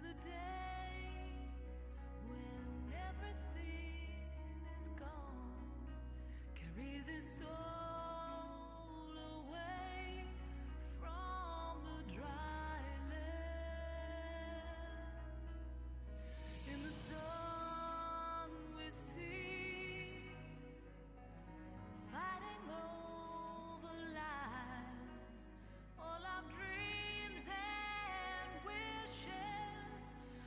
the day when everything is gone. Carry this soul away from the dry lands. In the sun we see, fighting over lives, all our dreams and wishes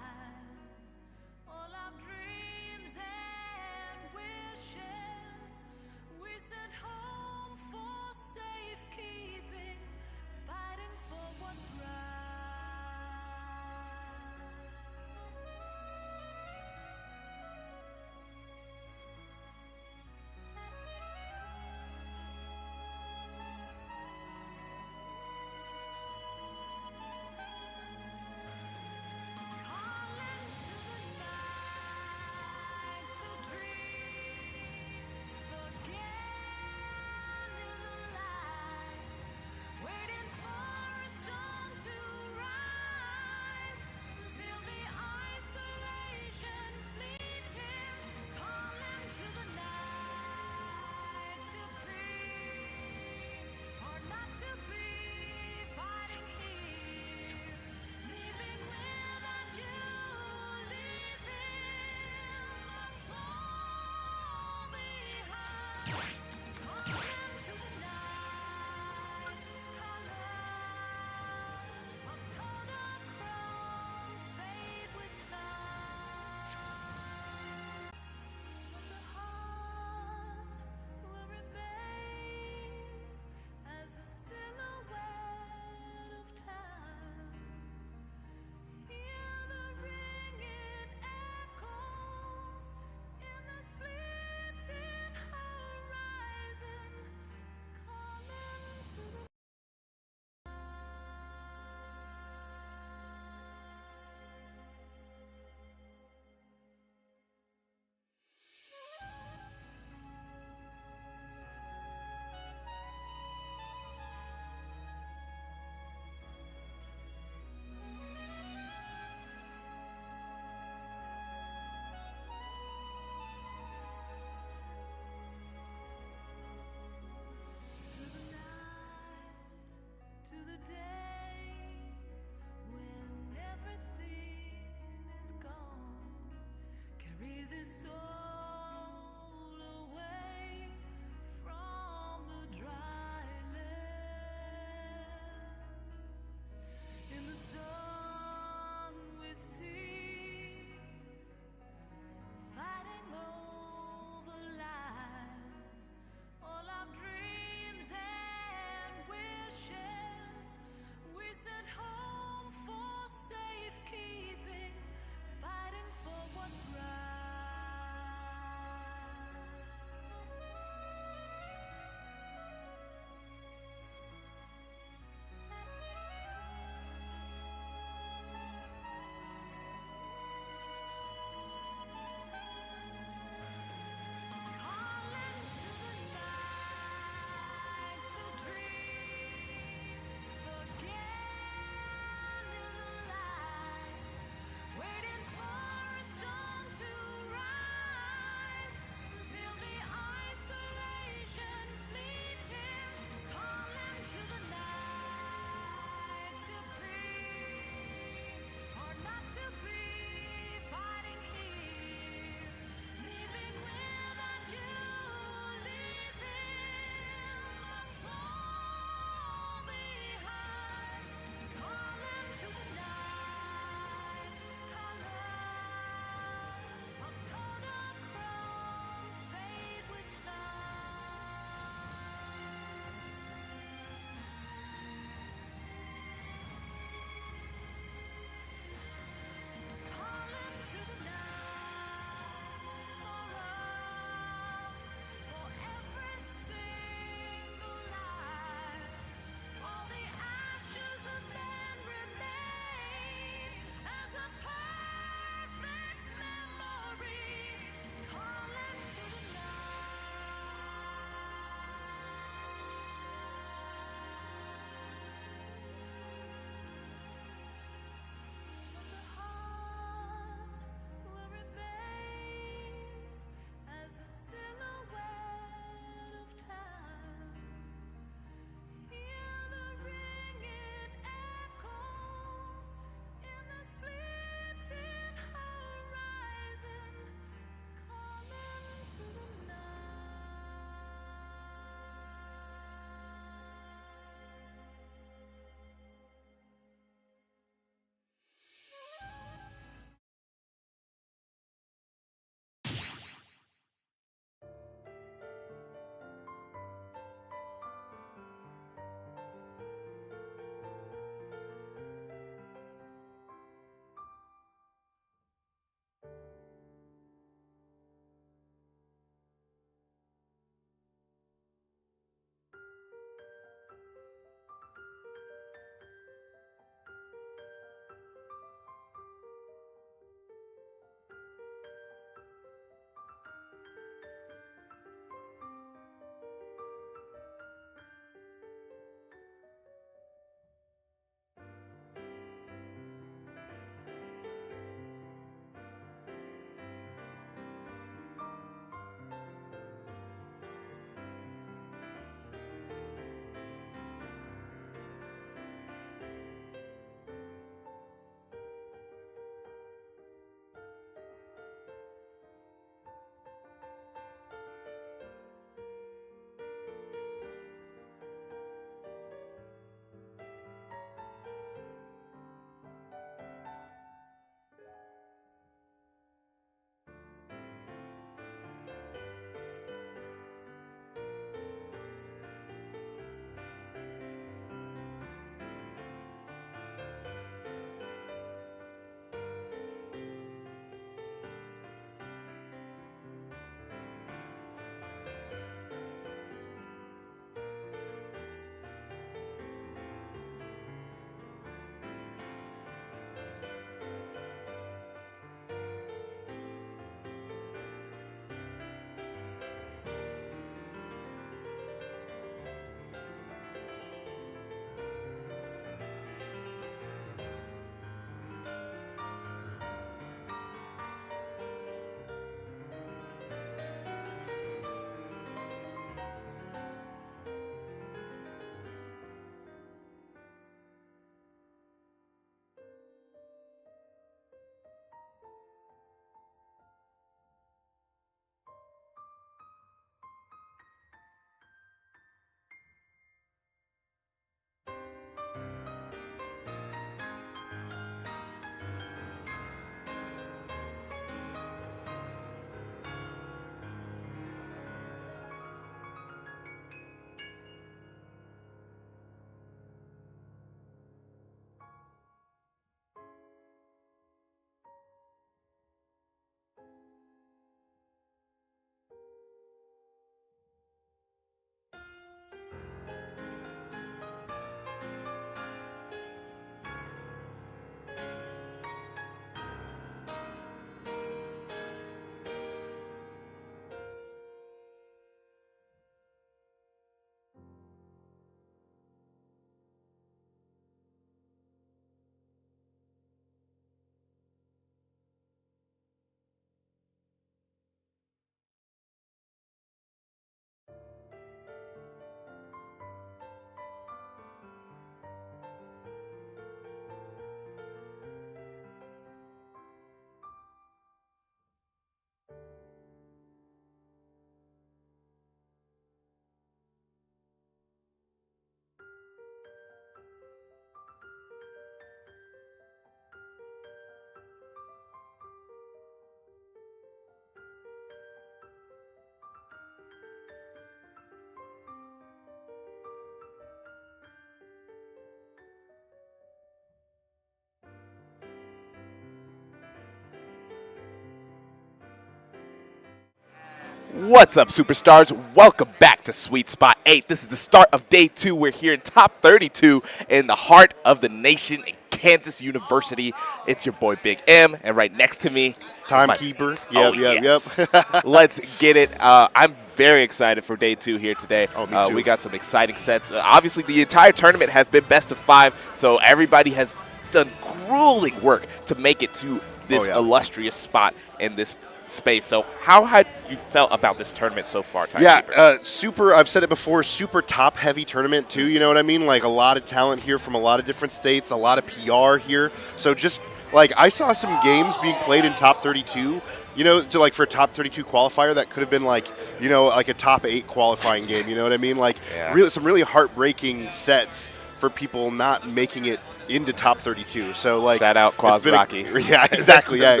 What's up, superstars? Welcome back to Sweet Spot 8. This is the start of day 2. We're here in top 32 in the heart of the nation in Kansas University. It's your boy Big M, and right next to me, Timekeeper. Yep. Let's get it. I'm very excited for day 2 here today. Oh, me too. We got some exciting sets. Obviously, the entire tournament has been best of 5, so everybody has done grueling work to make it to this illustrious spot in this space. So how had you felt about this tournament so far, Timekeeper? Yeah, super, I've said it before, super top-heavy tournament too, you know what I mean? Like a lot of talent here from a lot of different states, a lot of PR here. So just, like, I saw some games being played in top 32, you know, to, like, for a top 32 qualifier that could have been, like, you know, like a top 8 qualifying game, you know what I mean? Like, really, some really heartbreaking sets for people not making it into top 32. So, like, shout out Quaz Rocky. Yeah, exactly. Yeah.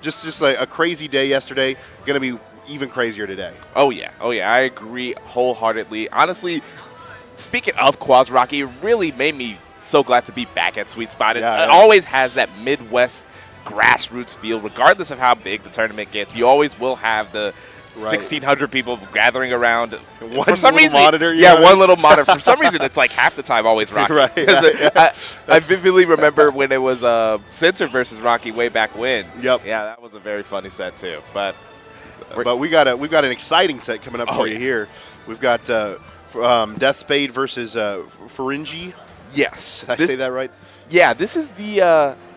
just like a crazy day yesterday. Gonna be even crazier today. Oh yeah. I agree wholeheartedly. Honestly, speaking of Quaz Rocky, it really made me so glad to be back at Sweet Spot. It always has that Midwest grassroots feel, regardless of how big the tournament gets. You always will have the 1,600 people gathering around. For some reason, monitor. One little monitor. For some reason, it's like half the time always Rocky. Right. I vividly remember when it was Sensor versus Rocky way back when. Yep. Yeah, that was a very funny set too. But we've got an exciting set coming up for you here. We've got Death Spade versus Feni. Yes. Did I say that right? Yeah, this is the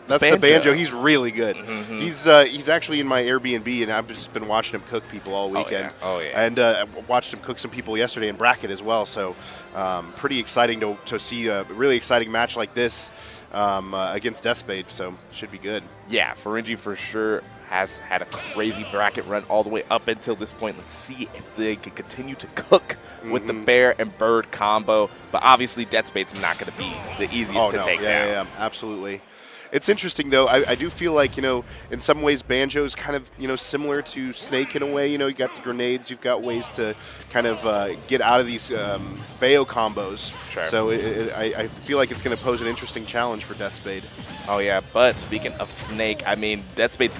That's Banjo. the Banjo. He's really good. Mm-hmm. He's actually in my Airbnb, and I've just been watching him cook people all weekend. Oh yeah. And watched him cook some people yesterday in bracket as well. So pretty exciting to see a really exciting match like this against Death Spade. So should be good. Yeah, Feni for sure has had a crazy bracket run all the way up until this point. Let's see if they can continue to cook with the bear and bird combo. But obviously, Death Spade's not going to be the easiest to take down. Yeah, absolutely. It's interesting, though. I do feel like, you know, in some ways, Banjo's kind of, you know, similar to Snake in a way. You know, you got the grenades. You've got ways to kind of get out of these Bayo combos. Sure. So I feel like it's going to pose an interesting challenge for Death Spade. Oh, yeah. But speaking of Snake, I mean, Death Spade's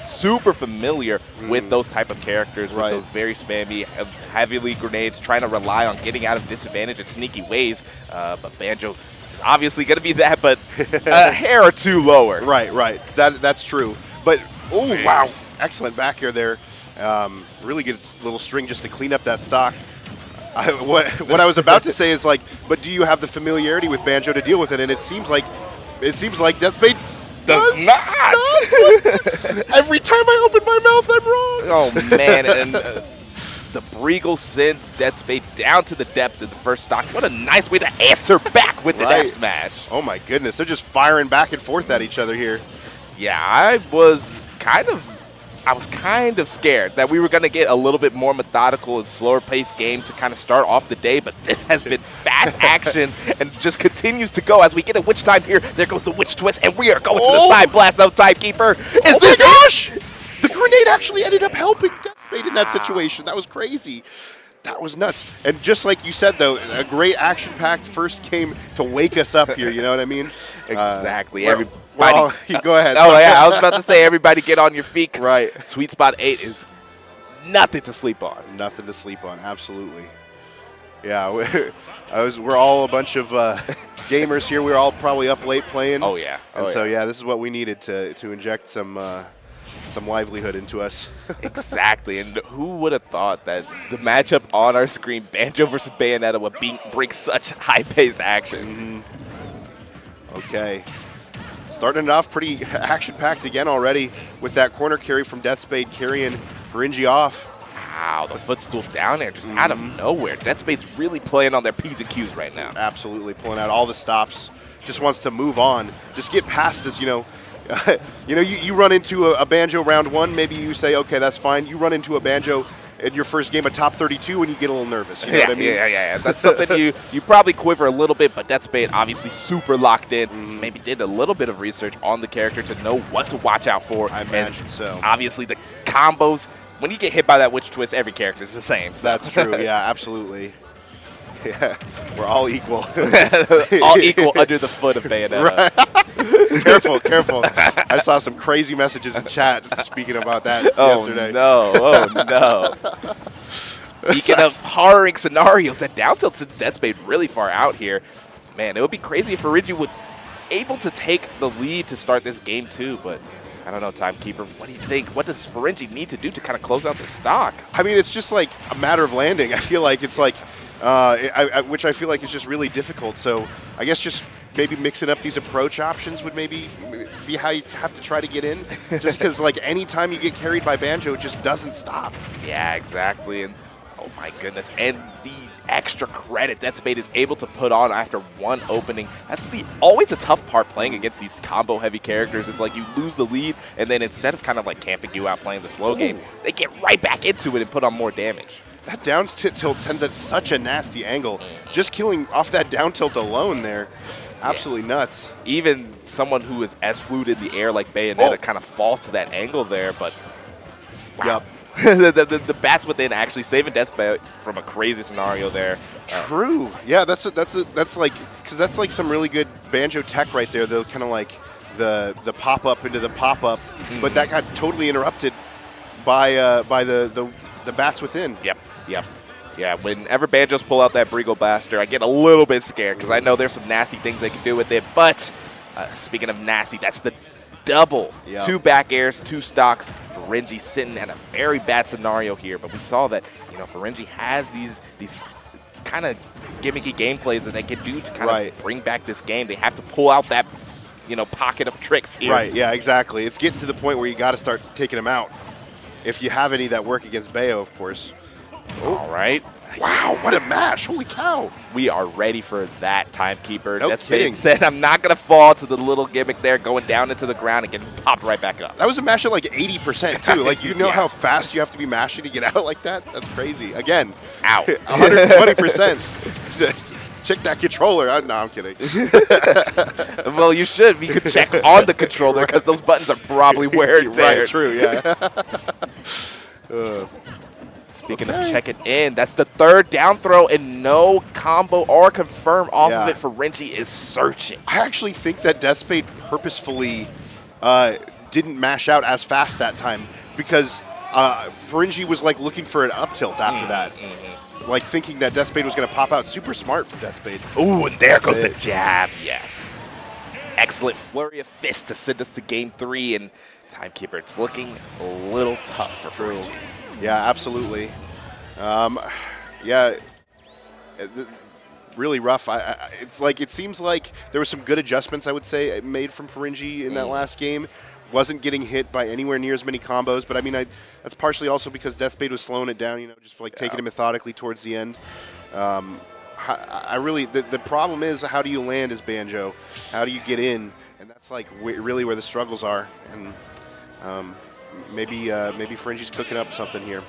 super familiar with those type of characters, with those very spammy, heavily grenades, trying to rely on getting out of disadvantage in sneaky ways. But Banjo obviously going to be that, but a hair or two lower. Right. That's true. But, oh, wow. Excellent back air there. Really good little string just to clean up that stock. What I was about to say is, like, but do you have the familiarity with Banjo to deal with it? And it seems like Death Spade does not. Every time I open my mouth, I'm wrong. Oh, man. And the Breagle sends Death Spade down to the depths in the first stock. What a nice way to answer back with the F smash. Oh my goodness, they're just firing back and forth at each other here. Yeah, I was kind of scared that we were going to get a little bit more methodical and slower paced game to kind of start off the day, but this has been fast action and just continues to go as we get a witch time here. There goes the witch twist, and we are going to the side blast of Timekeeper. Oh my gosh! The grenade actually ended up helping Death Spade in that situation. That was crazy. That was nuts. And just like you said, though, a great action-packed first game to wake us up here. You know what I mean? Exactly. Everybody, go ahead. Oh, yeah. I was about to say, everybody get on your feet. Right. Sweet Spot 8 is nothing to sleep on. Nothing to sleep on. Absolutely. Yeah. We're all a bunch of gamers here. We're all probably up late playing. Oh, yeah. So, this is what we needed to inject some livelihood into us. Exactly, and who would have thought that the matchup on our screen, Banjo versus Bayonetta, would bring such high-paced action? Okay. Starting it off pretty action-packed again already with that corner carry from Death Spade carrying Feni off. Wow, the footstool down there just out of nowhere. Death Spade's really playing on their P's and Q's right now. Absolutely, pulling out all the stops. Just wants to move on. Just get past this, you know. You run into a Banjo round 1, maybe you say, okay, that's fine. You run into a Banjo in your first game of top 32 and you get a little nervous. You know what I mean? Yeah. That's something you probably quiver a little bit, but Death Spade obviously super locked in. Maybe did a little bit of research on the character to know what to watch out for. I imagine so. Obviously the combos, when you get hit by that witch twist, every character is the same. So. That's true, yeah, absolutely. Yeah, we're all equal. All equal under the foot of Bayonetta. Right. Careful, careful. I saw some crazy messages in chat speaking about that yesterday. Oh, no. Speaking of horroring scenarios, that down tilt sends Death Spade really far out here. Man, it would be crazy if Ferengi was able to take the lead to start this game too, but I don't know, Timekeeper. What do you think? What does Ferengi need to do to kind of close out the stock? I mean, it's just like a matter of landing. I feel like it's like, which I feel like is just really difficult. So I guess just maybe mixing up these approach options would maybe be how you have to try to get in. Just because like anytime you get carried by Banjo, it just doesn't stop. Yeah, exactly. And oh my goodness. And the extra credit that Spade is able to put on after one opening. That's always a tough part playing against these combo heavy characters. It's like you lose the lead, and then instead of kind of like camping you out playing the slow game, they get right back into it and put on more damage. That down tilt sends at such a nasty angle. Just killing off that down tilt alone there, absolutely nuts. Even someone who is as fluid in the air like Bayonetta kind of falls to that angle there, but wow. Yep. the bats within actually saving Death Spade from a crazy scenario there. True. Yeah, that's like, because that's like some really good Banjo tech right there. The kind of like the pop up into the pop up, but that got totally interrupted by the bats within. Yep. Yeah, whenever Banjos pull out that Brigo Blaster, I get a little bit scared because I know there's some nasty things they can do with it. But speaking of nasty, that's the double. Yep. 2 back airs, 2 stocks. Ferengi sitting at a very bad scenario here, but we saw that Ferengi has these kind of gimmicky gameplays that they can do to kind of bring back this game. They have to pull out that pocket of tricks here. Right. Yeah. Exactly. It's getting to the point where you got to start taking them out. If you have any that work against Bayo, of course. All right. Wow, what a mash. Holy cow. We are ready for that, Timekeeper. No kidding. Said I'm not going to fall to the little gimmick there, going down into the ground and getting popped right back up. That was a mash at like 80% too. Like, you know how fast you have to be mashing to get out like that? That's crazy. Again. Ow. 120%. Check that controller. No, I'm kidding. Well, you should. We could check on the controller because those buttons are probably wear and tear. Right, true, yeah. Speaking of checking in, that's the 3rd down throw, and no combo or confirm off of it. Ferengi is searching. I actually think that Death Spade purposefully didn't mash out as fast that time because Ferengi was like looking for an up tilt after that. Like thinking that Death Spade was going to pop out. Super smart from Death Spade. Ooh, and there goes the jab. Yes. Excellent flurry of fists to send us to game 3. And Timekeeper, it's looking a little tough for Ferengi. Yeah, absolutely. Really rough. It's like, it seems like there were some good adjustments, I would say, made from Ferengi in that last game. Wasn't getting hit by anywhere near as many combos, but I mean, that's partially also because Death Spade was slowing it down, just like taking it methodically towards the end. The problem is, how do you land as Banjo? How do you get in? And that's like really where the struggles are. And maybe Ferengi's cooking up something here.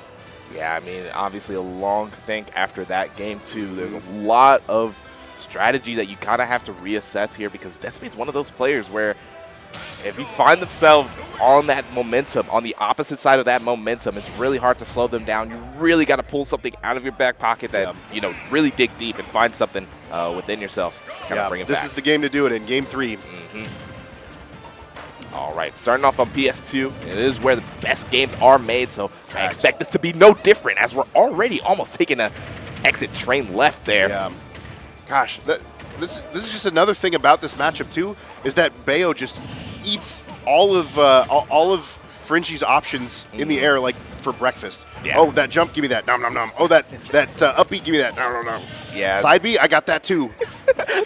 Yeah, I mean, obviously a long think after that game too. There's a lot of strategy that you kind of have to reassess here because Death Spade's one of those players where if you find themselves on that momentum, on the opposite side of that momentum, it's really hard to slow them down. You really got to pull something out of your back pocket that, really dig deep and find something within yourself to kind of bring it back. This is the game to do it in, game 3. All right, starting off on PS2, it is where the best games are made, so I expect this to be no different as we're already almost taking an exit train left there. Yeah. Gosh, this is just another thing about this matchup too, is that Bayo just eats all of Ferengi's options in the air like for breakfast. Yeah. Oh, that jump, give me that. Nom nom nom. Oh, that upbeat, give me that. Nom nom nom. Yeah. Side B, I got that too.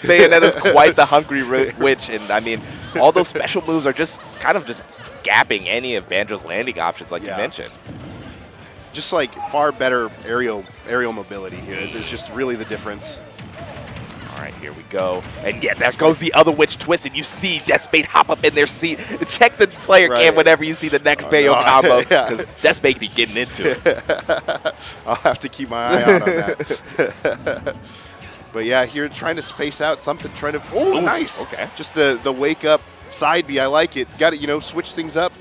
Bayonetta's quite the hungry witch, and I mean, all those special moves are just kind of just gapping any of Banjo's landing options, like you mentioned. Just like far better aerial mobility here is just really the difference. All right, here we go. And yeah, there goes the other witch twist, and you see Death Spade hop up in their seat. Check the player cam whenever you see the next Bayo combo, because Death Spade be getting into it. I'll have to keep my eye out on that. But yeah, here trying to space out something, trying to, oh, nice. Okay. Just the wake up side B, I like it. Got to, switch things up.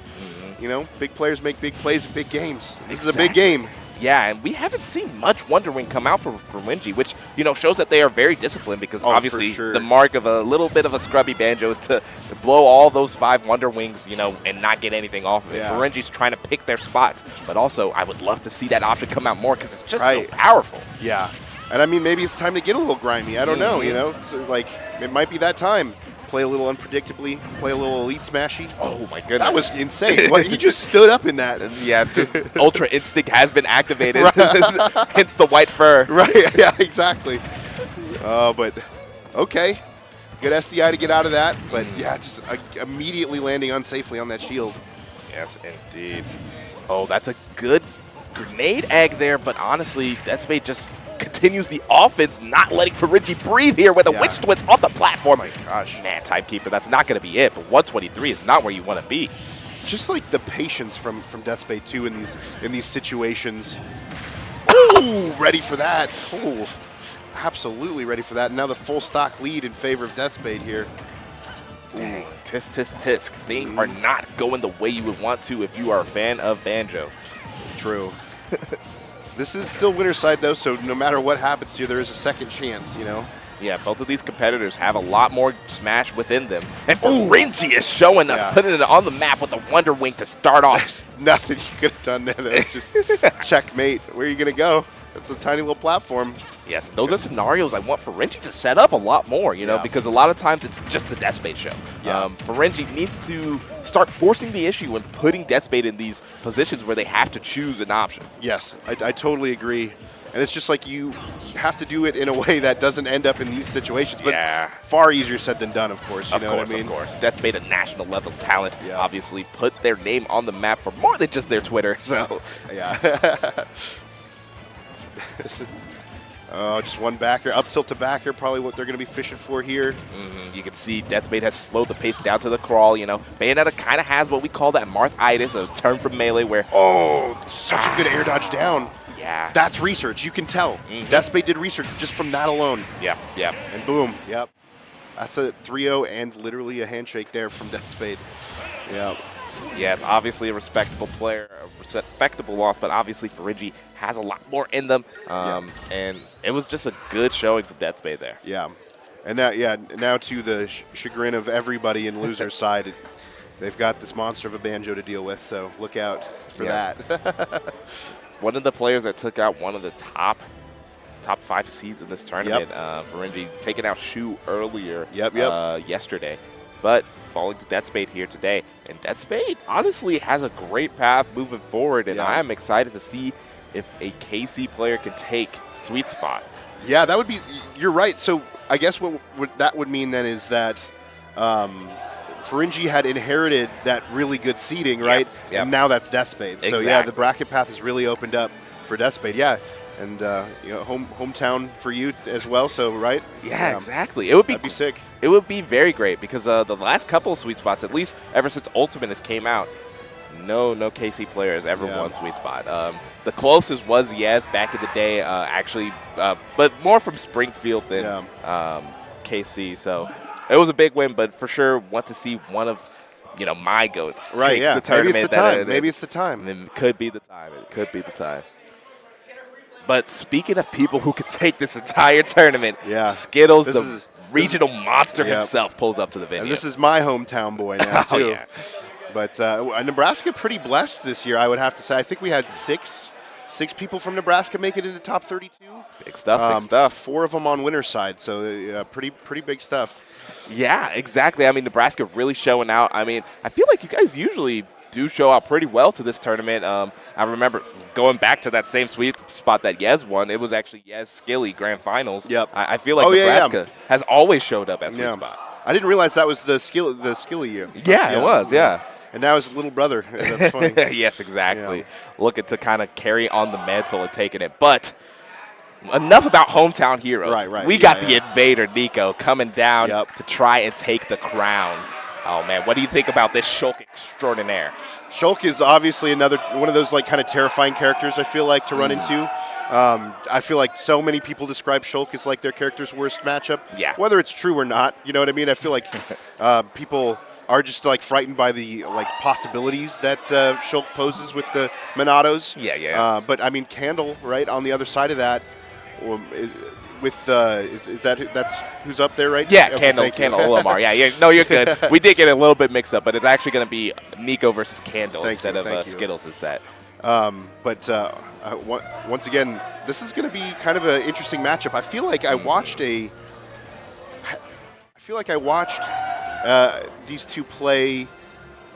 Big players make big plays in big games. This is a big game. Yeah, and we haven't seen much Wonder Wing come out for Renji, which, shows that they are very disciplined because obviously the mark of a little bit of a scrubby Banjo is to blow all those 5 Wonder Wings, and not get anything off of it. Yeah. Renji's trying to pick their spots, but also I would love to see that option come out more because it's just so powerful. Yeah. And I mean, maybe it's time to get a little grimy. I don't know, So, like, it might be that time. Play a little unpredictably, play a little elite smashy. Oh my goodness. That was insane. He just stood up in that. Yeah, just Ultra Instinct has been activated. Hence the white fur. Right, yeah, exactly. But, okay. Good SDI to get out of that. But, yeah, just immediately landing unsafely on that shield. Yes, indeed. Oh, that's a good grenade egg there, but honestly, Spade just continues the offense, not letting Renji breathe here with a Witch Twist off the platform. Oh my gosh. Man, Timekeeper, that's not going to be it, but 123 is not where you want to be. Just like the patience from Spade too in these situations. Ooh, ready for that. Ooh, absolutely ready for that. And now the full stock lead in favor of Spade here. Dang, tisk, tisk, tisk. Things are not going the way you would want to if you are a fan of Banjo. True. This is still winner's side, though, so no matter what happens here, there is a second chance, Yeah, both of these competitors have a lot more Smash within them. And Renji is showing us, putting it on the map with a Wonder Wing to start off. There's nothing you could have done there. That's just checkmate. Where are you going to go? That's a tiny little platform. Yes, those are scenarios I want for Renji to set up a lot more, because a lot of times it's just the Spade show. Yeah. Renji needs to start forcing the issue and putting Spade in these positions where they have to choose an option. Yes, I totally agree. And it's just like you have to do it in a way that doesn't end up in these situations. But it's far easier said than done, of course. You know what I mean? Of course. Spade, a national level talent, Yeah. obviously put their name on the map for more than just their Twitter. So yeah. Oh, just one backer. Up tilt to backer, probably what they're going to be fishing for here. You can see Spade has slowed the pace down to the crawl, Bayonetta kind of has what we call that Marthitis, a term from Melee where... Oh, such a good air dodge down. Yeah. That's research. You can tell. Spade did research just from that alone. Yeah. And boom. Yep. That's a 3-0 and literally a handshake there from Spade. Yeah. Yes, obviously a respectable player, a respectable loss, but obviously Renji has a lot more in them. And it was just a good showing from Spade there. Yeah. And now to the chagrin of everybody in loser's side, they've got this monster of a Banjo to deal with, so look out for that. One of the players that took out one of the top 5 seeds in this tournament, Renji taking out Shu earlier yesterday, but falling to Spade here today. And Spade honestly has a great path moving forward, and I am excited to see if a KC player can take Sweet Spot. Yeah, that would be, you're right. So I guess what that would mean then is that Renji had inherited that really good seeding, right? Yep. And now that's Spade. So yeah, the bracket path has really opened up for Spade. Yeah. And hometown for you as well, so right? Yeah, exactly. That'd be sick. It would be very great because the last couple of Sweet Spots, at least ever since Ultimate has came out, no KC player has ever won Sweet Spot. The closest was Yes back in the day, actually, but more from Springfield than KC. So it was a big win, but for sure want to see one of my goats take the tournament. Maybe it's the time. It could be the time. It could be the time. But speaking of people who could take this entire tournament, Skittles, the regional monster himself, pulls up to the venue. And this is my hometown boy now, too. Yeah. But Nebraska pretty blessed this year, I would have to say. I think we had six people from Nebraska make it into top 32. Big stuff, big stuff. 4 of them on winner's side, so pretty big stuff. Yeah, exactly. I mean, Nebraska really showing out. I mean, I feel like you guys usually do show out pretty well to this tournament. I remember going back to that same Sweet Spot that Yez won. It was actually Yez Skilly Grand Finals. Yep. I feel like Nebraska has always showed up at Sweet Spot. I didn't realize that was the Skilly year. Yeah, it was, And now his little brother. That's funny. Yes, exactly. Looking to kind of carry on the mantle and taking it. But enough about hometown heroes. Right. We got the invader, Nico, coming down to try and take the crown. Oh, man, what do you think about this Shulk extraordinaire? Shulk is obviously another one of those kind of terrifying characters, I feel like, to run into. I feel like so many people describe Shulk as like their character's worst matchup. Yeah. Whether it's true or not, you know what I mean? I feel like people are just like frightened by the like possibilities that Shulk poses with the Monados. Yeah. But I mean, Candle, right on the other side of that, with is that's who's up there, right? Yeah, Okay, Candle, Olimar. Yeah. No, you're good. We did get a little bit mixed up, but it's actually going to be Nico versus Candle instead of Skittles' set. But once again, this is going to be kind of an interesting matchup. I feel like I watched these two play.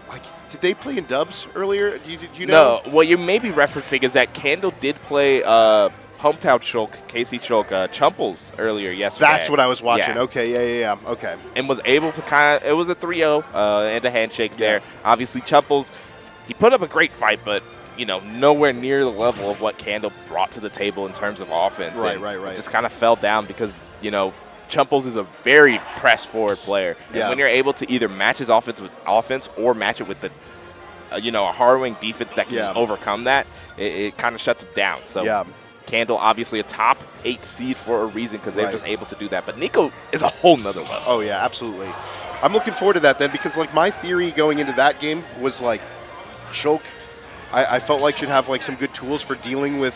Like, did they play in dubs earlier? Do you know? No. What you may be referencing is that Candle did play hometown Shulk, Casey Shulk, Chumples earlier yesterday. That's what I was watching. Yeah. Okay, yeah. Okay. And was able to it was a 3-0 and a handshake there. Obviously, Chumples, he put up a great fight, but nowhere near the level of what Candle brought to the table in terms of offense. Right. Just kind of fell down because, Chumples is a very press-forward player. And when you're able to either match his offense with offense or match it with the, a harrowing defense that can overcome that, it kind of shuts him down. So Candle, obviously a top 8 seed for a reason because they're just able to do that. But Nico is a whole nother level. Oh, yeah, absolutely. I'm looking forward to that then because, like, my theory going into that game was, like, Shulk, I felt like should have, like, some good tools for dealing with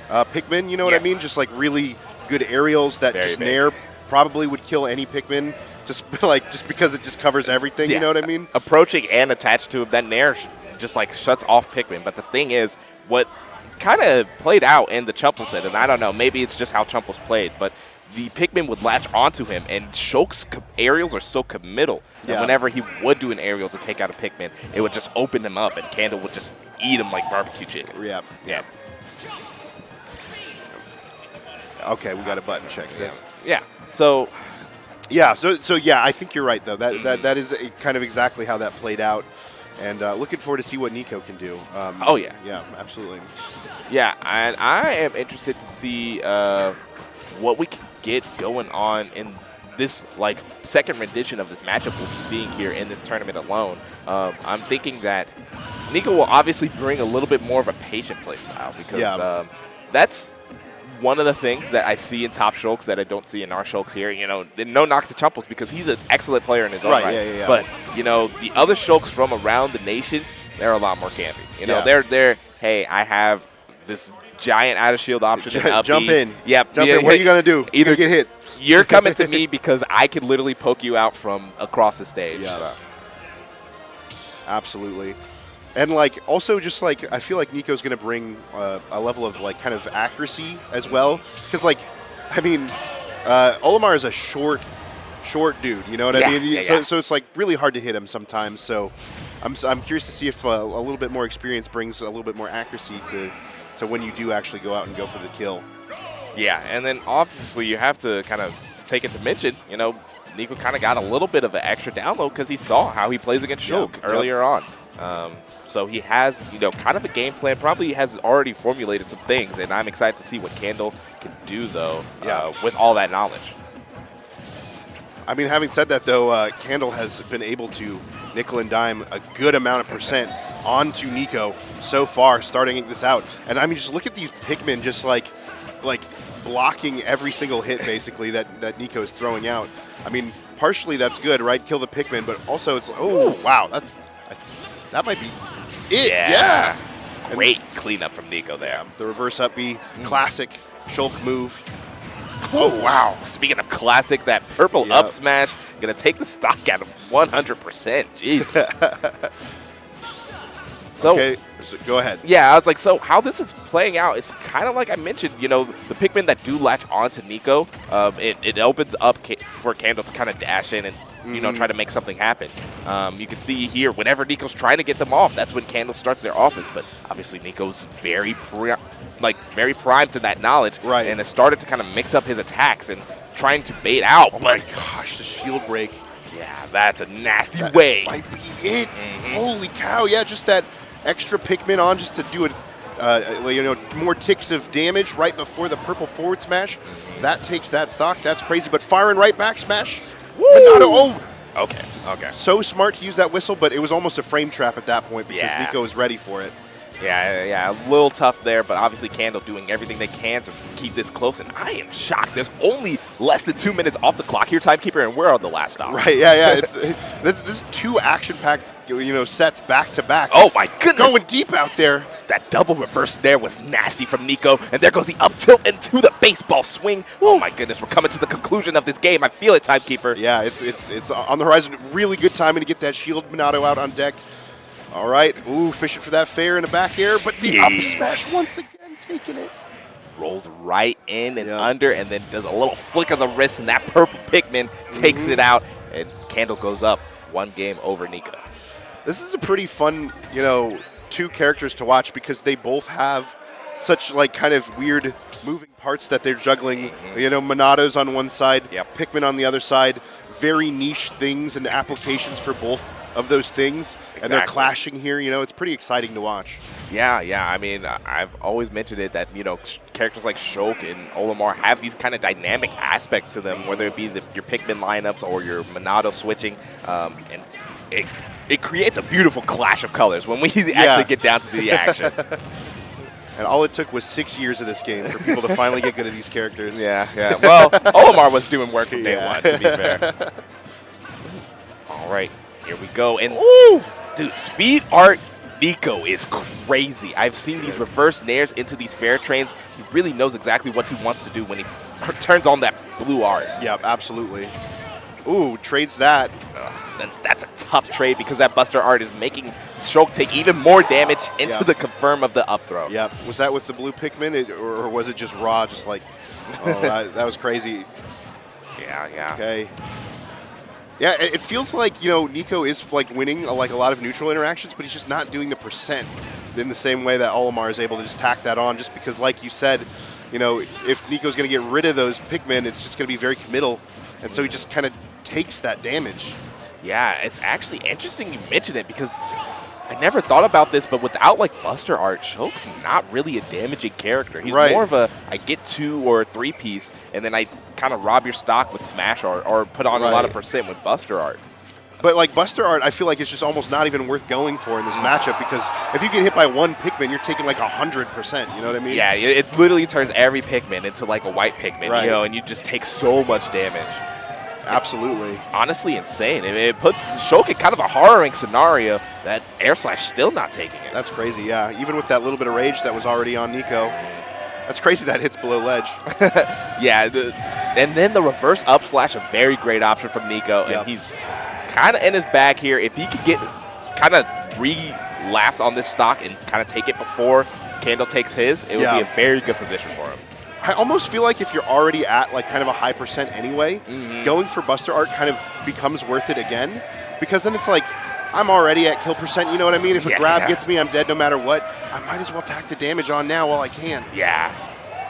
Pikmin, you know what I mean? Just, like, really good aerials that just nair probably would kill any Pikmin just because it just covers everything, you know what I mean? Approaching and attached to him, that nair just, like, shuts off Pikmin. But the thing is, what kind of played out in the Chumples set, and I don't know, maybe it's just how Chumples played, but the Pikmin would latch onto him, and Shulk's aerials are so committal that whenever he would do an aerial to take out a Pikmin, it would just open him up, and Candle would just eat him like barbecue chicken. Yeah. Okay, we got a button check. Yeah. So I think you're right though. That is kind of exactly how that played out, and looking forward to see what Nico can do. Yeah, absolutely. Yeah, and I am interested to see what we can get going on in this second rendition of this matchup we'll be seeing here in this tournament alone. I'm thinking that Nico will obviously bring a little bit more of a patient play style because that's one of the things that I see in top Shulks that I don't see in our Shulks here. No knock to Chumples because he's an excellent player in his own right. Yeah. But, the other Shulks from around the nation, they're a lot more campy. They're, hey, I have this giant out of shield option. Jump in. Yep. Jump in. What are you going to do? Either get hit. You're coming to me because I could literally poke you out from across the stage. Yeah. So. Absolutely. And, also just, I feel like Nico's going to bring a level of, kind of accuracy as well. Because, Olimar is a short dude, you know what I mean? So it's, really hard to hit him sometimes. So I'm curious to see if a little bit more experience brings a little bit more accuracy to when you do actually go out and go for the kill. Yeah, and then obviously you have to kind of take into mention, Nico kind of got a little bit of an extra download because he saw how he plays against Shulk earlier on. So he has, kind of a game plan, probably has already formulated some things, and I'm excited to see what Candle can do, though, with all that knowledge. I mean, having said that, though, Candle has been able to nickel and dime a good amount of percent onto Nico so far, starting this out. And, I mean, just look at these Pikmin just, like blocking every single hit, basically, that Nico is throwing out. I mean, partially that's good, right? Kill the Pikmin, but also it's, wow, that might be it. Yeah. Great cleanup from Nico there. The reverse up B, classic Shulk move. Oh, wow. Speaking of classic, that purple up smash, going to take the stock out of 100%. Jesus. Okay, go ahead. Yeah, I was like, so how this is playing out, it's kind of like I mentioned, the Pikmin that do latch onto Nico, it opens up for Candle to kind of dash in and, try to make something happen. You can see here, whenever Nico's trying to get them off, that's when Candle starts their offense. But obviously Nico's very primed to that knowledge, right? And has started to kind of mix up his attacks and trying to bait out. Oh my gosh, the shield break. Yeah, that's a nasty way. Might be it. Holy cow! Yeah, just that extra Pikmin on just to do more ticks of damage right before the purple forward smash. That takes that stock. That's crazy. But firing right back smash. Woo! Okay. So smart to use that whistle, but it was almost a frame trap at that point because Nico was ready for it. Yeah, a little tough there, but obviously Candle doing everything they can to keep this close. And I am shocked. There's only less than 2 minutes off the clock here, Timekeeper, and we're on the last stop. Right, yeah. This is 2 action-packed sets back to back. Oh my goodness! Going deep out there. That double reverse there was nasty from Nico, and there goes the up tilt into the baseball swing. Oh my goodness, we're coming to the conclusion of this game. I feel it, Timekeeper. Yeah, it's on the horizon. Really good timing to get that shield Minato out on deck. All right, fishing for that fair in the back air, but the up smash once again taking it. Rolls right in and under, and then does a little flick of the wrist, and that purple Pikmin takes it out, and Candle goes up 1 game over Nico. This is a pretty fun, 2 characters to watch because they both have such kind of weird moving parts that they're juggling. Minato's on one side, Pikmin on the other side. Very niche things and applications for both of those things, and they're clashing here. It's pretty exciting to watch. Yeah. I mean, I've always mentioned it that characters like Shulk and Olimar have these kind of dynamic aspects to them, whether it be your Pikmin lineups or your Minato switching, and it creates a beautiful clash of colors when we actually get down to the action. And all it took was 6 years of this game for people to finally get good at these characters. Yeah. Well, Olimar was doing work from day one, to be fair. All right, here we go. And, dude, speed art Nico is crazy. I've seen these reverse nairs into these fair trains. He really knows exactly what he wants to do when he turns on that blue art. Yep, absolutely. Trades that. And that's a tough trade because that Buster art is making Shulk take even more damage into the confirm of the up throw. Yep. Was that with the blue Pikmin, or was it just raw? Just that was crazy. Yeah. Okay. Yeah, it feels like, Nico is winning a lot of neutral interactions, but he's just not doing the percent in the same way that Olimar is able to just tack that on, just because, like you said, if Nico's going to get rid of those Pikmin, it's just going to be very committal, and so he just kind of takes that damage. Yeah, it's actually interesting you mention it because I never thought about this, but without Buster art, Shulk's not really a damaging character. He's more of a I get 2 or 3 piece, and then I kind of rob your stock with Smash art or put on a lot of percent with Buster art. But Buster art, I feel like it's just almost not even worth going for in this matchup because if you get hit by 1 Pikmin, you're taking 100%. You know what I mean? Yeah, it literally turns every Pikmin into a white Pikmin, and you just take so much damage. Absolutely. It's honestly insane. It puts Shulk in kind of a horroring scenario that Air Slash still not taking it. That's crazy, yeah. Even with that little bit of rage that was already on Nico. That's crazy that hits below ledge. Yeah, and then the reverse up slash, a very great option from Nico, and he's kind of in his bag here. If he could get kind of relapse on this stock and kind of take it before Candle takes his, it would be a very good position for him. I almost feel like if you're already at kind of a high percent anyway, going for Buster art kind of becomes worth it again, because then it's I'm already at kill percent, you know what I mean? If a grab gets me, I'm dead no matter what. I might as well tack the damage on now while I can. Yeah.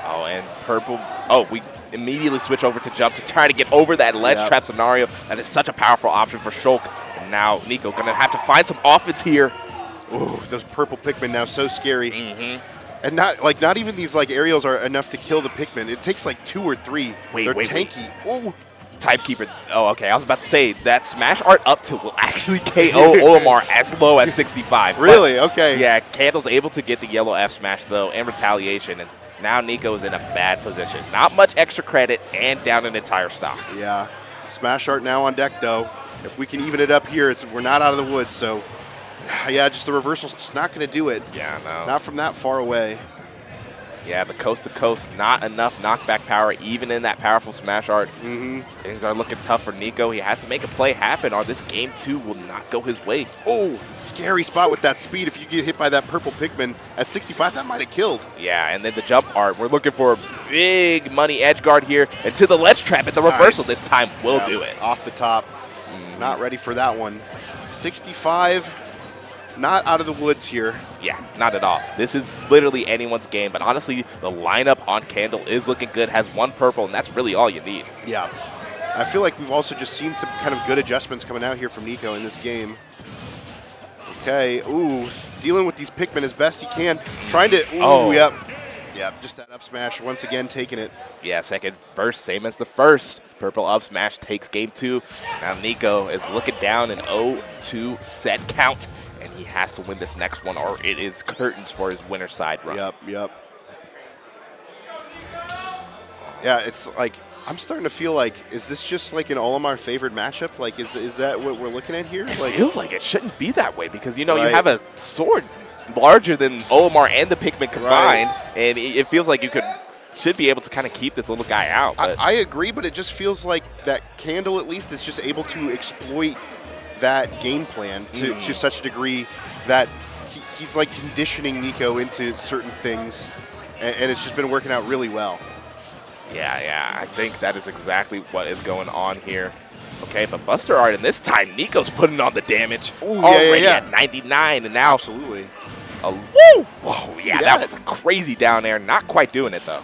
Oh, and purple. Oh, we immediately switch over to jump to try to get over that ledge trap scenario. That is such a powerful option for Shulk. And now Nico going to have to find some offense here. Ooh, those purple Pikmin now so scary. And not even these aerials are enough to kill the Pikmin. It takes 2 or 3. They're tanky. Ooh. Timekeeper. Oh, okay. I was about to say that Smash Art up tilt will actually KO Olimar as low as 65. Really? Okay. Yeah, Candle's able to get the yellow F smash though and retaliation, and now Nico is in a bad position. Not much extra credit and down an entire stock. Yeah. Smash Art now on deck though. If we can even it up here, we're not out of the woods, so yeah, just the reversal's just not going to do it. Yeah, no. Not from that far away. Yeah, the coast-to-coast, not enough knockback power, even in that powerful Smash Art. Things are looking tough for Nico. He has to make a play happen, or this game, too, will not go his way. Oh, scary spot with that speed. If you get hit by that purple Pikmin at 65, that might have killed. Yeah, and then the jump art. We're looking for a big money edge guard here, and to the ledge trap at the reversal this time will do it. Off the top. Not ready for that one. 65. Not out of the woods here. Yeah, not at all. This is literally anyone's game, but honestly, the lineup on Candle is looking good, has 1 purple, and that's really all you need. Yeah. I feel like we've also just seen some kind of good adjustments coming out here from Nico in this game. Okay, ooh, dealing with these Pikmin as best he can. Trying to, yep, just that up smash once again, taking it. Yeah, second verse, same as the first. Purple up smash takes game 2. Now Nico is looking down an 0-2 set count. and he has to win this next one, or it is curtains for his winner side run. Yep. Yeah, it's like, I'm starting to feel like, is this just like an Olimar favored matchup? Like, is that what we're looking at here? It Like, feels like it shouldn't be that way because, you know, you Right. have a sword larger than Olimar and the Pikmin combined, and it feels like you should be able to kind of keep this little guy out. But I agree, but it just feels like that Candle at least is just able to exploit that game plan to such a degree that he's like conditioning Nico into certain things, and it's just been working out really well. yeah, I think that is exactly what is going on here. Okay, but Buster Art, and this time Nico's putting on the damage. Ooh, already yeah. at 99, and now Absolutely. woo! Whoa, yeah, that was crazy down there. Not quite doing it though.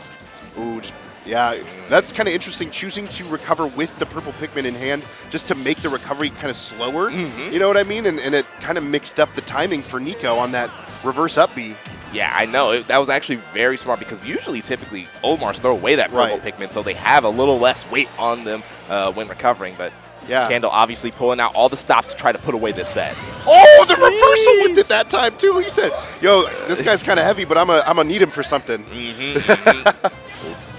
Ooh, yeah, that's kind of interesting, choosing to recover with the purple Pikmin in hand just to make the recovery kind of slower. You know what I mean? And it kind of mixed up the timing for Nico on that reverse up B. Yeah, I know. That was actually very smart because typically, Olimars throw away that purple Pikmin, so they have a little less weight on them when recovering. But Yeah. Candle obviously pulling out all the stops to try to put away this set. Oh, the reversal with it that time too. He said, "Yo, this guy's kind of heavy, but I'm gonna need him for something."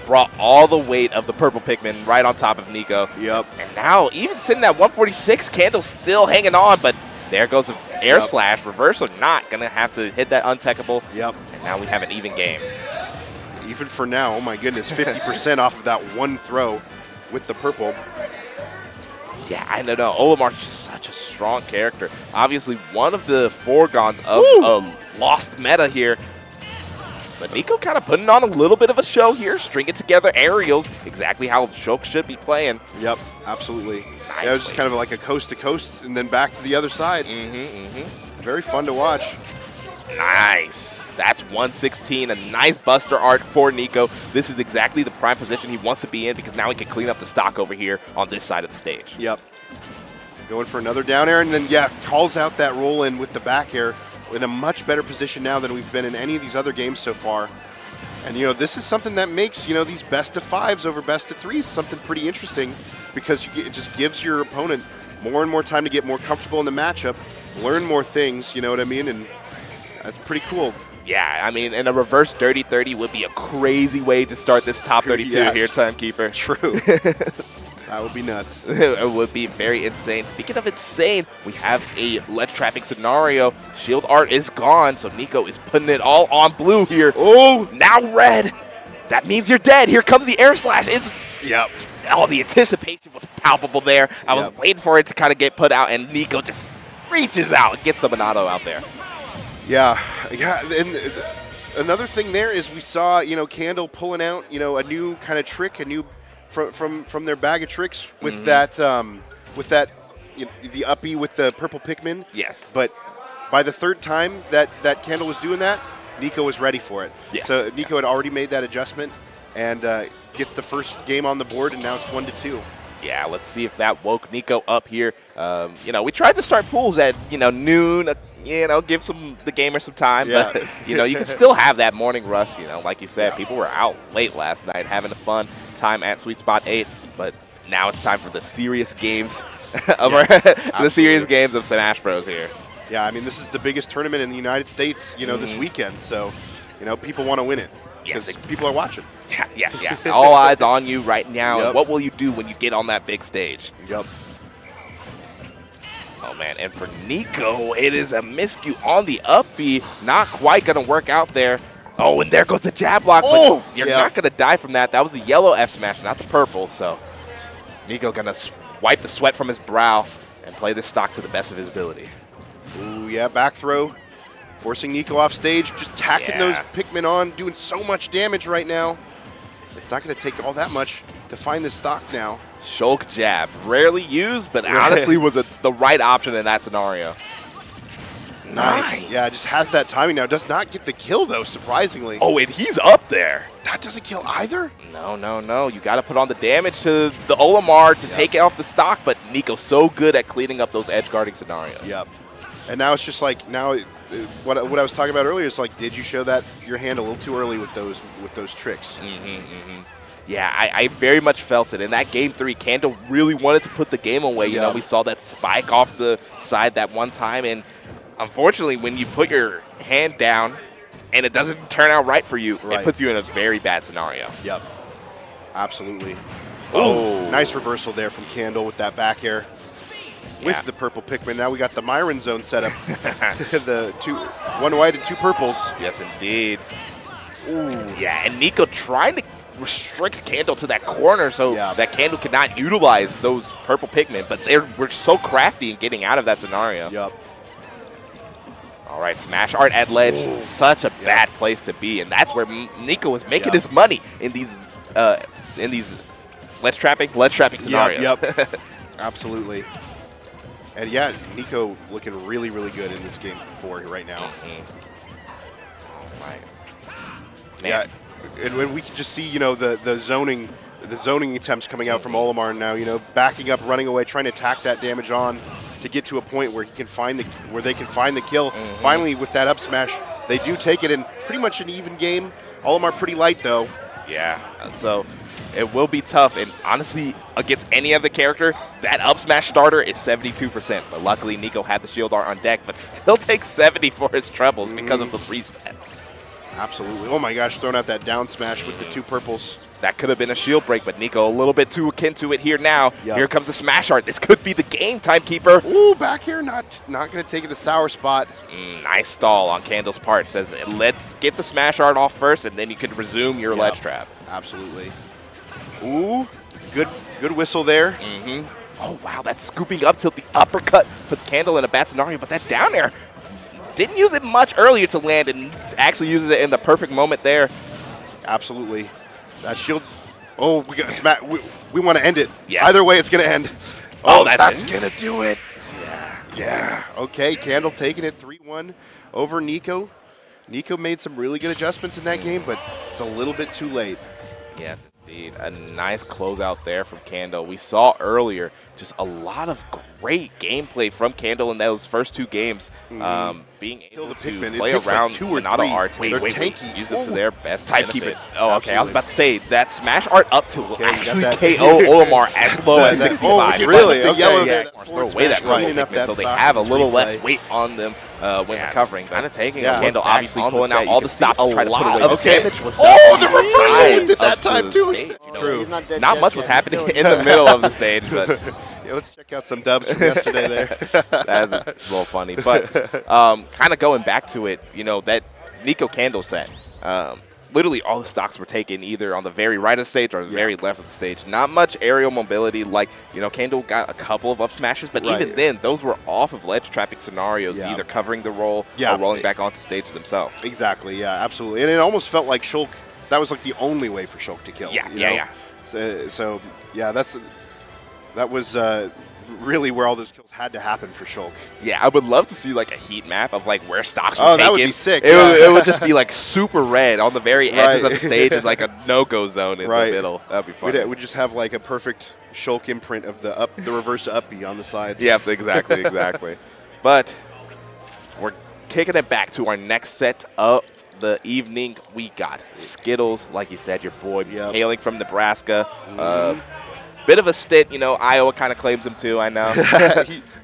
Brought all the weight of the purple Pikmin right on top of Nico. Yep. And now, even sitting at 146, Candle's still hanging on, but there goes the air slash. Reversal not going to have to hit that untechable. Yep. And now we have an even game. Even for now, oh my goodness, 50% off of that one throw with the purple. Yeah, I don't know. Olimar's just such a strong character. Obviously, one of the foregons of lost meta here. But Nico kind of putting on a little bit of a show here, stringing together aerials, exactly how Shulk should be playing. Yep, absolutely. Nice Yeah, it was just kind of like a coast to coast and then back to the other side. Very fun to watch. Nice. That's 116. A nice Buster Art for Nico. This is exactly the prime position he wants to be in because now he can clean up the stock over here on this side of the stage. Yep. Going for another down air and then, yeah, calls out that roll in with the back air. In a much better position now than we've been in any of these other games so far. And, you know, this is something that makes, you know, these best of fives over best of threes something pretty interesting because it just gives your opponent more and more time to get more comfortable in the matchup, learn more things, you know what I mean? And that's pretty cool. Yeah, I mean, and a reverse dirty 30 would be a crazy way to start this top 32 here, Timekeeper. True. That would be nuts. It would be very insane. Speaking of insane, we have a ledge trapping scenario. Shield art is gone, so Nico is putting it all on blue here. Oh, now red. That means you're dead. Here comes the air slash. Oh, the anticipation was palpable there. I was waiting for it to kind of get put out, and Nico just reaches out and gets the Monado out there. Yeah. And another thing there is we saw, you know, Candle pulling out, you know, a new kind of trick, a new from their bag of tricks with that you know, the uppie with the purple Pikmin. Yes. But by the third time that Candle was doing that, Nico was ready for it. Yes. So Nico had already made that adjustment and gets the first game on the board, and now it's 1-2. Yeah, let's see if that woke Nico up here. You know, we tried to start pools at, you know, noon, you know, give the gamers some time. Yeah. But, you know, you can still have that morning rush. You know, like you said, people were out late last night having a fun time at Sweet Spot 8. But now it's time for the serious games of the serious games of Smash Bros. Here. Yeah, I mean, this is the biggest tournament in the United States, you know, this weekend. So, you know, people want to win it. Yes, because people are watching. Yeah. All eyes on you right now. Yep. And what will you do when you get on that big stage? Yep. Oh, man. And for Nico, it is a miscue on the up B. Not quite going to work out there. Oh, and there goes the jab block. Oh, but you're not going to die from that. That was the yellow F smash, not the purple. So Nico going to wipe the sweat from his brow and play this stock to the best of his ability. Ooh, yeah, back throw. Forcing Nico off stage, just tacking those Pikmin on, doing so much damage right now. It's not going to take all that much to find this stock now. Shulk jab, rarely used, but honestly was the right option in that scenario. Nice. Yeah, just has that timing now. Does not get the kill, though, surprisingly. Oh, and he's up there. That doesn't kill either? No. You got to put on the damage to the Olimar to take off the stock, but Nico's so good at cleaning up those edge guarding scenarios. Yep. And now it's just like, now what I was talking about earlier is like, did you show that your hand a little too early with those tricks? Yeah, I very much felt it. In that game 3, Candle really wanted to put the game away. You know, we saw that spike off the side that one time, and unfortunately, when you put your hand down and it doesn't turn out right for you, it puts you in a very bad scenario. Yep. Absolutely. Oh. Nice reversal there from Candle with that back air. With the purple Pikmin. Now we got the Myron zone set up. The one white and 2 purples. Yes, indeed. Ooh. Yeah, and Nico trying to restrict Candle to that corner so that Candle could not utilize those purple Pikmin, but we're so crafty in getting out of that scenario. Yep. All right, Smash Art at ledge. Such a bad place to be, and that's where Nico was making his money in these ledge trapping scenarios. Yep. Absolutely. And yeah, Nico looking really, really good in this game 4 right now. Oh my. Yeah, and when we can just see, the zoning attempts coming out from Olimar now, backing up, running away, trying to attack that damage on to get to a point where they can find the kill. Finally, with that up smash, they do take it in pretty much an even game. Olimar pretty light though. Yeah, so it will be tough, and honestly, against any other character, that up smash starter is 72%. But luckily, Nico had the shield art on deck, but still takes 70 for his trebles because of the resets. Absolutely. Oh my gosh, throwing out that down smash with the 2 purples. That could have been a shield break, but Nico a little bit too akin to it here now. Here comes the smash art. This could be the game, Timekeeper. Ooh, back here, not going to take it the sour spot. Nice stall on Candle's part. Says, let's get the smash art off first, and then you could resume your ledge trap. Absolutely. Ooh, good whistle there. Oh, wow, that's scooping up till the uppercut puts Candle in a bad scenario, but that down air didn't use it much earlier to land and actually uses it in the perfect moment there. Absolutely. That shield. Oh, we got smash. We want to end it. Yes. Either way, it's going to end. Oh, that's going to do it. Yeah. Okay, Candle taking it 3-1 over Nico. Nico made some really good adjustments in that game, but it's a little bit too late. Yes, indeed. A nice closeout there from Candle. We saw earlier just a lot of great gameplay from Candle in those first 2 games. Being able to play around Monado arts. Wait. Use it to their best benefit. Oh, okay. I was about to say, that smash art up to actually KO Olimar as low as 65. Really? Okay. Yeah, throw away that purple Pikmin so they have a little less weight on them when recovering. Kind of taking Candle, obviously pulling out all the stops to try to put away the damage. The reversal did that time too. True. Not much was happening in the middle of the stage, but let's check out some dubs from yesterday there. That's a little funny. But kind of going back to it, that Nico Candle set, literally all the stocks were taken either on the very right of the stage or the very left of the stage. Not much aerial mobility. Like, Candle got a couple of up smashes, but even then, those were off of ledge trapping scenarios, either covering the roll or rolling back onto stage themselves. Exactly, yeah, absolutely. And it almost felt like Shulk, that was like the only way for Shulk to kill. Yeah. So yeah, that was really where all those kills had to happen for Shulk. Yeah, I would love to see like a heat map of like where stocks were taken. That would be sick. It would just be like super red on the very edges of the stage and like a no-go zone in the middle. That'd be fun. We'd just have like a perfect Shulk imprint of the reverse up B on the sides. Yeah, exactly. But we're kicking it back to our next set of the evening. We got Skittles, like you said, your boy, hailing from Nebraska. Bit of a stit, Iowa kind of claims him too, I know.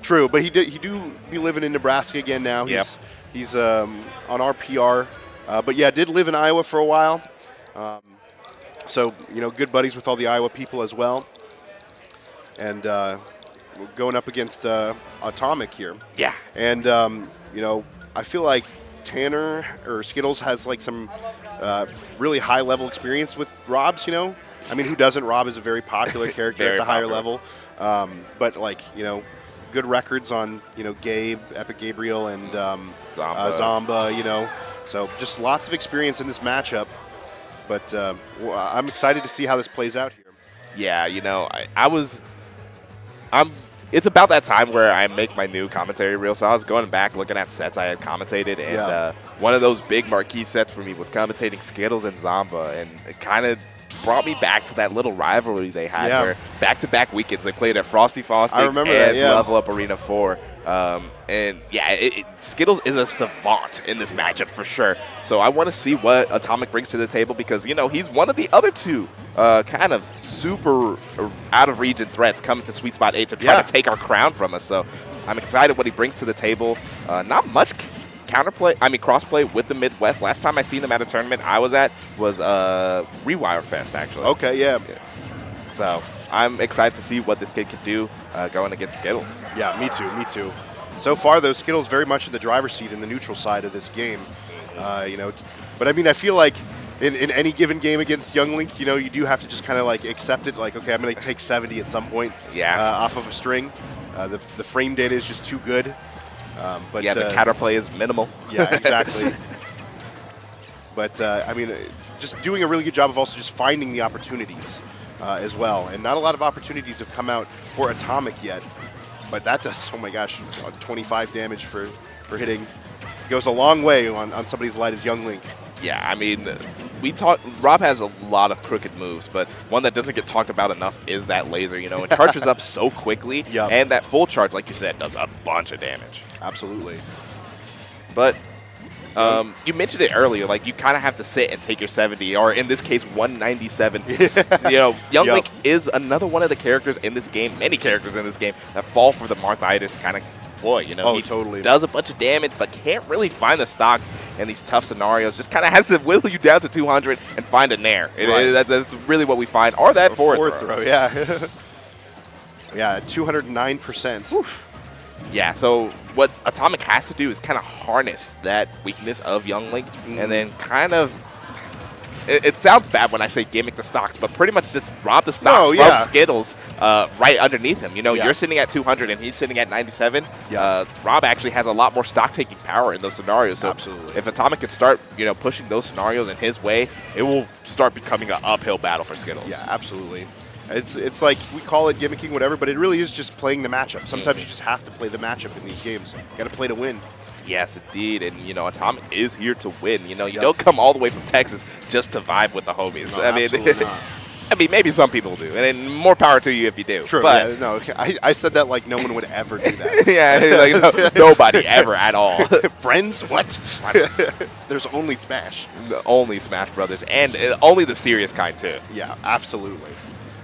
True, but he do be living in Nebraska again now. He's on our PR. But yeah, did live in Iowa for a while. So, good buddies with all the Iowa people as well. And going up against Atomic here. Yeah. And, I feel like Tanner or Skittles has like some really high level experience with Robs, I mean, who doesn't? Rob is a very popular character at the higher level. But like, good records on, Gabe, Epic Gabriel, and Zomba, So just lots of experience in this matchup. But I'm excited to see how this plays out here. Yeah, it's about that time where I make my new commentary reel. So I was going back looking at sets I had commentated, and one of those big marquee sets for me was commentating Skittles and Zomba, and it kind of brought me back to that little rivalry they had where back-to-back weekends they played at Frosty Faustics and Level Up Arena 4. And Skittles is a savant in this matchup for sure. So I want to see what Atomic brings to the table because, he's one of the other two kind of super out-of-region threats coming to Sweet Spot 8 to try to take our crown from us. So I'm excited what he brings to the table. Not much crossplay with the Midwest. Last time I seen him at a tournament I was at was Rewire Fest, actually. Okay, yeah. So I'm excited to see what this kid can do going against Skittles. Yeah, me too. So far, though, Skittles very much in the driver's seat in the neutral side of this game. But I mean, I feel like in any given game against Young Link, you do have to just kind of like accept it. Like, okay, I'm going to take 70 at some point. Off of a string. The frame data is just too good. But yeah, the counterplay is minimal. Yeah, exactly. But I mean, just doing a really good job of also just finding the opportunities as well. And not a lot of opportunities have come out for Atomic yet. But that does, oh my gosh, 25 damage for hitting. Goes a long way on somebody as light as Young Link. Yeah, I mean, Rob has a lot of crooked moves, but one that doesn't get talked about enough is that laser, it charges up so quickly. Yep. And that full charge, like you said, does a bunch of damage. Absolutely. But you mentioned it earlier, like you kind of have to sit and take your 70, or in this case, 197. Young Link is another one of the characters in this game, many characters in this game, that fall for the Marthitis kind of boy. He totally does a bunch of damage, but can't really find the stocks in these tough scenarios. Just kind of has to whittle you down to 200 and find a nair. Right. That's really what we find. Or that forward throw. Yeah. Yeah, 209%. Yeah, so what Atomic has to do is kind of harness that weakness of Young Link and then kind of, it sounds bad when I say gimmick the stocks, but pretty much just rob the stocks from Skittles right underneath him. You're sitting at 200 and he's sitting at 97. Rob actually has a lot more stock-taking power in those scenarios. So absolutely. If Atomic can start, pushing those scenarios in his way, it will start becoming an uphill battle for Skittles. Yeah, absolutely. It's like we call it gimmicking, whatever, but it really is just playing the matchup. Sometimes you just have to play the matchup in these games. You got to play to win. Yes, indeed. And, Atomic is here to win. You don't come all the way from Texas just to vibe with the homies. No, absolutely not. I mean, maybe some people do. And more power to you if you do. True. But yeah, no, I said that like no one would ever do that. Yeah, nobody ever at all. Friends? What? There's only Smash. Only Smash Brothers. And only the serious kind, too. Yeah, absolutely.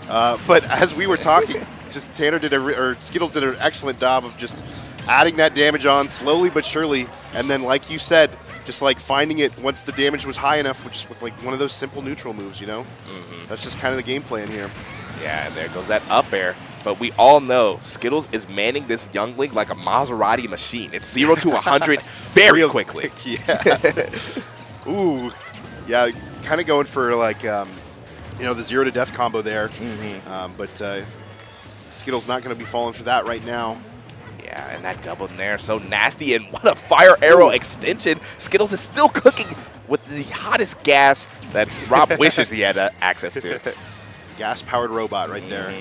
But as we were talking, just Tanner Skittles did an excellent job of just adding that damage on slowly but surely, and then like you said, just like finding it once the damage was high enough, just with like one of those simple neutral moves, That's just kind of the game plan here. Yeah, and there goes that up air. But we all know Skittles is manning this Young Link like a Maserati machine. It's 0 to 100 very quickly. Yeah. Ooh. Yeah, kind of going for like, the 0 to death combo there. But Skittles not going to be falling for that right now. Yeah, and that double nair, so nasty, and what a fire arrow extension. Skittles is still cooking with the hottest gas that Rob wishes he had access to. Gas-powered robot right there.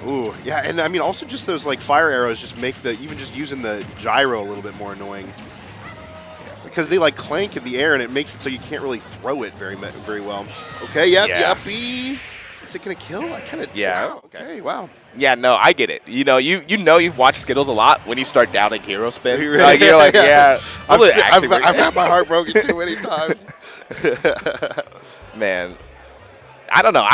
Ooh, yeah, and I mean also just those like fire arrows just make even just using the gyro a little bit more annoying. Because they like clank in the air and it makes it so you can't really throw it very well. Okay, yeah. B. Is it gonna kill? I kind of. Yeah. Wow, okay. Wow. Yeah, no, I get it. You've watched Skittles a lot when you start doubting Hero Spin. You're like, yeah. I've had my heart broken too many times. Man, I don't know.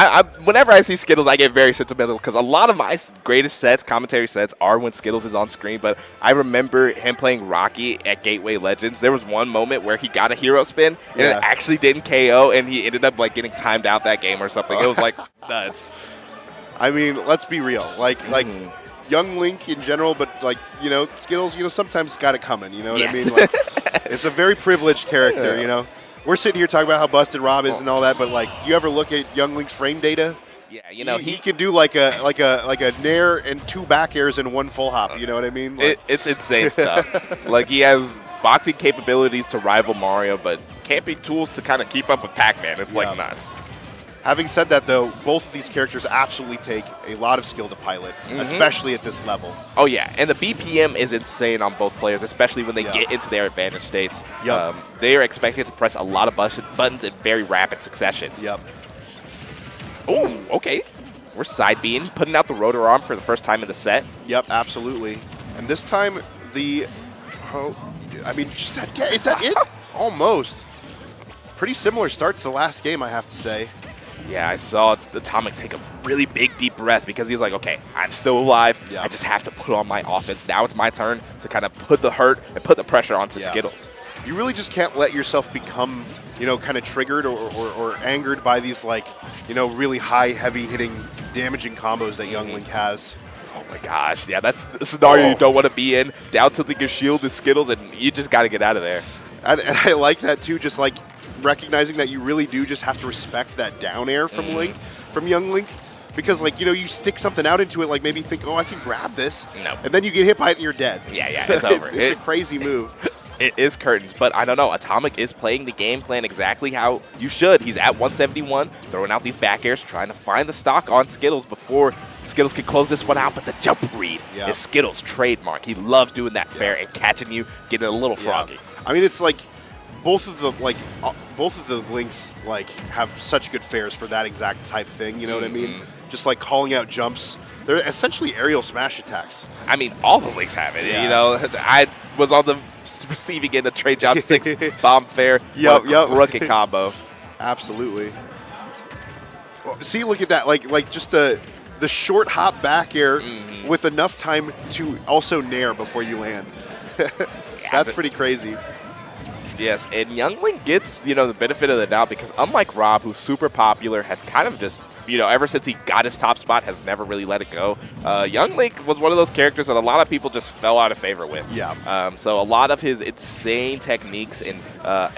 Whenever I see Skittles, I get very sentimental because a lot of my greatest commentary sets, are when Skittles is on screen. But I remember him playing Rocky at Gateway Legends. There was one moment where he got a Hero Spin and it actually didn't KO, and he ended up like getting timed out that game or something. It was like nuts. I mean, let's be real. Like Young Link in general, but like Skittles, sometimes got it coming. You know what I mean? Like, it's a very privileged character. We're sitting here talking about how busted Rob is and all that, but like, you ever look at Young Link's frame data? Yeah, he can do like a nair and 2 back airs and 1 full hop. You know what I mean? Like, it's insane stuff. Like, he has boxing capabilities to rival Mario, but can't be tools to kind of keep up with Pac-Man. It's like nuts. Having said that, though, both of these characters absolutely take a lot of skill to pilot, especially at this level. Oh, yeah. And the BPM is insane on both players, especially when they get into their advantage states. They are expected to press a lot of buttons in very rapid succession. Oh, okay. We're side being, putting out the rotor arm for the first time in the set. Yep, absolutely. And this time, is that it? Almost. Pretty similar start to the last game, I have to say. Yeah, I saw Atomic take a really big, deep breath because he's like, okay, I'm still alive. Yeah. I just have to put on my offense. Now it's my turn to kind of put the hurt and put the pressure onto Skittles. You really just can't let yourself become, kind of triggered or angered by these, really high, heavy-hitting, damaging combos that Young Link has. Oh my gosh, yeah, that's the scenario you don't want to be in. Down tilting your shield is Skittles, and you just got to get out of there. And I like that, too, just, recognizing that you really do just have to respect that down air from from Young Link. Because, you stick something out into it, maybe think, oh, I can grab this. No. And then you get hit by it and you're dead. Yeah, it's over. It's a crazy move. It is curtains, but I don't know. Atomic is playing the game plan exactly how you should. He's at 171, throwing out these back airs, trying to find the stock on Skittles before Skittles can close this one out. But the jump read is Skittles' trademark. He loves doing that fair and catching you, getting a little froggy. I mean, it's both of the links have such good fairs for that exact type thing. You know what I mean? Just calling out jumps. They're essentially aerial smash attacks. I mean, all the links have it. I was on the receiving end of Trey Job 6 bomb fair. Yep. Rookie combo. Absolutely. Well, see, look at that. Just the short hop back air with enough time to also nair before you land. That's pretty crazy. Yes, and Young Link gets, the benefit of the doubt because unlike Rob, who's super popular, has kind of just, ever since he got his top spot, has never really let it go. Young Link was one of those characters that a lot of people just fell out of favor with. Yeah. So a lot of his insane techniques and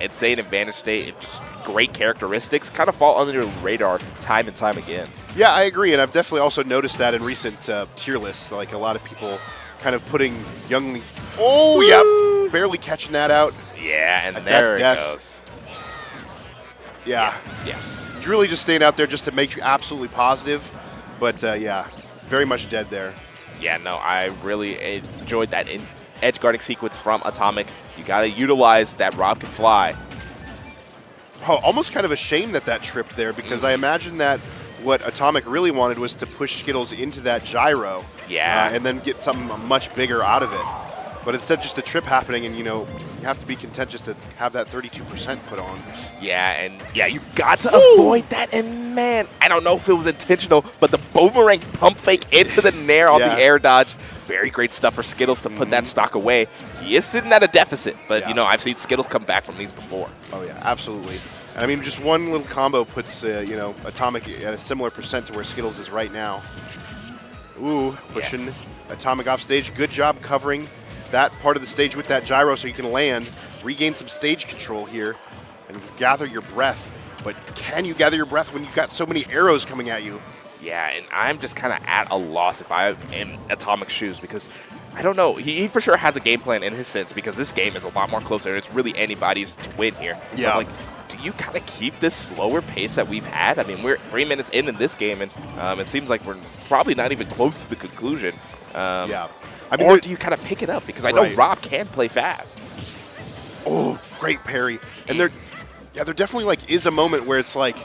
insane advantage state and just great characteristics kind of fall under the radar time and time again. Yeah, I agree, and I've definitely also noticed that in recent tier lists, a lot of people kind of putting Young Link. Oh, yeah, barely catching that out. Yeah, and there it goes. Yeah. He's really just staying out there just to make you absolutely positive. But, yeah, very much dead there. Yeah, no, I really enjoyed that edge guarding sequence from Atomic. You got to utilize that Rob can fly. Oh, almost kind of a shame that tripped there because I imagine that what Atomic really wanted was to push Skittles into that gyro. Yeah. And then get something much bigger out of it. But instead, just a trip happening, and, you have to be content just to have that 32% put on. Yeah, and, you got to avoid that. And, man, I don't know if it was intentional, but the boomerang pump fake into the nair on the air dodge, very great stuff for Skittles to put that stock away. He is sitting at a deficit, but, I've seen Skittles come back from these before. Oh, yeah, absolutely. And, I mean, just one little combo puts, Atomic at a similar percent to where Skittles is right now. Ooh, pushing Atomic off stage. Good job covering that part of the stage with that gyro so you can land, regain some stage control here, and gather your breath. But can you gather your breath when you've got so many arrows coming at you? Yeah, and I'm just kind of at a loss if I'm in Atomic's shoes because I don't know. He for sure has a game plan in his sense because this game is a lot more closer. It's really anybody's to win here. Yeah. But do you kind of keep this slower pace that we've had? I mean, we're 3 minutes in this game, and it seems like we're probably not even close to the conclusion. I mean, or do you kind of pick it up? Because I know Rob can play fast. Oh, great parry. And there definitely is a moment where it's like,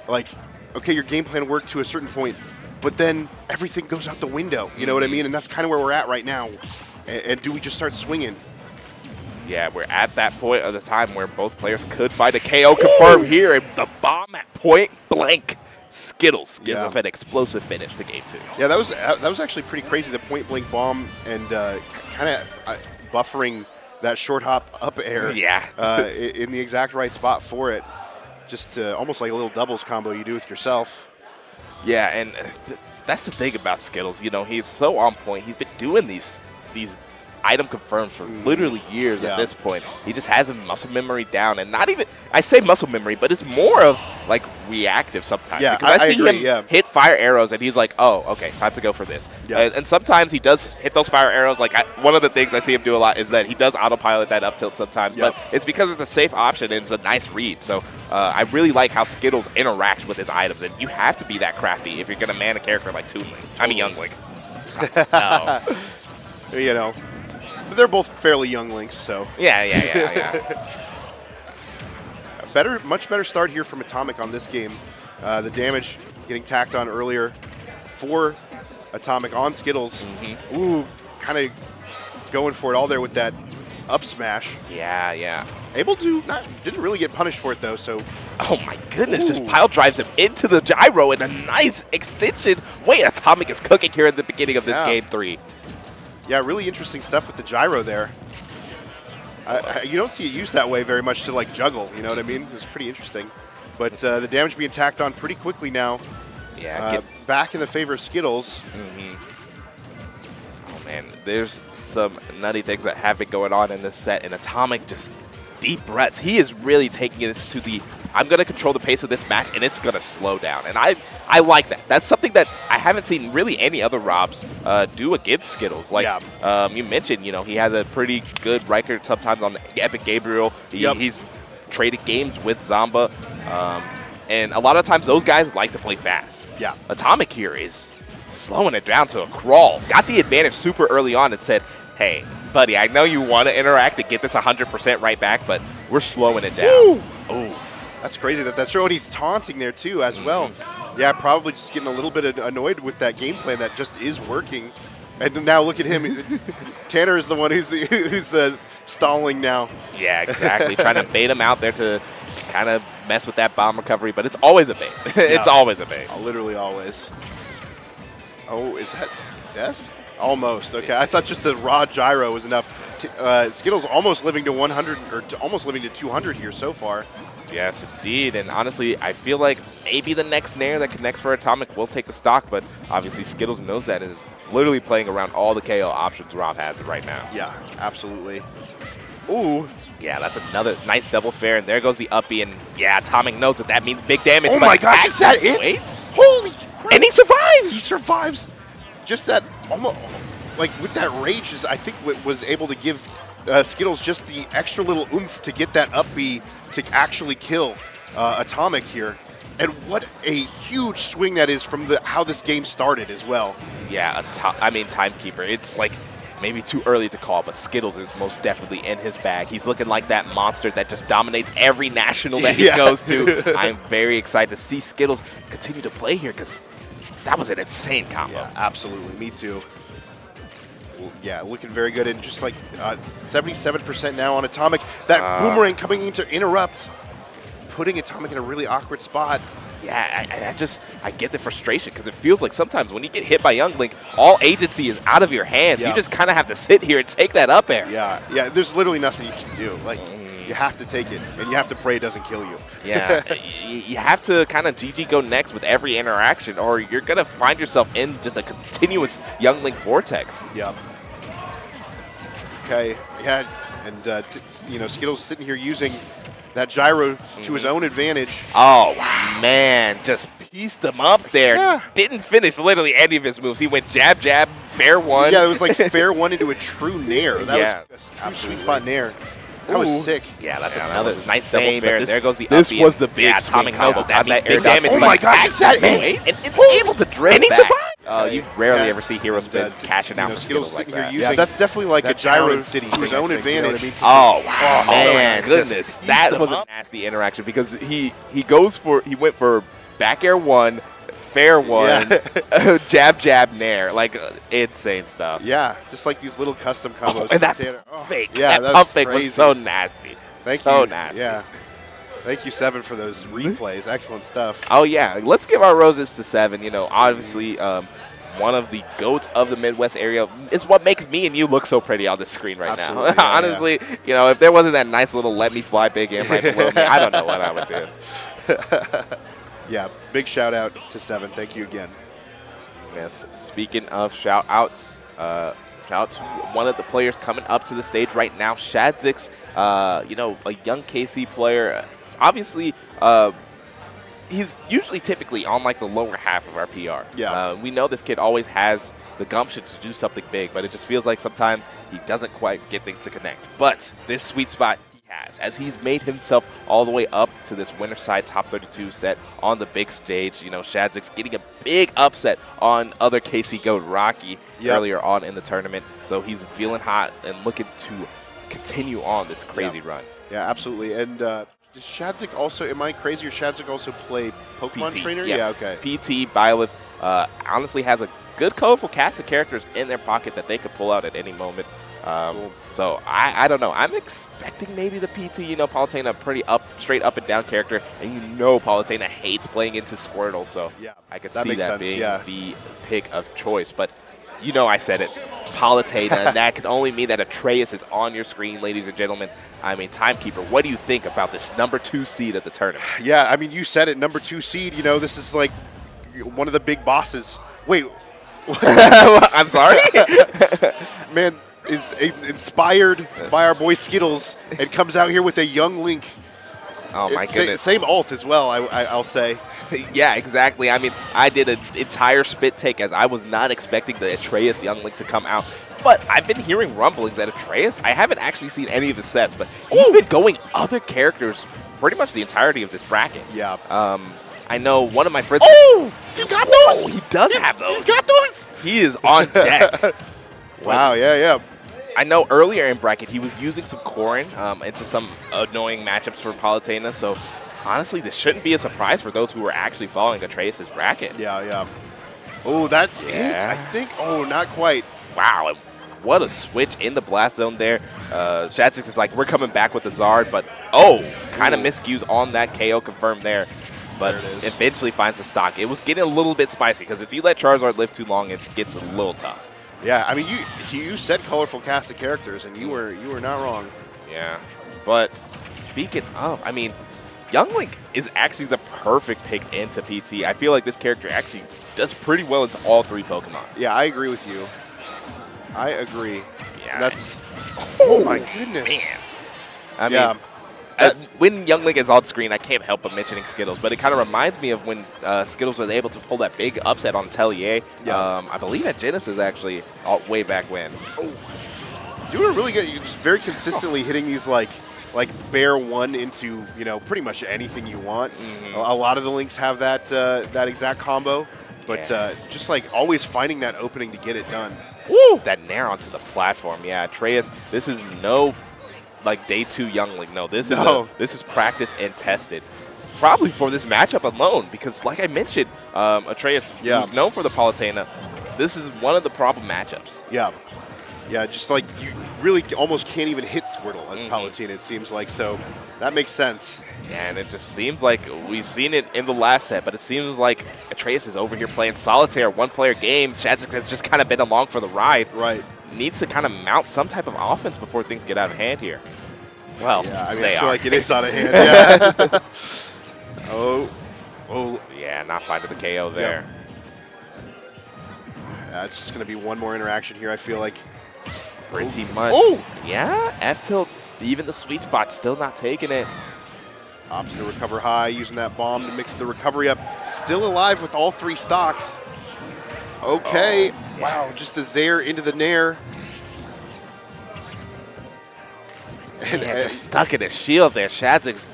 okay, your game plan worked to a certain point, but then everything goes out the window. You know what I mean? And that's kind of where we're at right now. And do we just start swinging? Yeah, we're at that point of the time where both players could find a KO confirmed here, and the bomb at point blank. Skittles gives us an explosive finish to game 2. Yeah, that was actually pretty crazy. The point blank bomb and kind of buffering that short hop up air. Yeah. In the exact right spot for it. Just almost like a little doubles combo you do with yourself. Yeah, and that's the thing about Skittles. He's so on point. He's been doing these item confirmed for literally years at this point. He just has a muscle memory down, and not even, I say muscle memory, but it's more of reactive sometimes. Yeah, because I see agree, him hit fire arrows, and he's like, oh, okay, time to go for this. Yeah. And sometimes he does hit those fire arrows. One of the things I see him do a lot is that he does autopilot that up tilt sometimes, but it's because it's a safe option and it's a nice read. So I really like how Skittles interacts with his items, and you have to be that crafty if you're going to man a character like Toon Link. I mean, Young Link. They're both fairly young links, so. Yeah. Much better start here from Atomic on this game. The damage getting tacked on earlier for Atomic on Skittles. Ooh, kind of going for it all there with that up smash. Yeah. Able to, didn't really get punished for it though, so Oh my goodness, just pile drives him into the gyro and a nice extension. Wait, Atomic is cooking here in the beginning of this game 3. Yeah, really interesting stuff with the gyro there. You don't see it used that way very much to like juggle, you know what I mean? It's pretty interesting. But the damage being tacked on pretty quickly now. Yeah, back in the favor of Skittles. Oh man, there's some nutty things that have been going on in this set, and Atomic just deep breaths. He is really taking this to the, I'm going to control the pace of this match, and it's going to slow down. And I like that. That's something that I haven't seen really any other Robs do against Skittles. Like you mentioned, you know, he has a pretty good record sometimes on Epic Gabriel. He's traded games with Zamba. And a lot of times those guys like to play fast. Yeah. Atomic here is slowing it down to a crawl. Got the advantage super early on and said, hey, buddy, I know you want to interact and get this 100% right back, but we're slowing it down. Oh, that's crazy that that's what he's taunting there too as well. Yeah, probably just getting a little bit annoyed with that game plan that just is working. And now look at him. Tanner is the one who's stalling now. Yeah, exactly. Trying to bait him out there to kind of mess with that bomb recovery, but it's always a bait. It's always a bait. Literally always. Oh, is that yes? Almost. Okay, I thought just the raw gyro was enough. Skittles almost living to 100 or almost living to 200 here so far. Yes, indeed. And honestly, I feel like maybe the next Nair that connects for Atomic will take the stock, but obviously Skittles knows that and is literally playing around all the KO options Rob has right now. Yeah, absolutely. Ooh. Yeah, that's another nice double fair, and there goes the uppie, and yeah, Atomic knows that means big damage. Oh my gosh, is that it? Wait. Holy crap. And he survives! He survives. Just that, almost, like with that rage, I think was able to give Skittles just the extra little oomph to get that uppie to actually kill Atomic here. And what a huge swing that is from how this game started as well. Yeah, Timekeeper. It's like maybe too early to call, but Skittles is most definitely in his bag. He's looking like that monster that just dominates every national that he goes to. I'm very excited to see Skittles continue to play here because that was an insane combo. Yeah, absolutely. Me too. Yeah, looking very good. And just like 77% now on Atomic. That boomerang coming in to interrupt, putting Atomic in a really awkward spot. Yeah, I get the frustration because it feels like sometimes when you get hit by Young Link, all agency is out of your hands. You just kind of have to sit here and take that up air. Yeah, there's literally nothing you can do. Like, you have to take it, and you have to pray it doesn't kill you. Yeah, you have to kind of GG go next with every interaction, or you're going to find yourself in just a continuous Young Link vortex. Yep. Okay, yeah, and you know, Skittles sitting here using that gyro to his own advantage. Oh, man, just pieced him up there. Yeah. Didn't finish literally any of his moves. He went jab, jab, fair one. Yeah, it was like fair one into a true Nair. That was a true sweet spot Nair. That was sick. Yeah, that's another nice double fair. There goes the This was the big Atomic knows that means big damage. Oh my gosh, is that it? It's able to drift and he survived. You rarely ever see Hero Spin catching out for Skittles like that. Yeah, that's definitely like a gyro to his own advantage. Oh, man, goodness. That was a nasty interaction because he went for back air one, fair one, jab, jab, nair. Like, insane stuff. Yeah, just like these little custom combos. And that fake. Yeah, that pump fake was so nasty. Thank you. Nasty. Yeah. Thank you, Seven, for those replays. Excellent stuff. Oh, yeah. Let's give our roses to Seven. You know, obviously, one of the GOATs of the Midwest area is what makes me and you look so pretty on this screen right now. Yeah, honestly, you know, if there wasn't that nice little let me fly big in right below me, I don't know what I would do. Yeah, big shout out to Seven. Thank you again. Yes, speaking of shout outs, shout out to one of the players coming up to the stage right now, Shadzix, you know, a young KC player. Obviously, he's usually typically on like the lower half of our PR. Yeah. We know this kid always has the gumption to do something big, but it just feels like sometimes he doesn't quite get things to connect. But this sweet spot he has, as he's made himself all the way up to this winner side top 32 set on the big stage. You know, Shadzix getting a big upset on other KC GOAT Rocky earlier on in the tournament. So he's feeling hot and looking to continue on this crazy run. Yeah, absolutely. And does Shadzix also, am I crazy, or Shadzix also play Pokemon PT, Trainer? Yeah, okay. PT, Byleth, honestly has a good colorful cast of characters in their pocket that they could pull out at any moment. So I don't know. I'm expecting maybe the PT. Palutena pretty straight up and down character, and Palutena hates playing into Squirtle. So Yeah, I could that see makes that sense, being yeah. the pick of choice. But I said it. Palutena, and that can only mean that Atraeus is on your screen, ladies and gentlemen. I mean, Timekeeper, what do you think about this number 2 seed at the tournament? Yeah, I mean, you said it, number 2 seed. This is like one of the big bosses. Wait. I'm sorry? Man, is inspired by our boy Skittles and comes out here with a young Link. Oh, my goodness. Same ult as well, I'll say. Yeah, exactly. I mean, I did an entire spit take as I was not expecting the Atraeus Young Link to come out. But I've been hearing rumblings that Atraeus, I haven't actually seen any of the sets, but he's been going other characters pretty much the entirety of this bracket. Yeah. I know one of my friends. Oh! You got those! He does have those. He's got those! He is on deck. Wow, yeah. I know earlier in bracket he was using some Corrin into some annoying matchups for Palutena, so honestly this shouldn't be a surprise for those who were actually following Atraeus' bracket. Yeah. Oh, that's it, I think. Oh, not quite. Wow, what a switch in the blast zone there. Shadik is like, we're coming back with the Zard, but kind of miscues on that KO confirmed there. But eventually finds the stock. It was getting a little bit spicy because if you let Charizard live too long, it gets a little tough. Yeah, I mean, you said colorful cast of characters, and you were not wrong. Yeah, but speaking of, I mean, Young Link is actually the perfect pick into PT. I feel like this character actually does pretty well into all 3 Pokemon. Yeah, I agree with you. I agree. Yeah, that's. Oh my goodness. Man. I mean. When Young Link is on screen, I can't help but mentioning Skittles, but it kind of reminds me of when Skittles was able to pull that big upset on Tellier. Yeah. I believe at Genesis, actually, way back when. Doing really good. You're just very consistently hitting these like bear one into pretty much anything you want. Mm-hmm. A lot of the links have that that exact combo, but just like always finding that opening to get it done. Woo! That nair onto the platform. Yeah, Atraeus, this is no day 2 Young Link. No, this is practiced and tested. Probably for this matchup alone, because like I mentioned, Atraeus, who's known for the Palutena, this is one of the problem matchups. Yeah, just like you really almost can't even hit Squirtle as Palutena, it seems like, so that makes sense. Yeah, and it just seems like we've seen it in the last set, but it seems like Atraeus is over here playing solitaire, one-player games. Shadik has just kind of been along for the ride. Right. Needs to kind of mount some type of offense before things get out of hand here. Well, yeah, I mean, I feel like it is out of hand. Yeah. oh. Yeah, not finding the KO there. Yeah, it's just going to be one more interaction here, I feel like. Pretty much. Yeah, F-tilt, even the sweet spot, still not taking it. Opting to recover high, using that bomb to mix the recovery up. Still alive with all 3 stocks. Okay. Wow, just the Zaire into the Nair. And just stuck in his shield there. Shadzik's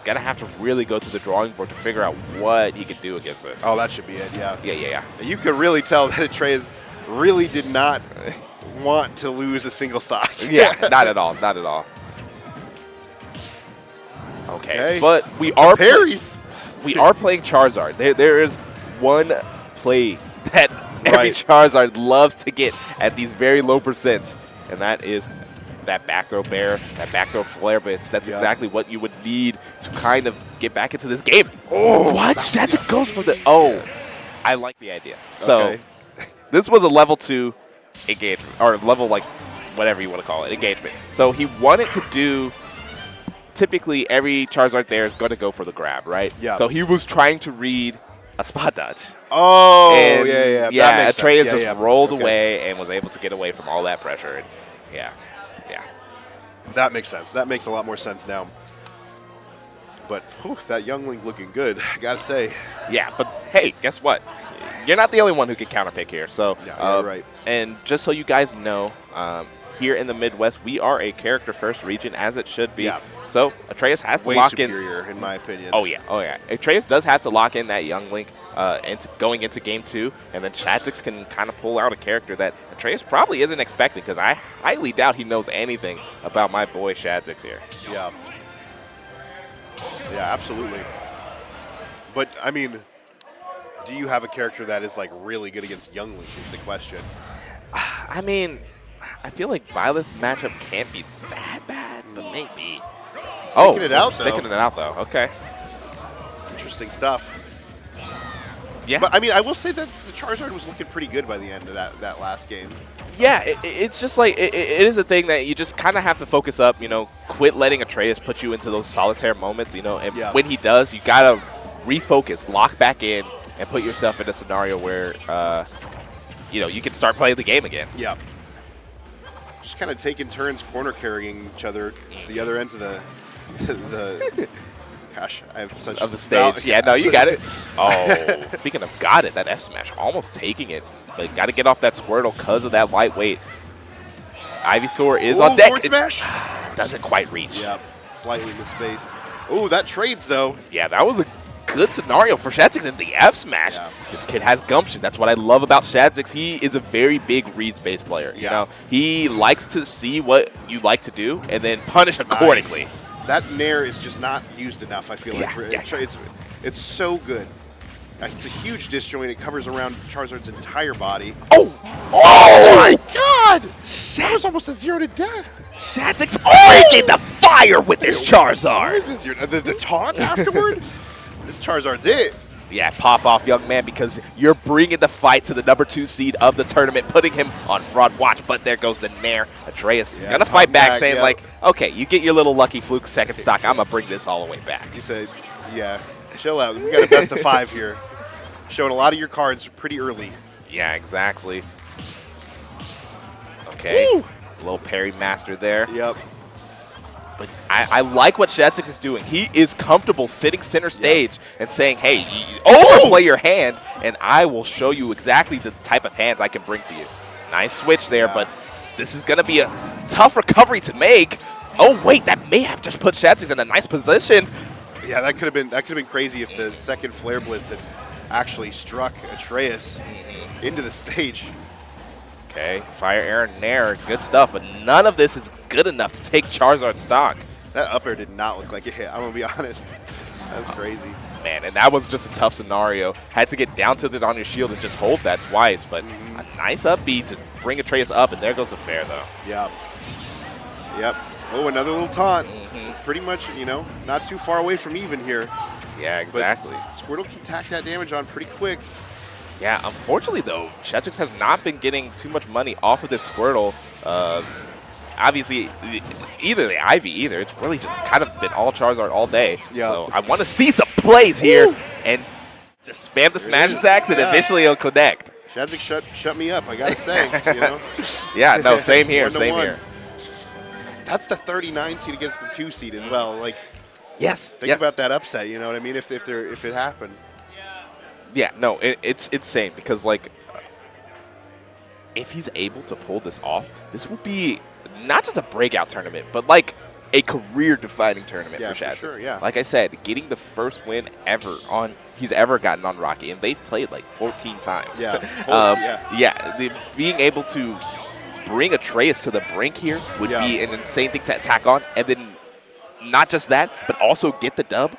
gonna have to really go to the drawing board to figure out what he could do against this. Oh, that should be it, yeah. Yeah. You could really tell that Atraeus really did not want to lose a single stock. Yeah, not at all. Okay, but we are we are playing Charizard. There is one play that every Charizard loves to get at these very low percents, and that is that back throw bear, that back throw flare blitz. That's exactly what you would need to kind of get back into this game. Oh, what? Shadik goes for the... Oh, I like the idea. So this was a level 2 engagement, or level, whatever you want to call it, engagement. So he wanted to do... Typically, every Charizard there is going to go for the grab, right? Yeah. So he was trying to read a spot dodge. Oh, and yeah. Atraeus just rolled away and was able to get away from all that pressure. And yeah. That makes sense. That makes a lot more sense now. But that Young Link looking good, I gotta say. Yeah, but hey, guess what? You're not the only one who can counterpick here. So, you're right. And just so you guys know, here in the Midwest, we are a character-first region, as it should be. Yeah. So Atraeus has to lock in. Way superior, in my opinion. Oh yeah. Atraeus does have to lock in that Young Link going into game 2, and then Shadik can kind of pull out a character that Atraeus probably isn't expecting, because I highly doubt he knows anything about my boy Shadik here. Yeah. Yeah, absolutely. But I mean, do you have a character that is really good against Young Link? Is the question. I mean, I feel like Violet's matchup can't be that bad, but maybe. Sticking it out, sticking it out, though. Okay. Interesting stuff. Yeah. But, I mean, I will say that the Charizard was looking pretty good by the end of that last game. Yeah, it's just like, it is a thing that you just kind of have to focus up, quit letting Atraeus put you into those solitaire moments, and when he does, you got to refocus, lock back in, and put yourself in a scenario where, you can start playing the game again. Yeah. Just kind of taking turns corner carrying each other to the other ends of the gosh, I have such of the stage. Yeah, no, you got it. Oh, speaking of got it, that F smash almost taking it, but got to get off that Squirtle because of that lightweight. Ivysaur is on deck. Forward smash doesn't quite reach. Yep, slightly misspaced. Oh, that trades though. Yeah, that was a good scenario for Shadik in the F smash. Yeah. This kid has gumption. That's what I love about Shadik. He is a very big reads-based player. Yeah. He likes to see what you like to do and then punish accordingly. Nice. That Nair is just not used enough, I feel like. It's so good. It's a huge disjoint. It covers around Charizard's entire body. Oh my God! That was almost a 0 to death. Shadik's breaking the fire with this Charizard. What is this? The taunt afterward? This Charizard's it. Yeah, pop off, young man, because you're bringing the fight to the #2 seed of the tournament, putting him on fraud watch. But there goes the Nair. Atraeus gonna fight back, saying like, okay, you get your little lucky fluke second stock. I'm gonna bring this all the way back. He said, yeah, chill out. We got a best of 5 here. Showing a lot of your cards pretty early. Yeah, exactly. Okay, a little parry master there. Yep. But I like what Shadik is doing. He is comfortable sitting center stage and saying, hey, you overplay your hand, and I will show you exactly the type of hands I can bring to you. Nice switch there, but this is going to be a tough recovery to make. Oh, wait, that may have just put Shadik in a nice position. Yeah, that could have been crazy if the second Flare Blitz had actually struck Atraeus into the stage. Okay, Fire Air Nair, good stuff, but none of this is good enough to take Charizard stock. That up air did not look like it hit, I'm going to be honest. That was crazy. Man, and that was just a tough scenario. Had to get down tilted on your shield and just hold that twice, but a nice up B to bring Atraeus up, and there goes the fair, though. Yep. Yep. Oh, another little taunt. It's pretty much, not too far away from even here. Yeah, exactly. But Squirtle can tack that damage on pretty quick. Yeah, unfortunately, though, Shadik has not been getting too much money off of this Squirtle. Obviously, either the Ivy either. It's really just kind of been all Charizard all day. Yep. So I want to see some plays here and just spam the smash attacks and eventually it'll connect. Shadik shut me up, I got to say. Yeah, no, same here, same here. That's the 39 seed against the 2 seed as well. Like, yes. Think about that upset, you know what I mean, if it happened. Yeah, no, it's insane because, like, if he's able to pull this off, this will be not just a breakout tournament, but, like, a career-defining tournament for Shadik. For sure, yeah. Like I said, getting the first win he's ever gotten on Rocky, and they've played, like, 14 times. Yeah. Being able to bring Atraeus to the brink here would be an insane thing to attack on, and then not just that, but also get the dub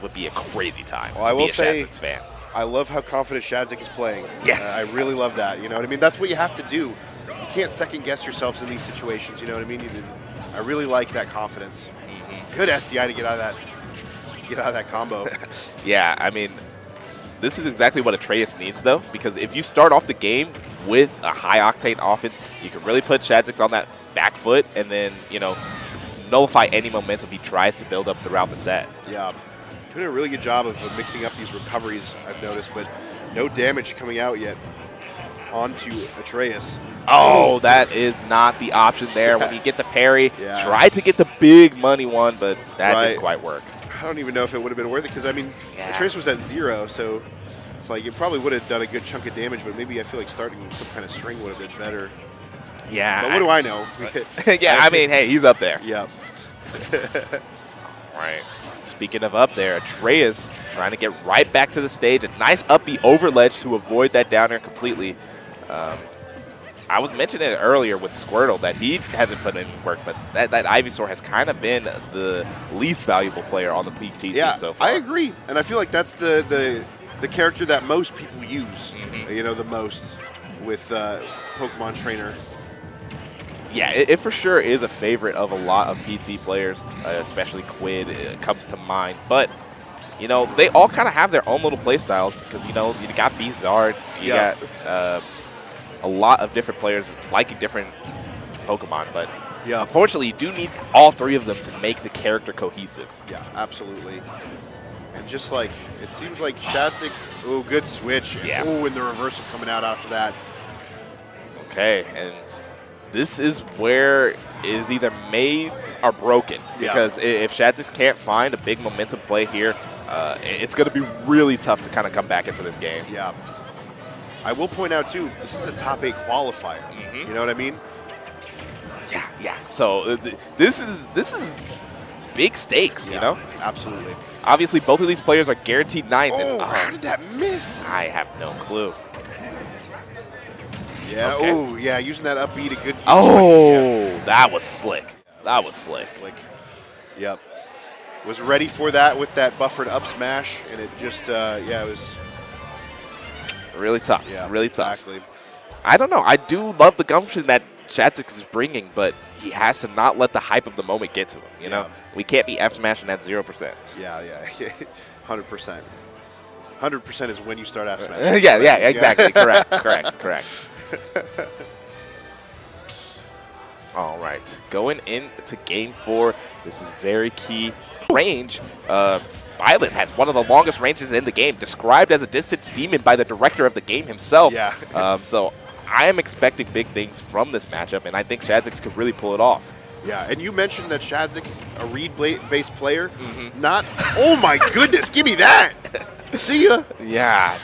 would be a crazy time well, I will say, Shadik's fan. I love how confident Shadik is playing. Yes. I really love that. You know what I mean? That's what you have to do. You can't second guess yourselves in these situations. You know what I mean? I really like that confidence. Good SDI to get out of that combo. Yeah, I mean, this is exactly what Atraeus needs, though, because if you start off the game with a high-octane offense, you can really put Shadik on that back foot and then, nullify any momentum he tries to build up throughout the set. Yeah. Doing a really good job of mixing up these recoveries, I've noticed, but no damage coming out yet onto Atraeus. Oh, that is not the option there. When you get the parry, try to get the big money one, but that didn't quite work. I don't even know if it would have been worth it because, I mean, Atraeus was at 0, so it's like it probably would have done a good chunk of damage, but maybe I feel like starting some kind of string would have been better. Yeah. But what do I know? Yeah, I mean, hey, he's up there. Yep. All right. Speaking of up there, Atraeus trying to get right back to the stage. A nice up B over ledge to avoid that down air completely. I was mentioning it earlier with Squirtle that he hasn't put in work, but that Ivysaur has kind of been the least valuable player on the Peak team so far. I agree. And I feel like that's the character that most people use, the most with Pokemon Trainer. Yeah, it for sure is a favorite of a lot of PT players, especially Quid comes to mind. But, you know, they all kind of have their own little play styles because, you know, you got Bizarre, you got a lot of different players liking different Pokemon. But unfortunately, you do need all three of them to make the character cohesive. Yeah, absolutely. And just like, it seems like Shadik, ooh, good switch. Yeah. Ooh, and the reversal coming out after that. Okay, and this is where it is either made or broken. Because if Shadik can't find a big momentum play here, it's going to be really tough to kind of come back into this game. Yeah. I will point out, too, this is a top 8 qualifier. You know what I mean? Yeah. So this is big stakes, you know? Absolutely. Obviously, both of these players are guaranteed 9th. Oh, how did that miss? I have no clue. Yeah, oh, yeah, using that up B to good. That was slick. That was slick. Yep. Was ready for that with that buffered up smash, and it just, it was really tough. Yeah, really tough. Exactly. I don't know. I do love the gumption that Shadik is bringing, but he has to not let the hype of the moment get to him. You know, we can't be F smashing at 0%. Yeah, 100%. 100% is when you start F smashing. yeah, exactly. Correct. All right, going into game 4. This is very key range. Violet has one of the longest ranges in the game, described as a distance demon by the director of the game himself. Yeah. So I am expecting big things from this matchup, and I think Shadik could really pull it off. Yeah, and you mentioned that Shadik's a read-based player. Not, oh my goodness, give me that. See ya. Yeah.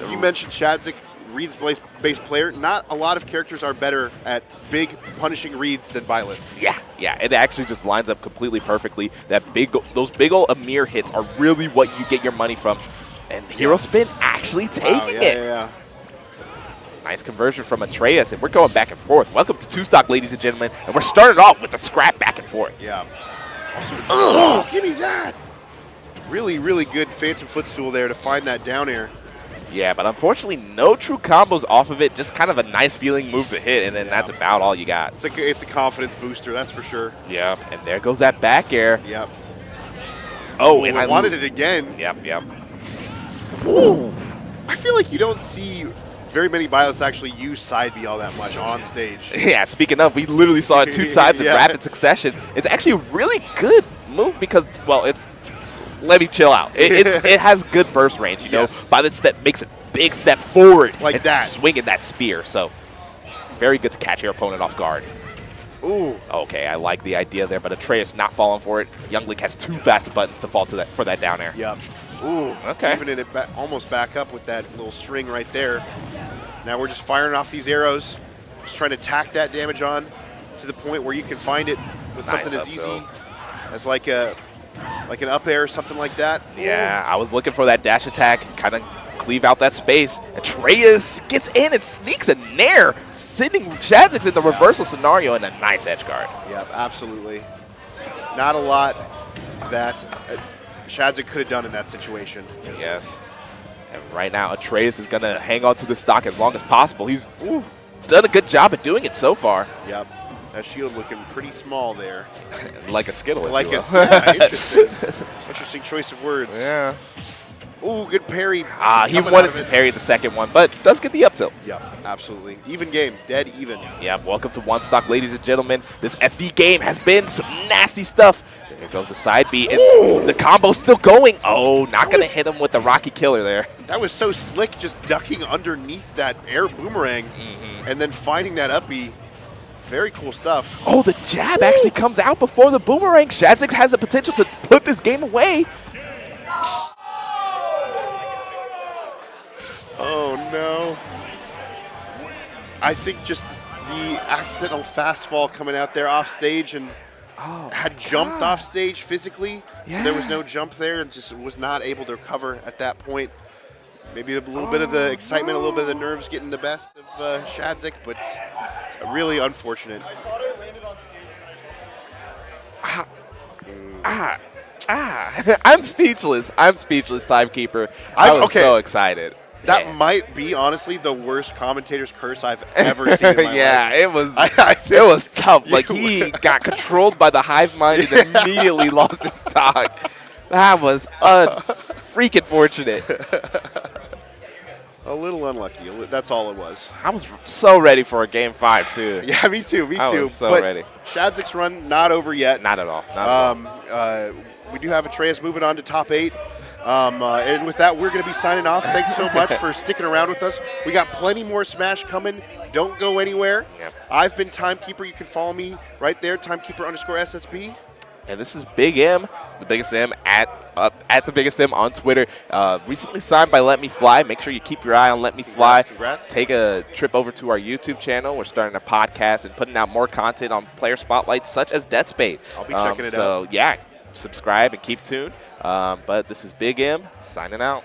You mentioned Shadik, reads-based player. Not a lot of characters are better at big, punishing reads than Violet. Yeah, it actually just lines up completely perfectly. Those big old Amir hits are really what you get your money from. And Hero Spin actually taking it. Yeah. Nice conversion from Atraeus, and we're going back and forth. Welcome to Two Stock, ladies and gentlemen. And we're starting off with a scrap back and forth. Yeah. Also, give me that. Really, really good Phantom Footstool there to find that down air. Yeah, but unfortunately, no true combos off of it. Just kind of a nice feeling move to hit, and then that's about all you got. It's a confidence booster, that's for sure. Yeah, and there goes that back air. Yep. Oh, and I wanted it again. Yep. Ooh. I feel like you don't see very many Violets actually use side B all that much on stage. Yeah, speaking of, we literally saw it 2 times in rapid succession. It's actually a really good move because, well, let me chill out. It has good burst range, you know. By that step, makes a big step forward. Like that. Swinging that spear. So, very good to catch your opponent off guard. Ooh. Okay, I like the idea there, but Atraeus not falling for it. Younglik has 2 fast buttons to fall to for that down air. Yep. Ooh. Okay. Evening it almost back up with that little string right there. Now we're just firing off these arrows, just trying to tack that damage on to the point where you can find it with something as easy as like an up air or something like that. Yeah, I was looking for that dash attack, kind of cleave out that space. Atraeus gets in and sneaks a nair, sending Shadik in the reversal scenario and a nice edge guard. Yep, absolutely. Not a lot that Shadik could have done in that situation. Yes. And right now, Atraeus is going to hang on to the stock as long as possible. He's done a good job at doing it so far. Yep. That shield looking pretty small there. Like a Skittle, like interesting. Interesting choice of words. Yeah. Ooh, good parry. He wanted to parry the second one, but does get the up tilt. Yep, absolutely. Even game. Dead even. Yeah, welcome to One Stock, ladies and gentlemen. This FD game has been some nasty stuff. There goes the side B, and the combo's still going. Oh, not going to hit him with the Rocky Killer there. That was so slick, just ducking underneath that air boomerang and then finding that up B. Very cool stuff. Oh, the jab actually comes out before the boomerang. Shadik has the potential to put this game away. Oh, no. I think just the accidental fast fall coming out there off stage and had jumped off stage physically. Yeah. So there was no jump there and just was not able to recover at that point. Maybe a little bit of the excitement, a little bit of the nerves getting the best of Shadik, but really unfortunate. I'm speechless. I'm speechless, Timekeeper. I was so excited. That Man. might be honestly the worst commentator's curse I've ever seen in my yeah, life. it was. I think It was tough. Like you- he got controlled by the hive mind and immediately lost his stock. That was freaking fortunate. A little unlucky. That's all it was. I was so ready for a game 5 too. Yeah, me too. Me I too. was so but ready. Shadzik's run not over yet. Not at all. Not at all. We do have Atraeus moving on to top 8. And with that, we're going to be signing off. Thanks so much for sticking around with us. We got plenty more Smash coming. Don't go anywhere. Yep. I've been Timekeeper. You can follow me right there, Timekeeper_SSB. And this is Big M, the biggest M at the biggest M on Twitter. Recently signed by Let Me Fly. Make sure you keep your eye on Let Me Fly. Congrats. Take a trip over to our YouTube channel. We're starting a podcast and putting out more content on player spotlights such as Death Spade. I'll be checking it out. So yeah, subscribe and keep tuned. But this is Big M signing out.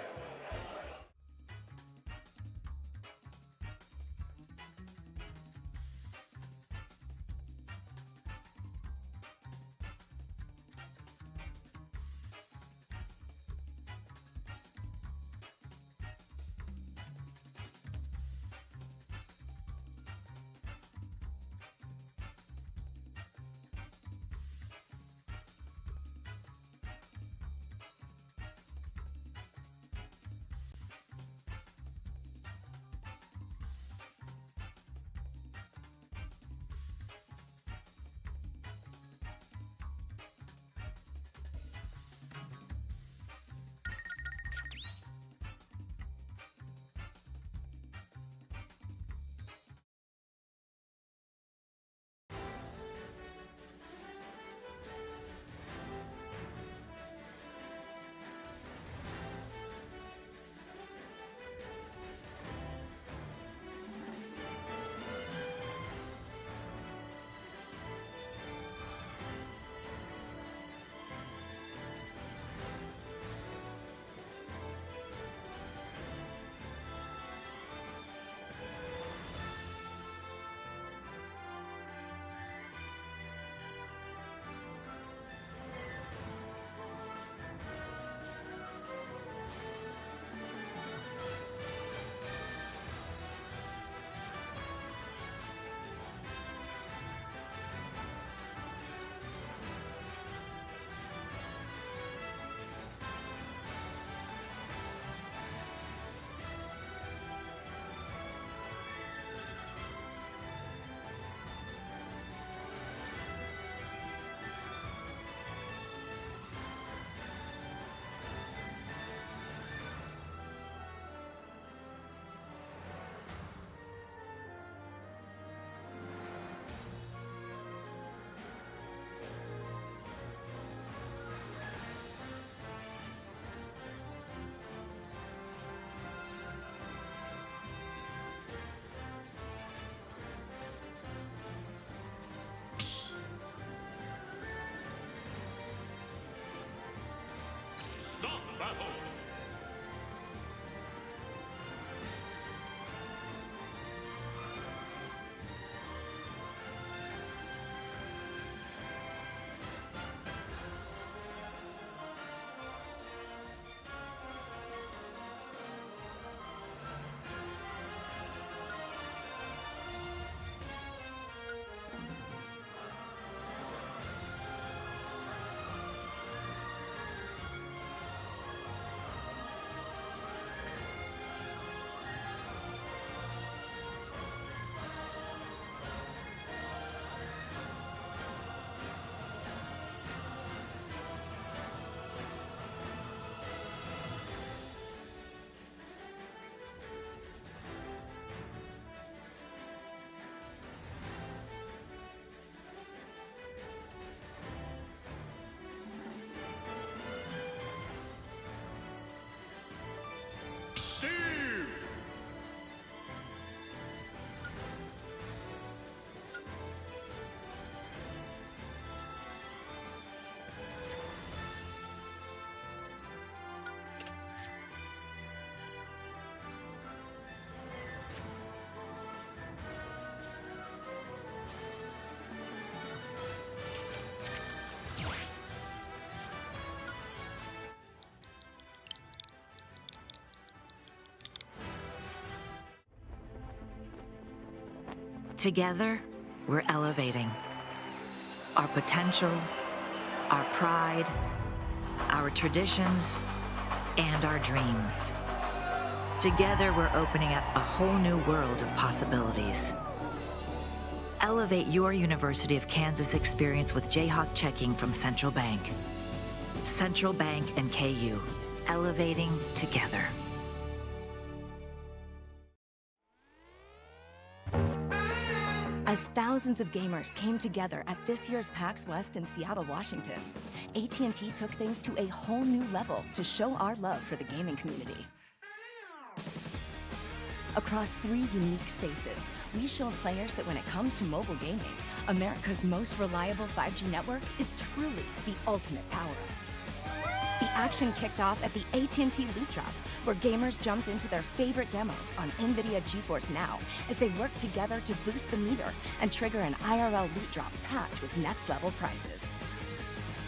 Together, we're elevating our potential, our pride, our traditions, and our dreams. Together, we're opening up a whole new world of possibilities. Elevate your University of Kansas experience with Jayhawk checking from Central Bank. Central Bank and KU, elevating together. As thousands of gamers came together at this year's PAX West in Seattle, Washington, AT&T took things to a whole new level to show our love for the gaming community. Across 3 unique spaces, we showed players that when it comes to mobile gaming, America's most reliable 5G network is truly the ultimate power-up. The action kicked off at the AT&T Loot Drop, where gamers jumped into their favorite demos on NVIDIA GeForce Now as they worked together to boost the meter and trigger an IRL loot drop packed with next-level prizes.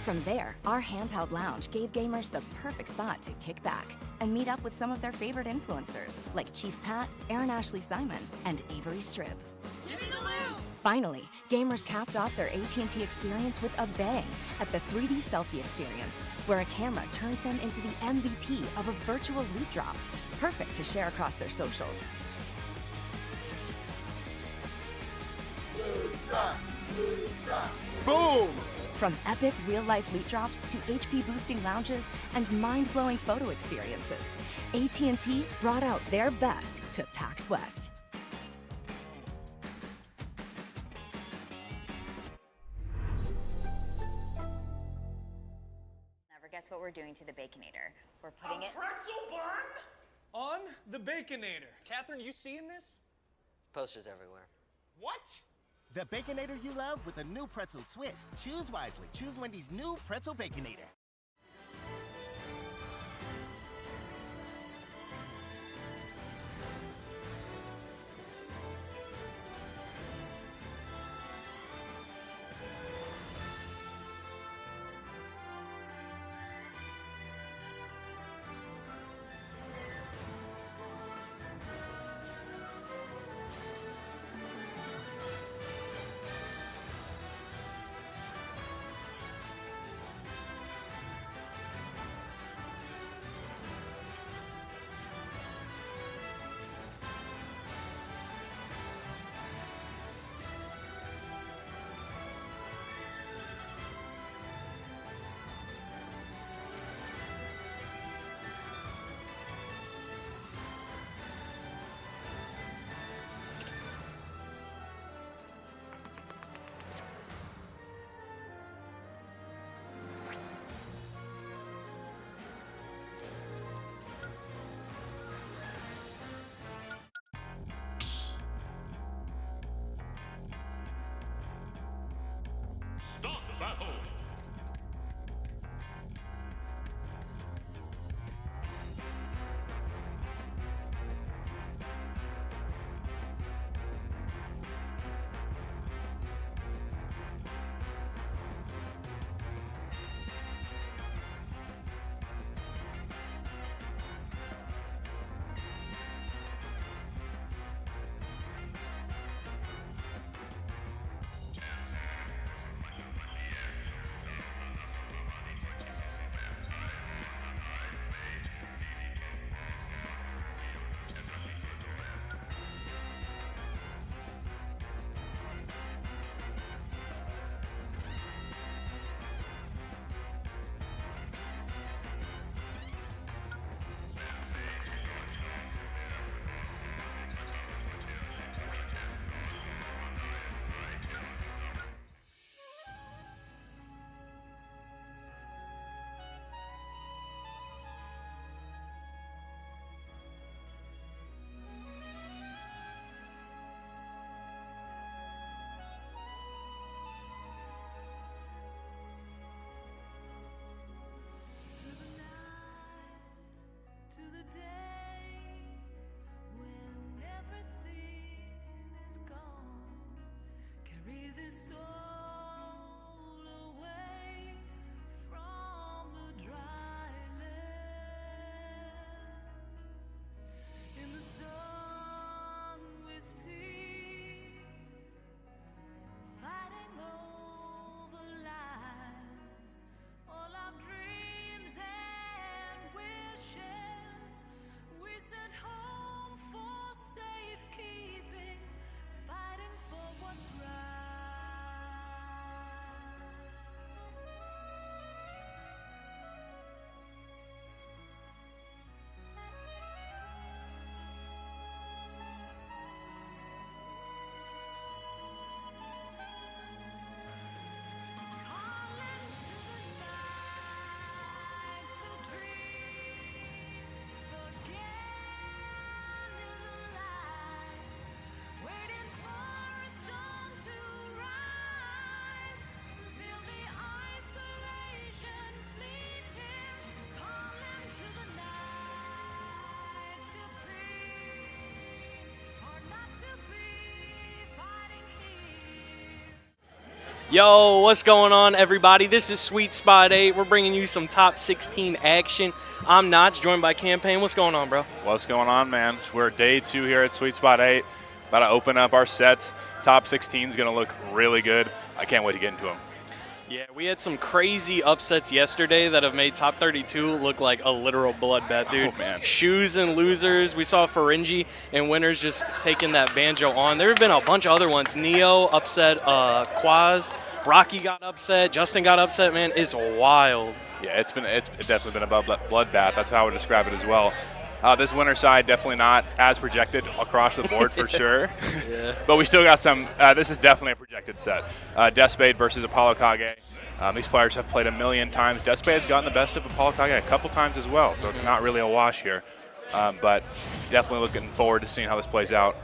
From there, our handheld lounge gave gamers the perfect spot to kick back and meet up with some of their favorite influencers, like Chief Pat, Aaron Ashley Simon, and Avery Strib. Give me the loot! Finally, gamers capped off their AT&T experience with a bang at the 3D Selfie experience, where a camera turned them into the MVP of a virtual loot drop, perfect to share across their socials. Boom! From epic real-life loot drops to HP-boosting lounges and mind-blowing photo experiences, AT&T brought out their best to PAX West. Never guess what we're doing to the Baconator. We're putting it... pretzel bun? On the Baconator. Catherine, you seeing this? Posters everywhere. What? The Baconator you love with a new pretzel twist. Choose wisely. Choose Wendy's new Pretzel Baconator. Start the battle! Yo, what's going on, everybody? This is Sweet Spot 8. We're bringing you some top 16 action. I'm Notch, joined by Campaign. What's going on, bro? What's going on, man? We're day 2 here at Sweet Spot 8. About to open up our sets. Top 16 is going to look really good. I can't wait to get into them. Yeah, we had some crazy upsets yesterday that have made top 32 look like a literal bloodbath, dude. Oh, man. Shoes and losers. We saw Ferengi and winners just taking that banjo on. There have been a bunch of other ones. Neo upset Quaz. Rocky got upset. Justin got upset, man. It's wild. Yeah, it's definitely been a bloodbath. That's how I would describe it as well. This winner side definitely not as projected across the board for sure. Yeah. But we still got some. This is definitely a projected set. Spade versus ApolloKAG. These players have played a million times. Spade's gotten the best of ApolloKAG a couple times as well, so it's not really a wash here. But definitely looking forward to seeing how this plays out.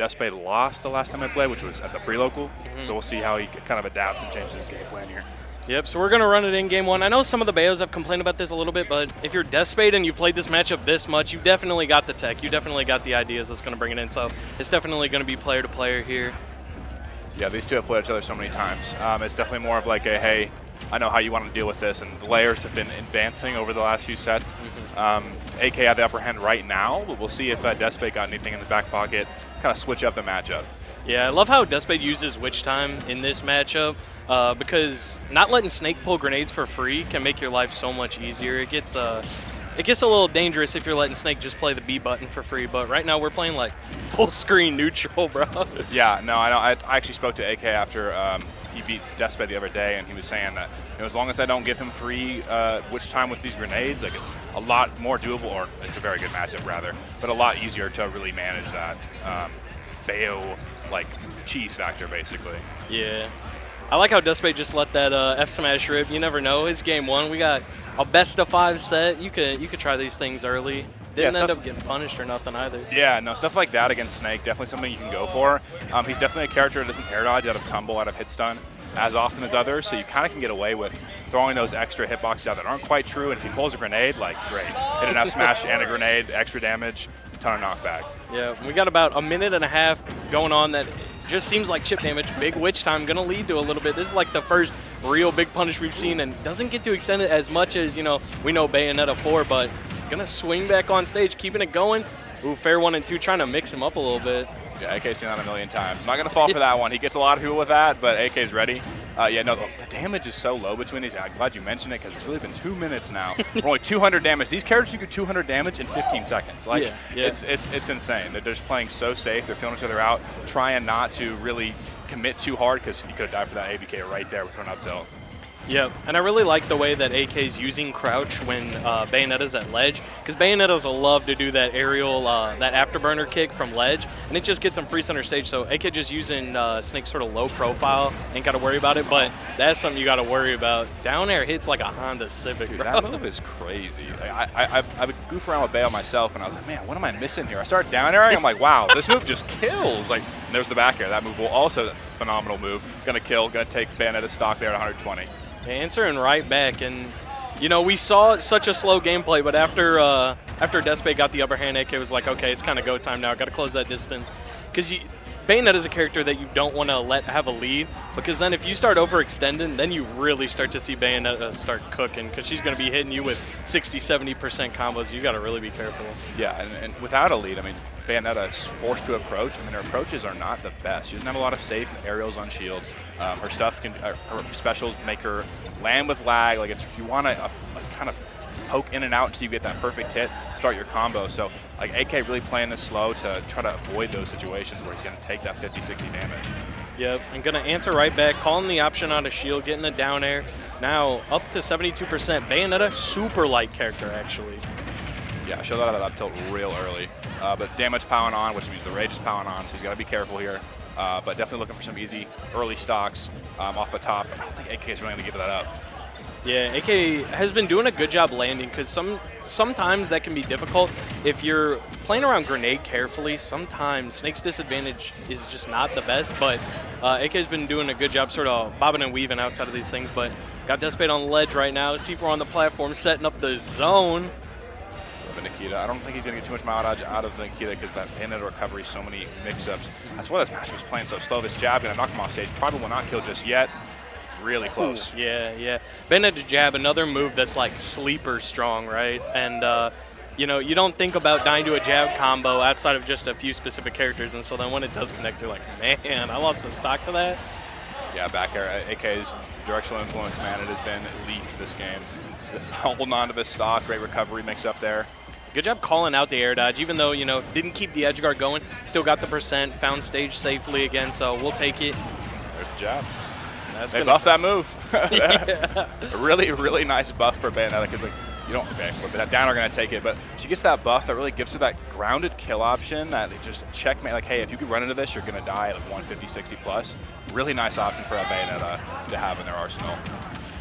Spade lost the last time I played, which was at the pre-local, so we'll see how he kind of adapts and changes his game plan here. Yep, so we're going to run it in game 1. I know some of the Bayos have complained about this a little bit, but if you're Spade and you've played this matchup this much, you've definitely got the tech. You definitely got the ideas that's going to bring it in, so it's definitely going to be player to player here. Yeah, these two have played each other so many times. It's definitely more of like a, hey, I know how you want to deal with this, and the layers have been advancing over the last few sets. AK have the upper hand right now, but we'll see if Spade got anything in the back pocket, kind of switch up the matchup. Yeah, I love how Spade uses Witch Time in this matchup. Because not letting Snake pull grenades for free can make your life so much easier. It gets a little dangerous if you're letting Snake just play the B button for free. But right now we're playing like full screen neutral, bro. Yeah, no, I know. I actually spoke to AK after he beat Spade the other day, and he was saying that as long as I don't give him free Witch Time with these grenades, like it's a lot more doable, or it's a very good matchup rather, but a lot easier to really manage that Bayo like cheese factor basically. Yeah. I like how Spade just let that F smash rip. You never know. It's game 1. We got a best of 5 set. You could try these things early. Didn't end up getting punished or nothing either. Yeah, no, stuff like that against Snake, definitely something you can go for. He's definitely a character that doesn't air dodge out of tumble, out of hit stun as often as others, so you kind of can get away with throwing those extra hitboxes out that aren't quite true, and if he pulls a grenade, like, great. Hit an F smash and a grenade, extra damage, ton of knockback. Yeah, we got about a minute and a half going on that just seems like chip damage. Big Witch Time going to lead to a little bit. This is like the first real big punish we've seen, and doesn't get to extend it as much as, we know Bayonetta 4, but going to swing back on stage, keeping it going. Ooh, fair 1 and 2, trying to mix him up a little bit. Yeah, AK's seen that a million times. Not going to fall for that one. He gets a lot of people with that, but AK's ready. Yeah, no, the damage is so low between these. I'm glad you mentioned it because it's really been 2 minutes now. We're only 200 damage. These characters do 200 damage in 15 seconds. Like, yeah. It's insane. They're just playing so safe. They're feeling each other out, trying not to really commit too hard because you could have died for that ABK right there with an up tilt. Yep, and I really like the way that AK's using crouch when Bayonetta's at ledge, because Bayonettas will love to do that aerial, that afterburner kick from ledge, and it just gets him free center stage. So AK just using Snake's sort of low profile, ain't got to worry about it, but that's something you got to worry about. Down air hits like a Honda Civic, Dude, bro. that move is crazy. I would goof around with Bayo myself, and I was like, man, what am I missing here? I started down airing, I'm like, wow, this move just kills. Like, and there's the back air. That move will also, phenomenal move. Gonna kill, gonna take Bayonetta's stock there at 120. Answering right back, and we saw such a slow gameplay, but after Spade got the upper hand, AK was like, okay, it's kind of go time now. Got to close that distance, because Bayonetta is a character that you don't want to let have a lead, because then if you start overextending, then you really start to see Bayonetta start cooking, because she's going to be hitting you with 60-70% combos. You got to really be careful. Yeah, and without a lead, I mean, Bayonetta is forced to approach. I mean, her approaches are not the best. She doesn't have a lot of safe aerials on shield. Her stuff her specials make her land with lag. Like, you want to kind of poke in and out until you get that perfect hit, start your combo. So, like, AK really playing this slow to try to avoid those situations where he's going to take that 50-60 damage. Yep, and going to answer right back, calling the option on a shield, getting the down air. Now up to 72%. Bayonetta, super light character, actually. Yeah, showed that up tilt real early. But damage piling on, which means the rage is piling on, so he's got to be careful here. But definitely looking for some easy early stocks off the top. I don't think AK is really going to give that up. Yeah, AK has been doing a good job landing, because sometimes that can be difficult. If you're playing around grenade carefully, sometimes Snake's disadvantage is just not the best, but AK has been doing a good job sort of bobbing and weaving outside of these things, but got Spade on the ledge right now. C4 on the platform, setting up the zone. Nikita. I don't think he's going to get too much mileage out of the Nikita because that Bayonetta recovery, so many mix-ups. That's why this matchup is playing so slow. This jab going to knock him off stage. Probably will not kill just yet. really close. Yeah, yeah. Bayonetta jab, another move that's like sleeper strong, right? And you know, you don't think about dying to a jab combo outside of just a few specific characters, and so then when it does connect, you're like, man, I lost the stock to that. Yeah, back air. AK's directional influence, man, it has been elite this game. It's holding on to this stock, great recovery mix up there. Good job calling out the air dodge, even though, you know, didn't keep the edge guard going, still got the percent, found stage safely again, so we'll take it. There's the jab. That's they buff that move. Yeah. A really, really nice buff for Bayonetta because, like, you don't, okay, but that down are going to take it, but she gets that buff that really gives her that grounded kill option that they just checkmate, like, hey, if you could run into this, you're going to die at like 150, 60 plus. Really nice option for a Bayonetta to have in their arsenal.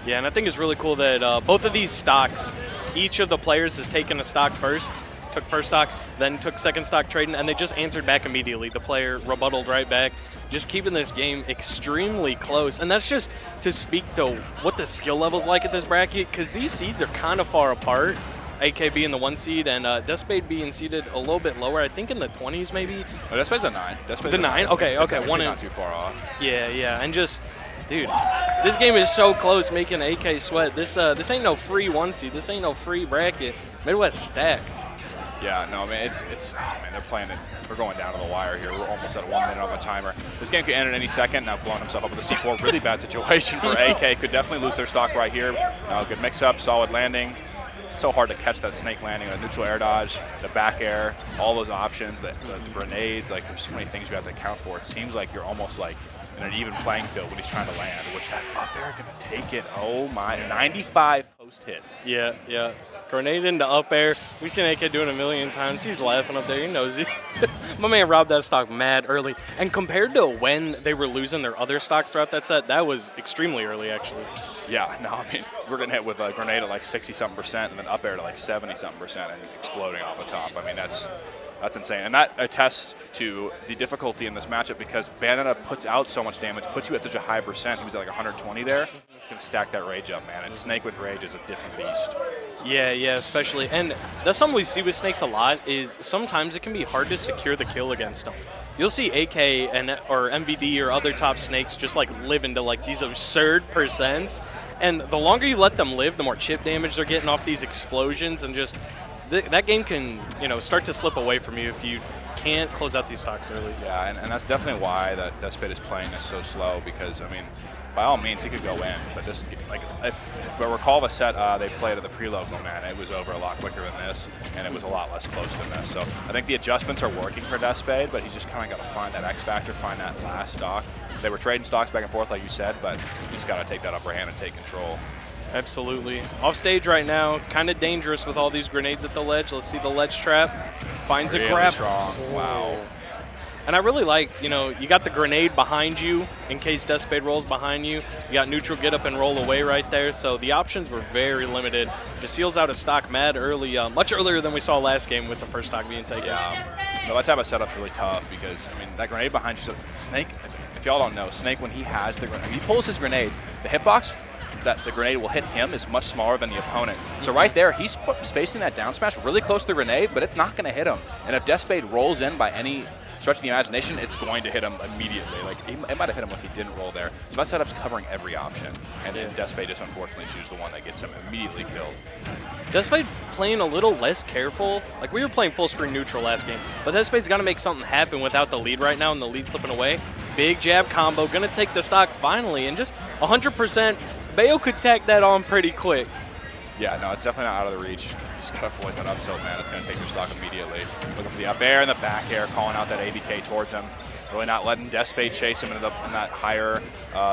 Yeah, and I think it's really cool that both of these stocks, each of the players has taken a stock first, took first stock, then took second stock trading, and they just answered back immediately. The player rebutted right back, just keeping this game extremely close. And that's just to speak to what the skill level's like at this bracket, because these seeds are kind of far apart. AK being the 1 seed and Spade being seeded a little bit lower, I think in the 20s maybe. Oh, Spade's a 9. The 9? Okay, okay. One not too far off. Yeah, yeah, and just, dude, this game is so close, making AK sweat. This ain't no free 1 seed. This ain't no free bracket. Midwest stacked. Yeah, no, I mean, it's oh, man, they're playing it. We're going down to the wire here. We're almost at 1 minute on the timer. This game could end at any second. Now blowing himself up with a C4. Really bad situation for AK. Could definitely lose their stock right here. Now good mix-up, solid landing. It's so hard to catch that snake landing, the neutral air dodge, the back air, all those options, the grenades. Like, there's so many things you have to account for. It seems like you're almost like in an even playing field when he's trying to land, which that up air going to take it. Oh my, 95 post hit. Yeah, yeah. Grenade into up air. We've seen AK do it a million times. He's laughing up there. He knows it. My man robbed that stock mad early. And compared to when they were losing their other stocks throughout that set, that was extremely early, actually. Yeah, no, I mean, we're getting hit with a grenade at like 60-something% and then up air to like 70-something% and exploding off the top. I mean, that's insane. And that attests to the difficulty in this matchup because Bayonetta puts out so much damage, puts you at such a high percent. He was at like 120 there. He's going to stack that rage up, man. And Snake with rage is a different beast. Yeah, yeah, especially. And that's something we see with Snakes a lot is sometimes it can be hard to secure the kill against them. You'll see AK or MVD or other top Snakes just like live into like these absurd percents. And the longer you let them live, the more chip damage they're getting off these explosions and just that game can, you know, start to slip away from you if you can't close out these stocks early. Yeah, and that's definitely why that Spade is playing this so slow because, I mean, by all means, he could go in, but this, like, if I recall the set they played at the pre-local, man, it was over a lot quicker than this, and it was a lot less close than this. So I think the adjustments are working for Spade, but he's just kind of got to find that X factor, find that last stock. They were trading stocks back and forth, like you said, but you just got to take that upper hand and take control. Absolutely. Off stage right now, kind of dangerous with all these grenades at the ledge. Let's see the ledge trap. Finds really a grab. Strong. Wow. And I really like, you know, you got the grenade behind you in case Spade rolls behind you. You got neutral get up and roll away right there. So the options were very limited. Just seals out a stock mad early, much earlier than we saw last game with the first stock being taken. Yeah. No, that type of setup's really tough because, I mean, that grenade behind you, so Snake, if y'all don't know, Snake, when he has the grenade, he pulls his grenades, the hitbox that the grenade will hit him is much smaller than the opponent. So right there, he's spacing that down smash really close to the grenade, but it's not going to hit him. And if Spade rolls in by any stretch of the imagination, it's going to hit him immediately. Like, it might have hit him if he didn't roll there. So that setup's covering every option. And Spade just unfortunately chooses the one that gets him immediately killed. Spade playing a little less careful. Like, we were playing full screen neutral last game, but Spade's got to make something happen without the lead right now, and the lead slipping away. Big jab combo, going to take the stock finally, and just 100%. Bayo could tack that on pretty quick. Yeah, no, it's definitely not out of the reach. You just got to avoid that up tilt, man. It's going to take your stock immediately. Looking for the up air and the back air, calling out that ABK towards him. Really not letting Spade chase him in that higher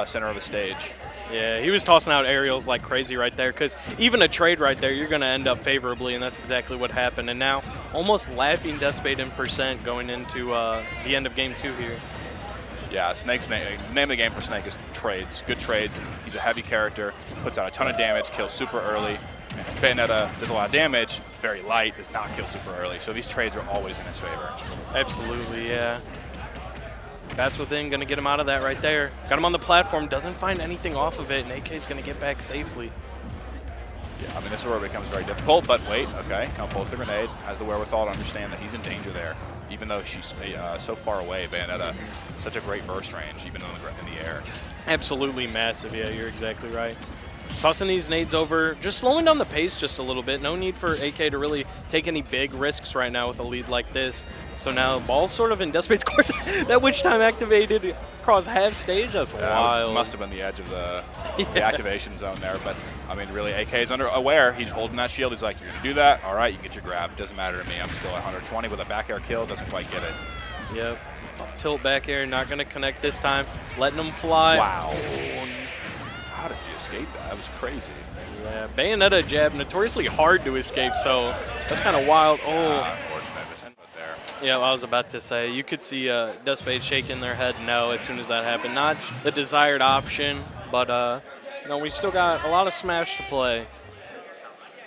center of the stage. Yeah, he was tossing out aerials like crazy right there because even a trade right there, you're going to end up favorably, and that's exactly what happened. And now almost lapping Spade in percent going into the end of game 2 here. Yeah, Snake's name of the game for Snake is trades. Good trades. He's a heavy character, puts out a ton of damage, kills super early. Bayonetta does a lot of damage, very light, does not kill super early. So these trades are always in his favor. Absolutely, yeah. Bats within, going to get him out of that right there. Got him on the platform, doesn't find anything off of it, and AK's going to get back safely. Yeah, I mean, this is where it becomes very difficult, but wait, okay. Now pulls the grenade, has the wherewithal to understand that he's in danger there. even though she's so far away, Bayonetta, such a great burst range, even in the air. Absolutely massive. Yeah, you're exactly right. Tossing these nades over, just slowing down the pace just a little bit. No need for AK to really take any big risks right now with a lead like this. So now ball's sort of in Despade's court. That witch time activated across half stage. That's wild. Must have been the edge of the activation zone there. But, I mean, really, AK's aware. He's holding that shield. He's like, you're going to do that? All right, you get your grab. It doesn't matter to me. I'm still at 120 with a back air kill. Doesn't quite get it. Yep. Tilt back air, not going to connect this time. Letting him fly. Wow. How does he escape that? That was crazy. Yeah, Bayonetta jab, notoriously hard to escape, so that's kind of wild. Oh. Unfortunate misinput there. Yeah, I was about to say, you could see Despade shaking their head no as soon as that happened. Not the desired option, but we still got a lot of Smash to play.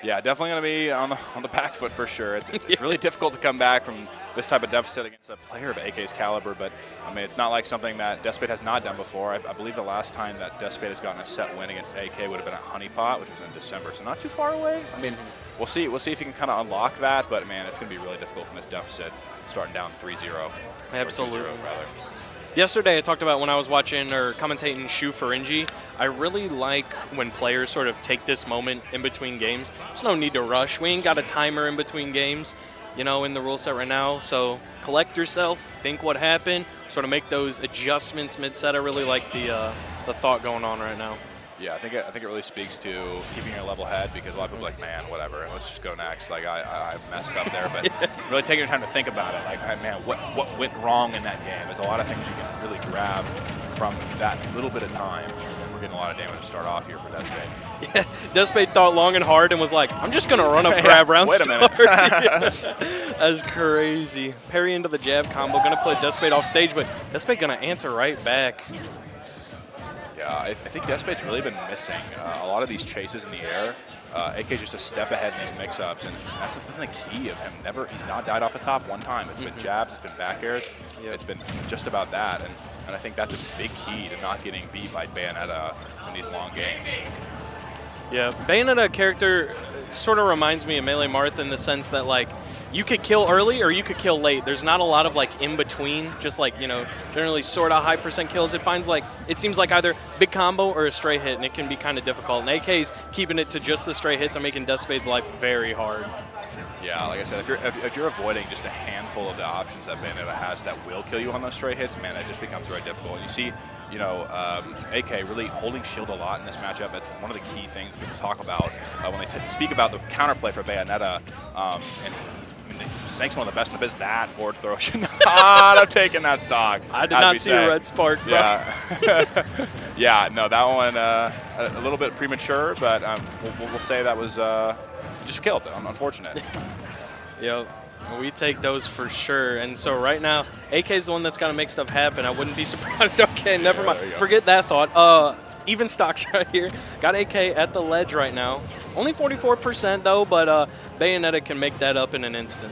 Yeah, definitely going to be on the back foot for sure. It's really difficult to come back from this type of deficit against a player of AK's caliber, but I mean, it's not like something that Despade has not done before. I believe the last time that Despade has gotten a set win against AK would have been at Honeypot, which was in December, so not too far away. I mean, we'll see. We'll see if he can kind of unlock that, but man, it's going to be really difficult from this deficit, starting down 3-0. Absolutely. 2-0 rather. Yesterday, I talked about when I was watching or commentating Shu Faringi. I really like when players sort of take this moment in between games. There's no need to rush. We ain't got a timer in between games, in the rule set right now. So collect yourself, think what happened, sort of make those adjustments mid-set. I really like the thought going on right now. Yeah, I think it really speaks to keeping your level head, because a lot of people are like, man, whatever, let's just go next. Like, I messed up there, but really taking your time to think about it. Like, man, what went wrong in that game? There's a lot of things you can really grab from that little bit of time. And we're getting a lot of damage to start off here for Despade. Yeah, Despade thought long and hard and was like, I'm just going to run up grab round Wait a minute. That's crazy. Parry into the jab combo, going to put Despade off stage, but Despade going to answer right back. Yeah, I think Despade's really been missing a lot of these chases in the air. AK's just a step ahead in these mix-ups, and that's been the key of him. He's not died off the top one time. It's been jabs, it's been back airs, it's been just about that, and I think that's a big key to not getting beat by Bayonetta in these long games. Yeah, Bayonetta character sort of reminds me of Melee Marth in the sense that, like, you could kill early or you could kill late. There's not a lot of like in between, just like, generally sort of high % kills. It seems like either big combo or a stray hit, and it can be kind of difficult. And AK's keeping it to just the stray hits and making Despade's life very hard. Yeah, like I said, if you're avoiding just a handful of the options that Bayonetta has that will kill you on those stray hits, man, it just becomes very difficult. And you see, AK really holding shield a lot in this matchup. It's one of the key things people talk about when they speak about the counterplay for Bayonetta. Snake's one of the best in the biz. That forward throw should not have taken that stock. I did not see a red spark, bro. Yeah. Yeah, no, that one a little bit premature, but we'll say that was just killed. Unfortunate. We take those for sure. And so right now, AK's the one that's got to make stuff happen. I wouldn't be surprised. Okay, never mind. Forget that thought. Even stocks right here. Got AK at the ledge right now. Only 44% though, but Bayonetta can make that up in an instant.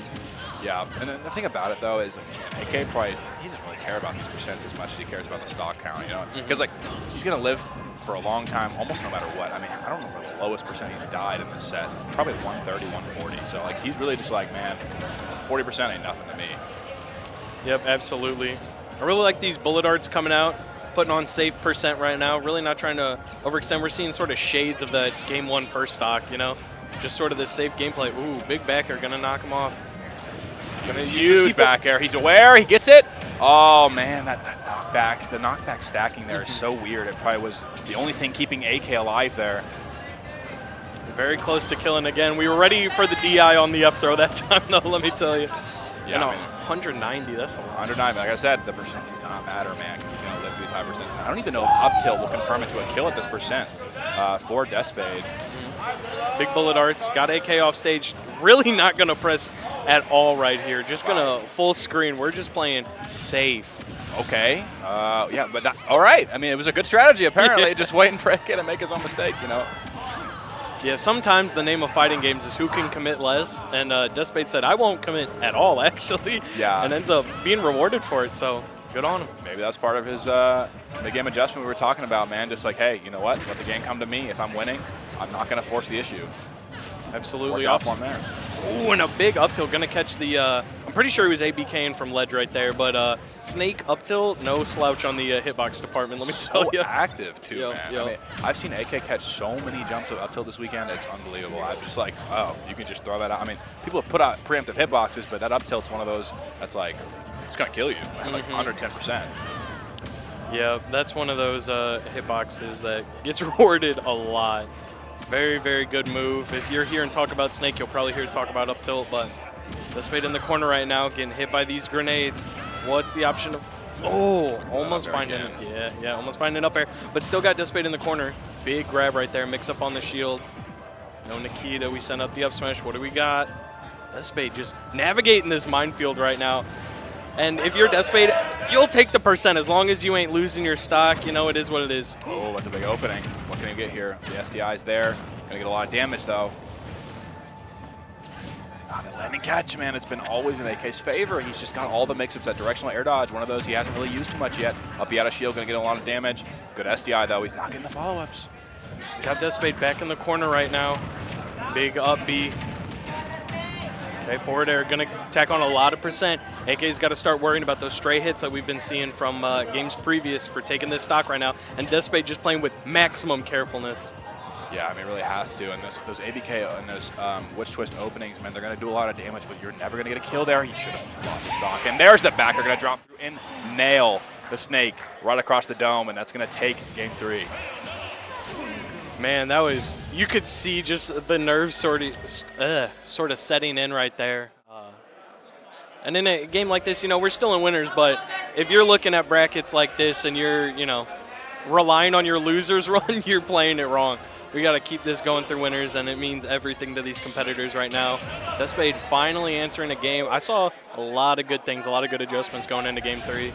Yeah, and the thing about it though is AK probably, he doesn't really care about these percents as much as he cares about the stock count, because like he's gonna live for a long time, almost no matter what. I mean, I don't know where the lowest percent he's died in this set. Probably 130, 140. So like he's really just like, man, 40% ain't nothing to me. Yep, absolutely. I really like these bullet arts coming out, putting on safe percent right now. Really not trying to overextend. We're seeing sort of shades of the game one first stock, just sort of this safe gameplay. Ooh, big back air gonna knock him off. Huge back air. He's aware. He gets it. Oh, man, that knockback. The knockback stacking there is so weird. It probably was the only thing keeping AK alive there. Very close to killing again. We were ready for the DI on the up throw that time, though, let me tell you. Yeah, 190, that's a lot. 190, like I said, the percent does not matter, man, because he's going to live through these high percents. I don't even know if up tilt will confirm it to a kill at this percent for Despade. Big bullet arts, got AK off stage. Really not going to press at all right here. Just going to full screen. We're just playing safe. Okay. Yeah, but all right. I mean, it was a good strategy, apparently. Just waiting for AK to make his own mistake, Yeah, sometimes the name of fighting games is who can commit less. And Despade said, I won't commit at all, actually. Yeah. And ends up being rewarded for it. So good on him. Maybe that's part of his mid-game adjustment we were talking about, man. Just like, hey, you know what? Let the game come to me. If I'm winning, I'm not going to force the issue. Absolutely. Off one there. Ooh, and a big up tilt. Going to catch the, I'm pretty sure he was ABKing from ledge right there, but Snake up tilt, no slouch on the hitbox department, let me tell you. So active, too, Yep, man. yep. I mean, I've seen AK catch so many jumps with up tilt this weekend. It's unbelievable. I was just like, oh, you can just throw that out. I mean, people have put out preemptive hitboxes, but that up tilt's one of those that's like, it's going to kill you, man, like under 10%. Yeah, that's one of those hitboxes that gets rewarded a lot. Very, very good move. If you're hearing talk about Snake, you'll probably hear talk about up tilt, but Spade in the corner right now, getting hit by these grenades. What's the option of? Oh, almost finding it. Yeah, almost finding it up air, but still got Spade in the corner. Big grab right there, mix up on the shield. No Nikita, we send up the up smash. What do we got? Spade just navigating this minefield right now. And if you're Spade, you'll take the percent as long as you ain't losing your stock. You know, it is what it is. Oh, that's a big opening. What can he get here? The SDI's there. Gonna get a lot of damage, though. The landing catch, man, it's been always in AK's favor. He's just got all the mix-ups. That directional air dodge, one of those he hasn't really used too much yet. Up out of shield, gonna get a lot of damage. Good SDI, though. He's not getting the follow-ups. Got Spade back in the corner right now. Big up B. Okay, forward air, gonna tack on a lot of percent. AK's got to start worrying about those stray hits that we've been seeing from games previous for taking this stock right now. And Spade just playing with maximum carefulness. Yeah, I mean, it really has to. And those ABK and those Witch Twist openings, man, they're going to do a lot of damage, but you're never going to get a kill there. He should have lost his stock. And there's the backer going to drop through and nail the Snake right across the dome, and that's going to take game 3. Man, that was, you could see just the nerves sort of setting in right there. And in a game like this, you know, we're still in winners, but if you're looking at brackets like this and you're, you know, relying on your losers run, you're playing it wrong. We got to keep this going through winners, and it means everything to these competitors right now. Spade finally answering a game. I saw a lot of good things, a lot of good adjustments going into game 3.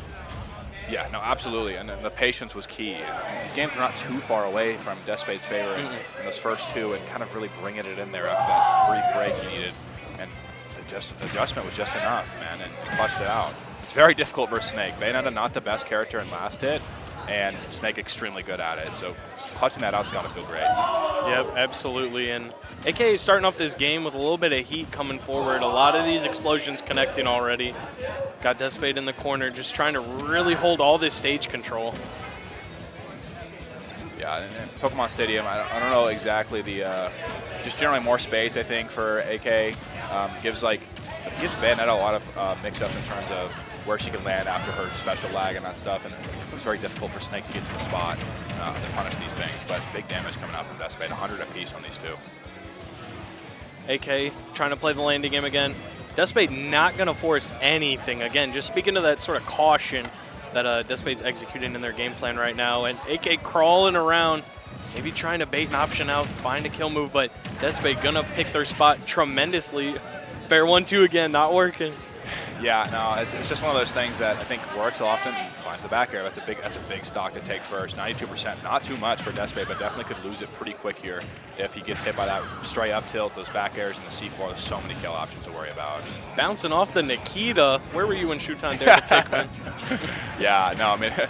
Yeah, no, absolutely, and the patience was key. These games were not too far away from Spade's favor in those first 2, and kind of really bringing it in there after that brief break he needed. And the adjustment was just enough, man, and clutched it out. It's very difficult versus Snake. Bayonetta not the best character in last hit, and Snake extremely good at it. So clutching that out's got to feel great. Yep, absolutely. And AK is starting off this game with a little bit of heat coming forward. A lot of these explosions connecting already. Got Spade in the corner, just trying to really hold all this stage control. Yeah, and Pokemon Stadium, I don't know exactly the, just generally more space, I think, for AK. Gives Bayonetta a lot of mix-up in terms of where she can land after her special lag and that stuff, and it was very difficult for Snake to get to the spot to punish these things, but big damage coming out from Spade, 100 apiece on these 2. AK trying to play the landing game again. Spade not going to force anything. Again, just speaking to that sort of caution that Spade's executing in their game plan right now, and AK crawling around, maybe trying to bait an option out, find a kill move, but Spade going to pick their spot tremendously. Fair 1-2 again, not working. Yeah, no, it's just one of those things that I think works often. Finds the back air. That's a big stock to take first. 92%, not too much for Spade, but definitely could lose it pretty quick here if he gets hit by that stray up tilt, those back airs, and the C4. There's so many kill options to worry about. Bouncing off the Nikita. Where were you when Shuton dared to pick me? Yeah, no, I mean, a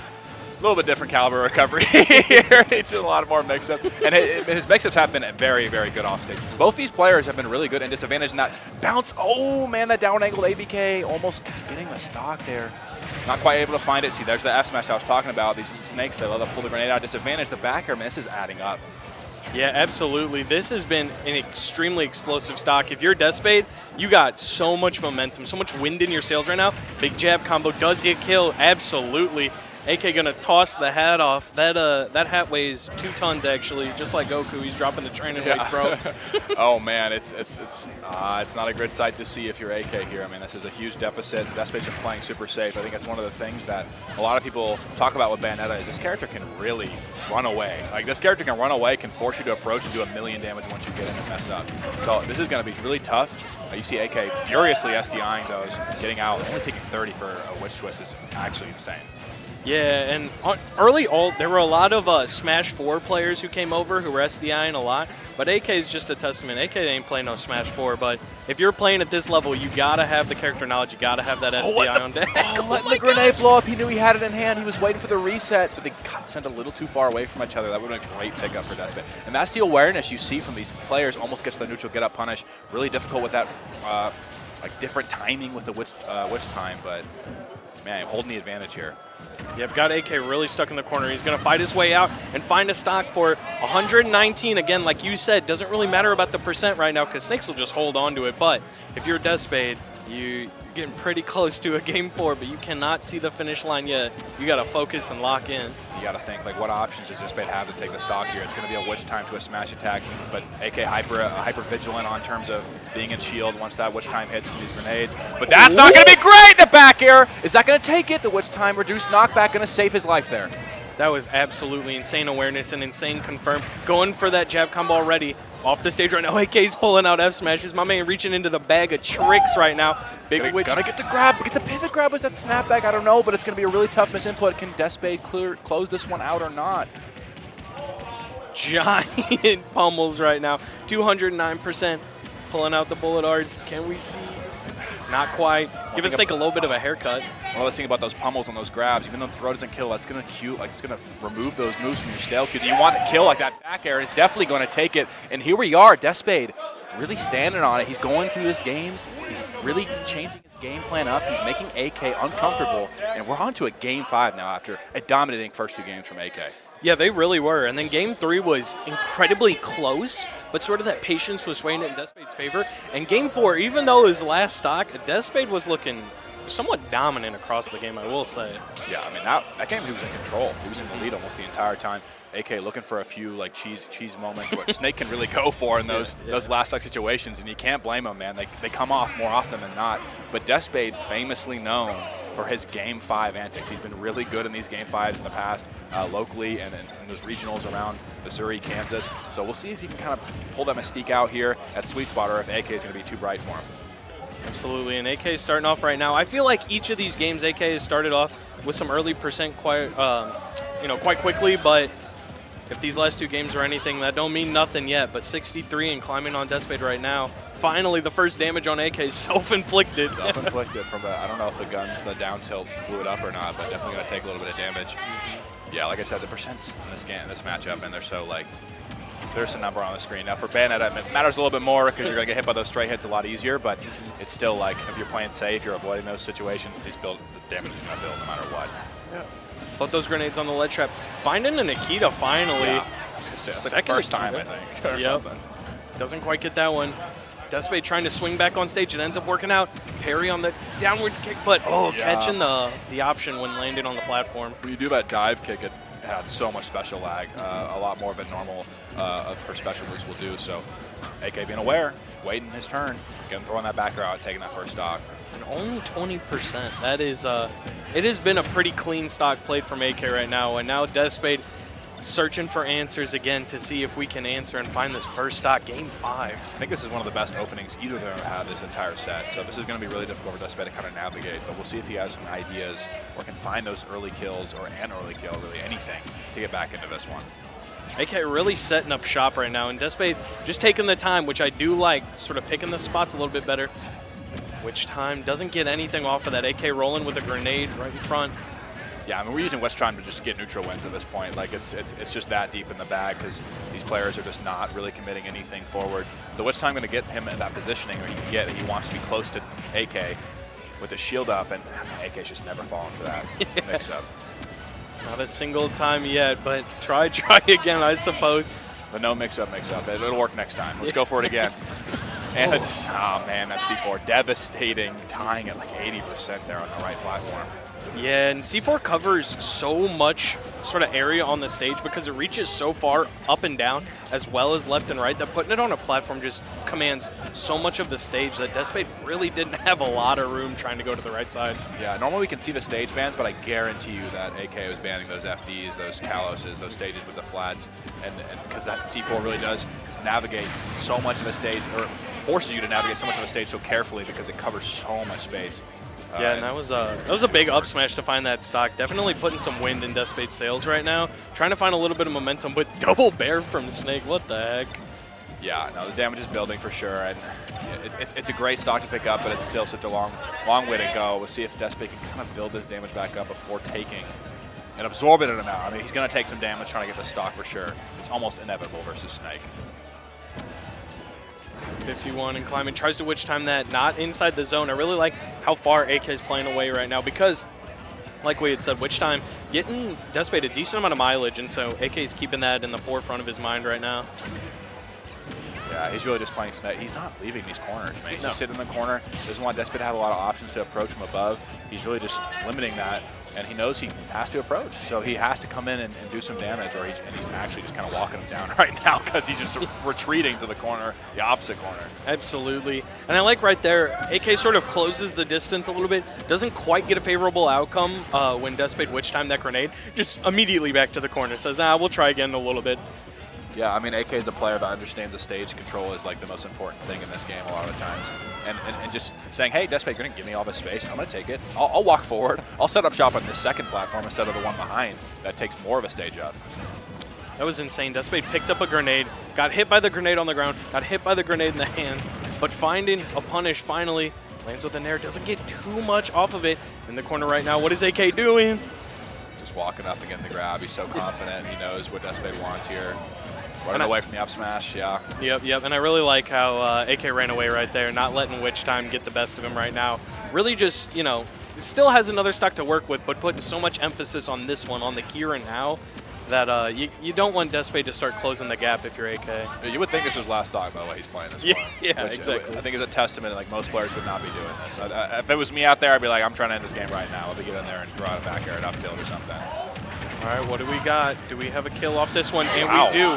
little bit different caliber recovery here. It's a lot more mix-up. And his mix-ups have been very, very good off stage. Both these players have been really good and disadvantaged in that bounce. Oh, man, that down-angled ABK almost getting the stock there. Not quite able to find it. See, there's the F-smash I was talking about. These Snakes, they love to pull the grenade out. Disadvantage the back air, man, this is adding up. Yeah, absolutely. This has been an extremely explosive stock. If you're Spade, you got so much momentum, so much wind in your sails right now. Big jab combo does get killed, absolutely. AK gonna toss the hat off. That hat weighs 2 tons actually, just like Goku. He's dropping the training weights, bro. Oh man, it's not a good sight to see if you're AK here. I mean, this is a huge deficit. Spade's been playing super safe. I think that's one of the things that a lot of people talk about with Bayonetta is this character can really run away. Like this character can run away, can force you to approach and do 1,000,000 damage once you get in and mess up. So this is gonna be really tough. You see AK furiously SDIing those, getting out. Only taking 30 for a Witch Twist is actually insane. Yeah, and early there were a lot of Smash 4 players who came over who were SDIing a lot, but AK is just a testament. AK ain't playing no Smash 4, but if you're playing at this level, you gotta have the character knowledge, you gotta have that SDI on deck. Letting the grenade blow up, he knew he had it in hand, he was waiting for the reset, but they got sent a little too far away from each other. That would have been a great pickup for Spade. And that's the awareness you see from these players, almost gets the neutral get up punish. Really difficult with that like different timing with the witch time, but man, holding the advantage here. Yep, got AK really stuck in the corner. He's going to fight his way out and find a stock for 119. Again, like you said, doesn't really matter about the percent right now because Snakes will just hold on to it. But if you're Spade, you're getting pretty close to a game 4, but you cannot see the finish line yet. You got to focus and lock in. You got to think, like, what options does Spade have to take the stock here? It's going to be a witch time to a smash attack, but AK hyper vigilant on terms of being in shield once that witch time hits from these grenades. But that's not going to be great. The back air, is that going to take it? The witch time reduced knockback going to save his life there. That was absolutely insane awareness and insane confirm. Going for that jab combo already. Off the stage right now, AK's pulling out F smashes. My man reaching into the bag of tricks right now. Big witch. Gotta get the grab, get the pivot grab. Was that snapback? I don't know, but it's gonna be a really tough misinput. Can Spade close this one out or not? Giant pummels right now. 209%. Pulling out the bullet arts. Can we see? Not quite. Give us like a little bit of a haircut. Well, let's think about those pummels and those grabs. Even though the throw doesn't kill, that's gonna it's gonna remove those moves from your stale. Because you want to kill like that back air, and it's definitely going to take it. And here we are, Spade really standing on it. He's going through his games. He's really changing his game plan up. He's making AK uncomfortable, and we're on to a game 5 now after a dominating first 2 games from AK. Yeah, they really were. And then game 3 was incredibly close, but sort of that patience was swaying in Spade's favor. And game 4, even though it was last stock, Spade was looking somewhat dominant across the game, I will say. Yeah, I mean, that game he was in control. He was in the lead almost the entire time. AK looking for a few like cheese moments, what Snake can really go for in those last stock situations, and you can't blame him, man. They come off more often than not. But Spade famously known for his Game 5 antics. He's been really good in these Game 5s in the past, locally and in those regionals around Missouri, Kansas. So we'll see if he can kind of pull that mystique out here at Sweet Spot, or if AK is going to be too bright for him. Absolutely, and AK is starting off right now. I feel like each of these games, AK has started off with some early percent quite quickly, but if these last 2 games are anything, that don't mean nothing yet. But 63 and climbing on Spade right now. Finally, the first damage on AK is self-inflicted. Self-inflicted from I don't know if the down tilt blew it up or not, but definitely going to take a little bit of damage. Yeah, like I said, the percents in this matchup, and they're so like, there's a number on the screen. Now for Bayonetta, it matters a little bit more because you're going to get hit by those straight hits a lot easier, but it's still like, if you're playing safe, you're avoiding those situations, the damage is going to build no matter what. Yeah. Both those grenades on the lead trap. Finding a Nikita finally. Yeah. That's like the first time, I think, or something. Doesn't quite get that one. Spade trying to swing back on stage. It ends up working out. Parry on the downwards kick, but catching the option when landing on the platform. When you do that dive kick, it had so much special lag, a lot more than normal of her special moves will do. So AK being aware, waiting his turn, getting throwing that back out, taking that first stock. And only 20%. That is, it has been a pretty clean stock played from AK right now. And now Spade searching for answers again to see if we can answer and find this first stock, game 5. I think this is one of the best openings either of them have had this entire set. So this is going to be really difficult for Spade to kind of navigate. But we'll see if he has some ideas or can find those early kills or an early kill, really anything, to get back into this one. AK really setting up shop right now, and Spade just taking the time, which I do like, sort of picking the spots a little bit better. Which time doesn't get anything off of that. AK rolling with a grenade right in front. Yeah, I mean, we're using West Trying to just get neutral wins at this point. Like, it's just that deep in the bag because these players are just not really committing anything forward. The West Time going to get him in that positioning where he wants to be close to AK with his shield up, and AK's just never fallen for that mix-up. Not a single time yet, but try again, I suppose. But no mix-up. It'll work next time. Let's go for it again. And, oh man, that C4 devastating, tying at like 80% there on the right platform. Yeah, and C4 covers so much sort of area on the stage because it reaches so far up and down as well as left and right that putting it on a platform just commands so much of the stage that Spade really didn't have a lot of room trying to go to the right side. Yeah, normally we can see the stage bans, but I guarantee you that AK was banning those FDs, those Kaloses, those stages with the flats, and because that C4 really does navigate so much of the stage, or forces you to navigate so much of the stage so carefully because it covers so much space. Yeah, and that was a big up smash to find that stock. Definitely putting some wind in Spade's sails right now. Trying to find a little bit of momentum, but double bear from Snake. What the heck? Yeah, no, the damage is building for sure, and it's a great stock to pick up, but it's still such a long way to go. We'll see if Spade can kind of build his damage back up before taking an absorbent amount. I mean, he's going to take some damage trying to get the stock for sure. It's almost inevitable versus Snake. 51 and climbing. Tries to witch time that, not inside the zone. I really like how far AK is playing away right now because, like we had said, witch time getting Despade a decent amount of mileage, and so AK is keeping that in the forefront of his mind right now. Yeah, he's really just playing snake. He's not leaving these corners, man. He's just sitting in the corner. Doesn't want Despade to have a lot of options to approach from above. He's really just limiting that, and he knows he has to approach. So he has to come in and do some damage, or he's actually just kind of walking him down right now because he's just retreating to the corner, the opposite corner. Absolutely. And I like right there, AK sort of closes the distance a little bit. Doesn't quite get a favorable outcome when Despade witch timed that grenade. Just immediately back to the corner. Says, we'll try again in a little bit. Yeah, I mean, AK is a player that understands the stage control is like the most important thing in this game a lot of the times. And just saying, hey, Despade, you're going to give me all this space. I'm going to take it. I'll walk forward. I'll set up shop on this second platform instead of the one behind. That takes more of a stage up. That was insane. Despade picked up a grenade, got hit by the grenade on the ground, got hit by the grenade in the hand, but finding a punish finally. Lands with an air, doesn't get too much off of it. In the corner right now, what is AK doing? Just walking up again the grab. He's so confident. He knows what Despade wants here. Running away from the up smash, yeah. Yep. And I really like how AK ran away right there, not letting witch time get the best of him right now. Really just, still has another stock to work with, but putting so much emphasis on this one, on the here and now, that you don't want Despade to start closing the gap if you're AK. You would think this was last stock by the way he's playing this one. Yeah, exactly. I think it's a testament, like most players would not be doing this. If it was me out there, I'd be like, I'm trying to end this game right now. I'll be getting in there and draw a back air and up tilt or something. All right, what do we got? Do we have a kill off this one? And we do.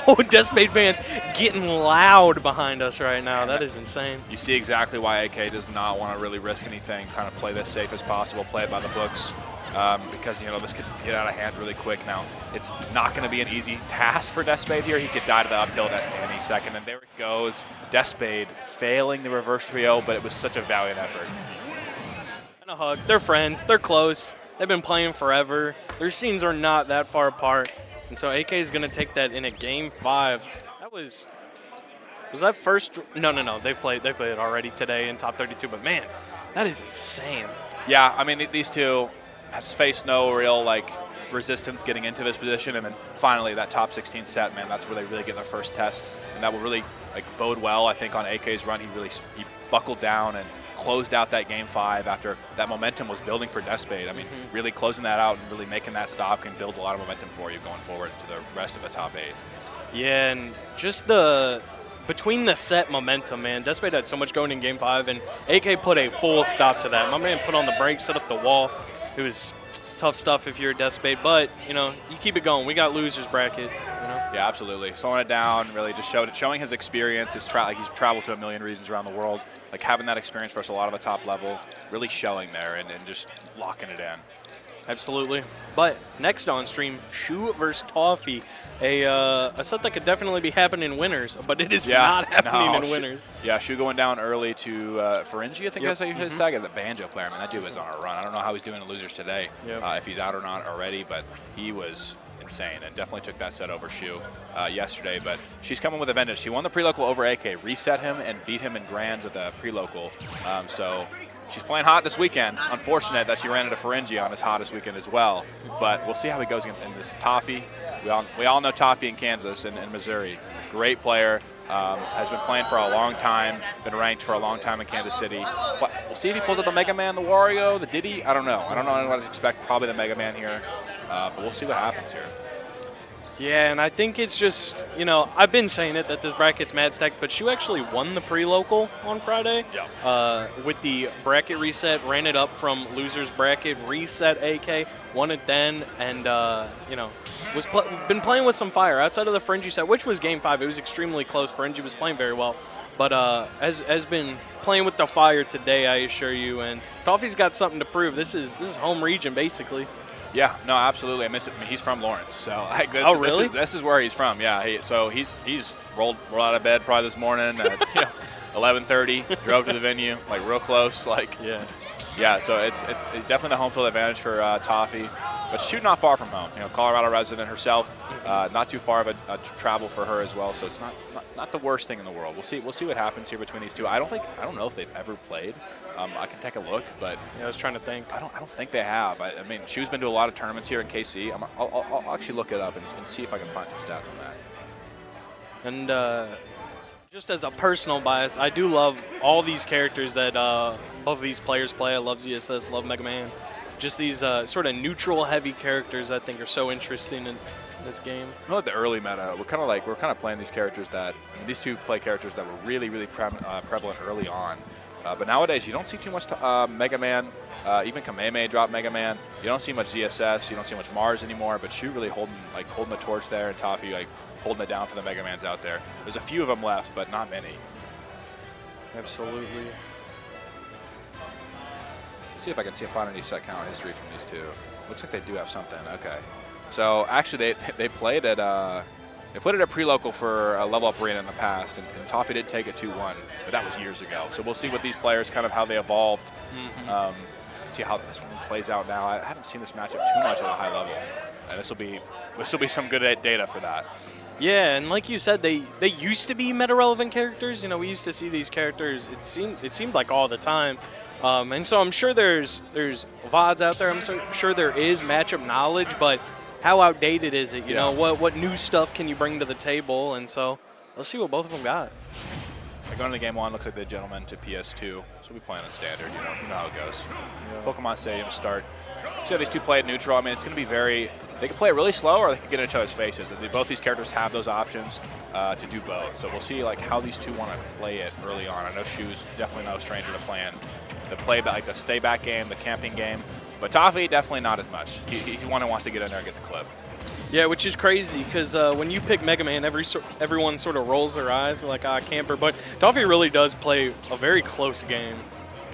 Oh, Despade fans getting loud behind us right now. That is insane. You see exactly why AK does not want to really risk anything, kind of play this safe as possible, play it by the books, because, this could get out of hand really quick. Now, it's not going to be an easy task for Despade here. He could die to the up tilt at any second, and there it goes. Despade failing the reverse 3-0, but it was such a valiant effort. And a hug. They're friends. They're close. They've been playing forever. Their scenes are not that far apart. And so AK is going to take that in a game 5. That was that first? No. They played it already today in top 32. But man, that is insane. Yeah, I mean these two has faced no real resistance getting into this position, and then finally that top 16 set, man, that's where they really get their first test, and that will really bode well. I think on AK's run, he buckled down and closed out that game 5 after that momentum was building for Despade. I mean, really closing that out and really making that stop can build a lot of momentum for you going forward to the rest of the top 8. Yeah, and just between the set momentum, man, Despade had so much going in game 5, and AK put a full stop to that. My man put on the brakes, set up the wall. It was tough stuff if you're a Despade, but, you keep it going. We got losers bracket, Yeah, absolutely. Slowing it down, really just showing his experience. He's traveled to a million regions around the world. Having that experience versus a lot of the top level, really showing there and just locking it in. Absolutely. But next on stream, Shu versus Tofi. A set that could definitely be happening in winners, but it is not happening in winners. Shu going down early to Ferengi, I think that's how you his tag. The banjo player. I mean, that dude was on a run. I don't know how he's doing in losers today, if he's out or not already, but he was insane and definitely took that set over Shu yesterday. But she's coming with a vengeance. She won the pre-local over AK, reset him, and beat him in grands at the pre-local. So she's playing hot this weekend. Unfortunate that she ran into Ferengi on his hottest weekend as well. But we'll see how he goes against this Tofi. We all know Tofi in Kansas and Missouri. Great player. Has been playing for a long time, been ranked for a long time in Kansas City. But we'll see if he pulls out the Mega Man, the Wario, the Diddy. I don't know. I don't know what to expect. Probably the Mega Man here. But we'll see what happens here. Yeah, and I think it's just, I've been saying it that this bracket's mad stacked, but Shu actually won the pre-local on Friday with the bracket reset, ran it up from losers bracket, reset AK, won it then, and, been playing with some fire outside of the Ferengi set, which was game 5. It was extremely close. Ferengi was playing very well, but has been playing with the fire today, I assure you, and Tofi's got something to prove. This is home region, basically. Yeah, no, absolutely. I miss it. I mean, he's from Lawrence, so really? This is where he's from. Yeah, so he's rolled out of bed probably this morning at 11:30. Drove to the venue, real close. Yeah. So it's definitely the home field advantage for Tofi, but she's not far from home. Colorado resident herself, not too far of a travel for her as well. So it's not the worst thing in the world. We'll see what happens here between these two. I don't know if they've ever played. I can take a look, but I was trying to think. I don't think they have. I mean, Shu's been to a lot of tournaments here in KC. I'll actually look it up and see if I can find some stats on that. And Just as a personal bias, I do love all these characters that both of these players play. I love ZSS, love Mega Man. Just these sort of neutral, heavy characters I think are so interesting in this game. I know, like the early meta, we're kind of playing these characters that these two play characters that were really prevalent early on. But nowadays, you don't see too much Mega Man. Even Kamehameha dropped Mega Man. You don't see much ZSS. You don't see much Mars anymore. But Shu really holding the torch there, and Tofi holding it down for the Mega Mans out there. There's a few of them left, but not many. Absolutely. Let's see if I can find any set count history from these two. Looks like they do have something. Okay. So actually, they played at a pre-local for a level up arena in the past, and Tofi did take it 2-1, but that was years ago. So we'll see what these players how they evolved. See how this one plays out now. I haven't seen this matchup too much at a high level, and this will be some good data for that. Yeah, and like you said, they used to be meta-relevant characters. You know, we used to see these characters. It seemed like all the time, and so I'm sure there's VODs out there. I'm sure there is matchup knowledge, but how outdated is it? You know, what new stuff can you bring to the table? And so let's see what both of them got. Going into game one, looks like the gentleman to PS2, so we'll be playing on standard. You know how it goes. Yeah. Pokemon Stadium start. See how these two play at neutral. I mean, it's going to be they can play it really slow, or they can get in each other's faces. And both these characters have those options to do both. So we'll see how these two want to play it early on. I know Shu's definitely no stranger to playing the stay back game, the camping game. But Tofi, definitely not as much. He's one who wants to get in there and get the clip. Yeah, which is crazy because when you pick Mega Man, everyone sort of rolls their eyes like, camper. But Tofi really does play a very close game.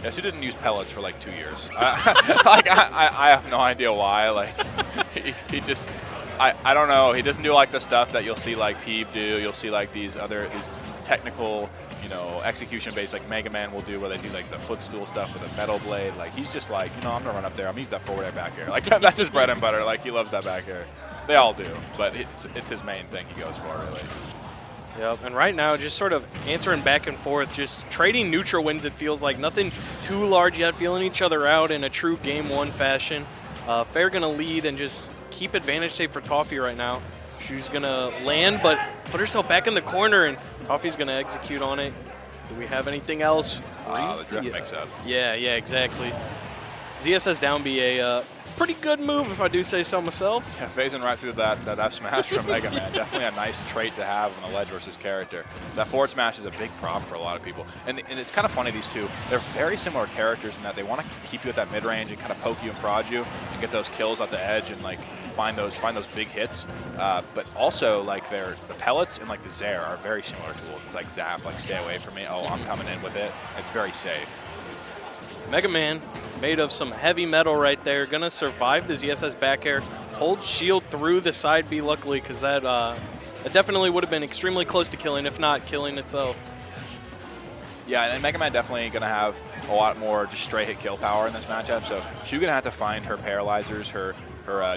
Yes, he didn't use pellets for 2 years. I have no idea why. He just, I don't know. He doesn't do the stuff that you'll see Peeb do. You'll see these technical, execution-based Mega Man will do, where they do the footstool stuff with a metal blade. He's just I'm gonna run up there. I'm gonna use that forward air back air. That's his bread and butter. He loves that back air. They all do, but it's his main thing he goes for, really. Yep, and right now, just sort of answering back and forth, just trading neutral wins, it feels like. Nothing too large yet, feeling each other out in a true Game 1 fashion. Fair going to lead and just keep advantage safe for Tofi right now. Shu's going to land, but put herself back in the corner, and Tofi's going to execute on it. Do we have anything else? The drift mix-up. Yeah, exactly. ZSS down B a pretty good move, if I do say so myself. Yeah, phasing right through that F smash from Mega Man. Definitely a nice trait to have on a ledge versus character. That forward smash is a big problem for a lot of people. And it's kind of funny, these two. They're very similar characters in that they want to keep you at that mid-range and kind of poke you and prod you and get those kills at the edge and find those big hits. But also the pellets and the Zair are very similar tools. It's Zap, stay away from me. Oh, I'm coming in with it. It's very safe. Mega Man, made of some heavy metal right there, gonna survive the ZSS back air, hold shield through the side B, luckily, because that definitely would have been extremely close to killing, if not killing itself. Yeah, and Mega Man definitely gonna have a lot more just straight hit kill power in this matchup, so she's gonna have to find her paralyzers, her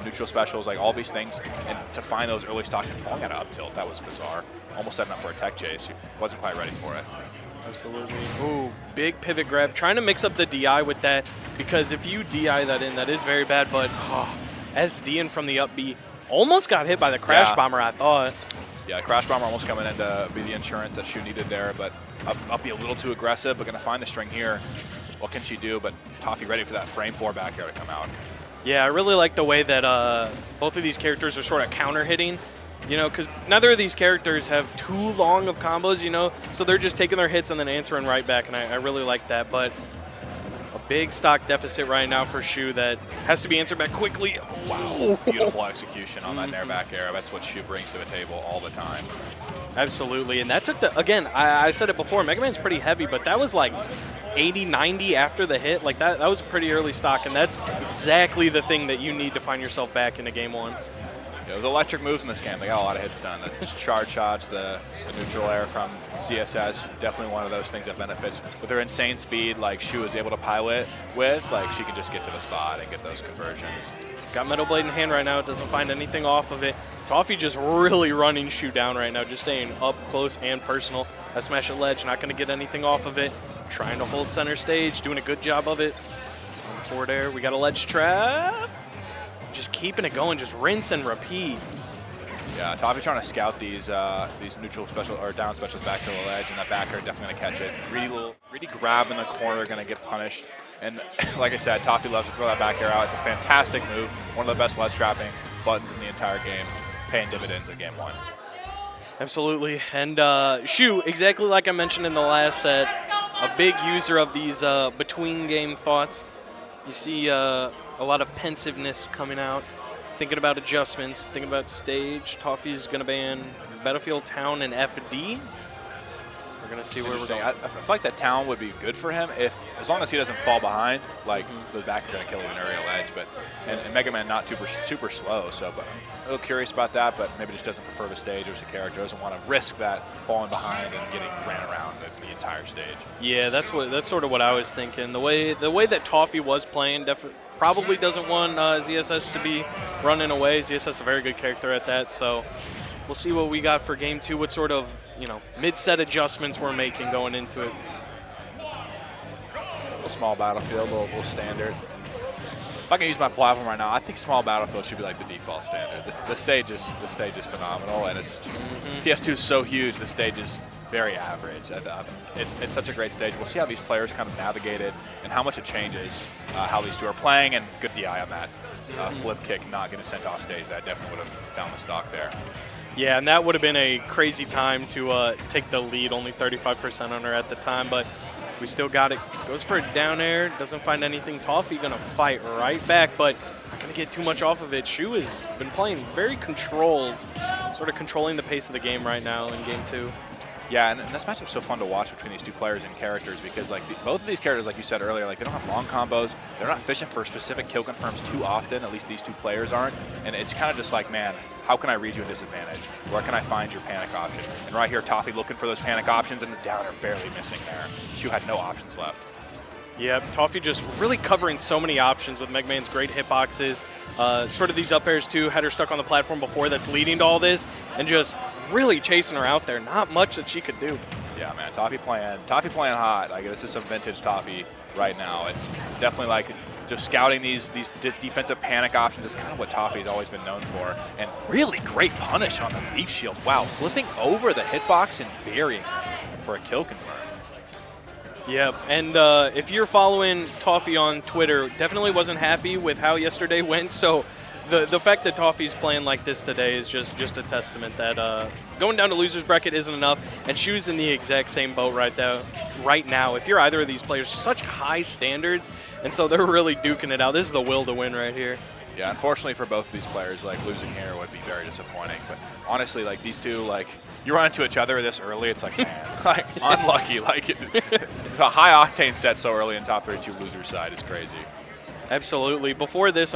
neutral specials, all these things, and to find those early stocks and falling out of up tilt. That was bizarre. Almost setting up for a tech chase. She wasn't quite ready for it. Absolutely. Ooh, big pivot grab. Trying to mix up the DI with that, because if you DI that in, that is very bad, but SDing from the up B almost got hit by the Crash Bomber, I thought. Yeah, Crash Bomber almost coming in to be the insurance that Shu needed there, but up be a little too aggressive, but going to find the string here. What can she do? But Tofi ready for that frame 4 back air to come out. Yeah, I really like the way that both of these characters are sort of counter-hitting. Because neither of these characters have too long of combos, so they're just taking their hits and then answering right back, and I really like that. But a big stock deficit right now for Shu that has to be answered back quickly. Wow, beautiful execution on that nair back air. That's what Shu brings to the table all the time. Absolutely, and that took again, I said it before, Mega Man's pretty heavy, but that was 80, 90 after the hit. That was a pretty early stock, and that's exactly the thing that you need to find yourself back into Game 1. Those electric moves in this game, they got a lot of hits done. The charge shots, the neutral air from ZSS, definitely one of those things that benefits. With her insane speed, Shu is able to pilot with, she can just get to the spot and get those conversions. Got Metal Blade in hand right now, doesn't find anything off of it. Tofi just really running Shu down right now, just staying up close and personal. That smash at ledge, not going to get anything off of it. Trying to hold center stage, doing a good job of it. On forward air, we got a ledge trap. Just keeping it going, just rinse and repeat. Yeah, Tofi trying to scout these neutral special or down specials back to the ledge, and that backer definitely going to catch it. Really grab in the corner, going to get punished. And like I said, Tofi loves to throw that back air out. It's a fantastic move. One of the best ledge trapping buttons in the entire game, paying dividends in game 1. Absolutely. And Shu, exactly like I mentioned in the last set, a big user of these between game thoughts. You see a lot of pensiveness coming out, thinking about adjustments, thinking about stage. Tofi's going to ban Battlefield, Town, and FD. We're going to see where we're going. I feel like that Town would be good for him as long as he doesn't fall behind. Like, the back are going to kill him in aerial edge, and Mega Man not super slow, so but I'm a little curious about that, but maybe just doesn't prefer the stage as a character, doesn't want to risk that falling behind and getting ran around the entire stage. Yeah, that's sort of what I was thinking. The way that Tofi was playing probably doesn't want ZSS to be running away. ZSS is a very good character at that, so we'll see what we got for game 2, what sort of, mid-set adjustments we're making going into it. A little small battlefield, a little standard. If I can use my platform right now, I think small battlefield should be like the default standard. The stage is phenomenal, and it's PS2 is so huge. The stage is very average. It's such a great stage. We'll see how these players kind of navigate it and how much it changes how these two are playing. And good DI on that flip kick, not getting sent off stage. That definitely would have found the stock there. Yeah, and that would have been a crazy time to take the lead, only 35% on her at the time, but we still got it. Goes for a down air, doesn't find anything. Tofi gonna fight right back, but not gonna get too much off of it. Shu has been playing very controlled, sort of controlling the pace of the game right now in game 2. Yeah, and this matchup's so fun to watch between these two players and characters because, like, both of these characters, like you said earlier, like they don't have long combos. They're not fishing for specific kill confirms too often. At least these two players aren't. And it's kind of just like, man, how can I read you a disadvantage? Where can I find your panic option? And right here, Tofi looking for those panic options, and the downer barely missing there. Shu had no options left. Yeah, Tofi just really covering so many options with Mega Man's great hitboxes. Sort of these up airs too, had her stuck on the platform before that's leading to all this, and just really chasing her out there. Not much that she could do. Yeah, man, Tofi playing hot. Like, this is some vintage Tofi right now. It's definitely like just scouting these defensive panic options is kind of what Tofi's always been known for. And really great punish on the leaf shield. Wow, flipping over the hitbox and burying for a kill confirm. Yeah, and if you're following Tofi on Twitter, definitely wasn't happy with how yesterday went. So the fact that Tofi's playing like this today is just a testament that going down to loser's bracket isn't enough. And Shu's in the exact same boat right now. If you're either of these players, such high standards, and so they're really duking it out. This is the will to win right here. Yeah, unfortunately for both of these players, like, losing here would be very disappointing. But honestly, like, these two, like, you run into each other this early, it's like, man, like, unlucky. Like, a high-octane set so early in top 32 loser's side is crazy. Absolutely. Before this,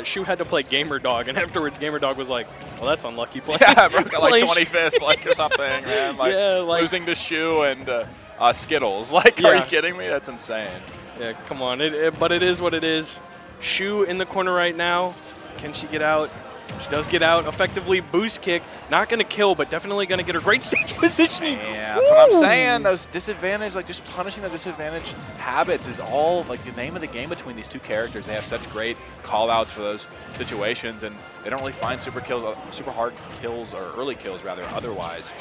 Shu had to play Gamer Dog, and afterwards Gamer Dog was like, well, that's unlucky play. Yeah, broke at like 25th, like, or something, man. Like, yeah, like losing to Shu and Skittles. Like, yeah. Are you kidding me? That's insane. Yeah, come on. But it is what it is. Shu in the corner right now. Can she get out? She does get out. Effectively boost kick. Not going to kill, but definitely going to get her great stage positioning. Yeah, that's what I'm saying. Those disadvantage, like, just punishing the disadvantage habits is all, like, the name of the game between these two characters. They have such great call-outs for those situations, and they don't really find super hard kills, or early kills, rather, otherwise.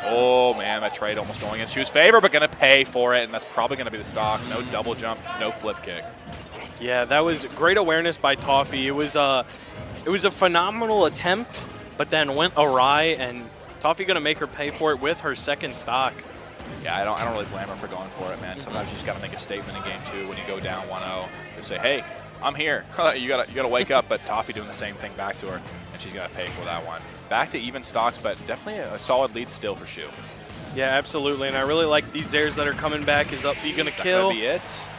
Oh, man, that trade almost going in Shu's favor, but going to pay for it, and that's probably going to be the stock. No double jump, no flip kick. Yeah, that was great awareness by Tofi. It was a phenomenal attempt, but then went awry, and Tofi going to make her pay for it with her second stock. Yeah, I don't really blame her for going for it, man. Sometimes you just got to make a statement in game 2 when you go down 1-0 and say, hey, I'm here. you gotta wake up, but Tofi doing the same thing back to her, and she's going to pay for that one. Back to even stocks, but definitely a solid lead still for Shu. Yeah, absolutely, and I really like these Zairs that are coming back. Is up B going to kill? That be it.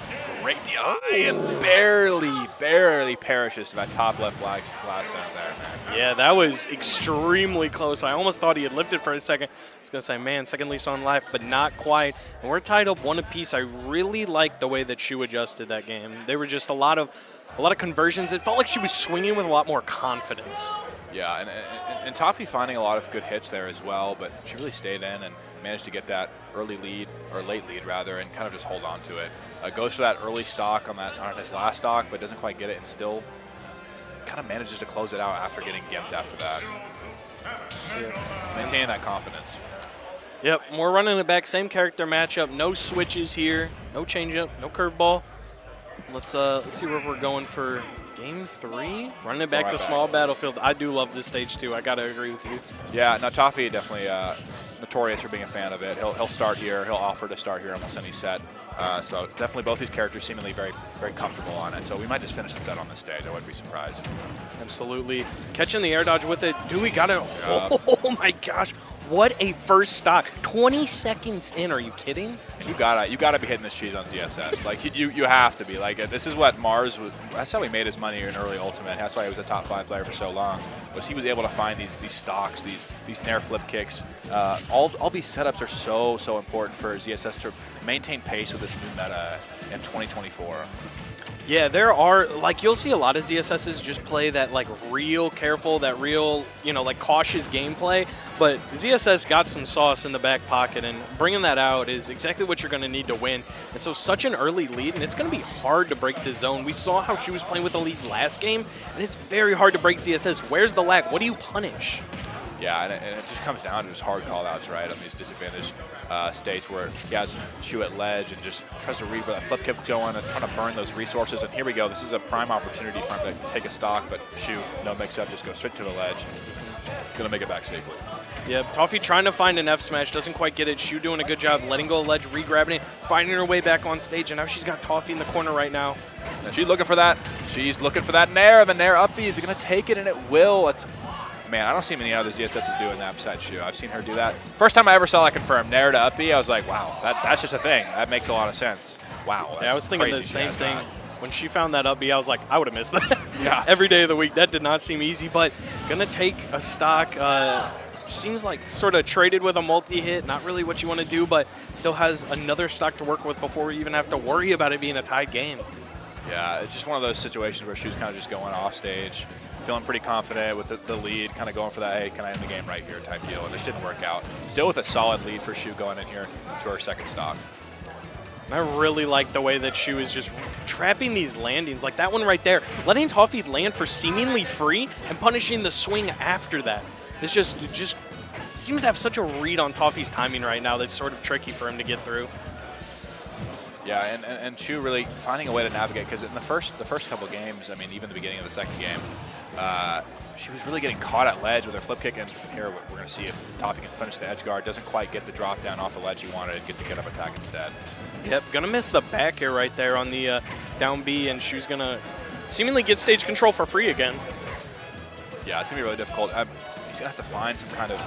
Great DI, and barely perishes to that top left glass center there, man. Yeah, that was extremely close. I almost thought he had lifted for a second. I was going to say, man, second least on life, but not quite. And we're tied up 1 apiece. I really liked the way that Shu adjusted that game. There were just a lot of conversions. It felt like she was swinging with a lot more confidence. Yeah, and Tofi finding a lot of good hits there as well, but she really stayed in and managed to get that early lead, or late lead rather, and kind of just hold on to it. Goes for that early stock on his last stock, but doesn't quite get it, and still kind of manages to close it out after getting gimped after that. Maintaining that confidence. Yep, we're running it back. Same character matchup. No switches here. No changeup. No curveball. Let's see where we're going for game 3. Running it back to small battlefield. I do love this stage too. I gotta agree with you. Yeah, no, Tofi definitely notorious for being a fan of it. He'll start here. He'll offer to start here almost any set. So definitely both these characters seemingly very, very comfortable on it. So we might just finish the set on this stage. I wouldn't be surprised. Absolutely. Catching the air dodge with it. Dewey got it. Oh my gosh. What a first stock. 20 seconds in. Are you kidding? And you gotta be hitting this cheese on ZSS. Like you have to be. Like this is what Mars was. That's how he made his money in early Ultimate. That's why he was a top 5 player for so long. Was he was able to find these stocks, these nair flip kicks. All these setups are so important for ZSS to maintain pace with this new meta in 2024. Yeah, there are, like, you'll see a lot of ZSSs just play that, like, real careful, that real, you know, like, cautious gameplay. But ZSS got some sauce in the back pocket, and bringing that out is exactly what you're going to need to win. And so such an early lead, and it's going to be hard to break the zone. We saw how she was playing with the lead last game, and it's very hard to break ZSS. Where's the lag? What do you punish? Yeah, and it just comes down to just hard call-outs, right, on these disadvantaged states where he has Shu at ledge and just tries to read where that flip kick going and trying to burn those resources. And here we go. This is a prime opportunity for him to take a stock, but Shu, no mix-up, just go straight to the ledge. Going to make it back safely. Yeah, Tofi trying to find an F smash, doesn't quite get it. Shu doing a good job letting go of ledge, re-grabbing it, finding her way back on stage, and now she's got Tofi in the corner right now. And she's looking for that. She's looking for that nair. The nair up B is going to take it, and it will. Man, I don't see many other ZSSs doing that besides Shu. I've seen her do that. First time I ever saw that confirmed, nair to up B, I was like, wow, that's just a thing. That makes a lot of sense. Wow. Yeah, I was thinking the same thing. When she found that up B, I was like, I would have missed that. Yeah. Every day of the week. That did not seem easy, but gonna take a stock. Seems like sort of traded with a multi-hit. Not really what you want to do, but still has another stock to work with before we even have to worry about it being a tied game. Yeah, it's just one of those situations where Shu's kind of just going off stage, feeling pretty confident with the lead, kind of going for that, hey, can I end the game right here type deal, and this didn't work out. Still with a solid lead for Shu going in here to her second stock. I really like the way that Shu is just trapping these landings, like that one right there, letting Tofi land for seemingly free and punishing the swing after that. It just seems to have such a read on Tofi's timing right now that's sort of tricky for him to get through. Yeah, and Shu really finding a way to navigate, because in the first couple games, I mean, even the beginning of the second game, she was really getting caught at ledge with her flip kick, and here we're going to see if Tofi can finish the edge guard. Doesn't quite get the drop down off the ledge he wanted, and gets a get up attack instead. Yep, gonna miss the back air right there on the down B, and Shu's gonna seemingly get stage control for free again. Yeah, it's gonna be really difficult. He's gonna have to find some kind of,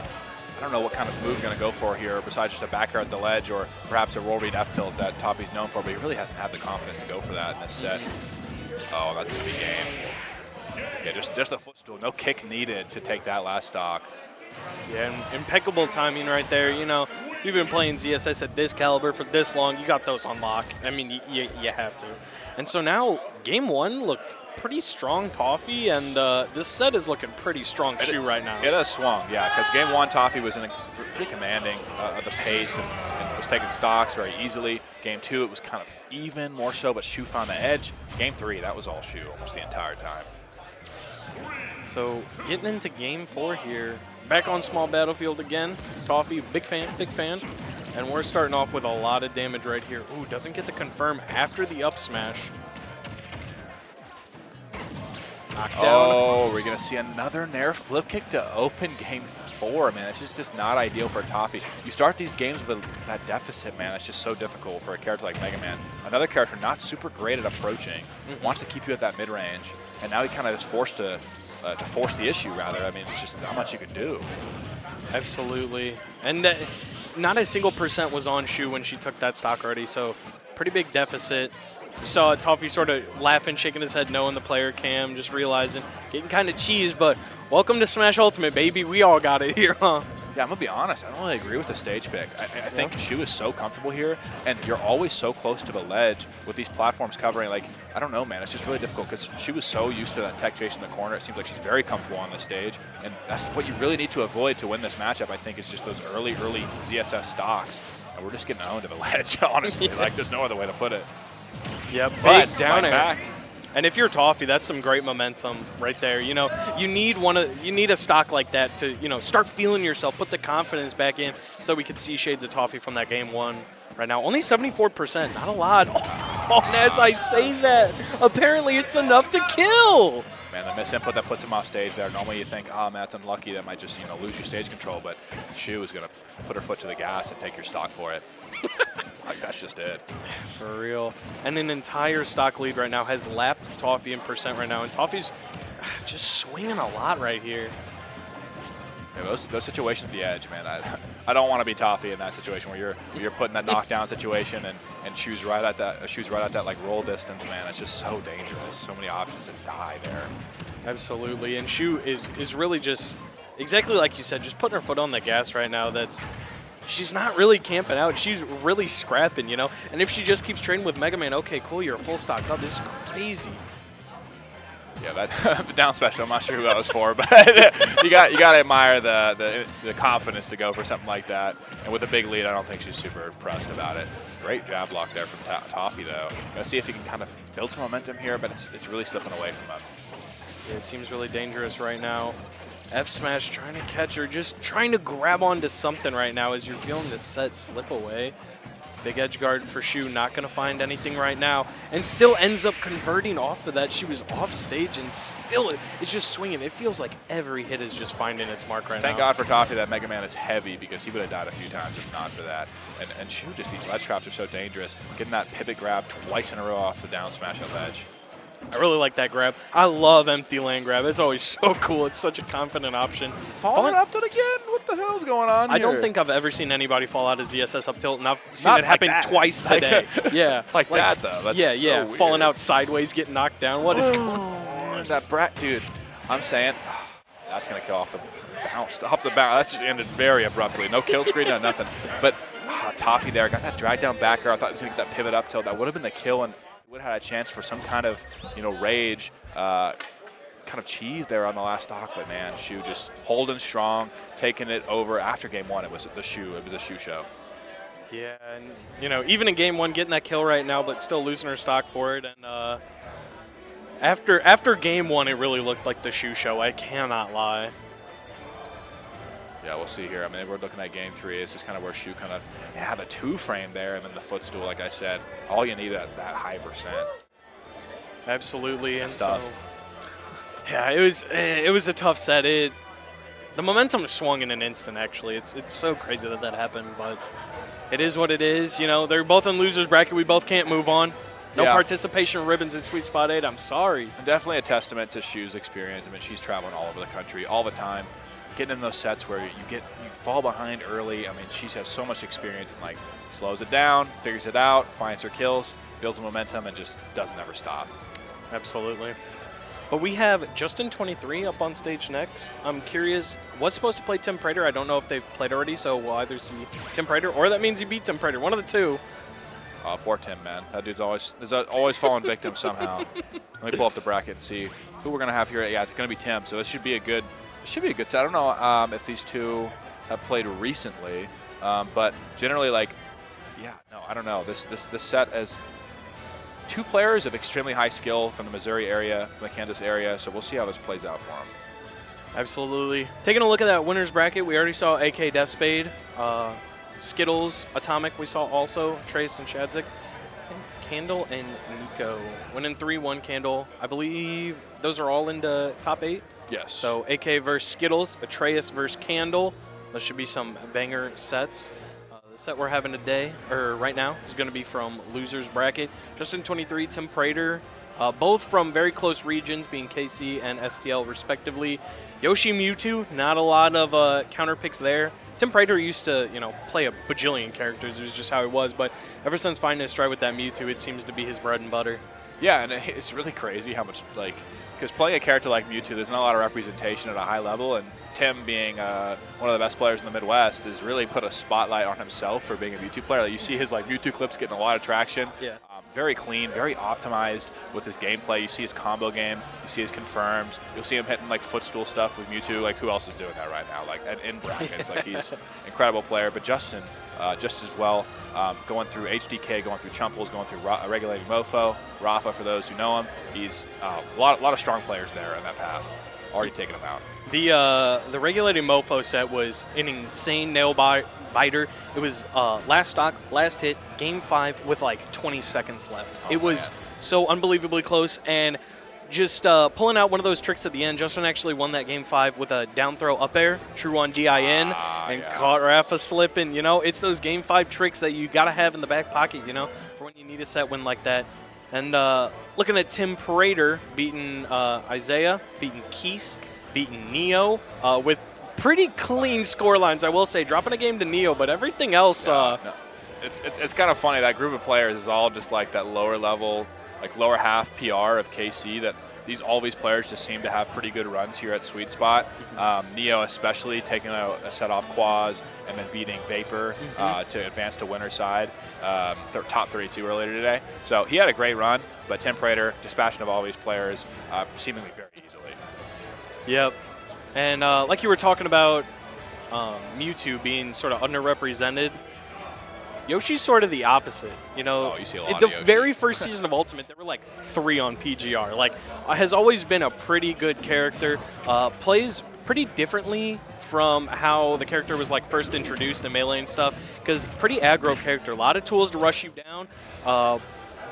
I don't know what kind of move he's going to go for here besides just a back air at the ledge or perhaps a roll read F tilt that Tofi's known for, but he really hasn't had the confidence to go for that in this set. Oh, that's going to be game. Yeah, just a footstool. No kick needed to take that last stock. Yeah, impeccable timing right there. You know, if you've been playing ZSS at this caliber for this long, you got those on lock. I mean, you have to. And so now game 1 looked pretty strong Tofi, and this set is looking pretty strong Shu right now. It has swung, yeah, because game 1 Tofi was pretty commanding of the pace and was taking stocks very easily. Game 2 it was kind of even more so, but Shu found the edge. Game 3 that was all Shu almost the entire time. So getting into game 4 here, back on small battlefield again. Tofi, big fan. And we're starting off with a lot of damage right here. Ooh, doesn't get the confirm after the up smash. Knockdown. Oh, we're going to see another nair flip kick to open game 4, man. It's just not ideal for Tofi. You start these games with that deficit, man. It's just so difficult for a character like Mega Man. Another character not super great at approaching, wants to keep you at that mid-range, and now he kind of is forced to force the issue, rather. I mean, it's just not much you can do. Absolutely. And not a single percent was on Shu when she took that stock already, so pretty big deficit. Saw Tofi sort of laughing, shaking his head no in the player cam, just realizing, getting kind of cheesed, but welcome to Smash Ultimate, baby. We all got it here, huh? Yeah, I'm going to be honest. I don't really agree with the stage pick. I think Shu is so comfortable here, and you're always so close to the ledge with these platforms covering. Like, I don't know, man. It's just really difficult because Shu was so used to that tech chase in the corner. It seems like she's very comfortable on this stage, and that's what you really need to avoid to win this matchup, I think, is just those early ZSS stocks. And we're just getting owned to the ledge, honestly. Like, there's no other way to put it. Yep, but down air. Back. And if you're Tofi, that's some great momentum right there. You know, you need a stock like that to, you know, start feeling yourself, put the confidence back in, so we could see shades of Tofi from that game 1 right now. Only 74%, not a lot. Oh, and as I say that, apparently it's enough to kill. Man, the misinput that puts him off stage there. Normally you think, oh, man, that's unlucky. That might just, you know, lose your stage control. But Shu is going to put her foot to the gas and take your stock for it. Like, that's just it. For real. And an entire stock lead right now has lapped Tofi in percent right now. And Tofi's just swinging a lot right here. Yeah, those situations at the edge, man. I don't want to be Tofi in that situation where you're put in that knockdown situation and Shu's right at that like roll distance, man. It's just so dangerous. So many options to die there. Absolutely. And Shu is really just exactly like you said, just putting her foot on the gas right now. She's not really camping out. She's really scrapping, you know. And if she just keeps trading with Mega Man, okay, cool, you're a full stock up. This is crazy. Yeah, that the down special, I'm not sure who that was for, but you got to admire the confidence to go for something like that. And with a big lead, I don't think she's super impressed about it. It's a great jab block there from Tofi, though. Gonna see if he can kind of build some momentum here, but it's really slipping away from him. Yeah, it seems really dangerous right now. F smash trying to catch her, just trying to grab onto something right now as you're feeling the set slip away. Big edge guard for Shu, not going to find anything right now, and still ends up converting off of that. She was off stage and still it's just swinging. It feels like every hit is just finding its mark right now. Thank God for Tofi that Mega Man is heavy, because he would have died a few times if not for that. And Shu, just these ledge traps are so dangerous. Getting that pivot grab twice in a row off the down smash on ledge. I really like that grab. I love empty land grab. It's always so cool. It's such a confident option. Falling up tilt again? What the hell's going on here? I don't think I've ever seen anybody fall out of ZSS up tilt, and I've seen it happen twice today. Yeah. Like that, though. That's yeah. so Falling weird. out sideways, getting knocked down. What is going on? That brat, dude. I'm saying, that's going to kill off the bounce. Off the bounce. That's just ended very abruptly. No kill screen, no nothing. But Tofi there got that drag down backer. I thought he was going to get that pivot up tilt. That would have been the kill, and would have had a chance for some kind of, you know, rage, kind of cheese there on the last stock. But man, Shu just holding strong, taking it over. After game 1, it was the Shu. It was a Shu show. Yeah, and you know, even in game 1, getting that kill right now, but still losing her stock for it. And after game 1, it really looked like the Shu show. I cannot lie. Yeah, we'll see here. I mean, we're looking at game 3. This is kind of where Shu kind of had a 2-frame there, and then the footstool, like I said, all you need is that high percent. Absolutely, and stuff. So, yeah, it was a tough set. The momentum swung in an instant. Actually, it's so crazy that happened, but it is what it is. You know, they're both in losers bracket. We both can't move on. No participation ribbons in Sweet Spot 8. I'm sorry. And definitely a testament to Shu's experience. I mean, she's traveling all over the country all the time. Getting in those sets where you fall behind early. I mean, she's had so much experience and like slows it down, figures it out, finds her kills, builds momentum, and just doesn't ever stop. Absolutely. But we have Justin 23 up on stage next. I'm curious, was supposed to play Tim Prader. I don't know if they've played already, so we'll either see Tim Prader or that means he beat Tim Prader. One of the two. Oh, poor Tim, man. That dude's always falling victim somehow. Let me pull up the bracket and see who we're gonna have here. Yeah, it's gonna be Tim. So it should be a good set. I don't know if these two have played recently, but generally, like, yeah, no, I don't know. This set is 2 players of extremely high skill from the Missouri area, from the Kansas area, so we'll see how this plays out for them. Absolutely. Taking a look at that winner's bracket, we already saw AK Death Spade, Skittles, Atomic, we saw also, Atraeus and Shadik, Candle and Nico. Winning 3-1 Candle. I believe those are all into top 8. Yes. So AK versus Skittles, Atraeus versus Candle. Those should be some banger sets. The set we're having today, or right now, is going to be from losers bracket. Justin 23, Tim Prader, both from very close regions, being KC and STL respectively. Yoshi Mewtwo, not a lot of counter picks there. Tim Prader used to, you know, play a bajillion characters. It was just how it was. But ever since finding his stride with that Mewtwo, it seems to be his bread and butter. Yeah, and it's really crazy how much, like, because playing a character like Mewtwo, there's not a lot of representation at a high level, and Tim being one of the best players in the Midwest has really put a spotlight on himself for being a Mewtwo player. Like, you see his like Mewtwo clips getting a lot of traction. Yeah. Very clean, very optimized with his gameplay. You see his combo game, you see his confirms. You'll see him hitting like footstool stuff with Mewtwo. Like, who else is doing that right now? Like, in brackets, like, he's an incredible player. But Justin, just as well. Going through HDK, going through Chumples, going through regulating Mofo, Rafa for those who know him. He's a lot of strong players there in that path. Already taken him out. The regulating Mofo set was an insane nail biter. It was last stock, last hit, game 5 with like 20 seconds left. It was so unbelievably close, and just pulling out one of those tricks at the end. Justin actually won that game 5 with a down throw up air, true on DIN, and caught Rafa slipping. You know, it's those game 5 tricks that you got to have in the back pocket, you know, for when you need a set win like that. And looking at Tim Prader beating Isaiah, beating Keese, beating Neo with pretty clean score lines, I will say. Dropping a game to Neo, but everything else. No. It's kind of funny. That group of players is all just like that lower level, like lower half PR of KC. That all these players just seem to have pretty good runs here at Sweet Spot. Neo especially taking a set off Quaz and then beating Vapor to advance to winner's side. Top 32 earlier today. So he had a great run, but Tim Prader, dispatching of all these players, seemingly very easily. Yep. And like you were talking about Mewtwo being sort of underrepresented, Yoshi's sort of the opposite. You know, you see a lot the of Yoshi. very first season of Ultimate, there were like 3 on PGR. Like, has always been a pretty good character. Plays pretty differently from how the character was like first introduced in Melee and stuff, because pretty aggro character, a lot of tools to rush you down.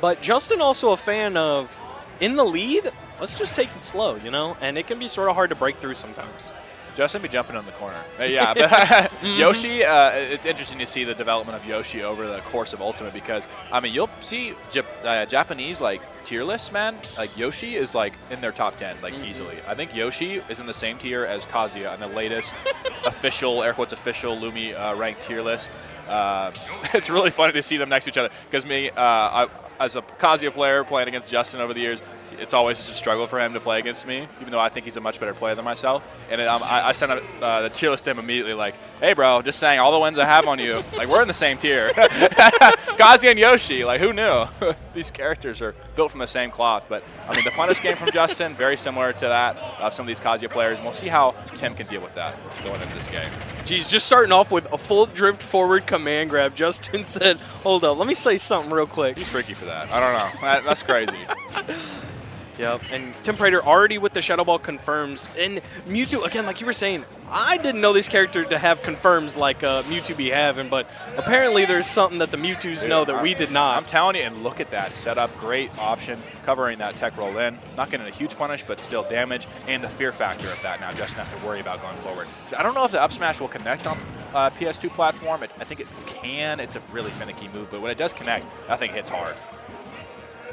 But Justin also a fan of, in the lead, let's just take it slow, you know? And it can be sort of hard to break through sometimes. Justin be jumping on the corner. Yeah, but Yoshi, it's interesting to see the development of Yoshi over the course of Ultimate because, I mean, you'll see Japanese, like, tier lists, man. Like, Yoshi is, like, in their top 10, like, easily. I think Yoshi is in the same tier as Kazuya on the latest official, air quotes official, Lumi ranked tier list. It's really funny to see them next to each other because me, as a Kazuya player playing against Justin over the years, it's always just a struggle for him to play against me, even though I think he's a much better player than myself. And I sent the tier list to him immediately like, hey, bro, just saying all the wins I have on you, like, we're in the same tier. Kazuya and Yoshi, like, who knew? These characters are built from the same cloth. But, I mean, the punish game from Justin, very similar to that of some of these Kazuya players. And we'll see how Tim can deal with that going into this game. Geez, just starting off with a full drift forward command grab. Justin said, hold up, let me say something real quick. He's freaky for that. I don't know. That's crazy. Yep, and Tim Prader already with the Shadow Ball confirms. And Mewtwo, again, like you were saying, I didn't know this character to have confirms like Mewtwo be having, but apparently there's something that the Mewtwo's know that we did not. I'm telling you, and look at that setup. Great option, covering that tech roll in. Not getting a huge punish, but still damage, and the fear factor of that now Justin has to worry about going forward. So I don't know if the up smash will connect on PS2 platform. I think it can. It's a really finicky move, but when it does connect, that thing hits hard.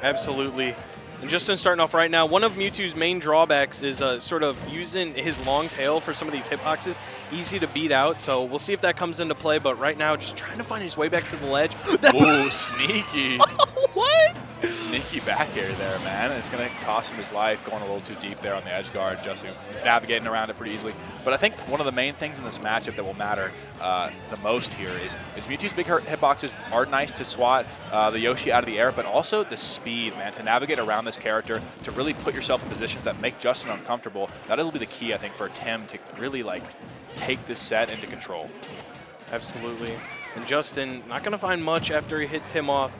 Absolutely. And Justin starting off right now, one of Mewtwo's main drawbacks is sort of using his long tail for some of these hitboxes. Easy to beat out, so we'll see if that comes into play. But right now, just trying to find his way back to the ledge. Ooh, sneaky. What? Sneaky back air there, man. It's going to cost him his life going a little too deep there on the edge guard. Justin navigating around it pretty easily. But I think one of the main things in this matchup that will matter the most here is Mewtwo's big hitboxes are nice to swat the Yoshi out of the air, but also the speed, man, to navigate around this character, to really put yourself in positions that make Justin uncomfortable. That'll be the key, I think, for Tim to really, like, take this set into control. Absolutely. And Justin not going to find much after he hit Tim off.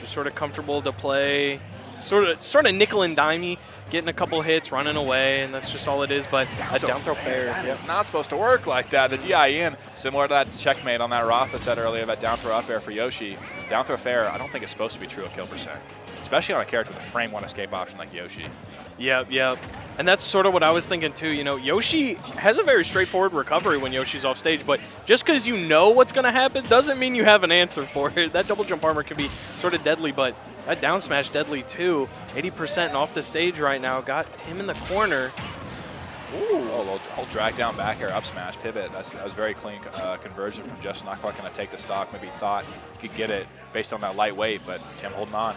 Just sort of comfortable to play, sort of nickel and dimey, getting a couple hits, running away, and that's just all it is. But a down throw fair. It's not supposed to work like that. The DIN, similar to that checkmate on that Rafa set earlier, that down throw up air for Yoshi. Down throw fair, I don't think it's supposed to be true of kill percent, especially on a character with a frame one escape option like Yoshi. Yep. And that's sort of what I was thinking too. You know, Yoshi has a very straightforward recovery when Yoshi's off stage, but just because you know what's going to happen doesn't mean you have an answer for it. That double jump armor can be sort of deadly, but that down smash deadly too. 80% off the stage right now. Got Tim in the corner. Ooh, whole drag down back air, up smash, pivot. That was very clean conversion from Justin. Not quite going to take the stock. Maybe thought he could get it based on that light weight, but Tim holding on.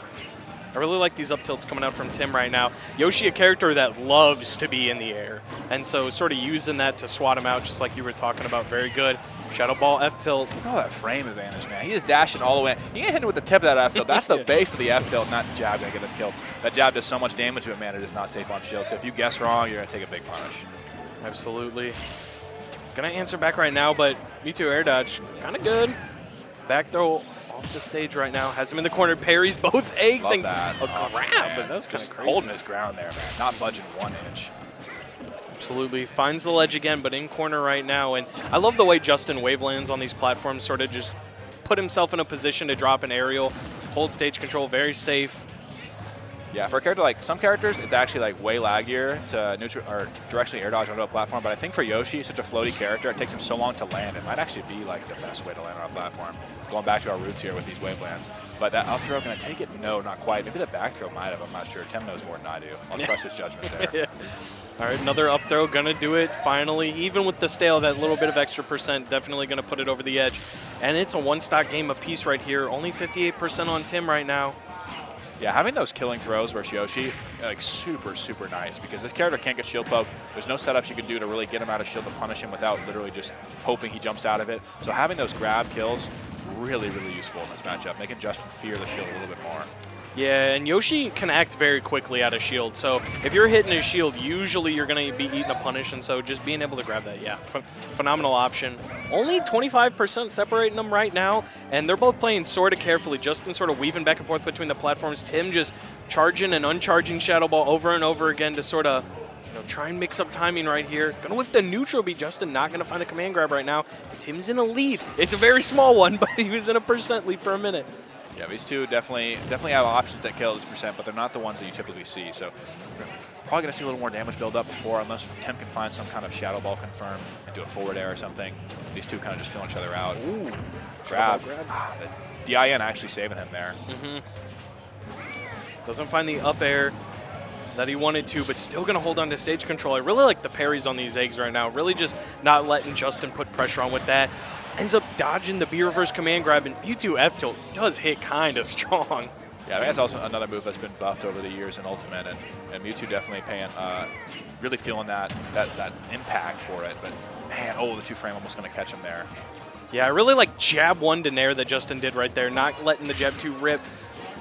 I really like these up tilts coming out from Tim right now. Yoshi, a character that loves to be in the air, and so sort of using that to swat him out, just like you were talking about. Very good. Shadow Ball F tilt. Look at all that frame advantage, man. He is dashing all the way. You can hit him with the tip of that F tilt. That's the base of the F tilt, not jab going to get him killed. That jab does so much damage to it, man. It is not safe on shield. So if you guess wrong, you're going to take a big punish. Absolutely. Gonna answer back right now, but Mewtwo air dodge, kind of good. Back throw off the stage right now. Has him in the corner. Parries both eggs Love and that. a grab. But that's kind Just of crazy. holding his ground there, man. Not budging 1 inch. Absolutely. Finds the ledge again, but in corner right now. And I love the way Justin wavelands on these platforms, sort of just put himself in a position to drop an aerial, hold stage control, very safe. Yeah, for a character like some characters, it's actually like way laggier to neutral or directionally air dodge onto a platform. But I think for Yoshi, such a floaty character, it takes him so long to land. It might actually be like the best way to land on a platform. Going back to our roots here with these wavelands. But that up throw, going to take it? No, not quite. Maybe the back throw might have. I'm not sure. Tim knows more than I do. I'll trust his judgment there. All right, another up throw, gonna do it finally. Even with the stale, that little bit of extra percent, definitely gonna put it over the edge. And it's a one-stock game apiece right here. Only 58% on Tim right now. Yeah, having those killing throws versus Yoshi, like super, super nice because this character can't get shield poke. There's no setups you can do to really get him out of shield to punish him without literally just hoping he jumps out of it. So having those grab kills, really, really useful in this matchup, making Justin fear the shield a little bit more. Yeah, and Yoshi can act very quickly out of shield. So if you're hitting his shield, usually you're going to be eating a punish. And so just being able to grab that, yeah, phenomenal option. Only 25% separating them right now. And they're both playing sort of carefully. Justin sort of weaving back and forth between the platforms. Tim just charging and uncharging Shadow Ball over and over again to sort of try and mix up timing right here. Gonna whip the neutral beat. Justin not going to find the command grab right now. Tim's in a lead. It's a very small one, but he was in a percent lead for a minute. Yeah, these two definitely have options that kill this percent, but they're not the ones that you typically see. So probably going to see a little more damage build up before, unless Tim can find some kind of Shadow Ball confirm and do a forward air or something. These two kind of just feeling each other out. Ooh, grab. The DIN actually saving him there. Doesn't find the up air that he wanted to, but still going to hold on to stage control. I really like the parries on these eggs right now. Really just not letting Justin put pressure on with that. Ends up dodging the B reverse command grab, and Mewtwo F tilt does hit kind of strong. Yeah, I mean, that's also another move that's been buffed over the years in Ultimate, and Mewtwo definitely paying, really feeling that impact for it. But man, the 2-frame almost going to catch him there. Yeah, I really like jab 1 to nair that Justin did right there, not letting the jab 2 rip.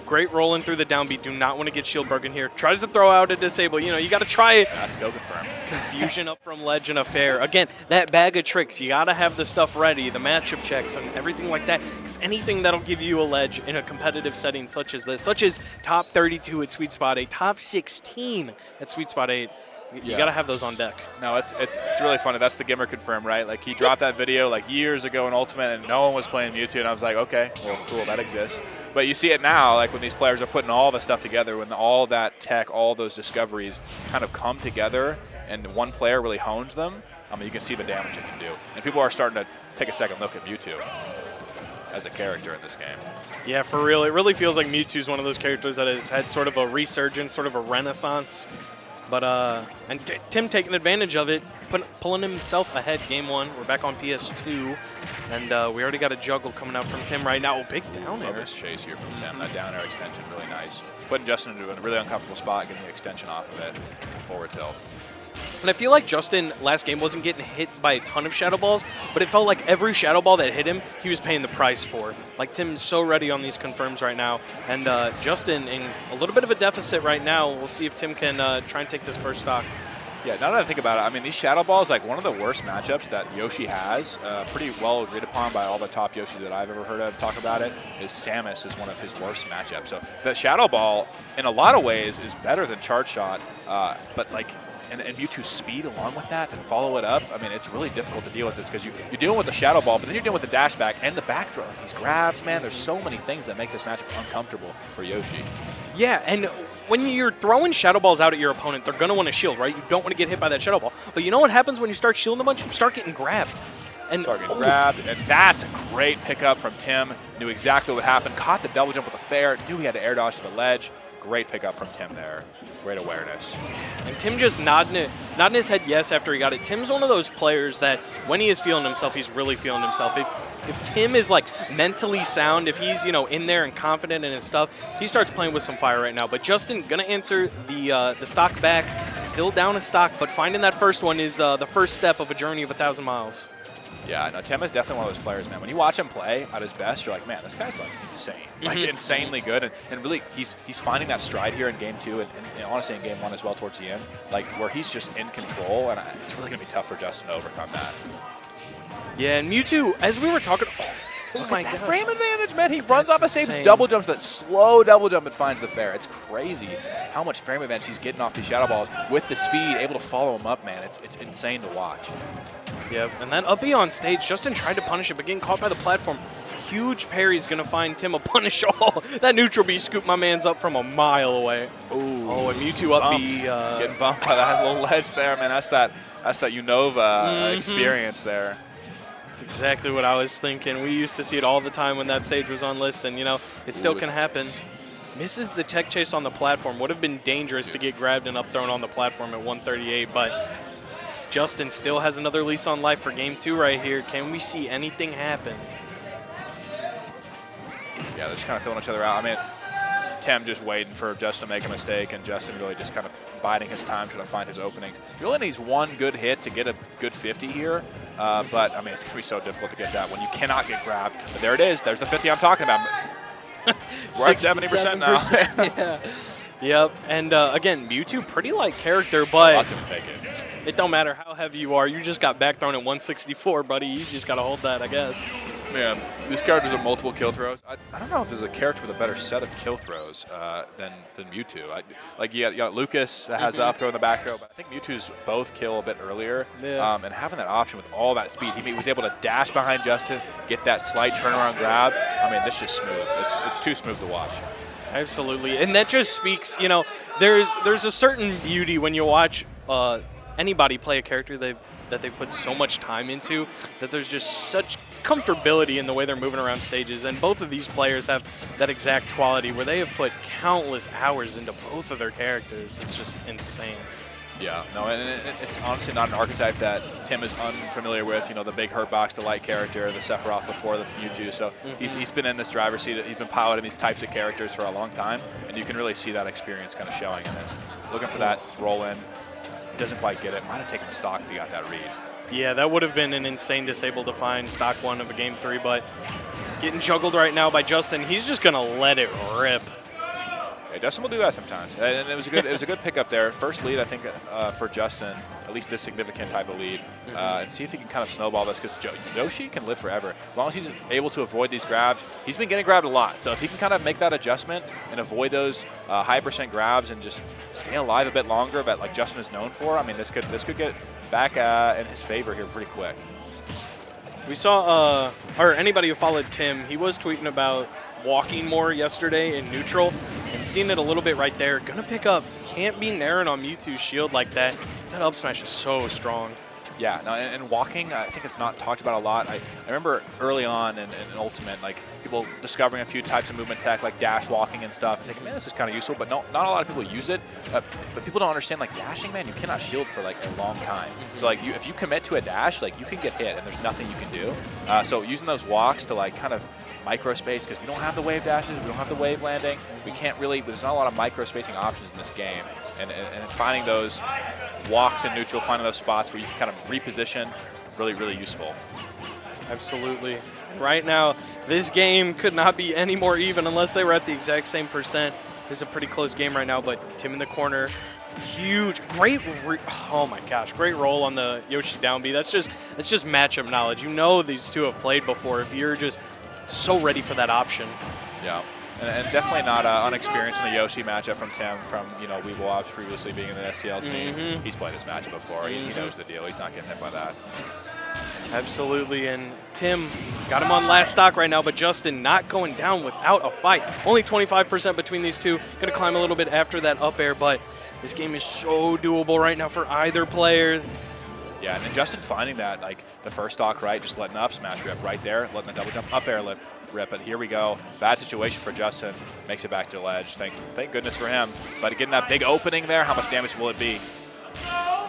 Great rolling through the downbeat. Do not want to get shield broken here. Tries to throw out a disable. You got to try it. Let's go confirm. Confusion up from ledge and a fair. Again, that bag of tricks. You got to have the stuff ready, the matchup checks and everything like that. Because anything that'll give you a ledge in a competitive setting such as this, such as top 32 at Sweet Spot 8, top 16 at Sweet Spot 8, you got to have those on deck. No, it's really funny. That's the Gimmer confirm, right? Like, he dropped that video like years ago in Ultimate, and no one was playing Mewtwo, and I was like, okay, well, cool, that exists. But you see it now, like when these players are putting all the stuff together, when all that tech, all those discoveries kind of come together, and one player really hones them. I mean, you can see the damage it can do, and people are starting to take a second look at Mewtwo as a character in this game. Yeah, for real. It really feels like Mewtwo's one of those characters that has had sort of a resurgence, sort of a renaissance. But and Tim taking advantage of it, pulling himself ahead game 1. We're back on PS2, and we already got a juggle coming out from Tim right now. Big down air. Love this chase here from Tim. That down air extension, really nice. Putting Justin into a really uncomfortable spot, getting the extension off of it, forward tilt. And I feel like Justin last game wasn't getting hit by a ton of Shadow Balls, but it felt like every Shadow Ball that hit him, he was paying the price for. Like, Tim's so ready on these confirms right now. And Justin in a little bit of a deficit right now. We'll see if Tim can try and take this first stock. Yeah, now that I think about it, I mean, these Shadow Balls, like one of the worst matchups that Yoshi has, pretty well agreed upon by all the top Yoshi that I've ever heard of talk about it, is Samus is one of his worst matchups. So the Shadow Ball, in a lot of ways, is better than Charge Shot, but like, and Mewtwo's speed along with that to follow it up, I mean, it's really difficult to deal with this because you're dealing with the Shadow Ball, but then you're dealing with the dash back and the back throw. These grabs, man, there's so many things that make this matchup uncomfortable for Yoshi. Yeah, and when you're throwing Shadow Balls out at your opponent, they're going to want to shield, right? You don't want to get hit by that Shadow Ball. But you know what happens when you start shielding a bunch? You start getting grabbed. And grabbed, and that's a great pickup from Tim. Knew exactly what happened. Caught the double jump with a fair. Knew he had to air dodge to the ledge. Great pickup from Tim there. Great awareness. And Tim just nodding his head yes after he got it. Tim's one of those players that when he is feeling himself, he's really feeling himself. If Tim is like mentally sound, if he's in there and confident in his stuff, he starts playing with some fire right now. But Justin gonna answer the stock back, still down a stock, but finding that first one is the first step of a journey of 1,000 miles. Yeah, no, Tim is definitely one of those players, man. When you watch him play at his best, you're like, man, this guy's like insane, like insanely good, and really he's finding that stride here in game 2, and honestly in game 1 as well towards the end, like where he's just in control, and it's really gonna be tough for Justin to overcome that. Yeah, and Mewtwo, as we were talking, Oh my that gosh. frame advantage, man. He runs off a stage, insane. double jumps, that slow double jump and finds the fair. It's crazy how much frame advantage he's getting off these shadow balls with the speed, able to follow him up, man. It's insane to watch. Yep, and then up B on stage, Justin tried to punish it, but getting caught by the platform. Huge parry's going to find Tim a punish. Oh, that neutral B scooped my man's up from a mile away. Ooh. Oh, and Mewtwo up B. Getting bumped by that little ledge there, man. That's that Unova experience there. That's exactly what I was thinking. We used to see it all the time when that stage was on list, and, you know, it still can happen. Misses the tech chase on the platform. Would have been dangerous to get grabbed and up thrown on the platform at 138, but Justin still has another lease on life for game 2 right here. Can we see anything happen? Yeah, they're just kind of filling each other out. I mean, Tim just waiting for Justin to make a mistake, and Justin really just kind of biding his time, trying to find his openings. He only needs one good hit to get a good 50 here, but, I mean, it's going to be so difficult to get that when you cannot get grabbed. But there it is. There's the 50 I'm talking about. We're at 70% now. Yeah. Yep, and again, Mewtwo, pretty light character, but it don't matter how heavy you are. You just got back thrown at 164, buddy. You just got to hold that, I guess. Man, these characters have multiple kill throws. I don't know if there's a character with a better set of kill throws than Mewtwo. Like you got Lucas that has the up throw and the back throw, but I think Mewtwo's both kill a bit earlier. Yeah. And having that option with all that speed, he was able to dash behind Justin, get that slight turnaround grab. I mean, this is just smooth. It's too smooth to watch. Absolutely, and that just speaks, you know, there's a certain beauty when you watch anybody play a character that they put so much time into, that there's just such comfortability in the way they're moving around stages, and both of these players have that exact quality where they have put countless hours into both of their characters. It's just insane. Yeah, no, and it's honestly not an archetype that Tim is unfamiliar with. You know, the big hurt box, the light character, the Sephiroth before the Mewtwo. So he's been in this driver's seat. He's been piloting these types of characters for a long time, and you can really see that experience kind of showing in this. Looking for that roll in, doesn't quite get it. Might have taken the stock if he got that read. Yeah, that would have been an insane disable to find stock 1 of a game 3, but getting juggled right now by Justin. He's just gonna let it rip. Yeah, Justin will do that sometimes, and it was a good pickup there. First lead, I think, for Justin, at least this significant type of lead, and see if he can kind of snowball this, because Yoshi can live forever as long as he's able to avoid these grabs. He's been getting grabbed a lot, so if he can kind of make that adjustment and avoid those high percent grabs and just stay alive a bit longer, but like Justin is known for, I mean, this could get back in his favor here pretty quick. We saw, or anybody who followed Tim, he was tweeting about walking more yesterday in neutral and seeing it a little bit right there. Gonna pick up, can't be naring on Mewtwo's shield like that. That up smash is so strong. Yeah, no, and walking, I think it's not talked about a lot. I remember early on in Ultimate, like people discovering a few types of movement tech, like dash walking and stuff, and thinking, man, this is kind of useful, but not a lot of people use it. But people don't understand, like dashing, man, you cannot shield for like a long time. So like if you commit to a dash, like you can get hit, and there's nothing you can do. So using those walks to like kind of micro space, because we don't have the wave dashes, we don't have the wave landing, we can't really, there's not a lot of micro spacing options in this game. And finding those walks in neutral, finding those spots where you can kind of reposition, really, really useful. Absolutely. Right now, this game could not be any more even unless they were at the exact same percent. This is a pretty close game right now, but Tim in the corner, huge, great, oh my gosh, great roll on the Yoshi down B. That's just matchup knowledge. You know these two have played before if you're just so ready for that option. Yeah. And definitely not unexperienced in the Yoshi matchup from Tim, from Weeble Ops previously being in the STL scene. He's played this matchup before. He knows the deal. He's not getting hit by that. Absolutely, and Tim got him on last stock right now, but Justin not going down without a fight. Only 25% between these two. Going to climb a little bit after that up air, but this game is so doable right now for either player. Yeah, and Justin finding that, like the first stock, right, just letting the up smash rip right there, letting the double jump up air rip, but here we go. Bad situation for Justin. Makes it back to ledge. Thank goodness for him. But getting that big opening there, how much damage will it be?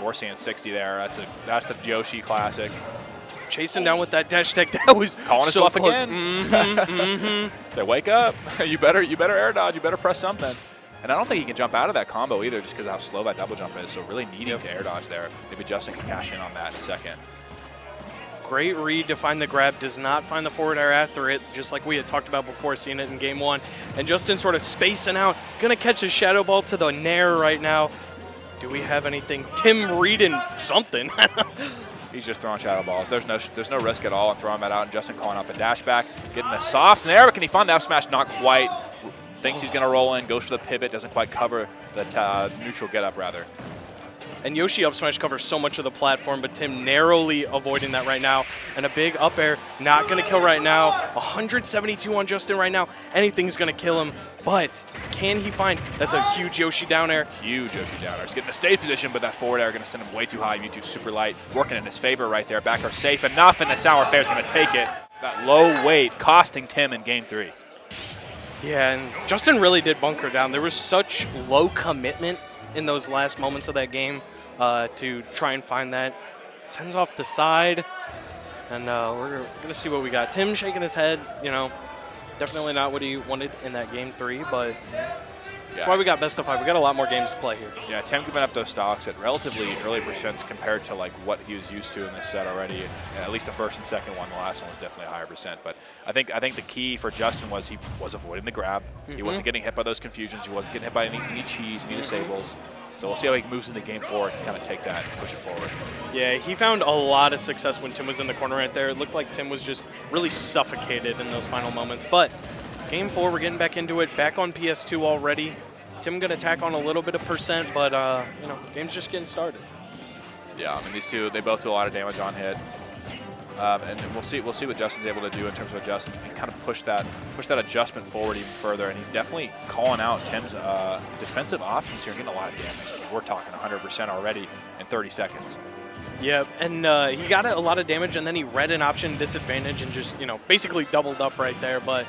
We're seeing 60 there. That's the Yoshi classic. Chasing down with that dash tech. That was calling his so bluff close. again. Say, wake up. you better air dodge. You better press something. And I don't think he can jump out of that combo either, just because of how slow that double jump is. So really needing to air dodge there. Maybe Justin can cash in on that in a second. Great read to find the grab, does not find the forward air after it, just like we had talked about before, seeing it in game 1. And Justin sort of spacing out, gonna catch a shadow ball to the nair right now. Do we have anything? Tim reading something. He's just throwing shadow balls. There's no risk at all in throwing that out, and Justin calling out the dash back, getting a soft nair, but can he find the up smash? Not quite. Thinks he's going to roll in, goes for the pivot, doesn't quite cover the neutral get up rather. And Yoshi up smash covers so much of the platform, but Tim narrowly avoiding that right now. And a big up air, not going to kill right now. 172 on Justin right now. Anything's going to kill him, but can he find? That's a huge Yoshi down air. Huge Yoshi down air. He's getting the stage position, but that forward air going to send him way too high. Mewtwo super light, working in his favor right there. Back air safe enough, and the Sour Fair's going to take it. That low weight costing Tim in game 3. Yeah, and Justin really did bunker down. There was such low commitment in those last moments of that game to try and find that. Sends off the side, and we're going to see what we got. Tim shaking his head, you know, definitely not what he wanted in that game 3, but that's why we got best of 5. We got a lot more games to play here. Yeah, Tim giving up those stocks at relatively early percents compared to like what he was used to in this set already. And at least the first and second one, the last one was definitely a higher percent. But I think the key for Justin was he was avoiding the grab. He wasn't getting hit by those confusions. He wasn't getting hit by any cheese, any disables. So we'll see how he moves into game 4 and kind of take that and push it forward. Yeah, he found a lot of success when Tim was in the corner right there. It looked like Tim was just really suffocated in those final moments. But game 4, we're getting back into it. Back on PS2 already. Tim going to tack on a little bit of percent, but, you know, game's just getting started. Yeah, I mean, these two, they both do a lot of damage on hit. And we'll see what Justin's able to do in terms of adjusting and kind of push that adjustment forward even further. And he's definitely calling out Tim's defensive options here, getting a lot of damage. I mean, we're talking 100% already in 30 seconds. Yeah, and he got a lot of damage, and then he read an option disadvantage and just, you know, basically doubled up right there. But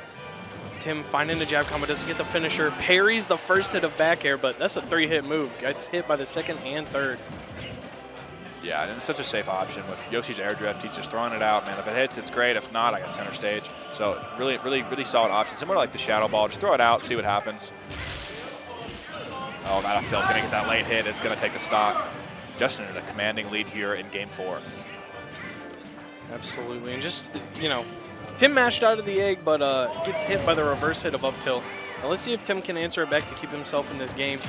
Tim finding the jab combo, doesn't get the finisher, parries the first hit of back air, but that's a 3-hit move. Gets hit by the second and third. Yeah, and it's such a safe option with Yoshi's air drift. He's just throwing it out, man. If it hits, it's great. If not, I got center stage. So really solid option. Similar to like the shadow ball. Just throw it out, see what happens. Oh, that up tilt, gonna get that late hit. It's gonna take the stock. Justin in a commanding lead here in game 4. Absolutely, and just, you know, Tim mashed out of the egg, but gets hit by the reverse hit of up tilt. Now let's see if Tim can answer it back to keep himself in this game.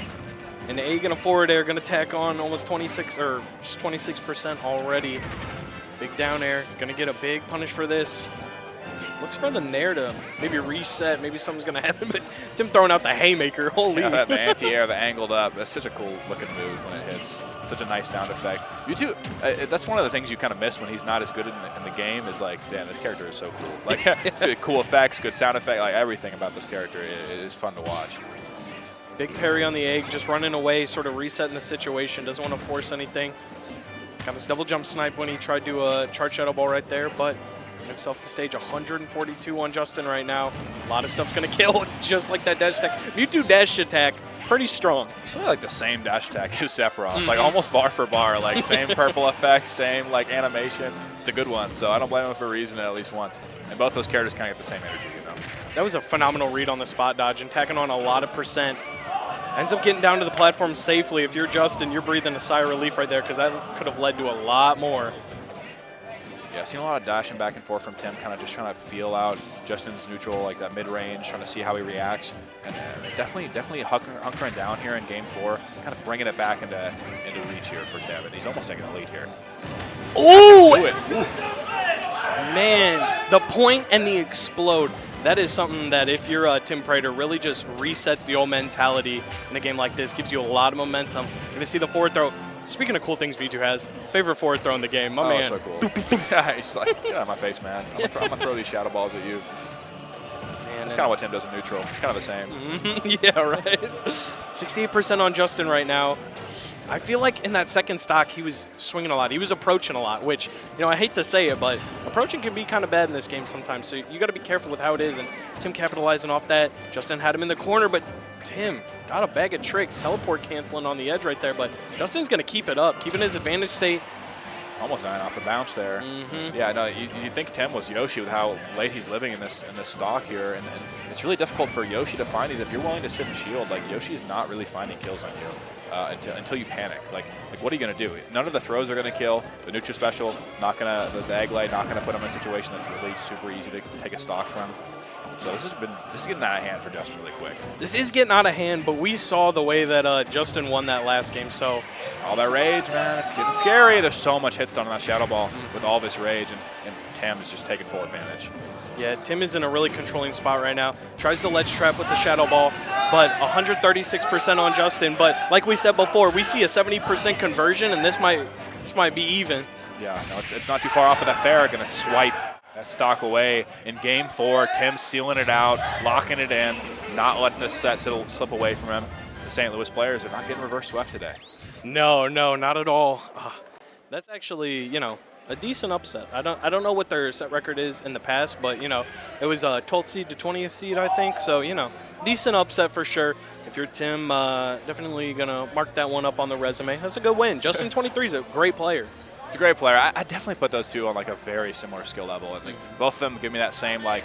And the egg and a forward air going to tack on almost 26 or just 26% already. Big down air, going to get a big punish for this. Looks for the nair to maybe reset. Maybe something's going to happen, but Tim throwing out the haymaker. Holy. Yeah, the anti-air, the angled up. That's such a cool looking move when it hits. Such a nice sound effect. You too. That's one of the things you kind of miss when he's not as good in the game is like, damn, this character is so cool. Like, cool effects, good sound effect, like everything about this character is fun to watch. Big parry on the egg, just running away, sort of resetting the situation. Doesn't want to force anything. Got his double jump snipe when he tried to charge shadow ball right there, but himself to stage. 142 on Justin right now. A lot of stuff's going to kill, just like that dash attack. Mewtwo dash attack, pretty strong. It's really like the same dash attack as Sephiroth, like almost bar for bar, like same purple effect, same like animation. It's a good one, so I don't blame him for reusing it at least once. And both those characters kind of get the same energy, you know. That was a phenomenal read on the spot dodge and tacking on a lot of percent. Ends up getting down to the platform safely. If you're Justin, you're breathing a sigh of relief right there because that could have led to a lot more. Yeah, seen a lot of dashing back and forth from Tim, kind of just trying to feel out Justin's neutral, like that mid-range, trying to see how he reacts. And definitely hunkering down here in game 4, kind of bringing it back into reach here for Tim. And he's almost taking a lead here. Ooh! Man, the point and the explode. That is something that if you're Tim Prader, really just resets the old mentality in a game like this, gives you a lot of momentum. You're going to see the forward throw. Speaking of cool things V2 has, favorite forward throw in the game, my man. So cool. Yeah, he's like, get out of my face, man. I'm going to throw these shadow balls at you. Man, that's kind of what Tim does in neutral. It's kind of the same. Yeah, right. 68% on Justin right now. I feel like in that second stock, he was swinging a lot. He was approaching a lot, which, you know, I hate to say it, but approaching can be kind of bad in this game sometimes. So you got to be careful with how it is. And Tim capitalizing off that. Justin had him in the corner, but Tim got a bag of tricks. Teleport canceling on the edge right there, but Justin's going to keep it up, keeping his advantage state. Almost dying off the bounce there. Yeah, no, you think Tim was Yoshi with how late he's living in this stock here, and it's really difficult for Yoshi to find these. If you're willing to sit and shield, like Yoshi's not really finding kills on you until you panic. Like what are you gonna do? None of the throws are gonna kill. The neutral special, not gonna. The egg lay, not gonna put him in a situation that's really super easy to take a stock from. So this is getting out of hand for Justin really quick. This is getting out of hand, but we saw the way that Justin won that last game. So all that rage, man, it's getting scary. There's so much hit stun on that Shadow Ball with all this rage, and Tim is just taking full advantage. Yeah, Tim is in a really controlling spot right now. Tries to ledge trap with the Shadow Ball, but 136% on Justin. But like we said before, we see a 70% conversion, and this might be even. Yeah, no, it's not too far off, but that Fair going to swipe that stock away in game 4. Tim sealing it out, locking it in, not letting the set slip away from him. The St. Louis players are not getting reverse swept today. No, not at all. That's actually, a decent upset. I don't know what their set record is in the past, but it was 12th seed to 20th seed, I think. So decent upset for sure. If you're Tim, definitely gonna mark that one up on the resume. That's a good win. Justin 23 is a great player. He's a great player. I definitely put those two on like a very similar skill level. I think both of them give me that same like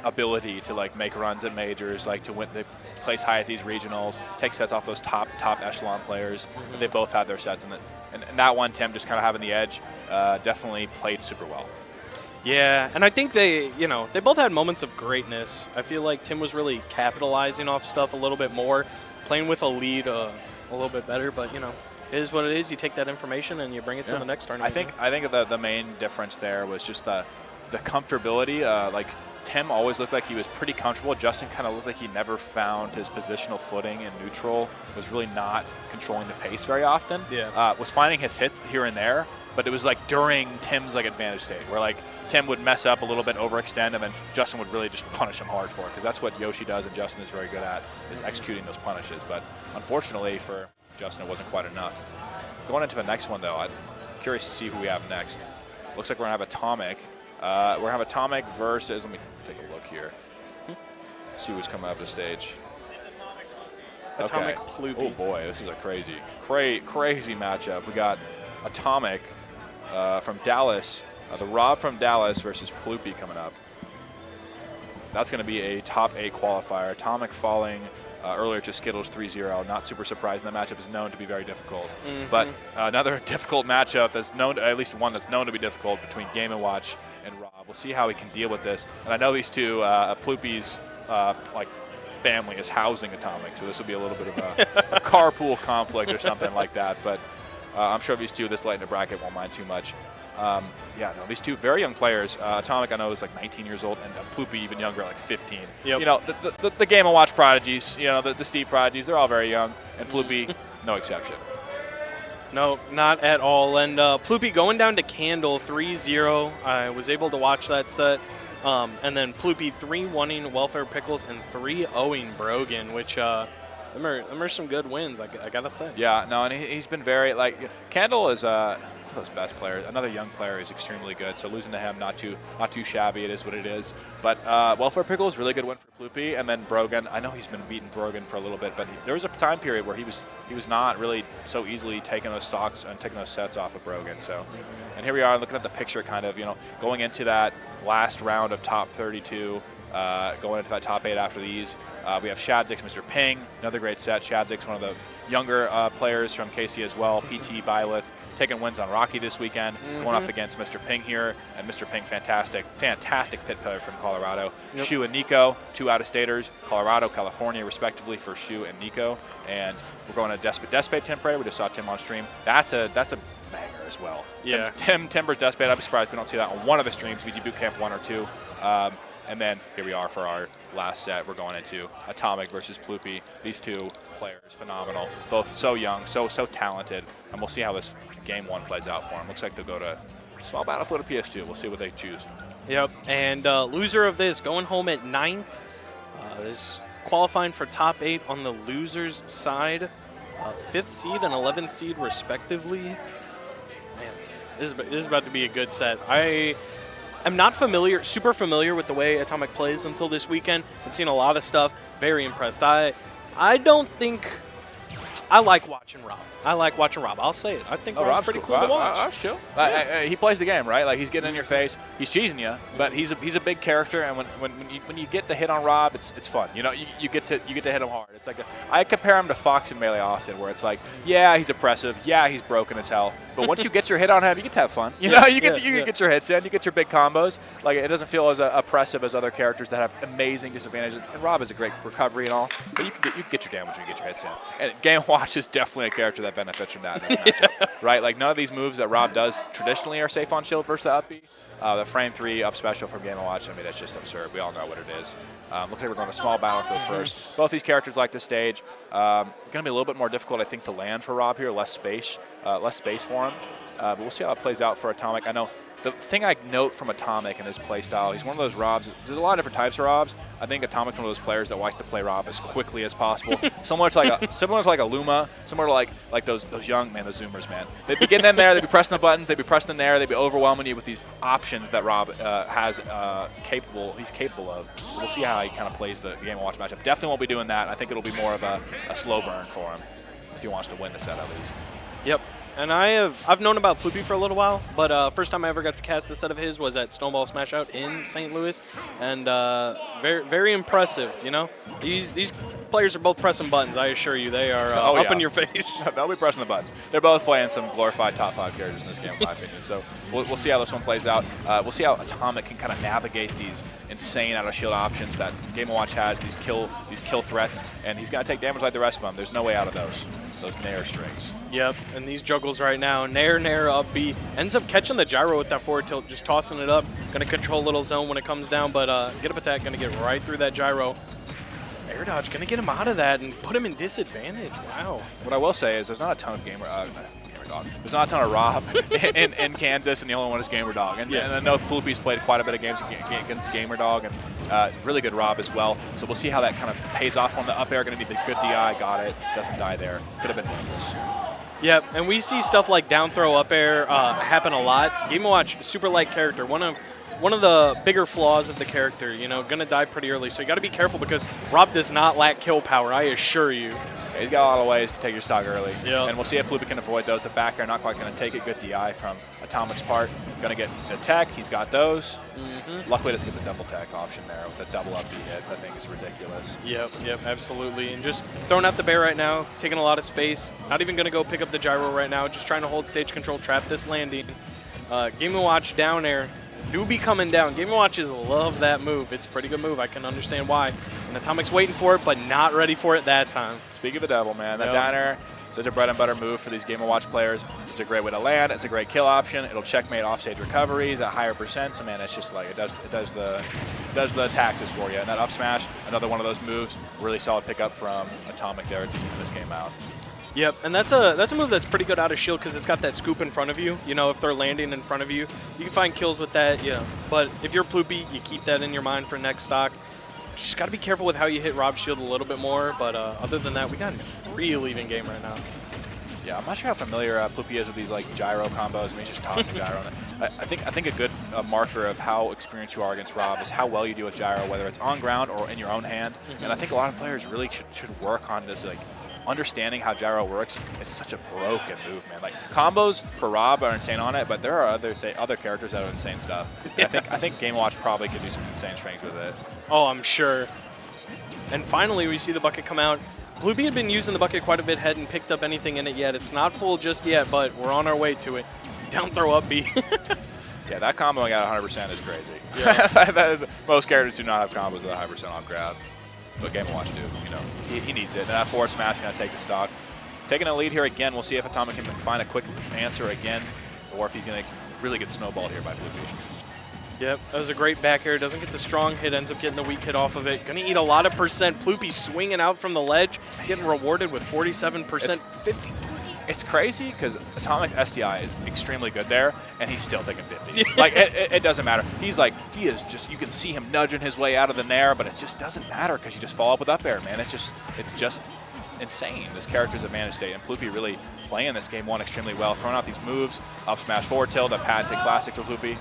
ability to like make runs at majors, like to win. They place high at these regionals, take sets off those top echelon players. They both had their sets, and that one Tim just kind of having the edge. Definitely played super well. Yeah, and I think they both had moments of greatness. I feel like Tim was really capitalizing off stuff a little bit more, playing with a lead a little bit better. But it is what it is. You take that information and you bring it to the next tournament. I think the main difference there was just the comfortability. Like Tim always looked like he was pretty comfortable. Justin kind of looked like he never found his positional footing in neutral. Was really not controlling the pace very often. Yeah. Was finding his hits here and there, but it was like during Tim's like advantage state where like Tim would mess up a little bit, overextend him, and Justin would really just punish him hard for it, because that's what Yoshi does and Justin is very good at, is executing those punishes. But unfortunately for Justin, it wasn't quite enough. Going into the next one, though, I'm curious to see who we have next. Looks like we're going to have Atomic. We're going to have Atomic versus, let me take a look here. See who's coming up the stage. Atomic Okay. Ploopy. Oh boy, this is a crazy matchup. We got Atomic from Dallas, the Rob from Dallas versus Ploopy coming up. That's going to be a top 8 qualifier. Atomic falling earlier to Skittles 3-0. Not super surprising. The matchup is known to be very difficult. But another difficult matchup that's known, at least one that's known to be difficult, between Game & Watch and Rob. We'll see how he can deal with this. And I know these two, Ploopy's family is housing Atomic, so this will be a little bit of a carpool conflict or something like that. But I'm sure these two, this late in the bracket, won't mind too much. These two very young players. Atomic, I know, is like 19 years old, and Ploopy even younger, like 15. Yep. The Game & Watch prodigies, the Steve prodigies, they're all very young, and Ploopy, no exception. No, not at all. And Ploopy going down to Candle 3-0. I was able to watch that set. And then Ploopy 3-1ing Welfare Pickles and 3-0ing Brogan, which them are some good wins, I gotta say. Yeah, no, and he's been very, Candle is one of those best players. Another young player is extremely good, so losing to him, not too shabby. It is what it is. But Welfare Pickles, really good win for Ploopy, and then Brogan. I know he's been beating Brogan for a little bit, but there was a time period where he was not really so easily taking those stocks and taking those sets off of Brogan. So, and here we are looking at the picture, kind of, going into that last round of top 32. Going into that top 8 after these. We have Shadik's Mr. Ping, another great set. Shadik's one of the younger players from KC as well. PT Byleth taking wins on Rocky this weekend, going up against Mr. Ping here. And Mr. Ping, fantastic pit player from Colorado. Yep. Shu and Nico, 2 out-of-staters, Colorado, California, respectively, for Shu and Nico. And we're going to Spade, Tim Prader. We just saw Tim on stream. That's a banger as well. Yeah. Tim versus Spade. I'd be surprised if we don't see that on one of his streams, VG Bootcamp 1 or 2. And then here we are for our last set. We're going into Atomic versus Ploopy. These two players, phenomenal. Both so young, so talented. And we'll see how this game 1 plays out for them. Looks like they'll go to small battlefield of PS2. We'll see what they choose. Yep. And loser of this going home at 9th. This qualifying for top 8 on the losers side. 5th seed and 11th seed respectively. Man, this is about to be a good set. I'm not super familiar with the way Atomic plays until this weekend. I've seen a lot of stuff. Very impressed. I don't think I like watching Rob. I'll say it. I think Rob's pretty cool to watch. Rob's chill. He plays the game, right? Like, he's getting in your face. He's cheesing you, but he's a big character, and when you get the hit on Rob, it's fun. You know, you get to hit him hard. It's like I compare him to Fox in Melee often, where it's like, yeah, he's oppressive, yeah, he's broken as hell, but once you get your hit on him, you get to have fun. You know, you get your hits in, you get your big combos. Like, it doesn't feel as oppressive as other characters that have amazing disadvantages. And Rob is a great recovery and all, but you can get your damage when you get your hits in. And Game Watch is definitely a character that benefits from that in this matchup, right? Like, none of these moves that Rob does traditionally are safe on shield versus the up B. The frame 3 up special from Game & Watch, I mean, that's just absurd. We all know what it is. Looks like we're going to small battlefield first. Both these characters like this stage. Going to be a little bit more difficult, I think, to land for Rob here. Less space for him. But we'll see how it plays out for Atomic. I know the thing I note from Atomic and his play style, he's one of those Robs. There's a lot of different types of Robs. I think Atomic's one of those players that likes to play Rob as quickly as possible. similar to like a Luma, similar to like those young, man, those Zoomers, man. They'd be getting in there, they'd be pressing the buttons, they'd be pressing in there, they'd be overwhelming you with these options that Rob he's capable of. So we'll see how he kind of plays the Game & Watch matchup. Definitely won't be doing that. I think it'll be more of a slow burn for him if he wants to win the set at least. Yep. And I've known about Ploopy for a little while, but first time I ever got to cast a set of his was at Snowball Smash Out in St. Louis, and very, very impressive, you know? These players are both pressing buttons, I assure you. They are up in your face. They'll be pressing the buttons. They're both playing some glorified top 5 characters in this game, in my opinion. So we'll see how this one plays out. We'll see how Atomic can kind of navigate these insane out-of-shield options that Game & Watch has, these kill threats, and he's got to take damage like the rest of them. There's no way out of those Nair strings. Yep, and these juggles right now, Nair up B, ends up catching the gyro with that forward tilt, just tossing it up, gonna control little zone when it comes down, but get up attack, gonna get right through that gyro. Air dodge, gonna get him out of that and put him in disadvantage, wow. What I will say is there's not a ton of there's not a ton of Rob in Kansas, and the only one is Gamer Dog. And I know Ploopy's played quite a bit of games against Gamer Dog, and really good Rob as well. So we'll see how that kind of pays off on the up air. Going to be the good DI, got it, doesn't die there. Could have been dangerous. Yep, and we see stuff like down throw up air happen a lot. Game & Watch, super light character. One of the bigger flaws of the character, you know, gonna die pretty early. So you got to be careful because Rob does not lack kill power, I assure you. Yeah, he's got a lot of ways to take your stock early. Yep. And we'll see if Ploopy can avoid those. The back air not quite going to take it. Good DI from Atomic's part. Going to get the tech. He's got those. Luckily, doesn't get the double tech option there with the double up B hit. I think is ridiculous. Yep, absolutely. And just throwing out the bear right now, taking a lot of space. Not even going to go pick up the gyro right now. Just trying to hold stage control, trap this landing. Game & Watch down air. Doobie coming down. Game & Watches love that move. It's a pretty good move. I can understand why. And Atomic's waiting for it, but not ready for it that time. Speaking of the devil, man, that down air, such a bread and butter move for these Game & Watch players. Such a great way to land. It's a great kill option. It'll checkmate offstage recoveries at higher percent. So man, it's just like it does the taxes for you. And that up smash, another one of those moves. Really solid pickup from Atomic there at the end of this game out. Yep, and that's a move that's pretty good out of shield because it's got that scoop in front of you. You know, if they're landing in front of you, you can find kills with that, yeah. But if you're Ploopy, you keep that in your mind for next stock. Just got to be careful with how you hit Rob's shield a little bit more, but other than that, we got a real even game right now. Yeah, I'm not sure how familiar Ploopy is with these like gyro combos. I mean, he's just tossing gyro. I think a good marker of how experienced you are against Rob is how well you do with gyro, whether it's on ground or in your own hand. And I think a lot of players really should work on this, like, understanding how gyro works. It's such a broken move, man. Like, combos for Rob are insane on it, but there are other characters that have insane stuff. Yeah. I think Game & Watch probably could do some insane strings with it. Oh, I'm sure. And finally, we see the bucket come out. Ploopy had been using the bucket quite a bit, hadn't picked up anything in it yet. It's not full just yet, but we're on our way to it. Down throw up B. Yeah, that comboing at 100% is crazy. Yeah. That is, most characters do not have combos at 100% off grab. But Game & Watch do, you know. He needs it. And that forward smash is going to take the stock. Taking a lead here again. We'll see if Atomic can find a quick answer again, or if he's going to really get snowballed here by Ploopy. Yep, that was a great back air. Doesn't get the strong hit, ends up getting the weak hit off of it. Going to eat a lot of percent. Ploopy swinging out from the ledge, getting rewarded with 47%. 53. It's crazy because Atomic's SDI is extremely good there, and he's still taking 50. Like, it doesn't matter. He is just, you can see him nudging his way out of the nair, but it just doesn't matter because you just follow up with up air, man. It's just insane. This character's advantage state, and Ploopy really playing this game one extremely well, throwing out these moves, up smash forward tilt, a patented classic for Ploopy.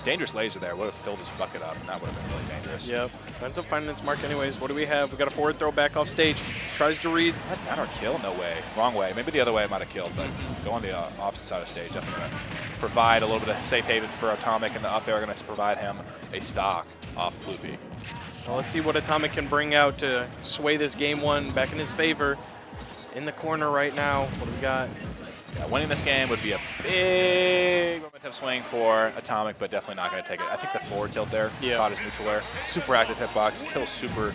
dangerous laser there would have filled his bucket up, and that would have been really dangerous. Yep. Ends up finding its mark anyways. What do we have? We got a forward throw back off stage. Tries to read. That downer kill? No way. Wrong way. Maybe the other way it might have killed, but go on the opposite side of stage. Definitely going to provide a little bit of safe haven for Atomic, and the up air are going to provide him a stock off Ploopy. Well, let's see what Atomic can bring out to sway this game one back in his favor. In the corner right now. What do we got? Yeah, winning this game would be a big momentum swing for Atomic, but definitely not going to take it. I think the forward tilt there caught his neutral air. Super active hitbox, kills super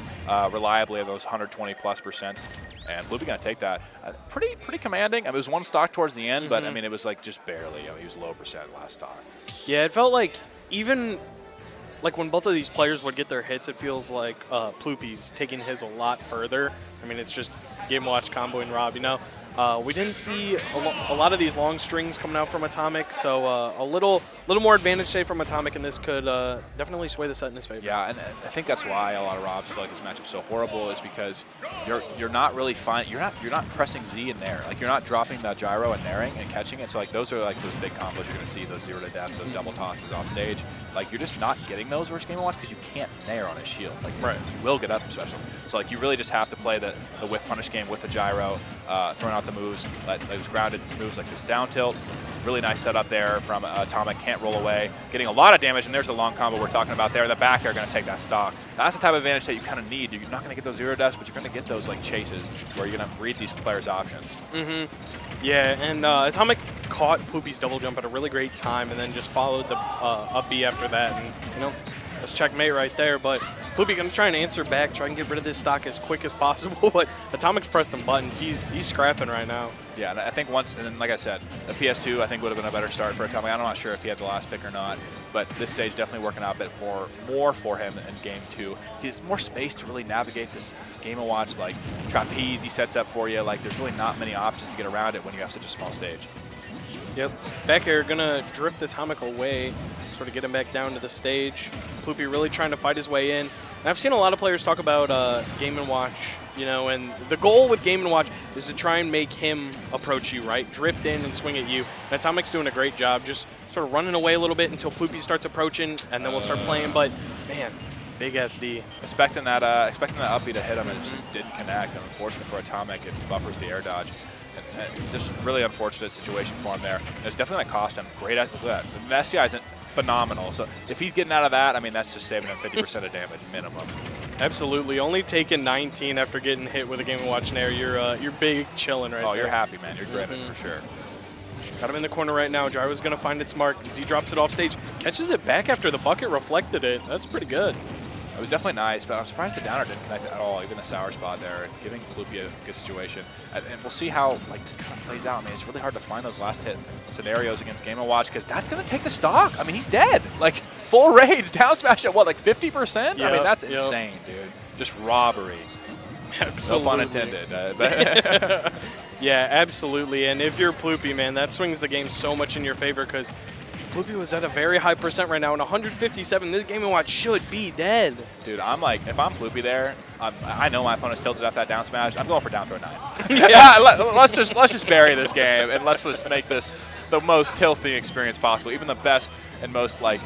reliably at those 120+%. And Ploopy going to take that. Pretty commanding. I mean, it was one stock towards the end, but I mean, it was like just barely. He was low percent last stock. Yeah, it felt like even like when both of these players would get their hits, it feels like Ploopy's taking his a lot further. I mean, it's just Game Watch comboing Rob, you know. We didn't see a lot of these long strings coming out from Atomic, so a little more advantage say from Atomic, and this could definitely sway the set in his favor. Yeah, and I think that's why a lot of Robs feel like this matchup's so horrible, is because you're not really you're not pressing Z in there. Like, you're not dropping the gyro and naring and catching it. So like those are like those big combos you're gonna see, those 0 to deaths, those double tosses off stage. Like, you're just not getting those versus Game & Watch because you can't nair on his shield. Like, you will get up special. So like, you really just have to play the whiff punish game with the gyro, throwing out the moves, like those grounded moves like this down tilt. Really nice setup there from Atomic, can't roll away, getting a lot of damage, and there's the long combo we're talking about there. The back air going to take that stock. That's the type of advantage that you kind of need. You're not going to get those 0 deaths, but you're going to get those like chases where you're going to read these players' options. Yeah, and Atomic caught Ploopy's double jump at a really great time, and then just followed the up B after that, and you know, that's checkmate right there. But Ploopy going to try and answer back, try and get rid of this stock as quick as possible. But Atomic's pressing buttons. He's scrapping right now. Yeah, and I think once, and then like I said, the PS2 I think would have been a better start for Atomic. I'm not sure if he had the last pick or not, but this stage definitely working out a bit more for him in game 2. He has more space to really navigate this Game & Watch, like trapeze he sets up for you. Like, there's really not many options to get around it when you have such a small stage. Yep, back air gonna drift Atomic away, sort of get him back down to the stage. Ploopy really trying to fight his way in. And I've seen a lot of players talk about Game & Watch, you know, and the goal with Game & Watch is to try and make him approach you, right? Drift in and swing at you. And Atomic's doing a great job, just sort of running away a little bit until Ploopy starts approaching, and then we'll start playing. But man, big SD. Expecting that up B to hit him, and it just didn't connect. And unfortunate for Atomic, it buffers the air dodge. And just really unfortunate situation for him there. And it's definitely going to cost him. Great at that. The STI isn't phenomenal. So if he's getting out of that, I mean, that's just saving him 50% of damage minimum. Absolutely. Only taking 19 after getting hit with a Game & Watch Nair. You're big chilling right there. Oh, you're happy, man. You're grinning for sure. Got him in the corner right now. Gyro's going to find its mark. Z drops it off stage. Catches it back after the bucket reflected it. That's pretty good. It was definitely nice, but I'm surprised the downer didn't connect at all, even a sour spot there, and giving Ploopy a good situation. And we'll see how like this kind of plays out. I mean, it's really hard to find those last hit scenarios against Game & Watch because that's going to take the stock. I mean, he's dead. Like, full rage, down smash at what, like 50%? Yep, I mean, that's insane, dude. Just robbery. Absolutely. No pun intended. Yeah, absolutely. And if you're Ploopy, man, that swings the game so much in your favor because Ploopy was at a very high percent right now, and 157. This Game & Watch should be dead. Dude, I'm like, if I'm Ploopy there, I know my opponent's tilted off that down smash. I'm going for down throw 9. Yeah, let's just bury this game, and let's just make this the most tilting experience possible. Even the best and most like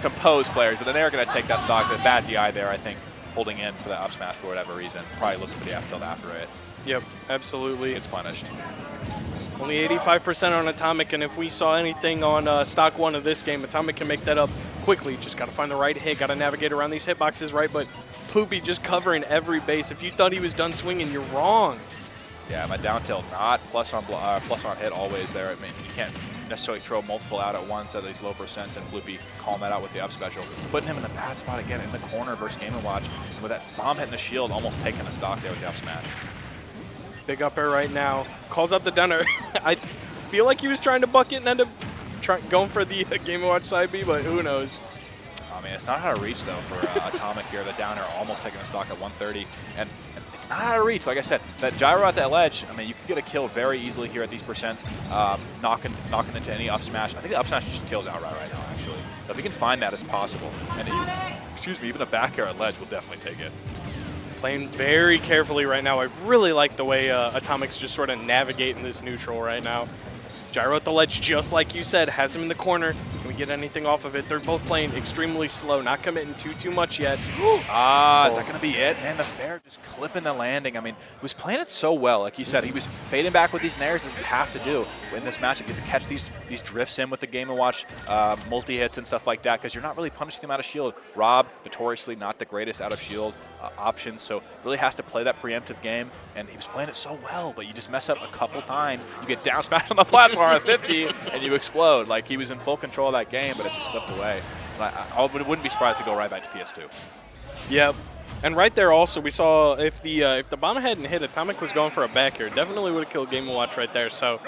composed players, but then they're going to take that stock. The bad DI there, I think, holding in for the up smash for whatever reason. Probably looking for the F tilt after it. Yep, absolutely. It's punished. Only 85% on Atomic, and if we saw anything on stock 1 of this game, Atomic can make that up quickly. Just got to find the right hit, got to navigate around these hitboxes, right? But Ploopy just covering every base. If you thought he was done swinging, you're wrong. Yeah, my down tilt not plus on hit always there. I mean, you can't necessarily throw multiple out at once at these low percents, and Ploopy calling that out with the up special. Putting him in the bad spot again in the corner versus Game & Watch. And with that bomb hitting the shield, almost taking a stock there with the up smash. Big up air right now. Calls out the downer. I feel like he was trying to bucket and end up going for the Game & Watch side B, but who knows? I mean, it's not out of reach, though, for Atomic here. The downer almost taking a stock at 130. And it's not out of reach. Like I said, that gyro at that ledge, I mean, you can get a kill very easily here at these percents, knocking into any up smash. I think the up smash just kills outright right now, actually. So if you can find that, it's possible. And even the back air at ledge will definitely take it. Playing very carefully right now. I really like the way Atomic's just sort of navigating this neutral right now. Gyro at the ledge, just like you said, has him in the corner. Can we we get anything off of it? They're both playing extremely slow, not committing too much yet. Is that going to be it? Man, the fair just clipping the landing. I mean, he was playing it so well. Like you said, he was fading back with these nairs that you have to do in this matchup. You have to catch these drifts in with the Game & Watch multi-hits and stuff like that because you're not really punishing them out of shield. Rob, notoriously not the greatest out of shield option, so really has to play that preemptive game, and he was playing it so well, but you just mess up a couple times, you get down smash on the platform at 50, and you explode. Like, he was in full control of that game, but it just slipped away. I wouldn't be surprised to go right back to PS2. Yep. And right there also, we saw if the bomb hadn't hit, Atomic was going for a back here. Definitely would have killed Game & Watch right there. So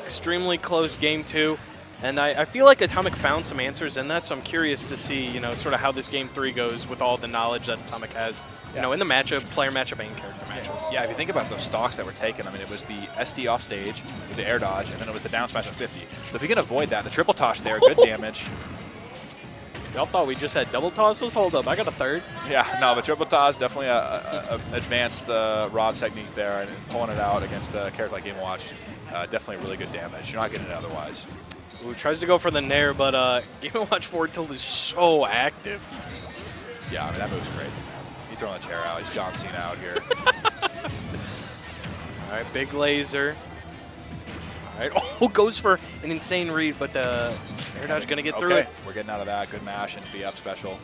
extremely close game 2. And I feel like Atomic found some answers in that, so I'm curious to see, you know, sort of how this game 3 goes with all the knowledge that Atomic has, you know, in the matchup, player matchup and character matchup. Yeah, if you think about those stocks that were taken, I mean, it was the SD off stage with the air dodge, and then it was the down smash at 50. So if you can avoid that, the triple toss there, good damage. Y'all thought we just had double tosses? Hold up, I got a third. Yeah, no, the triple toss, definitely a advanced Rob technique there, and pulling it out against a character like Game & Watch, definitely really good damage. You're not getting it otherwise. Ooh, tries to go for the nair, but Game & Watch forward tilt is so active. Yeah, I mean, that move's crazy, man. He's throwing the chair out. He's John Cena out here. All right, big laser. All right, oh, goes for an insane read, but the air dodge going to get through it. We're getting out of that. Good mash and V up special.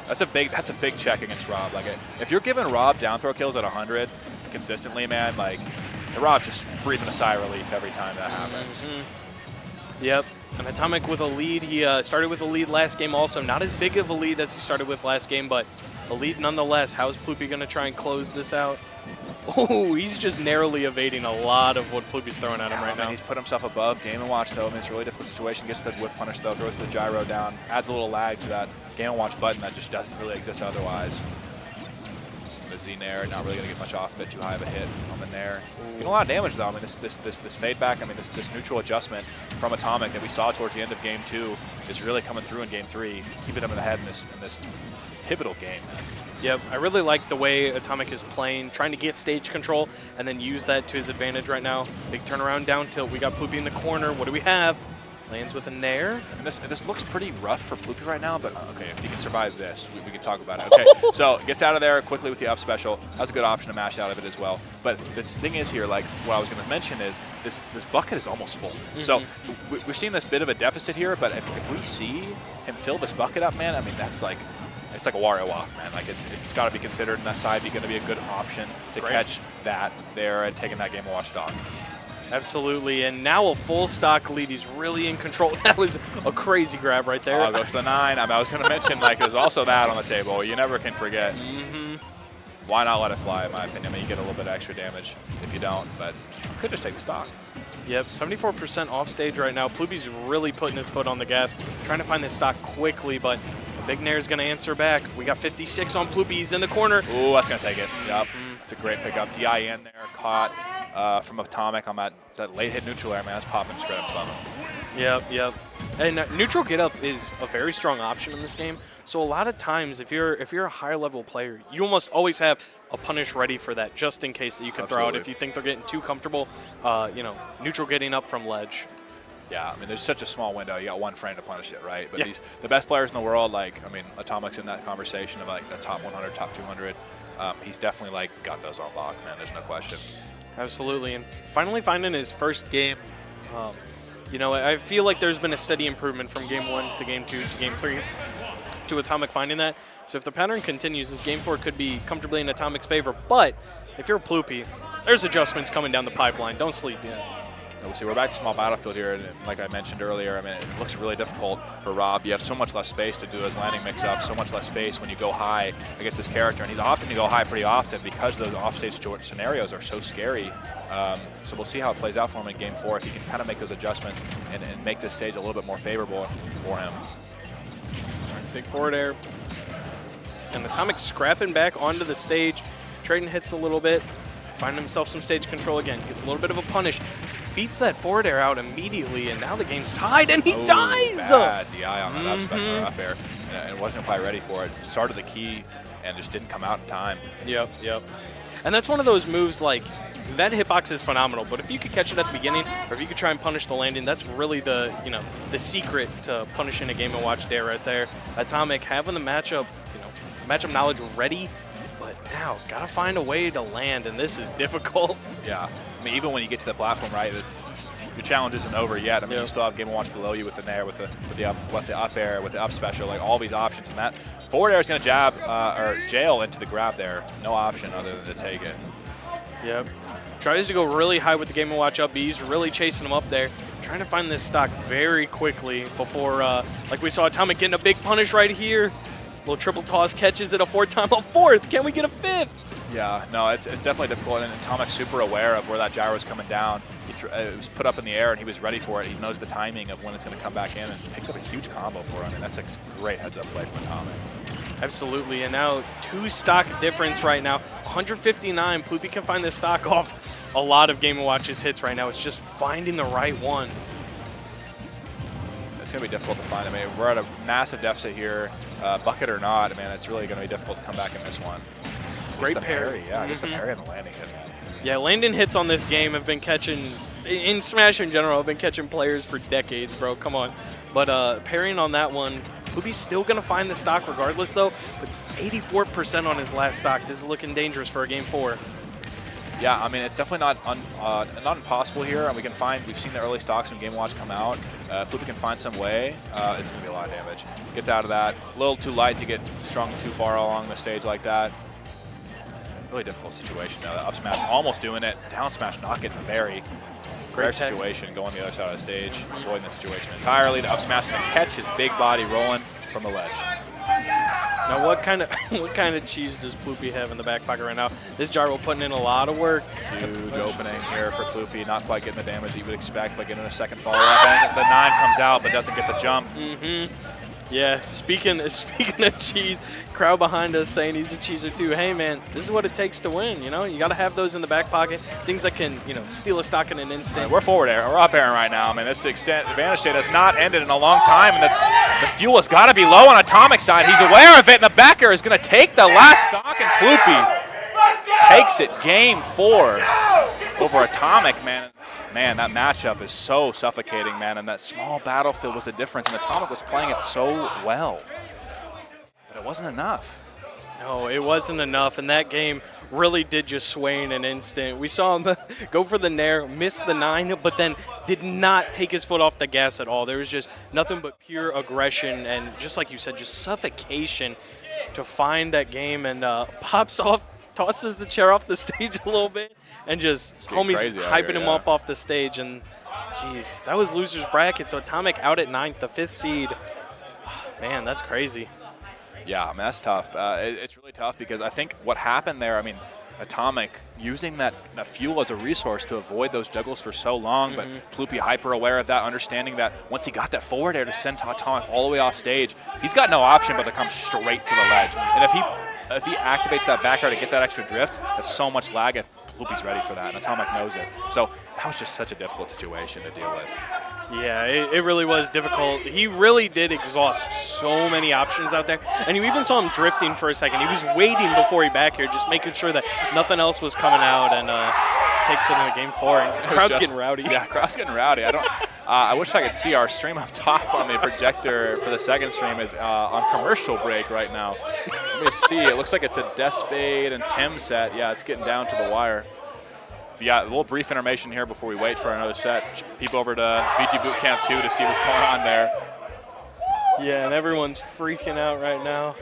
That's a big check against Rob. Like, if you're giving Rob down throw kills at 100 consistently, man, like, Rob's just breathing a sigh of relief every time that happens. Yep, and Atomic with a lead. He started with a lead last game also. Not as big of a lead as he started with last game, but a lead nonetheless. How's Ploopy going to try and close this out? Oh, he's just narrowly evading a lot of what Ploopy's throwing at him right now. He's put himself above Game & Watch, though. I mean, it's a really difficult situation. Gets the whiff punish, though. Throws the gyro down. Adds a little lag to that Game & Watch button that just doesn't really exist otherwise. The Z Nair, not really going to get much off of it. Too high of a hit on the Nair. Getting a lot of damage, though. I mean, this fade back, I mean, this neutral adjustment from Atomic that we saw towards the end of Game 2 is really coming through in Game 3, keeping him in the head in this pivotal game. Yep, I really like the way Atomic is playing, trying to get stage control and then use that to his advantage right now. Big turnaround down tilt. We got Ploopy in the corner. What do we have? Lands with a Nair. And this looks pretty rough for Ploopy right now, but okay, if he can survive this, we can talk about it. Okay, so gets out of there quickly with the up special. That's a good option to mash out of it as well. But the thing is here, like what I was going to mention is this bucket is almost full. So we're seeing this bit of a deficit here, but if we see him fill this bucket up, man, I mean, that's like, it's like a Wario off, man. Like it's got to be considered, and that side be going to be a good option to catch that there and taking that Game & Watch stock. Absolutely, and now a full stock lead. He's really in control. That was a crazy grab right there. Oh, goes for the 9. I was going to mention, like, there's also that on the table. You never can forget. Why not let it fly, in my opinion? I mean, you get a little bit of extra damage if you don't, but you could just take the stock. Yep, 74% off stage right now. Ploopy's really putting his foot on the gas, trying to find this stock quickly, but the big Nair is going to answer back. We got 56 on Ploopy. He's in the corner. Ooh, that's going to take it. Yep, it's a great pickup. DIN there, caught from Atomic on that late hit neutral air, man. That's popping straight up above him. Yep. And neutral get up is a very strong option in this game. So a lot of times, if you're a higher level player, you almost always have a punish ready for that, just in case that you can throw out if you think they're getting too comfortable. You know, neutral getting up from ledge. Yeah, I mean, there's such a small window. You got one frame to punish it, right? But the best players in the world, like, I mean, Atomic's in that conversation of like the top 100, top 200. He's definitely like got those on lock, man. There's no question. Absolutely, and finally finding his first game. You know, I feel like there's been a steady improvement from Game 1 to Game 2 to Game 3 to Atomic finding that. So if the pattern continues, this Game 4 could be comfortably in Atomic's favor. But if you're Ploopy, there's adjustments coming down the pipeline. Don't sleep yet. See, we're back to small battlefield here, and like I mentioned earlier, I mean, it looks really difficult for Rob. You have so much less space to do his landing mix-up, so much less space when you go high against this character, and he's opting to go high pretty often because those off-stage scenarios are so scary. So we'll see how it plays out for him in Game 4, if he can kind of make those adjustments and make this stage a little bit more favorable for him. Big forward air. And Atomic scrapping back onto the stage, trading hits a little bit, finding himself some stage control again, gets a little bit of a punish. Beats that forward air out immediately, and now the game's tied, and he dies! Bad DI on that up air, and wasn't quite ready for it. Started the key and just didn't come out in time. Yep. And that's one of those moves, like, that hitbox is phenomenal, but if you could catch it at the beginning, or if you could try and punish the landing, that's really the the secret to punishing a Game & Watch dare right there. Atomic having the matchup, matchup knowledge ready, but now gotta find a way to land, and this is difficult. Yeah, I mean, even when you get to the platform, right, your challenge isn't over yet. I mean, you still have Game & Watch below you with the nair, with the up air, with the up special, like all these options, and that forward air is going to jab or jail into the grab there. No option other than to take it. Yep. Tries to go really high with the Game & Watch up. He's really chasing him up there. Trying to find this stock very quickly before, like we saw Atomic getting a big punish right here. Little triple toss, catches it a fourth time. A fourth! Can we get a fifth? Yeah, no, it's definitely difficult, and Atomic's super aware of where that gyro is coming down. It was put up in the air, and he was ready for it. He knows the timing of when it's going to come back in, and picks up a huge combo for him, and that's a great heads-up play from Atomic. Absolutely, and now 2 stock difference right now. 159, Ploopy can find this stock off a lot of Game & Watch's hits right now. It's just finding the right one. It's going to be difficult to find. I mean, we're at a massive deficit here, bucket or not. I mean, it's really going to be difficult to come back in this one. Great parry. Yeah, just the parry and the landing hit, man. Yeah, landing hits on this game have been catching, in Smash in general, have been catching players for decades, bro. Come on. But parrying on that one, Ploopy's still going to find the stock regardless, though. But 84% on his last stock. This is looking dangerous for a Game 4. Yeah, I mean, it's definitely not impossible here. And we've seen the early stocks when Game & Watch come out. If Ploopy can find some way, it's going to be a lot of damage. Gets out of that. A little too light to get strung too far along the stage like that. Really difficult situation now. The up smash almost doing it. Down smash not getting the berry. Great situation going the other side of the stage. Avoiding the situation entirely. The up smash going to catch his big body rolling from the ledge. Now what kind of cheese does Ploopy have in the back pocket right now? This gyro putting in a lot of work. Huge opening here for Ploopy. Not quite getting the damage you would expect by getting a second follow-up. And the 9 comes out but doesn't get the jump. Yeah, speaking of cheese, crowd behind us saying he's a cheeser too. Hey man, this is what it takes to win, You got to have those in the back pocket. Things that can, steal a stock in an instant. Right, we're forward air. We're up airing right now. I mean, this advantage state has not ended in a long time, and the fuel has got to be low on Atomic's side. He's aware of it, and the back air is going to take the last stock, and Ploopy takes it Game 4 over Atomic, man. Man, that matchup is so suffocating, man, and that small battlefield was the difference, and Atomic was playing it so well. But it wasn't enough. No, it wasn't enough, and that game really did just sway in an instant. We saw him go for the nair, miss the 9, but then did not take his foot off the gas at all. There was just nothing but pure aggression and, just like you said, just suffocation to find that game, and pops off, tosses the chair off the stage a little bit, and just homies hyping him up off the stage. And, geez, that was loser's bracket, so Atomic out at 9th, the 5th seed. Man, that's crazy. Yeah, I mean, that's tough. It's really tough because I think what happened there, I mean, Atomic using that fuel as a resource to avoid those juggles for so long, but Ploopy hyper aware of that, understanding that once he got that forward air to send Atomic all the way off stage, he's got no option but to come straight to the ledge. And if he activates that back air to get that extra drift, that's so much lag, and Ploopy's ready for that, and Atomic knows it. So that was just such a difficult situation to deal with. Yeah, it really was difficult. He really did exhaust so many options out there. And you even saw him drifting for a second. He was waiting before he back here, just making sure that nothing else was coming out, and takes it into Game 4. And the crowd's getting rowdy. Yeah, crowd's getting rowdy. I wish I could see our stream up top on the projector for the second stream is on commercial break right now. Let me see. It looks like it's a Spade and Tim set. Yeah, it's getting down to the wire. Yeah, a little brief intermission here before we wait for another set. Peep over to BG Bootcamp 2 to see what's going on there. Yeah, and everyone's freaking out right now.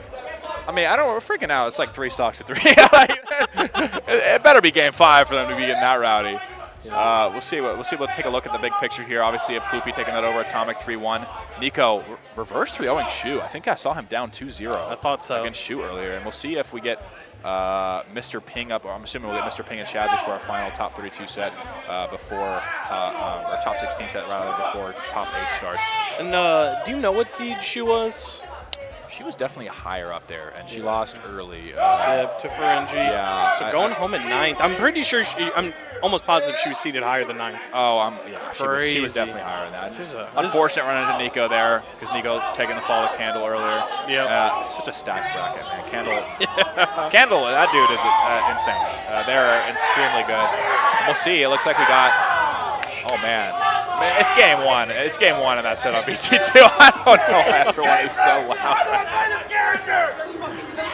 I mean, we're freaking out. It's like 3 stocks to 3. It better be Game 5 for them to be getting that rowdy. We'll see. We'll take a look at the big picture here. Obviously, Ploopy taking that over. Atomic 3-1. Nico reverse 3-0ing Shu. I think I saw him down 2-0. I thought so. Against Shu earlier, and we'll see if we get Mr. Ping up, or I'm assuming we'll get Mr. Ping and Shadik for our final top 32 set before or top 16 set rather before top 8 starts. And do you know what seed Shu was? she was definitely higher up there, and she lost early. To Ferengi. Yeah. So going home at 9th. I'm pretty sure I'm almost positive she was seated higher than 9th. Oh, yeah, she was definitely higher than that. Unfortunate run into Nico there, because Nico taking the fall to Candle earlier. Yeah. Such a stacked bracket, man. Candle, that dude is insane. They're extremely good. And we'll see. It looks like we got. Oh man, it's game one. It's game one, and that set on BG2. I don't know why everyone is so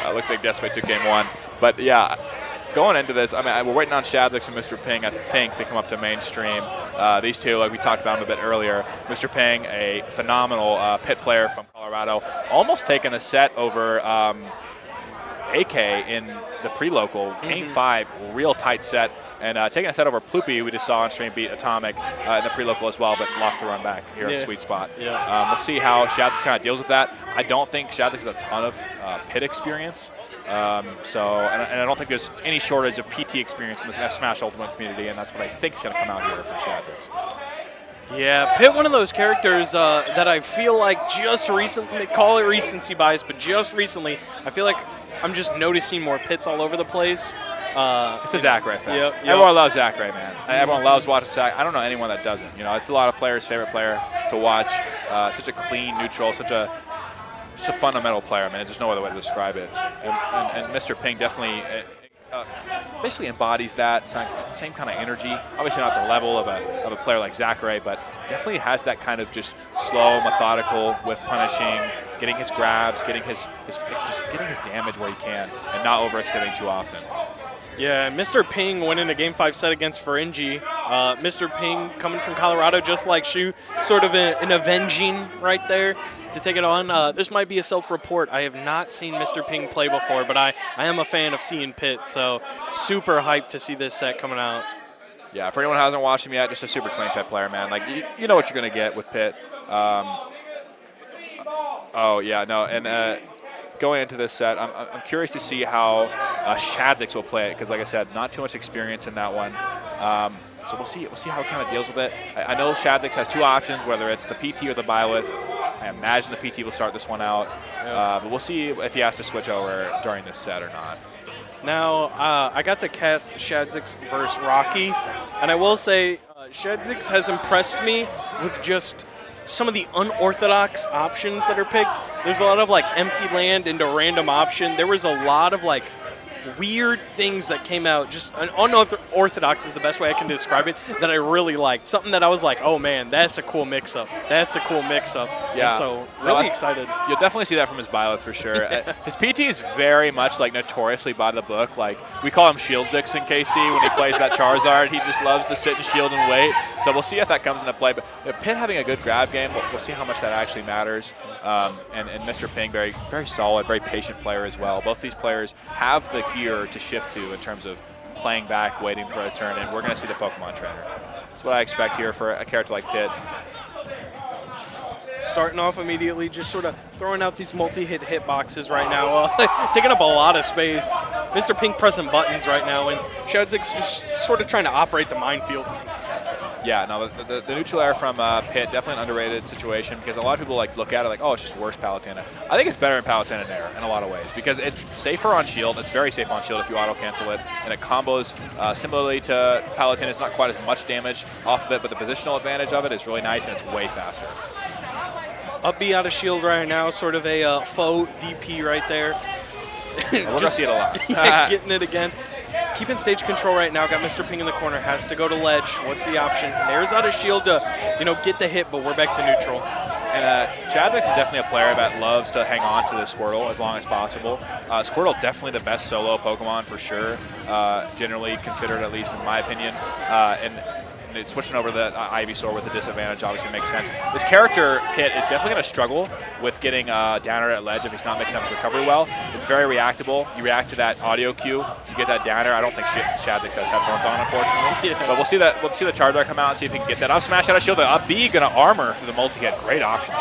loud. Looks like Despay took game one, but yeah. Going into this, I mean, we're waiting on Shadik and Mr. Ping, I think, to come up to mainstream. These two, like we talked about them a bit earlier, Mr. Ping, a phenomenal pit player from Colorado, almost taking a set over AK in the pre-local, King 5, real tight set, and taking a set over Ploopy, we just saw on stream beat Atomic in the pre-local as well, but lost the run back here at Sweet Spot. We'll see how Shadik kind of deals with that. I don't think Shadik has a ton of pit experience. And I don't think there's any shortage of PT experience in the Smash Ultimate community, and that's what I think is going to come out here for Shadik. Yeah, Pit, one of those characters that I feel like just recently, call it recency bias, but just recently, I feel like I'm just noticing more Pits all over the place. It's the Zacharay effect. Everyone loves Zacharay, man. Everyone loves watching Zacharay. I don't know anyone that doesn't. You know, it's a lot of players' favorite player to watch. Such a clean, neutral, such a fundamental player, man. There's no other way to describe it. And Mr. Ping definitely basically embodies that same kind of energy. Obviously not the level of a player like Zacharay, but definitely has that kind of just slow, methodical with punishing, getting his grabs, getting his damage where he can, and not overextending too often. Yeah, Mr. Ping winning a Game 5 set against Ferengi. Mr. Ping coming from Colorado just like Shu, sort of an avenging right there to take it on. This might be a self-report. I have not seen Mr. Ping play before, but I am a fan of seeing Pit, so super hyped to see this set coming out. Yeah, for anyone who hasn't watched him yet, just a super clean Pit player, man. Like, you know what you're going to get with Pit. Going into this set, I'm curious to see how Shadik will play it, because like I said, not too much experience in that one. So we'll see how he kind of deals with it. I know Shadik has two options, whether it's the PT or the Byleth. I imagine the PT will start this one out, but we'll see if he has to switch over during this set or not. Now, I got to cast Shadik versus Rocky, and I will say Shadik has impressed me with just some of the unorthodox options that are picked. There's a lot of like empty land into random option. There was a lot of like weird things that came out, just unorthodox is the best way I can describe it, that I really liked. Something that I was like, oh man, that's a cool mix-up. That's a cool mix-up. Yeah. And so really excited. You'll definitely see that from his Byleth for sure. His PT is very much like notoriously by the book. Like we call him Shield Dix in KC when he plays that Charizard. He just loves to sit and shield and wait. So we'll see if that comes into play. But Pit having a good grab game, we'll see how much that actually matters. And Mr. Ping, very, very solid, very patient player as well. Both these players have the gear to shift to in terms of playing back, waiting for a turn, and we're going to see the Pokemon trainer. That's what I expect here for a character like Pit. Starting off immediately, just sort of throwing out these multi-hit hitboxes right now, taking up a lot of space. Mr. Ping pressing buttons right now, and Shadik's just sort of trying to operate the minefield. Yeah, no, the neutral air from Pit, definitely an underrated situation, because a lot of people like look at it like, oh, it's just worse Palutena. I think it's better in Palutena air in a lot of ways, because it's safer on shield. It's very safe on shield if you auto-cancel it, and it combos similarly to Palutena. It's not quite as much damage off of it, but the positional advantage of it is really nice, and it's way faster. Up B out of shield right now, sort of a faux DP right there. We're going to see it a lot. Getting it again. Keeping stage control right now. Got Mr. Ping in the corner. Has to go to ledge. What's the option? There's out of shield to, get the hit, but we're back to neutral. And Shadik is definitely a player that loves to hang on to the Squirtle as long as possible. Squirtle definitely the best solo Pokemon for sure, generally considered, at least in my opinion. And switching over to the Ivysaur with a disadvantage obviously makes sense. This character, Pit, is definitely going to struggle with getting downer at ledge if he's not mixing up his recovery well. It's very reactable. You react to that audio cue, you get that downer. I don't think Shadik has headphones on, unfortunately. Yeah. But we'll see the Charizard come out and see if he can get that. Up smash out of shield. The up B going to armor for the multi-hit. Great option.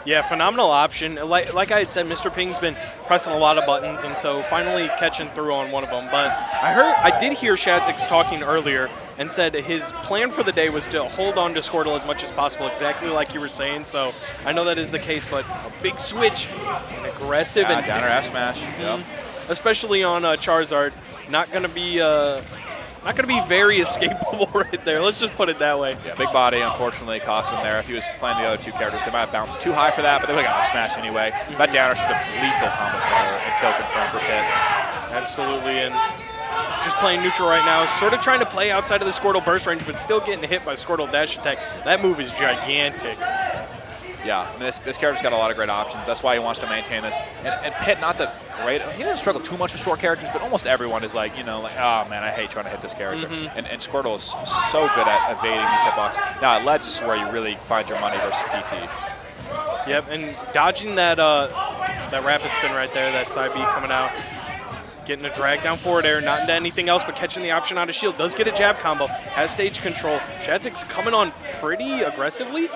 Yeah, phenomenal option. Like I had said, Mr. Ping's been pressing a lot of buttons, and so finally catching through on one of them. But I did hear Shadik's talking earlier and said his plan for the day was to hold on to Squirtle as much as possible, exactly like you were saying. So I know that is the case, but a big switch, and aggressive, and downer F smash. Yep. Especially on Charizard, not going to be very escapable right there. Let's just put it that way. Yeah, big body, unfortunately, cost him there. If he was playing the other two characters, they might have bounced too high for that, but they would have got smash anyway. That downer should have lethal combo starter and kill confirm for Pit. Absolutely, and just playing neutral right now, sort of trying to play outside of the Squirtle burst range, but still getting hit by Squirtle dash attack. That move is gigantic. Yeah, I mean, this character's got a lot of great options. That's why he wants to maintain this. And Pit, not the great. He didn't struggle too much with short characters, but almost everyone is like, oh man, I hate trying to hit this character. And Squirtle is so good at evading these hitboxes. Now at ledge is where you really find your money versus PT. Yep, and dodging that rapid spin right there, that side B coming out. Getting a drag down forward air, not into anything else, but catching the option out of shield. Does get a jab combo, has stage control. Shadik's coming on pretty aggressively.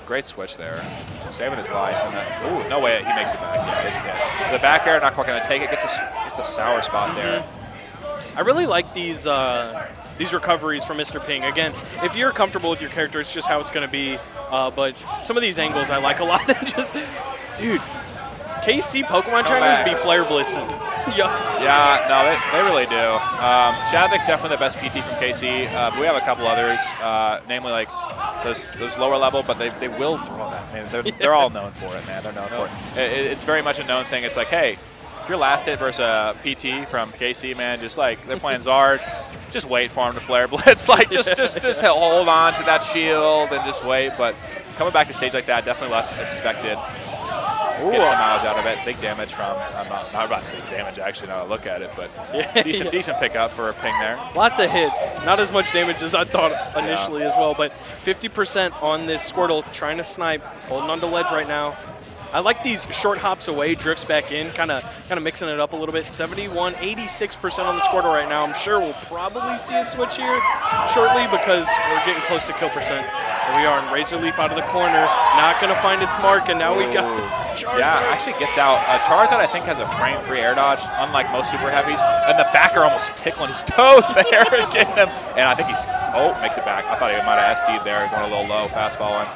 Great switch there, saving his life. And then, no way he makes it back. Yeah, he's good. The back air, not quite going to take it. Gets a sour spot there. I really like these recoveries from Mr. Ping. Again, if you're comfortable with your character, it's just how it's going to be. But some of these angles I like a lot. Just, dude, KC Pokemon trainers be flare blitzing. Yeah, no, they really do. Shadik's definitely the best PT from KC, but we have a couple others, namely like those lower level, but they will throw that. I mean, they're all known for it, man. They're known for it. It's very much a known thing. It's like, hey, if you're last hit versus a PT from KC, man, just like they're playing Zard, just wait for him to flare blitz. Like just hold on to that shield and just wait. But coming back to stage like that, definitely less expected. Get some mileage out of it. Big damage from, not about big damage actually now I look at it, but decent pickup for a Ping there. Lots of hits. Not as much damage as I thought initially as well, but 50% on this Squirtle, trying to snipe, holding on to ledge right now. I like these short hops away, drifts back in, kind of mixing it up a little bit. 71, 86% on the Squirtle right now. I'm sure we'll probably see a switch here shortly because we're getting close to kill percent. Here we are, and Razor Leaf out of the corner, not going to find its mark, and now we got Charizard. Yeah, actually gets out. Charizard, I think, has a frame 3 air dodge, unlike most super heavies, and the backer almost tickling his toes there and getting him. And I think he's, makes it back. I thought he might have SD'd there, going a little low, fast falling.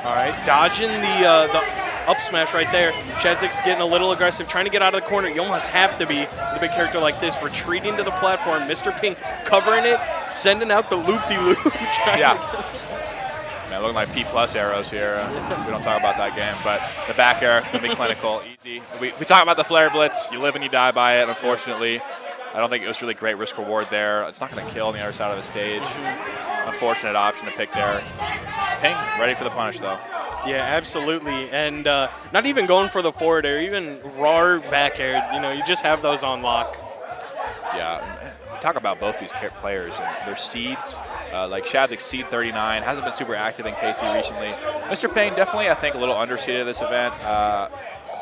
All right, dodging the up smash right there. Shadik's getting a little aggressive, trying to get out of the corner. You almost have to be with a big character like this, retreating to the platform. Mr. Ping covering it, sending out the loop-de-loop. Yeah. Man, looking like P+ arrows here. We don't talk about that game, but the back air can be clinical, easy. We talk about the flare blitz. You live and you die by it, unfortunately. I don't think it was really great risk reward there. It's not going to kill on the other side of the stage. Unfortunate option to pick there. Ping, ready for the punish, though. Yeah, absolutely. And not even going for the forward air, even raw back air. You just have those on lock. Yeah. Talk about both these players and their seeds. Like Shadik's seed 39 hasn't been super active in KC recently. Mr. Ping definitely, I think, a little underseeded this event,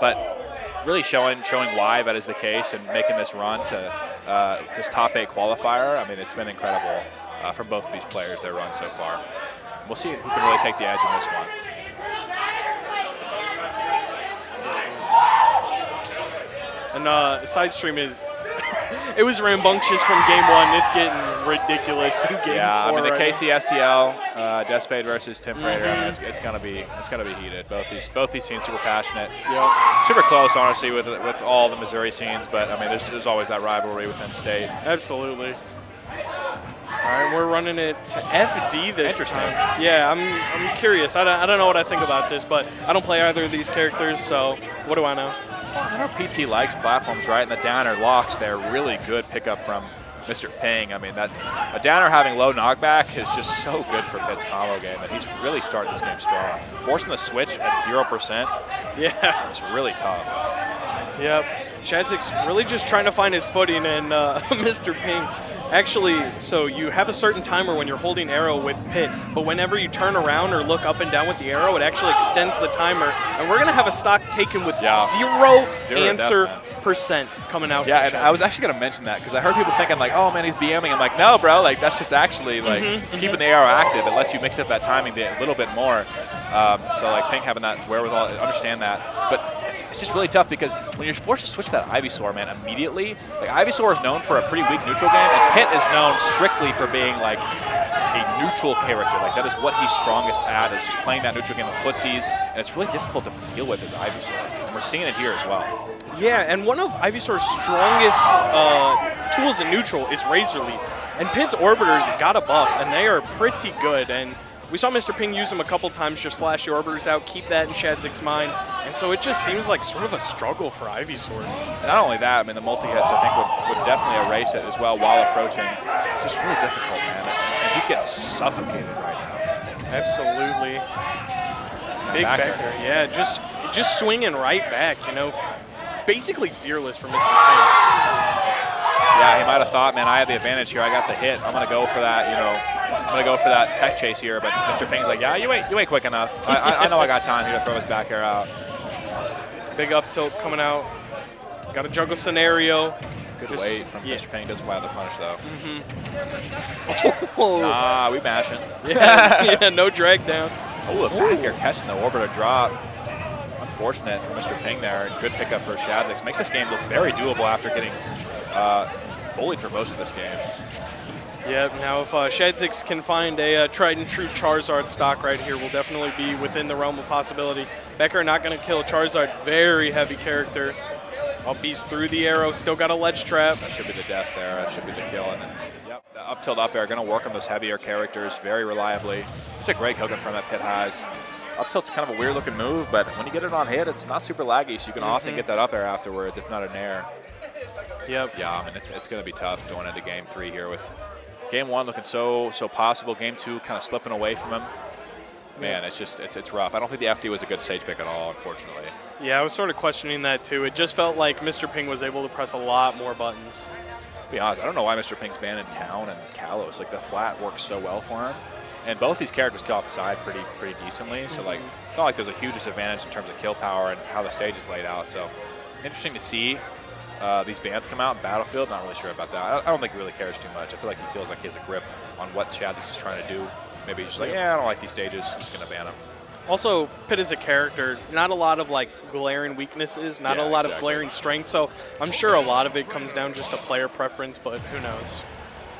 but really showing why that is the case and making this run to this top 8 qualifier. I mean, it's been incredible for both of these players, their run so far. We'll see who can really take the edge in this one. And side stream is, it was rambunctious from game 1. It's getting ridiculous in game 4. Yeah, I mean the right KC STL, Spade versus Tim Prader. I mean, it's gonna be heated. Both these scenes super passionate. Yep. Super close, honestly, with all the Missouri scenes. But I mean, there's always that rivalry within state. Absolutely. All right, we're running it to FD this time. Yeah, I'm curious. I don't know what I think about this, but I don't play either of these characters, so what do I know? I know PT likes platforms, right? And the downer locks there. Really good pickup from Mr. Ping. I mean, a downer having low knockback is just so good for Pit's combo game, and he's really started this game strong. Forcing the switch at 0%. Yeah. It's really tough. Yep. Shadik's really just trying to find his footing, and Mr. Ping. Actually, so you have a certain timer when you're holding arrow with Pit, but whenever you turn around or look up and down with the arrow, it actually extends the timer. And we're going to have a stock taken with zero answer percent coming out. Yeah, and I was actually going to mention that because I heard people thinking like, oh man, he's BMing. I'm like, no, bro, like that's just actually like it's keeping the arrow active. It lets you mix up that timing a little bit more. So like Pink having that wherewithal, I understand that, but it's just really tough because when you're forced to switch that Ivysaur, man, immediately, like Ivysaur is known for a pretty weak neutral game, and Pit is known strictly for being like a neutral character. Like that is what he's strongest at, is just playing that neutral game of footsies, and it's really difficult to deal with as Ivysaur. And we're seeing it here as well. Yeah, and one of Ivysaur's strongest tools in neutral is Razor Leaf. And Pit's Orbiters got a buff, and they are pretty good. And we saw Mr. Ping use them a couple times, just flash the Orbiters out, keep that in Shadik's mind. And so it just seems like sort of a struggle for Ivysaur. And not only that, I mean, the multi-hits, I think, would definitely erase it as well while approaching. It's just really difficult, man. And he's getting suffocated right now. Absolutely. Big backer. Yeah, just swinging right back, you know. Basically fearless for Mr. Ping. Yeah, he might have thought, man, I have the advantage here. I got the hit. I'm going to go for that, you know. I'm going to go for that tech chase here. But Mr. Ping's like, yeah, you ain't quick enough. I know I got time here to throw his back air out. Big up tilt coming out. Got a juggle scenario. Good weight from Mr. Ping. Doesn't allow the punish, though. Oh. Nah, we mashing. Yeah, no drag down. Oh, a back air catching the orbiter drop. Unfortunate for Mr. Ping there. Good pickup for Shadik. Makes this game look very doable after getting bullied for most of this game. Yeah, now if Shadik can find a tried and true Charizard stock right here, we'll definitely be within the realm of possibility. Becker not going to kill Charizard. Very heavy character. Up B's through the arrow. Still got a ledge trap. That should be the death there. That should be the kill. And then, yep, the up tilt up air going to work on those heavier characters very reliably. Just a great cooking from that Pit has. Up tilt's kind of a weird looking move, but when you get it on hit, it's not super laggy, so you can often get that up air afterwards, if not an air. Yep. Yeah, I mean, it's going to be tough going into game 3 here with game 1 looking so possible. Game 2 kind of slipping away from him. Man, it's rough. I don't think the FD was a good stage pick at all, unfortunately. Yeah, I was sort of questioning that too. It just felt like Mr. Ping was able to press a lot more buttons. To be honest, I don't know why Mr. Ping's banned in Town and Kalos. Like, the flat works so well for him. And both these characters kill off the side pretty decently. So, like, it's not like there's a huge disadvantage in terms of kill power and how the stage is laid out. So, interesting to see these bans come out in Battlefield. Not really sure about that. I don't think he really cares too much. I feel like he feels like he has a grip on what Shadik is trying to do. Maybe he's just like, yeah, I don't like these stages. Just going to ban him. Also, Pit is a character, not a lot of like glaring weaknesses, not a lot of glaring strengths. So I'm sure a lot of it comes down just to player preference, but who knows?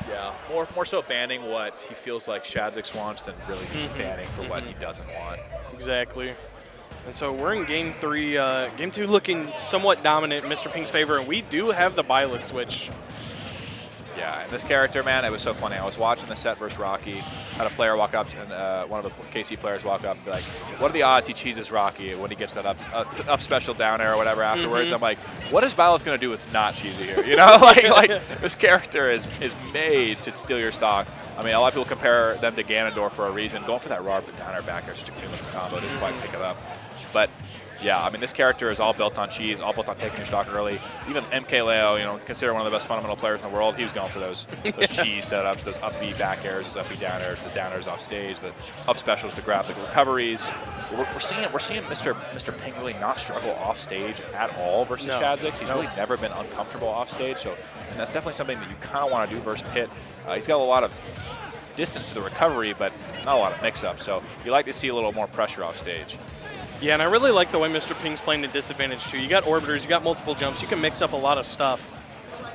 Yeah, more so banning what he feels like Shadik wants than really banning for what he doesn't want. Exactly. And so we're in game 3. Game 2 looking somewhat dominant in Mr. Ping's favor, and we do have the Byleth switch. Yeah, and this character, man, it was so funny. I was watching the set versus Rocky, had a player walk up, and one of the KC players walk up and be like, what are the odds he cheeses Rocky when he gets that up special down air or whatever afterwards? I'm like, what is Byleth going to do with not cheesy here? You know, like this character is made to steal your stocks. I mean, a lot of people compare them to Ganondorf for a reason. Going for that raw down air back air is such a cumulative combo, didn't quite pick it up. But yeah, I mean, this character is all built on cheese, all built on taking your stock early. Even MK Leo, you know, considered one of the best fundamental players in the world, he was going for those cheese setups, those up B back airs, those up B down airs, the down airs off stage, the up specials to grab the recoveries. We're seeing Mr. Ping really not struggle off stage at all versus Shadik. He's really never been uncomfortable off stage, so and that's definitely something that you kind of want to do versus Pit. He's got a lot of distance to the recovery, but not a lot of mix-up, so you like to see a little more pressure off stage. Yeah, and I really like the way Mr. Ping's playing the disadvantage too. You got orbiters, you got multiple jumps, you can mix up a lot of stuff.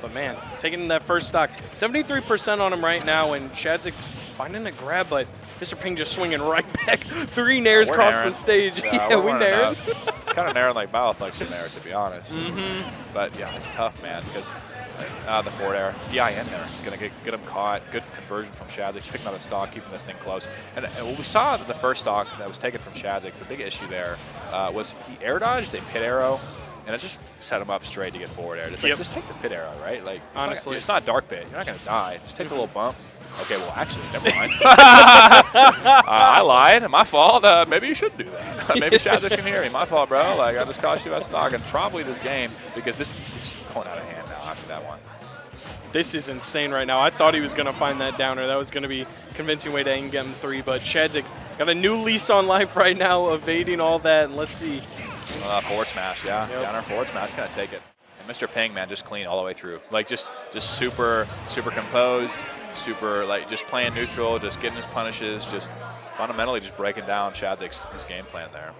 But man, taking that first stock, 73% on him right now, and Shadik's finding a grab, but Mr. Ping just swinging right back. 3 nairs across the stage. Yeah, we nared. Kind of nairing like Battleflex in there, to be honest. But yeah, it's tough, man, because the forward air, DIN there. He's going to get him caught. Good conversion from Shadik, picking up the stock, keeping this thing close. And what we saw the first stock that was taken from Shadik, the big issue there was he air dodged a pit arrow, and it just set him up straight to get forward air. It's like, just take the pit arrow, right? Like, honestly, it's not dark pit. You're not going to die. Just take a little bump. Okay, well, actually, never mind. I lied. My fault. Maybe you shouldn't do that. Maybe Shadik can hear me. My fault, bro. Like, I just cost you about stock and probably this game because this is going out of hand now after that one. This is insane right now. I thought he was going to find that downer. That was going to be a convincing way to end game 3, but Shadik's got a new lease on life right now, evading all that, and let's see. Forward smash, yeah. Yep. Downer forward smash, going to take it. And Mr. Ping, man, just clean all the way through. Like, just super composed, super, like, just playing neutral, just getting his punishes, just fundamentally just breaking down Shadik's his game plan there.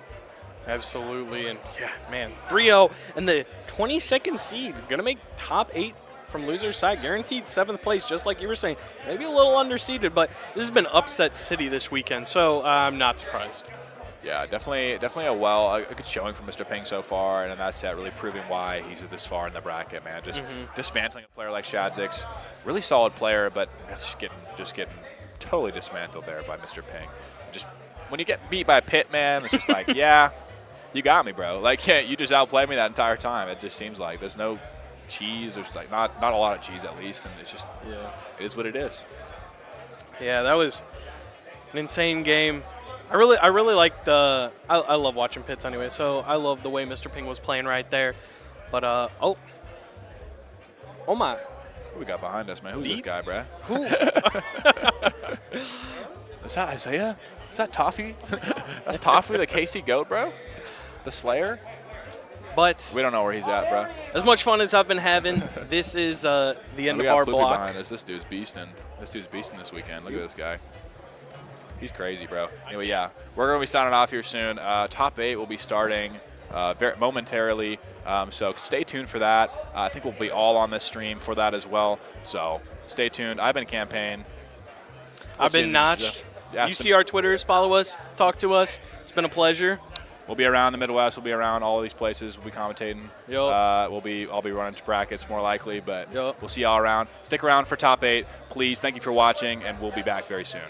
Absolutely, and yeah, man, 3-0, and the 22nd seed, going to make top 8 from loser's side, guaranteed 7th place, just like you were saying. Maybe a little underseeded, but this has been upset city this weekend, so I'm not surprised. Yeah, definitely a good showing from Mr. Ping so far, and in that set, really proving why he's this far in the bracket, man. Just dismantling a player like Shadik's, really solid player, but just getting totally dismantled there by Mr. Ping. Just when you get beat by Pitt, man, it's just like, yeah, you got me, bro. Like, yeah, you just outplayed me that entire time. It just seems like there's no cheese. There's like not a lot of cheese at least, and it's just it is what it is. Yeah, that was an insane game. I really like the. I love watching pits anyway, so I love the way Mr. Ping was playing right there. But oh my, who we got behind us, man? Who's this guy, bruh? Who? Is that Isaiah? Is that Tofi? That's Tofi, the KC goat, bro. The Slayer. But we don't know where he's at, bro. As much fun as I've been having, this is the end of our Ploopy block. Behind us. This dude's beasting. This weekend. Look at this guy. He's crazy, bro. Anyway, yeah, we're going to be signing off here soon. Top 8 will be starting momentarily, so stay tuned for that. I think we'll be all on this stream for that as well, so stay tuned. I've been Campaign. I've been Notched. You see our Twitters, follow us, talk to us. It's been a pleasure. We'll be around the Midwest. We'll be around all of these places. We'll be commentating. Yep. I'll be running to brackets more likely, but we'll see y'all around. Stick around for Top 8, please. Thank you for watching, and we'll be back very soon.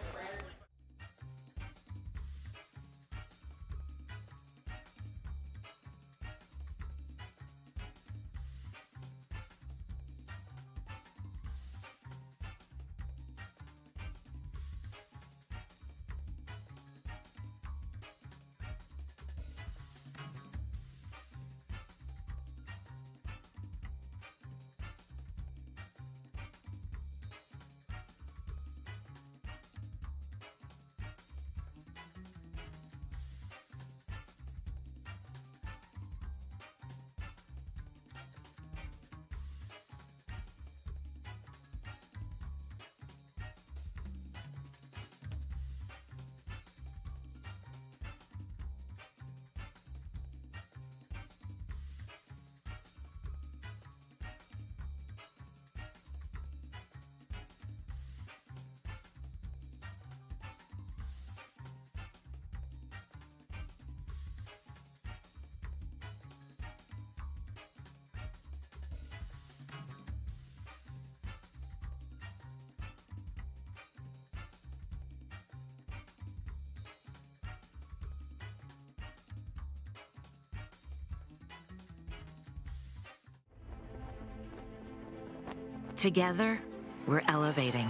Together, we're elevating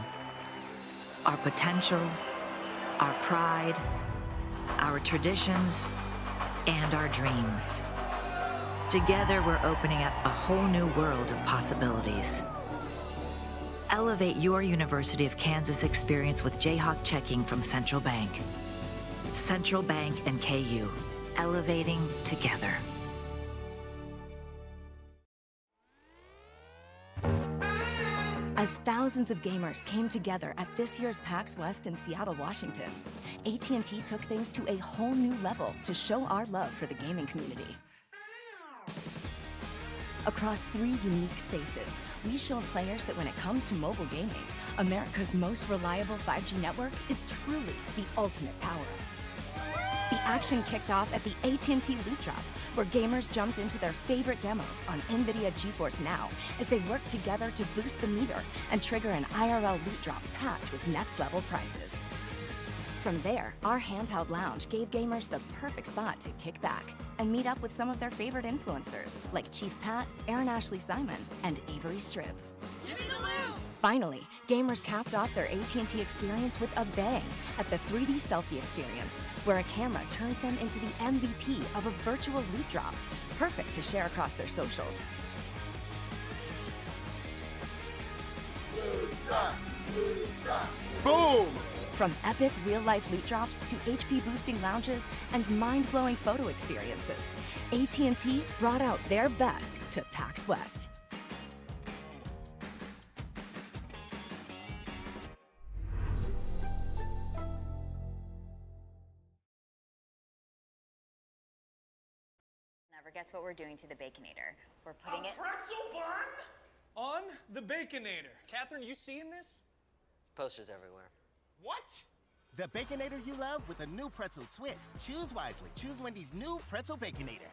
our potential, our pride, our traditions, and our dreams. Together, we're opening up a whole new world of possibilities. Elevate your University of Kansas experience with Jayhawk checking from Central Bank. Central Bank and KU, elevating together. As thousands of gamers came together at this year's PAX West in Seattle, Washington, AT&T took things to a whole new level to show our love for the gaming community. Across 3 unique spaces, we showed players that when it comes to mobile gaming, America's most reliable 5G network is truly the ultimate power-up. The action kicked off at the AT&T Loot Drop, where gamers jumped into their favorite demos on NVIDIA GeForce Now as they worked together to boost the meter and trigger an IRL loot drop packed with next-level prizes. From there, our handheld lounge gave gamers the perfect spot to kick back and meet up with some of their favorite influencers, like Chief Pat, Aaron Ashley Simon, and Avery Strib. Finally, gamers capped off their AT&T experience with a bang at the 3D selfie experience, where a camera turned them into the MVP of a virtual loot drop, perfect to share across their socials. Boom! From epic real-life loot drops to HP-boosting lounges and mind-blowing photo experiences, AT&T brought out their best to PAX West. Never guess what we're doing to the Baconator. We're putting it pretzel bun on the Baconator. Catherine, you seeing this? Posters everywhere. What? The Baconator you love with a new pretzel twist. Choose wisely. Choose Wendy's new pretzel Baconator.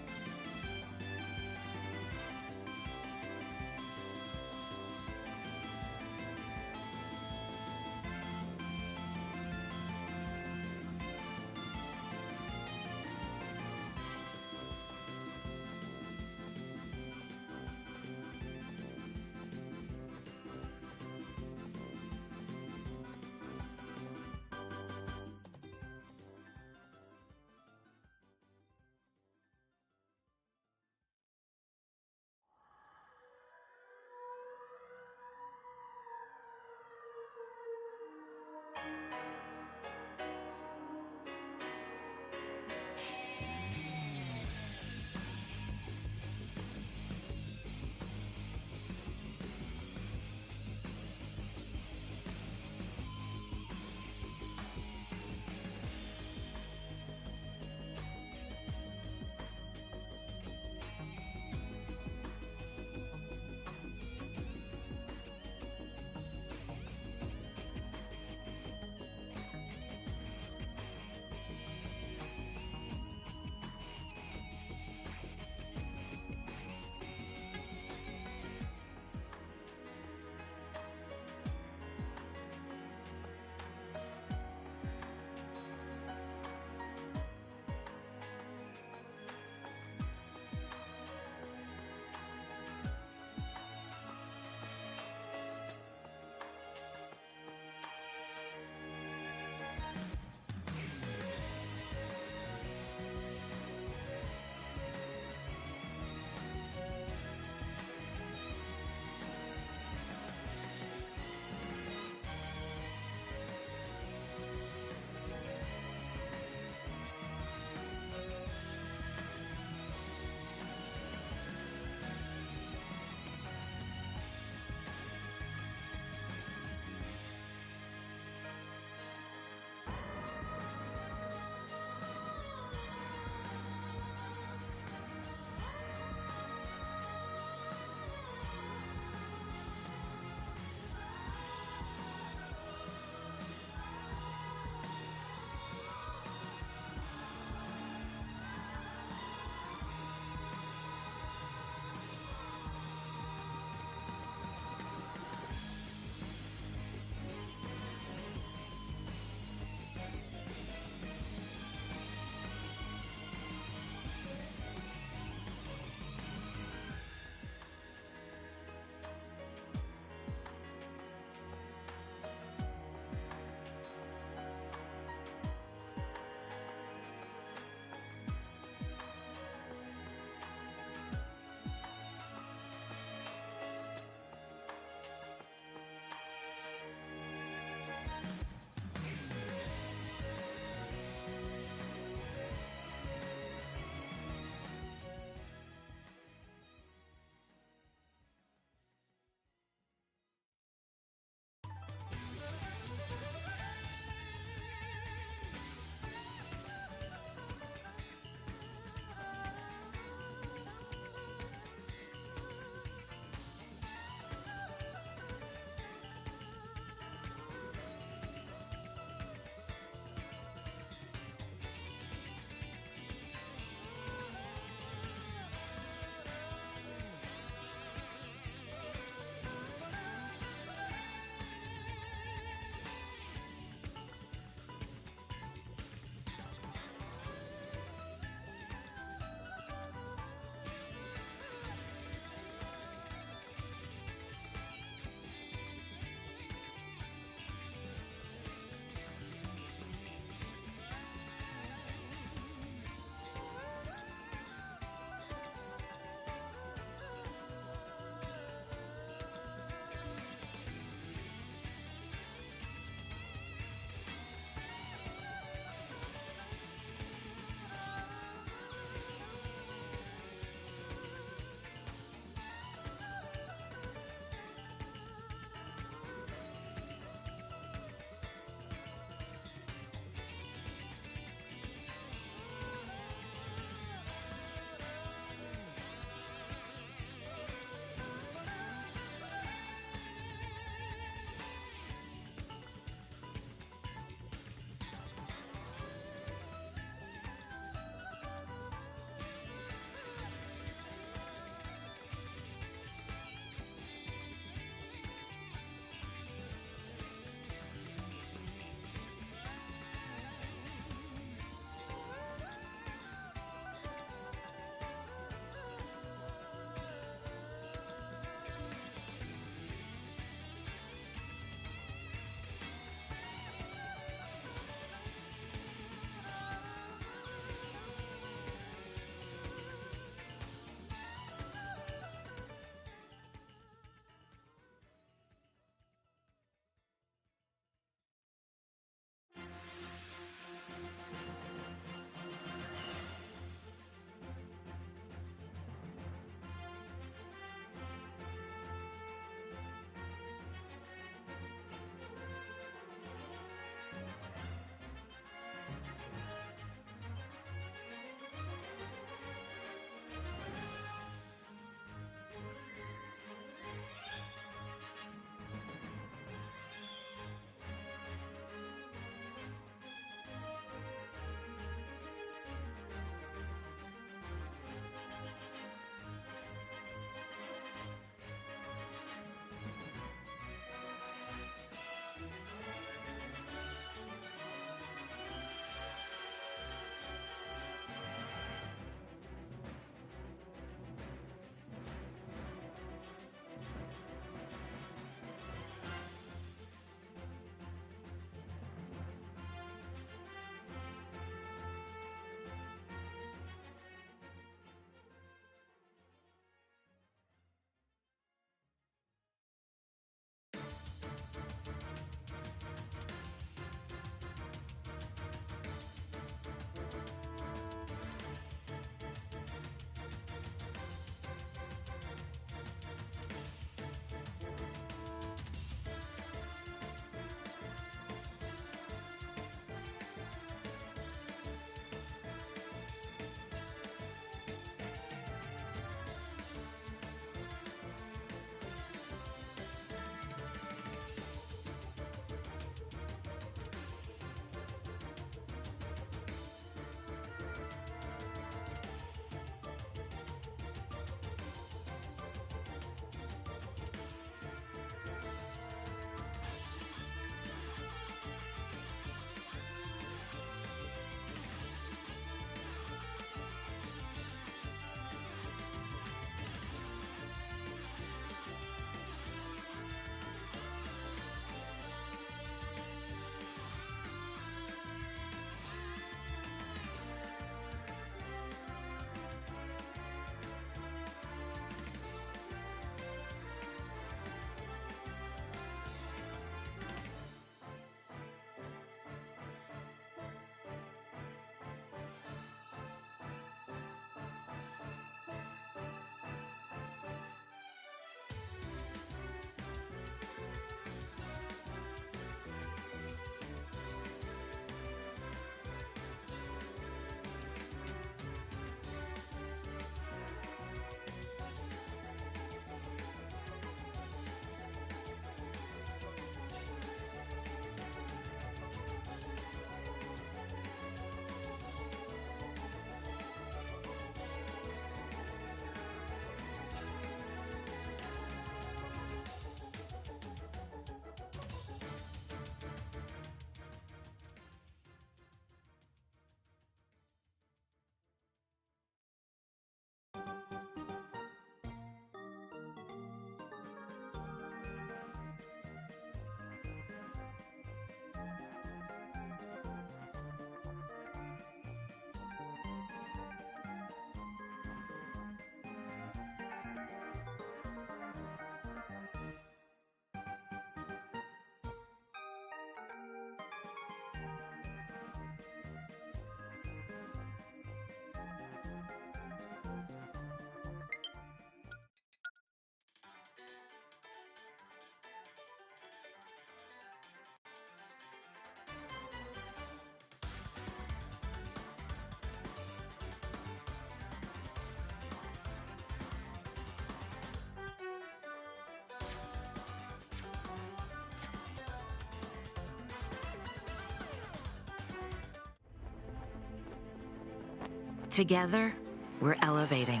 Together, we're elevating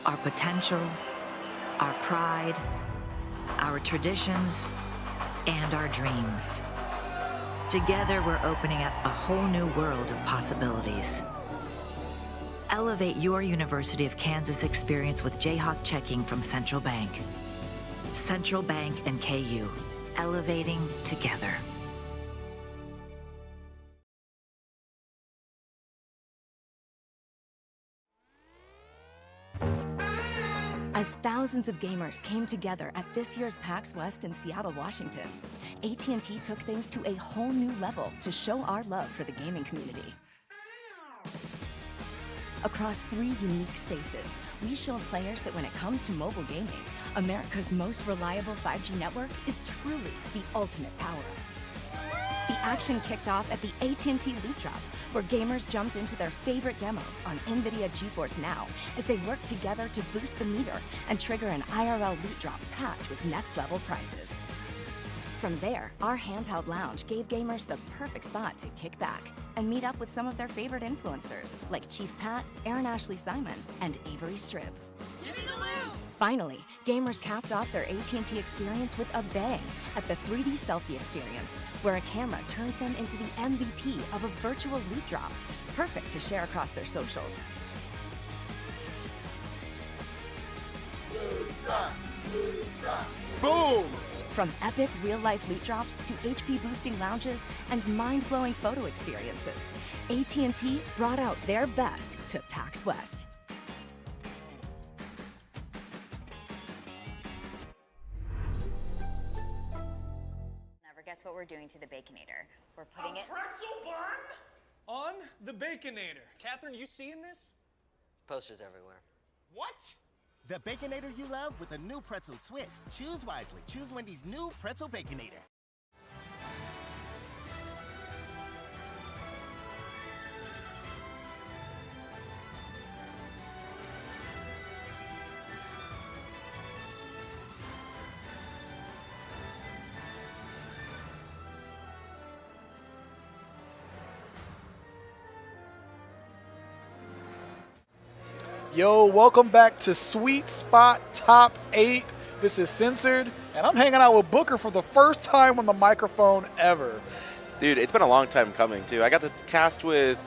our potential, our pride, our traditions, and our dreams. Together, we're opening up a whole new world of possibilities. Elevate your University of Kansas experience with Jayhawk checking from Central Bank. Central Bank and KU, elevating together. As thousands of gamers came together at this year's PAX West in Seattle, Washington, AT&T took things to a whole new level to show our love for the gaming community. Across 3 unique spaces, we showed players that when it comes to mobile gaming, America's most reliable 5G network is truly the ultimate power-up. The action kicked off at the AT&T Loot Drop, where gamers jumped into their favorite demos on NVIDIA GeForce Now as they worked together to boost the meter and trigger an IRL loot drop packed with next-level prizes. From there, our handheld lounge gave gamers the perfect spot to kick back and meet up with some of their favorite influencers, like Chief Pat, Aaron Ashley Simon, and Avery Strib. Give me the loot! Finally, gamers capped off their AT&T experience with a bang at the 3D Selfie experience, where a camera turned them into the MVP of a virtual loot drop, perfect to share across their socials. Boom! From epic real-life loot drops to HP-boosting lounges and mind-blowing photo experiences, AT&T brought out their best to PAX West. Never guess what we're doing to the Baconator. We're putting it... pretzel bun? On the Baconator. Catherine, you seeing this? Posters everywhere. What? The Baconator you love with a new pretzel twist. Choose wisely. Choose Wendy's new Pretzel Baconator. Yo, welcome back to Sweet Spot Top 8. This is Censored, and I'm hanging out with Booker for the first time on the microphone ever. Dude, it's been a long time coming, too. I got the cast with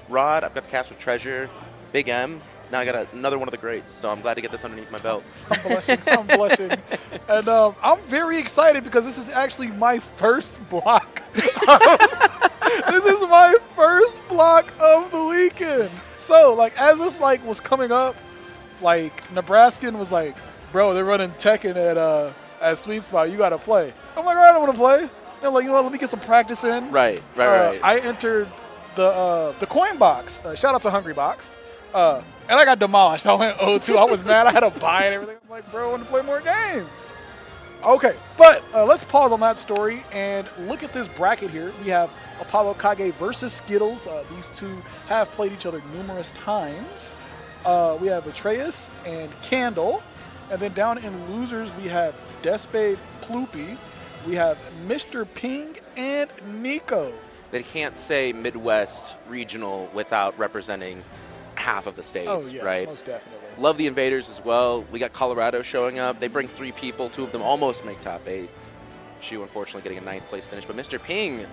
Rod. I've got the cast with Treasure, Big M. Now I got another one of the greats, so I'm glad to get this underneath my belt. I'm blushing. I'm blushing. And I'm very excited because this is actually my first block. This is my first block of the weekend. So, like, as this, like, was coming up, like, Nebraskan was like, bro, they're running Tekken at Sweet Spot. You got to play. I'm like, all right, I want to play. And I'm like, you know what, let me get some practice in. Right. I entered the coin box. Shout out to Hungry Box. And I got demolished. I went 0-2. I was mad. I had to buy and everything. I'm like, bro, I want to play more games. Okay, but let's pause on that story and look at this bracket here. We have ApolloKAG versus Skittles. These two have played each other numerous times. We have Atraeus and Candle. And then down in losers, we have Spade, Ploopy. We have Mr. Ping and Nico. They can't say Midwest regional without representing half of the states, oh, yes, right? Most definitely. Love the Invaders as well. We got Colorado showing up. They bring 3 people. 2 of them almost make top 8. Shu, unfortunately, getting a 9th place finish. But Mr. Ping, kind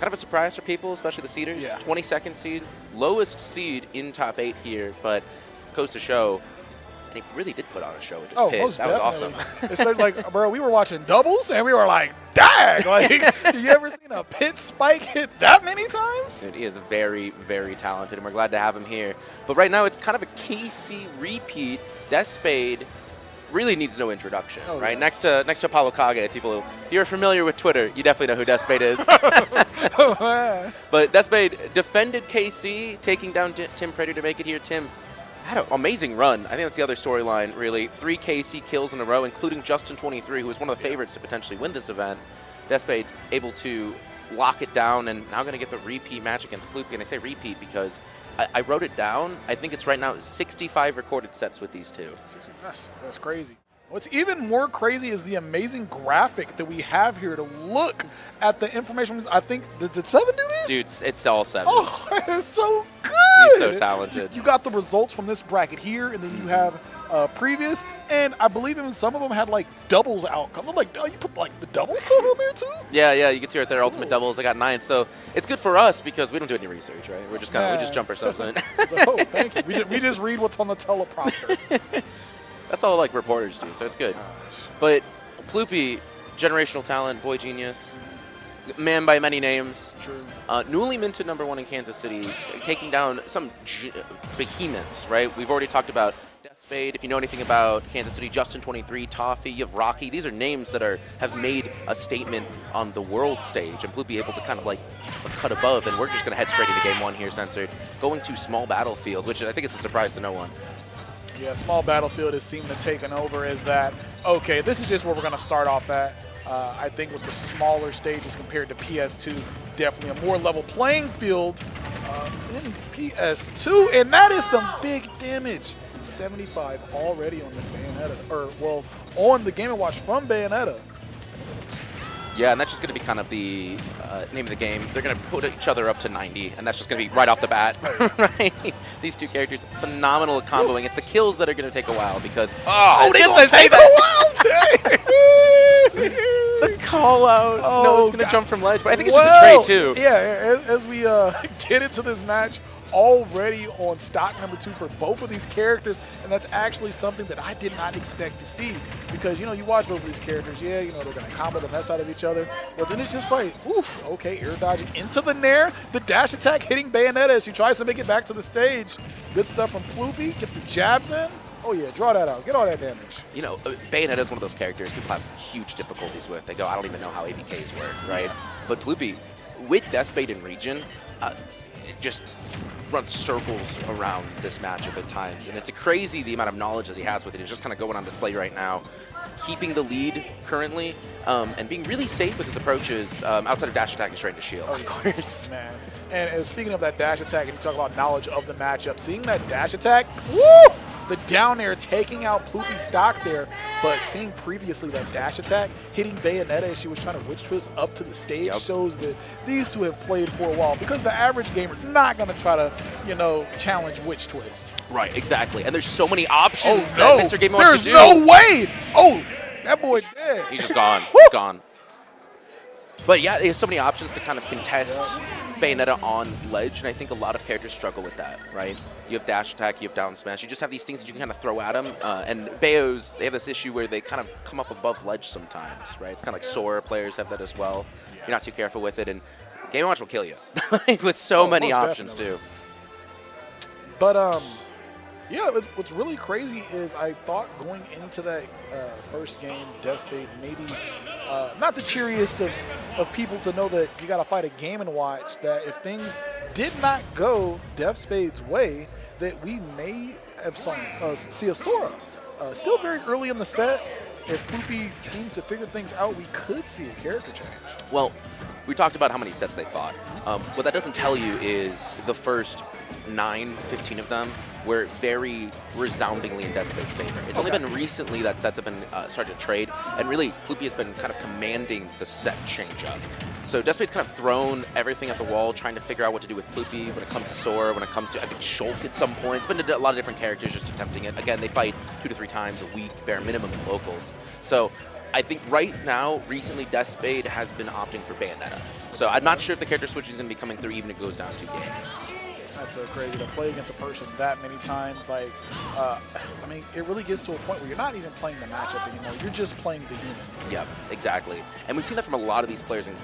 of a surprise for people, especially the seeders. Yeah. 22nd seed, lowest seed in top 8 here, but goes to show. And he really did put on a show with his pit. Most That definitely. was awesome. It's like, bro, we were watching doubles, and we were like, dang! Like, you ever seen a pit spike hit that many times? Dude, he is very, very talented, and we're glad to have him here. But right now, it's kind of a KC repeat. Spade really needs no introduction, right? Yes. Next to ApolloKAG, if you're familiar with Twitter, you definitely know who Spade is. Oh, man. But Spade defended KC, taking down Tim Prader to make it here. Tim had an amazing run. I think that's the other storyline, really. 3 KC kills in a row, including Justin23, who was one of the favorites to potentially win this event. Spade able to lock it down, and now going to get the repeat match against Ploopy. And I say repeat because I wrote it down. I think it's right now 65 recorded sets with these two. That's crazy. What's even more crazy is the amazing graphic that we have here to look at the information. I think, did 7 do this? Dude, it's all 7. Oh, it's so good. He's so talented. You got the results from this bracket here, and then you have previous, and I believe even some of them had like doubles outcome. I'm like, oh, you put like the doubles stuff on there too? Yeah, you can see right there, ultimate doubles. I got 9, so it's good for us because we don't do any research, right? We're just kind of we just jump ourselves in. It's like, oh, thank you. We just read what's on the teleprompter. That's all like reporters do, so it's good. But Ploopy, generational talent, boy genius, man by many names. True. Newly minted #1 in Kansas City, taking down some behemoths, right? We've already talked about Spade. If you know anything about Kansas City, Justin 23, Tofi, you have Rocky. These are names that have made a statement on the world stage, and Ploopy able to kind of like cut above. And we're just going to head straight into game 1 here, Censored. Going to small battlefield, which I think is a surprise to no one. Yeah, small battlefield has seemed to taken over. Is that okay? This is just where we're going to start off at. I think with the smaller stages compared to PS2, definitely a more level playing field in PS2, and that is some big damage. 75 already on this Bayonetta, or well, on the Game & Watch from Bayonetta. Yeah, and that's just going to be kind of the name of the game. They're going to put each other up to 90, and that's just going to be right off the bat. Right? These two characters, phenomenal at comboing. It's the kills that are going to take a while because they gonna take a while. The call out. Oh, no, he's going to jump from ledge, but I think it's just a trade too. Yeah, as we get into this match, already on stock #2 for both of these characters, and that's actually something that I did not expect to see because, you know, you watch both of these characters, yeah, you know, they're going to combo the mess out of each other, but then it's just like, oof, okay, air dodging into the nair, the dash attack hitting Bayonetta as he tries to make it back to the stage. Good stuff from Ploopy, get the jabs in. Oh yeah, draw that out, get all that damage. You know, Bayonetta is one of those characters people have huge difficulties with. They go, I don't even know how APKs work, right? Yeah. But Ploopy, with Spade in region, it just runs circles around this matchup at times. And it's crazy the amount of knowledge that he has with it. It's just kind of going on display right now. Keeping the lead currently and being really safe with his approaches outside of dash attack and straight into shield, of course. Man. And speaking of that dash attack, and you talk about knowledge of the matchup, seeing that dash attack, woo! The down air taking out Ploopy's stock there, but seeing previously that dash attack hitting Bayonetta as she was trying to witch twist up to the stage shows that these two have played for a while because the average gamer not going to try to, you know, challenge witch twist. Right, exactly. And there's so many options that Mr. Gamer wants to do. There's no way! Oh, that boy dead. He's just gone. He's gone. But yeah, there's so many options to kind of contest Bayonetta on ledge, and I think a lot of characters struggle with that, right? You have dash attack, you have down smash, you just have these things that you can kind of throw at them, and Bayos, they have this issue where they kind of come up above ledge sometimes, right? It's kind of like Sora players have that as well. You're not too careful with it, and Game & Watch will kill you with so many options too. But yeah, what's really crazy is I thought going into that first game, Spade maybe not the cheeriest of people to know that you got to fight a Game & Watch, that if things did not go Spade's way, that we may have see a Sora. Still very early in the set. If Ploopy seems to figure things out, we could see a character change. Well, we talked about how many sets they fought. What that doesn't tell you is the first 15 of them were very resoundingly in Spade's favor. It's only been recently that sets have been started to trade, and really Ploopy has been kind of commanding the set change-up. So Spade's kind of thrown everything at the wall, trying to figure out what to do with Ploopy when it comes to Sora, when it comes to, I think, Shulk at some point. It's been a lot of different characters just attempting it. Again, they fight 2 to 3 times a week, bare minimum in locals. So I think right now, recently, Spade has been opting for Bayonetta. So I'm not sure if the character switch is going to be coming through even if it goes down 2 games. That's so crazy to play against a person that many times. Like, I mean, it really gets to a point where you're not even playing the matchup anymore. You're just playing the human. Yeah, exactly. And we've seen that from a lot of these players in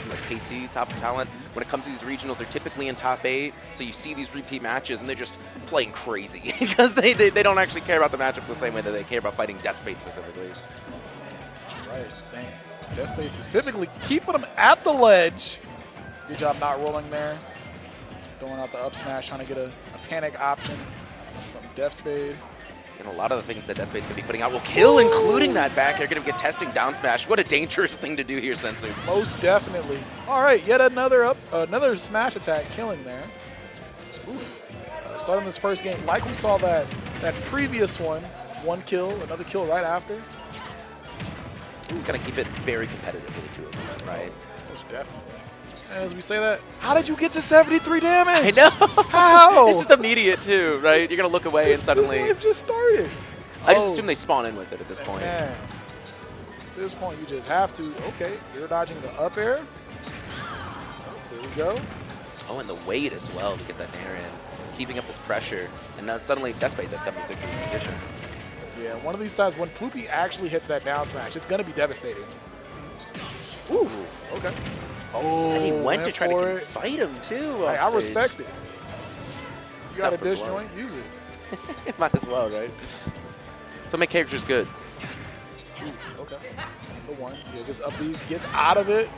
like KC, top talent. When it comes to these regionals, they're typically in top 8. So you see these repeat matches, and they're just playing crazy because they don't actually care about the matchup the same way that they care about fighting Spade specifically. Right, dang. Spade specifically keeping them at the ledge. Good job not rolling there. Throwing out the up smash, trying to get a panic option from Spade. And a lot of the things that Spade's going to be putting out will kill, including that back air. Going to get testing down smash. What a dangerous thing to do here, Sensei. Most definitely. All right, yet another smash attack killing there. Oof. Starting this first game, like we saw that previous one kill, another kill right after. He's going to keep it very competitive with the 2 of them, right? Most definitely. As we say that, how did you get to 73 damage? I know. How? It's just immediate too, right? You're gonna look away and suddenly. This life just started. I just assume they spawn in with it at this point. Man. At this point, you just have to. Okay, you're dodging the up air. Oh, there we go. Oh, and the weight as well to get that nair in, keeping up this pressure, and now suddenly Despade's at 76 in condition. Yeah, one of these times when Ploopy actually hits that down smash, it's gonna be devastating. Ooh. Okay. Oh, and he went to try to it. fight him too. Hey, I stage. respect it. You got a Except for disjoint, blow. use it. Might as well, right? So make characters good. Ooh, okay. The one. Yeah, just up these, gets out of it.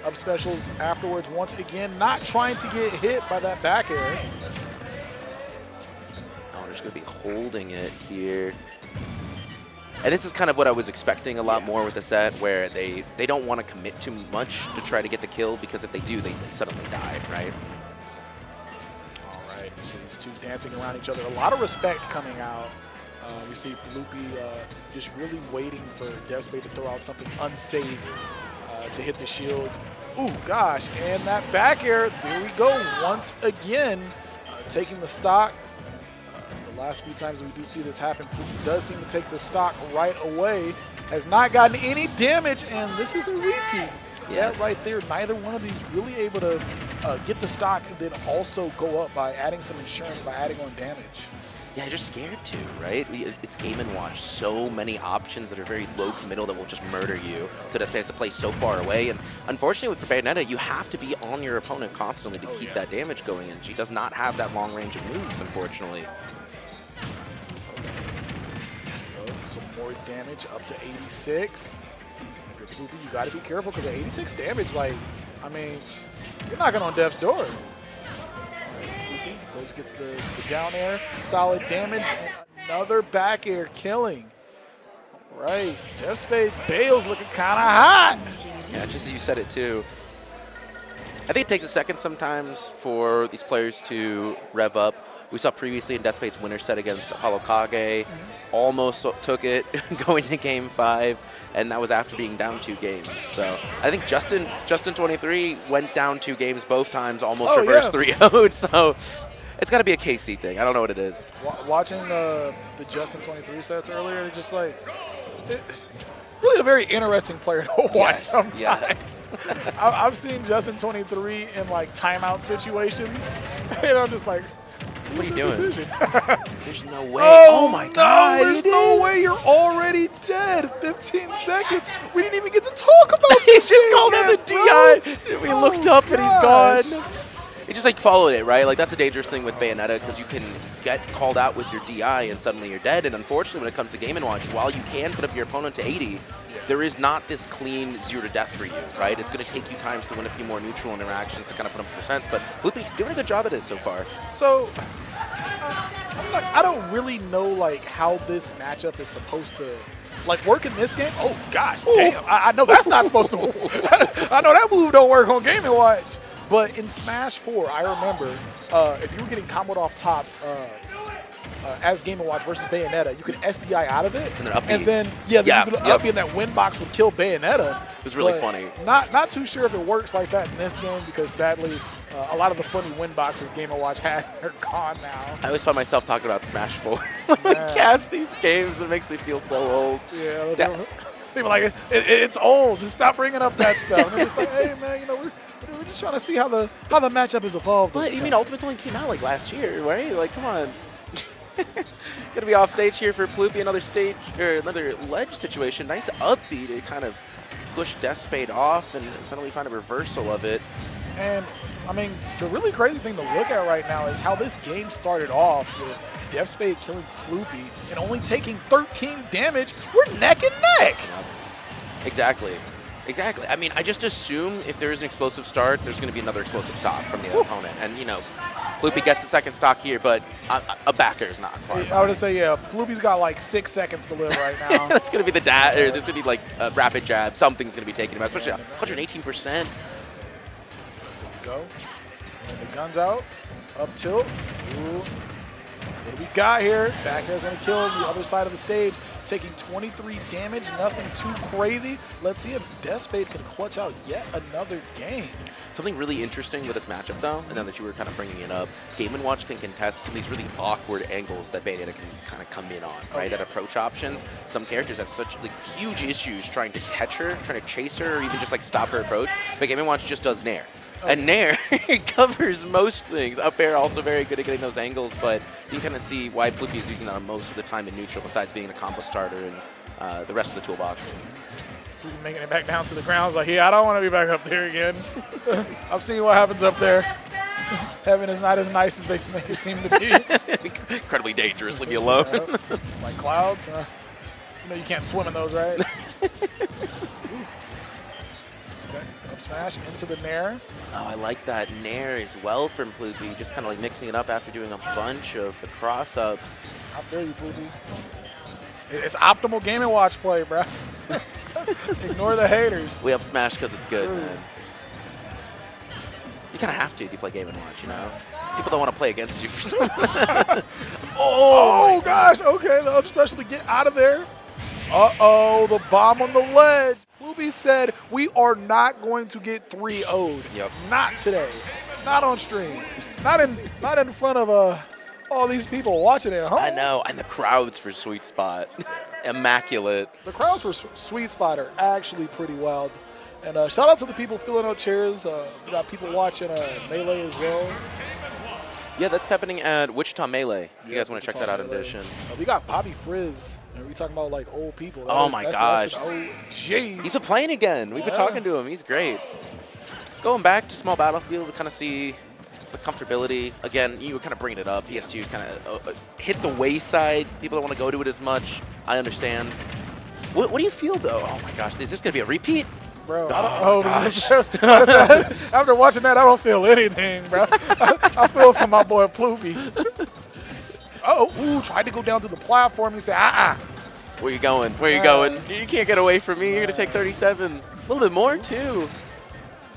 Up specials afterwards once again, not trying to get hit by that back air. Oh, they're just going to be holding it here. And this is kind of what I was expecting a lot more with the set, where they don't want to commit too much to try to get the kill, because if they do, they suddenly die, right? All right, so these two dancing around each other. A lot of respect coming out. We see Ploopy just really waiting for Spade to throw out something unsavory to hit the shield. Ooh, gosh, and that back air, there we go, once again, taking the stock. The last few times we do see this happen, Ploopy does seem to take the stock right away, has not gotten any damage, and this is a repeat. Yeah, right there, neither one of these really able to get the stock and then also go up by adding some insurance, by adding on damage. Yeah, you're scared to, right? It's Game & Watch. So many options that are very low committal that will just murder you. So Despaid has to play so far away. And unfortunately, for Bayonetta, you have to be on your opponent constantly to keep that damage going. And she does not have that long range of moves, unfortunately. Some more damage up to 86. If you're Ploopy, you got to be careful, because at 86 damage, like, I mean, you're knocking on death's door. Goes, gets the down air, solid damage, and another back air killing. All right, Spade's Bale's looking kind of hot. Yeah, just as you said it too. I think it takes a second sometimes for these players to rev up. We saw previously in Despade's winner set against ApolloKAG, almost took it going to Game 5, and that was after being down 2 games. So I think Justin 23 went down 2 games both times, almost reversed 3-0'd. So it's got to be a KC thing. I don't know what it is. Watching the Justin 23 sets earlier, just like, really a very interesting player to watch sometimes. Yes. I've seen Justin 23 in like timeout situations, and I'm just like, what are you doing? There's no way. Oh my God. No, there's no way. You're already dead. 15 seconds. We didn't even get to talk about He's just called out the DI. We looked up and he's gone. He just like followed it, right? Like that's the dangerous thing with Bayonetta, because you can get called out with your DI and suddenly you're dead. And unfortunately, when it comes to Game & Watch, while you can put up your opponent to 80, there is not this clean 0 to death for you, right? It's going to take you times to win a few more neutral interactions to kind of put up percents, but Ploopy doing a good job at it so far. So, I don't really know like how this matchup is supposed to like work in this game. Oh gosh, damn! I know that's not supposed to work. I know that move don't work on Game & Watch. But in Smash 4, I remember if you were getting comboed off top as Game & Watch versus Bayonetta, you could SDI out of it. And then up B. And then, you could up B, and that win box would kill Bayonetta. It was really funny. Not too sure if it works like that in this game, because sadly, a lot of the funny win boxes Game & Watch has are gone now. I always find myself talking about Smash 4 when I cast these games. It makes me feel so old. Yeah, people are like, it's old. Just stop bringing up that stuff. And they're just like, hey, man, we're just trying to see how the matchup has evolved. But you mean Ultimate's only came out like last year, right? Like, come on. Gonna be off stage here for Ploopy, another stage or another ledge situation. Nice upbeat to kind of push Spade off and suddenly find a reversal of it. And I mean, the really crazy thing to look at right now is how this game started off with Spade killing Ploopy and only taking 13 damage. We're neck and neck. Exactly. I mean, I just assume if there is an explosive start, there's going to be another explosive stop from the opponent. And, you know, Ploopy gets the second stock here, but a backer is not. I would say, yeah, Ploopy's got like 6 seconds to live right now. That's going to be the there's going to be like a rapid jab. Something's going to be taken him out, especially 118%. There we go. And the gun's out. Up tilt. Ooh. What do we got here? Back air's going to kill the other side of the stage, taking 23 damage. Nothing too crazy. Let's see if Spade can clutch out yet another game. Something really interesting with this matchup, though, and now that you were kind of bringing it up, Game & Watch can contest some of these really awkward angles that Bayonetta can kind of come in on, right? At approach options, some characters have such like huge issues trying to catch her, trying to chase her, or even just like stop her approach, but Game & Watch just does Nair. And Nair covers most things. Up air also very good at getting those angles, but you can kind of see why Ploopy is using that most of the time in neutral, besides being a combo starter and the rest of the toolbox. Making it back down to the ground. It's like, yeah, I don't want to be back up there again. I've seen what happens up there. Heaven is not as nice as they make it seem to be. Incredibly dangerous. Leave me alone. Like clouds. You know you can't swim in those, right? Okay, up smash into the Nair. Oh, I like that Nair as well from Ploopy. Just kind of like mixing it up after doing a bunch of the cross-ups. I feel you, Ploopy. It's optimal Game & Watch play, bro. Ignore the haters. We up smash because it's good, man. You kind of have to if you play Game & Watch, you know? People don't want to play against you for some Oh, gosh. Okay, the up special to get out of there. Uh-oh, the bomb on the ledge. Ploopy said we are not going to get 3-0'd. Yep. Not today. Not on stream. Not in front of all these people watching at home. I know, and the crowds for Sweet Spot. Immaculate. The crowds for Sweet Spot are actually pretty wild. And shout out to the people filling out chairs. We got people watching Melee as well. Yeah, that's happening at Wichita Melee. If you guys want to check that out in addition. We got Bobby Frizz. And we talking about like old people. My gosh. That's OG. He's been playing again. We've been talking to him. He's great. Going back to small battlefield, we kind of see the comfortability. Again, you were kind of bringing it up. PS2 kind of hit the wayside. People don't want to go to it as much. I understand. What do you feel, though? Oh, my gosh. Is this going to be a repeat? Bro, after watching that, I don't feel anything, bro. I feel for my boy Ploopy. Tried to go down to the platform. He said, Where you going? Where you going? You can't get away from me. You're going to take 37. A little bit more, too.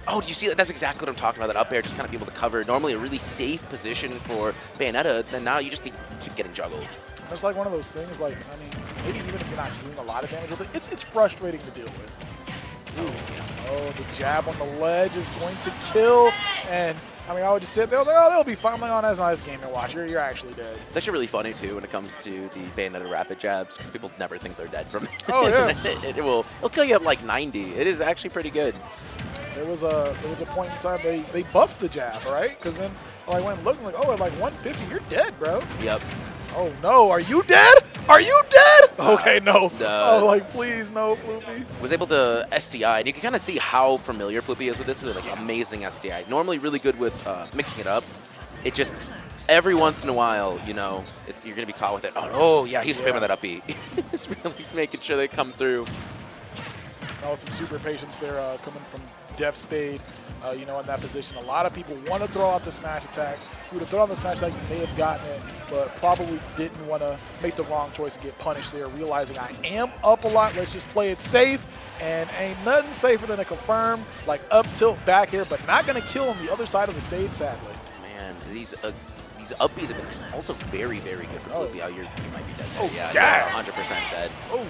Oh, do you see that? That's exactly what I'm talking about. That up air just kind of be able to cover normally a really safe position for Bayonetta. Then now you just keep getting juggled. It's like one of those things, like, I mean, maybe even if you're not doing a lot of damage with it, it's frustrating to deal with. Oh, the jab on the ledge is going to kill. And, I mean, I would just sit there, like, they'll be fine. I'm like, oh, that's not a Game & Watch. You're actually dead. It's actually really funny, too, when it comes to the Bayonetta rapid jabs, because people never think they're dead from it. Oh, yeah. It'll kill you at like 90. It is actually pretty good. There was a point in time they buffed the jab, right? Because then I went and looked, like, oh, at like 150, you're dead, bro. Yep. Oh, no. Are you dead? Are you dead? Okay, no. Oh, like, please, no, Ploopy. Was able to SDI, and you can kind of see how familiar Ploopy is with this. Like, amazing SDI. Normally really good with mixing it up. It just, every once in a while, you know, you're going to be caught with it. Oh, yeah, he's spamming that up B. He's really making sure they come through. That was some super patience there coming from Spade, you know, in that position. A lot of people want to throw out the smash attack. If you would have thrown out the smash attack, you may have gotten it, but probably didn't want to make the wrong choice and get punished there, realizing I am up a lot. Let's just play it safe, and ain't nothing safer than a confirm, like up tilt back here, but not going to kill him the other side of the stage, sadly. Man, these up Bs have been also very, very good for Ploopy. Oh, you might be dead. Oh, yeah, 100% dead. Oh.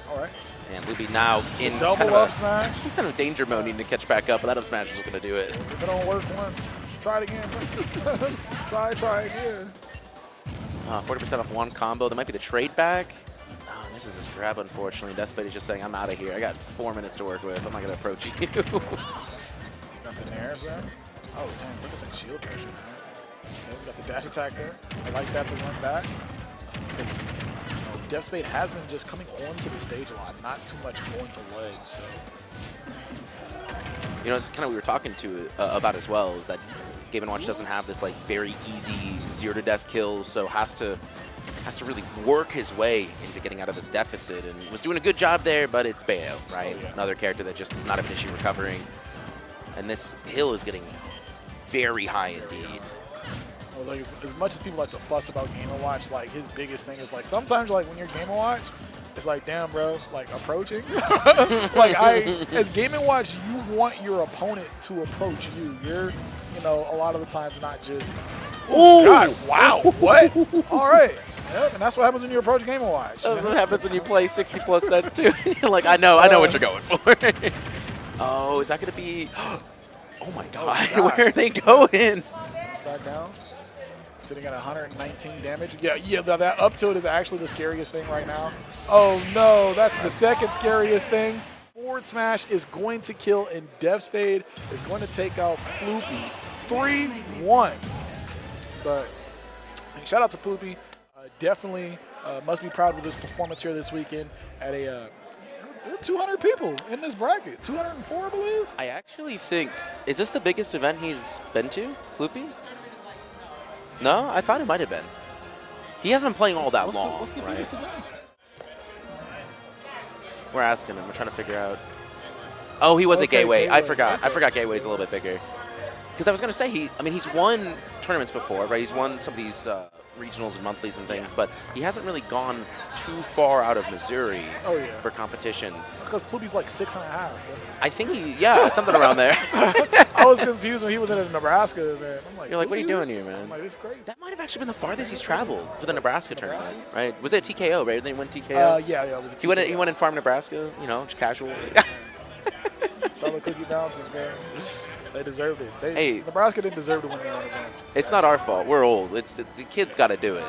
All right. And Ploopy now in kind of danger mode, needing to catch back up, but that up smash is going to do it. If it don't work once, just try it again. try again. 40% off one combo. There might be the trade back. Oh, this is his grab, unfortunately. Spade is just saying, I'm out of here. I got 4 minutes to work with. I'm not going to approach you. Got the nairs there. Oh, damn, look at that shield pressure, man. Okay, we got the dash attack there. I like that to run back. Because Spade has been just coming onto the stage a lot, not too much going to ledge. So, you know, it's kind of we were talking about as well, is that Game & Watch doesn't have this like very easy 0-to-death kills, so has to really work his way into getting out of this deficit, and was doing a good job there, but it's Bayo, right? Oh, yeah. Another character that just does not have an issue recovering, and this hill is getting very high indeed. Like, as much as people like to fuss about Game & Watch, like his biggest thing is like sometimes like when you're Game & Watch, it's like, damn, bro, like approaching. Like as Game & Watch, you want your opponent to approach you. You're, you know, a lot of the times not just Ooh. God, wow, what? All right. Yep, and that's what happens when you approach Game & Watch. That's what happens when you play 60-plus sets, too. You're like, I know what you're going for. Oh, is that going to be... Oh, my God. Where are they going? Start down. Sitting at 119 damage. Yeah, that up tilt is actually the scariest thing right now. Oh, no, that's the second scariest thing. Forward smash is going to kill, and Spade is going to take out Ploopy 3-1. But shout out to Ploopy. Definitely must be proud of his performance here this weekend at a there are 200 people in this bracket. 204, I believe. I actually think, is this the biggest event he's been to, Ploopy? No, I thought it might have been. He hasn't been playing all that long, what's the right? biggest event? We're asking him. We're trying to figure out. Oh, he was a Gateway. I forgot. I forgot Gateway's a little bit bigger. Because I was going to say, he's won tournaments before, right? He's won some of these regionals and monthlies and things, but he hasn't really gone too far out of Missouri for competitions. It's because Ploopy's like 6.5. I think something around there. I was confused when he was in a Nebraska event. I'm like, you're like, what are you doing here, man? I'm like, this is crazy. That might have actually been the farthest he's traveled for the Nebraska tournament, right? Was it TKO, right? Didn't he win TKO? Yeah, it was a TKO. He went in Farm, Nebraska, just casual. Solid cookie bounces, man. They deserved it. Nebraska didn't deserve to win their own event. It's not our fault. We're old. The kids got to do it.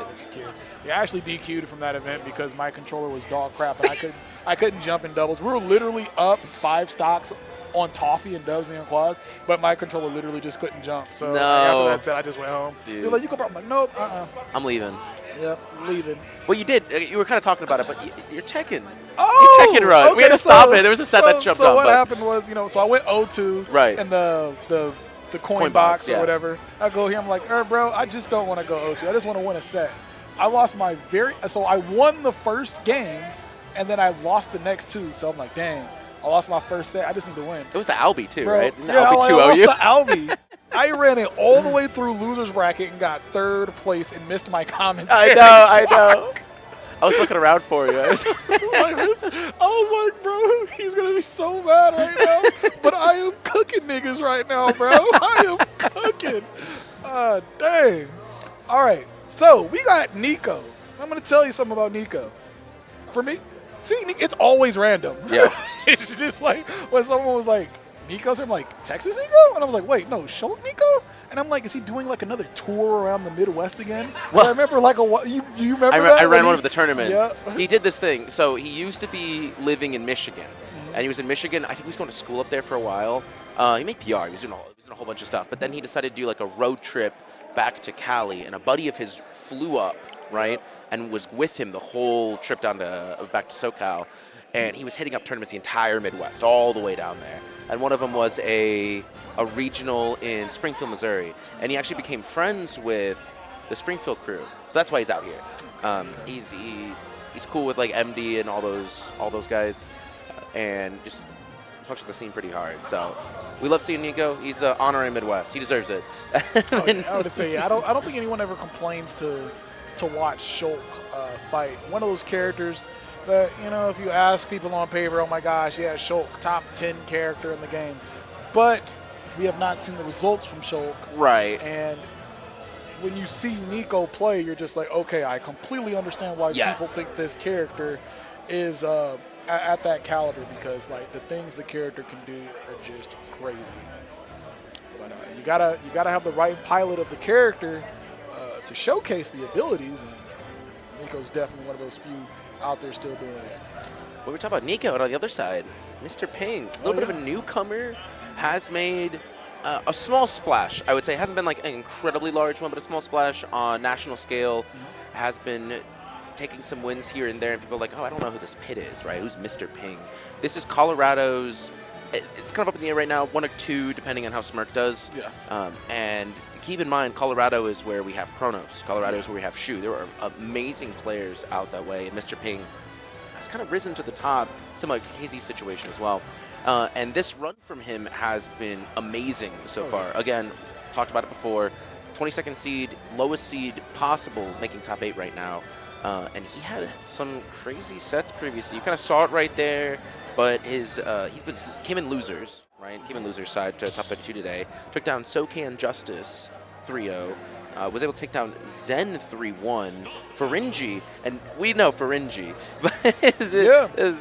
Yeah, I actually DQ'd from that event because my controller was dog crap and I couldn't jump in doubles. We were literally up 5 stocks on Tofi and dubs me on quads, but my controller literally just couldn't jump. So after that set, I just went home. Dude. You're like, you go. I'm like, nope, I'm leaving. Yep, leaving. Well, you did. You were kind of talking about it, but you're teching. Oh, you're teching run. We had to stop it. There was a set that jumped up. So what happened was, so I went 0-2 right in the coin box or whatever. I go here. I'm like, bro, I just don't want to go 0-2. I just want to win a set. I lost so I won the first game, and then I lost the next 2. So I'm like, dang, I lost my first set. I just need to win. It was the Albie too, bro, right? Yeah, I lost the Albie. I ran it all the way through loser's bracket and got 3rd place and missed my commentary. I know. I was looking around for you. I was like, bro, he's going to be so mad right now. But I am cooking niggas right now, bro. I am cooking. Dang. All right. So we got Nico. I'm going to tell you something about Nico. For me, it's always random. Yeah. It's just like when someone was like, Nico, so I'm like, Texas Nico? And I was like, wait, no, Shulk Nico? And I'm like, is he doing like another tour around the Midwest again? Well, I remember like you remember that? I ran one of the tournaments. Yeah. He did this thing. So he used to be living in Michigan. And he was in Michigan. I think he was going to school up there for a while. He made PR. He was doing a whole bunch of stuff. But then he decided to do like a road trip back to Cali. And a buddy of his flew up, right? And was with him the whole trip back to SoCal. And he was hitting up tournaments the entire Midwest, all the way down there. And one of them was a regional in Springfield, Missouri. And he actually became friends with the Springfield crew. So that's why he's out here. He's cool with like MD and all those guys, and just fucks with the scene pretty hard. So we love seeing Nico. He's honorary Midwest. He deserves it. I would say I don't think anyone ever complains to watch Shulk fight. One of those characters that, if you ask people on paper, oh my gosh, yeah, Shulk, top 10 character in the game. But we have not seen the results from Shulk. Right. And when you see Nico play, you're just like, okay, I completely understand why people think this character is at that caliber, because like the things the character can do are just crazy. But you gotta have the right pilot of the character to showcase the abilities, and Nico's definitely one of those few out there still doing it. Well, we're talking about Nico, and on the other side, Mr. Ping, a little bit of a newcomer, has made a small splash. I would say hasn't been like an incredibly large one, but a small splash on national scale. Has been taking some wins here and there, and people are like, oh, I don't know who this pit is, right? Who's Mr. Ping? This is Colorado's. It's kind of up in the air right now, 1 or 2, depending on how Smirk does. Yeah. And keep in mind, Colorado is where we have Kronos. Colorado is where we have Shu. There are amazing players out that way, and Mr. Ping has kind of risen to the top, similar to KZ's situation as well. And this run from him has been amazing so far. Again, talked about it before, 22nd seed, lowest seed possible, making top 8 right now. And he had some crazy sets previously. You kind of saw it right there, but came in losers, right? Came in losers side to top 32 today. Took down SoCan Justice 3-0. was able to take down Zen 3-1. Ferengi, and we know Ferengi.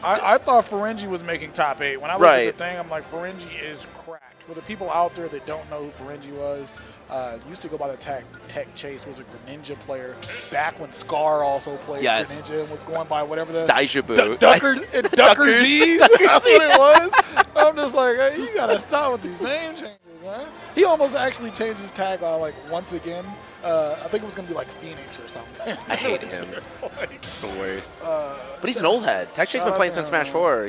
I thought Ferengi was making top 8. When I looked at the thing, I'm like, Ferengi is cracked. For the people out there that don't know who Ferengi was, used to go by the Tech Chase, was a Greninja player back when Scar also played Greninja and was going by whatever the Daijabu. Ducker Z's. That's what it was. I'm just like, hey, you gotta stop with these name changes, man. He almost actually changed his tagline like once again. I think it was gonna be like Phoenix or something. I hate him. It's the worst. But he's an old head. Tech Chase's been playing since Smash 4.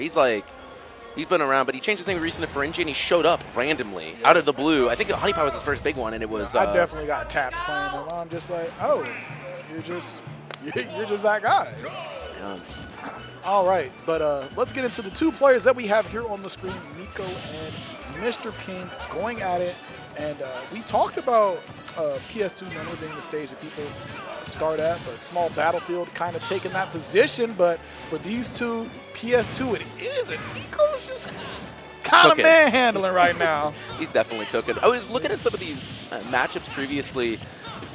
He's been around, but he changed his name recently to Ferengi, and he showed up randomly out of the blue. I think Honey Pie was his first big one, and it was. I definitely got tapped playing him. I'm just like, oh, you're just that guy. Yeah. All right, but let's get into the two players that we have here on the screen, Nico and Mr. Ping, going at it. And we talked about PS2 normally being the stage that people start at, but small battlefield kind of taking that position. But for these two, PS2 it is, and Nico's just kind of manhandling right now. He's definitely cooking. I was looking at some of these matchups previously.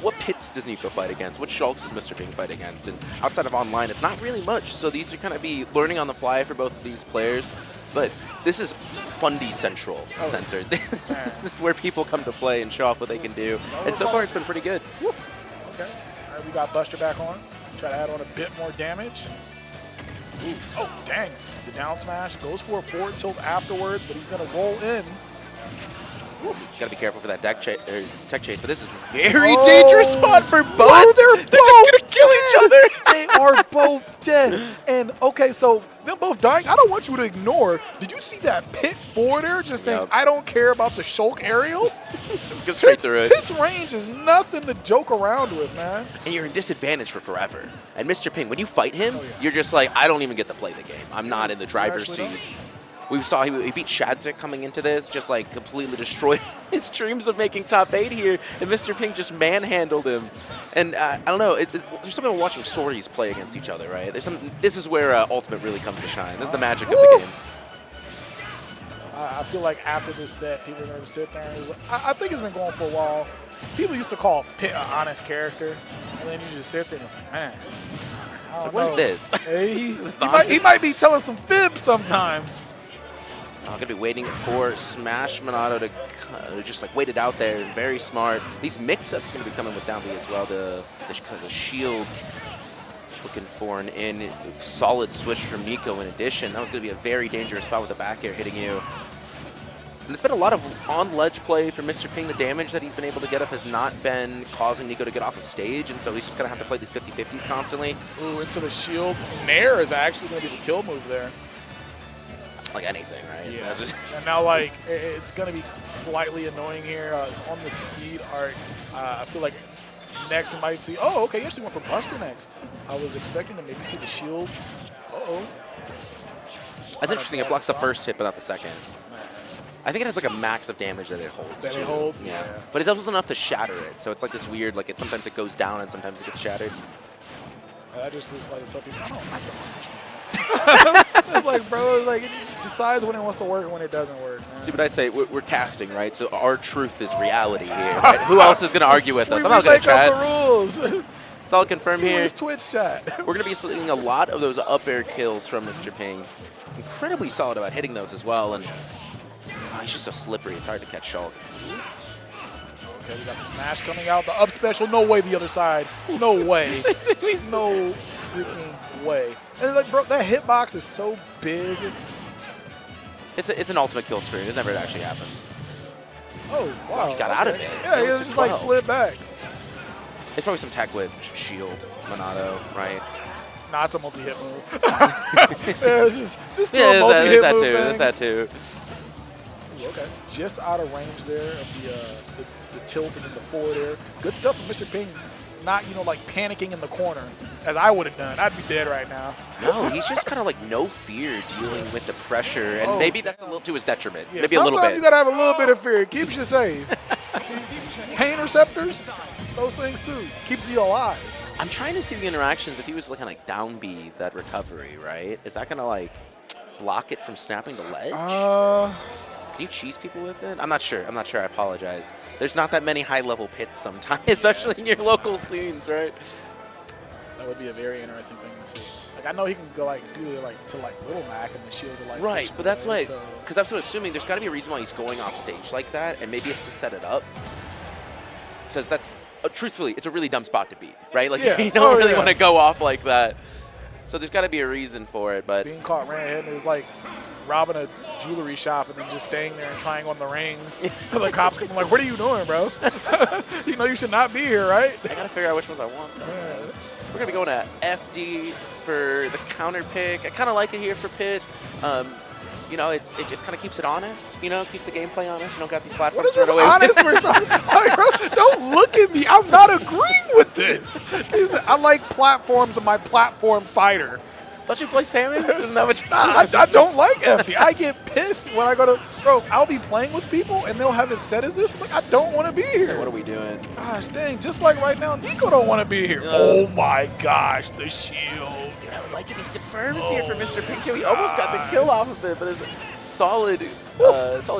What pits does Nico fight against? What Shulks does Mr. Ping fight against? And outside of online, it's not really much. So these are kind of be learning on the fly for both of these players. But this is Fundy Central censored. This is where people come to play and show off what they can do. And so far, it's been pretty good. Woo. Okay. All right, we got Buster back on. Try to add on a bit more damage. Ooh. Oh, dang. The down smash goes for a forward tilt afterwards, but he's going to roll in. Got to be careful for that tech chase, but this is a very dangerous spot for both. They're just going to kill each other. They are both dead. And, okay, so them both dying. I don't want you to ignore. Did you see that pit forward there just saying, I don't care about the Shulk aerial? Just go straight through it. Pit's range is nothing to joke around with, man. And you're in disadvantage for forever. And Mr. Ping, when you fight him, you're just like, I don't even get to play the game. I'm not in the driver's seat. We saw he beat Shadik coming into this, just like completely destroyed his dreams of making top 8 here, and Mr. Ping just manhandled him. And I don't know, there's something about watching sorties play against each other, right? This is where Ultimate really comes to shine. This is the magic of the game. I feel like after this set, people are going to sit there and I think it's been going for a while. People used to call Pit an honest character, and then you just sit there and it's like, man, so what is this? Hey, he might be telling some fibs sometimes. I'm going to be waiting for Smash Monado to just like wait it out there. Very smart. These mix-ups going to be coming with down B as well. The shields looking for an solid switch from Nico in addition. That was going to be a very dangerous spot with the back air hitting you. And it's been a lot of on-ledge play for Mr. Ping. The damage that he's been able to get up has not been causing Nico to get off of stage, and so he's just going to have to play these 50-50s constantly. Ooh, into the shield. Nair is actually going to be the kill move there. Like anything, right? Yeah. And now, like, it's going to be slightly annoying here. It's on the speed arc. I feel like next we might see. Oh, okay, you actually went for Buster next. I was expecting to maybe see the shield. Uh-oh. That's interesting. It blocks the first hit, but not the second. I think it has like a max of damage that it holds. That it holds? Yeah. But it does enough to shatter it. So it's like this weird, like sometimes it goes down and sometimes it gets shattered. That just is like something I don't understand. It's like, bro, it's like it decides when it wants to work and when it doesn't work, man. See what I say? We're casting, right? So our truth is reality here, right? Who else is going to argue with us? I'm not going to chat. We make up the rules. It's all confirmed here. It's Twitch chat. We're going to be seeing a lot of those up air kills from Mr. Ping. Incredibly solid about hitting those as well. And he's just so slippery. It's hard to catch Shulk. Okay, we got the smash coming out. The up special. No way the other side. No way. No freaking way. And like, bro, that hitbox is so big. It's an ultimate kill screen. It never actually happens. Oh, wow. He got out of it. Yeah, he just like slid back. It's probably some tech with shield, Monado, right? Nah, it's a multi-hit move. Yeah, it's just a multi-hit move. There's that too. Ooh, okay, just out of range there of the tilt and then the forward air. Good stuff from Mr. Ping. Not, like panicking in the corner, as I would have done. I'd be dead right now. No, he's just kind of like no fear dealing with the pressure, and maybe that's a little to his detriment. Yeah, maybe a little bit. Sometimes you got to have a little bit of fear. It keeps you safe. Pain receptors, those things too. Keeps you alive. I'm trying to see the interactions. If he was looking like down B, that recovery, right? Is that going to like block it from snapping the ledge? Can you cheese people with it? I'm not sure. I apologize. There's not that many high-level pits sometimes, especially in your local scenes, right? That would be a very interesting thing to see. Like, I know he can go, like, do it, like, to, like, Little Mac and the shield to, like, right, but that's why, so. because I'm so assuming there's got to be a reason why he's going off stage like that, and maybe it's to set it up. Because that's, truthfully, it's a really dumb spot to be, right? Like, you don't really want to go off like that. So there's got to be a reason for it, but. Being caught red-handed is like robbing a jewelry shop and then just staying there and trying on the rings. The cops come like, what are you doing, bro? You know you should not be here, right? I got to figure out which ones I want. Yeah. We're going to be going to FD for the counter pick. I kind of like it here for Pit. You know, it just kind of keeps it honest. You know, keeps the gameplay honest. You don't got these platforms. What is this honest we're talking about, bro? Don't look at me. I'm not agreeing with this. I like platforms and my platform fighter. Don't you play Samus? Isn't that what you I don't like FD. I get pissed when I go to, bro, I'll be playing with people and they'll have it set as this. Like, I don't want to be here. What are we doing? Gosh, dang. Just like right now, Nico don't want to be here. Oh, my gosh. The shield. Dude, I would like it. He's confirmed here for Mr. Pink, too. He almost got the kill off of it, but there's a solid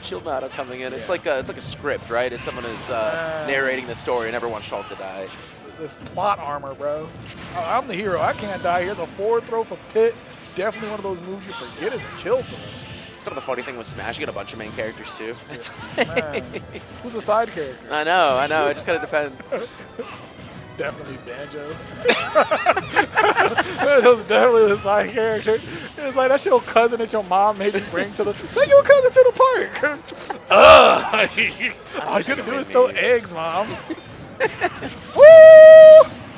shield battle coming in. It's like a script, right? It's someone who's narrating the story and everyone wants Shalt to die. This plot armor, bro. I'm the hero. I can't die here. The forward throw for Pit. Definitely one of those moves you forget is a kill throw. It's kind of the funny thing with Smash. You get a bunch of main characters, too. Man. Who's a side character? I know. It just kind of depends. Definitely Banjo. That's definitely the side character. It's like that your cousin that your mom made you bring to the. Take your cousin to the park. All you gotta do is throw eggs, mom. Woo!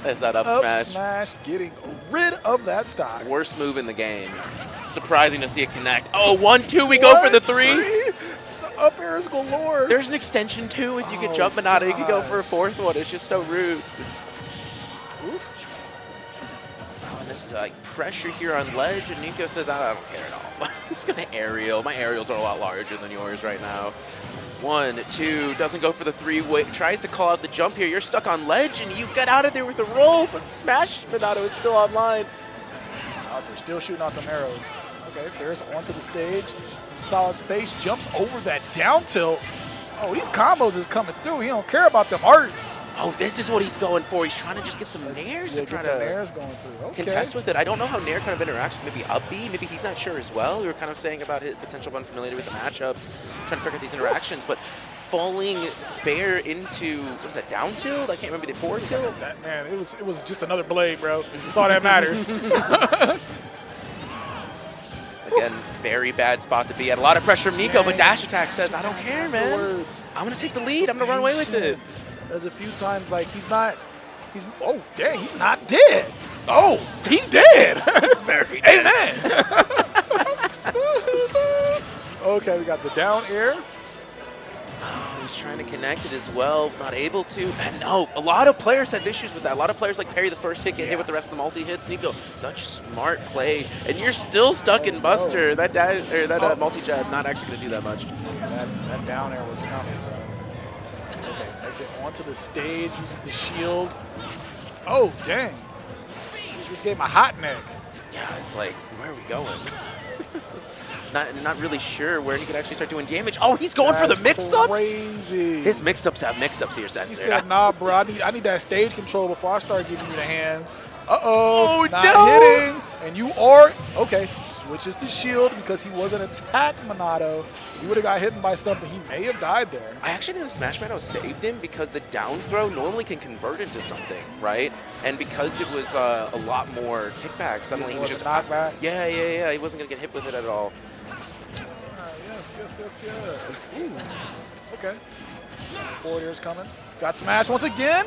That's that up smash. Smash, getting rid of that stock. Worst move in the game. Surprising to see it connect. Oh, 1-2, we go for the 3. The up air is galore. There's an extension, too. If you could jump Monado, you could go for a 4th one. It's just so rude. Oof. Oh, this is like pressure here on ledge, and Nico says, I don't care at all. I'm just going to aerial. My aerials are a lot larger than yours right now. 1, 2, doesn't go for the 3, tries to call out the jump here. You're stuck on ledge, and you get out of there with a roll, but Smash Monado is still online. They're still shooting out the arrows. Okay, Ferris onto the stage. Some solid space. Jumps over that down tilt. Oh, these combos is coming through. He don't care about them arts. Oh, this is what he's going for. He's trying to just get some nairs to try to nairs going through. Okay. contest with it. I don't know how Nair kind of interacts with maybe up B. Maybe he's not sure as well. We were kind of saying about his potential unfamiliarity with the matchups, trying to figure out these interactions, but falling fair into, what is that, down tilt? I can't remember the forward tilt. That, man, it was just another blade, bro. That's all that matters. Again, very bad spot to be at. A lot of pressure from Nico, but dash attack says, I don't care, man. I'm going to take the lead. I'm going to run away with it. There's a few times like oh, dang, he's not dead. Oh, he's dead. It's very amen. Okay, we got the down air. Oh, he's trying to connect it as well, not able to. And no, a lot of players have issues with that. A lot of players like parry the first hit, get hit with the rest of the multi-hits. Nico, such smart play. And you're still stuck in Buster. That multi-jab not actually going to do that much. Yeah, that down air was coming, bro. Okay, makes it onto the stage, uses the shield. Oh, dang. Just gave him a hot neck. Yeah, it's like, where are we going? Not really sure where he could actually start doing damage. Oh, he's going for the mix-ups? Crazy. His mix-ups have mix-ups here, Sensei. He said, nah, bro, I need that stage control before I start giving you the hands. Uh-oh. Oh, not no. hitting. And you are, okay, switches to shield because he wasn't attacked, Monado. He would have got hit by something. He may have died there. I actually think the Smash Monado saved him because the down throw normally can convert into something, right? And because it was a lot more kickback, suddenly he was just knockback. Yeah. He wasn't going to get hit with it at all. Yes. Ooh. Okay. Forward air's coming. Got smashed once again.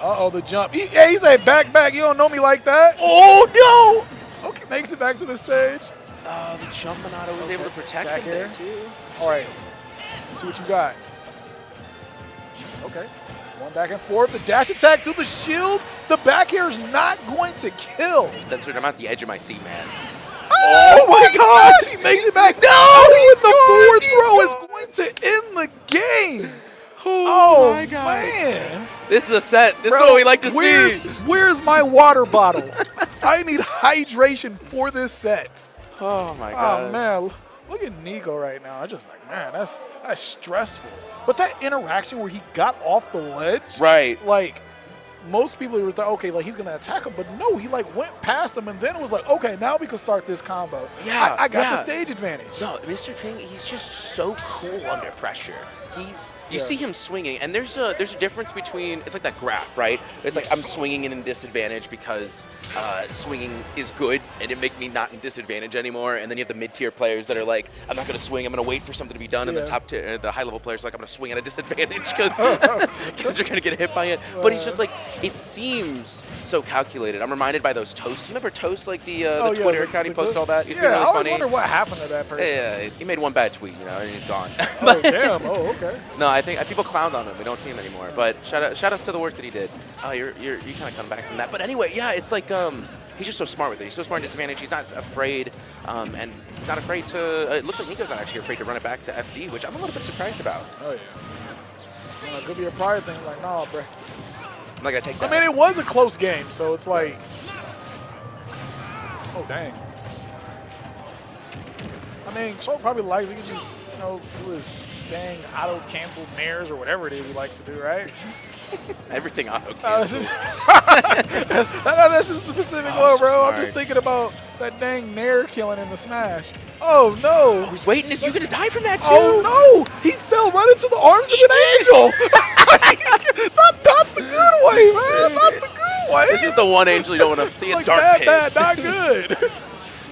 Uh-oh, the jump. He said back. You don't know me like that. Oh, no. Okay, makes it back to the stage. The jump Monado was able to protect him there, too. All right. Let's see what you got. Okay. One back and forth. The dash attack through the shield. The back air is not going to kill. Censored, I'm at the edge of my seat, man. Oh my gosh, he makes it back. No, the forward throw is going to end the game. Oh my God. Man. This is a set. This is what we like to see. Where's my water bottle? I need hydration for this set. Oh my God. Oh man. look at Nico right now. I'm just like, man, that's stressful. But that interaction where he got off the ledge, right? Like, most people were thought, okay, like he's gonna attack him, but no, he like went past him, and then it was like, okay, now we can start this combo. Yeah, I got the stage advantage. No, Mr. Ping, he's just so cool under pressure. You see him swinging, and there's a difference between, it's like that graph, right? It's like I'm swinging in a disadvantage because swinging is good, and it make me not in disadvantage anymore. And then you have the mid-tier players that are like, I'm not going to swing, I'm going to wait for something to be done. And the top tier, the high-level players are like, I'm going to swing at a disadvantage because you're going to get hit by it. But he's just like, it seems so calculated. I'm reminded by those Toast. Do you remember Toast, like the Twitter account? He posted all that. He's really I always funny. wonder what happened to that person. Yeah, he made one bad tweet, and he's gone. Oh, damn. Oh, okay. No, I think people clowned on him. We don't see him anymore. But shout outs to the work that he did. Oh, you kind of come back from that. But anyway, yeah, it's like he's just so smart with it. He's so smart in disadvantage. He's not afraid, and he's not afraid to. It looks like Nico's not actually afraid to run it back to FD, which I'm a little bit surprised about. Oh yeah. It could be a pride thing. Like, nah, bro. I'm not gonna take that. I mean, it was a close game, so it's like, oh dang. I mean, Shulk probably likes it. He just, do his dang auto-canceled nares or whatever it is he likes to do, right? Everything auto-canceled. That's just the specific one, bro. Smart. I'm just thinking about that dang nair killing in the Smash. Oh, no. Oh, he's waiting. Is you going to die from that, too? Oh, no. He fell right into the arms of an angel. not the good way, man. Not the good way. This is the one angel you don't want to see. It's like Dark Pit. bad, not good.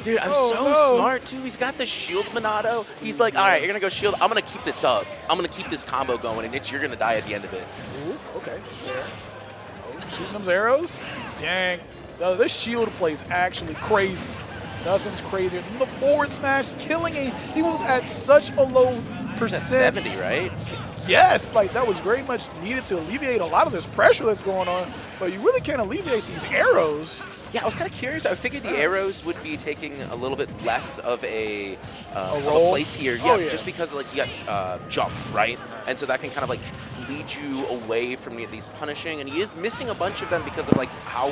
Dude, I'm so smart, too. He's got the shield Monado. He's like, all right, you're going to go shield. I'm going to keep this up. I'm going to keep this combo going, and you're going to die at the end of it. Ooh, okay. Fair. Oh, shooting them arrows. Dang. No, this shield play is actually crazy. Nothing's crazier than the forward smash killing he was at such a low percent. 70, right? Yes, like that was very much needed to alleviate a lot of this pressure that's going on, but you really can't alleviate these arrows. Yeah, I was kind of curious. I figured the arrows would be taking a little bit less of a place here. Yeah, just because like you got jump, right? And so that can kind of like lead you away from these punishing. And he is missing a bunch of them because of like how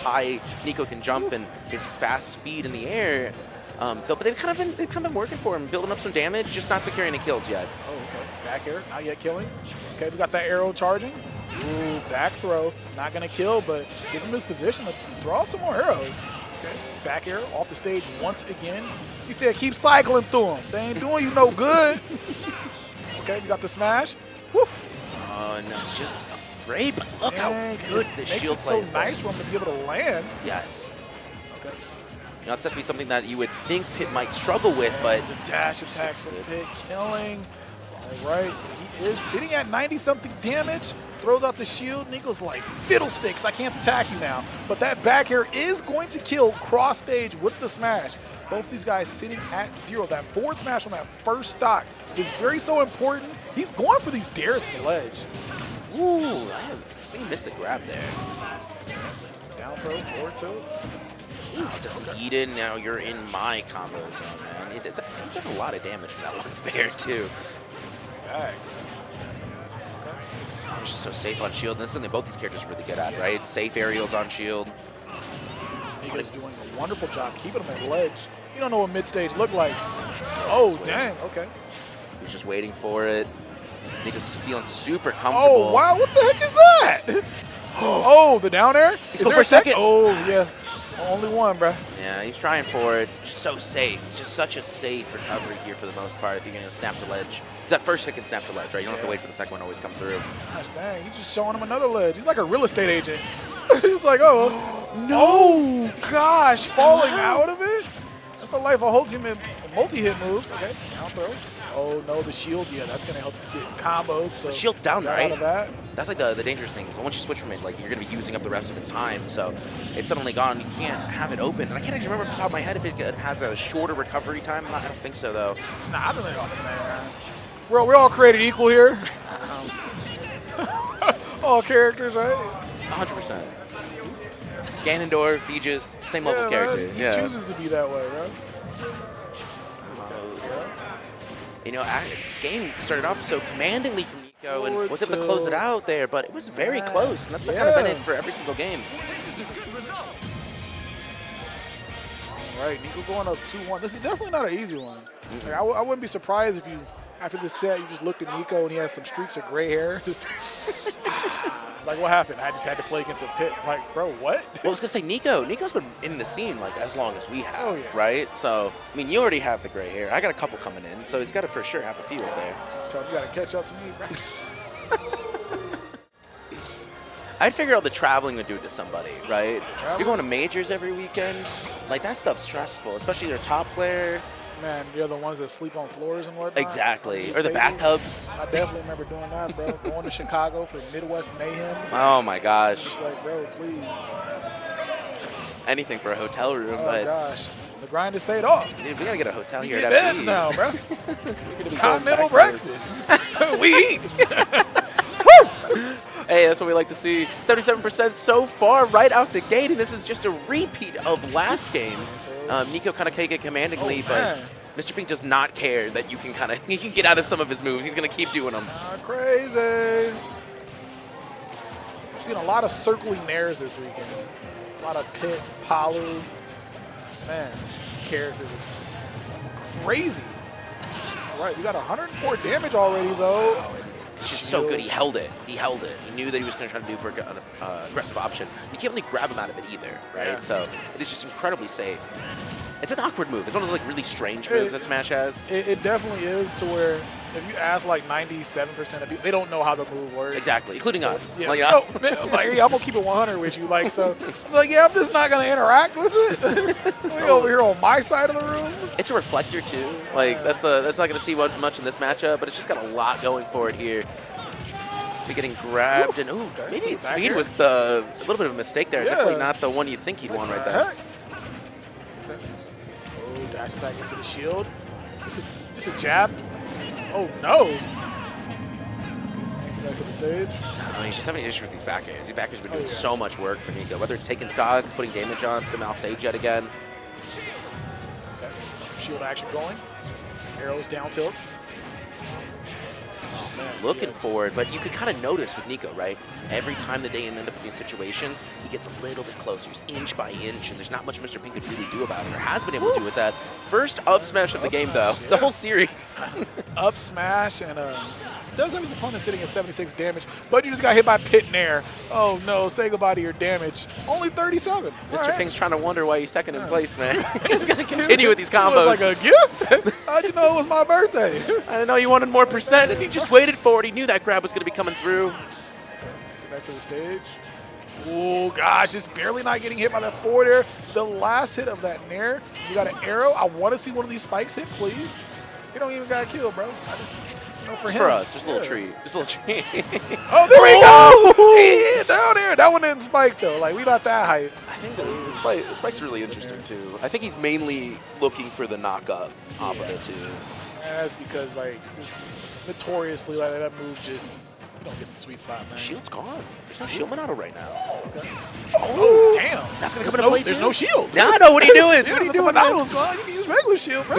high Nico can jump and his fast speed in the air. But they've kind of been working for him, building up some damage, just not securing any kills yet. Oh, okay. Back air, not yet killing. Okay, we got that arrow charging. Ooh, back throw. Not going to kill, but gives him his position to throw out some more arrows. Okay, back air off the stage once again. He said keep cycling through them. They ain't doing you no good. Okay, we got the smash. Woo. Oh, no, he's just afraid, but look how good the shield makes play it so nice for him to be able to land. Yes. Okay. That's definitely something that you would think Pit might struggle with, but the dash attack from Pit killing. All right, he is sitting at 90-something damage. Throws out the shield. Nico's like, fiddlesticks, I can't attack you now. But that back air is going to kill cross stage with the smash. Both these guys sitting at 0. That forward smash on that first stock is so important. He's going for these dares from the ledge. Ooh, I think he missed the grab there. Down throw, forward tilt. Wow, just Eden, now you're in my combo zone, man. He's done a lot of damage from that one fair, too. Thanks. He's just so safe on shield. And this is something both these characters are really good at, right? Safe aerials on shield. Nico's doing a wonderful job keeping him at ledge. You don't know what mid-stage look like. Oh, dang, okay. He's just waiting for it. Nico's feeling super comfortable. Oh, wow, what the heck is that? Oh, the down air? He's going for a second. Oh, yeah. Only one, bruh. Yeah, he's trying for it. Just so safe. Just such a safe recovery here for the most part if you're going to snap the ledge. Because that first hit can snap the ledge, right? You don't have to wait for the second one to always come through. Gosh, dang. He's just showing him another ledge. He's like a real estate agent. He's like, oh. No. Gosh, falling out of it? That's the life of ultimate multi-hit moves. Okay, down throw. Oh, no, the shield. Yeah, that's going to help you get comboed. So the shield's down there, right? Out of that. That's like the dangerous thing. So once you switch from it, like you're going to be using up the rest of its time. So it's suddenly gone. You can't have it open. And I can't actually remember off the top of my head if it has a shorter recovery time. I don't think so, though. Nah, I think they're all the same, man. We're all created equal here. All characters, right? 100%. Ganondorf, Aegis, same level characters. He chooses to be that way, right? You know, this game started off so commandingly from Nico and was able to close it out there, but it was very close, and that's kind of been it for every single game. All right, Nico going up 2-1. This is definitely not an easy one. Like, I wouldn't be surprised if you, after this set, you just looked at Nico and he has some streaks of gray hair. Like, what happened? I just had to play against a pit. I'm like, bro, what? Well, I was going to say, Nico's been in the scene, like, as long as we have, Oh, yeah. right? So, I mean, you already have the gray hair. I got a couple coming in, so he's got to for sure have a few up there. Tell him you got to catch up to me, bro. I'd figure out the traveling would do to somebody, right? You're going to majors every weekend. Like, that stuff's stressful, especially your top player. Man, you're the ones that sleep on floors and whatnot. Exactly. Or the bathtubs. I definitely remember doing that, bro. Going to Chicago for Midwest Mayhems. Oh, my gosh. Just like, bro, please. Anything for a hotel room, Oh, but gosh. The grind is paid off. dude, we got to get a hotel here Get at beds FP. now, bro. We're gonna be Continental going back breakfast. We eat. Hey, that's what we like to see. 77% so far, right out the gate, and this is just a repeat of last game. Nico kind of take it commandingly, but Mr. Pink does not care that you can he can get out of some of his moves. He's going to keep doing them. Crazy. I've seen a lot of circling nairs this weekend. A lot of Pit, Palu. Man, characters. Crazy. All right, we got 104 damage already, though. It's just so good. He held it. He held it. He knew that he was going to try to do for an aggressive option. You can't really grab him out of it either, right? Yeah. So it is just incredibly safe. It's an awkward move. It's one of those like really strange moves that Smash has. It definitely is, to where if you ask like 97% of people, they don't know how the move works. Exactly, including us. Yeah, Like, yeah, I'm going to keep it 100 with you. Like, so, like, yeah, I'm just not going to interact with it. We over here on my side of the room. It's a reflector too. Like that's not going to see much in this matchup, but it's just got a lot going for it here. Be getting grabbed and maybe Speed was a little bit of a mistake there. Yeah. Definitely not the one you'd think he'd want right there. Oh, dash attack into the shield. Just a jab. Oh no. Takes it back to the stage. He's just having an issue with these back airs. These back airs have been doing so much work for Nico, whether it's taking stocks, putting damage on them off stage yet again. Okay. Some shield action going. Arrows down tilts. Looking for it, but you could kind of notice with Nico, right? Every time that they end up in these situations, he gets a little bit closer, just inch by inch, and there's not much Mr. Pink could really do about it, or has been able to do with that. First up smash of the game, though. The whole series. Up smash, and does have his opponent sitting at 76 damage, but you just got hit by Pit and Air. Oh no, say goodbye to your damage. Only 37. Mr. Pink's trying to wonder why he's taking in place, man. He's going to continue with these combos. It was like a gift? How'd you know it was my birthday? I didn't know you wanted more percent, and he just waited for it. He knew that grab was going to be coming through. So back to the stage. Oh gosh, just barely not getting hit by that forward air. The last hit of that nair, you got an arrow. I want to see one of these spikes hit, please. You don't even got killed, bro. I just, for us, just a little treat. Just a little treat. Oh, there we go! Yeah, down there. That one didn't spike, though. Like, we not that hype. I think the spike's really interesting, too. I think he's mainly looking for the knock-up off of it, too. And that's because, like, just notoriously, like, that move just, you don't get the sweet spot, man. Shield's gone. There's no shield Monado right now. Okay. Oh, damn. That's going to come into play, too. There's no shield. No, what are you doing? Yeah, what are you doing? Monado's gone. You can use regular shield, bro.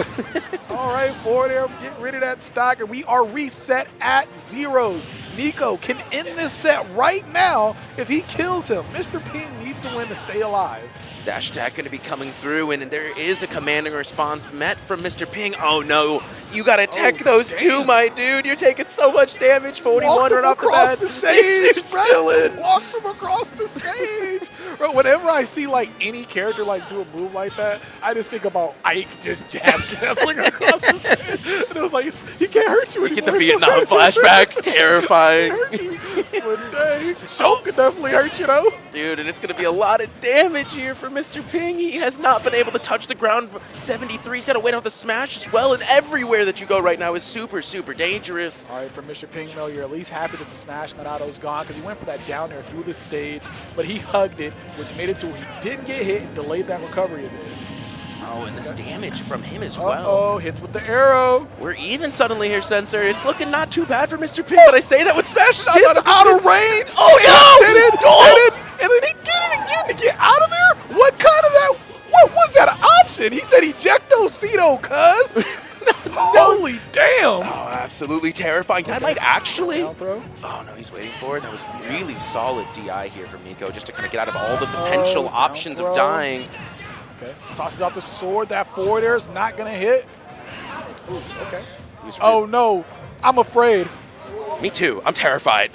All right, forward air, get rid of that stock, and we are reset at zeros. Nico can end this set right now if he kills him. Mr. Ping needs to win to stay alive. Dash attack going to be coming through, and there is a commanding response met from Mr. Ping. Oh, no. You got to tech those two, my dude. You're taking so much damage. 41 right off the bat. Across the stage, bro. Walk from across the stage. Bro, whenever I see, like, any character, like, do a move like that, I just think about Ike just jab canceling across the stage. And it was like, he can't hurt you anymore. You get the Vietnam flashbacks. Terrifying. But dang, Shulk could definitely hurt you, though. Dude, and it's going to be a lot of damage here for Mr. Ping. He has not been able to touch the ground for 73. He's got to wait out the smash as well, and everywhere that you go right now is super, super dangerous. All right, for Mr. Ping, though, you're at least happy that the smash Monado's gone because he went for that down there through the stage, but he hugged it, which made it to where he didn't get hit and delayed that recovery a bit. Oh, and this damage from him as well. Oh, hits with the arrow. We're even suddenly here, Sensor. It's looking not too bad for Mr. Ping, but I say that with Smash is just out of range. Oh, no! Did it, and then he did it again to get out of there? What kind of that? What was that an option? He said ejectocito, cuz. Holy damn. Oh, absolutely terrifying. That might actually... Down throw? Oh, no, he's waiting for it. That was really solid DI here from Nico just to kind of get out of all the potential options of dying. Okay. Tosses out the sword. That forward air is not going to hit. Ooh, okay. Oh, no. I'm afraid. Me too. I'm terrified.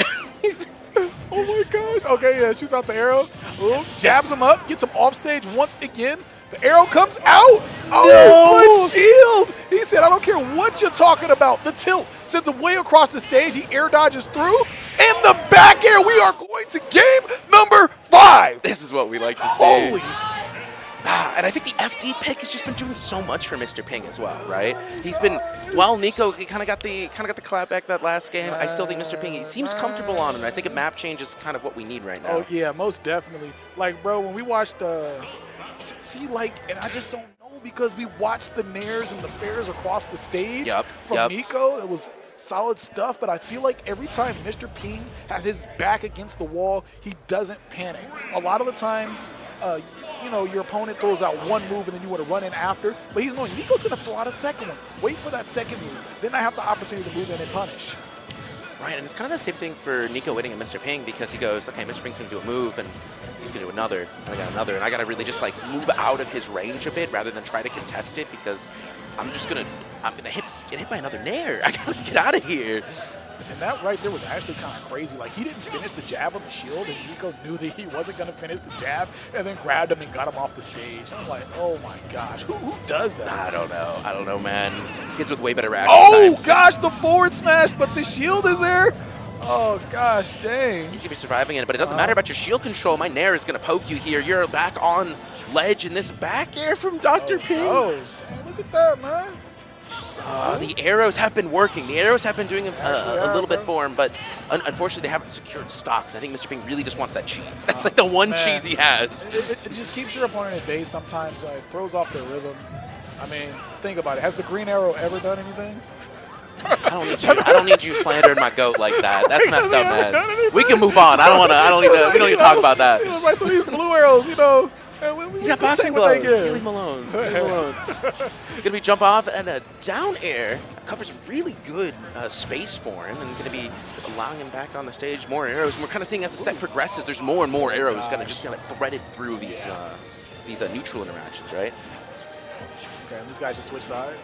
Oh, my gosh. Okay, yeah, shoots out the arrow. Ooh, jabs him up. Gets him off stage once again. The arrow comes out. Oh, but shield. He said, I don't care what you're talking about. The tilt sends him way across the stage. He air dodges through. And the back air. We are going to game number 5. This is what we like to see. Holy. And I think the FD pick has just been doing so much for Mr. Ping as well, right? He's been, well, Nico kind of got the clap back that last game. I still think Mr. Ping, he seems comfortable on him. I think a map change is kind of what we need right now. Oh, yeah, most definitely. Like, bro, when we watched, and I just don't know because we watched the nairs and the fairs across the stage from Nico. It was solid stuff, but I feel like every time Mr. Ping has his back against the wall, he doesn't panic. A lot of the times, your opponent throws out one move and then you want to run in after, but he's knowing Nico's going to throw out a second one. Wait for that second move. Then I have the opportunity to move in and punish. Right, and it's kind of the same thing for Nico waiting at Mr. Ping because he goes, okay, Mr. Ping's going to do a move and he's going to do another, and I got another, and I got to really just like move out of his range a bit rather than try to contest it because I'm going to get hit by another nair. I got to get out of here. And that right there was actually kind of crazy. Like, he didn't finish the jab on the shield, and Nico knew that he wasn't going to finish the jab, and then grabbed him and got him off the stage. I'm like, oh my gosh, who does that? I don't know, man. Kids with way better reaction times. Gosh, the forward smash, but the shield is there. Oh gosh, dang. You could be surviving it, but it doesn't matter about your shield control. My nair is going to poke you here. You're back on ledge in this back air from Dr. Ping. Oh, dang, look at that, man. The arrows have been working. The arrows have been doing a little bit for him, but unfortunately they haven't secured stocks. I think Mr. Ping really just wants that cheese. That's like the one cheese he has. It just keeps your opponent at bay sometimes. It throws off their rhythm. I mean, think about it. Has the green arrow ever done anything? I don't need you slandering my goat like that. That's messed up, man. We can move on. We don't need to talk about that. It was like some of these blue arrows, He's got boxing gloves. Leave him alone. Gonna be jump off and a down air. Covers really good space for him and gonna be allowing him back on the stage. More arrows. And we're kind of seeing as the set progresses, there's more and more arrows kind of threaded through these neutral interactions, right? Okay, and these guys just switch sides.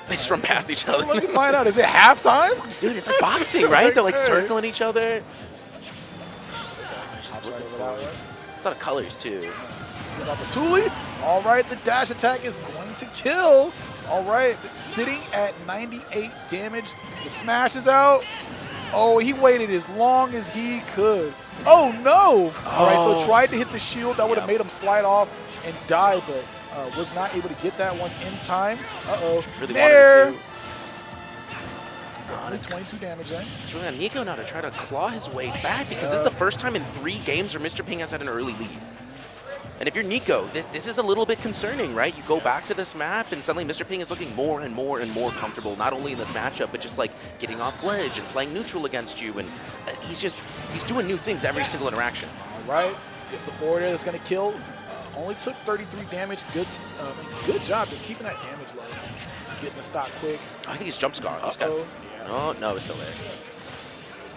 They just run past each other. Let me find out. Is it halftime? Dude, it's like boxing, right? They're like circling each other. It's a lot of colors too. Get off the Thule. All right, the dash attack is going to kill. All right, sitting at 98 damage. The smash is out. Oh, he waited as long as he could. Oh, no. All right, so tried to hit the shield. That would have made him slide off and die, but was not able to get that one in time. Uh-oh. Really there. wanted to. It's 22 damage then. It's really on Nico now to try to claw his way back because this is the first time in 3 games where Mr. Ping has had an early lead. And if you're Nico, this is a little bit concerning, right? You go back to this map, and suddenly Mr. Ping is looking more and more and more comfortable, not only in this matchup, but just like getting off ledge and playing neutral against you. And he's doing new things every single interaction. All right, it's the forward air that's going to kill. Only took 33 damage. Good job just keeping that damage low. Getting the stock quick. I think he's jump scarred. No, it's still there.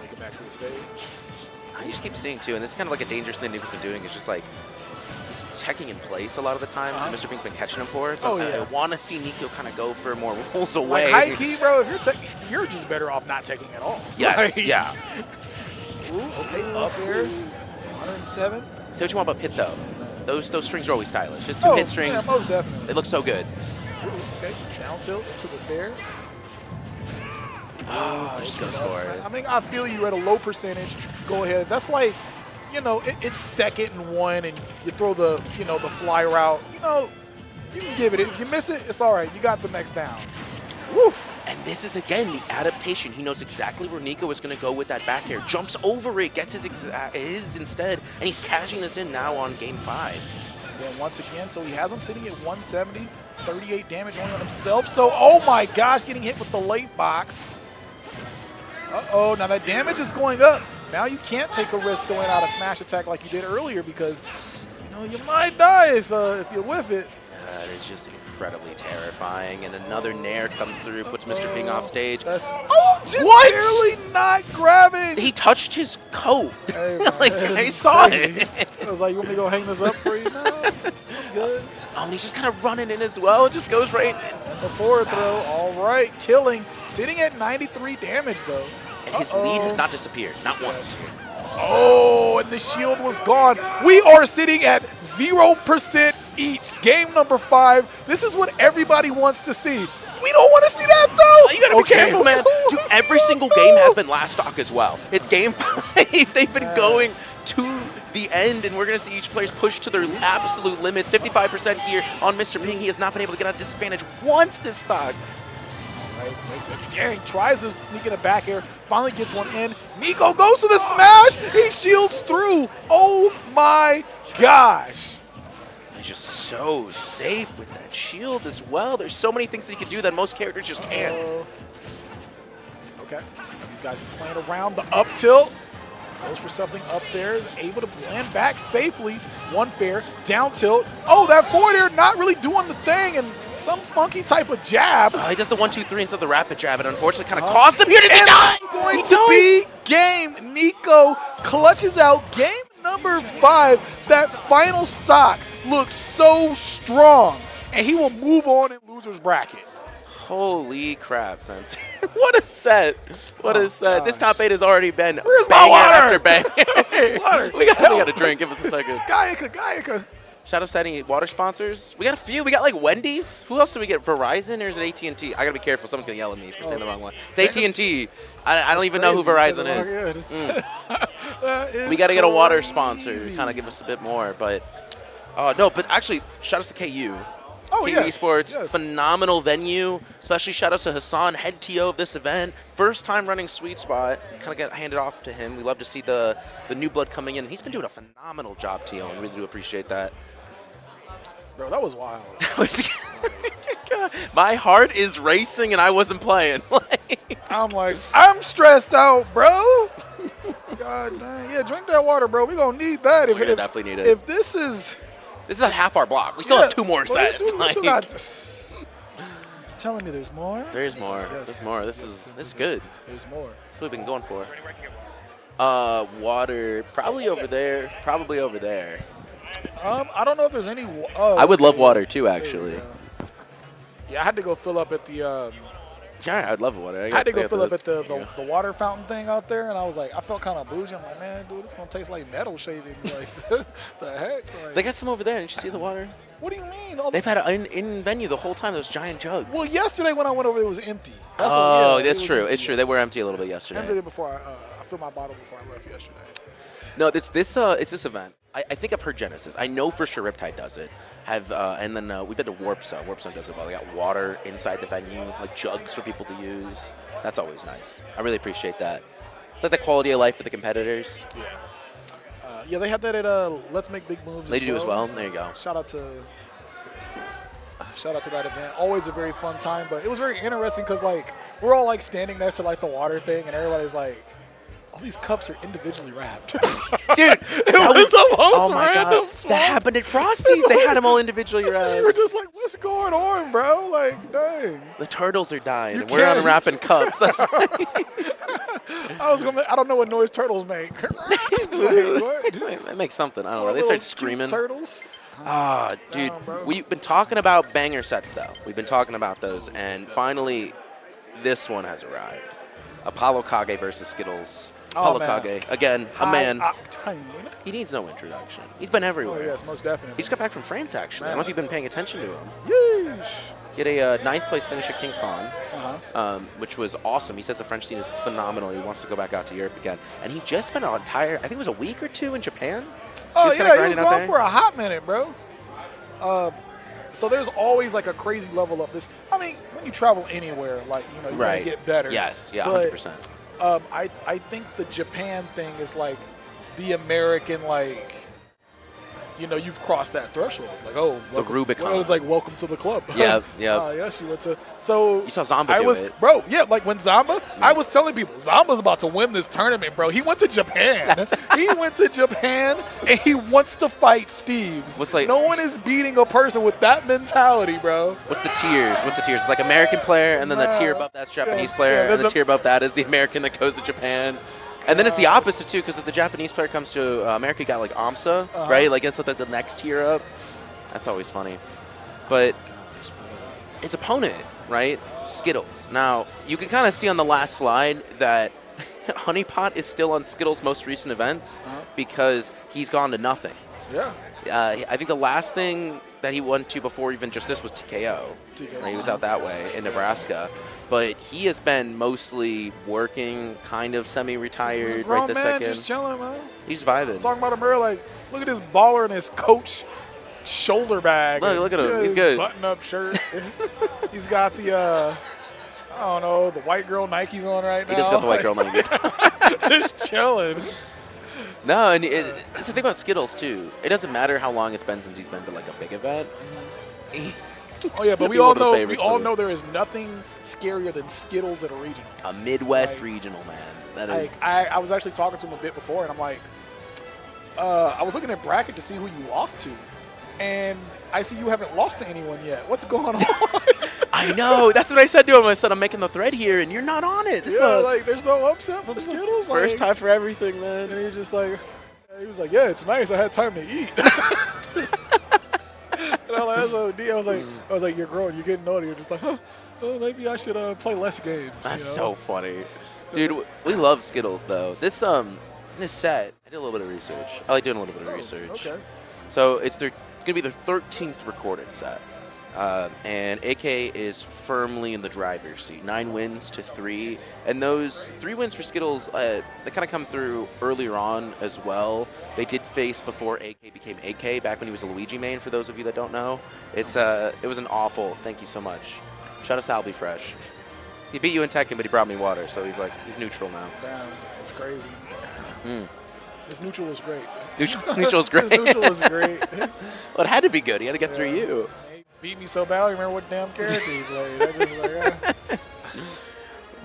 Make it back to the stage. I just keep seeing too, and this is kind of like a dangerous thing Nico's been doing, is just like he's checking in place a lot of the times, and Mr. Ping's been catching him for it. So I want to see Nico kind of go for more rolls away. Like high key, bro, if you're just better off not taking at all. Yes, yeah. Ooh, okay, up here. 107. Say what you want about Pit, though. Those strings are always stylish. Just 2 hit strings. Yeah, most definitely. They look so good. Ooh, okay, down tilt into the fair. Just goes for it. I mean, I feel you at a low percentage. Go ahead. That's like, it's 2nd and 1, and you throw the, the fly route. You can give it. If you miss it, it's all right. You got the next down. Woof. And this is, again, the adaptation. He knows exactly where Nico is going to go with that back air. Jumps over it, gets his instead, and he's cashing this in now on game 5. Then once again, so he has him sitting at 170, 38 damage only on himself. So, oh my gosh, getting hit with the late box. Uh-oh, now that damage is going up. Now you can't take a risk going out a smash attack like you did earlier because, you might die if you whiff it. That is just incredibly terrifying. And another nair comes through, puts Mr. Ping off stage. Just barely not grabbing. He touched his coat. Hey, like, I saw it. I was like, you want me to go hang this up for you? No, I'm good. Oh, and he's just kind of running in as well. It just goes right in. And the forward throw, all right, killing. Sitting at 93 damage, though. And his lead has not disappeared, not once. Oh, and the shield was gone. We are sitting at 0% each. Game number 5. This is what everybody wants to see. We don't want to see that, though. You got to be careful, man. Dude, every single game has been last stock as well. It's game 5. They've been going to the end, and we're going to see each player's push to their absolute limits. 55% here on Mr. Ping. He has not been able to get out of disadvantage once this stock. Right, makes it, dang, tries to sneak in a back air, finally gets one in. Nico goes to the smash. He shields through. Oh, my gosh. He's just so safe with that shield as well. There's so many things that he can do that most characters just can't. Okay, these guys playing around the up tilt. Goes for something up there, is able to blend back safely. One fair, down tilt. Oh, that forward air not really doing the thing, and some funky type of jab. He does the 1-2-3 instead of the rapid jab, and unfortunately kind of cost him here. Does he die? It's going to be game. Nico clutches out game number 5. That final stock looked so strong, and he will move on in loser's bracket. Holy crap, Sensor. What a set. What a set. Gosh. This top 8 has already been Where's my water? After banger. Water. we got a drink. Give us a second. Gaiaka. Shout out to any water sponsors. We got a few. We got like Wendy's. Who else do we get? Verizon or is it AT&T? I got to be careful. Someone's going to yell at me for saying the wrong one. It's AT&T. I don't even know who Verizon is. We got to get a water sponsor to kind of give us a bit more. But no, but actually, shout out to KU. Oh, KU yes. Esports, phenomenal venue. Especially shout out to Hassan, head TO of this event. First time running Sweet Spot. Kind of got handed off to him. We love to see the new blood coming in. He's been doing a phenomenal job, TO, and we really do appreciate that. Bro, that was wild. My heart is racing, and I wasn't playing. I'm stressed out, bro. God dang. Yeah, drink that water, bro. We going to need that. We're definitely need it. If this is... This is at half our block. We still have 2 more sets. You're telling me there's more? There's more. Yes, there's more. This is good. There's more. That's what we've been going for. Water, probably over there. Probably over there. I don't know if there's any. I would love water too, actually. Yeah, I had to go fill up at the. Yeah, I'd love water. I had to go fill up at the water fountain thing out there, and I was like, I felt kind of bougie. I'm like, man, dude, it's gonna taste like metal shaving. Like, the heck? Like, they got some over there. Didn't you see the water? What do you mean? They've had it in venue the whole time. Those giant jugs. Well, yesterday when I went over, it was empty. That's true. It's true. They were empty a little bit yesterday. I did it before I filled my bottle before I left yesterday. No, it's this event. I think I've heard Genesis. I know for sure Riptide does it. And then we've been to Warp Zone. Warp Zone does it well. They got water inside the venue, like jugs for people to use. That's always nice. I really appreciate that. It's like the quality of life for the competitors. Yeah. Yeah, they had that at Let's Make Big Moves. They do as well. There you go. Shout out to that event. Always a very fun time, but it was very interesting because like we're all like standing next to like the water thing, and everybody's like, all these cups are individually wrapped. Dude, it was the most random. That happened at Frosty's. They had them all individually wrapped. We were just like, what's going on, bro? Like, dang. The turtles are dying, and we're unwrapping cups. That's I don't know what noise turtles make. It makes something. I don't know. They start screaming. Turtles. Dude, we've been talking about banger sets, though. We've been talking about those, and finally, this one has arrived. ApolloKAG versus Skittles. ApolloKAG, again, a man. Octane. He needs no introduction. He's been everywhere. Oh, yes, most definitely. He just got back from France, actually. I don't know if you've been paying attention to him. Yeesh. He had a 9th place finish at King Con, which was awesome. He says the French scene is phenomenal. He wants to go back out to Europe again. And he just spent an entire, I think it was a week or 2 in Japan. Oh, yeah, he was gone for a hot minute, bro. So there's always like a crazy level up. I mean, when you travel anywhere, like, you know, you want to get better. Yes, yeah, but, 100%. I think the Japan thing is like the American, like, you know, you've crossed that threshold. Like, oh, the Rubicon. Well, it was like, welcome to the club. Yeah. Yes, you went to. So you saw Zamba do it, bro. Yeah, like when Zamba, I was telling people, Zamba's about to win this tournament, bro. He went to Japan. He went to Japan, and he wants to fight Steves. No one is beating a person with that mentality, bro. What's the tiers? It's like American player, and then the tier above that's Japanese player, and the tier above that is the American that goes to Japan. And then it's the opposite, too, because if the Japanese player comes to America, you got, like, AMSA, right? Like, it's like the next tier up. That's always funny. But his opponent, right? Skittles. Now, you can kind of see on the last slide that Honeypot is still on Skittles' most recent events because he's gone to nothing. Yeah. I think the last thing that he went to before even just this was TKO. He was out that way in Nebraska. But he has been mostly working, kind of semi-retired right this second. Just chilling, man. He's vibing. I'm talking about him earlier, like, look at this baller in his coach shoulder bag. Look at him. He's his good. Button-up shirt. He's got the, I don't know, the white girl Nikes on right now. He does got the white girl Nikes. Just chilling. No, and it's the thing about Skittles, too. It doesn't matter how long it's been since he's been to, like, a big event. Oh yeah, but we all know there is nothing scarier than Skittles at a regional. A Midwest regional, man. That is. I was actually talking to him a bit before, and I'm like, I was looking at bracket to see who you lost to, and I see you haven't lost to anyone yet. What's going on? I know. That's what I said to him. I said, I'm making the thread here, and you're not on it. Like there's no upset from Skittles. First time for everything, man. And he was like, yeah, it's nice. I had time to eat. And I was like, that's OD. I was like, you're growing, you're getting older. You're just like, oh, maybe I should play less games. That's so funny, dude. We love Skittles though. This set, I did a little bit of research. I like doing a little bit of research. Okay. So it's gonna be their 13th recorded set, and AK is firmly in the driver's seat. 9 wins to 3, and those 3 wins for Skittles, they kind of come through earlier on as well. They did face before AK became AK back when he was a Luigi main. For those of you that don't know, it was an awful. Thank you so much. Shout out to Albie Fresh. He beat you in Tekken, but he brought me water, so he's neutral now. Damn, it's crazy. His neutral was great. Neutral was great. His neutral was great. Well, it had to be good. He had to get through you. He beat me so bad. I don't remember what damn character he played. I just like,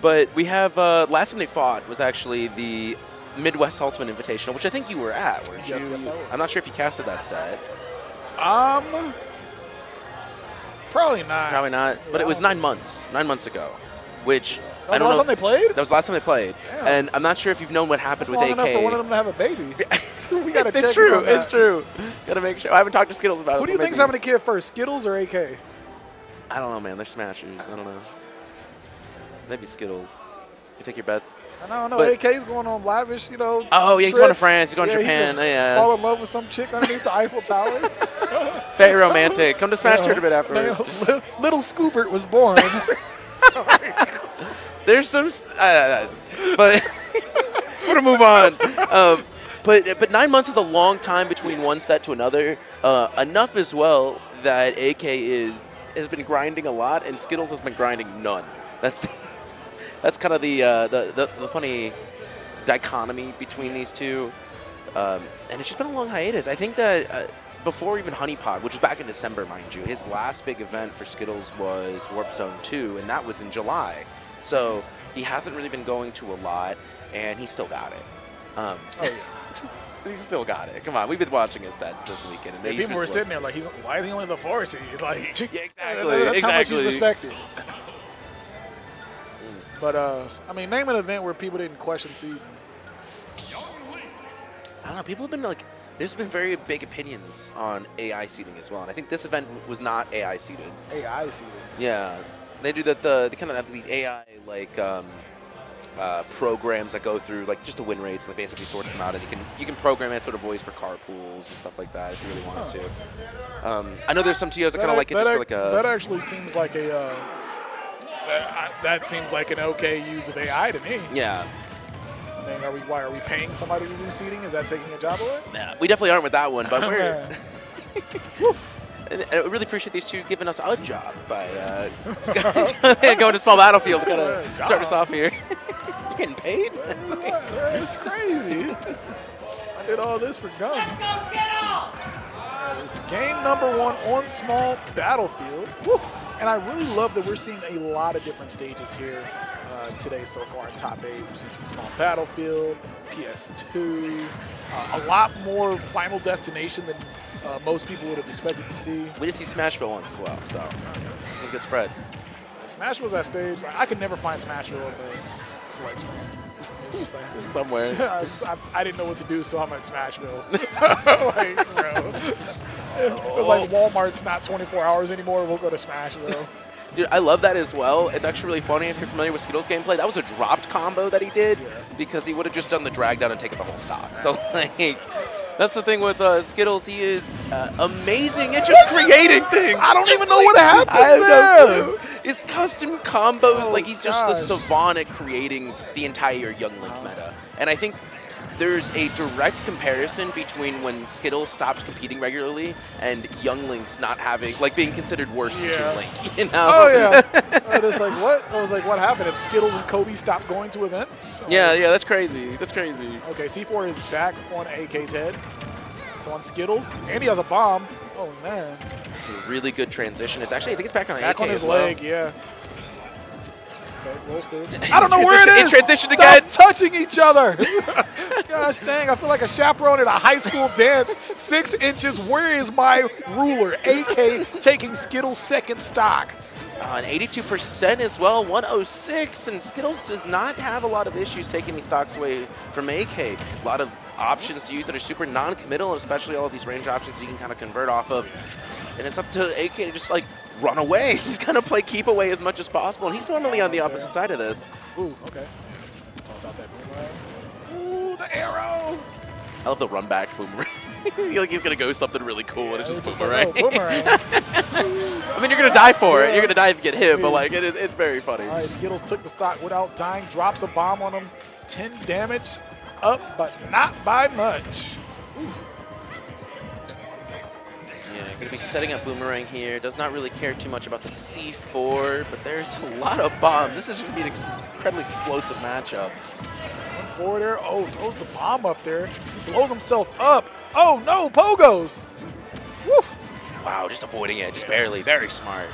But we have last time they fought was actually the Midwest Ultimate Invitational, which I think you were at, weren't you? Yes, I was. I'm not sure if you casted that set. Probably not. Probably not. But it was 9 months. 9 months ago, which that was the last time they played? That was the last time they played. Damn. And I'm not sure if you've known what happened with long AK. enough for one of them to have a baby. We gotta check It's true. on that. It's true. Gotta make sure. I haven't talked to Skittles about it. Who do you think's having a kid first, Skittles or AK? I don't know, man. They're smashers. I don't know. Maybe Skittles. You take your bets. I don't know. AK's going on lavish, you know. Oh, yeah, he's going to France. He's going to Japan. Fall in love with some chick underneath the Eiffel Tower. Very romantic. Come to Smash Tournament afterwards. Little Scoobert was born. There's some, but we're gonna move on. But 9 months is a long time between one set to another. Enough as well that AK has been grinding a lot, and Skittles has been grinding none. That's kind of the funny dichotomy between these two, and it's just been a long hiatus. I think that before even Honeypot, which was back in December, mind you, his last big event for Skittles was Warp Zone 2, and that was in July. So he hasn't really been going to a lot, and he still got it. He still got it. Come on, we've been watching his sets this weekend. And people were sitting there like, why is he only the 4 seed? Like, yeah, exactly. That's how much he's respected. But, I mean, name an event where people didn't question seed. I don't know. People have been like, there's been very big opinions on AI seeding as well. And I think this event was not AI seeded. AI seeded? Yeah. They do that. They kind of have these AI, like, programs that go through, like, just the win rates, and it basically sorts them out. And you can program that sort of voice for carpools and stuff like that if you really wanted to. I know there's some TOs that kind of like it just for like a... That actually seems like a... that seems like an okay use of AI to me. Yeah. I mean, why are we paying somebody to do seeding? Is that taking a job away? Yeah, we definitely aren't with that one, but we're... And I really appreciate these two giving us a job by going to small battlefield to kind of start us off here. You're getting paid? That's crazy. I did all this for gum. It's game number 1 on small battlefield. Woo. And I really love that we're seeing a lot of different stages here today so far in top 8. We've seen some small battlefield, PS2, a lot more Final Destination than most people would have expected to see. We did see Smashville once as well, so a good spread. Smashville's that stage. I could never find Smashville in the selection. It's somewhere. I didn't know what to do, so I'm at Smashville. Like, bro. It was like Walmart's not 24 hours anymore. We'll go to Smash, though. Dude, I love that as well. It's actually really funny if you're familiar with Skittles gameplay. That was a dropped combo that he did because he would have just done the drag down and taken the whole stock. So, like, that's the thing with Skittles. He is amazing at just creating things. I don't even know what happened there. It's custom combos. Like, he's just the savant at creating the entire Young Link meta. And I think there's a direct comparison between when Skittles stopped competing regularly and Young Link's not having, like, being considered worse than Toon Link, you know? Oh, yeah. It's like, what? I was like, what happened if Skittles and Kobe stopped going to events? Yeah, that's crazy. That's crazy. Okay, C4 is back on AK's head. So on Skittles, and he has a bomb. Oh, man. It's a really good transition. It's actually, I think it's back on Back AK on his as well. leg, yeah. Okay, I don't know where it is. It transitioned Stop again. touching each other. Gosh dang, I feel like a chaperone at a high school dance. 6 inches, where is my ruler? AK taking Skittles' second stock. An 82% as well, 106, and Skittles does not have a lot of issues taking these stocks away from AK. A lot of options to use that are super non-committal, especially all of these range options that you can kind of convert off of. And it's up to AK to just, like, run away. He's going to play keep away as much as possible, and he's normally on the opposite side of this. Ooh, okay. Toss out that boomerang. Ooh, the arrow! I love the run back boomerang. Like he's going to go something really cool, and it's just boomerang. Like, oh, boomerang. I mean, you're going to die for it. You're going to die if you get hit, but, like, it's very funny. All right, Skittles took the stock without dying, drops a bomb on him. 10 damage, up, but not by much. Ooh. Yeah, going to be setting up Boomerang here. Does not really care too much about the C4, but there's a lot of bombs. This is just going to be an incredibly explosive matchup. One forward there. Oh, throws the bomb up there. He blows himself up. Oh, no, Pogos. Woof. Wow, just avoiding it. Just barely. Very smart.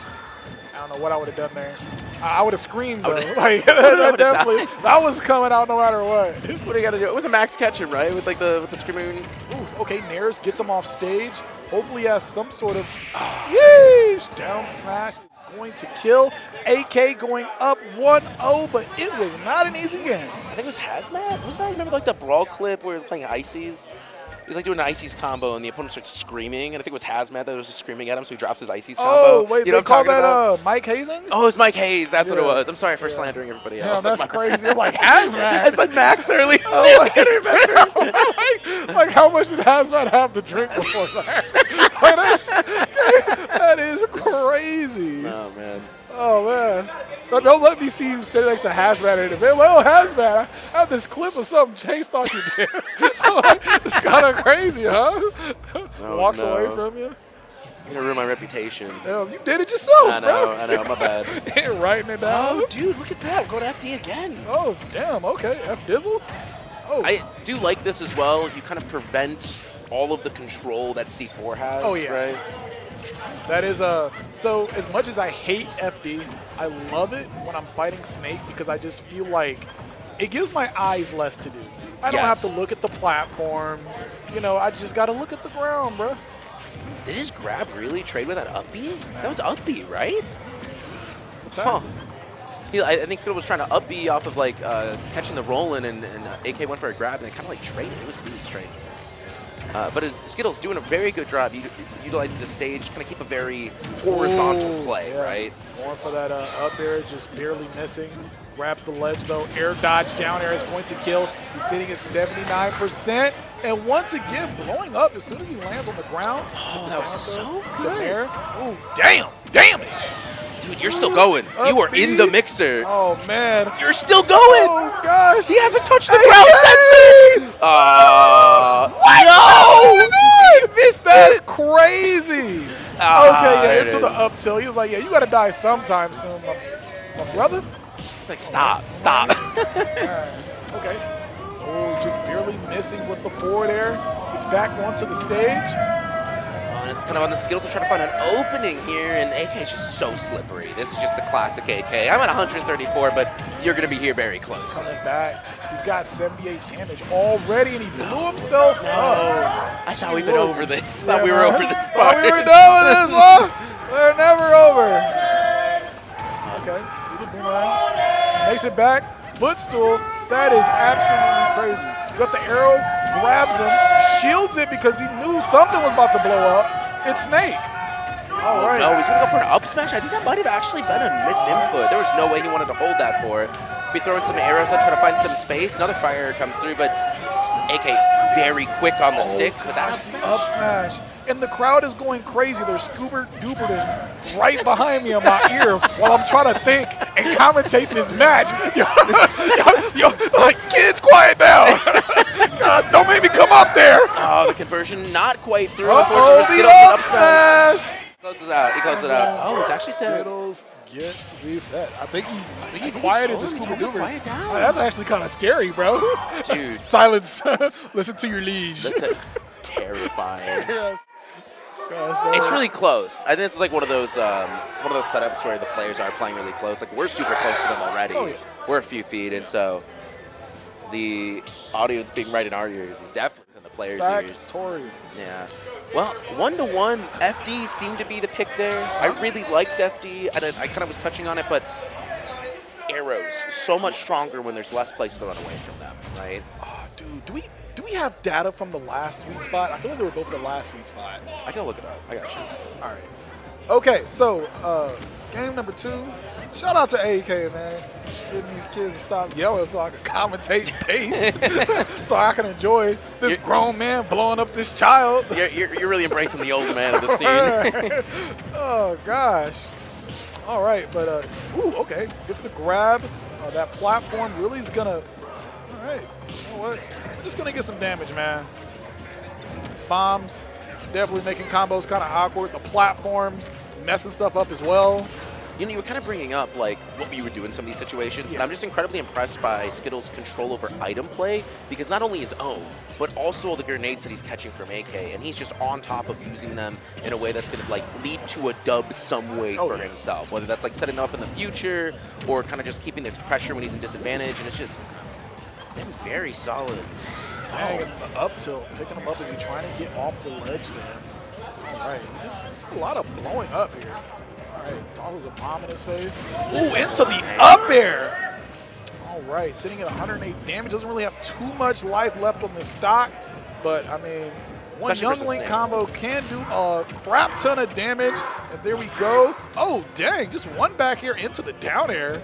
I don't know what I would have done there. I would have screamed, though. Like, that was coming out no matter what. What do you got to do? It was a max catch him, right? With, like, the Screamoon. Ooh, okay, Nares gets him off stage. Hopefully he has some sort of yeesh, down smash. Is going to kill. AK going up 1-0, but it was not an easy game. I think it was Hazmat. Was that? Remember, like, the brawl clip where we were playing Ices? He's like doing an Ices combo, and the opponent starts screaming. And I think it was Hazmat that was just screaming at him, so he drops his Ices combo. Oh, wait, you know they call that Mike Hazing? Oh, it's Mike Hayes. That's what it was. I'm sorry for slandering everybody else. Yeah, that's crazy. I'm like, Hazmat. I said Max earlier. Oh, I couldn't remember. like, how much did Hazmat have to drink before that? That is crazy. Oh, man. Oh, man. But don't let me see you say next to Hazmat in the video. Well, Hazmat, I have this clip of something Chase thought you did. It's kind of crazy, huh? Walks away from you. You're going to ruin my reputation. Damn, you did it yourself, I know, my bad. Writing it down. Oh, dude, look at that. We're going to FD again. Oh, damn, okay. F-Dizzle? Oh. I do like this as well. You kind of prevent all of the control that C4 has, right? That is so as much as I hate FD, I love it when I'm fighting Snake because I just feel like it gives my eyes less to do. I don't have to look at the platforms. You know, I just got to look at the ground, bro. Did his grab really trade with that up B? That was up B, right? What's that? I think Skittles was trying to up B off of, like, catching the roll-in, and AK went for a grab, and it kind of, like, traded. It was really strange. But Skittles doing a very good job utilizing the stage, kind of keep a very horizontal play, right? Going for that up air, just barely missing. Grabs the ledge, though. Air dodge down air is going to kill. He's sitting at 79%. And once again, blowing up as soon as he lands on the ground. Oh, that was so good. Ooh, damn. Damage. Dude, you're still going. You are in the mixer. Oh, man. You're still going. Oh, gosh. He hasn't touched the ground since. What? No! He missed That's it. crazy. Okay, yeah, into the up tilt. He was like, yeah, you got to die sometime soon, my brother. He's like, stop. Okay. Oh, just barely missing with the forward air. It's back onto the stage. And it's kind of on the Skittles to try to find an opening here, and AK is just so slippery. This is just the classic AK. I'm at 134, but you're going to be here very close. Coming back. He's got 78 damage already, and he blew himself up. I thought we'd been over this. Thought we were over this part. We were done with this, huh? We're never over. Okay. Makes it back. Footstool. That is absolutely crazy. Got the arrow, grabs him, shields it because he knew something was about to blow up. It's Snake. All right. No, he's going to go for an up smash. I think that might have actually been a misinput. There was no way he wanted to hold that for it. Be throwing some arrows out, trying to find some space. Another fire comes through, but AK very quick on the sticks with that up smash. And the crowd is going crazy. There's Scoobert Duberton right behind me in my ear while I'm trying to think and commentate this match. Yo, like, kids, quiet down. God, don't make me come up there. Oh, the conversion not quite through. Oh, the up smash. Closes out. He closes it out. Oh, it's actually dead. Skittles gets reset. I think he quieted the Scuba Duberts. Quiet down. Oh, that's actually kind of scary, bro. Dude. Silence. Listen to your liege. That's terrifying. Yes. Gosh, it's really close. I think this is like one of those setups where the players are playing really close. Like, we're super close to them already. Oh, yeah. We're a few feet, and so the audience being right in our ears is definitely in the players' ears. Yeah. Well, 1-to-1, FD seemed to be the pick there. I really liked FD, and I kind of was touching on it, but arrows, so much stronger when there's less place to run away from them, right? Oh, dude, do we have data from the last sweet spot? I feel like they were both the last sweet spot. I can look it up. I got you. All right. Okay, so game number 2. Shout out to AK, man. Getting these kids to stop yelling so I can commentate pace. So I can enjoy this grown man blowing up this child. You're really embracing the old man of the scene. Oh, gosh. All right, but, ooh, okay. Gets the grab. That platform really is going to, all right. You know what? We're just going to get some damage, man. These bombs definitely making combos kind of awkward. The platforms messing stuff up as well. You know, you were kind of bringing up, like, what you would do in some of these situations, and I'm just incredibly impressed by Skittles' control over item play, because not only his own, but also all the grenades that he's catching from AK, and he's just on top of using them in a way that's going to, like, lead to a dub some way for himself, whether that's, like, setting up in the future or kind of just keeping the pressure when he's in disadvantage, and it's just been very solid. Dang, the up tilt, picking him up as he's trying to get off the ledge there. All right, just a lot of blowing up here. All right, tosses a bomb in his face. Ooh, into the up air. All right, sitting at 108 damage. Doesn't really have too much life left on this stock, but I mean, one Young Link combo can do a crap ton of damage. And there we go. Oh, dang, just one back here into the down air.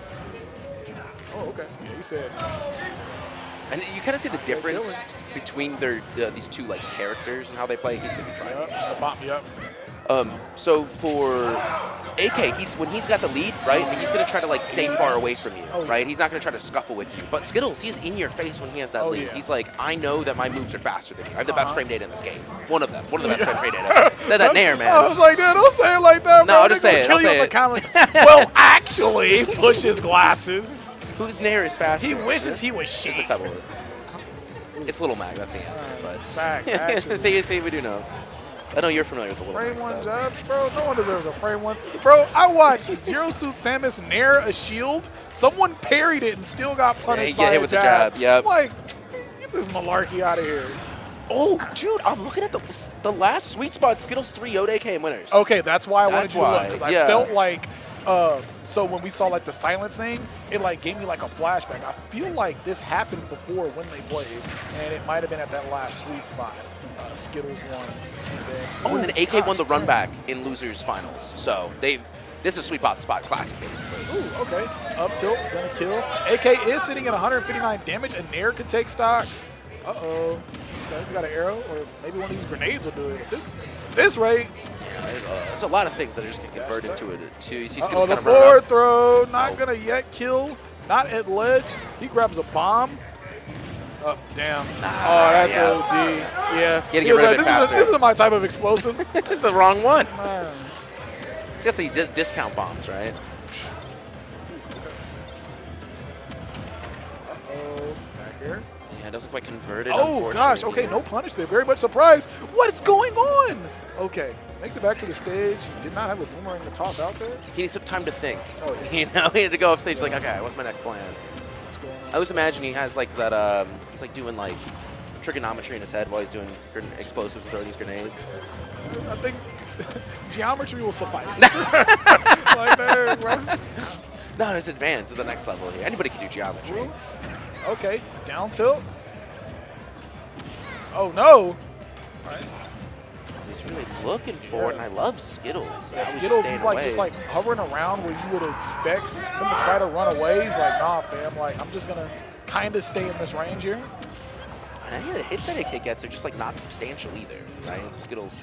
Oh, okay. Yeah, he said. And you kind of see the difference between their these two like characters and how they play. He's gonna be fine. Yep. So for AK, when he's got the lead, right, he's gonna try to like stay far away from you, right? He's not gonna try to scuffle with you. But Skittles, he's in your face when he has that lead. Yeah. He's like, I know that my moves are faster than you. I have the best frame data in this game. One of the best frame data. That Nair, man. I was like, dude, don't say it like that, bro. No, I'll just say it. Kill you in the comments. Well, actually, push his glasses. Whose Nair is faster? He wishes he was Shake. It's Little Mag, that's the answer. But Facts, see, we do know. I know you're familiar with the Little Frame Mag one stuff. jab, bro. No one deserves a frame one. Bro, I watched Zero Suit Samus nair a shield. Someone parried it and still got punished by hit with the jab. Yep. I'm like, get this malarkey out of here. Oh, dude, I'm looking at the last sweet spot Skittles 3 Yoda AK winners. Okay, that's why I wanted you to look, because I felt like, so when we saw like the silence thing, it like gave me like a flashback. I feel like this happened before when they played, and it might have been at that last sweet spot. Skittles won. And then AK won the run back in losers finals. So this is sweet spot classic basically. Ooh, okay. Up tilt's gonna kill. AK is sitting at 159 damage. A nair could take stock. Uh-oh. Okay, we got an arrow, or maybe one of these grenades will do it. At this rate. Yeah, there's a lot of things that are just gonna convert into it too. You see Skittles kind of forward throw, not gonna yet kill. Not at ledge. He grabs a bomb. Oh, damn. Oh, that's OD. Yeah. Get rid of it this is my type of explosive. This is the wrong one. Man. It's got the discount bombs, right? Uh-oh. Back here. Yeah, it doesn't quite convert it. Oh, gosh. Okay, no punish there. Very much surprised. What's going on? Okay. Makes it back to the stage. Did not have a boomerang to toss out there. He needs some time to think. Oh, yeah. You know, he had to go off stage like, okay, what's my next plan? I always imagine he has like that, he's like doing like trigonometry in his head while he's doing explosives and throwing these grenades. I think geometry will suffice. Like, man, bro. No, it's advanced. It's the next level here. Anybody can do geometry. Okay, down tilt. Oh, no. All right. he's really looking for it, and I love Skittles. Yeah, Skittles, he's like just like hovering around where you would expect him to try to run away. He's like, nah, fam, like I'm just gonna kind of stay in this range here. And any of the hits that AK gets are just like not substantial either, right? So Skittles.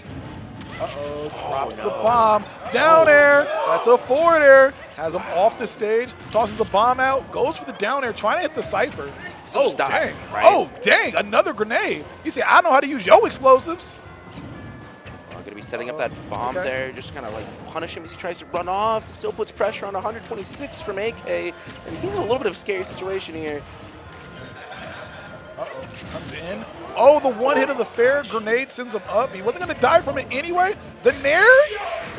Uh-oh, drops the bomb. Down air. That's a forward air. Has him off the stage. Tosses a bomb out. Goes for the down air, trying to hit the Cypher. Oh, dang. Right? Oh, dang. Another grenade. You see, I know how to use yo explosives. I'm going to be setting up that bomb there, just kind of like punish him as he tries to run off. Still puts pressure on 126 from AK, and he's in a little bit of a scary situation here. Uh-oh, comes in. Oh, the one hit of the fair grenade sends him up. He wasn't going to die from it anyway. The nair,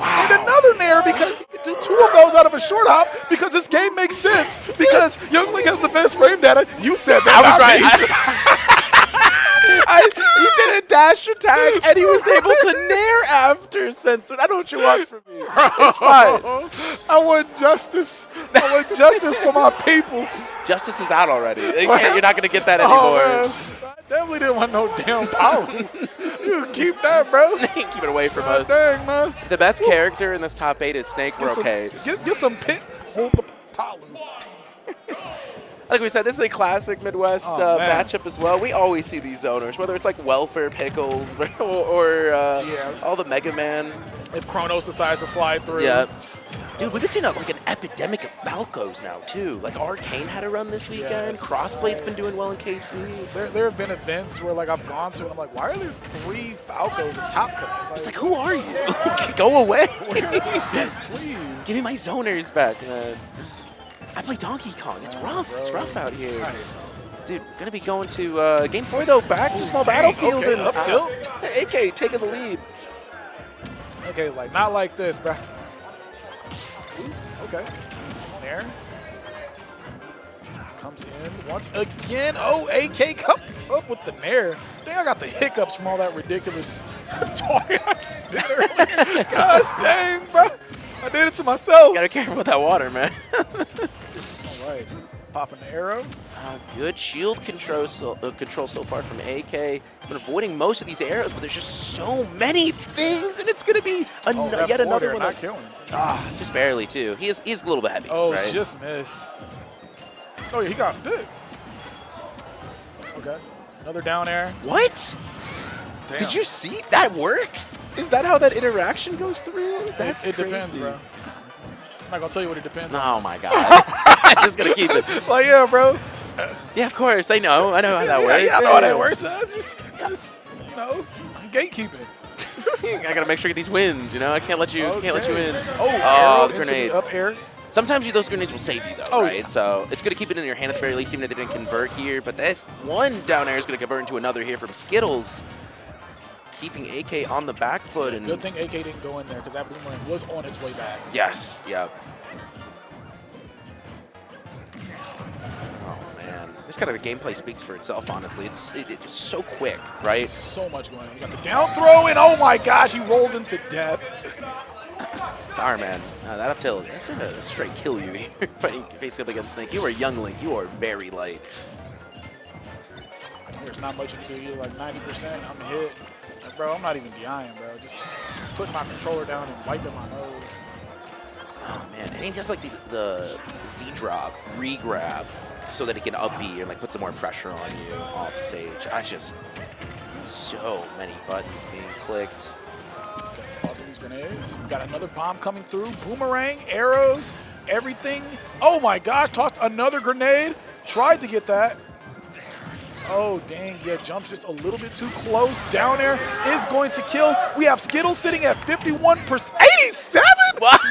and another nair because he could do 2 of those out of a short hop because this game makes sense because Youngling has the best frame data. You said that. I was right. You did a dash attack, and he was able to nair after censored. I know what you want from me. It's fine. I want justice. I want justice for my peoples. Justice is out already. You're not going to get that anymore. I definitely didn't want no damn power. You keep that, bro. Keep it away from us. Dang, man. If the best character in this top 8 is Snake, we're okay. Get some pit. Hold the power. Like we said, this is a classic Midwest matchup as well. We always see these zoners, whether it's like Welfare Pickles or all the Mega Man. If Kronos decides to slide through. Yeah. Dude, we've been seeing like an epidemic of Falcos now, too. Like Arcane had a run this weekend. Yes. Crossblade's been doing well in KC. There have been events where like I've gone to and I'm like, why are there 3 Falcos in Top Cut? It's like, who are you? Go away. Please. Give me my zoners back, man. I play Donkey Kong. It's rough. Bro. It's rough out here. Right. Dude, going to be going to Game 4, though. Back to small battlefield. Okay, and up tilt. AK taking the lead. AK's like, not like this, bro. Okay. There. Comes in once again. Oh, AK come up with the nair. I think I got the hiccups from all that ridiculous talking I did earlier. Gosh dang, bro. I did it to myself. Gotta care about that water, man. All right. Popping the arrow. Good shield control so far from AK. Been avoiding most of these arrows, but there's just so many things, and it's going to be yet another one. Not killing. Just barely, too. He is a little bit heavy. Oh, right? Just missed. Oh, yeah, he got big. Okay. Another down air. What? Damn. Did you see? That works? Is that how that interaction goes through? That's it crazy. Depends, bro. I'm not going to tell you what it depends on. Oh, my God. I'm just going to keep it. Like, yeah, bro. Yeah, of course. I know how that works. Yeah, I know how that works, man. It's just, you know, I'm gatekeeping. I got to make sure I get these wins, you know? I can't let you in. Oh, the grenade. Up air. Sometimes those grenades will save you, though, right? Yeah. So it's good to keep it in your hand at the very least, even if they didn't convert here. But this one down air is going to convert into another here from Skittles, keeping AK on the back foot. And good thing AK didn't go in there because that boomerang was on its way back. Yes. Yep. Oh, man. This kind of gameplay speaks for itself, honestly. It's just so quick, right? So much going on. You got the down throw, and oh, my gosh, he rolled into death. Sorry, man. That up tilt, that's going to straight kill you here. Fighting face-up against Snake. You are Youngling. You are very light. There's not much you can do. You're like 90%. I'm hit. Like, bro, I'm not even DIing, bro. Just putting my controller down and wiping my nose. Oh, man. And he does like the Z-drop, re-grab, so that he can up B and like put some more pressure on you off stage. I just, so many buttons being clicked. Tossing these grenades. We got another bomb coming through. Boomerang, arrows, everything. Oh my gosh, tossed another grenade. Tried to get that. Oh, dang, yeah, jumps just a little bit too close. Down air is going to kill. We have Skittles sitting at 51%. 87? What?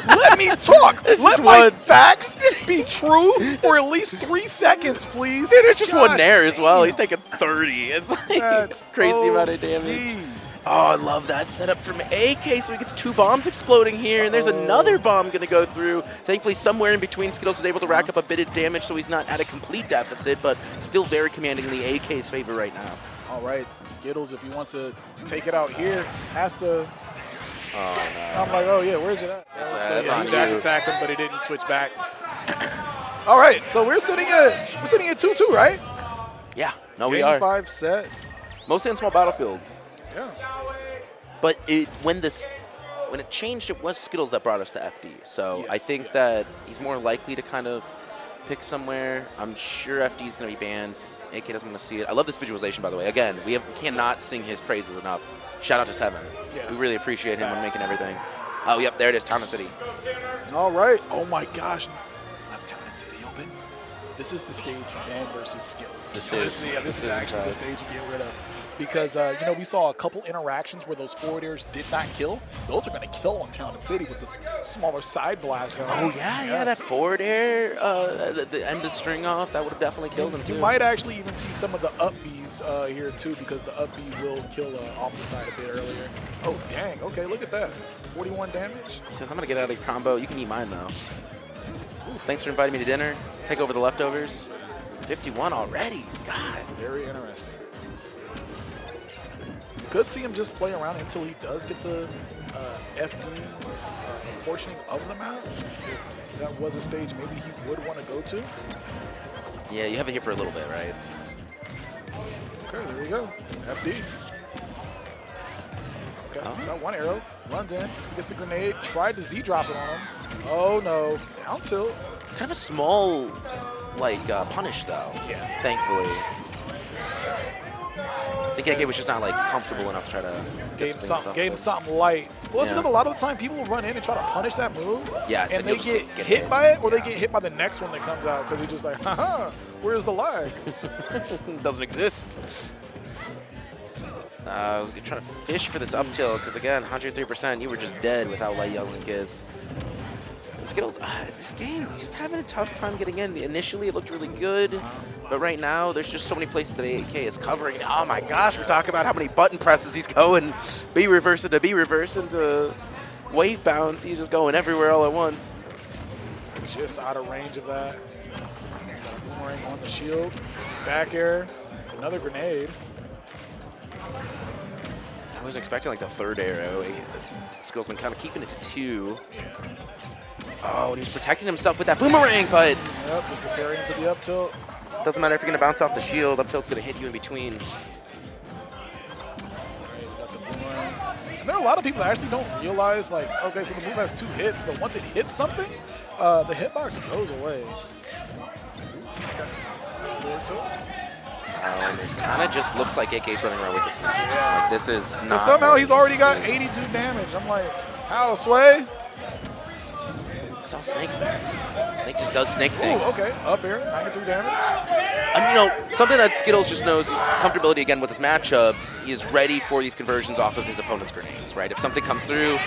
Let me talk. Let my facts be true for at least 3 seconds, please. Dude, there's just one there as well. He's taking 30. It's like that's crazy amount of damage. Oh, I love that setup from AK. So he gets 2 bombs exploding here, and there's another bomb going to go through. Thankfully, somewhere in between, Skittles was able to rack up a bit of damage, so he's not at a complete deficit, but still very commanding in the AK's favor right now. All right, Skittles, if he wants to take it out here, has to. Oh, no. I'm like, oh, yeah, where's it at? So yeah, he dash attacked him, but he didn't switch back. All right, so we're sitting at 2-2, right? Yeah, no, Game we are. 5 set. Mostly in small battlefield. Yeah. But when it changed, it was Skittles that brought us to FD. So Yes, I think yes. that he's more likely to kind of pick somewhere. I'm sure FD is going to be banned. AK doesn't want to see it. I love this visualization, by the way. Again, we cannot sing his praises enough. Shout out to Seven. Yeah. We really appreciate him on making everything. Oh, yep, there it is, Town and City. All right. Oh my gosh. Left Town and City open. This is the stage Van versus Skittles. This is actually the stage you get rid of. Because, you know, we saw a couple interactions where those forward airs did not kill. Those are going to kill on Town and City with this smaller side blast. Oh, yeah, that forward air, the end of string off, that would have definitely killed him, too. You might actually even see some of the up Bs here, too, because the up B will kill off the side a bit earlier. Oh, dang. Okay, look at that. 41 damage. He says, I'm going to get out of your combo. You can eat mine, though. Ooh, thanks for inviting me to dinner. Take over the leftovers. 51 already. God. Very interesting. Could see him just play around until he does get the FD portioning of the map. If that was a stage maybe he would want to go to. Yeah, you have it here for a little bit, right? Okay, there we go. FD. Okay, got one arrow. Runs in. Gets the grenade. Tried to Z-drop it on him. Oh, no. Down tilt. Kind of a small, like, punish, though. Yeah. Thankfully. I think AK was just not like comfortable enough to try to gave him something light. Well, it's because a lot of the time people will run in and try to punish that move. Yeah, and they get hit by it, or they get hit by the next one that comes out because he's just like, haha, where's the lag? Doesn't exist. We're trying to fish for this up tilt because again, 103%, you were just dead with how light Young Link is. And Skittles, this game is just having a tough time getting in. Initially, it looked really good, but right now, there's just so many places that AK is covering. Oh my gosh, we're talking about how many button presses he's going. B reverse into B reverse into wave bounce. He's just going everywhere all at once. Just out of range of that. Boomerang on the shield. Back air. Another grenade. I was expecting like the third arrow. Skittles been kind of keeping it to 2. Yeah. Oh, and he's protecting himself with that boomerang, but yep, just the parry into the up tilt. Doesn't matter if you're going to bounce off the shield. Up tilt's going to hit you in between. And there are a lot of people that actually don't realize, like, okay, so the move has 2 hits, but once it hits something, the hitbox goes away. It kind of just looks like AK's running around with this thing. Like, this is not. But somehow he's already got 82 damage. I'm like, how, Sway? It's all Snake. Snake just does Snake things. Ooh, okay, up here, 93 damage. And you know, something that Skittles just knows, comfortability again with this matchup, he is ready for these conversions off of his opponent's grenades, right? If something comes through,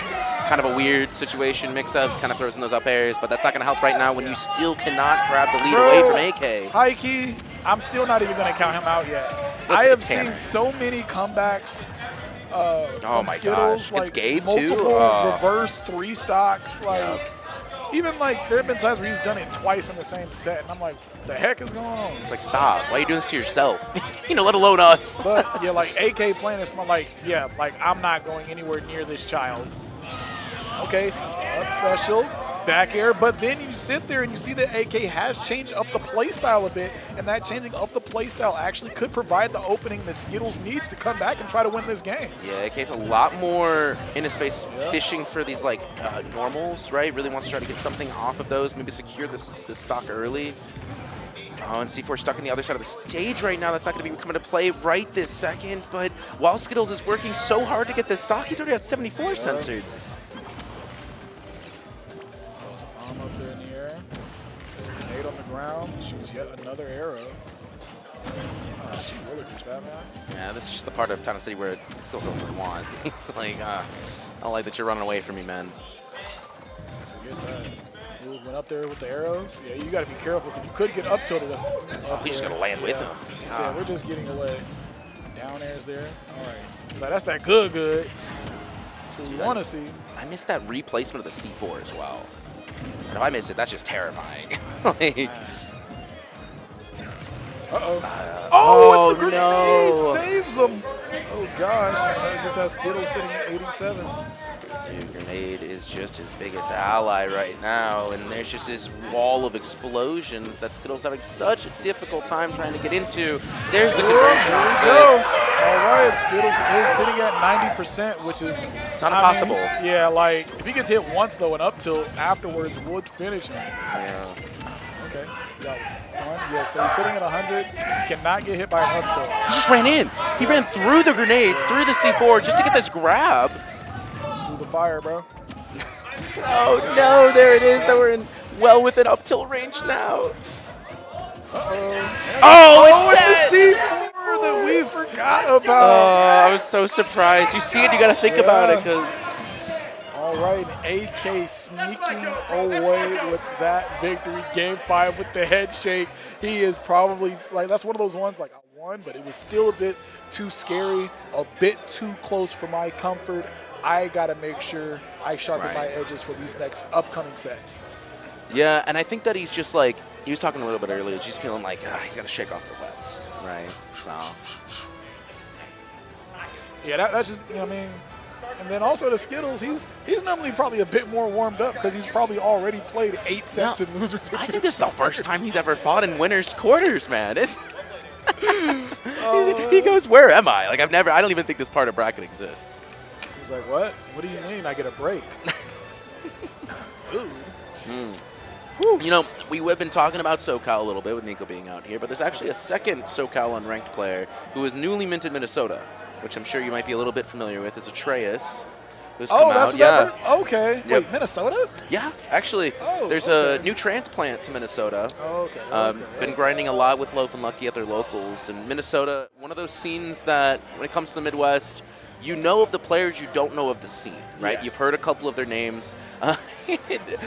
kind of a weird situation, mix-ups, kind of throws in those up airs, but that's not going to help right now when you still cannot grab the lead away from AK. High key, I'm still not even going to count him out yet. I have seen so many comebacks from Skittles, gosh. like It's Gabe multiple too? reverse 3 stocks, like even like there have been times where he's done it twice in the same set, and I'm like, the heck is going on? It's like, stop. Why are you doing this to yourself? You know, let alone us. But yeah, like AK playing this, like, yeah, like I'm not going anywhere near this child. Okay, up special, back air, but then you sit there and you see that AK has changed up the playstyle a bit, and that changing up the playstyle actually could provide the opening that Skittles needs to come back and try to win this game. Yeah, AK's a lot more in his face fishing for these like normals, right? Really wants to try to get something off of those, maybe secure this stock early. Oh, and C4 stuck on the other side of the stage right now. That's not going to be coming to play right this second, but while Skittles is working so hard to get this stock, he's already at 74 censored. Arm up there in the air. Grenade on the ground. Shoots yet another arrow. She really push that, man. Yeah, this is just the part of Town and City where Skittles doesn't want. He's like, I don't like that you're running away from me, man. Forget that. Move went up there with the arrows. Yeah, you got to be careful because you could get up tilted. He's just going to land with him. He said, we're just getting away. Down airs there. All right. So that's that good. That's what we want to see. I missed that replacement of the C4 as well. And if I missed it, that's just terrifying. Like, oh, and the grenade no. saves him. Oh, gosh. I just have Skittles sitting at 87. Dude, Grenade is just his biggest ally right now, and there's just this wall of explosions that Skittles having such a difficult time trying to get into. There's the conversion. There we go. All right, Skittles is sitting at 90%, which is it's not impossible. Yeah, like if he gets hit once though, and up tilt afterwards would finish him. Yeah. Okay. Got one. Yeah, so he's sitting at 100. Cannot get hit by an up tilt. He just ran in. He ran through the grenades, through the C4, just to get this grab. Through the fire, bro. Oh no, there it is. That we're in well within up tilt range now. Oh, it's the C4 that we forgot about. Oh, I was so surprised. You see it, you got to think about it, because. All right, AK sneaking away with that victory. Game 5 with the head shake. He is probably, like, that's one of those ones, like, I won, but it was still a bit too scary, a bit too close for my comfort. I got to make sure I sharpen my edges for these next upcoming sets. Yeah, and I think that he's just like, he was talking a little bit earlier, just feeling like he's got to shake off the webs, right? So. Yeah, that's just, you know what I mean? And then also the Skittles, he's normally probably a bit more warmed up because he's probably already played 8 sets in losers. I think this is the first time he's ever fought in winners quarters, man. It's he goes, where am I? Like, I don't even think this part of bracket exists. He's like, what? What do you mean I get a break? Food. You know, we've been talking about SoCal a little bit with Nico being out here, but there's actually a second SoCal unranked player who is newly minted Minnesota, which I'm sure you might be a little bit familiar with. It's Atraeus, who's come out. Yeah. Okay. Yep. Wait, Minnesota? Yeah, actually. There's a new transplant to Minnesota. Been grinding a lot with Loaf and Lucky at their locals. And Minnesota, one of those scenes that, when it comes to the Midwest, you know of the players, you don't know of the scene, right? Yes. You've heard a couple of their names.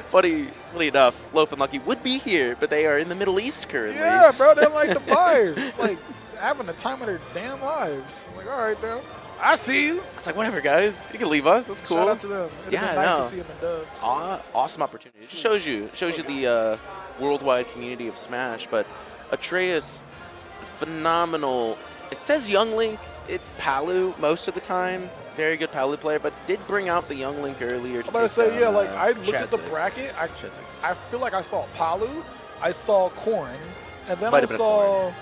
Funny enough, Loaf and Lucky would be here, but they are in the Middle East currently. Yeah, bro, they're like the fire. Like, having the time of their damn lives. I'm like, all right, then. I see you. It's like, whatever, guys. You can leave us. That's cool. Shout out to them. It'd yeah, been nice to see them in dubs. Awesome opportunity. It just shows you the worldwide community of Smash. But Atraeus, phenomenal. It says Young Link. It's Palu most of the time. Very good Palu player, but did bring out the Young Link earlier. I'm about to say, yeah, like, I looked at the bracket. I feel like I saw Palu, I saw Corn, and then I saw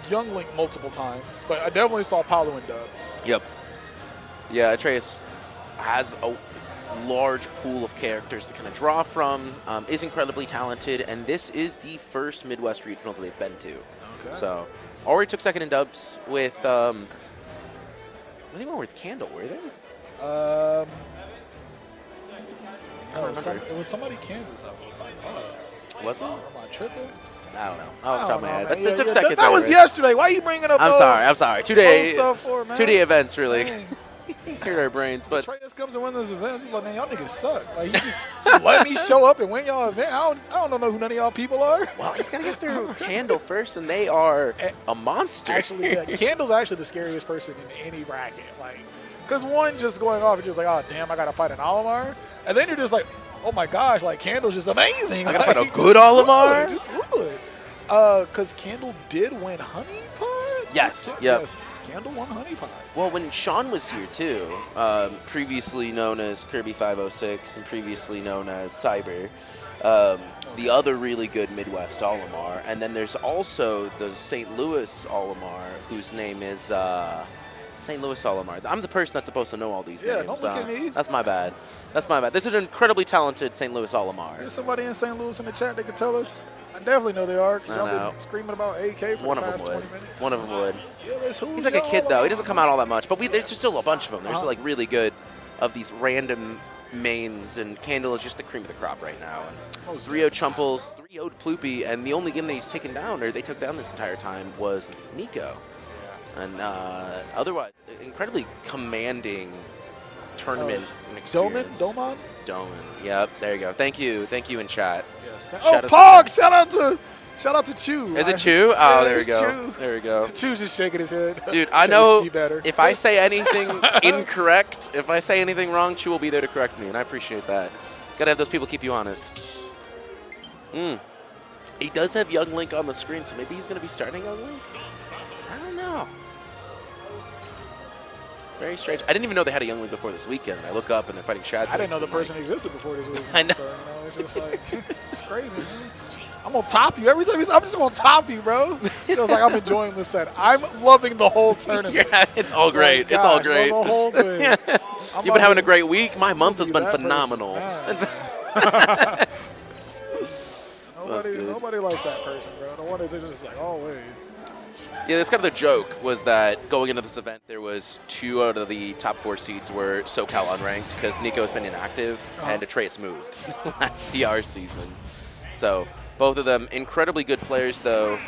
Young Link multiple times, but I definitely saw Palu in dubs. Yep. Yeah, Atraeus has a large pool of characters to kind of draw from, is incredibly talented, and this is the first Midwest regional that they've been to. Okay. So, already took second in dubs with, I think we were with Candle, were they? It was somebody Kansas. Was it? Am I tripping? I don't know. Off the top of my head. It took second. That was yesterday. Why are you bringing up? I'm sorry. 2-day events, really. Dang. Hurt our brains, but Atraeus comes and wins this event. He's like, man, y'all niggas suck. Like, you just let me show up and win y'all event. I don't know who none of y'all people are. Well, he's got to get through Candle first, and they are a monster. Actually, Candle's actually the scariest person in any bracket. Like, because one just going off and just like, oh, damn, I got to fight an Olimar. And then you're just like, oh, my gosh, like, Candle's just amazing. I got to fight a good Olimar? Just good. Because Candle did win Honey Pot? Yes. Yep. Yes. Candle won Honey Pot. Well, when Sean was here, too, previously known as Kirby 506 and previously known as Cyber, the other really good Midwest Olimar. And then there's also the St. Louis Olimar, whose name is St. Louis Olimar. I'm the person that's supposed to know all these names. Yeah, don't look at me. That's my bad. This is an incredibly talented St. Louis Olimar. There's somebody in St. Louis in the chat that could tell us. I definitely know they are. Y'all been screaming about AK for the past 20 minutes. One of them would. Yeah, he's like a kid, though. He doesn't come out all that much. But there's still a bunch of them. There's like really good of these random mains, and Candle is just the cream of the crop right now. And 3-0 Chumples, 3-0 Ploopy, and the only game that he's taken down, or they took down this entire time, was Nico. And otherwise, incredibly commanding tournament experience. Doman? Doman. Yep, there you go. Thank you in chat. Yes. Pog! Shout out to Chew. Is it Chew? Oh, there we go. Chew. There we go. Chew's just shaking his head. Dude, I know if I say anything incorrect, if I say anything wrong, Chew will be there to correct me, and I appreciate that. Gotta have those people keep you honest. He does have Young Link on the screen, so maybe he's gonna be starting Young Link? I don't know. Very strange. I didn't even know they had a young league before this weekend. I look up and they're fighting Shadik. I didn't know the person existed before this weekend. I know. So, it's just like, it's crazy, man. I'm going to top you. Every time I'm just going to top you, bro. Feels like I'm enjoying this set. I'm loving the whole tournament. Yeah, it's all great. Like, it's all gosh, great. The whole thing. You've been having a great week. My month has been phenomenal. Nobody likes that person, bro. The one is just like, oh, wait. Yeah, that's kind of the joke, was that going into this event, there was 2 out of the top 4 seeds were SoCal unranked because Nico has been inactive and Atraeus moved last PR season. So both of them incredibly good players, though.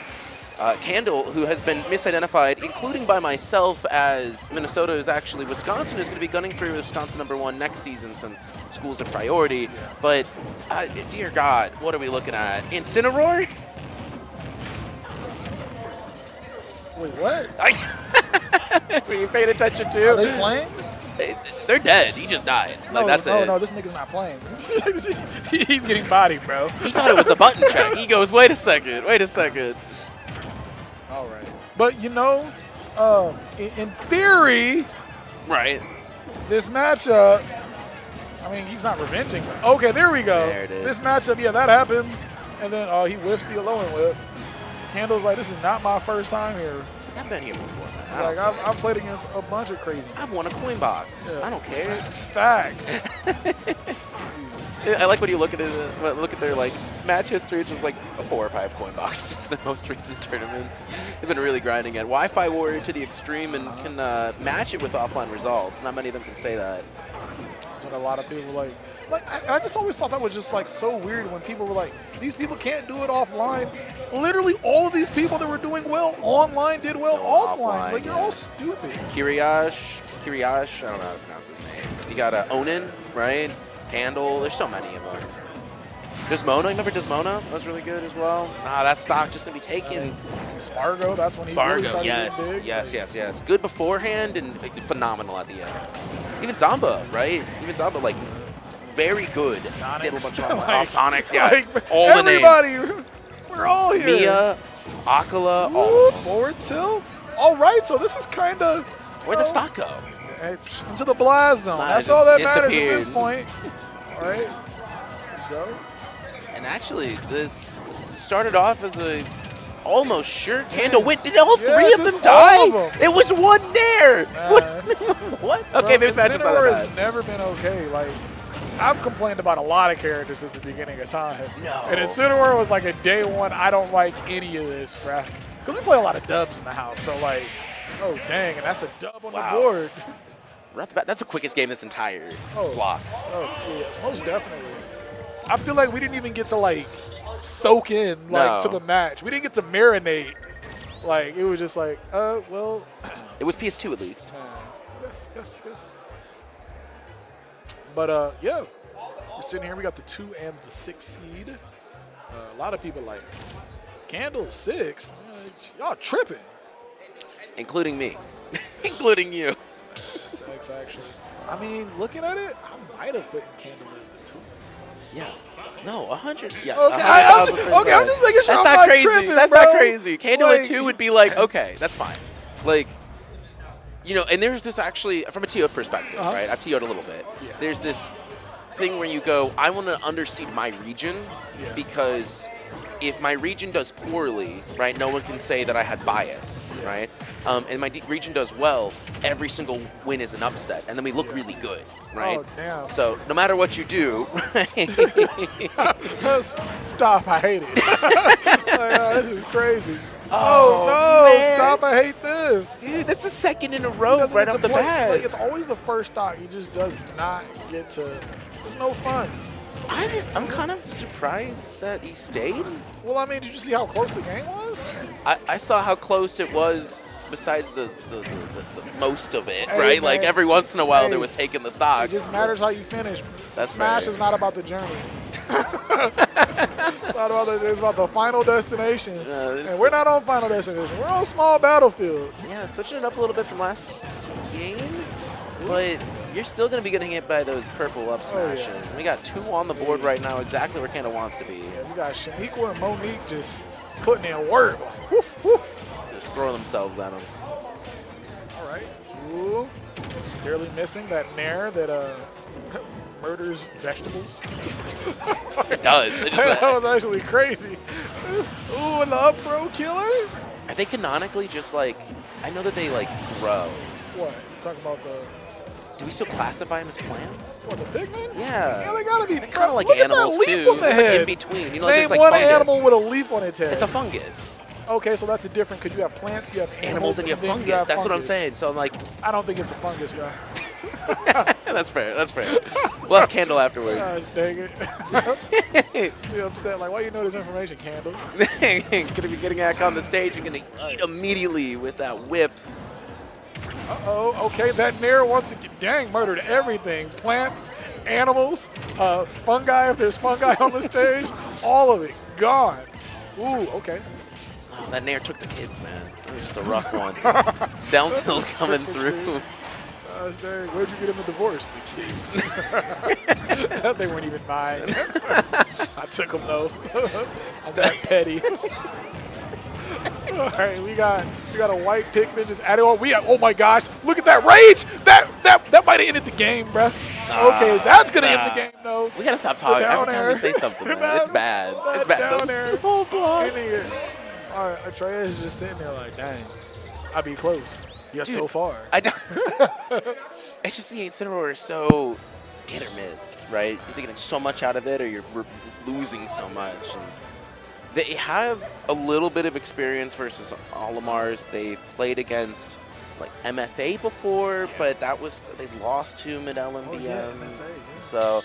Candle, who has been misidentified, including by myself, as Minnesota is actually Wisconsin is going to be gunning for Wisconsin #1 next season since school's a priority. But, dear God, what are we looking at? Incineroar? Wait, what? Were you paying attention to? Are they playing? They're dead. He just died. No, that's it. No, this nigga's not playing. He's getting bodied, bro. He thought it was a button check. He goes, wait a second. All right. But, you know, in theory, right, this matchup, I mean, he's not revenging. Okay, there we go. There it is. This matchup, yeah, that happens. And then he whiffs the alone whip. Candle's like, this is not my first time here. I've been here before, man. Like, I've played against a bunch of crazy. I've won a coin box. Yeah. I don't care. Facts. I like when you look at it. Look at their match history. It's just like a 4 or 5 coin boxes. The most recent tournaments. They've been really grinding it. Wi-Fi warrior to the extreme and can match it with offline results. Not many of them can say that. That's what a lot of people like. I just always thought that was just so weird when people were like, these people can't do it offline. Literally all of these people that were doing well online did well offline. Like, you're all stupid. Kiriash, I don't know how to pronounce his name. You got Onin, right? Candle, there's so many of them. Desmona, remember Desmona? That was really good as well. That stock just going to be taken. Spargo, that's when he really started getting big. Yes. Good beforehand and phenomenal at the end. Even Zamba, right? Very good. Sonics. Did a bunch of Sonics, yes. All everybody, the names. We're all here. Mia, Akala, all forward tilt. All right, so this is kind of... Where'd the stock go? Into the blast zone. That's all that matters at this point. All right. Here we go. And actually, this started off as a almost sure Candle win. Did all 3 of them die? It was 1 there. What? Okay, maybe the matchup has never been okay. Like, I've complained about a lot of characters since the beginning of time. No. And Incineroar was like a day one, I don't like any of this, bruh. Because we play a lot of dubs in the house. So, like, oh, dang, and that's a dub on the board. Right off the bat, that's the quickest game this entire block. Oh, yeah, most definitely. I feel like we didn't even get to, soak in, to the match. We didn't get to marinate. Like, it was just like, well. It was PS2 at least. Yes. But, yeah, we're sitting here. We got the 2 and the 6 seed. A lot of people like, Candle 6? Y'all tripping. Including me. Including you. It's actually, I mean, looking at it, I might have put Candle as the 2. Yeah. No, 100. Yeah. Okay, I'm just making sure that's I'm not crazy. tripping, That's bro. not crazy. Candle at 2 would be like, okay, that's fine. Like, you know, and there's this actually, from a TO perspective, right? I've TO'd a little bit. Yeah. There's this thing where you go, I want to underseed my region because if my region does poorly, right, no one can say that I had bias, right? And my region does well, every single win is an upset, and then we look really good, right? Oh, damn. So no matter what you do, right? Stop, I hate it. This is crazy. Oh, no, man. stop, I hate this. Dude, that's the second in a row right off the bat. Like, it's always the first stock. He just does not get to, there's no fun. I'm kind of surprised that he stayed. Well, I mean, did you see how close the game was? I saw how close it was besides the most of it, Hey, right? man. Like every once in a while Hey, there was taking the stock. It just matters how you finish. That's Smash fair. is not about the journey. It's about the final destination. And we're not on final destination. We're on small battlefield. Yeah, switching it up a little bit from last game, but you're still going to be getting hit by those purple up smashes. And we got 2 on the board right now, exactly where Candle wants to be. Yeah, we got Shaniqua and Monique just putting in work. Woof, woof. Just throw themselves at him. All right. Ooh. barely missing that nair that murders vegetables. It does. It just, that was actually crazy. Ooh, and the up throw killer. Are they canonically just like, I know that they like grow. What? Talking about the... Do we still classify them as plants? What, the pigmen? Yeah. Yeah, they gotta be. They're kind of like Look animals at that leaf too. on the It's head. like in between. You know, like Name there's like one fungus. animal with a leaf on its head. It's a fungus. Okay, so that's a different, because you have plants, you have Animals and you have then fungus. That's what I'm fungus. saying. So I'm like, I don't think it's a fungus, bro. That's fair. That's fair. We'll ask Candle afterwards. Gosh, dang it. You're upset. Like, why you know this information, Candle? Gonna be getting back on the stage and gonna eat immediately with that whip. Uh-oh, okay, that Nair once again, dang, murdered everything. Plants, animals, fungi, if there's fungi on the stage, all of it, gone. Ooh, okay. Oh, that Nair took the kids, man. It was just a rough one. Down tilt coming through. Gosh, dang, where'd you get him a divorce? The kids. They weren't even mine. I took them, though. I'm that petty. All right, we got a white Pikmin just added on. Oh my gosh, look at that rage! That might have ended the game, bruh. Okay, that's gonna end the game though. We gotta stop talking every time we say something, man. It's bad. It's bad. Down there. Oh, God. All right, Atraeus is just sitting there like, dang, I'd be close. Yet so far. I don't. It's just the Incineroar is so hit or miss, right? You're getting so much out of it, or you're losing so much. And they have a little bit of experience versus Olimars. They've played against like MFA before, but that was they lost to mid LMBM. So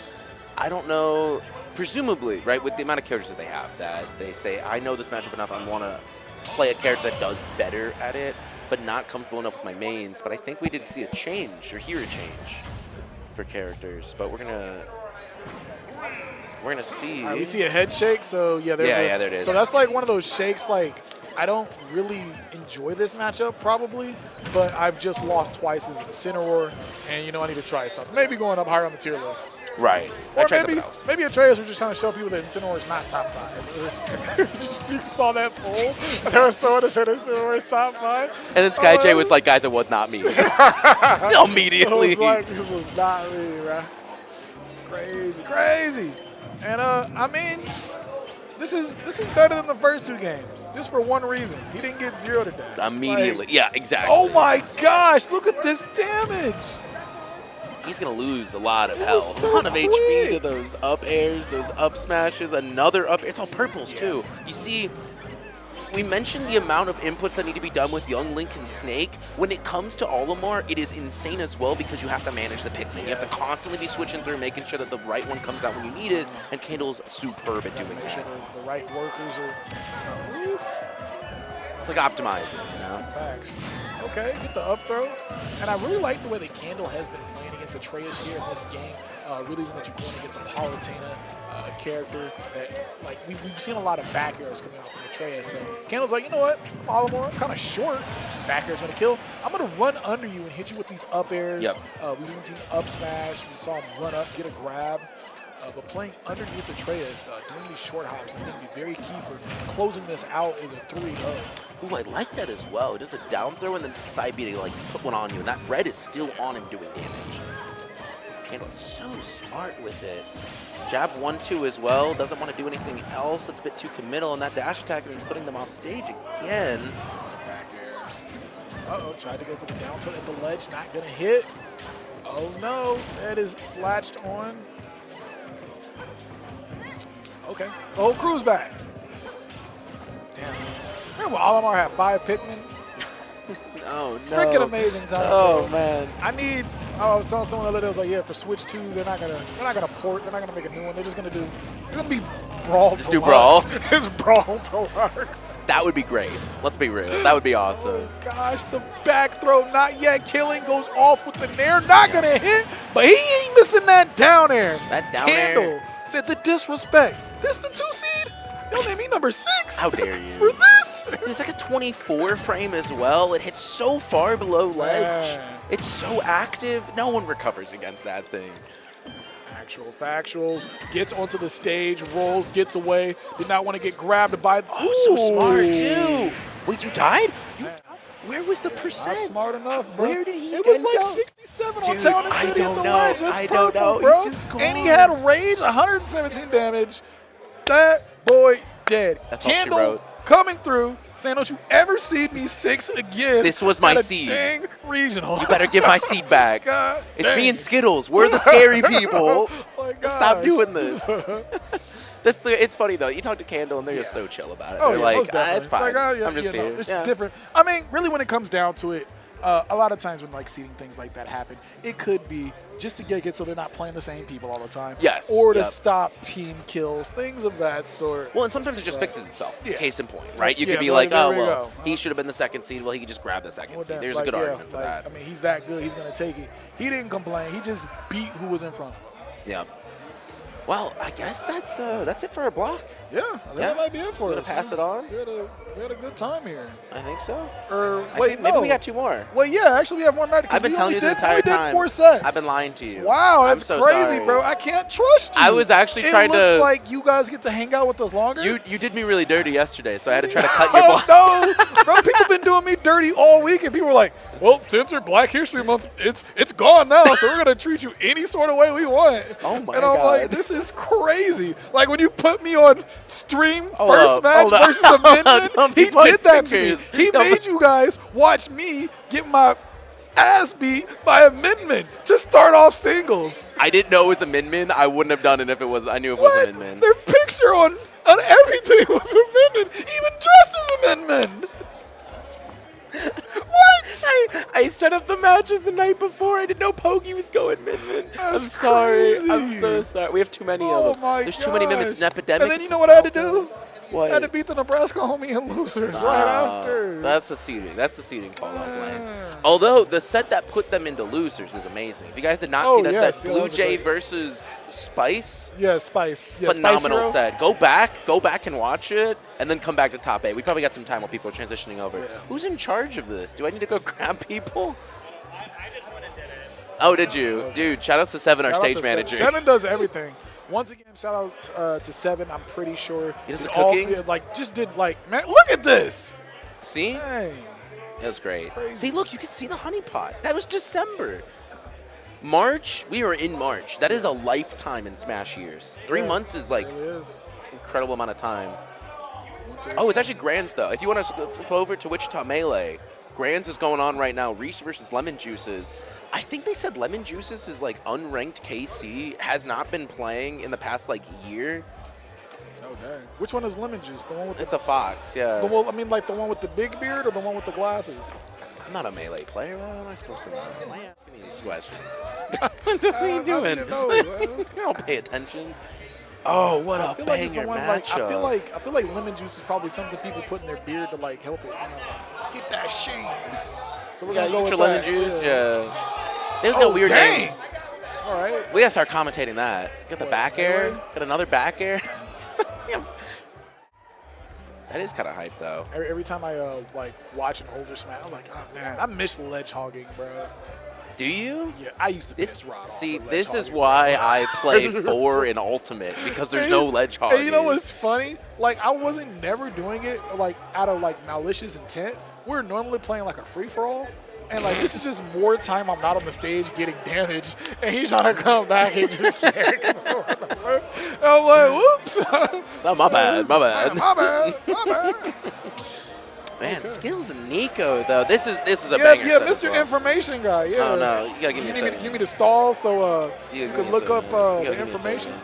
I don't know. Presumably, right, with the amount of characters that they have, that they say, I know this matchup enough, I want to play a character that does better at it, but not comfortable enough with my mains. But I think we did see a change, or hear a change for characters. But we're gonna see. We see a head shake, so yeah, there's yeah, there it is. So that's like one of those shakes. Like, I don't really enjoy this matchup probably, but I've just lost twice as Incineroar, and you know I need to try something. Maybe going up higher on the tier list. Right. Or maybe Atraeus was just trying to show people that Incineroar is not top 5. You saw that poll? They were so that Incineroar is top 5. And then SkyJ was like, guys, it was not me. Immediately. It was like, this was not me, right? Crazy, crazy. And I mean, this is better than the first 2 games, just for one reason. He didn't get 0 today. Immediately. Like, yeah, exactly. Oh my gosh, look at this damage. He's going to lose a lot of health, so a lot of quick. HP to those up airs, those up smashes, another up air. It's all purples, too. You see, we mentioned the amount of inputs that need to be done with Young Link and Snake. When it comes to Olimar, it is insane as well because you have to manage the Pikmin. You have to constantly be switching through, making sure that the right one comes out when you need it, and Candle's superb at doing that. The right workers are... It's like optimizing, you know? Facts. Okay, get the up throw. And I really like the way that Candle has been playing against Atraeus here in this game. Realizing that you're going against a ApolloKAG character that, like, we've seen a lot of back airs coming out from Atraeus. So Candle's like, you know what? I'm Olimar. I'm kind of short. Back air's going to kill. I'm going to run under you and hit you with these up airs. Yep. We've even seen up smash. We saw him run up, get a grab. But playing underneath Atraeus, doing these short hops is going to be very key for closing this out as a 3-0. Ooh, I like that as well. It does a down throw and then it's a side B to like put one on you, and that red is still on him doing damage. Candle is so smart with it. Jab 1-2 as well. Doesn't want to do anything else. That's a bit too committal, and that dash attack and putting them off stage again. Back air. Uh-oh, tried to go for the down tilt at the ledge. Not going to hit. Oh, no. That is latched on. Okay. The whole crew's back. Damn. Remember when Olimar had 5 Pikmin? Oh, no. Freaking amazing time. Oh, bro. man. I was telling someone the other day, I was like, yeah, for Switch 2, they're not gonna port, they're not gonna make a new one. They're gonna be Brawl. Just do Brawl? It's Brawl Deluxe. That would be great. Let's be real. That would be awesome. Oh gosh, the back throw not yet killing, goes off with the nair, not gonna hit, but he ain't missing that down air. That down Candle air. said the disrespect. This the 2 seed? Y'all made me number 6. How dare you? For this? There's like a 24 frame as well. It hits so far below ledge. Man. It's so active. No one recovers against that thing. Factuals, gets onto the stage, rolls, gets away, did not want to get grabbed by the... Oh, so smart, too. Wait, you died? Where was the percent? Not smart enough, bro. Where did he It was get like go? 67 on Dude, Town and I City at don't the know. ledge. That's I purple, don't know. bro. He's just And he gone. had Rage, 117 damage. That boy dead. That's all she Candle wrote. coming through, saying, don't you ever seed me 6 again. This was my at a seed. Dang regional. You better give my seed back. God It's dang. me and Skittles. We're the scary people. Oh my Stop gosh. doing this. It's funny though. You talk to Candle and they're just so chill about it. Oh, they're yeah, like, most definitely. it's fine. Like, yeah, I'm just here. It's Yeah. different. I mean, really, when it comes down to it, a lot of times when like seeding things like that happen, it could be just to get it so they're not playing the same people all the time. Yes. Or to Yep. stop team kills, things of that sort. Well, and sometimes it just fixes itself. Yeah. Case in point, right? You Yeah, could be there- like, there oh, we well, go. he should have been the second seed. Well, he could just grab the second Well, seed. then, There's like, a good yeah, argument for like, that. I mean, he's that good. He's going to take it. He didn't complain. He just beat who was in front of him. Yeah. Well, I guess that's it for our block. Yeah, I think that might be it for We're us. gonna pass it on. We had a good time here. I think so. Or I wait, think maybe no. we got 2 more. Well, yeah, actually, we have one match. I've been telling you the entire we did time. 4 sets. I've been lying to you. Wow, I'm that's so crazy, sorry. bro. I can't trust you. I was actually trying It looks to. like you guys get to hang out with us longer. You did me really dirty yesterday, so I had to try to cut your block. No, bro, people been doing me dirty all week, and people were like, well, since we're Black History Month, it's gone now, so we're going to treat you any sort of way we want. Oh, my And I'm God. like, this is crazy. Like, when you put me on stream Hold first up, match hold up. versus Amendment, Don't he be pointing did that to me. fingers. He Don't made you guys watch me get my ass beat by Amendment to start off singles. I didn't know it was a Min-Min. I wouldn't have done it if it was. I knew it was a Min-Min. Their picture on everything was Amendment, even dressed as Amendment. What? I set up the matches the night before. I didn't know Poggy was going Min-Min. I'm sorry. crazy. I'm so sorry. We have too many Oh of them. my There's too many Min-Mins. It's an gosh. epidemic. And then you know what I had to do? What? I had to beat the Nebraska homie and losers right after. That's the seeding. That's the seeding fallout lane. Although the set that put them into losers was amazing. If you guys did not see that yes, set, yeah, that Blue was a Jay great- versus Spice, Yeah, Spice. Yeah, phenomenal Spice set. Go back and watch it, and then come back to top 8. We probably got some time while people are transitioning over. Who's in charge of this? Do I need to go grab people? I just went and did it. Oh, did you? Dude, shout outs to Seven, our Shout out stage to manager. Seven does everything. Once again, shout out to Seven. I'm pretty sure He does the did all- cooking? yeah, like just did like, man, look at this. See? Dang. That was great. Crazy. See, look, you can see the honey pot. That was December. March, we are in March. That is a lifetime in Smash years. 3 Yeah, months is like it really is. incredible amount of time. Oh, it's actually Grands though. If you want to flip over to Wichita Melee, Grands is going on right now. Reese versus Lemon Juices. I think they said Lemon Juices is like unranked KC, has not been playing in the past like year. Oh dang. Which one is Lemon Juice? The one with It's a Fox, yeah. the one, I mean, like the one with the big beard or the one with the glasses? I'm not a Melee player. What am I supposed to know? Why are you asking me these questions? What are you doing? I don't pay attention. Oh, what I a feel like it's the banger one. Like, matchup. I feel like lemon juice is probably something people put in their beard to like help it, get that sheen. So we're Yeah, gonna go you with get your lemon that. juice. Yeah. There's Oh, no weird dang. names. All right. We gotta start commentating that. Got the back air. really? Got another back air. That is kind of hype though. Every time I like watch an older Smash, I'm like, oh man, I miss ledge hogging, bro. Do you? Yeah, I used to piss Rob off See, with this ledge is hogging, why bro. I play 4 in Ultimate, because there's no ledge hogging. And you know what's funny? Like, I wasn't never doing it like out of like malicious intent. We're normally playing like a free for all. And like this is just more time I'm not on the stage getting damaged, and he's trying to come back and just can't. I'm like, whoops. Oh, my bad, my bad. My bad, my bad. Man, Skittles and Nico though. This is a Yeah, banger. yeah, set as Mr. well. Information guy. Yeah. Oh no, you gotta give me a need second. you need to stall so You you gotta give can me a look up second. You gotta the give me a information. second.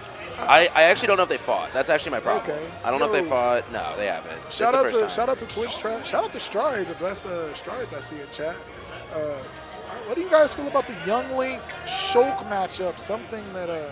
I actually don't know if they fought. That's actually my problem. Okay. I don't know if they Yo. fought. No, they haven't. This Shout is the out first to time. shout out to Twitch Trash. Shout out to Strides if that's Strides I see in chat. What do you guys feel about the Young Link Shulk matchup? Something that I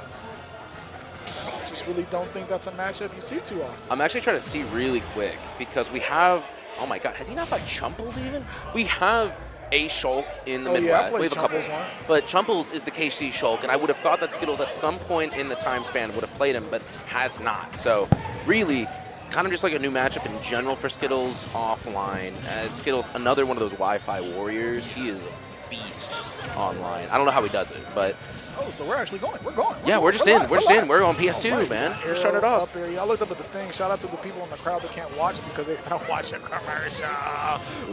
just really don't think that's a matchup you see too often. I'm actually trying to see really quick because we have. Oh my God, has he not fought Chumples even? We have a Shulk in the Oh, yeah, I Midwest. played We have a couple. Chumples once. But Chumples is the KC Shulk, and I would have thought that Skittles at some point in the time span would have played him, but has not. So really, kind of just like a new matchup in general for Skittles offline. Skittles, another one of those Wi-Fi warriors. He is a beast online. I don't know how he does it, but Oh, so we're actually going. We're going. Yeah, we're just in. live. We're just live. in. We're on PS2, All right. man. Arrow We're started off. up there. I looked up at the thing. Shout out to the people in the crowd that can't watch it because they can't watch a commercial.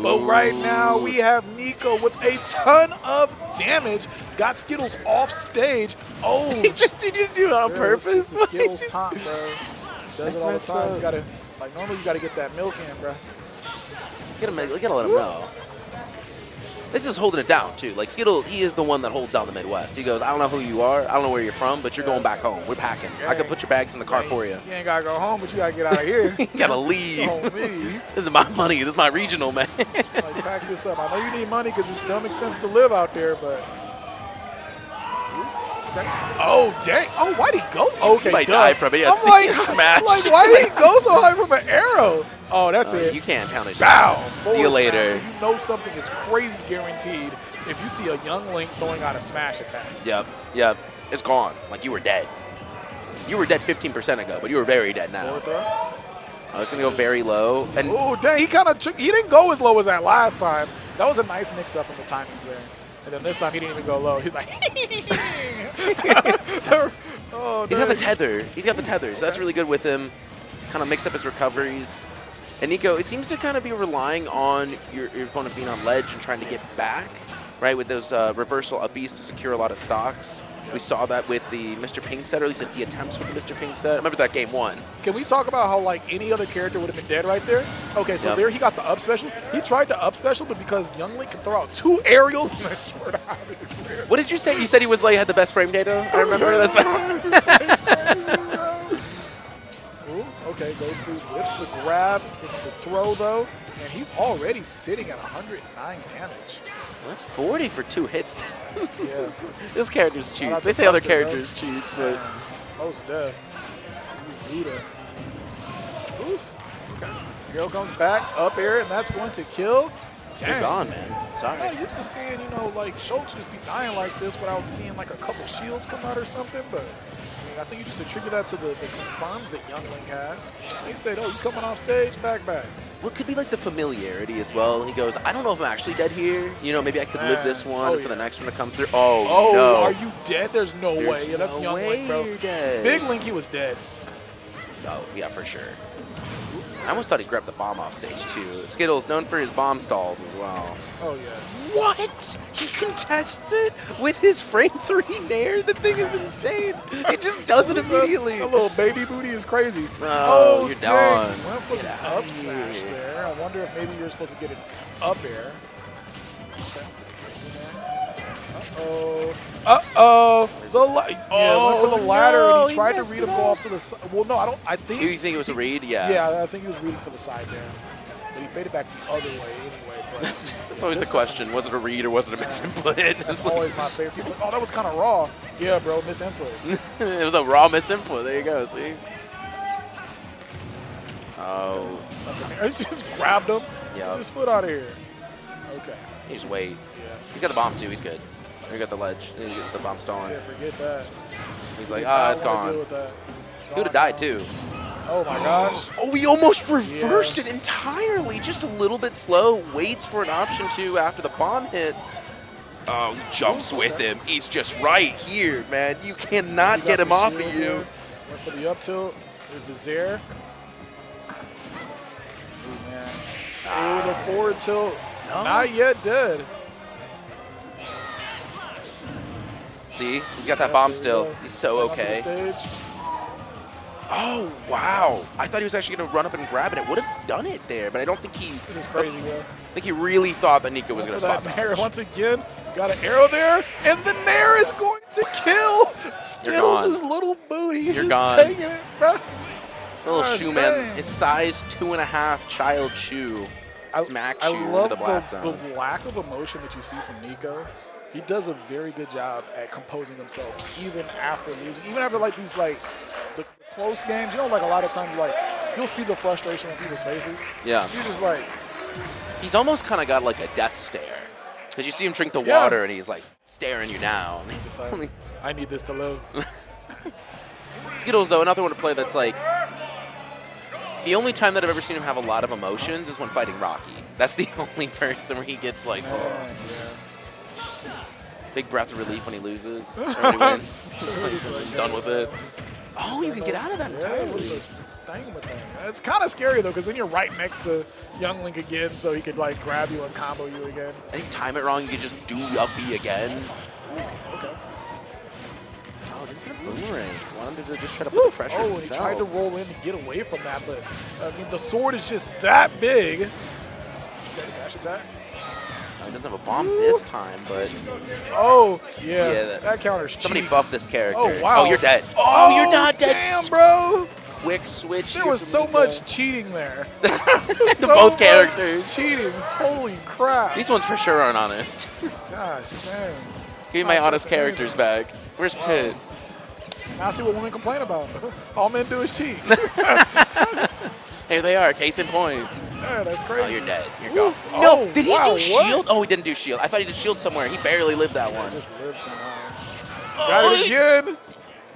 But right now we have Nico with a ton of damage. Got Skittles off stage. Oh, he didn't do it on purpose. The Skittles top, bro. Does it all the time. You gotta, like, normally you gotta get that milk in, bro. You gotta let him know. This is holding it down, too. Like, Skittle, he is the one that holds down the Midwest. He goes, I don't know who you are. I don't know where you're from, but you're going back home. We're packing. I can put your bags in the car for you. You ain't got to go home, but you got to get out of here. You got to leave. On me. This is my money. This is my regional, man. Like, pack this up. I know you need money because it's dumb expensive to live out there, but... Oh, dang. Oh, why'd he go? Okay, he might die from it. Yeah, I'm like, smash. Like, why did he go so high from an arrow? Oh, that's it. You can't count it. Bow. See you later. So you know something is crazy guaranteed if you see a young Link throwing out a smash attack. Yep. It's gone. Like, you were dead. You were dead 15% ago, but you were very dead now. I was going to go very low. And oh, dang. He kind of he didn't go as low as that last time. That was a nice mix-up in the timings there. And then this time he didn't even go low. He's like, oh, he's got the tether. He's got the tether, so that's really good with him. Kind of mix up his recoveries. And Nico, it seems to kind of be relying on your opponent being on ledge and trying to get back, right, with those reversal upbeats to secure a lot of stocks. We saw that with the Mr. Ping set, or at least at the attempts with the Mr. Ping set. I remember that game 1. Can we talk about how, like, any other character would have been dead right there? Okay, so there he got the up special. He tried the up special, but because Young Link can throw out 2 aerials in a short What did you say? You said he was like had the best frame data? I remember. That's Ooh, okay, goes through, lifts the grab, gets the throw, though, and he's already sitting at 109 damage. Well, that's 40 for 2 hits. Yeah. This character's cheap. They say other characters cheap, but most deaf. He's Buddha. Oof. Okay. Hero comes back up air, and that's going to kill. Dang. You're gone, man. Sorry. I'm not used to seeing, you know, like Schultz just be dying like this without seeing like a couple shields come out or something, but I mean, I think you just attribute that to the confirms that Young Link has. They said, oh, you coming off stage? Back. Well, it could be like the familiarity as well. He goes, I don't know if I'm actually dead here. You know, maybe I could live this one for the next one to come through. Oh, no. Are you dead? There's no way. Yeah, that's Young Link, bro. Big Link, he was dead. Oh, yeah, for sure. I almost thought he grabbed the bomb off stage, too. Skittles, known for his bomb stalls as well. Oh, yeah. What? He contests it with his frame 3 nair? The thing is insane. It just does it immediately. A little baby booty is crazy. Oh, you're done. Went for the up smash there. I wonder if maybe you're supposed to get it up air. Okay. Uh-oh. Went for the ladder, and he tried to read him go off to the side. Well, no, I think... You think it was a read? Yeah. Yeah, I think he was reading for the side there. But he faded back the other way anyway. But that's always the question. Was it a read or was it a misinput? That's always my favorite. People are like, oh, that was kind of raw. Yeah, bro, misinput. It was a raw misinput. There you go, see? Oh. He just grabbed him. Yeah. Get his foot out of here. Okay. He just wait. Yeah. He's got the bomb, too. He's good. He got the ledge. He got the bomb stolen. Forget that. He's like, it's gone. He would have died, too. Oh, my gosh. Oh, he almost reversed it entirely. Just a little bit slow. Waits for an option 2 after the bomb hit. Oh, he jumps with him. He's just right here, man. You cannot get him off of you. Went for the up tilt. There's the Zaire. Ooh, man. Oh, the forward tilt. No. Not yet dead. See? He's got that bomb still. He's so okay. Oh, wow. I thought he was actually going to run up and grab it. It would have done it there, but I don't think he... This is crazy, bro. I think he really thought that Nico was going to spot that. Once again, got an arrow there, and the nair is going to kill Skittles' little booty. He's just gone. Taking it, bro. Little shoe man. His size 2.5 child shoe. Smack shoe with the blast zone. The lack of emotion that you see from Nico. He does a very good job at composing himself, even after losing. Even after, like, these, like, the close games. You know, like, a lot of times, like, you'll see the frustration in people's faces. Yeah. He's just like... He's almost kind of got, like, a death stare. Because you see him drink the water, and he's, like, staring you down. He's just like, I need this to live. Skittles, though, another one to play that's, like... The only time that I've ever seen him have a lot of emotions is when fighting Rocky. That's the only person where he gets, like... Man, yeah. Big breath of relief when he loses or when he wins. He's done with it. Oh, you can get out of that entirely. Thing with that. It's kind of scary though, because then you're right next to Young Link again, so he could like grab you and combo you again. And if you time it wrong, you can just do up B again. Okay. Oh, didn't set a boomerang. Wanted to just try to put the pressure and himself. he tried to roll in to get away from that, but I mean the sword is just that big. Steady dash attack. He doesn't have a bomb this time, but oh yeah, that counter's somebody cheeks. buff this character. Oh wow. Oh, you're dead. Oh, you're not dead. Damn, bro. Quick switch. There was so much cheating there. To both characters. Cheating. Holy crap. These ones for sure aren't honest. Gosh, damn. Give me my honest characters back. Where's Pitt? Now I see what women complain about. All men do is cheat. Here they are, case in point. Yeah, that's crazy. Oh, you're dead. You're gone. Oh, No, did he wow, do what? shield? Oh, he didn't do shield. I thought he did shield somewhere. He barely lived that one. Just lived somehow. Got it again.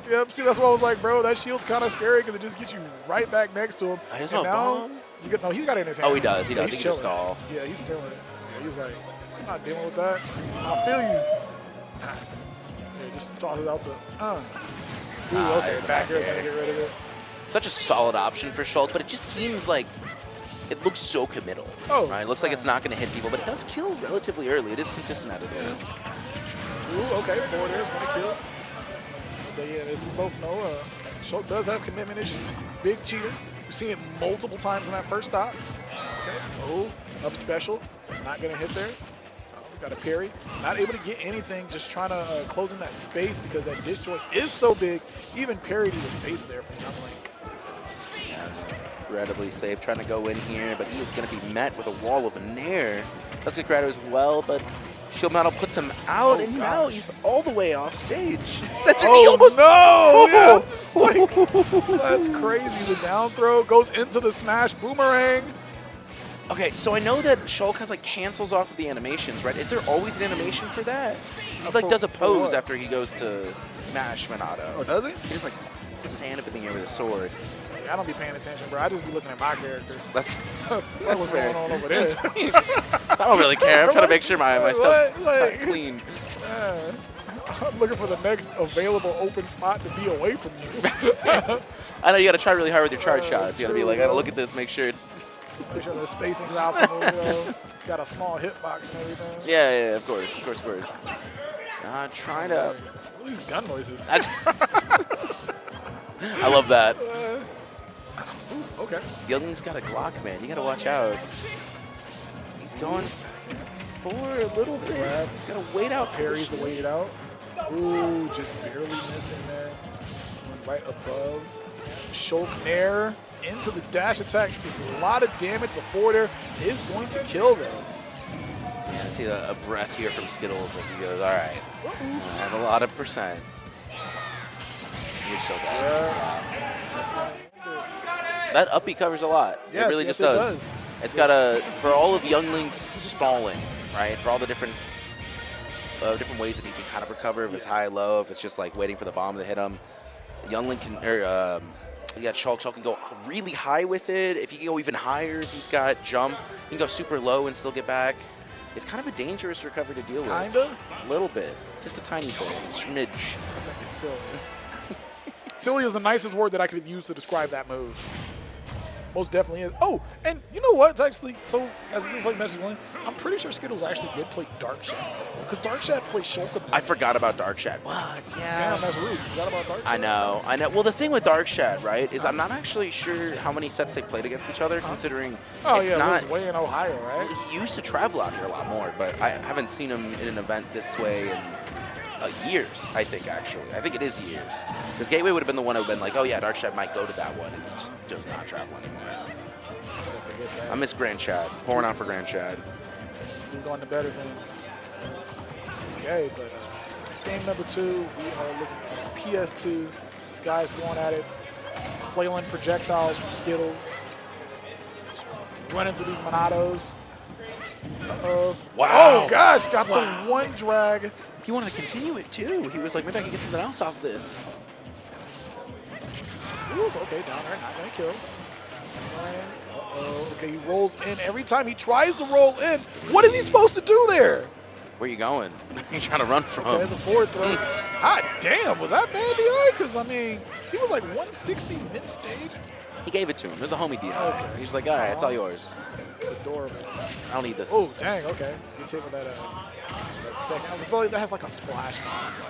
Yep, see, that's why I was like, bro, that shield's kind of scary because it just gets you right back next to him. There's And no now, bomb. you get, no, he's got it in his hand. Oh, he does. He does. He's He can just chilling. stall. Yeah, he's stealing it. Yeah, he's like, I'm not dealing with that. I feel you. Yeah, just toss it out the. Ooh, okay, there's a back air's back gonna air. get rid of it. Such a solid option for Schultz, but it just seems like it looks so committal. Oh, right? It looks like it's not going to hit people, but it does kill relatively early. It is consistent at it. Ooh, okay, forward air's gonna kill. So yeah, as we both know, Schultz does have commitment issues. Big cheater. We've seen it multiple times in that first stock. Okay. Oh, up special. Not gonna hit there. Got a parry. Not able to get anything. Just trying to close in that space because that disjoint is so big. Even parried, he was safe there from Young Link. Incredibly safe, trying to go in here, but he is going to be met with a wall of nair. Does get Prader as well, but Shield Model puts him out, and now he's all the way off stage. Such Oh, he almost no! Yeah, it's just like, that's crazy. The down throw goes into the smash boomerang. Okay, so I know that Shulk has like cancels off of the animations, right? Is there always an animation for that? He like does a pose what? after he goes to smash Minato. Oh, does he? He just like puts his hand up in the air with a sword. I don't be paying attention, bro. I just be looking at my character. That's what's fair. going on over there. I don't really care. I'm trying to make sure my stuff's Like, clean. I'm looking for the next available open spot to be away from you. I know you got to try really hard with your charge shots. You got to be like, I got to look at this, make sure it's. Make sure the spacing's optimal. You know, it's got a small hitbox and everything. Yeah, of course. Trying to. What are these gun noises? I love that. Ooh, okay. Young's got a Glock, man. You got to watch out. He's going for a little bit. He's got to wait out. Parries to wait it out. Ooh, just barely missing there. Right above. Shulk Nair into the dash attack. This is a lot of damage before there is going to kill them. Yeah, I see a breath here from Skittles as he goes, all right, I have a lot of percent. You're so dead. That up B covers a lot. Yes, it really yes, just it does. It's got a, for all of Young Link's stalling, right? For all the different ways that he can kind of recover, if it's high, low, if it's just like waiting for the bomb to hit him. Young Link can, you got Shulk. Shulk can go really high with it. If he can go even higher, he's got jump. He can go super low and still get back. It's kind of a dangerous recovery to deal with. Kinda? A little bit. Just a tiny bit. A smidge. I think it's silly. Silly is the nicest word that I could have used to describe that move. Most definitely is. Oh, and you know what? It's actually, so as this like message one, I'm pretty sure Skittles actually did play Dark Shad before. Because Dark Shad played Shulk in this. I forgot about Dark Shad. What? Yeah. Damn, that's rude. You forgot about Dark Shad? I know. Well, the thing with Dark Shad, right, is I'm not actually sure how many sets they've played against each other, considering it's not. It was way in Ohio, right? He used to travel out here a lot more, but I haven't seen him in an event this way in years, I think, actually. I think it is years. Because Gateway would have been the one who would have been like, oh, yeah, Dark Shad might go to that one, and he just does not travel anymore. I miss Grand Chad. Pouring on for Grand Chad. We're going to better things. Okay, but it's game number 2. We are looking at PS2. This guy's going at it. Flailing projectiles from Skittles. Just running through these Minatos. Uh-oh. Wow. Oh, gosh. Got the one drag. He wanted to continue it, too. He was like, maybe I can get something else off of this. Ooh, okay, down there. Not going to kill. Uh-oh. Okay, he rolls in. Every time he tries to roll in, what is he supposed to do there? Where you going? Where you trying to run from? Okay, the forward throw. Hot damn, was that bad DI? Because, I mean, he was like 160 mid-stage. He gave it to him. It was a homie DI. Okay. He's like, all right, it's all yours. It's adorable. I don't need this. Oh, dang, okay. Gets hit with that second. I feel like that has like a splash box. Like,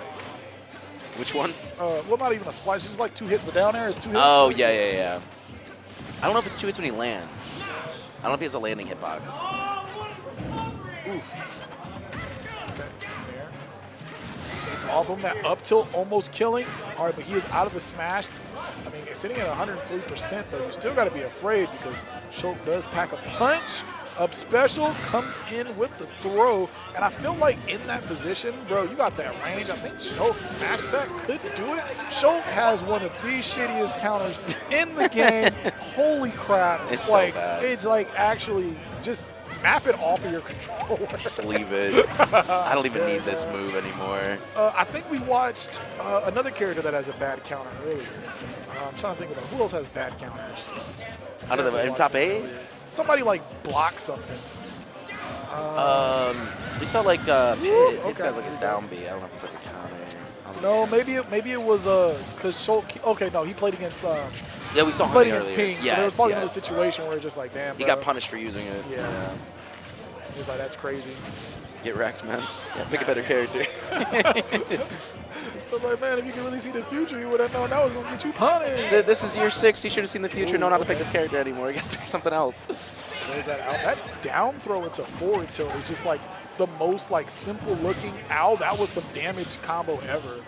which one? Well, not even a splash. It's just like 2 hits. The down air is 2 hits. Oh, yeah. I don't know if it's 2 hits when he lands. I don't know if he has a landing hitbox. Oof. Okay, there. It's off him. That up tilt almost killing. All right, but he is out of the smash. I mean, sitting at 103%, though, you still got to be afraid because Shulk does pack a punch. Up special, comes in with the throw. And I feel like in that position, bro, you got that range. I think Shulk smash attack could do it. Shulk has one of the shittiest counters in the game. Holy crap. It's like, so bad. It's like actually just map it off of your controller. Just leave it. I don't even need this move anymore. I think we watched another character that has a bad counter earlier. I'm trying to think of who else has bad counters. Out of the top 8? Somebody like block something. We saw like it's got like his down B. I don't know if it's like a counter. No, maybe it was because Shulk. Okay, no, he played against. Yeah, we saw he played him against earlier. Ping. Yes, So there was probably yes. another situation where it's just like, damn. He bro. got punished for using it. Yeah. He was like, that's crazy. Get wrecked, man. Yeah, pick a better character. So I was like, man, if you could really see the future, you would have known that was going to get you punished. This is year 6. You should have seen the future. Know not to pick this character anymore. You got to pick something else. There's that out. That down throw into forward tilt is just like the most like simple looking ow. That was some damage combo ever.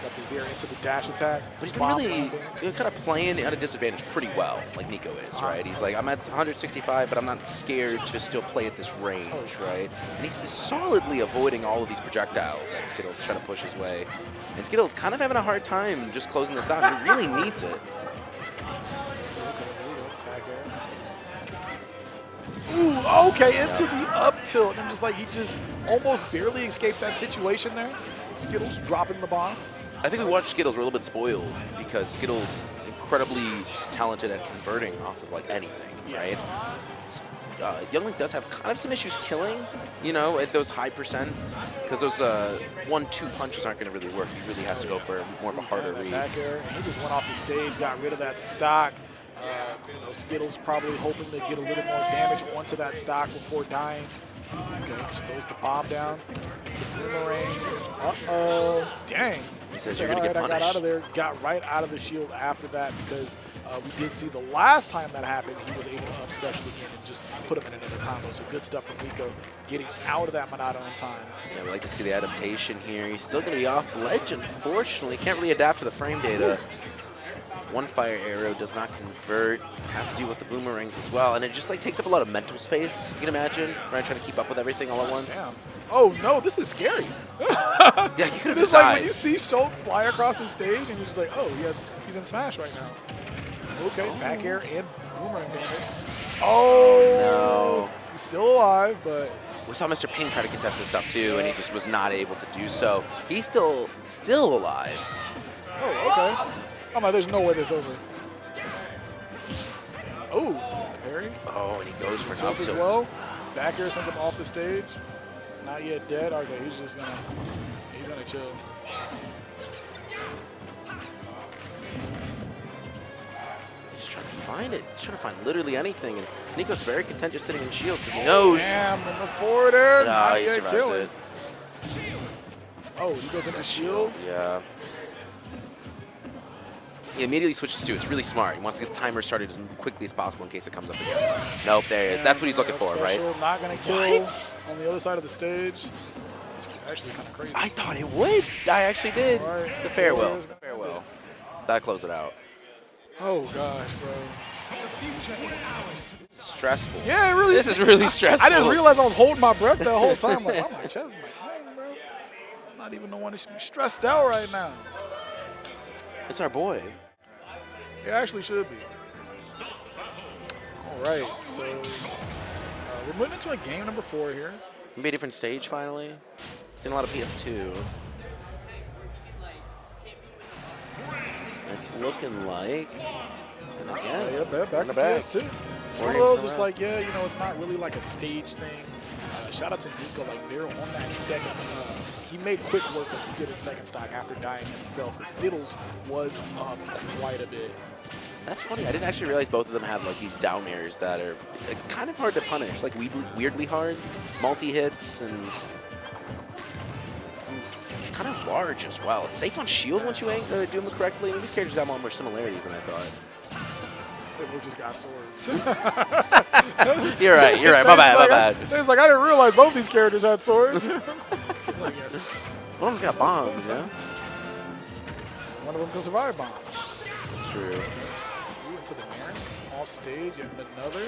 Got the 0 into the dash attack. But he's been really kind of playing at a disadvantage pretty well, like Nico is, right? He's like, I'm at 165, but I'm not scared to still play at this range, right? And he's solidly avoiding all of these projectiles that Skittles trying to push his way. And Skittles kind of having a hard time just closing this out. He really needs it. Ooh, okay, into the up tilt. And I'm just like, he just almost barely escaped that situation there. Skittles dropping the bomb. I think we watched Skittles. We're a little bit spoiled because Skittles incredibly talented at converting off of like anything, right? Young Link does have kind of some issues killing, you know, at those high percents because those 1-2 punches aren't going to really work. He really has to go for more of a harder read. Back air. He just went off the stage, got rid of that stock. You know, Skittles probably hoping to get a little more damage onto that stock before dying. Okay, just throws the bomb down. It's the boomerang. Uh-oh. Dang. He says you're going to get punished. I got out of there, got right out of the shield after that because we did see the last time that happened, he was able to up special again and just put him in another combo. So good stuff from Nico getting out of that Monado in time. Yeah, we like to see the adaptation here. He's still going to be off ledge, unfortunately. Can't really adapt to the frame data. One fire arrow does not convert. Has to do with the boomerangs as well. And it just like takes up a lot of mental space, you can imagine, right? Trying to keep up with everything all at once. Damn. Oh no, this is scary. Yeah, you could have It's like when you see Shulk fly across the stage and you're just like, oh, yes, he's in Smash right now. Okay, back air and boomerang damage. Oh, no. He's still alive, but... We saw Mr. Ping try to contest this stuff too, and he just was not able to do so. He's still alive. Oh, okay. I'm like, there's no way this is over. Oh, parry. Oh, and he goes for an tilt up as tilt. well. Back air sends him off the stage. Not yet dead. Okay, he's gonna chill. He's trying to find it. He's trying to find literally anything. And Nico's very content just sitting in shield because he knows. Damn, in the forward air. No, not he yet survives killing. it. Oh, he goes into shield. Yeah. He immediately switches to it. It's really smart. He wants to get the timer started as quickly as possible in case it comes up again. Nope, there he is. That's what he's looking for, right? Not going to kill on the other side of the stage. It's actually kind of crazy. I thought it would. I actually did. Right. The farewell. Farewell. That closed it out. Oh, gosh, bro. Stressful. Yeah, it really This is really stressful. I just realized I was holding my breath the whole time. Like, oh, my chest. I'm like, dang, bro. I'm not even the one that should be stressed out right now. It's our boy. It actually should be. All right, so we're moving into a game number 4 here. Maybe a different stage finally. Seen a lot of PS2. It's looking like. And again, yeah, back to PS2. It's one of those, just like, yeah, you know, it's not really like a stage thing. shout out to Nico. Like, they're on that stack. He made quick work of Skittles' second stock after dying himself. But Skittles was up quite a bit. That's funny. I didn't actually realize both of them had like these down airs that are kind of hard to punish, like weirdly hard, multi-hits, and kind of large as well. It's safe on shield once you do them correctly. I mean, these characters have a lot more similarities than I thought. We just got swords. You're right. My bad. It's like, I didn't realize both these characters had swords. One of them's got bombs, yeah? One of them can survive bombs. That's true. To the Mariners, off stage, and another.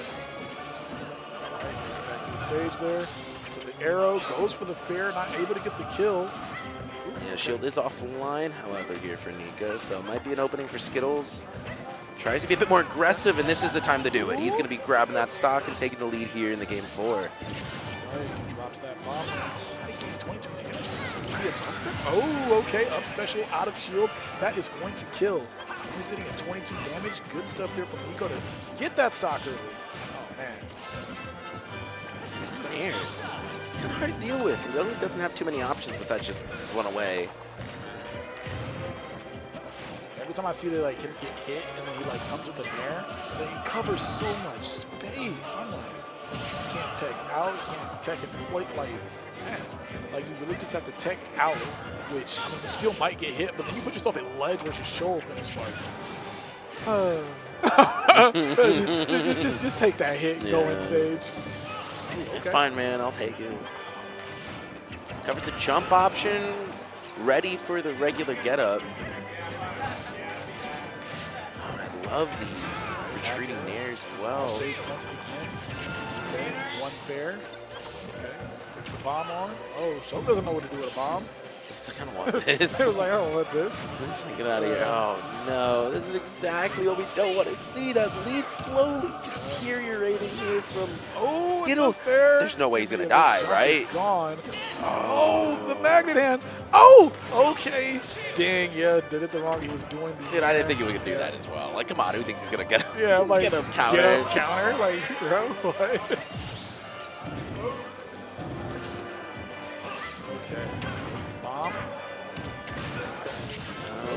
All right, goes back to the stage there. To the arrow, goes for the fair, not able to get the kill. Yeah, shield is offline, however, here for Nico, so it might be an opening for Skittles. Tries to be a bit more aggressive, and this is the time to do it. He's going to be grabbing that stock and taking the lead here in the game 4. All right, he drops that bomb. 22 damage. See a buster? Oh, okay, up special, out of shield. That is going to kill. He's sitting at 22 damage. Good stuff there from Nico to get that stock early. Oh, man. Air. It's kind of hard to deal with. He really doesn't have too many options besides just run away. Every time I see that, like, him get hit and then he like comes with an air, then he covers so much space. I'm like, you can't tech out, you can't tech and plate, like, man. Like, you really just have to tech out, which, I mean, you still might get hit, but then you put yourself at ledge versus shoulder, and it's like, just take that hit and go in stage. It's fine, man. I'll take it. Covered the jump option, ready for the regular getup. I love these retreating nairs as well. Stage once again. Okay, one fair. Okay, puts the bomb on. Oh, Show doesn't know what to do with a bomb. I kind of want this. It was like, I don't want this. Get out of here. Oh, no. This is exactly what we don't want to see. That lead slowly deteriorating here from Skittles. There's no way he's going to die, right? Gone. Oh, the magnet hands. Oh, okay. Dang, yeah, did it the wrong. He was doing the. Dude, I didn't think he was going to do that as well. Like, come on. Who thinks he's going to get him? Yeah, like, get him counter. Get him counter. Like, bro, what?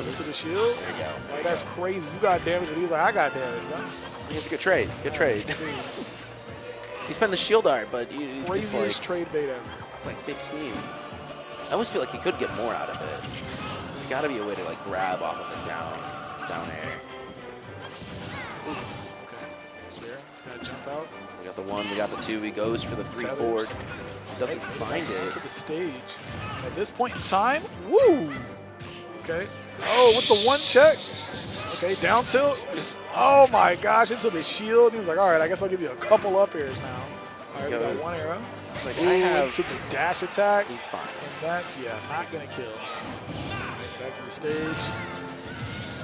To the shield. There you go. Like, that's crazy. You got damage, but he's like, I got damage, bro. It's a good trade. Good trade. He spent the shield art, but craziest like, trade bait ever. It's like 15. I almost feel like he could get more out of it. There's got to be a way to like grab off of the down air. Ooh, okay. There, he's got to jump out. We got the 1, we got the 2. He goes for the 3 forward. He doesn't find it. To the stage. At this point in time, woo! Okay. Oh, with the 1 check. Okay, down tilt. Oh my gosh, into the shield. He was like, all right, I guess I'll give you a couple up airs now. All right, we got 1 arrow. It's like, to the dash attack. He's fine. And that's, yeah, not going to kill. Back to the stage.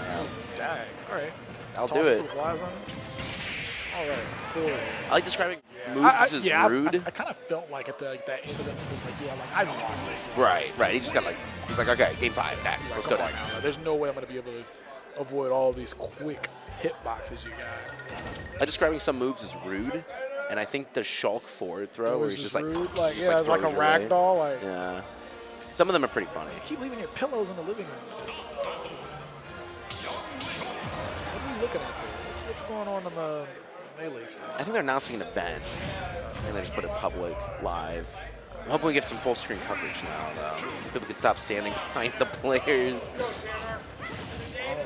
Oh, dang. All right. I'll do it. All right, forward. I like describing moves as rude. I kind of felt like at that end of it, it's like, yeah, like, I've lost this one. Right. He just got like, he's like, okay, game 5, next. Let's go next. Now. There's no way I'm going to be able to avoid all these quick hitboxes you got. Describing some moves as rude, and I think the Shulk forward throw where he's just rude, like yeah, it's like a ragdoll. Like, yeah. Some of them are pretty funny. You keep leaving your pillows in the living room. What are we looking at there? What's going on in the melee screen? I think they're announcing an event, and they just put it public, live. I'm hoping we get some full screen coverage now, though. People can stop standing behind the players.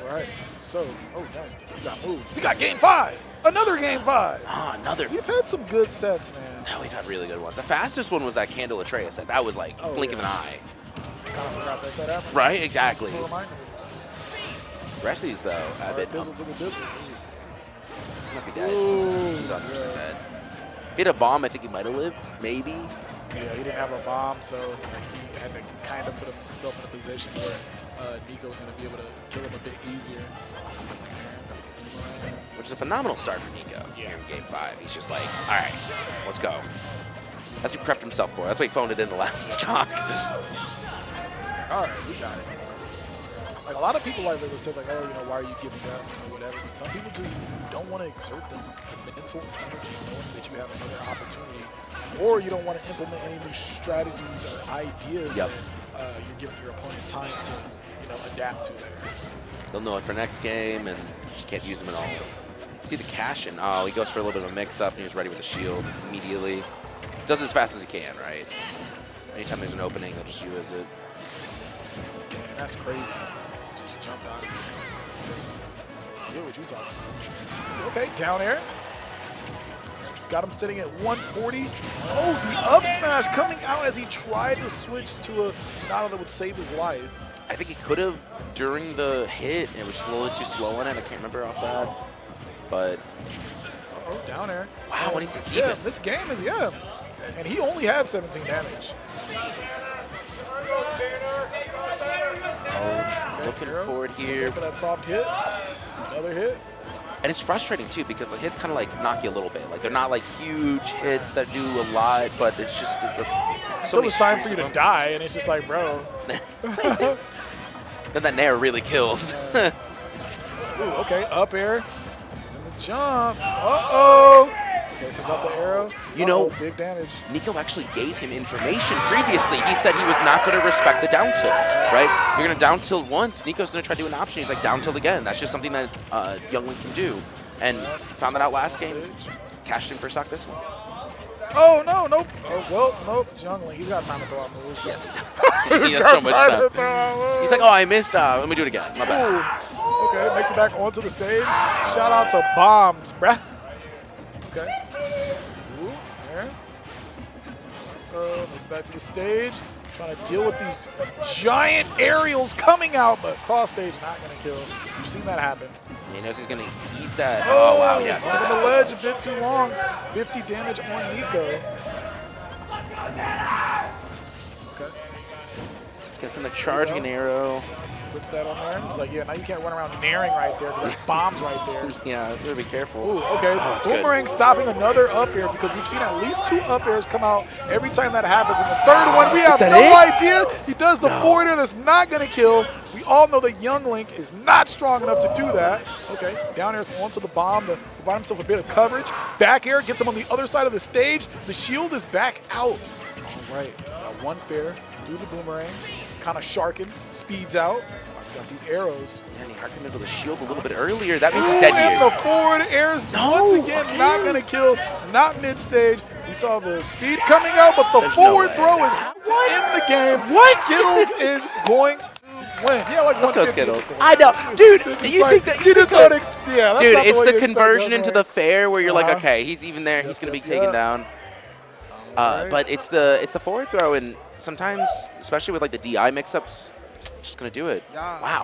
All right. So, oh, dang. We got moves. We got game 5. Another game 5. Ah, another. We've had some good sets, man. No, we've had really good ones. The fastest one was that Candle Atraeus set. That was like blink of an eye. Kind of forgot that set happened. Right, exactly. The rest of these, though, have been. Bizzle to the Bizzle. He might be dead. He's 100% dead. If he had a bomb, I think he might have lived. Maybe. Yeah, he didn't have a bomb, so like, he had to kind of put himself in a position where Nico was going to be able to kill him a bit easier. Which is a phenomenal start for Nico here in game 5. He's just like, all right, let's go. That's what he prepped himself for. That's why he phoned it in the last stock. All right, we got it. Like a lot of people like to say like, oh, why are you giving up, whatever. But some people just don't want to exert the mental energy knowing that you have another opportunity, or you don't want to implement any new strategies or ideas that you're giving your opponent time to, adapt to there. They'll know it for next game and just can't use them at all. See the cash in. Oh, he goes for a little bit of a mix-up, and he's ready with the shield immediately. Does it as fast as he can, right? Anytime there's an opening, he'll just use it. Dang, that's crazy. Just jumped out of it. Yeah, what you talking about. Okay, down air. Got him sitting at 140. Oh, the up smash coming out as he tried to switch to a Nada that would save his life. I think he could have during the hit. It was a little too slow on it. I can't remember off that. But down air. Wow, when he says even. This game is and he only had 17 damage. Looking forward here for that soft hit. Another hit. And it's frustrating too because the hits kind of like knock you a little bit. Like they're not like huge hits that do a lot, but it's just so it's time for you to die, and it's just like, bro. Then that nair really kills. Ooh, okay, up air. He's in the jump. Uh-oh. Okay, sends out the arrow. Big damage. Nico actually gave him information previously. He said he was not going to respect the down tilt, right? You're going to down tilt once. Nico's going to try to do an option. He's like, down tilt again. That's just something that Young Link can do. And found that out last game. Cashed in for stock this one. Oh, no, nope. Oh, well, nope. It's Young Link. He's got time to throw out moves. Yes. He has so much time. He's like, oh, I missed. Let me do it again. My bad. Ooh. Okay, makes it back onto the stage. Shout out to Bombs, bruh. Okay. Ooh, there. Makes it back to the stage. Trying to deal with these giant aerials coming out, but cross stage not going to kill. You've seen that happen. He knows he's going to eat that. Oh, wow, yes. On the ledge a bit too long. 50 damage on Nico. Okay. He's going to send the charging arrow. Puts that on there. He's like, yeah, now you can't run around naring right there because there's bombs right there. Yeah, you gotta be careful. Ooh, okay. Boomerang stopping another up air because we've seen at least 2 up airs come out every time that happens. And the third one, we have no idea. He does the forward air that's not going to kill. We all know that Young Link is not strong enough to do that. Okay, down air's onto the bomb to provide himself a bit of coverage. Back air gets him on the other side of the stage. The shield is back out. All right, one fair through the boomerang. Kind of sharking, speeds out. Got these arrows. Yeah, and he harkened into the shield a little bit earlier. That means he's dead and here. The forward airs once again not going to kill, not mid-stage. We saw the speed coming out, but the forward throw is in the game. Skittles is going to win. Yeah, like let's go Skittles. I know. Dude, you think that you just don't yeah, dude, it's the conversion into the fair where you're like, okay, he's even there. He's going to be taken down. But it's the forward throw, and sometimes, especially with like the DI mix-ups, just going to do it. Wow.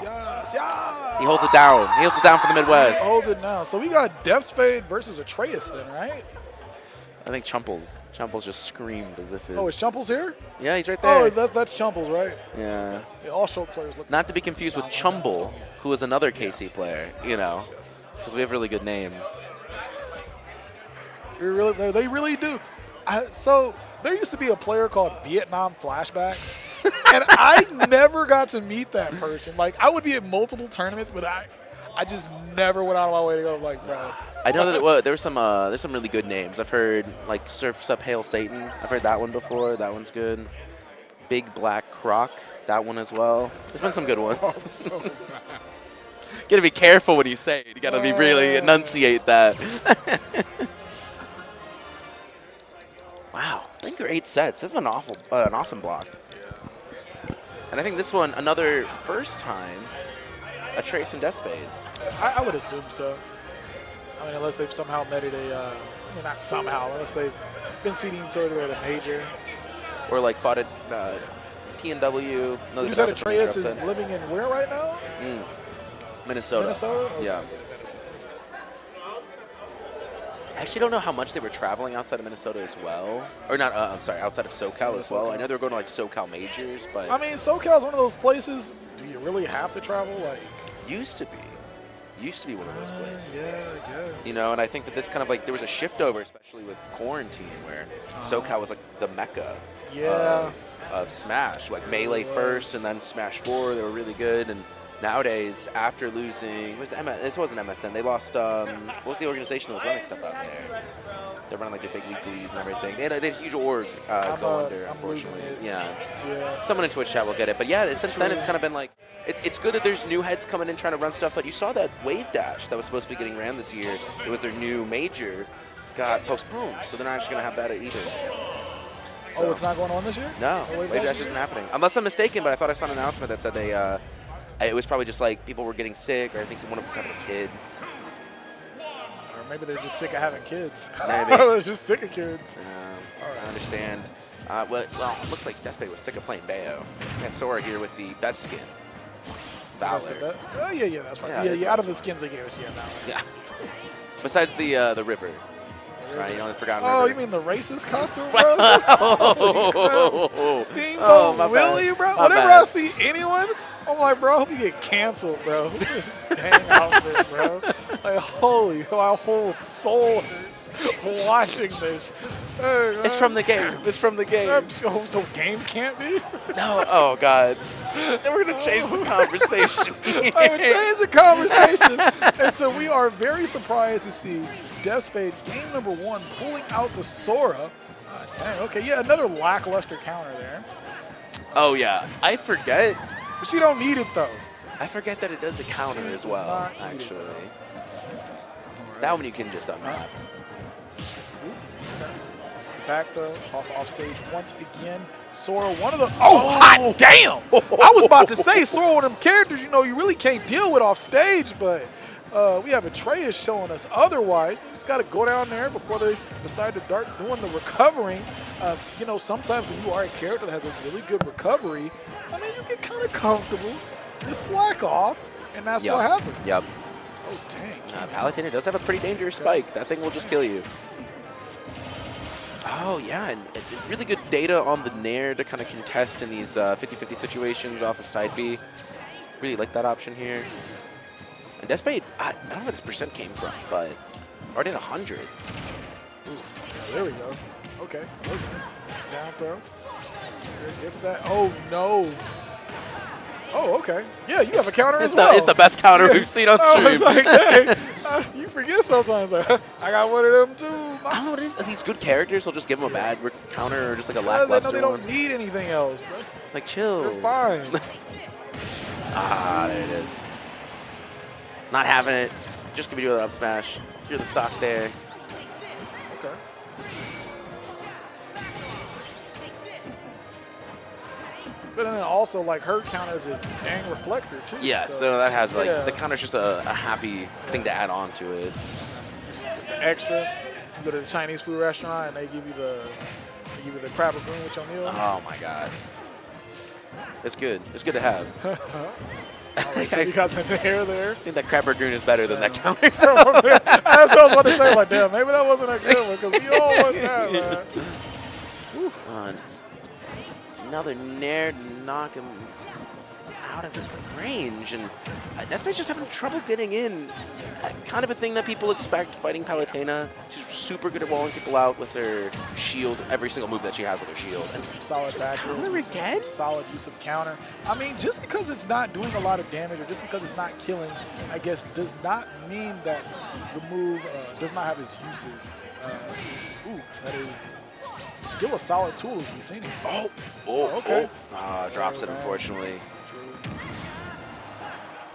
He holds it down. He holds it down for the Midwest. Hold it now. So we got Spade versus Atraeus then, right? I think Chumples just screamed as if his... Oh, is Chumples here? Yeah, he's right there. Oh, that's Chumples, right? Yeah. All Shulk players look... Not to be confused with Chumble, who is another KC player, because we have really good names. They really do. So there used to be a player called Vietnam Flashback. And I never got to meet that person. Like, I would be at multiple tournaments, but I just never went out of my way to go, like, bro. I know that there's some really good names. I've heard, like, Surf's Up Hail Satan. I've heard that one before. That one's good. Big Black Croc. That one as well. There's been some good ones. Oh, so you gotta be careful when you say it. You gotta be really enunciate that. Wow. I think 8 sets. This has been an awesome block. And I think this one, another first time, Atraeus and Spade. I would assume so. I mean, unless they've somehow met at a, not somehow, unless they've been seeding sort of at a major. Or like fought at PNW. You said Atraeus is living in where right now? Minnesota. Minnesota? Okay. Yeah. I actually don't know how much they were traveling outside of Minnesota as well. Or not, I'm sorry, outside of SoCal as well. I know they were going to like SoCal majors, but... I mean, SoCal is one of those places, do you really have to travel? Like, used to be one of those places. Yeah, I guess. You know, and I think that this kind of like, there was a shift over, especially with quarantine, where SoCal was like the mecca of Smash. Like Melee first and then Smash 4, they were really good. And nowadays, after losing, this wasn't MSN. They lost. What was the organization that was running stuff out there? They're running like the big weeklies and everything. They had a huge org go under, unfortunately. Yeah. Someone in Twitch chat will get it. But yeah, since then it's kind of been like, it's good that there's new heads coming in trying to run stuff. But you saw that Wave Dash that was supposed to be getting ran this year. It was their new major, got postponed. So they're not actually going to have that either. So, oh, it's not going on this year? No, Wave Dash isn't happening. Unless I'm mistaken, but I thought I saw an announcement that said they, it was probably just like people were getting sick, or I think one of them was having a kid. Or maybe they're just sick of having kids. Maybe. They're just sick of kids. I understand. Well, it looks like Despade was sick of playing Bayo. And Sora here with the best skin. Valor. Oh, yeah, that's right. Yeah, out of the skins they gave us, Valor. Yeah. Besides the river. Right, you know, the Forgotten River. Oh, you mean the racist costume, bro? Oh, Steamboat Willie, bro. Whenever I see anyone, I'm like, bro, I hope you get canceled, bro. Dang outfit, bro. Like, holy, my whole soul hurts watching this. Hey, it's from the game. It's from the game. So games can't be? No. Oh, God. We're going to change the conversation. I would change the conversation. And so we are very surprised to see Spade, game number 1, pulling out the Sora. Dang, okay, yeah, another lackluster counter there. Oh, yeah. I forget. But she don't need it, though. I forget that it does a counter as well, actually. That one you can just unwrap. It's the back, though. Toss off stage once again. Sora, one of the... Oh, hot damn! I was about to say, Sora, one of them characters, you know, you really can't deal with off stage, but we have Atraeus showing us otherwise. You just got to go down there before they decide to start doing the recovering. You know, sometimes when you are a character that has a really good recovery, I mean, you get kind of comfortable. You slack off, and that's what happens. Yep. Oh, dang. Palutena does have a pretty dangerous spike. That thing will just kill you. Oh, yeah, and really good data on the Nair to kind of contest in these 50-50 situations off of side B. Really like that option here. And Despade, I don't know where this percent came from, but already at 100. Yeah, there we go. Okay, listen. Down throw. Gets that. Oh, no. Oh, okay. Yeah, you have a counter as well. It's the best counter we've seen on stream. I was like, dang, you forget sometimes. Like, I got one of them, too. I don't know what it is. These good characters will just give them a bad counter or just like a lackluster they don't need anything else, bro. It's like, chill. They're fine. There it is. Not having it. Just gonna do an up smash. You're the stock there. Okay. But then also, like, her counter is a dang reflector, too. Yeah, so that has, like, the counter's just a happy thing to add on to it. Just an extra. You go to the Chinese food restaurant and they give you the crab ragoon with your meal. Oh, my God. It's good. It's good to have. So you got the hair there. I think that crab ragoon is better than that counter. That's what I was about to say. Like, damn, maybe that wasn't a good one because we all want that, man. Another Nair to knock him out of his range, and Despade's just having trouble getting in. Kind of a thing that people expect fighting Palutena. She's super good at wall and kickle out with her shield, every single move that she has with her shield. Some solid back again? Solid use of counter. I mean, just because it's not doing a lot of damage or just because it's not killing, I guess, does not mean that the move does not have its uses. That is still a solid tool as we've seen it. Okay. Drops it, unfortunately.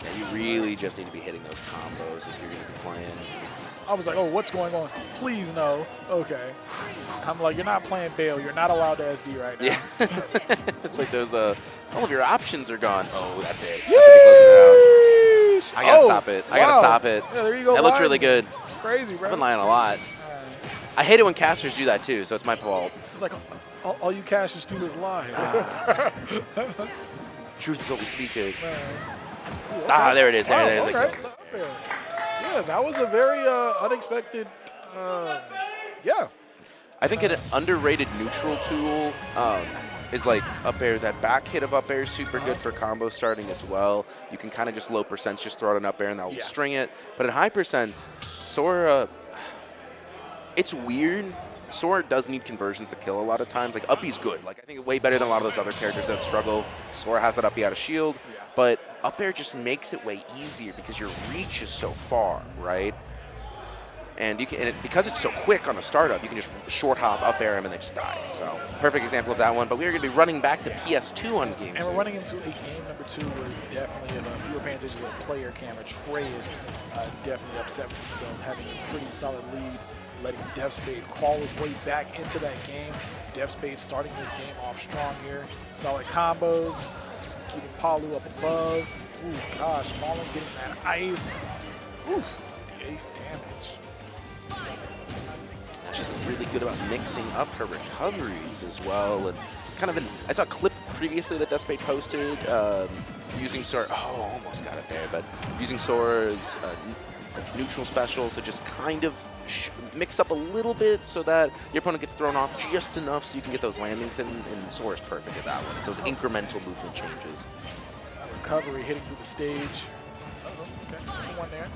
Yeah, you really just need to be hitting those combos if you're going to be playing. I was like, oh, what's going on? Please no. Okay. I'm like, you're not playing Bale. You're not allowed to SD right now. Yeah. It's like those, all of your options are gone. Oh, that's it. That's it. I got to stop it. I got to stop it. Yeah, there you go. That looked really good. Crazy, bro. I've been lying a lot. I hate it when casters do that too, so it's my fault. It's like all you casters do is lie. Truth is what we speak here. Okay. There it is. There it is. Right. Yeah, that was a very unexpected. Yeah. I think an underrated neutral tool is like up air. That back hit of up air is super good for combo starting as well. You can kind of just low percents, just throw it on up air and that will string it. But at high percents, Sora, it's weird Sora does need conversions to kill a lot of times. Like, Uppy's good. Like, I think way better than a lot of those other characters that struggle. Sora has that Uppy out of shield, but up air just makes it way easier because your reach is so far, right? And you can, because it's so quick on a startup, you can just short hop up air him and they just die. So, perfect example of that one. But we are going to be running back to PS2 on game. And we're running into a game number 2 where definitely, if you were paying attention to the player cam, Atraeus definitely upset with himself, having a pretty solid lead, letting Spade crawl his way back into that game. Spade starting this game off strong here. Solid combos, keeping Palu up above. Ooh, gosh, Fallen getting that ice. Oof, 8 damage. She's really good about mixing up her recoveries as well. And kind of I saw a clip previously that Spade posted using Sora. Oh, almost got it there, but using Sora's neutral specials to just kind of mix up a little bit so that your opponent gets thrown off just enough so you can get those landings in, and Sora's perfect at that one. So those incremental movement changes. Recovery hitting through the stage. Okay, that's the one there.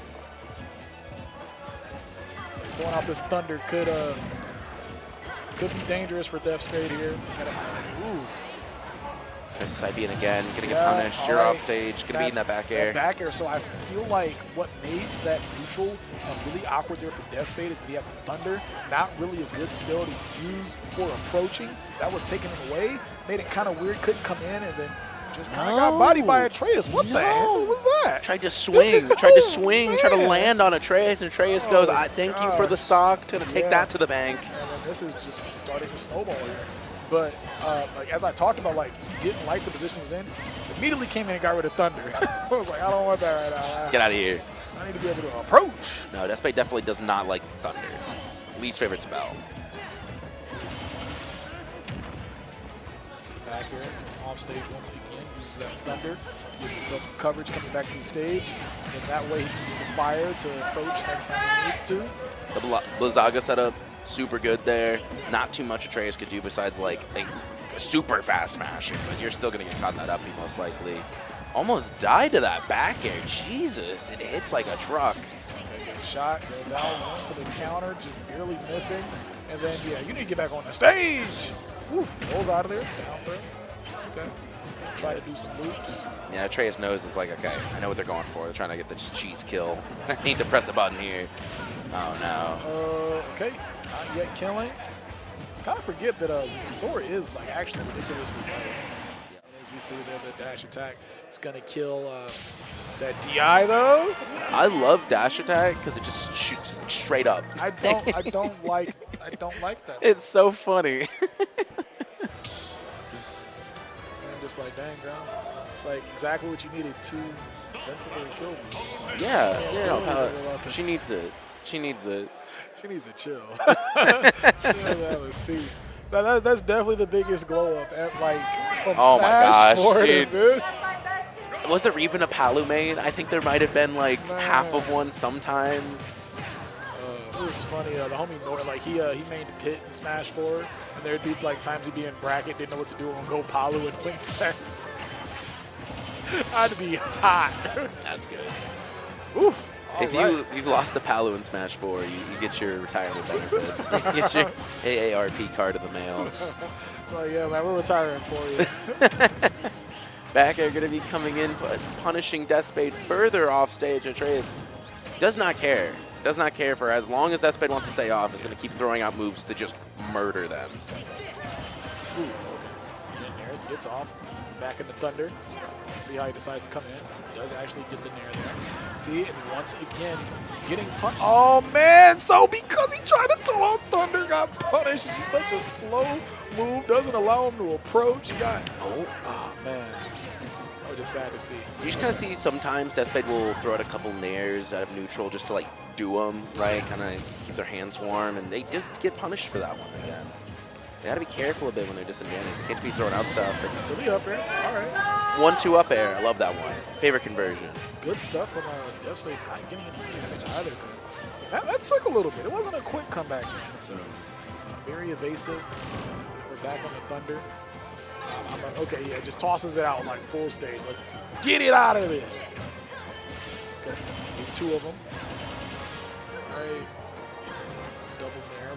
Going off this thunder could be dangerous for Spade here. Oof. Tries to side being again, gonna get punished. You're off stage, gonna be in that back air. Back air, so I feel like what made that neutral really awkward there for Spade is that he had the thunder, not really a good skill to use for approaching. That was taken away, made it kind of weird, couldn't come in, and then just kind of got bodied by Atraeus. What the hell was that? Tried to swing, tried to land on Atraeus, and Atraeus goes, I thank you for the stock, gonna take that to the bank. And then this is just starting to snowball here. But like as I talked about, like he didn't like the position he was in. Immediately came in and got rid of thunder. I was like, I don't want that right now. Get out of here. I need to be able to approach. No, Spade definitely does not like thunder. Least favorite spell. Back here, off stage once again, uses that thunder, gives himself coverage coming back to the stage, and that way he can use the fire to approach next time he needs to. The Blizzaga setup, super good there. Not too much Atraeus could do besides like a super fast mashing, but you're still gonna get caught in that uppy most likely. Almost died to that back air. Jesus, it hits like a truck. Good shot, go down one for the counter, just barely missing. And then, yeah, you need to get back on the stage. Woof, rolls out of there, down throw. Okay, try to do some loops. Yeah, Atraeus knows it's like, okay, I know what they're going for. They're trying to get the cheese kill. I need to press a button here. Oh, no. Okay, not yet killing. Kind of forget that Sora is like actually ridiculously low. As we see there, the dash attack is going to kill that DI though. I love dash attack because it just shoots straight up. I don't like that. It's so funny. And just like, dang, girl. It's like exactly what you needed to invincibly kill me. Like, yeah. She needs it. She needs it. She needs to chill. Let's see. That's definitely the biggest glow up. Like from oh Smash my gosh, dude. This. Was there even a Palu main? I think there might have been like half of one sometimes. It was funny. The homie Nor, like he made Pit in Smash 4, and there'd be like times he'd be in bracket, didn't know what to do, and go Palu and Princess. I'd be hot. That's good. Oof. If you've lost a Palu in Smash 4, you get your retirement benefits. You get your AARP card in the mail. Like, yeah, man, we're retiring for you. Back air going to be coming in, but punishing Spade further off stage. Atraeus does not care. Does not care for as long as Spade wants to stay off. Is going to keep throwing out moves to just murder them. Ooh, okay. Nares gets off. Back in the thunder. See how he decides to come in. Does actually get the Nair there. See, and once again, getting punished. Oh, man. So because he tried to throw out thunder, got punished. He's such a slow move. Doesn't allow him to approach. He got, oh man. That was just sad to see. You just kind of see sometimes Spade will throw out a couple Nairs out of neutral just to like do them, right? Kind of keep their hands warm, and they just get punished for that one again. They gotta be careful a bit when they're disadvantaged. They can't be throwing out stuff. To the up air. All right. 1-2 up air. I love that one. Favorite conversion. Good stuff from Spade not getting any damage either. That took a little bit. It wasn't a quick comeback in, so very evasive. We're back on the thunder. I'm like, okay, yeah, just tosses it out like full stage. Let's get it out of there. Okay, need 2 of them. All right. Double Nair.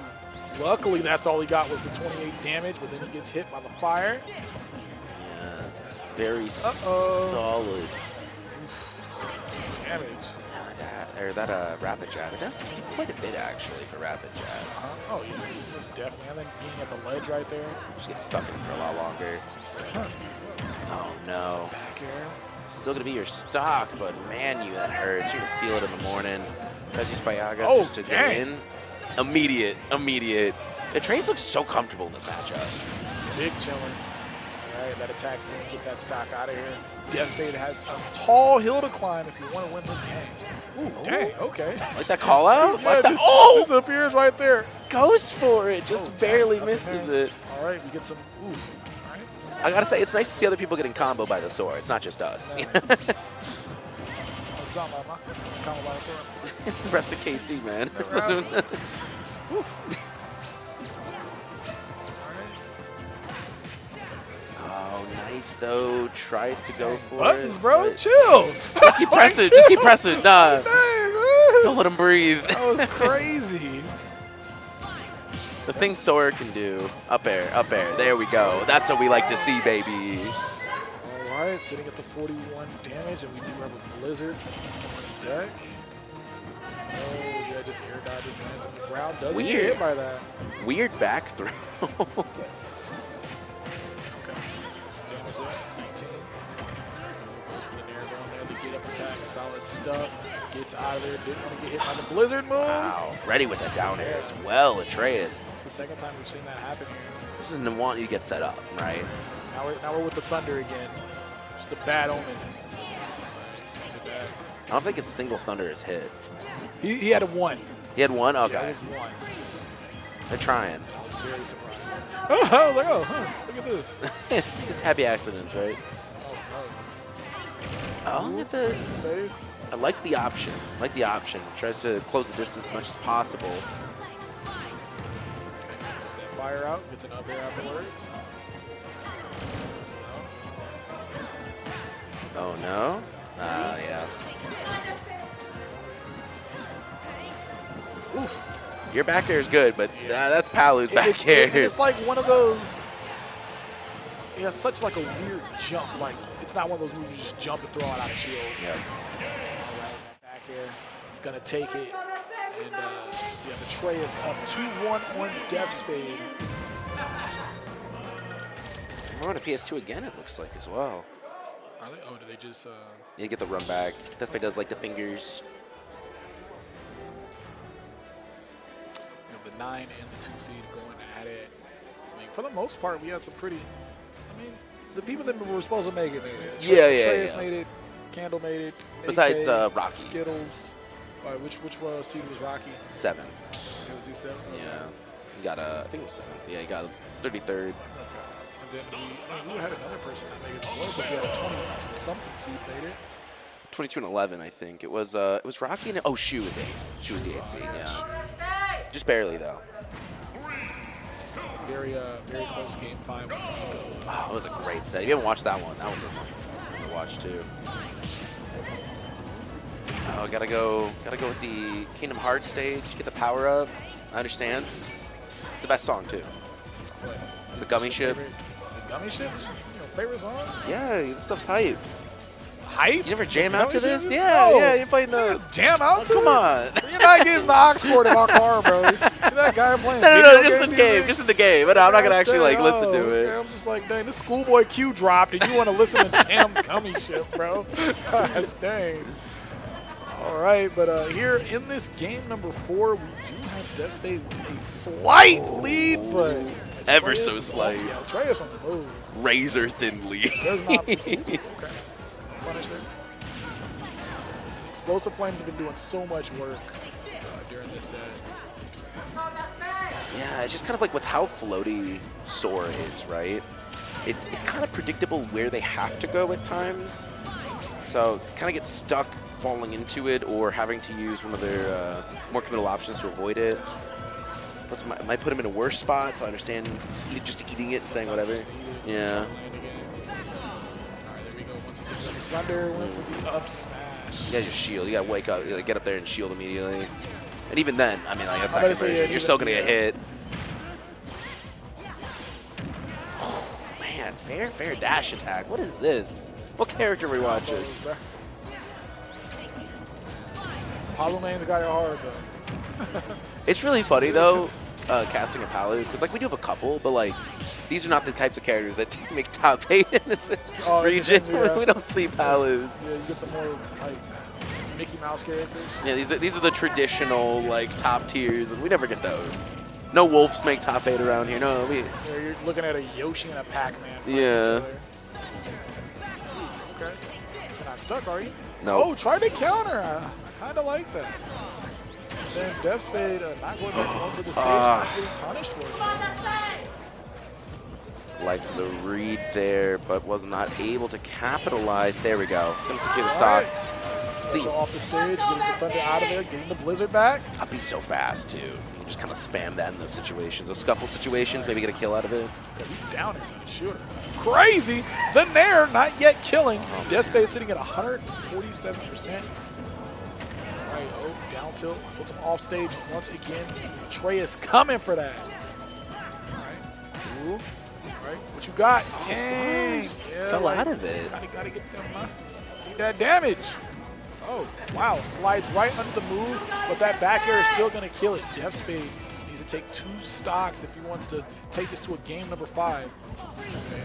Luckily, that's all he got was the 28 damage, but then he gets hit by the fire. Yeah, very solid. Damage. That rapid jab. It does do quite a bit actually for rapid jabs. Oh, yes, definitely. And then being at the ledge right there. Just get stuck in for a lot longer. Oh no. Back air. Still gonna be your stock, but man, that hurts. You're gonna feel it in the morning. Tries to use Fayaga just to get in. Immediate. Atraeus looks so comfortable in this matchup. Big chilling. All right, that attack's gonna get that stock out of here. Spade has a tall hill to climb if you want to win this game. Ooh, dang, okay. Like that call out? Yeah, like just appears right there. Goes for it, just barely misses it. All right, we get some, ooh. I gotta say, it's nice to see other people getting comboed by the sword. It's not just us. Yeah. It's the rest of KC, man. Oh, nice though. Tries to go for buttons, it. bro. Chill. Just keep pressing. Just keep pressing. Nah. Don't let him breathe. That was crazy. The thing Sora can do. Up air. There we go. That's what we like to see, baby. All right, sitting at the 41 damage, and we do have a Blizzard on deck. Oh, yeah, just air dodges, lands on the ground. Doesn't get hit by that. Weird back throw. Damage there, 19. Going there, the get up attack, solid stuff. Gets out of there, didn't want to get hit by the Blizzard move. Wow, ready with that down air as well, Atraeus. It's the second time we've seen that happen here. Just doesn't want you to get set up, right? Now we're with the Thunder again. Just a bad omen. I don't think a single Thunder is hit. He had a 1. He had 1? Okay. Yeah, it was 1. They're trying. I was very surprised. I was like, oh, look at this. Just happy accidents, right? Oh, look at the face. I like the option. Tries to close the distance as much as possible. Fire out, gets an up air afterwards. Oh no? Yeah. Oof. Your back air is good, but that's Palu's back air. It's like one of those. It has such like a weird jump. Like it's not one of those moves you just jump and throw it out of shield. Yeah. All right, that back air. It's gonna take it, and yeah, Atraeus up 2-1 on Spade. We're on a PS2 again, it looks like, as well. Are they? Oh, do they just? Yeah, get the run back. Spade does like the fingers. You have the 9 and the 2 seed going at it. I mean, for the most part, we had some pretty. I mean, the people that were supposed to make it made it. Atraeus made it. Candle made it. Besides AK, Rocky. Skittles. Which seed was Rocky? 7. Was he 7? Yeah. He got I think it was 7. Yeah, he got 33rd. And then we had another person that made it as well, but we had a 20-something seed made it. 22 and 11, I think. It was Rocky and Shu was 8. She was the 8th seed, yeah. Just barely though. Very close game 5 with Nico. Wow, that was a great set. If you haven't watched that one, that was a fun to watch too. Oh, gotta go with the Kingdom Hearts stage, get the power up. I understand. The best song too. The Gummy Ship. The Gummy Ship? Your favorite song? Yeah, this stuff's hype. Hype? You never jam out to this? Ship? Yeah, No. yeah, you're playing the jam out to Come it? on. You're not getting the aux cord in my car, bro. You're that guy playing No, video just in the game, music. just in the game. But I'm not gonna actually like listen to Okay, it. I'm just like, dang, this Schoolboy Q dropped, and you want to listen to damn Gummy Ship, bro? God dang. All right, but here in this game number 4, we do have Spade with a slight lead, but Ever so Atraeus slight. Yeah, Atraeus on the move. Razor thin lead. Does not. Okay. Punish there. Explosive Flames have been doing so much work during this set. Yeah, it's just kind of like with how floaty Sora is, right? It's kind of predictable where they have to go at times. So kind of get stuck falling into it or having to use one of their more committal options to avoid it. Might put him in a worse spot, so I understand just eating it, saying whatever. Yeah. Alright, there we go. Once again, Thunder went for the up smash. You gotta just shield. You gotta wake up, get up there and shield immediately. And even then, I mean, like that's not I'm about to say, conversion. yeah, You're still gonna get hit. fair dash attack. What is this? What character are we watching? Apollo Main's got it hard, though. It's really funny, though, casting a Palu, because, like, we do have a couple, but, like, these are not the types of characters that make top 8 in this region. Yeah. We don't see Palus. Yeah, you get the more, like, Mickey Mouse characters. Yeah, these are the traditional, like, top tiers, and we never get those. No wolves make top 8 around here. No, we. Yeah, you're looking at a Yoshi and a Pac-Man. Yeah. Okay. You're not stuck, are you? No. Oh, try to counter. I kind of like that. Then Dev Spade not going back onto the stage, not getting punished for it. Liked the read there, but was not able to capitalize. There we go. Gonna secure the stock. See, off the stage, getting the Thunder out of there, getting the Blizzard back. I'd be so fast, too. You just kind of spam that in those situations. Those scuffle situations, maybe get a kill out of it. Yeah, he's down into the shooter. Crazy! The Nair not yet killing. Dev Spade sitting at 147%. Right, oh, down tilt. Puts him off stage once again. Atraeus coming for that. All right. Ooh. All right, what you got? Dang! Yeah, Fell out of it. Gotta get them, need that damage. Oh, wow. Slides right under the move, but that back air is still going to kill it. Dev Spade needs to take 2 stocks if he wants to take this to a game number 5. Okay,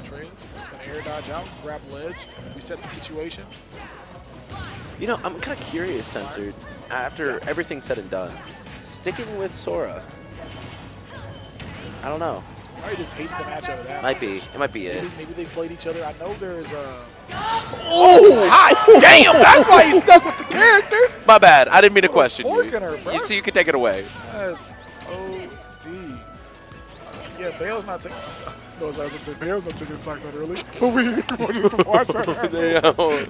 Atraeus just going to air dodge out, grab ledge, reset the situation. You know, I'm kind of curious, Censored, after everything's said and done, sticking with Sora. I don't know. Probably just hates the matchup of that. Might be. It might be it. Maybe they played each other. I know there's a... Oh, hot damn! That's why he's stuck with the character. My bad. I didn't mean to question you. Her, bro. So you can take it away. That's OD. Yeah, Bale's not taking... No, I was going to say, Bale's not taking a stock that early. But we wanted to watch that.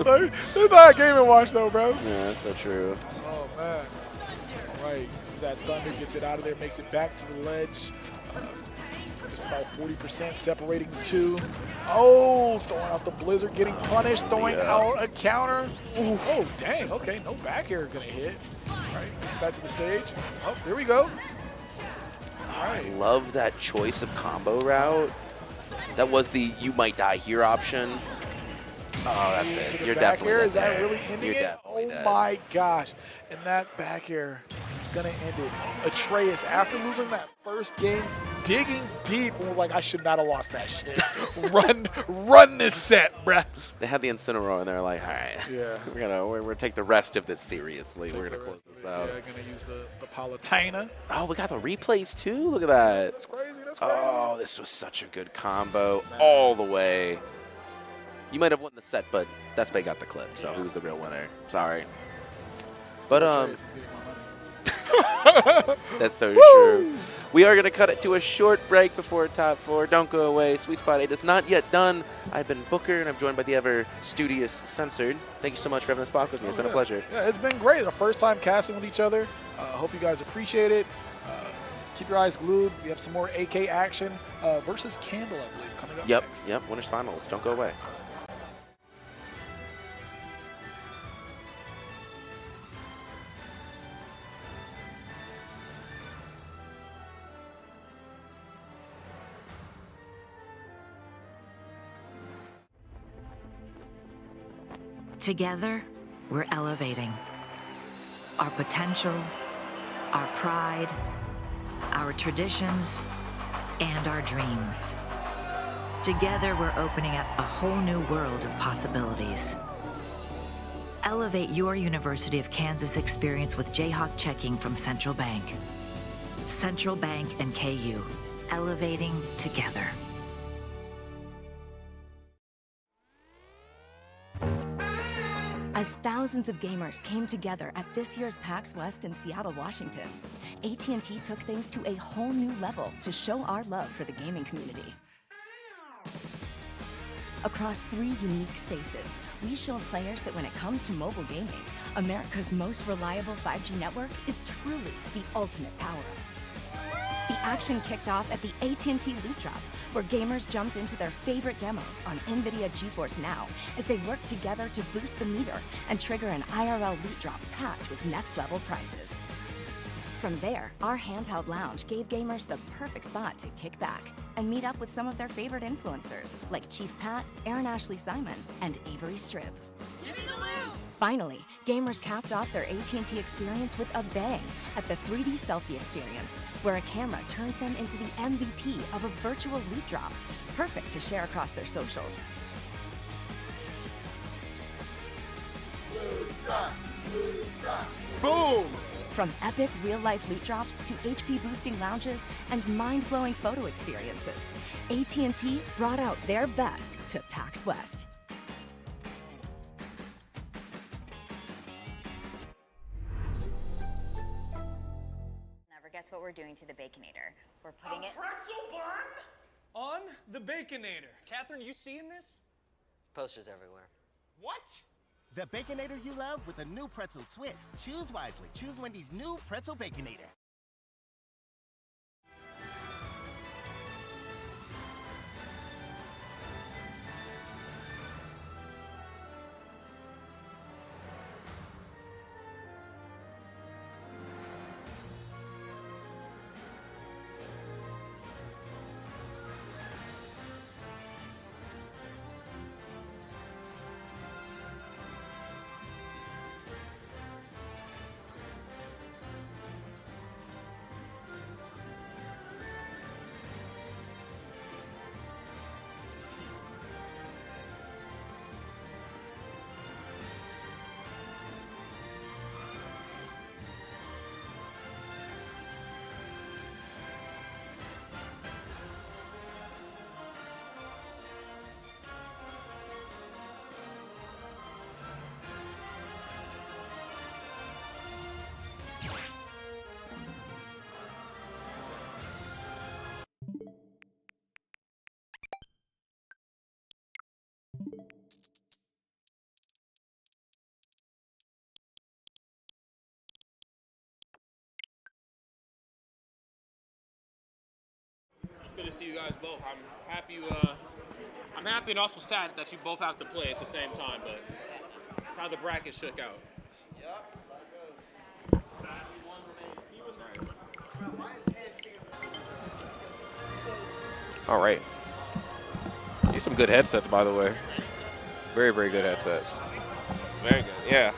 Like, it's not a game and watch, though, bro. Yeah, that's so true. Oh, man. All right. Uses that Thunder, gets it out of there, makes it back to the ledge. Just about 40% separating the two. Oh, throwing out the Blizzard, getting punished, throwing out a counter. Ooh. Oh, dang. Okay, no back air going to hit. All right, gets back to the stage. Oh, there we go. All right. I love that choice of combo route. That was the you might die here option. Oh, that's it. You're definitely air. dead Is that there. really ending You're it? definitely Oh dead. my gosh. And that back air is going to end it. Atraeus, after losing that first game, digging deep and was like, I should not have lost that shit. run this set, bruh. They had the Incineroar and they're like, all right, we're gonna take the rest of this seriously. We're gonna close this out. Yeah, gonna use the Palutena. Oh, we got the replays too. Look at that. That's crazy. That's crazy. Oh, this was such a good combo all the way. You might have won the set, but Despay got the clip, so who's the real winner? Sorry. But that's so true. We are going to cut it to a short break before top 4. Don't go away. Sweet Spot 8 is not yet done. I've been Booker, and I'm joined by the ever studious Censored. Thank you so much for having this block with me. It's been a pleasure. Yeah, it's been great. The first time casting with each other. Hope you guys appreciate it. Keep your eyes glued. We have some more AK action versus Candle, I believe, coming up next. Yep, winners finals. Don't go away. Together, we're elevating our potential, our pride, our traditions, and our dreams. Together, we're opening up a whole new world of possibilities. Elevate your University of Kansas experience with Jayhawk checking from Central Bank. Central Bank and KU, elevating together. As thousands of gamers came together at this year's PAX West in Seattle, Washington, AT&T took things to a whole new level to show our love for the gaming community. Across 3 unique spaces, we showed players that when it comes to mobile gaming, America's most reliable 5G network is truly the ultimate power-up. The action kicked off at the AT&T Loot Drop, where gamers jumped into their favorite demos on NVIDIA GeForce Now as they worked together to boost the meter and trigger an IRL loot drop packed with next-level prizes. From there, our handheld lounge gave gamers the perfect spot to kick back and meet up with some of their favorite influencers, like Chief Pat, Aaron Ashley Simon, and Avery Strip. Give me the loot! Finally, gamers capped off their AT&T experience with a bang at the 3D selfie experience, where a camera turned them into the MVP of a virtual loot drop, perfect to share across their socials. Boom! From epic real-life loot drops to HP-boosting lounges and mind-blowing photo experiences, AT&T brought out their best to PAX West. Never guess what we're doing to the Baconator. We're putting it pretzel bun on the Baconator. Catherine, you seeing this? Posters everywhere. What? The Baconator you love with a new pretzel twist. Choose wisely. Choose Wendy's new Pretzel Baconator. It's good to see you guys both. I'm happy. I'm happy and also sad that you both have to play at the same time, but that's how the bracket shook out. All right. These some good headsets, by the way. Very, very good headsets. Very good, yeah.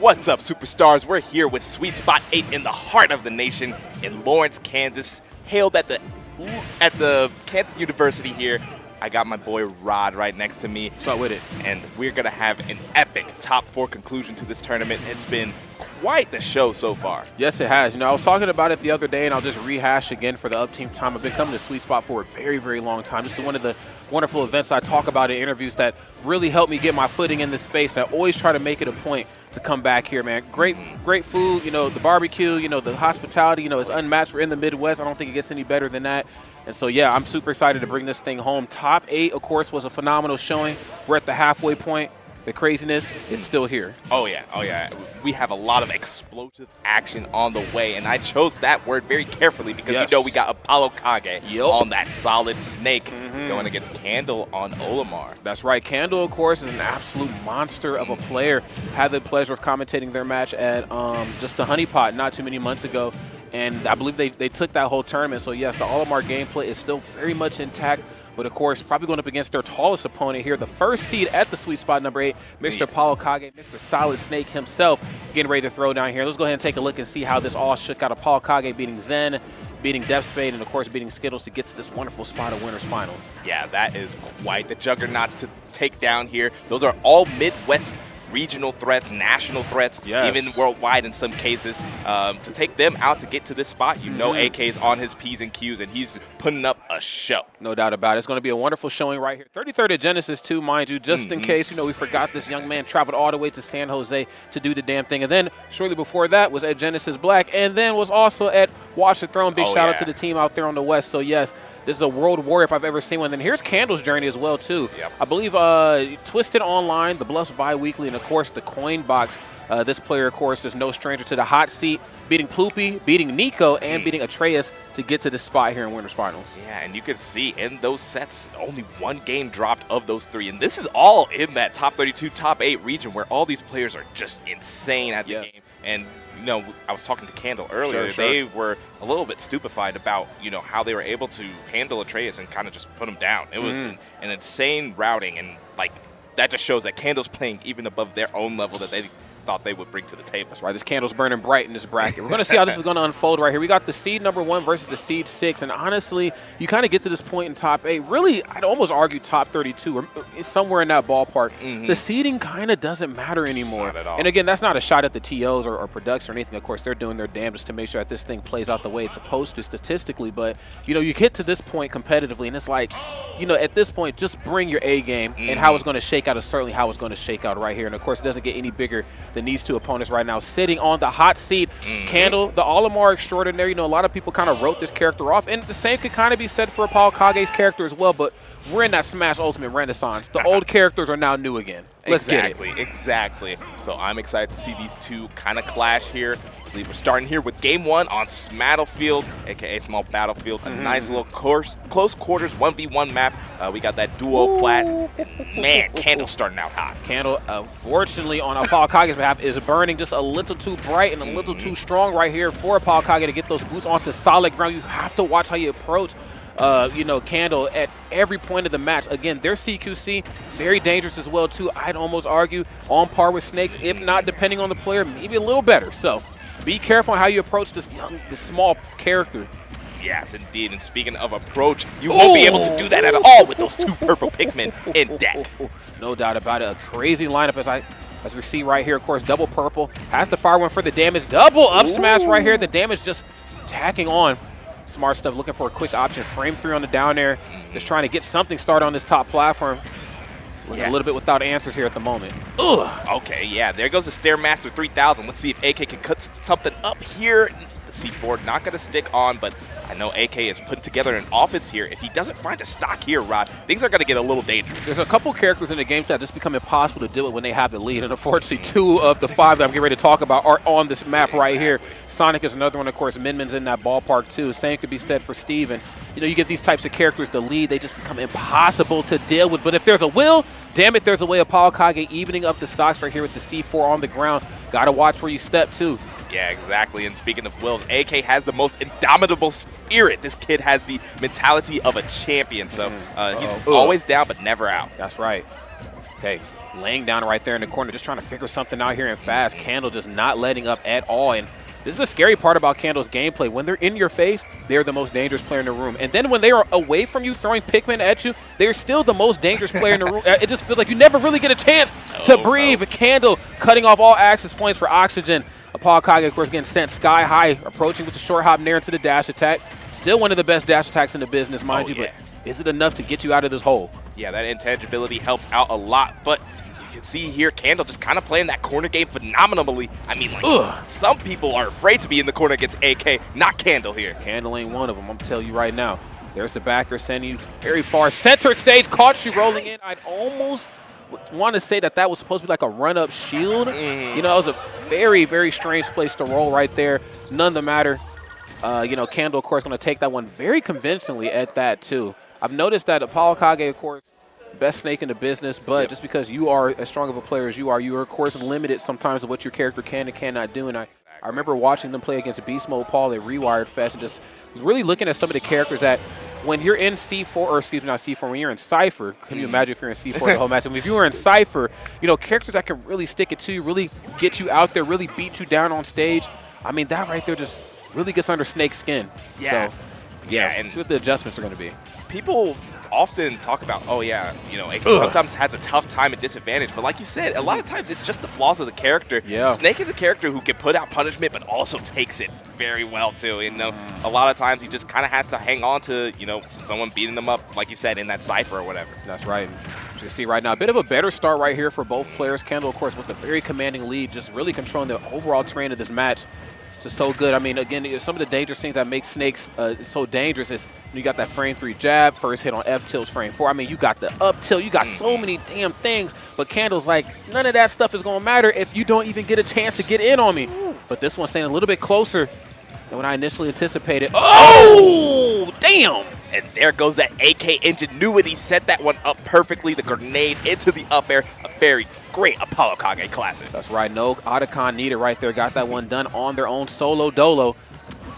What's up, superstars? We're here with Sweet Spot 8 in the heart of the nation in Lawrence, Kansas, hailed at the Kansas University here. I got my boy Rod right next to me. What's up with it? And we're going to have an epic top 4 conclusion to this tournament. It's been quite the show so far. Yes, it has. You know, I was talking about it the other day, and I'll just rehash again for the up team time. I've been coming to Sweet Spot for a very, very long time. This is one of the wonderful events I talk about in interviews that really helped me get my footing in this space. I always try to make it a point to come back here, man. Great food, you know, the barbecue, you know, the hospitality, you know, it's unmatched. We're in the Midwest. I don't think it gets any better than that. And so, yeah, I'm super excited to bring this thing home. Top 8, of course, was a phenomenal showing. We're at the halfway point. The craziness is still here. Oh, yeah. We have a lot of explosive action on the way, and I chose that word very carefully because you know we got ApolloKAG on that solid snake going against Candle on Olimar. That's right. Candle, of course, is an absolute monster of a player. Had the pleasure of commentating their match at just the Honey Pot not too many months ago, and I believe they took that whole tournament. So, yes, the Olimar gameplay is still very much intact. But, of course, probably going up against their tallest opponent here, the first seed at the Sweet Spot number 8, Mr. ApolloKAG, Mr. Solid Snake himself, getting ready to throw down here. Let's go ahead and take a look and see how this all shook out. ApolloKAG beating Zen, beating Spade, and, of course, beating Skittles to get to this wonderful spot of winners finals. Yeah, that is quite the juggernauts to take down here. Those are all Midwest regional threats, national threats, even worldwide in some cases. To take them out to get to this spot, you know AK's on his P's and Q's, and he's putting up a show. No doubt about it. It's going to be a wonderful showing right here. 33rd at Genesis, too, mind you, just in case, you know, we forgot this young man traveled all the way to San Jose to do the damn thing. And then shortly before that was at Genesis Black, and then was also at Watch the Throne. Big shout out to the team out there on the West. So, yes, this is a world war if I've ever seen one. And here's Candle's journey as well, too. I believe Twisted Online, the Bluffs Bi-Weekly, and, of course, the Coin Box. This player, of course, is no stranger to the hot seat, beating Ploopy, beating Nico, and beating Atraeus to get to this spot here in Winners Finals. Yeah, and you can see in those sets, only one game dropped of those 3. And this is all in that top 32, top 8 region where all these players are just insane at the game. And, you know, I was talking to Candle earlier. They were a little bit stupefied about, you know, how they were able to handle Atraeus and kind of just put him down. It was an insane routing, and, like, that just shows that Candle's playing even above their own level that they thought they would bring to the table. That's right. This candle's burning bright in this bracket. We're going to see how this is going to unfold right here. We got the seed number 1 versus the seed 6, and honestly, you kind of get to this point in top 8. Really, I'd almost argue top 32 or somewhere in that ballpark. The seeding kind of doesn't matter anymore. Not at all. And again, that's not a shot at the TOs or production or anything. Of course, they're doing their damnedest to make sure that this thing plays out the way it's supposed to statistically. But, you know, you get to this point competitively, and it's like, you know, at this point, just bring your A game, and how it's going to shake out is certainly how it's going to shake out right here. And, of course, it doesn't get any bigger than these two opponents right now, sitting on the hot seat. Candle, the Olimar extraordinary. You know, a lot of people kind of wrote this character off, and the same could kind of be said for ApolloKAG's character as well, but we're in that Smash Ultimate Renaissance. The old characters are now new again. Let's get it. Exactly. So I'm excited to see these two kind of clash here. I believe we're starting here with game 1 on Smattlefield, aka Small Battlefield. A nice little close quarters 1v1 map. We got that duo plat. And man, Candle's starting out hot. Candle, unfortunately, on ApolloKAG's behalf, is burning just a little too bright and a little too strong right here for ApolloKAG to get those boots onto solid ground. You have to watch how you approach you know, Candle at every point of the match. Again, their CQC, very dangerous as well, too. I'd almost argue on par with Snakes, if not, depending on the player, maybe a little better. So be careful on how you approach this small character. Yes, indeed. And speaking of approach, you won't be able to do that at all with those 2 purple Pikmin in deck. No doubt about it. A crazy lineup as we see right here. Of course, double purple. Has to fire one for the damage. Double up smash right here. The damage just tacking on. Smart stuff, looking for a quick option. Frame 3 on the down air. Just trying to get something started on this top platform. A little bit without answers here at the moment. Okay, yeah, there goes the Stairmaster 3000. Let's see if AK can cut something up here. The C4 not going to stick on, but I know AK is putting together an offense here. If he doesn't find a stock here, Rod, things are going to get a little dangerous. There's a couple characters in the game that just become impossible to deal with when they have the lead, and unfortunately 2 of the 5 that I'm getting ready to talk about are on this map right here. Sonic is another one, of course. Minmin's in that ballpark too. Same could be said for Steven. You know, you get these types of characters the lead, they just become impossible to deal with. But if there's a will, damn it, there's a way. ApolloKAG evening up the stocks right here with the C4 on the ground. Got to watch where you step too. Yeah, exactly. And speaking of wills, AK has the most indomitable spirit. This kid has the mentality of a champion. So he's always down but never out. That's right. Okay, laying down right there in the corner, just trying to figure something out here and fast. Candle just not letting up at all. And this is the scary part about Candle's gameplay. When they're in your face, they're the most dangerous player in the room. And then when they are away from you, throwing Pikmin at you, they're still the most dangerous player in the room. It just feels like you never really get a chance to breathe. Candle cutting off all access points for oxygen. ApolloKAG, of course, getting sent sky high, approaching with the short hop nair into the dash attack. Still one of the best dash attacks in the business, mind you, but is it enough to get you out of this hole? Yeah, that intangibility helps out a lot, but you can see here Candle just kind of playing that corner game phenomenally. I mean, like, some people are afraid to be in the corner against AK, not Candle here. Candle ain't one of them, I'm telling you right now. There's the backer sending you very far. Center stage, caught you rolling in. I'd almost want to say that was supposed to be like a run-up shield. You know, it was a very, very strange place to roll right there. None the matter. You know, Candle, of course, going to take that one very convincingly at that, too. I've noticed that ApolloKAG, of course, best snake in the business, but just because you are as strong of a player as you are, of course, limited sometimes to what your character can and cannot do. And I remember watching them play against Beast Mode Paul at Rewired Fest and just really looking at some of the characters that when you're in C4, or excuse me, not C4, when you're in Cypher, can you imagine if you're in C4 the whole match? I mean, if you were in Cypher, you know, characters that can really stick it to you, really get you out there, really beat you down on stage. I mean, that right there just really gets under Snake's skin. Yeah. So, and see what the adjustments are going to be. People often talk about, oh yeah, you know, AK sometimes has a tough time at disadvantage, but like you said, a lot of times it's just the flaws of the character. Yeah. Snake is a character who can put out punishment, but also takes it very well too. You know, a lot of times he just kind of has to hang on to, you know, someone beating them up, like you said, in that Cypher or whatever. That's right. As you see right now, a bit of a better start right here for both players. Candle, of course, with a very commanding lead, just really controlling the overall terrain of this match. Just so good. I mean, again, some of the dangerous things that make Snakes so dangerous is you got that frame 3 jab, first hit on F tilt, frame 4. I mean, you got the up tilt, you got so many damn things, but Candle's like, none of that stuff is going to matter if you don't even get a chance to get in on me. But this one's staying a little bit closer than what I initially anticipated. Oh, damn! And there goes that AK ingenuity, set that one up perfectly, the grenade into the up air, a very great ApolloKAG classic. That's right, no Otacon needed right there, got that one done on their own solo dolo.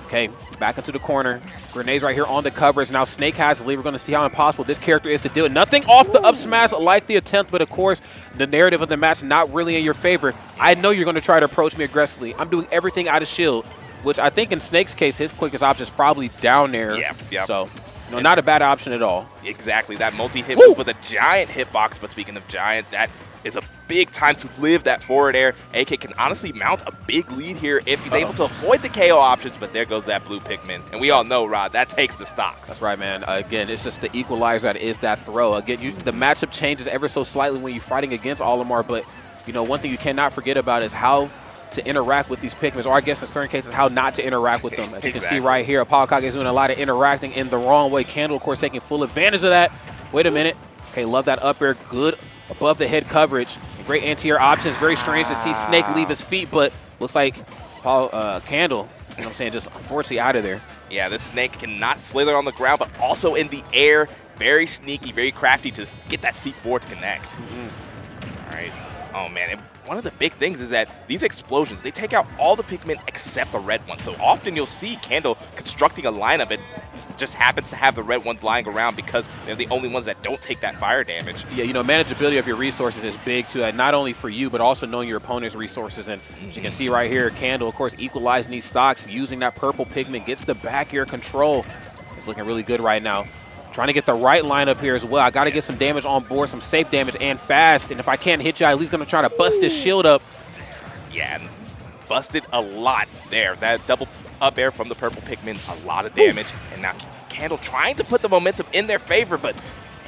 Okay, back into the corner, grenades right here on the covers. Now Snake has the lead, we're going to see how impossible this character is to do it. Nothing off the up smash like the attempt, but of course, the narrative of the match not really in your favor. I know you're going to try to approach me aggressively. I'm doing everything out of shield, which I think in Snake's case, his quickest option is probably down there. Yeah. So, no, not a bad option at all. Exactly, that multi-hit move with a giant hitbox, but speaking of giant, that is a big time to live that forward air. AK can honestly mount a big lead here if he's able to avoid the KO options, but there goes that blue Pikmin. And we all know, Rod, that takes the stocks. That's right, man. Again, it's just the equalizer that is that throw. Again, the matchup changes ever so slightly when you're fighting against Olimar, but you know, one thing you cannot forget about is how to interact with these Pikmins, or I guess in certain cases, how not to interact with them. As you can see right here, ApolloKAG is doing a lot of interacting in the wrong way. Candle, of course, taking full advantage of that. Wait a minute. Okay, love that up air. Good above the head coverage. Great anti-air options. Very strange to see Snake leave his feet, but looks like Candle, you know what I'm saying, just unfortunately out of there. Yeah, this Snake cannot slither on the ground, but also in the air. Very sneaky, very crafty to get that C4 to connect. All right. Oh, man. And one of the big things is that these explosions, they take out all the Pikmin except the red one. So often you'll see Candle constructing a lineup and just happens to have the red ones lying around because they're the only ones that don't take that fire damage. Yeah, you know, manageability of your resources is big too, not only for you, but also knowing your opponent's resources. And as you can see right here, Candle, of course, equalizing these stocks, using that purple pigment, gets the back air control. It's looking really good right now. Trying to get the right lineup here as well. I got to get some damage on board, some safe damage and fast. And if I can't hit you, I'm at least going to try to bust this shield up. Yeah, and busted a lot there. That double up air from the purple Pikmin, a lot of damage. And now Candle trying to put the momentum in their favor, but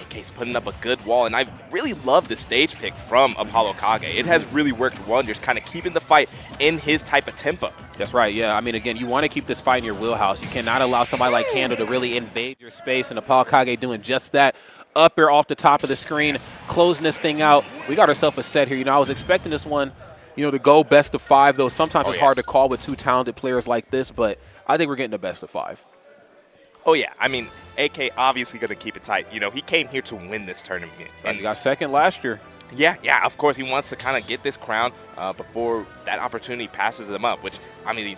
AK's putting up a good wall. And I really love the stage pick from ApolloKAG. It has really worked wonders, kind of keeping the fight in his type of tempo. That's right, yeah. I mean, again, you want to keep this fight in your wheelhouse. You cannot allow somebody like Candle to really invade your space, and ApolloKAG doing just that. Up air off the top of the screen, closing this thing out. We got ourselves a set here. You know, I was expecting this one, you know, to go best of 5, though sometimes it's hard to call with 2 talented players like this, but I think we're getting a best of 5. Oh, yeah. I mean, AK obviously going to keep it tight. You know, he came here to win this tournament. And he got second last year. Yeah, of course. He wants to kind of get this crown before that opportunity passes him up, which, I mean,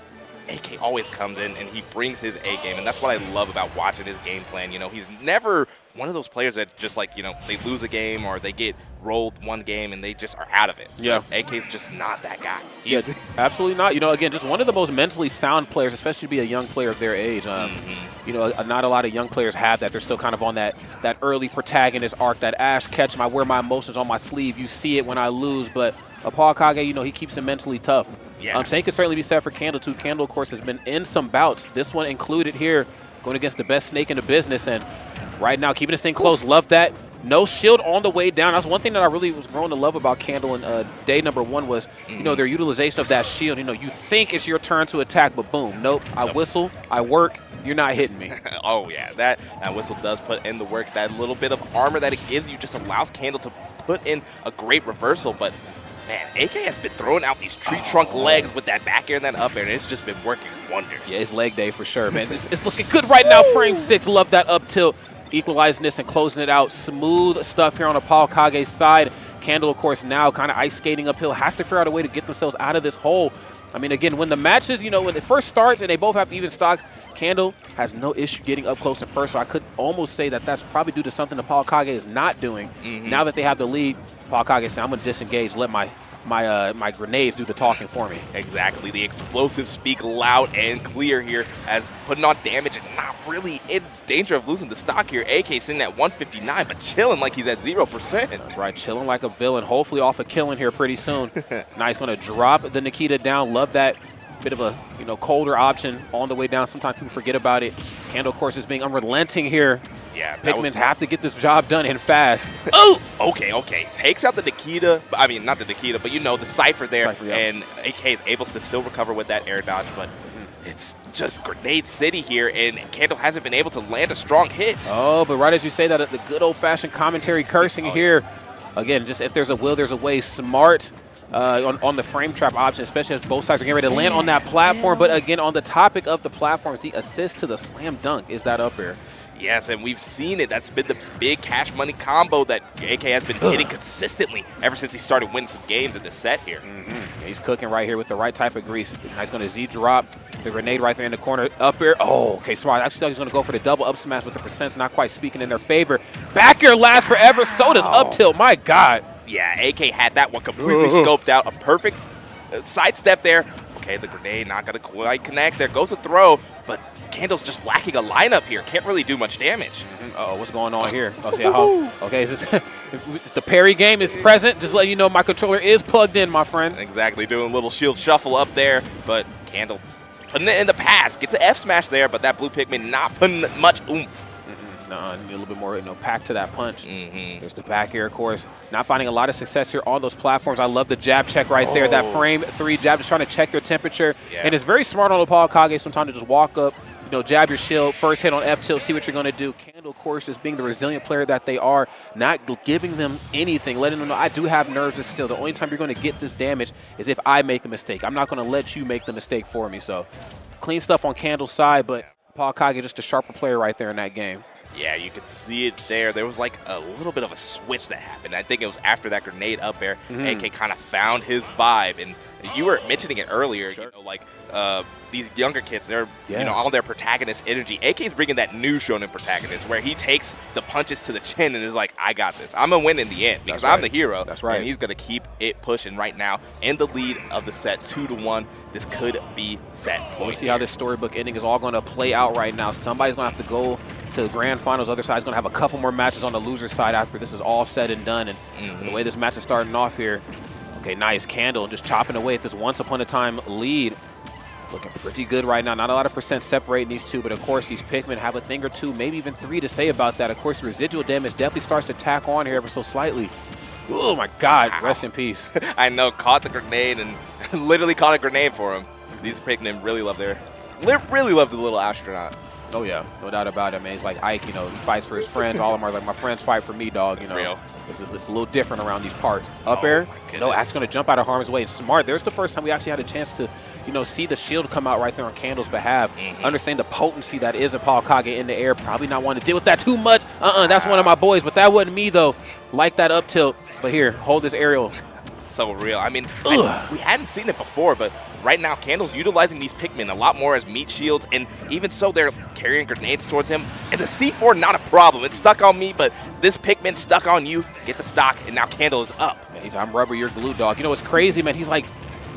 AK always comes in and he brings his A game, and that's what I love about watching his game plan. You know, he's never one of those players that just like, you know, they lose a game or they get rolled one game and they just are out of it. Yeah. AK's just not that guy. Yeah, absolutely not. You know, again, just one of the most mentally sound players, especially to be a young player of their age. You know, not a lot of young players have that. They're still kind of on that early protagonist arc, that Ash Ketchum. I wear my emotions on my sleeve. You see it when I lose. But ApolloKAG, you know, he keeps it mentally tough. Yeah. Same could certainly be said for Candle, too. Candle, of course, has been in some bouts. This one included here, going against the best snake in the business. And right now, keeping this thing close. Love that. No shield on the way down. That's one thing that I really was growing to love about Candle in day number 1 was, you know, their utilization of that shield. You know, you think it's your turn to attack, but boom, nope. I whistle, I work, you're not hitting me. Oh, yeah. That whistle does put in the work. That little bit of armor that it gives you just allows Candle to put in a great reversal, but man, AK has been throwing out these tree trunk legs with that back air and that up air, and it's just been working wonders. Yeah, it's leg day for sure, man. It's looking good right now. Frame 6, love that up tilt. Equalizing this and closing it out. Smooth stuff here on ApolloKAG's side. Candle, of course, now kind of ice skating uphill. Has to figure out a way to get themselves out of this hole. I mean, again, when the matches, you know, when it first starts and they both have to even stock, Candle has no issue getting up close and personal. I could almost say that that's probably due to something ApolloKAG is not doing. Now that they have the lead, ApolloKAG said, I'm going to disengage, let my grenades do the talking for me. Exactly. The explosives speak loud and clear here as putting on damage and not really in danger of losing the stock here. AK sitting at 159, but chilling like he's at 0%. That's right, chilling like a villain. Hopefully off a killing here pretty soon. Now he's going to drop the Nikita down. Love that. Bit of a, you know, colder option on the way down. Sometimes people forget about it. Candle, of course, is being unrelenting here. Yeah, Pikmins have to get this job done and fast. Oh! Okay. Takes out the Nikita. I mean, not the Nikita, but you know, the Cypher there. And AK is able to still recover with that air dodge, but it's just Grenade City here, and Candle hasn't been able to land a strong hit. Oh, but right as you say that, the good old-fashioned commentary cursing here. Again, just if there's a will, there's a way. Smart. On the frame trap option, especially as both sides are getting ready to land on that platform. But again, on the topic of the platforms, the assist to the slam dunk is that up air. Yes, and we've seen it. That's been the big cash money combo that AK has been hitting consistently ever since he started winning some games in the set here. Yeah, he's cooking right here with the right type of grease. Now he's going to Z drop the grenade right there in the corner. Up air. Oh, okay, smart. I actually thought he was going to go for the double up smash, but the percent's not quite speaking in their favor. Back air lasts forever. So does up tilt. My God. Yeah, AK had that one completely scoped out. A perfect sidestep there. Okay, the grenade not going to quite connect. There goes a throw, but Candle's just lacking a lineup here. Can't really do much damage. Uh-oh, what's going on here? Okay, is this the parry game is present. Just letting you know my controller is plugged in, my friend. Exactly, doing a little shield shuffle up there, but Candle putting it in the pass. Gets an F smash there, but that blue Pikmin not putting much oomph. No, need a little bit more, pack to that punch. There's the back air, of course. Not finding a lot of success here on those platforms. I love the jab check right there. That frame 3 jab, just trying to check your temperature. And it's very smart on ApolloKAG sometimes to just walk up, jab your shield, first hit on F tilt, see what you're going to do. Candle, of course, is being the resilient player that they are, not giving them anything, letting them know I do have nerves still. The only time you're going to get this damage is if I make a mistake. I'm not going to let you make the mistake for me. So clean stuff on Candle's side, but ApolloKAG just a sharper player right there in that game. Yeah, you could see it there. There was like a little bit of a switch that happened. I think it was after that grenade up there. AK kind of found his vibe, and you were mentioning it earlier. These younger kids, they're all their protagonist energy. AK's bringing that new shonen protagonist where he takes the punches to the chin and is like, I got this. I'm gonna win in the end because I'm the hero. That's right. And he's gonna keep it pushing right now in the lead of the set, 2-1. This could be set. We'll see how this storybook ending is all gonna play out right now. Somebody's gonna have to go to the grand finals. Other side's gonna have a couple more matches on the loser side after this is all said and done. And the way this match is starting off here, okay, nice. Candle just chopping away at this once upon a time lead. Looking pretty good right now. Not a lot of percent separating these two, but of course these Pikmin have a thing or two, maybe even 3 to say about that. Of course, residual damage definitely starts to tack on here ever so slightly. Oh my God, rest in peace. I know, caught the grenade and literally caught a grenade for him. These Pikmin really love the little astronaut. Oh yeah, no doubt about it, man. He's like Ike, he fights for his friends. All of them are like, my friends fight for me, dog. Real. It's a little different around these parts. Up air, no, that's going to jump out of harm's way. It's smart. There's the first time we actually had a chance to, see the shield come out right there on Candle's behalf. Understand the potency that is ApolloKAG in the air. Probably not want to deal with that too much. That's one of my boys, but that wasn't me though. Like that up tilt, but here, hold this aerial. so real. I mean, we hadn't seen it before, but right now, Candle's utilizing these Pikmin a lot more as meat shields, and even so, they're carrying grenades towards him. And the C4, not a problem. It's stuck on me, but this Pikmin stuck on you. Get the stock, and now Candle is up. Man, I'm rubber, you're glue, dog. You know what's crazy, man? He's like,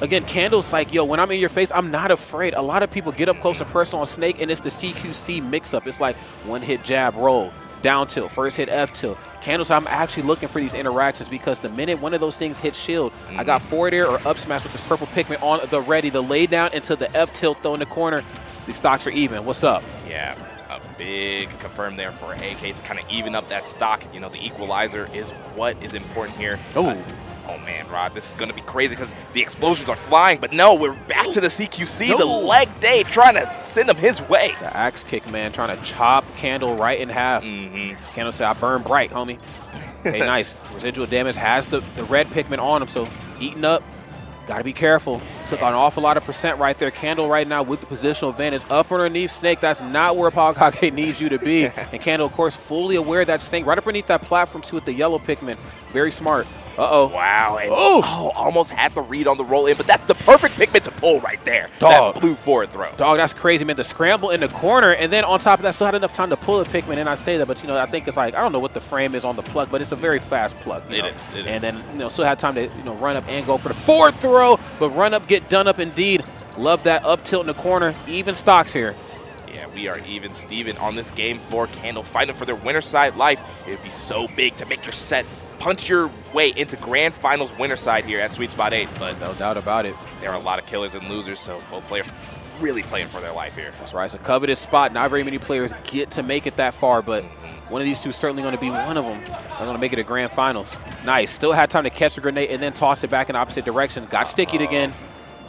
again, Candle's like, yo, when I'm in your face, I'm not afraid. A lot of people get up close and personal on Snake, and it's the CQC mix-up. It's like one-hit jab, roll, down tilt, first hit F tilt. Candles, I'm actually looking for these interactions because the minute one of those things hits shield, I got forward air or up smash with this purple Pikmin on the ready, the lay down into the F tilt, throw in the corner. These stocks are even. What's up? Yeah, a big confirm there for AK to kind of even up that stock. You know, the equalizer is what is important here. Oh, man, Rod, this is going to be crazy because the explosions are flying. But no, we're back to the CQC, the leg day, trying to send him his way. The axe kick, man, trying to chop Candle right in half. Candle said, I burn bright, homie. Hey, nice. Residual damage has the red Pikmin on him, so eating up. Got to be careful. Took an awful lot of percent right there. Candle right now with the positional advantage. Up underneath Snake. That's not where ApolloKAG needs you to be. And Candle, of course, fully aware of that Snake right up underneath that platform, too, with the yellow Pikmin. Very smart. Uh-oh. Wow. And almost had the read on the roll in, but that's the perfect Pikmin to pull right there. Dog. That blue forward throw. Dog, that's crazy, man. The scramble in the corner, and then on top of that, still had enough time to pull a Pikmin, and I say that, but, you know, I think it's like, I don't know what the frame is on the plug, but it's a very fast plug. It is. And then, you know, still had time to, you know, run up and go for the forward throw, but run up, get done up indeed. Love that up tilt in the corner. Even stocks here. Yeah, we are even Steven on this game for Candle fighting for their winner side life. It would be so big to make your set punch your way into grand finals winner side here at Sweet Spot 8. But no doubt about it. There are a lot of killers and losers, so both players really playing for their life here. That's right. It's a coveted spot. Not very many players get to make it that far, but one of these two is certainly going to be one of them. They're going to make it to grand finals. Nice. Still had time to catch the grenade and then toss it back in the opposite direction. Got stickied again.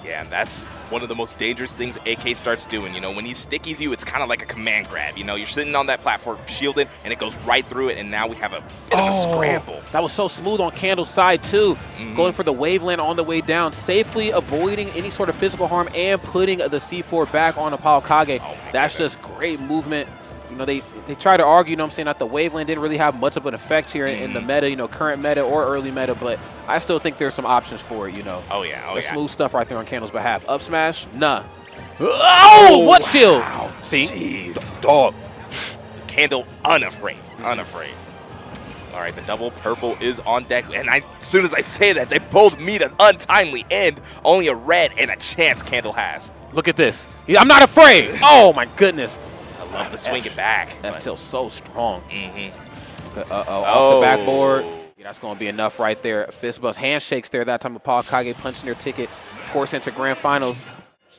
Yeah, and that's one of the most dangerous things AK starts doing. You know, when he stickies you, it's kind of like a command grab. You know, you're sitting on that platform shielded, and it goes right through it, and now we have a bit of a scramble. That was so smooth on Candle's side, too. Going for the waveland on the way down, safely avoiding any sort of physical harm and putting the C4 back on ApolloKAG. That's just great movement. You know, they try to argue, you know what I'm saying, that the waveland didn't really have much of an effect here in the meta, you know, current meta or early meta, but I still think there's some options for it, you know. Smooth stuff right there on Candle's behalf. Up smash? Nah. Oh, what shield? Wow. See? Jeez. Dog. Candle unafraid. Unafraid. All right, the double purple is on deck, and as soon as I say that, they both meet an untimely end. Only a red and a chance Candle has. Look at this. I'm not afraid. Oh, my goodness. Love to swing it back. F tilt so strong. Okay, off the backboard. Yeah, that's going to be enough right there. Fist bumps, handshakes there. That time ApolloKAG punching their ticket, of course, into grand finals.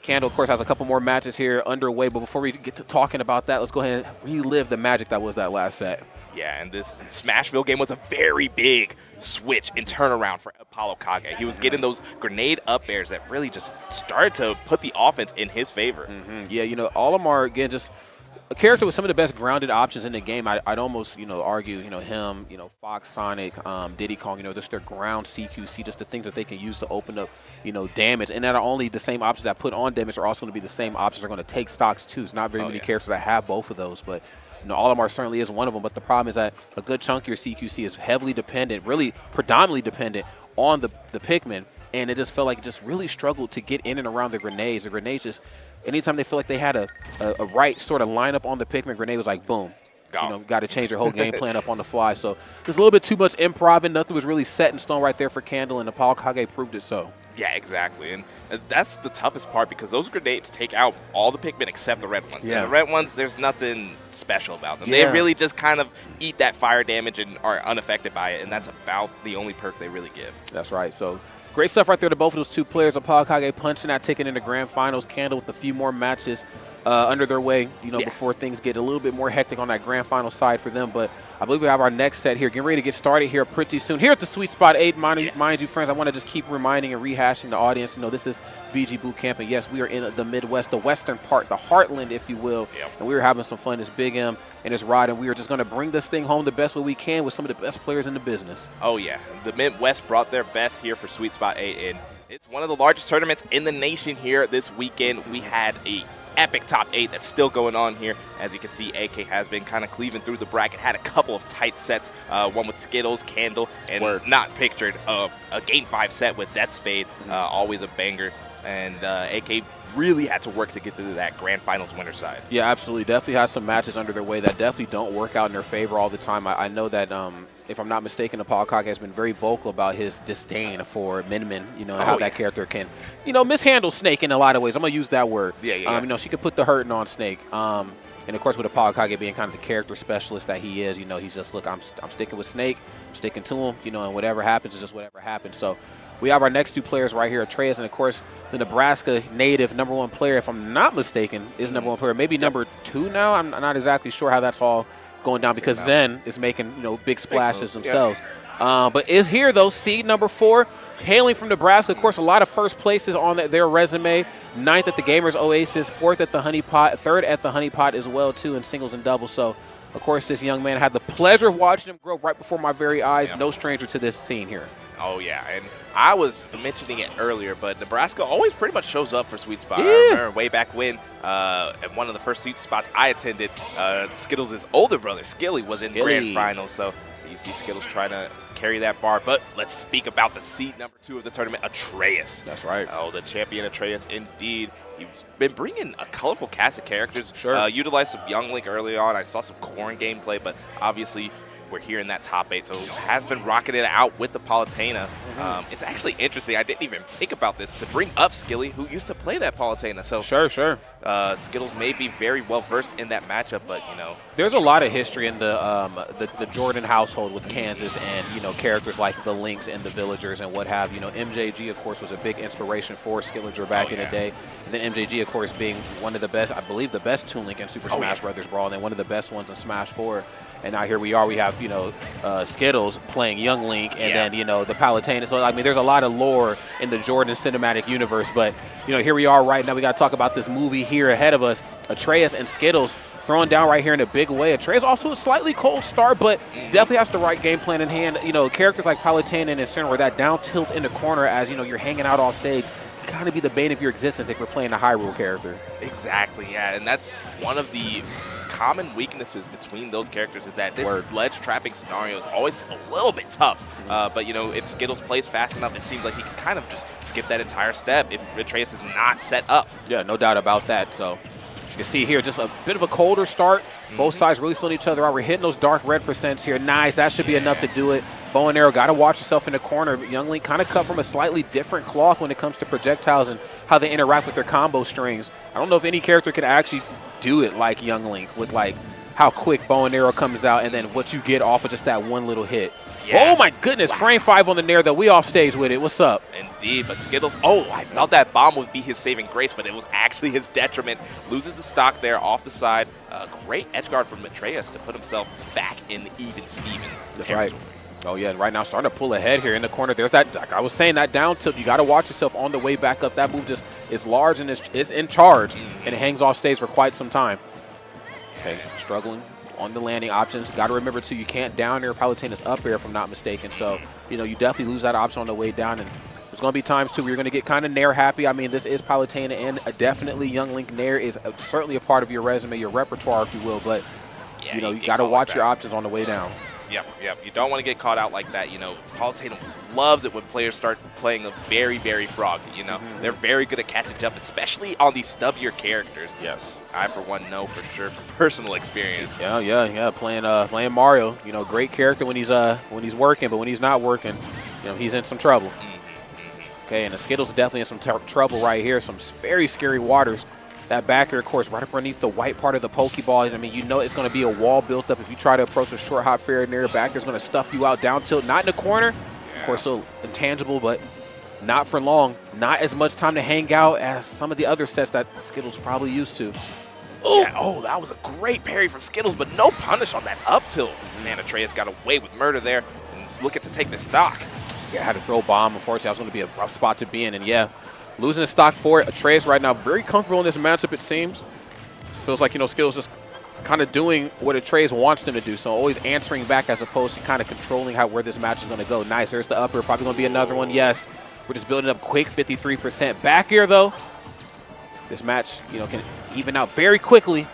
Candle, of course, has a couple more matches here underway. But before we get to talking about that, let's go ahead and relive the magic that was that last set. Yeah, and this Smashville game was a very big switch and turnaround for ApolloKAG. He was getting those grenade up airs that really just started to put the offense in his favor. Yeah, you know, all of them are, again, just a character with some of the best grounded options in the game. I'd almost, you know, argue, you know, him, you know, Fox, Sonic, Diddy Kong, you know, just their ground CQC, just the things that they can use to open up, you know, damage. And not only the same options that put on damage are also going to be the same options that are going to take stocks too. It's not very many characters that have both of those, but you know, Olimar certainly is one of them. But the problem is that a good chunk of your CQC is heavily dependent, really predominantly dependent on the Pikmin. And it just felt like it just really struggled to get in and around the grenades. The grenades just, anytime they feel like they had a right sort of lineup on the Pikmin, grenade was like, boom. You know, got to change their whole game plan up on the fly. So just a little bit too much improv, and nothing was really set in stone right there for Candle, and ApolloKAG proved it so. Yeah, exactly. And that's the toughest part because those grenades take out all the Pikmin except the red ones. Yeah. And the red ones, there's nothing special about them. They really just kind of eat that fire damage and are unaffected by it, and that's about the only perk they really give. That's right. So great stuff right there to both of those two players. ApolloKAG punching that ticket into grand finals. Candle with a few more matches under their way, you know, before things get a little bit more hectic on that grand final side for them. But I believe we have our next set here. Getting ready to get started here pretty soon. Here at the Sweet Spot 8, mind you, friends, I want to just keep reminding and rehashing the audience, you know, this is VG Boot Camp, and yes, we are in the Midwest, the western part, the heartland, if you will. And we were having some fun. It's Big M and it's Rod, and we are just going to bring this thing home the best way we can with some of the best players in the business. Oh, yeah. The Midwest brought their best here for Sweet Spot 8, and it's one of the largest tournaments in the nation here this weekend. We had a epic top 8 that's still going on here. As you can see, AK has been kind of cleaving through the bracket, had a couple of tight sets, one with Skittles, Candle, and not pictured a Game 5 set with Death Spade, always a banger. And AK really had to work to get to that grand finals winner side. Yeah, absolutely. Definitely has some matches under their way that definitely don't work out in their favor all the time. I know that, if I'm not mistaken, ApolloKAG has been very vocal about his disdain for Min, and how that character can, mishandle Snake in a lot of ways. I'm going to use that word. Yeah. She could put the hurting on Snake. And, of course, with ApolloKAG being kind of the character specialist that he is, he's just, look, I'm sticking with Snake. I'm sticking to him, and whatever happens is just whatever happens. So we have our next 2 players right here, Atraeus, and, of course, the Nebraska native #1 player, if I'm not mistaken, is #1 player. Maybe number 2 now. I'm not exactly sure how that's all going down because Zen is making, big splashes themselves. But is here, though, seed number 4, hailing from Nebraska. Of course, a lot of first places on their resume. 9th at the Gamers Oasis, 4th at the Honey Pot, 3rd at the Honey Pot as well, too, in singles and doubles. So, of course, this young man had the pleasure of watching him grow right before my very eyes. No stranger to this scene here. Oh, yeah, and I was mentioning it earlier, but Nebraska always pretty much shows up for Sweet Spot. Yeah. I remember way back when, at one of the first Sweet Spots I attended, Skittles' older brother, Skilly, was in grand finals, so you see Skittles trying to carry that bar. But let's speak about the seed number 2 of the tournament, Atraeus. That's right. Oh, the champion Atraeus, indeed. He's been bringing a colorful cast of characters. Sure. Utilized some Young Link early on. I saw some Corn gameplay, but obviously we're here in that top 8, so has been rocking it out with the Palutena. It's actually interesting. I didn't even think about this to bring up Skilly, who used to play that Palutena. So sure. Skittles may be very well versed in that matchup, but there's a lot of history in the Jordan household with Kansas and characters like the Lynx and the Villagers and what have you. MJG, of course, was a big inspiration for Skillinger back in the day. And then MJG, of course, being one of the best, I believe, the best Toon Link in Super Smash Brothers Brawl, and then one of the best ones in Smash 4. And now here we are. We have Skittles playing Young Link, and then the Palutena. So I mean, there's a lot of lore in the Jordan cinematic universe. But here we are right now. We got to talk about this movie here ahead of us. Atraeus and Skittles throwing down right here in a big way. Atraeus off to a slightly cold start, but definitely has the right game plan in hand. Characters like Palutena and Center, where that down tilt in the corner as you're hanging out off stage, kind of be the bane of your existence if you're playing a Hyrule character. Exactly, yeah, and that's one of the common weaknesses between those characters is that this ledge trapping scenario is always a little bit tough. But if Skittles plays fast enough, it seems like he can kind of just skip that entire step if Atraeus is not set up. Yeah, no doubt about that. So you can see here just a bit of a colder start. Both sides really feeling each other out. We're hitting those dark red percents here. Nice, that should be enough to do it. Bow and arrow, got to watch yourself in the corner. Young Link kind of cut from a slightly different cloth when it comes to projectiles and how they interact with their combo strings. I don't know if any character can actually do it like Young Link with how quick bow and arrow comes out and then what you get off of just that one little hit. Yeah. Oh my goodness, frame 5 on the Nair though. We off stage with it. What's up? Indeed, but Skittles, I thought that bomb would be his saving grace, but it was actually his detriment. Loses the stock there off the side. Great edge guard from Atraeus to put himself back in the even Steven. That's right. Oh yeah, and right now starting to pull ahead here in the corner. There's that, like I was saying, that down tilt. You got to watch yourself on the way back up. That move just is large and is in charge, and it hangs off stage for quite some time. Okay, struggling on the landing options. Got to remember too, you can't down air Palutena's up air if I'm not mistaken. So you definitely lose that option on the way down, and there's going to be times too where you're going to get kind of Nair happy. I mean, this is Palutena, and definitely Young Link Nair is certainly a part of your resume, your repertoire, if you will. But you got to watch your options on the way down. Yep. You don't want to get caught out like that. Palutena loves it when players start playing a very, very froggy. They're very good at catching up, especially on these stubbier characters. Yes. I, for one, know for sure from personal experience. Yeah. Playing Mario, great character when he's working, but when he's not working, he's in some trouble. Okay, and the Skittles are definitely in some trouble right here. Some very scary waters. That back air, of course, right up underneath the white part of the Pokeball. I mean, it's going to be a wall built up. If you try to approach a short hop fair near back, there's going to stuff you out down tilt. Not in the corner. Yeah. Of course, still intangible, but not for long. Not as much time to hang out as some of the other sets that Skittles probably used to. Yeah, that was a great parry from Skittles, but no punish on that up tilt. Man, Atraeus got away with murder there and is looking to take the stock. Yeah, I had to throw a bomb. Unfortunately, that was going to be a rough spot to be in, and yeah. Losing the stock for it. Atraeus right now very comfortable in this matchup, it seems. Feels like, Skittles just kind of doing what Atraeus wants them to do. So always answering back as opposed to kind of controlling where this match is going to go. Nice. There's the upper. Probably going to be another one. Yes. We're just building up quick 53%. Back here, though. This match, can even out very quickly.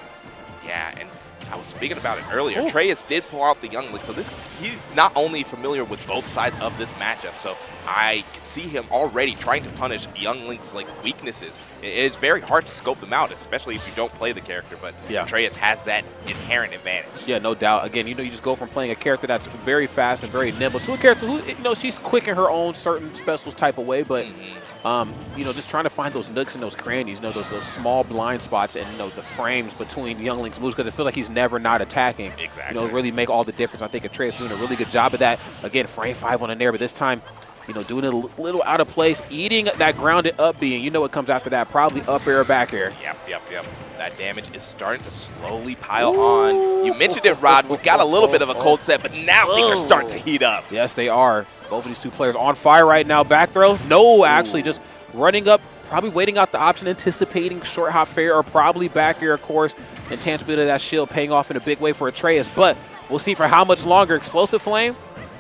Yeah, and I was speaking about it earlier. Atraeus did pull out the Young Link, so he's not only familiar with both sides of this matchup, so I can see him already trying to punish Young Link's weaknesses. It's very hard to scope them out, especially if you don't play the character, but Atraeus has that inherent advantage. Yeah, no doubt. Again, you just go from playing a character that's very fast and very nimble to a character who, she's quick in her own certain specials type of way, but just trying to find those nooks and those crannies, those small blind spots and, the frames between Young Link's moves, because I feel like he's never not attacking. Exactly. Really make all the difference. I think Atraeus doing a really good job of that. Again, frame 5 on the nair, but this time, doing it a little out of place, eating that grounded up B, and what comes after that, probably up air or back air. Yep. That damage is starting to slowly pile on. You mentioned it, Rod. We've got a little bit of a cold set, but now things are starting to heat up. Yes, they are. Both of these two players on fire right now. Back throw? No, actually just running up, probably waiting out the option, anticipating short hop fair or probably back air, of course. Intangibility of that shield paying off in a big way for Atraeus, but we'll see for how much longer. Explosive Flame,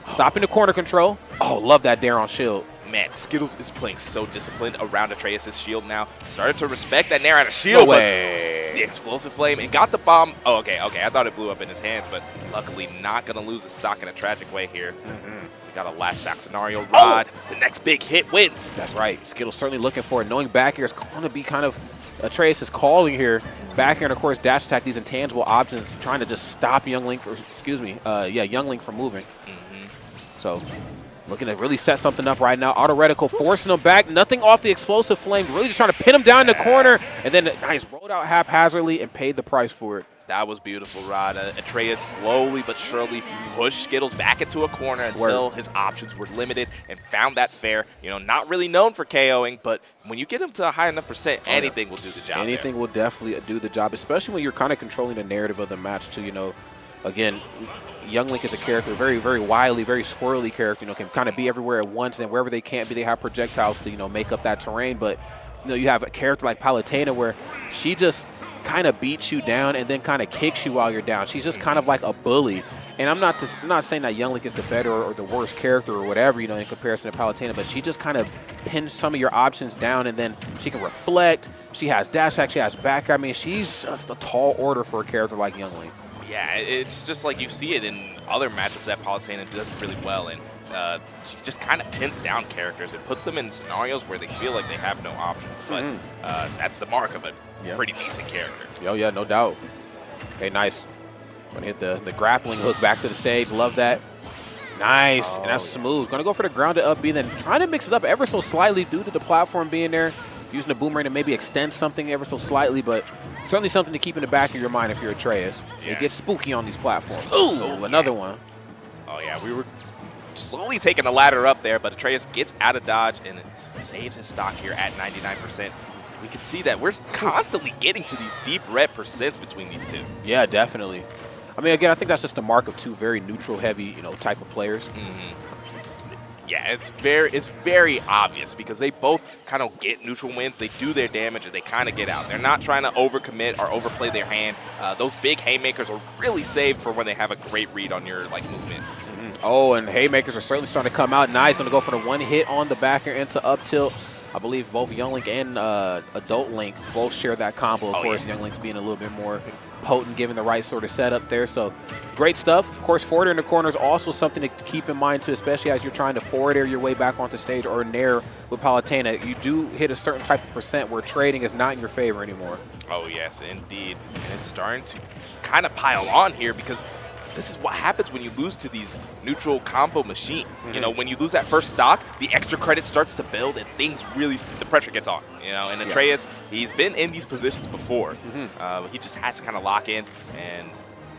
stopping the corner control. Oh, love that dare on shield. Man, Skittles is playing so disciplined around Atraeus' shield now. Started to respect that nair on a shield, no but way. The Explosive Flame and got the bomb. Oh, okay. I thought it blew up in his hands, but luckily not going to lose the stock in a tragic way here. We got a last stack scenario, Rod. The next big hit wins. That's right. Skittles certainly looking for it, knowing back air is going to be kind of Atraeus is calling here. Back air and, of course, dash attack, these intangible options, trying to just stop Young Link, Young Link from moving. So looking to really set something up right now. Auto reticle forcing him back. Nothing off the Explosive Flame. Really just trying to pin him down in the corner. And then nice rolled out haphazardly and paid the price for it. That was beautiful, Rod. Atraeus slowly but surely pushed Skittles back into a corner until his options were limited and found that fair. Not really known for KOing, but when you get him to a high enough percent, anything will do the job. Anything will definitely do the job, especially when you're kind of controlling the narrative of the match too. Again, Young Link is a character, very, very wily, very squirrely character, can kind of be everywhere at once, and wherever they can't be, they have projectiles to, make up that terrain. But, you have a character like Palutena where she just kind of beats you down and then kind of kicks you while you're down. She's just kind of like a bully. And I'm not saying that Young Link is the better or the worst character or whatever, in comparison to Palutena, but she just kind of pins some of your options down, and then she can reflect. She has dash attack, she has back. I mean, she's just a tall order for a character like Young Link. Yeah, it's just like you see it in other matchups that Palutena does really well, and she just kind of pins down characters and puts them in scenarios where they feel like they have no options. But that's the mark of a pretty decent character. Oh, yeah, no doubt. Okay, nice. Going to hit the grappling hook back to the stage. Love that. Nice. And that's smooth. Going to go for the grounded up B, then trying to mix it up ever so slightly due to the platform being there. Using the boomerang to maybe extend something ever so slightly, but certainly something to keep in the back of your mind if you're Atraeus. It gets spooky on these platforms. Ooh, another one. Oh, yeah, we were slowly taking the ladder up there, but Atraeus gets out of dodge and saves his stock here at 99%. We can see that we're constantly getting to these deep red percents between these two. Yeah, definitely. I mean, again, I think that's just the mark of two very neutral-heavy, type of players. Yeah, it's very obvious because they both kind of get neutral wins. They do their damage and they kind of get out. They're not trying to overcommit or overplay their hand. Those big haymakers are really saved for when they have a great read on your movement. Oh, and haymakers are certainly starting to come out. Now he's going to go for the one hit on the back air into up tilt. I believe both Young Link and Adult Link both share that combo. Of course, Young Link's being a little bit more potent, given the right sort of setup there. So great stuff. Of course, forward air in the corner is also something to keep in mind too, especially as you're trying to forward air your way back onto stage or nair with Palutena. You do hit a certain type of percent where trading is not in your favor anymore. Oh, yes, indeed. And it's starting to kind of pile on here because this is what happens when you lose to these neutral combo machines. When you lose that first stock, the extra credit starts to build and things really, the pressure gets on. And Atraeus, he's been in these positions before. He just has to kind of lock in and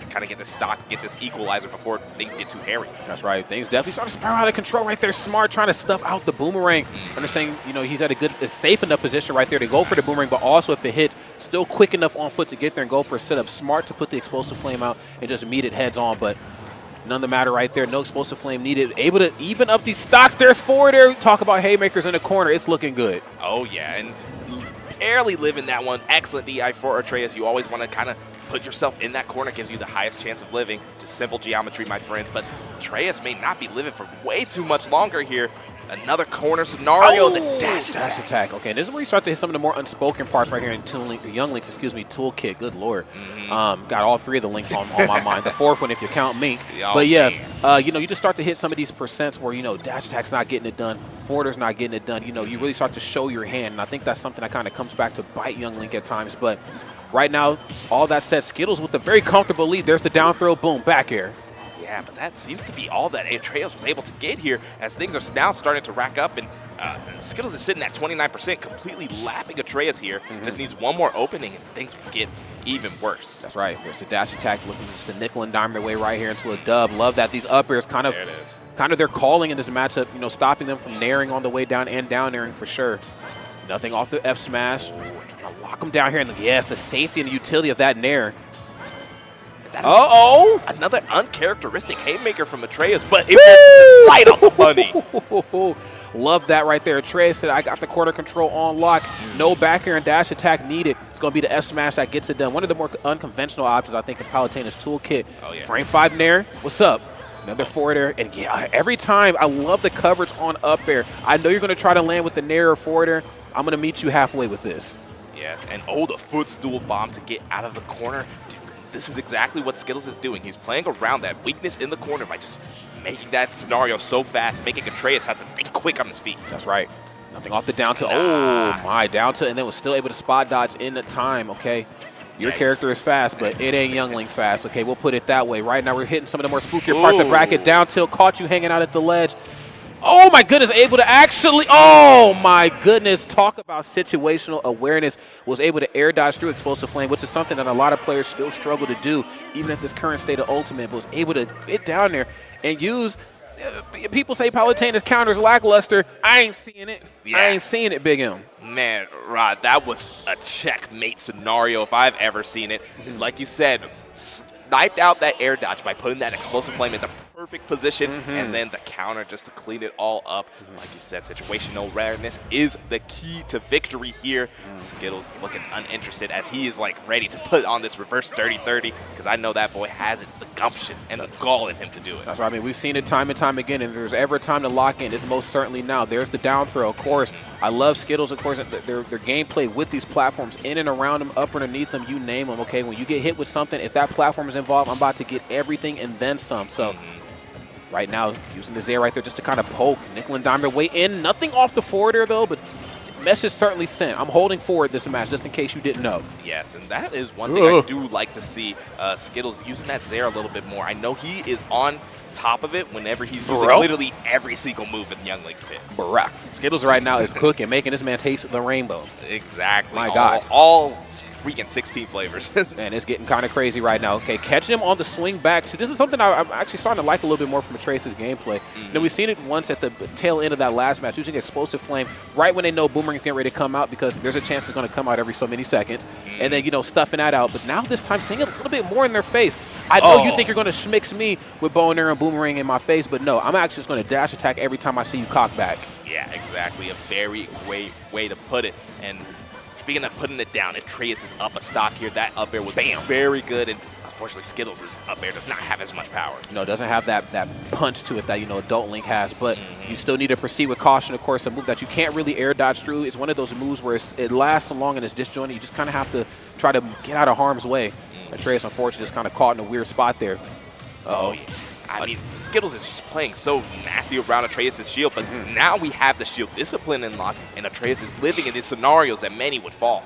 kind of get this stock, get this equalizer before things get too hairy. That's right. Things definitely start to spiral out of control right there. Smart trying to stuff out the boomerang. Understanding, he's at a safe enough position right there to go for the boomerang, but also if it hits, still quick enough on foot to get there and go for a setup. Smart to put the Explosive Flame out and just meet it heads on, but none of the matter right there. No Explosive Flame needed. Able to even up these stocks. There's forward air. Talk about haymakers in the corner. It's looking good. Oh, yeah, and barely living that one. Excellent DI for Atraeus. You always want to kind of put yourself in that corner, gives you the highest chance of living. Just simple geometry, my friends. But Atraeus may not be living for way too much longer here. Another corner scenario, the dash attack. Okay, this is where you start to hit some of the more unspoken parts right here in Young Link's, toolkit. Good lord. Got all three of the links on my mind. The fourth one if you count Mink. But yeah, you know, you just start to hit some of these percents where, you know, dash attack's not getting it done, forwarder's not getting it done. You know, you really start to show your hand, and I think that's something that kind of comes back to bite Young Link at times. But right now, all that said, Skittles with a very comfortable lead. There's the down throw, boom, back air. Yeah, but that seems to be all that Atraeus was able to get here as things are now starting to rack up, and Skittles is sitting at 29%, completely lapping Atraeus here. Just needs one more opening, and things will get even worse. That's right. There's the dash attack, looking just to nickel and dime their way right here into a dub. Love that. These up airs kind of their calling in this matchup, you know, stopping them from naring on the way down and down airing for sure. Nothing off the F smash. Trying to lock them down here, and yes, the safety and the utility of that nair. Another uncharacteristic haymaker from Atraeus, but it was right on the money. Love that right there. Atraeus said, I got the quarter control on lock. No back air and dash attack needed. It's going to be the S-Smash that gets it done. One of the more unconventional options, I think, in Palutena's toolkit. Frame 5 nair. What's up? Another forward air. And yeah, every time, I love the coverage on up air. I know you're going to try to land with the nair or forward air. I'm going to meet you halfway with this. Yes, and the footstool bomb to get out of the corner. This is exactly what Skittles is doing. He's playing around that weakness in the corner by just making that scenario so fast, making Atraeus have to think quick on his feet. That's right. Nothing off the down to. Oh, my. Down to, and then was still able to spot dodge in the time, okay? Your character is fast, but it ain't Young Link fast. Okay, we'll put it that way. Right now we're hitting some of the more spookier parts of the bracket. Down tilt, caught you hanging out at the ledge. Oh, my goodness, able to actually, oh, my goodness, talk about situational awareness. Was able to air dodge through Explosive Flame, which is something that a lot of players still struggle to do, even at this current state of Ultimate, but was able to get down there and use, people say Palutena's counter is lackluster. I ain't seeing it. I ain't seeing it, Big M. Man, Rod, that was a checkmate scenario if I've ever seen it. Like you said, sniped out that air dodge by putting that Explosive Flame in the perfect position, and then the counter just to clean it all up. Like you said, situational awareness is the key to victory here. Skittles looking uninterested as he is like ready to put on this reverse 30-30 because I know that boy has it, the gumption and the gall in him to do it. That's right. I mean, we've seen it time and time again, and if there's ever a time to lock in, it's most certainly now. There's the down throw, of course. I love Skittles, of course, their gameplay with these platforms in and around them, up underneath them, you name them, okay? When you get hit with something, if that platform is involved, I'm about to get everything and then some. So right now, using the Zair right there just to kind of poke. Nickel and dime their way in. Nothing off the forward air, though, but message certainly sent. I'm holding forward this match, just in case you didn't know. Yes, and that is one thing I do like to see Skittles using that Zair a little bit more. I know he is on top of it whenever he's using literally every single move in Young Link's pit. Barack. Skittles right now is cooking, making this man taste the rainbow. Exactly. My God. All freaking 16 flavors. Man, it's getting kind of crazy right now. Okay, catching him on the swing back. So this is something I'm actually starting to like a little bit more from Atraeus' gameplay. You know, we've seen it once at the tail end of that last match, using Explosive Flame right when they know Boomerang's getting ready to come out because there's a chance it's going to come out every so many seconds. And then, you know, stuffing that out. But now this time, seeing it a little bit more in their face. I know you think you're going to schmix me with bow and arrow and Boomerang in my face, but no, I'm actually just going to dash attack every time I see you cock back. Yeah, exactly. A very great way to put it. And speaking of putting it down, if Atraeus is up a stock here, that up air was very good. And unfortunately, Skittles' up air does not have as much power. No, it doesn't have that punch to it that, you know, Adult Link has. But you still need to proceed with caution. Of course, a move that you can't really air dodge through. It's one of those moves where it lasts so long and it's disjointed. You just kind of have to try to get out of harm's way. Atraeus, unfortunately, just kind of caught in a weird spot there. Oh, yeah. I mean, Skittles is just playing so nasty around Atraeus' shield, but now we have the shield discipline in lock, and Atraeus is living in these scenarios that many would fall.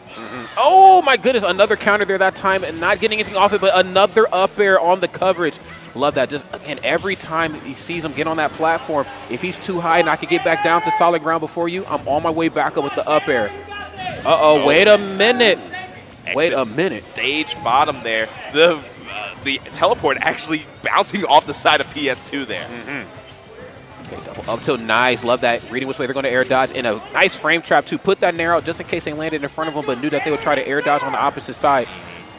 Oh, my goodness. Another counter there that time, and not getting anything off it, but another up air on the coverage. Love that. Just, again, every time he sees him get on that platform, if he's too high and I can get back down to solid ground before you, I'm on my way back up with the up air. Wait a minute. Wait a minute. Stage bottom there. The teleport actually bouncing off the side of PS2 there. Okay, double up tilt, nice. Love that. Reading which way they're going to air dodge. And a nice frame trap, too. Put that nair out just in case they landed in front of them, but knew that they would try to air dodge on the opposite side.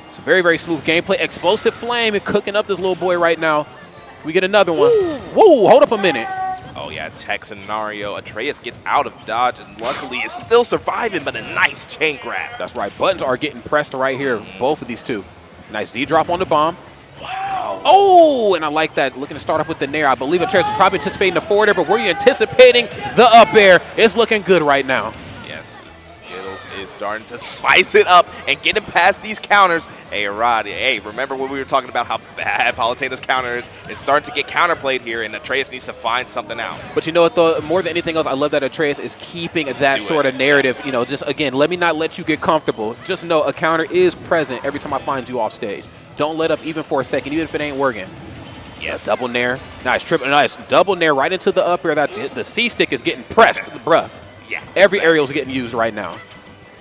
It's a very, very smooth gameplay. Explosive Flame and cooking up this little boy right now. Can we get another one? Whoa, hold up a minute. Oh, yeah, tech scenario. Atraeus gets out of dodge and luckily is still surviving, but a nice chain grab. That's right. Buttons are getting pressed right here, both of these two. Nice Z drop on the bomb. Wow. Oh, and I like that. Looking to start off with the nair. I believe Atraeus is probably anticipating the forward air, but were you anticipating the up air? It's looking good right now. Yes, Skittles is starting to spice it up and getting past these counters. Hey, Rod, hey, remember when we were talking about how bad Palutena's counter is? It's starting to get counterplayed here, and Atraeus needs to find something out. But you know what, though? More than anything else, I love that Atraeus is keeping that sort of narrative. Yes. You know, just, again, let me not let you get comfortable. Just know a counter is present every time I find you off stage. Don't let up even for a second, even if it ain't working. Yes. Double nair. Nice. Triple. Nice. Double nair right into the up air. That the C stick is getting pressed, bruh. Yeah. Every aerial is getting used right now.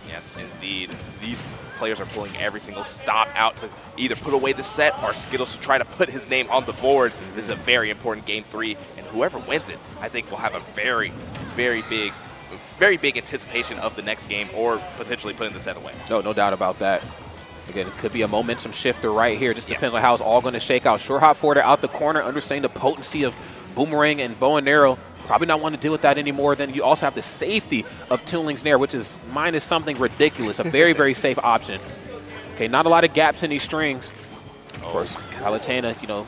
Yes, indeed. These players are pulling every single stop out to either put away the set or Skittles to try to put his name on the board. This is a very important game 3, and whoever wins it, I think will have a very big anticipation of the next game or potentially putting the set away. No doubt about that. Again, it could be a momentum shifter right here. Just depends on how it's all going to shake out. Short hop forwarder out the corner, understanding the potency of boomerang and bow and arrow. Probably not want to deal with that anymore. Then you also have the safety of Toon Link's nair, which is minus something ridiculous. A very safe option. Okay, not a lot of gaps in these strings. Of course, Palutena, you know,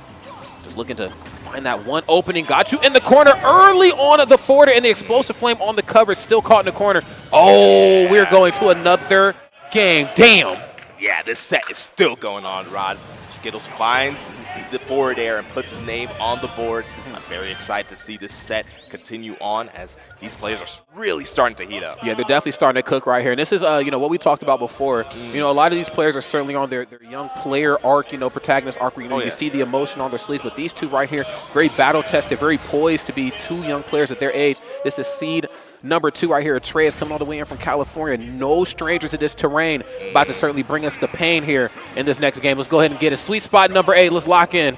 just looking to find that one opening. Got you in the corner early on the forwarder, and the explosive flame on the cover, still caught in the corner. Oh, we're going to another game. Damn. Yeah, this set is still going on, Rod. Skittles finds the forward air and puts his name on the board. I'm very excited to see this set continue on as these players are really starting to heat up. Yeah, they're definitely starting to cook right here. And this is, you know, what we talked about before. You know, a lot of these players are certainly on their young player arc, you know, protagonist arc, where, you know, you see the emotion on their sleeves. But these two right here, very battle-tested, very poised to be two young players at their age. This is seed number 2 right here. Atraeus coming all the way in from California. No stranger to this terrain. About to certainly bring us the pain here in this next game. Let's go ahead and get it. Sweet spot number 8. Let's lock in.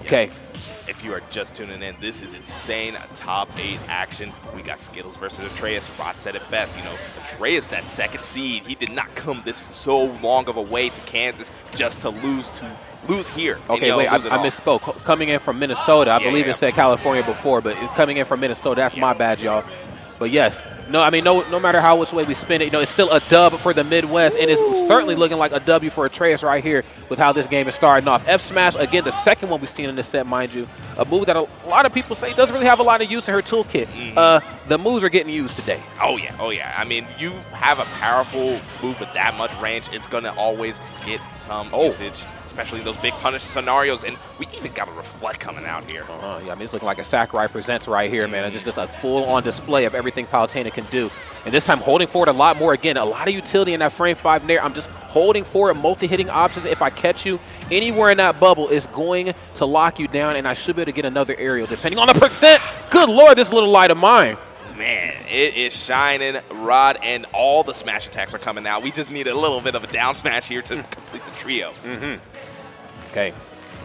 Okay. If you are just tuning in, this is insane top 8 action. We got Skittles versus Atraeus. Rod said it best. You know, Atraeus, that second seed, he did not come this so long of a way to Kansas just to lose here. Okay, and, wait, I misspoke. Coming in from Minnesota. I believe it said California before, but coming in from Minnesota, that's my bad, y'all. But yes, no matter how which way we spin it, you know, it's still a dub for the Midwest, and it's certainly looking like a W for Atraeus right here with how this game is starting off. F smash, again, the second one we've seen in this set, mind you, a move that a lot of people say doesn't really have a lot of use in her toolkit. The moves are getting used today. Oh yeah. I mean, you have a powerful move with that much range, it's going to always get some usage, especially in those big punish scenarios, and we even got a reflect coming out here. Yeah, I mean, it's looking like a Sakurai Presents right here, man. It's just a full-on display of everything Palutena can do. And this time holding forward a lot more. Again, a lot of utility in that frame 5 nair. I'm just holding forward multi-hitting options. If I catch you anywhere in that bubble, it's going to lock you down, and I should be able to get another aerial depending on the percent. Good Lord, this little light of mine. Man, it is shining, Rod, and all the smash attacks are coming out. We just need a little bit of a down smash here to complete the trio. Okay.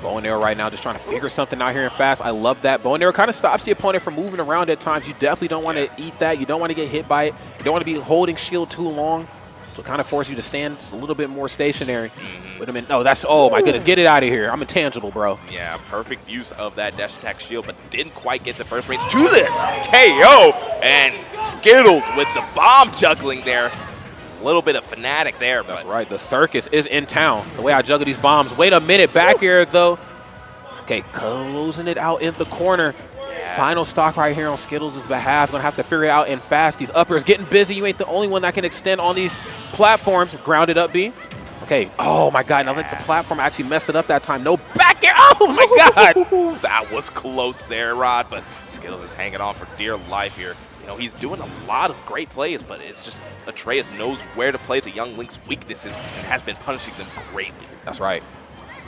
Bow and arrow right now, just trying to figure something out here in fast. I love that. Bow and arrow kind of stops the opponent from moving around at times. You definitely don't want to eat that. You don't want to get hit by it. You don't want to be holding shield too long. So it kind of forces you to stand just a little bit more stationary. Wait a minute. No, that's, oh my goodness. Get it out of here. I'm intangible, bro. Yeah, perfect use of that dash attack shield, but didn't quite get the burst range to the KO. And Skittles with the bomb juggling there. A little bit of fanatic there. That's right. The circus is in town. The way I juggle these bombs. Wait a minute. Back air, though. Okay, closing it out in the corner. Final stock right here on Skittles' behalf. Going to have to figure it out in fast. These uppers getting busy. You ain't the only one that can extend on these platforms. Grounded up B. Okay. Oh, my God. And I think the platform actually messed it up that time. No back air. Oh, my God. That was close there, Rod, but Skittles is hanging on for dear life here. You know, he's doing a lot of great plays, but it's just Atraeus knows where to play to young Link's weaknesses and has been punishing them greatly. That's right.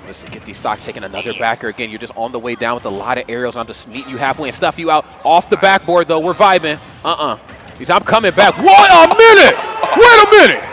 Let's get these stocks taking another backer. Again, you're just on the way down with a lot of aerials. I'm just meeting you halfway and stuff you out off the backboard, though. We're vibing. I'm coming back. Wait a minute. Wait a minute.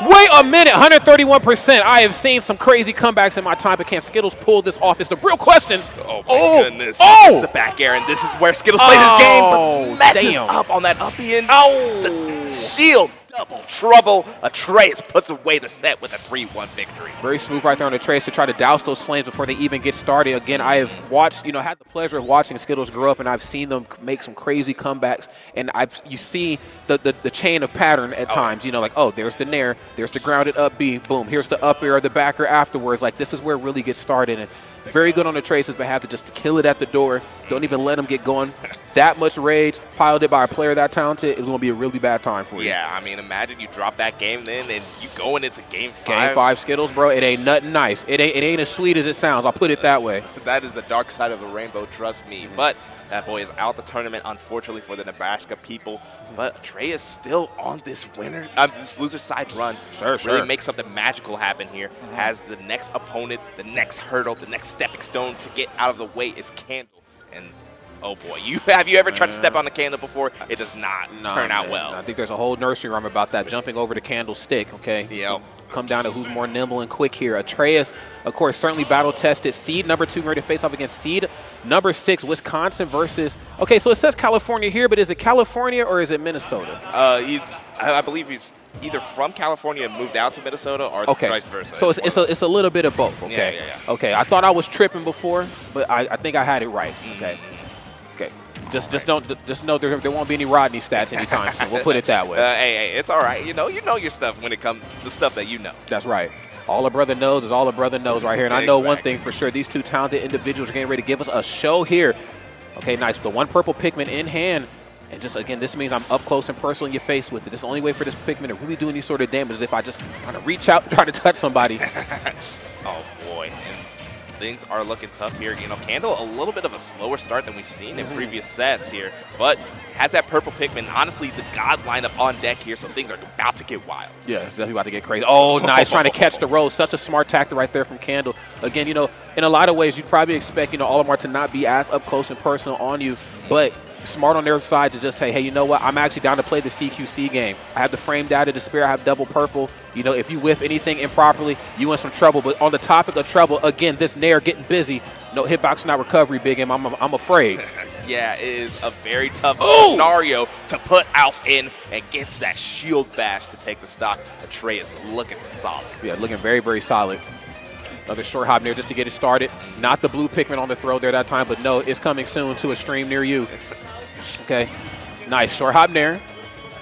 Wait a minute. 131%. I have seen some crazy comebacks in my time, but can Skittles pull this off? Is the real question. Oh, my goodness. It's the back air, and this is where Skittles plays his game, but messes up on that up end. The shield. Double trouble. Atraeus puts away the set with a 3-1 victory. Very smooth right there on Atraeus to try to douse those flames before they even get started. Again, I have watched, you know, had the pleasure of watching Skittles grow up, and I've seen them make some crazy comebacks. And you see the chain of pattern at times. You know, like, oh, there's the nair, there's the grounded up B, boom. Here's the up air or the backer afterwards. Like, this is where it really gets started. And Very good on the Traces, but have to just kill it at the door. Don't even let them get going. That much rage piled it by a player that talented, it's going to be a really bad time for you. Yeah, I mean, imagine you drop that game then and you going into game 5. Game 5 Skittles, bro, it ain't nothing nice. It ain't as sweet as it sounds. I'll put it that way. That is the dark side of the rainbow, trust me. But that boy is out the tournament, unfortunately, for the Nebraska people. But Atraeus still on this this loser side run. Really make something magical happen here. Has the next opponent, the next hurdle, the next stepping stone to get out of the way is Candle. And oh boy, have you ever tried to step on the Candle before? It does not turn out well. I think there's a whole nursery rhyme about that, jumping over the Candlestick, okay? Yeah. Come down to who's more nimble and quick here. Atraeus, of course, certainly battle-tested. Seed number 2 ready to face off against seed number 6, Wisconsin versus... Okay, so it says California here, but is it California or is it Minnesota? I believe he's either from California and moved out to Minnesota or vice versa. So it's a little bit of both, okay? Yeah. Okay, I thought I was tripping before, but I think I had it right, okay? Okay. Just know there won't be any Rodney stats anytime soon. We'll put it that way. Hey, it's all right. You know your stuff when it comes the stuff that you know. That's right. All a brother knows is all a brother knows right here. And I know one thing for sure. These two talented individuals are getting ready to give us a show here. Okay, nice. The one purple Pikmin in hand. And just, again, this means I'm up close and personal in your face with it. This is the only way for this Pikmin to really do any sort of damage is if I just kind of reach out and try to touch somebody. Oh, boy. And things are looking tough here. You know, Candle, a little bit of a slower start than we've seen in previous sets here. But has that purple Pikmin, honestly, the God lineup on deck here, so things are about to get wild. Yeah, it's definitely about to get crazy. Oh, nice. Trying to catch the roll. Such a smart tactic right there from Candle. Again, you know, in a lot of ways, you'd probably expect, you know, Olimar to not be as up close and personal on you, but smart on their side to just say, hey, you know what? I'm actually down to play the CQC game. I have the frame data to spare. I have double purple. You know, if you whiff anything improperly, you in some trouble. But on the topic of trouble, again, this Nair getting busy. No hitbox, not recovery, Big M. I'm afraid. Yeah, it is a very tough scenario to put Alf in and gets that shield bash to take the stock. Atraeus looking solid. Yeah, looking very, very solid. Another short hop Nair just to get it started. Not the blue Pikmin on the throw there that time, but no, it's coming soon to a stream near you. Okay, nice short hop Nair.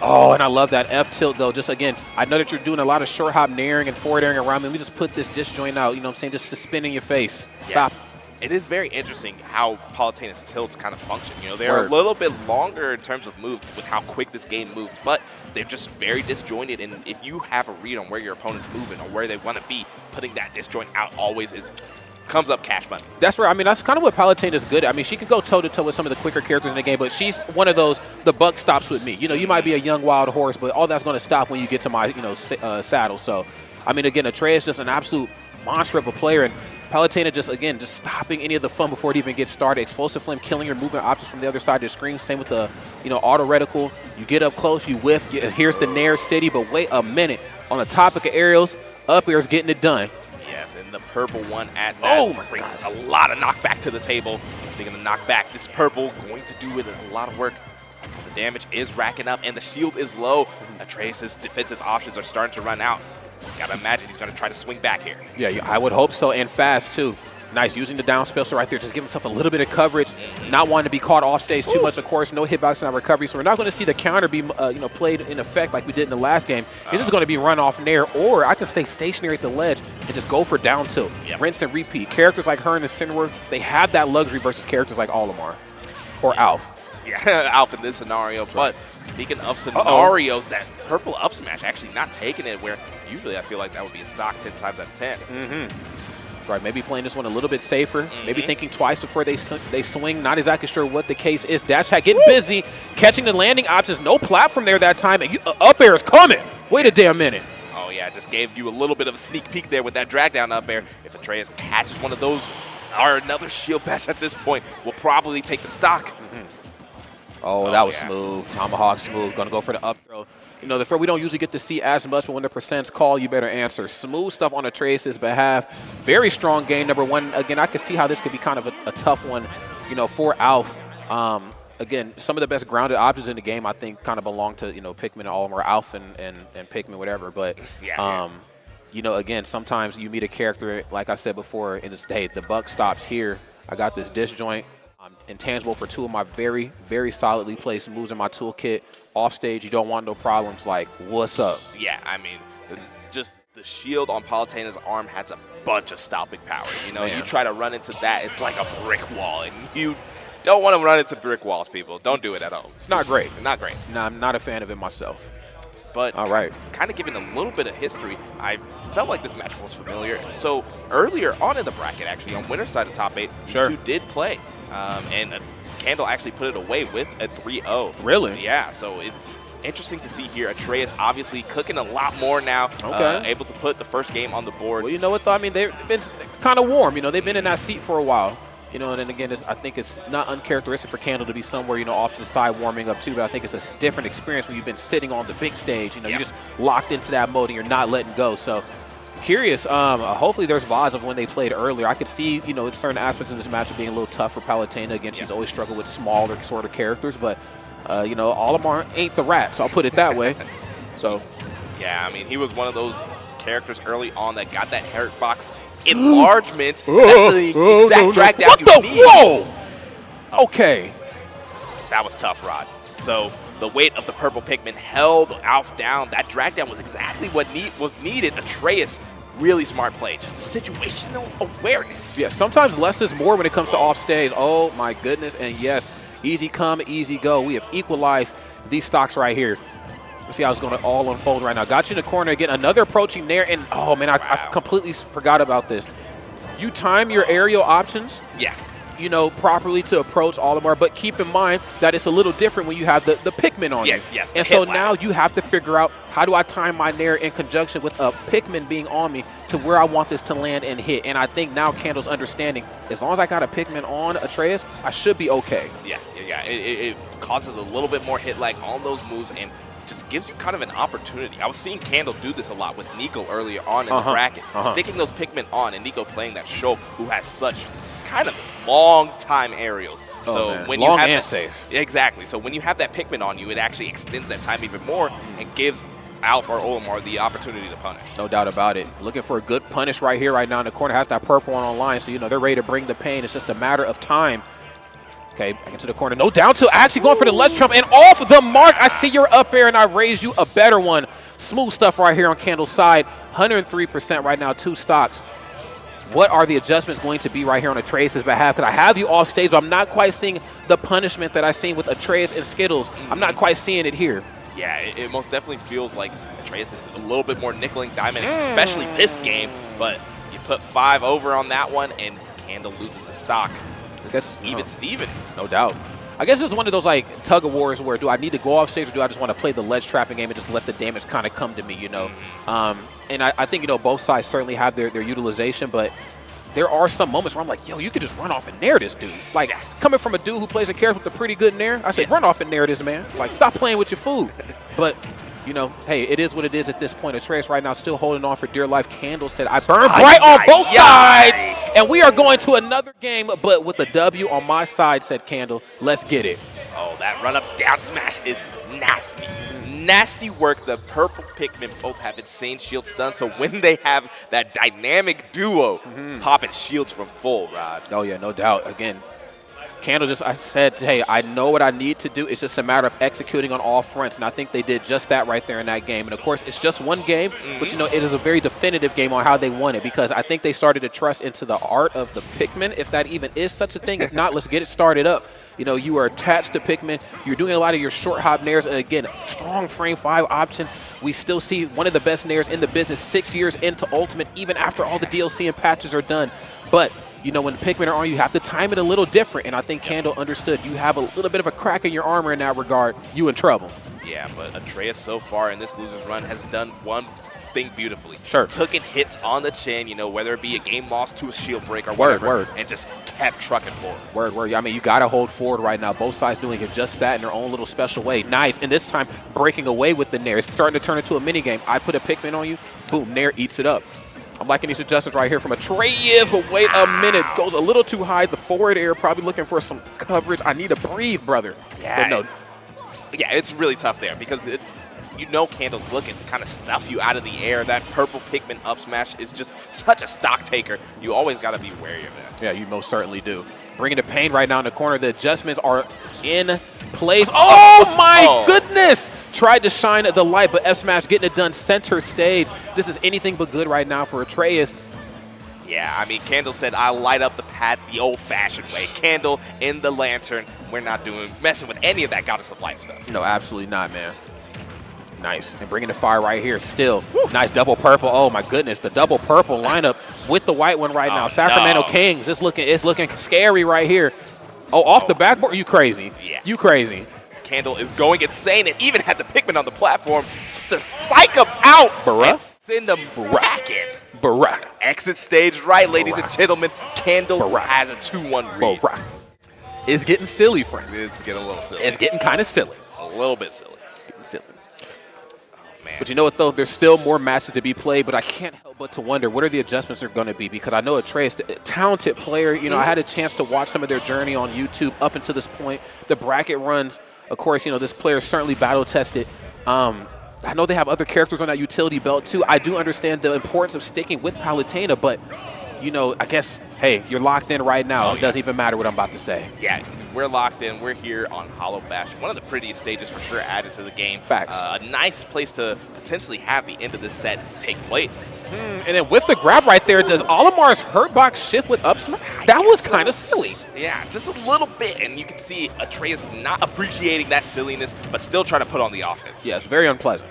Oh, and I love that F tilt though. Just again, I know that you're doing a lot of short hop Nairing and forward airing around me. Let me just put this disjoint out. You know what I'm saying? Just to spin in your face. Stop. It is very interesting how Palutena's tilts kind of function. You know, they're a little bit longer in terms of moves with how quick this game moves, but they're just very disjointed. And if you have a read on where your opponent's moving or where they want to be, putting that disjoint out always comes up cash money. That's right. I mean, that's kind of what Palutena is good at. I mean, she can go toe-to-toe with some of the quicker characters in the game, but she's one of those, the buck stops with me. You know, you might be a young wild horse, but all that's going to stop when you get to my, you know, saddle. So, I mean, again, Atraeus is just an absolute monster of a player, and Palutena just, again, just stopping any of the fun before it even gets started. Explosive Flame killing your movement options from the other side of the screen. Same with the, you know, auto reticle. You get up close, you whiff. Here's the Nair City, but wait a minute. On the topic of aerials, up air is getting it done. Yes, and the purple one at that brings a lot of knockback to the table. Speaking of knockback, this purple going to do it a lot of work. The damage is racking up, and the shield is low. Atraeus' defensive options are starting to run out. Gotta imagine he's gonna try to swing back here. Yeah, I would hope so, and fast too. Nice, using the down special right there, just give himself a little bit of coverage, not wanting to be caught off stage too much, of course, no hitbox, not recovery, so we're not going to see the counter be you know, played in effect like we did in the last game. It's just going to be run off Nair, or I can stay stationary at the ledge and just go for down tilt, rinse and repeat. Characters like her and the Cinderworth, they have that luxury versus characters like Olimar or Alf. Yeah, Alf in this scenario, but speaking of scenarios, that purple up smash actually not taking it, where usually I feel like that would be a stock 10 times out of 10. Right, maybe playing this one a little bit safer, maybe thinking twice before they swing. Not exactly sure what the case is. Dash hat getting busy, catching the landing options. No platform there that time, and up air is coming. Wait a damn minute. Oh yeah, just gave you a little bit of a sneak peek there with that drag down up air. If Atraeus catches one of those or another shield bash at this point, will probably take the stock. Oh, that was smooth. Tomahawk smooth. Gonna go for the up throw. You know, the throw we don't usually get to see as much, but when the percents call, you better answer. Smooth stuff on Atraeus' behalf. Very strong game, number one. Again, I can see how this could be kind of a tough one, you know, for Alf. Again, some of the best grounded options in the game, I think, kind of belong to, you know, Pikmin and Olimar, Alf and Pikmin, whatever. But, you know, again, sometimes you meet a character, like I said before, and it's, hey, the buck stops here. I got this disjoint. I'm intangible for two of my very, very solidly placed moves in my toolkit. Off stage, you don't want no problems like, what's up? Yeah, I mean, just The shield on Palutena's arm has a bunch of stopping power. You know, Man. you try to run into that, it's like a brick wall, and you don't want to run into brick walls, people. Don't do it at all. It's not great. Not great. No, I'm not a fan of it myself. But all right, kind of giving a little bit of history, I felt like this matchup was familiar. So earlier on in the bracket, actually, on winner's side of top 8, these two did play. And Candle actually put it away with a 3-0. Really? Yeah, so it's interesting to see here. Atraeus obviously cooking a lot more now. Able to put the first game on the board. Well, you know what, though? I mean, they've been kind of warm. You know, they've been in that seat for a while. You know, and then again, I think it's not uncharacteristic for Candle to be somewhere, you know, off to the side warming up too, but I think it's a different experience when you've been sitting on the big stage. You know, you're just locked into that mode and you're not letting go. So curious. Hopefully there's vibes of when they played earlier. I could see, you know, certain aspects of this matchup being a little tough for Palutena. Again, she's always struggled with smaller sort of characters, but, you know, all of them ain't the rats. I'll put it that way. So, yeah, I mean, he was one of those characters early on that got that hurt box enlargement. That's the exact drag down what you the? need. Whoa! Okay. That was tough, Rod. So the weight of the purple Pikmin held Alf down. That drag down was exactly what was needed. Atraeus, really smart play. Just the situational awareness. Yeah, sometimes less is more when it comes to off stage. Oh, my goodness. And yes, easy come, easy go. We have equalized these stocks right here. Let's see how it's going to all unfold right now. Got you in the corner again. Another approaching there. And, oh, man, I completely forgot about this. You time your aerial options. Yeah. You know, properly to approach all of them. But keep in mind that it's a little different when you have the Pikmin on you. Yes. And so now you have to figure out how do I time my nair in conjunction with a Pikmin being on me to where I want this to land and hit. And I think now Candle's understanding, as long as I got a Pikmin on Atraeus, I should be okay. Yeah. It causes a little bit more hit lag on those moves and just gives you kind of an opportunity. I was seeing Candle do this a lot with Nico earlier on in the bracket, sticking those Pikmin on, and Nico playing that Shulk, who has such kind of long time aerials. So when long you have and that, safe. Exactly. So when you have that Pikmin on you, it actually extends that time even more and gives Alf or Olimar the opportunity to punish. No doubt about it. Looking for a good punish right here, right now in the corner. Has that purple one online, so you know they're ready to bring the pain. It's just a matter of time. Okay, back into the corner. No down tilt. Actually going for the ledge trump and off the mark. I see you're up there, and I raised you a better one. Smooth stuff right here on Candle's side. 103% right now, 2 stocks. What are the adjustments going to be right here on Atraeus' behalf? Because I have you off stage, but I'm not quite seeing the punishment that I've seen with Atraeus and Skittles. I'm not quite seeing it here. Yeah, it most definitely feels like Atraeus is a little bit more nickeling diamond, especially this game. But you put 5 over on that one, and Candle loses the stock. This even Steven. No doubt. I guess it's one of those like tug of wars where do I need to go off stage or do I just want to play the ledge trapping game and just let the damage kind of come to me, you know? And I think, you know, both sides certainly have their utilization, but there are some moments where I'm like, yo, you could just run off and nair this dude. Like, coming from a dude who plays a character with a pretty good nair, I say, run off and nair this, man. Like, stop playing with your food. But, you know, hey, it is what it is at this point. Atraeus right now still holding on for dear life. Candle said, I burn bright on both sides. And we are going to another game, but with a W on my side, said Candle. Let's get it. Oh, that run-up down smash is nasty. Nasty work. The purple Pikmin both have insane shield stun, so when they have that dynamic duo popping shields from full, Rod. Oh, yeah, no doubt. Again, Candle I said, hey, I know what I need to do. It's just a matter of executing on all fronts, and I think they did just that right there in that game. And, of course, it's just one game, but, you know, it is a very definitive game on how they won it because I think they started to trust into the art of the Pikmin, if that even is such a thing. If not, let's get it started up. You know, you are attached to Pikmin. You're doing a lot of your short hop nairs, and, again, strong frame 5 option. We still see one of the best nairs in the business 6 years into Ultimate, even after all the DLC and patches are done. But you know, when the Pikmin are on, you have to time it a little different. And I think Candle understood. You have a little bit of a crack in your armor in that regard. You in trouble. Yeah, but Atraeus so far in this loser's run has done one thing beautifully. Sure. Took in hits on the chin, you know, whether it be a game lost to a shield break or whatever, and just kept trucking forward. Word. I mean, you got to hold forward right now. Both sides doing it just that in their own little special way. Nice. And this time, breaking away with the nair. It's starting to turn into a mini game. I put a Pikmin on you. Boom, nair eats it up. I'm liking these adjustments right here from Atraeus, but wait a minute. Goes a little too high. The forward air, probably looking for some coverage. I need to breathe, brother. Yeah. But no. Yeah, it's really tough there because you know Candle's looking to kind of stuff you out of the air. That purple Pikmin up smash is just such a stock taker. You always got to be wary of that. Yeah, you most certainly do. bringing the pain right now in the corner. The adjustments are in place. Oh my goodness! Tried to shine the light, but F Smash getting it done center stage. This is anything but good right now for Atraeus. Yeah, I mean, Candle said, I'll light up the pad the old-fashioned way. Candle in the lantern. We're not messing with any of that Goddess of Light stuff. No, absolutely not, man. Nice. And bringing the fire right here still. Woo. Nice double purple. Oh, my goodness. The double purple lineup with the white one right now. Sacramento Kings. It's looking scary right here. Oh, off the backboard? You crazy. Yeah. You crazy. Candle is going insane and even had the Pikmin on the platform to psych him out and send him bracket. Exit stage right, ladies and gentlemen. Candle has a 2-1 lead. It's getting silly, friends. It's getting a little silly. It's getting kind of silly. A little bit silly. Getting silly. Oh, man. But you know what, though? There's still more matches to be played, but I can't help but to wonder what are the adjustments are going to be, because I know Atraeus, a talented player. You know, I had a chance to watch some of their journey on YouTube up until this point. The bracket runs, of course, you know, this player is certainly battle-tested. I know they have other characters on that utility belt, too. I do understand the importance of sticking with Palutena, but, you know, I guess, hey, you're locked in right now. It doesn't even matter what I'm about to say. Yeah, we're locked in. We're here on Hollow Bash. One of the prettiest stages for sure added to the game. Facts. A nice place to potentially have the end of this set take place. And then with the grab right there, does Olimar's hurt box shift with up smash? That was kind of silly. Yeah, just a little bit, and you can see Atraeus not appreciating that silliness, but still trying to put on the offense. Yeah, it's very unpleasant.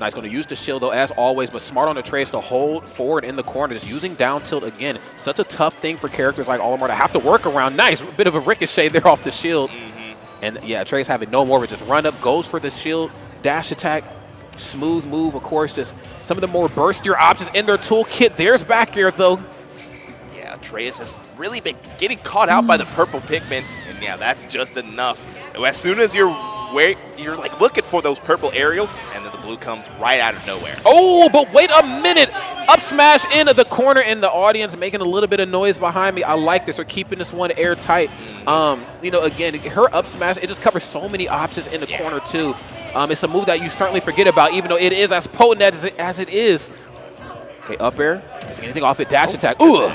Nice, going to use the shield, though, as always, but smart on Atraeus to hold forward in the corner, just using down tilt again. Such a tough thing for characters like Olimar to have to work around. Nice, bit of a ricochet there off the shield. And, yeah, Atraeus having no more, but just run up, goes for the shield, dash attack, smooth move, of course, just some of the more burstier options in their toolkit. There's back air, though. Yeah, Atraeus has really been getting caught out by the purple Pikmin, and, yeah, that's just enough. As soon as you're like looking for those purple aerials, and then the blue comes right out of nowhere. Oh, but wait a minute. Up smash into the corner, in the audience making a little bit of noise behind me. I like this. We're keeping this one airtight. You know, again, her up smash, it just covers so many options in the corner, too. It's a move that you certainly forget about, even though it is as potent as it is. Okay, up air. Is anything off it? Dash attack. Ooh.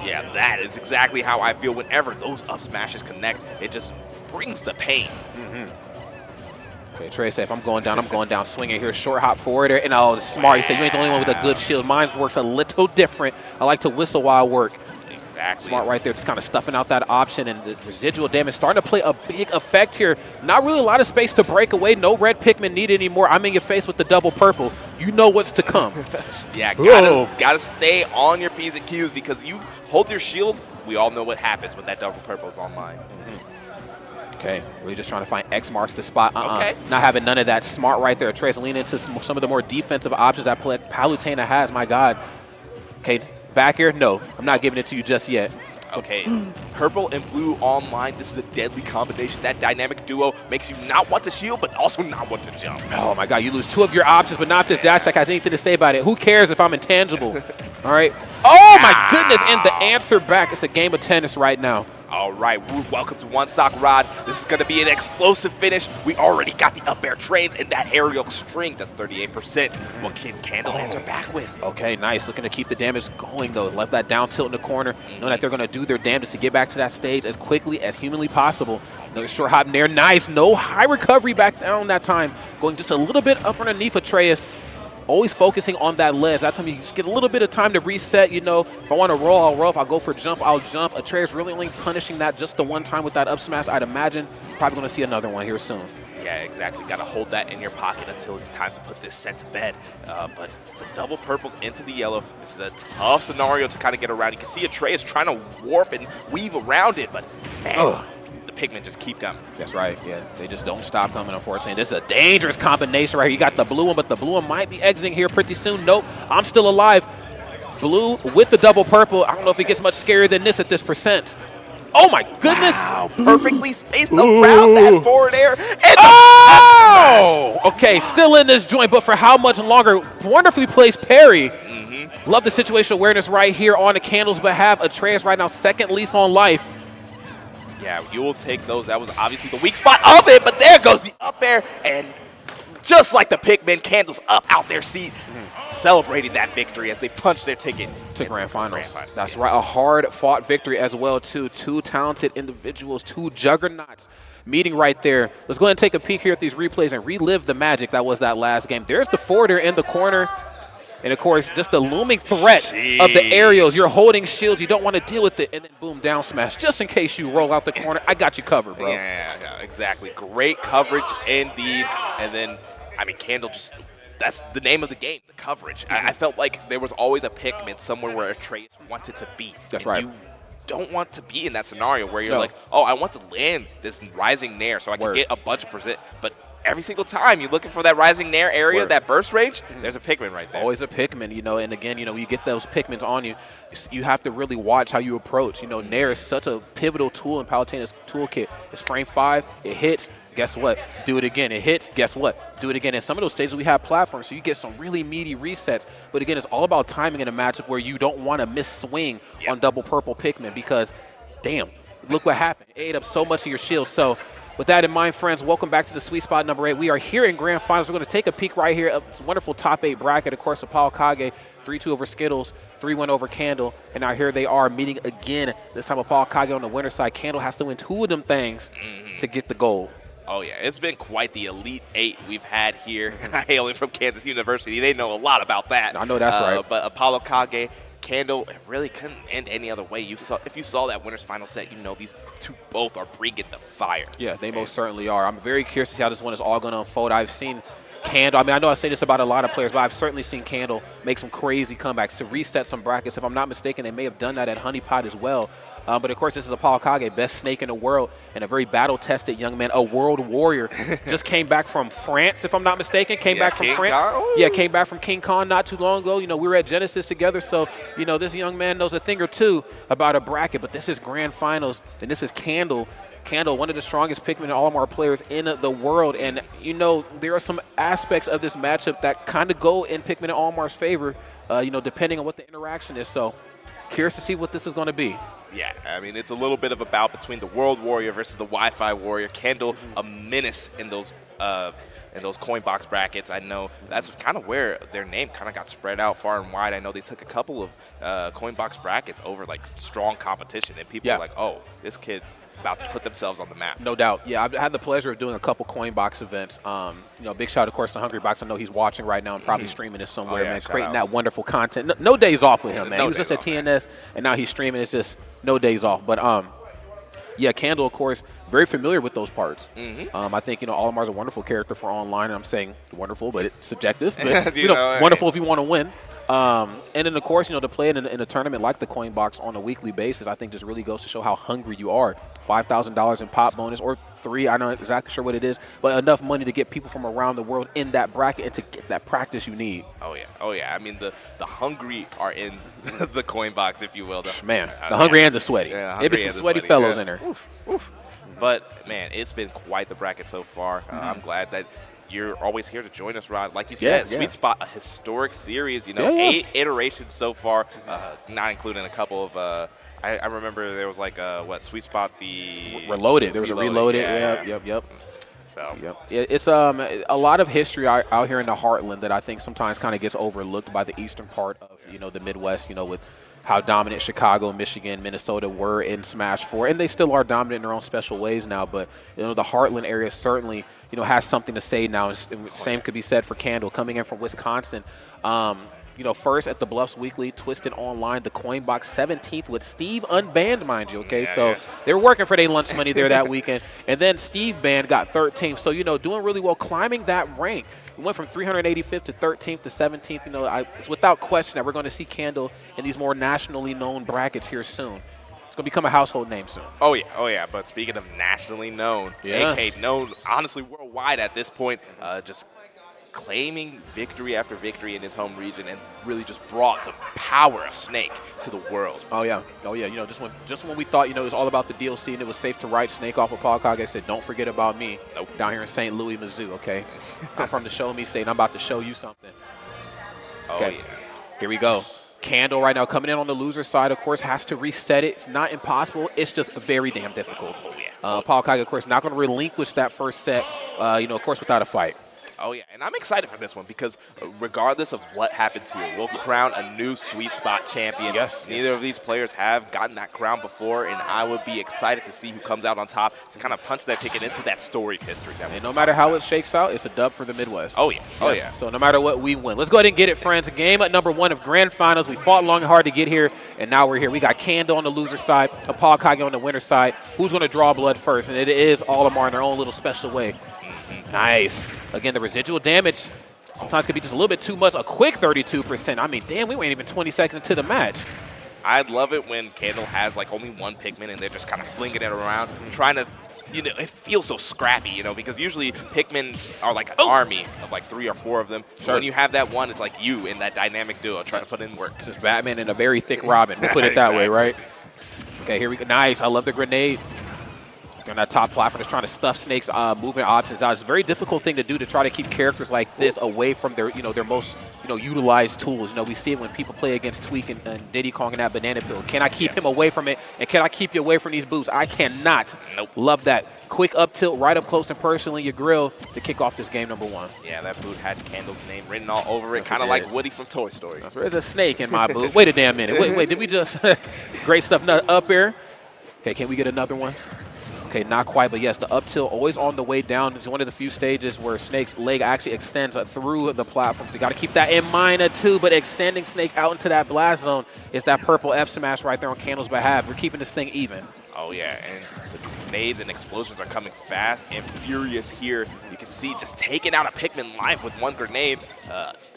Yeah, that is exactly how I feel whenever those up smashes connect. It just brings the pain. Okay, Trey said, if I'm going down swinging here. Short hop forward there. And oh, smart. He said, you ain't the only one with a good shield. Mine works a little different. I like to whistle while I work. Exactly. Smart right there, just kind of stuffing out that option. And the residual damage starting to play a big effect here. Not really a lot of space to break away. No red Pikmin needed anymore. I'm in your face with the double purple. You know what's to come. Yeah, gotta stay on your P's and Q's, because you hold your shield. We all know what happens when that double purple is online. Okay, really just trying to find X marks the spot. Okay. Not having none of that. Smart right there. Trace lean into some of the more defensive options that Palutena has. My God. Okay, back here. No, I'm not giving it to you just yet. Okay, purple and blue online. This is a deadly combination. That dynamic duo makes you not want to shield, but also not want to jump. Oh, my God. You lose 2 of your options, but not if this dash attack has anything to say about it. Who cares if I'm intangible? All right. Oh, my goodness. And the answer back. It's a game of tennis right now. All right, welcome to One Sock Rod. This is going to be an explosive finish. We already got the up air trains, and that aerial string does 38%. What can Candle answer back with? Okay, nice. Looking to keep the damage going, though. Left that down tilt in the corner, knowing that they're going to do their damage to get back to that stage as quickly as humanly possible. Another short hop in there. Nice. No high recovery back down that time. Going just a little bit up underneath Atraeus. Always focusing on that ledge. That time you just get a little bit of time to reset. You know, if I want to roll, I'll roll. If I go for jump, I'll jump. Atraeus really only punishing that just the one time with that up smash. I'd imagine probably going to see another one here soon. Yeah, exactly. Got to hold that in your pocket until it's time to put this set to bed. But the double purples into the yellow. This is a tough scenario to kind of get around. You can see Atraeus trying to warp and weave around it, but man, the Pikmin just keep coming. That's right. Yeah, they just don't stop coming, unfortunately. This is a dangerous combination right here. You got the blue one, but the blue one might be exiting here pretty soon. Nope, I'm still alive. Blue with the double purple. I don't know if it gets much scarier than this at this percent. Oh, my goodness. Wow, perfectly spaced around that forward air. And oh! Okay, still in this joint, but for how much longer? Wonderfully placed parry. Love the situational awareness right here on the Candle's behalf. Atraeus right now second least on life. Yeah, you will take those. That was obviously the weak spot of it, but there goes the up air, and just like the Pikmin, Candle's up out their seat, celebrating that victory as they punch their ticket to Grand Finals. That's right. A hard-fought victory as well, too. Two talented individuals, two juggernauts meeting right there. Let's go ahead and take a peek here at these replays and relive the magic that was that last game. There's the forwarder in the corner. And, of course, just the looming threat of the aerials. You're holding shields. You don't want to deal with it. And then, boom, down smash. Just in case you roll out the corner, I got you covered, bro. Yeah, exactly. Great coverage indeed. And then, I mean, Candle just – that's the name of the game, the coverage. I felt like there was always a Pikmin somewhere where Atraeus wanted to be. That's right. You don't want to be in that scenario where you're like, oh, I want to land this rising nair so I can get a bunch of percent. But every single time you're looking for that rising nair area, that burst range, there's a Pikmin right there. Always a Pikmin, and again, you get those Pikmins on you, you have to really watch how you approach. Nair is such a pivotal tool in Palutena's toolkit. It's frame 5, it hits, guess what? Do it again. It hits, guess what? Do it again. In some of those stages, we have platforms, so you get some really meaty resets. But again, it's all about timing in a matchup where you don't want to miss swing on double purple Pikmin because, damn, look what happened. It ate up so much of your shield. So, with that in mind, friends, welcome back to the Sweet Spot number 8. We are here in Grand Finals. We're going to take a peek right here of this wonderful top 8 bracket. Of course, ApolloKAG, 3-2 over Skittles, 3-1 over Candle. And now here they are meeting again. This time ApolloKAG on the winner's side. Candle has to win 2 of them things to get the gold. Oh, yeah. It's been quite the Elite 8 we've had here. Hailing from Kansas University. They know a lot about that. I know that's right. But ApolloKAG, Candle, it really couldn't end any other way. If you saw that winner's final set, these two both are bringing the fire. Yeah, they most certainly are. I'm very curious to see how this one is all going to unfold. I've seen Candle, I know I say this about a lot of players, but I've certainly seen Candle make some crazy comebacks to reset some brackets. If I'm not mistaken, they may have done that at Honeypot as well. But, of course, this is ApolloKAG, best snake in the world, and a very battle-tested young man, a world warrior. Just came back from France, if I'm not mistaken. Came back from France. Yeah, came back from King Khan not too long ago. We were at Genesis together, so, this young man knows a thing or two about a bracket. But this is Grand Finals, and this is Candle. Candle, one of the strongest Pikmin and Olimar players in the world. And, there are some aspects of this matchup that kind of go in Pikmin and Olimar's favor, depending on what the interaction is. So, curious to see what this is going to be. Yeah, I mean, it's a little bit of a bout between the World Warrior versus the Wi-Fi Warrior. Candle, a menace in those coin box brackets. I know that's kind of where their name kind of got spread out far and wide. I know they took a couple of coin box brackets over, strong competition. And people were like, oh, this kid about to put themselves on the map. No doubt. Yeah, I've had the pleasure of doing a couple coin box events. Big shout, of course, to Hungry Box. I know he's watching right now and probably streaming this somewhere, man, creating that wonderful content. No days off with him, man. He was just at TNS, and now he's streaming. It's just no days off. But, Candle, of course, very familiar with those parts. I think, Olimar's a wonderful character for online, and I'm saying wonderful, but it's subjective. But, wonderful if you want to win. And then, of course, to play it in a tournament like the Coin Box on a weekly basis, I think just really goes to show how hungry you are. $5,000 in pop bonus or 3, I'm not exactly sure what it is, but enough money to get people from around the world in that bracket and to get that practice you need. Oh, yeah. I mean, the hungry are in the Coin Box, if you will. The hungry and the sweaty. Yeah, maybe some sweaty fellows in there. Oof. But, man, it's been quite the bracket so far. I'm glad that you're always here to join us, Rod. Like you said, Sweet Spot, a historic series, 8 iterations so far, not including a couple of I remember there was Sweet Spot, the Reloaded. There was a Reloaded. Yep. So it's a lot of history out here in the Heartland that I think sometimes kind of gets overlooked by the eastern part of the Midwest. With how dominant Chicago, Michigan, Minnesota were in Smash 4, and they still are dominant in their own special ways now. But the Heartland area certainly has something to say now. And same could be said for Candle coming in from Wisconsin. First at the Bluffs Weekly, Twisted Online, the Coin Box 17th with Steve unbanned, mind you, okay? They were working for their lunch money there that weekend. And then Steve Band got 13th. So, doing really well, climbing that rank. We went from 385th to 13th to 17th. It's without question that we're going to see Candle in these more nationally known brackets here soon. It's going to become a household name soon. Oh, yeah. But speaking of nationally known, AK known, honestly, worldwide at this point, just claiming victory after victory in his home region and really just brought the power of Snake to the world. Oh yeah. Just when we thought it was all about the DLC and it was safe to write Snake off of ApolloKAG, I said, don't forget about me. Nope. Down here in St. Louis, Missouri, okay? I'm from the Show Me State, and I'm about to show you something. Okay. Oh yeah. Here we go. Candle right now coming in on the loser side, of course, has to reset it. It's not impossible. It's just very damn difficult. Oh yeah. ApolloKAG, of course, not going to relinquish that first set, of course, without a fight. Oh, yeah, and I'm excited for this one because regardless of what happens here, we'll crown a new sweet spot champion. Yes. Neither of these players have gotten that crown before, and I would be excited to see who comes out on top to kind of punch that ticket into that storied history. And no matter how it shakes out, it's a dub for the Midwest. Oh, yeah. Oh, yeah. So no matter what, we win. Let's go ahead and get it, friends. Game at number 1 of Grand Finals. We fought long and hard to get here, and now we're here. We got Candle on the loser side, ApolloKAG on the winner side. Who's going to draw blood first? And it is Olimar in their own little special way. Nice. Again, the residual damage sometimes could be just a little bit too much. A quick 32%. I mean, damn, we weren't even 20 seconds into the match. I'd love it when Candle has like only one Pikmin and they're just kind of flinging it around, trying to, it feels so scrappy, because usually Pikmin are like an army of like 3 or 4 of them. Sure. So when you have that one, it's like you in that dynamic duo trying to put in work. It's just Batman and a very thick Robin. We'll put it that way, right? Okay, here we go. Nice. I love the grenade. On that top platform, just trying to stuff Snake's movement options out. It's a very difficult thing to do to try to keep characters like this away from their, their most, utilized tools. We see it when people play against Tweak and Diddy Kong and that banana peel. Can I keep him away from it? And can I keep you away from these boosts? I cannot. Nope. Love that. Quick up tilt right up close and personal in your grill to kick off this game number 1. Yeah, that boot had Candle's name written all over it, kind of like Woody from Toy Story. There's a snake in my boot. Wait a damn minute. Wait, did we just... Great stuff. Up air. Okay, can we get another one? Okay, not quite, but yes, the up tilt always on the way down. It's one of the few stages where Snake's leg actually extends through the platform, so you got to keep that in mind too. But extending Snake out into that blast zone is that purple F smash right there on Candle's behalf. We're keeping this thing even. Oh yeah, and the grenades and explosions are coming fast and furious here. You can see just taking out a Pikmin life with one grenade.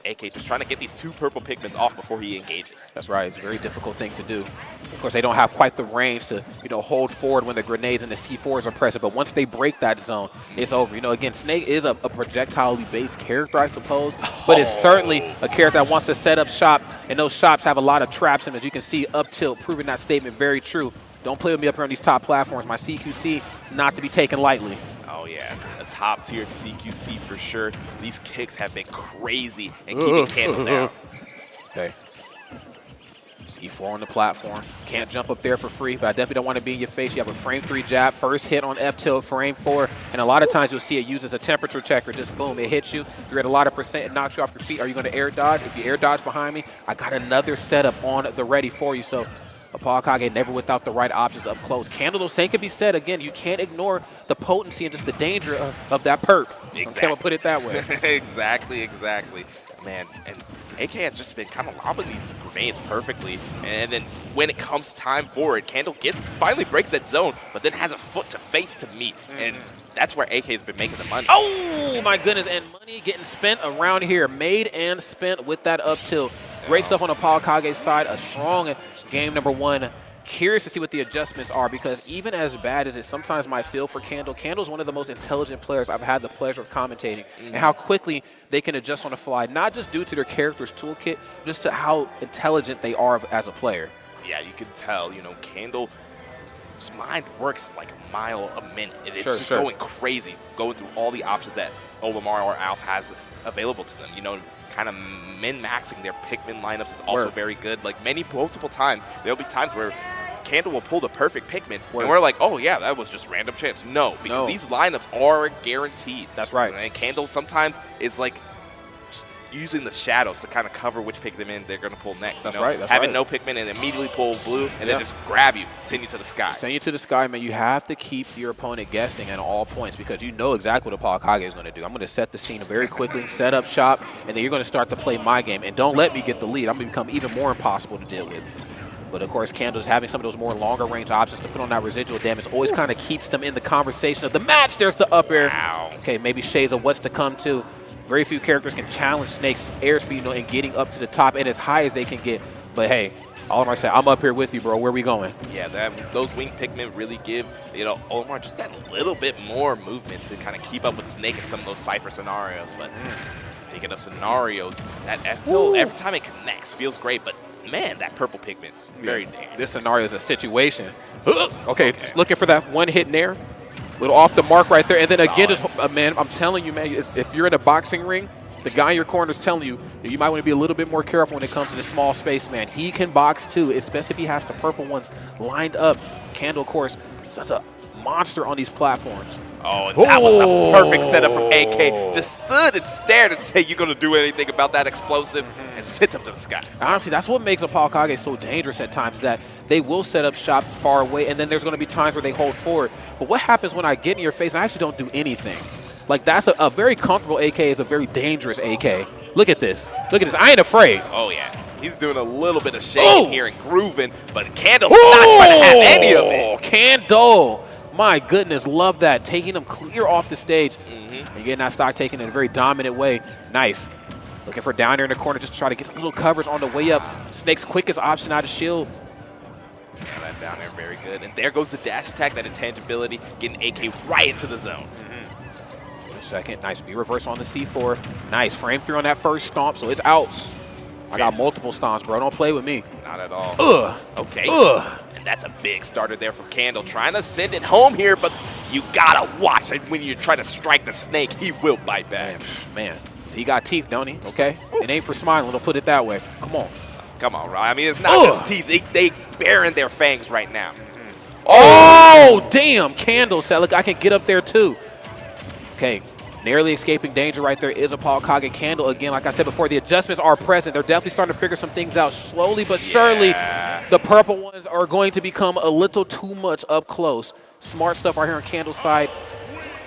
AK just trying to get these 2 purple Pikmins off before he engages. That's right. It's a very difficult thing to do. Of course, they don't have quite the range to, hold forward when the grenades and the C4s are present. But once they break that zone, it's over. Again, Snake is a projectile-based character, I suppose. But it's certainly a character that wants to set up shop. And those shops have a lot of traps in it. As you can see, up tilt, proving that statement very true. Don't play with me up here on these top platforms. My CQC is not to be taken lightly. Oh, yeah. A top-tier CQC for sure. These kicks have been crazy and keeping Candle down. Okay. C4 on the platform. Can't jump up there for free, but I definitely don't want to be in your face. You have a frame 3 jab, first hit on F tilt, frame 4, and a lot of times you'll see it used as a temperature checker. Just boom, it hits you. If you're at a lot of percent, it knocks you off your feet. Are you going to air dodge? If you air dodge behind me, I got another setup on the ready for you. So ApolloKAG never without the right options up close. Candle, though, same can be said. Again, you can't ignore the potency and just the danger of that perk. Exactly. I'll put it that way. Exactly. Man, and AK has just been kind of lobbing these grenades perfectly. And then when it comes time for it, Candle finally breaks that zone, but then has a foot to face to meet. And that's where AK has been making the money. Oh, my goodness. And money getting spent around here. Made and spent with that up tilt. Great stuff on ApolloKAG's side. A strong game number 1. Curious to see what the adjustments are, because even as bad as it sometimes might feel for Candle, Candle's one of the most intelligent players I've had the pleasure of commentating, and how quickly they can adjust on the fly, not just due to their character's toolkit, just to how intelligent they are as a player. Yeah, you can tell, Candle's mind works like a mile a minute. It's just going crazy, going through all the options that Olimar or Alf has available to them. Kind of min-maxing their Pikmin lineups is also very good. Like multiple times, there'll be times where Candle will pull the perfect Pikmin, and we're like, oh yeah, that was just random chance. No, because these lineups are guaranteed. That's right. And Candle sometimes is like using the shadows to kind of cover which Pikmin they're going to pull next. That's right. Having no Pikmin and immediately pull blue, and then just grab you, send you to the sky. Send you to the sky, man. You have to keep your opponent guessing at all points, because you know exactly what ApolloKAG is going to do. I'm going to set the scene very quickly, set up shop, and then you're going to start to play my game. And don't let me get the lead. I'm going to become even more impossible to deal with. But, of course, Candle's having some of those more longer-range options to put on that residual damage always kind of keeps them in the conversation of the match. There's the up air. Wow. Okay, maybe shades of what's to come, too. Very few characters can challenge Snake's airspeed, and getting up to the top and as high as they can get. But, hey, Olimar said, I'm up here with you, bro. Where we going? Yeah, those wing Pikmin really give, Olimar just that little bit more movement to kind of keep up with Snake in some of those Cypher scenarios. But speaking of scenarios, that F-tilt, every time it connects, feels great. But, man, that purple Pikmin, very dangerous. This scenario is a situation. Okay, just looking for that one hit in there. Little off the mark right there. And then again, just, man, I'm telling you, man, if you're in a boxing ring, the guy in your corner is telling you, you might want to be a little bit more careful when it comes to the small space, man. He can box too, especially if he has the purple ones lined up. Candle, of course, such a monster on these platforms. Oh, and that was a perfect setup from AK. Just stood and stared and said, "You gonna do anything about that explosive?" and sent him to the sky. Honestly, that's what makes ApolloKAG so dangerous at times, that they will set up shop far away, and then there's going to be times where they hold forward. But what happens when I get in your face and I actually don't do anything? Like, that's a very comfortable AK is a very dangerous AK. Look at this. Look at this. I ain't afraid. Oh, yeah. He's doing a little bit of shaking here and grooving, but Candle's not trying to have any of it. Candle. My goodness, love that. Taking him clear off the stage. And getting that stock taken in a very dominant way. Nice. Looking for down there in the corner just to try to get a little coverage on the way up. Snake's quickest option out of shield. Yeah, that down there, very good. And there goes the dash attack, that intangibility, getting AK right into the zone. Second, nice V-reverse on the C4. Nice, frame through on that first stomp, so it's out. I got multiple stomps, bro. Don't play with me. Not at all. Ugh. Okay. Ugh. And that's a big starter there from Candle. Trying to send it home here, but you gotta watch it. When you're trying to strike the snake, he will bite back. Man, so he got teeth, don't he? Okay. It ain't for smiling. Don't put it that way. Come on. Come on, Ryan. I mean, it's not just teeth. They baring their fangs right now. Oh, damn. Candle said, look, I can get up there too. Okay. Narrowly escaping danger right there is ApolloKAG. Candle again. Like I said before, the adjustments are present. They're definitely starting to figure some things out slowly but surely. The purple ones are going to become a little too much up close. Smart stuff right here on Candle's side.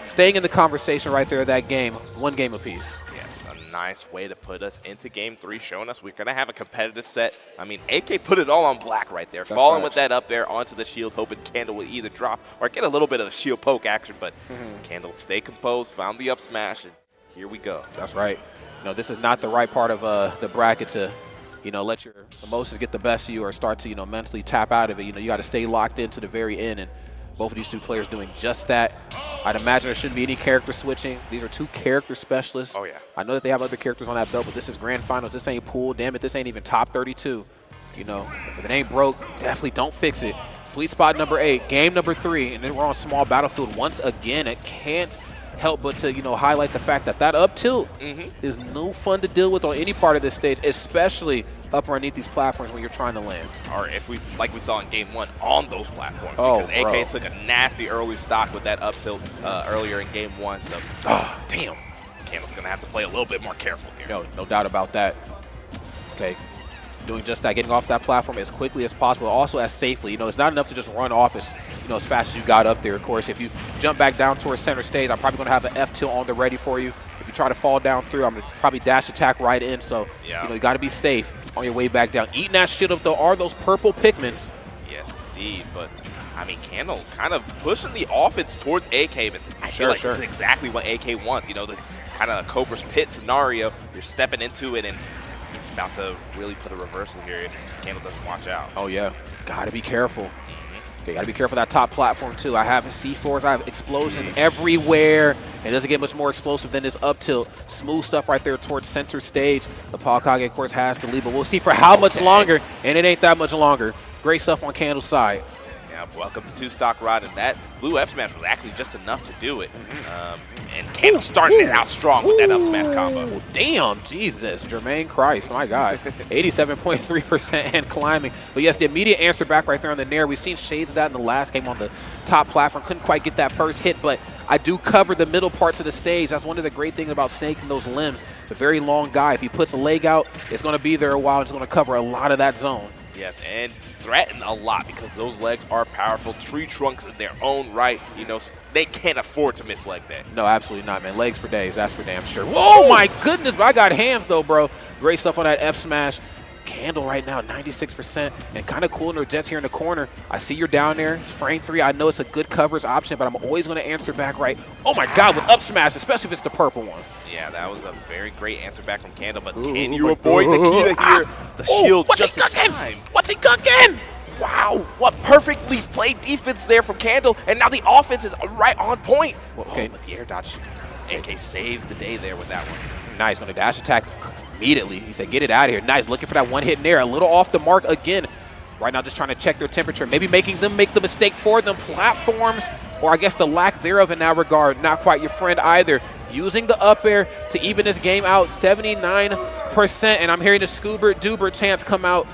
Staying in the conversation right there of that game. One game apiece. Yes, a nice way to put us into game 3, showing us we're going to have a competitive set. I mean, AK put it all on black right there. Falling with that up there onto the shield, hoping Candle will either drop or get a little bit of a shield poke action, but Candle stay composed, found the up smash, and here we go. That's right. You know, this is not the right part of the bracket to, you know, let your emotions get the best of you or start to, you know, mentally tap out of it. You know, you got to stay locked into the very end, and both of these two players doing just that. I'd imagine there shouldn't be any character switching. These are two character specialists. Oh, yeah. I know that they have other characters on that belt, but this is grand finals. This ain't pool. Damn it, this ain't even top 32. You know, if it ain't broke, definitely don't fix it. Sweet spot number 8, game number 3, and then we're on small battlefield once again. It can't help but to, you know, highlight the fact that up tilt is no fun to deal with on any part of this stage, especially up underneath these platforms when you're trying to land. Or if we, like we saw in game 1, on those platforms. Oh, because AK took a nasty early stock with that up tilt earlier in game 1. So, damn. Candle's going to have to play a little bit more careful here. No doubt about that. Okay. Doing just that, getting off that platform as quickly as possible, also as safely. You know, it's not enough to just run off as, you know, as fast as you got up there. Of course, if you jump back down towards center stage, I'm probably going to have an F tilt on the ready for you. If you try to fall down through, I'm going to probably dash attack right in. So, you know, you got to be safe on your way back down. Eating that shit up, though, are those purple pigments. Yes, indeed. But, I mean, Candle kind of pushing the offense towards AK, but I feel like this is exactly what AK wants. You know, the kind of Cobra's Pit scenario. You're stepping into it, and it's about to really put a reversal here if Candle doesn't watch out. Oh, yeah. Got to be careful. Okay, got to be careful of that top platform, too. I have C4s. I have explosions everywhere. It doesn't get much more explosive than this up tilt. Smooth stuff right there towards center stage. ApolloKAG, of course, has the lead, but we'll see for how much longer, and it ain't that much longer. Great stuff on Candle's side. Yeah, welcome to 2-stock rod, and that blue F smash was actually just enough to do it. And Candle starting it out strong with that up smash combo. Damn, Jesus, Jermaine Christ, my God. 87.3% and climbing. But yes, the immediate answer back right there on the nair. We've seen shades of that in the last game on the top platform. Couldn't quite get that first hit, but I do cover the middle parts of the stage. That's one of the great things about Snake and those limbs. It's a very long guy. If he puts a leg out, it's going to be there a while. It's going to cover a lot of that zone. Yes, and threaten a lot because those legs are powerful. Tree trunks in their own right. You know, they can't afford to miss like that. No, absolutely not, man. Legs for days, that's for damn sure. Whoa, my goodness, but I got hands, though, bro. Great stuff on that F smash. Candle right now, 96%, and kind of cool in their jets here in the corner. I see you're down there. It's frame 3. I know it's a good coverage option, but I'm always going to answer back right. Oh, my God, with up smash, especially if it's the purple one. Yeah, that was a very great answer back from Candle, but can you avoid the Kita here? The shield just in time. What's he cooking? Wow, what perfectly played defense there from Candle, and now the offense is right on point. Okay. But the air dodge, AK saves the day there with that one. Nice, going to dash attack immediately. He said, get it out of here. Nice, looking for that one hit in there. A little off the mark again. Right now just trying to check their temperature. Maybe making them make the mistake for them. Platforms, or I guess the lack thereof in that regard, not quite your friend either. Using the up air to even this game out, 79%. And I'm hearing the Scoobert Doober chants come out.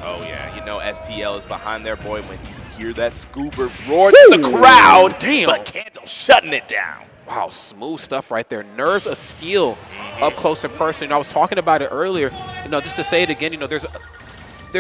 Oh, yeah. You know STL is behind their boy when you hear that scuba roar to the crowd. Damn. But Candle shutting it down. Wow, smooth stuff right there. Nerves of steel up close and personal. You know, I was talking about it earlier. You know, just to say it again, you know, there's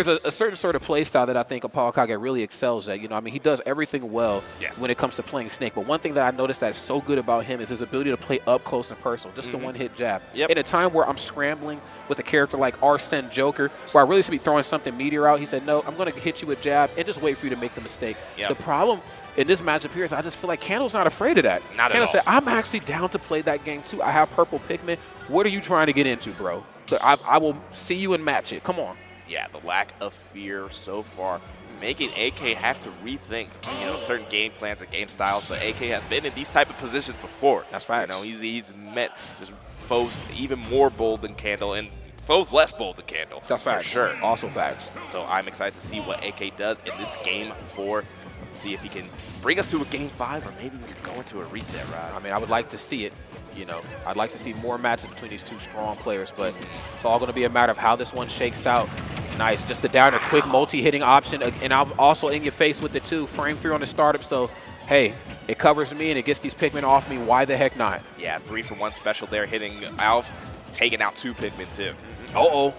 a certain sort of play style that I think ApolloKAG really excels at. You know, I mean, he does everything well when it comes to playing Snake. But one thing that I noticed that is so good about him is his ability to play up close and personal, just the one-hit jab. In a time where I'm scrambling with a character like Arsene Joker, where I really should be throwing something meteor out, he said, no, I'm going to hit you with jab and just wait for you to make the mistake. The problem in this matchup here is I just feel like Candle's not afraid of that. Candle said, I'm actually down to play that game too. I have purple Pikmin. What are you trying to get into, bro? I will see you and match it. Come on. Yeah, the lack of fear so far, making AK have to rethink, you know, certain game plans and game styles. But AK has been in these type of positions before. That's right. You know, he's met just foes even more bold than Candle and foes less bold than Candle. That's facts. For sure. Also facts. So I'm excited to see what AK does in this game 4. See if he can bring us to a game 5, or maybe we're going to a reset, right? I mean, I would like to see it. You know, I'd like to see more matches between these two strong players, but it's all going to be a matter of how this one shakes out. Nice, just the downer, quick multi-hitting option, and I'm also in your face with it too. Frame 3 on the startup, so hey, it covers me and it gets these Pikmin off me. Why the heck not? Yeah, 3-for-1 special there, hitting Alf, taking out 2 Pikmin too. Oh,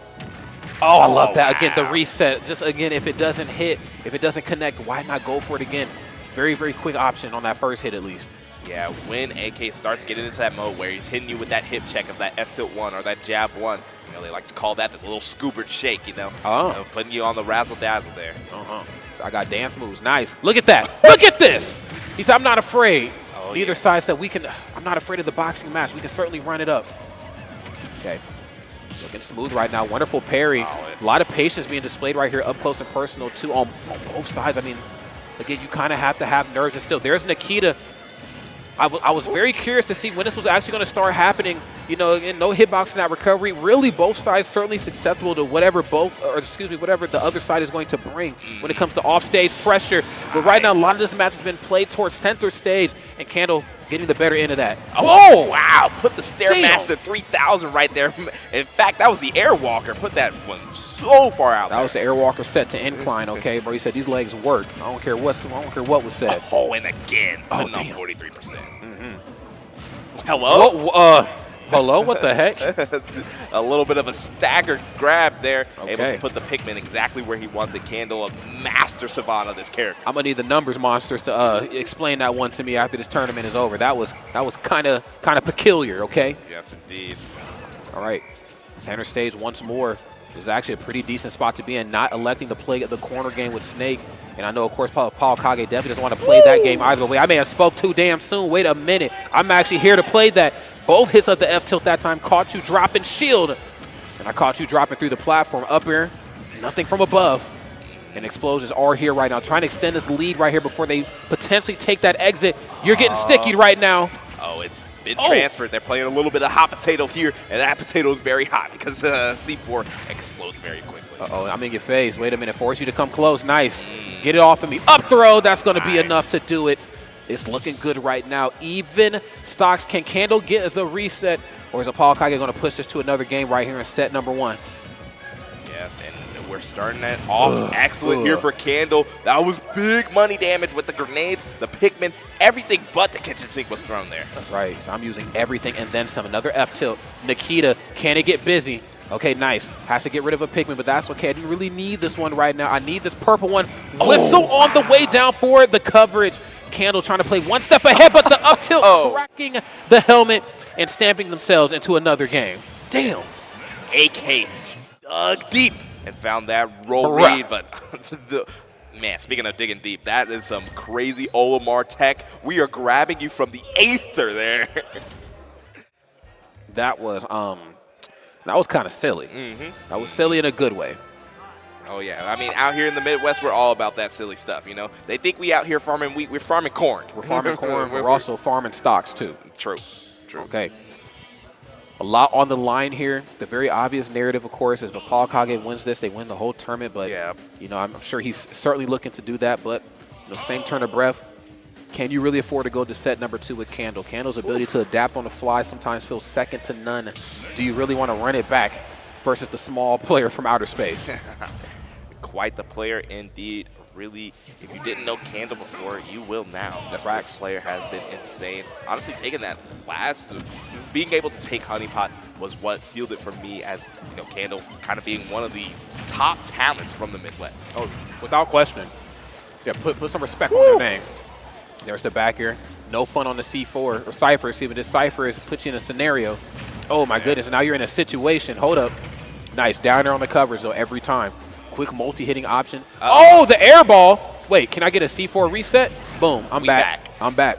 I love that. Again, the reset. Just again, if it doesn't hit, if it doesn't connect, why not go for it again? Very, very quick option on that first hit at least. Yeah, when AK starts getting into that mode where he's hitting you with that hip check of that F-tilt 1 or that jab 1, you know, they like to call that the little scuba shake, you know? You know, putting you on the razzle-dazzle there. So I got dance moves. Nice. Look at that. Look at this. He said, I'm not afraid. Neither side said, I'm not afraid of the boxing match. We can certainly run it up. Okay. Looking smooth right now. Wonderful parry. Solid. A lot of patience being displayed right here up close and personal, too, on both sides. I mean, again, you kind of have to have nerves. And still, there's Nikita. I was very curious to see when this was actually going to start happening. You know, and no hitbox in that recovery. Really, both sides certainly susceptible to whatever whatever the other side is going to bring when it comes to offstage pressure. But right now, a lot of this match has been played towards center stage, and Candle getting the better end of that. Oh, wow. Put the Stairmaster 3000 right there. In fact, that was the Airwalker. Put that one so far out. That was the Airwalker set to incline, okay, bro. He said these legs work. I don't care what was said. Oh, and again, putting on 43%. Hello? Hello? What the heck? A little bit of a staggered grab there. Able to put the Pikmin exactly where he wants it. Candle, a master savant of this character. I'm going to need the numbers monsters to explain that one to me after this tournament is over. That was kind of peculiar, okay? Yes, indeed. All right. Center stage once more. This is actually a pretty decent spot to be in, not electing to play the corner game with Snake. And I know, of course, ApolloKAG definitely doesn't want to play that game either way. I may have spoke too damn soon. Wait a minute. I'm actually here to play that. Both hits of the F-tilt that time caught you dropping shield. And I caught you dropping through the platform. Up here, nothing from above. And explosions are here right now. Trying to extend this lead right here before they potentially take that exit. You're getting sticky right now. Oh, it's been transferred. They're playing a little bit of hot potato here, and that potato is very hot because C4 explodes very quickly. Uh-oh, I'm in your face. Wait a minute. Force you to come close. Nice. Get it off of me. Up throw. That's going to be enough to do it. It's looking good right now. Even stocks. Can Candle get the reset, or is ApolloKAG going to push this to another game right here in set number 1? Yes, and we're starting that off excellent here for Candle. That was big money damage with the grenades, the Pikmin, everything but the kitchen sink was thrown there. That's right. So I'm using everything and then some. Another F-tilt. Nikita, can it get busy? Okay, nice. Has to get rid of a Pikmin, but that's okay. I didn't really need this one right now. I need this purple one. Whistle on the way down for the coverage. Candle trying to play one step ahead, but the up tilt cracking the helmet and stamping themselves into another game. Damn. AK dug deep and found that roll read, but man, speaking of digging deep, that is some crazy Olimar tech. We are grabbing you from the aether there. That was kind of silly. That was silly in a good way. Oh, yeah. I mean, out here in the Midwest, we're all about that silly stuff, you know? They think we out here farming wheat. We're farming corn. We're farming corn. We're also farming stocks, too. True. Okay. A lot on the line here. The very obvious narrative, of course, is if ApolloKAG wins this, they win the whole tournament. But, you know, I'm sure he's certainly looking to do that. But, you know, same turn of breath. Can you really afford to go to set number 2 with Candle? Candle's ability to adapt on the fly sometimes feels second to none. Do you really want to run it back versus the small player from outer space? Quite the player indeed. really, if you didn't know Candle before, you will now. That's right. This player has been insane. Honestly, taking that last, being able to take Honeypot was what sealed it for me as, you know, Candle kind of being one of the top talents from the Midwest. Oh, without question. Yeah, put some respect on their name. There's the back here. No fun on the C4, or Cypher, excuse me. This Cypher is put you in a scenario. Oh, my goodness. Now you're in a situation. Hold up. Nice. Down there on the covers, though, every time. Quick multi-hitting option. Oh, the air ball. Wait, can I get a C4 reset? Boom. I'm back. I'm back.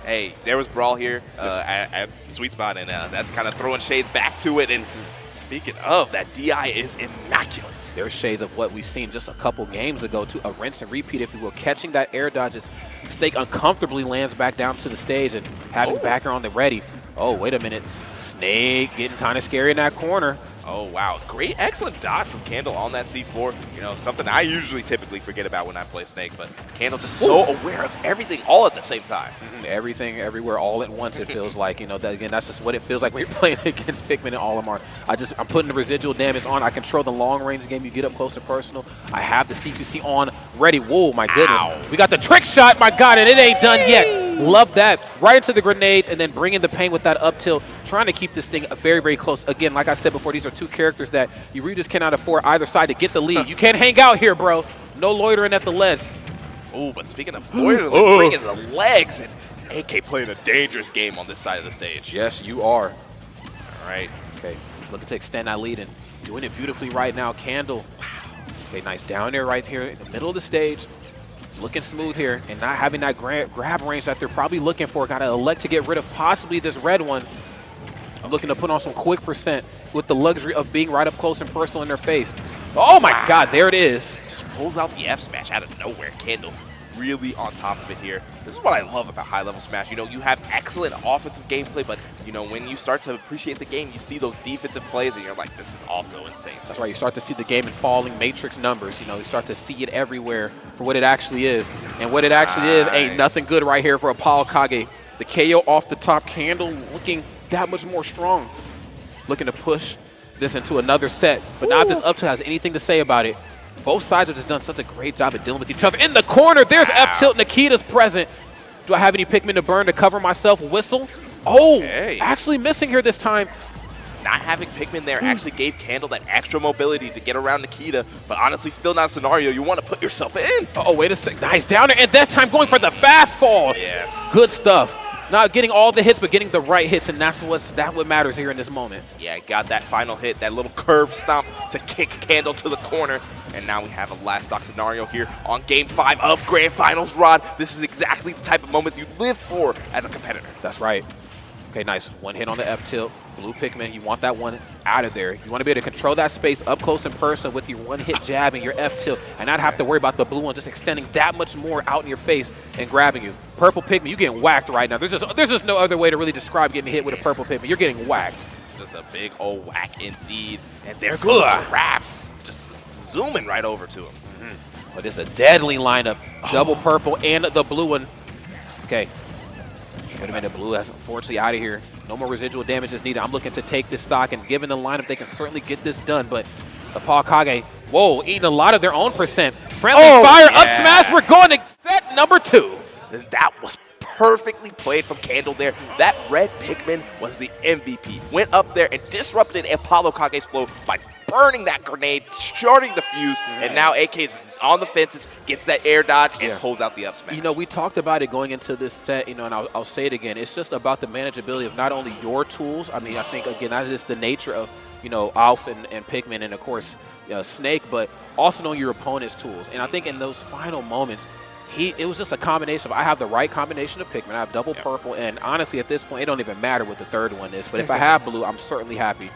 Hey, there was Brawl here at Sweet Spot, and that's kind of throwing shades back to it. And speaking of, that DI is immaculate. There's shades of what we've seen just a couple games ago to a rinse and repeat, if you will. Catching that air dodge as Snake uncomfortably lands back down to the stage and having backer on the ready. Oh, wait a minute. Snake getting kind of scary in that corner. Oh, wow. Great, excellent dodge from Candle on that C4. You know, something I usually typically forget about when I play Snake, but Candle just so aware of everything all at the same time. Everything, everywhere, all at once, it feels like. You know, that, again, that's just what it feels like when you're playing against Pikmin and Olimar. I'm putting the residual damage on. I control the long-range game. You get up close and personal. I have the CQC on, ready. Whoa, my goodness. Ow. We got the trick shot, my God, and it ain't done yet. Love that. Right into the grenades and then bringing the pain with that up tilt. Trying to keep this thing very, very close. Again, like I said before, these are two characters that you really just cannot afford either side to get the lead. You can't hang out here, bro. No loitering at the legs. Oh, but speaking of loitering, bringing the legs, and AK playing a dangerous game on this side of the stage. Yes, you are. All right. Okay, looking to extend that lead and doing it beautifully right now. Candle. Okay, nice down there right here in the middle of the stage. It's looking smooth here and not having that grab range that they're probably looking for. Got to elect to get rid of possibly this red one. I'm looking to put on some quick percent with the luxury of being right up close and personal in their face. Oh my God, there it is. Just pulls out the F smash out of nowhere. Candle really on top of it here. This is what I love about high-level Smash. You know, you have excellent offensive gameplay, but, you know, when you start to appreciate the game, you see those defensive plays, and you're like, this is also insane. That's right. You start to see the game in falling matrix numbers. You know, you start to see it everywhere for what it actually is. And what it actually is ain't nothing good right here for ApolloKAG. The KO off the top. Candle looking that much more strong. Looking to push this into another set, but not if this up tilt has anything to say about it. Both sides have just done such a great job at dealing with each other. In the corner, there's F-tilt. Nikita's present. Do I have any Pikmin to burn to cover myself? Whistle. Oh, actually missing here this time. Not having Pikmin there actually gave Candle that extra mobility to get around Nikita, but honestly, still not a scenario you want to put yourself in. Oh, wait a sec. Nice down there, and that time going for the fast fall. Yes. Good stuff. Not getting all the hits, but getting the right hits, and that's what matters here in this moment. Yeah, got that final hit, that little curve stomp to kick Candle to the corner. And now we have a last stock scenario here on Game 5 of Grand Finals, Rod. This is exactly the type of moments you live for as a competitor. That's right. Okay, nice. One hit on the F-tilt. Blue Pikmin, you want that one out of there. You want to be able to control that space up close in person with your one-hit jab and your F-tilt and not have to worry about the blue one just extending that much more out in your face and grabbing you. Purple Pikmin, you're getting whacked right now. There's just no other way to really describe getting hit with a purple Pikmin. You're getting whacked. Just a big old whack indeed. And there goes the Raps, just zooming right over to him. But it's a deadly lineup. Double purple and the blue one. Okay. Wait a minute, blue is unfortunately out of here. No more residual damage is needed. I'm looking to take this stock, and given the lineup, they can certainly get this done. But ApolloKAG, whoa, eating a lot of their own percent. Friendly fire, up smash. We're going to set number 2. And that was perfectly played from Candle there. That red Pikmin was the MVP. Went up there and disrupted ApolloKAG's flow by burning that grenade, shorting the fuse, and now AK's on the fences, gets that air dodge, and pulls out the up smash. You know, we talked about it going into this set, you know, and I'll say it again. It's just about the manageability of not only your tools. I mean, I think, again, that is the nature of, you know, Alf and Pikmin and, of course, Snake, but also knowing your opponent's tools. And I think in those final moments, it was just a combination of I have the right combination of Pikmin. I have double purple, and honestly, at this point, it don't even matter what the third one is. But if I have blue, I'm certainly happy.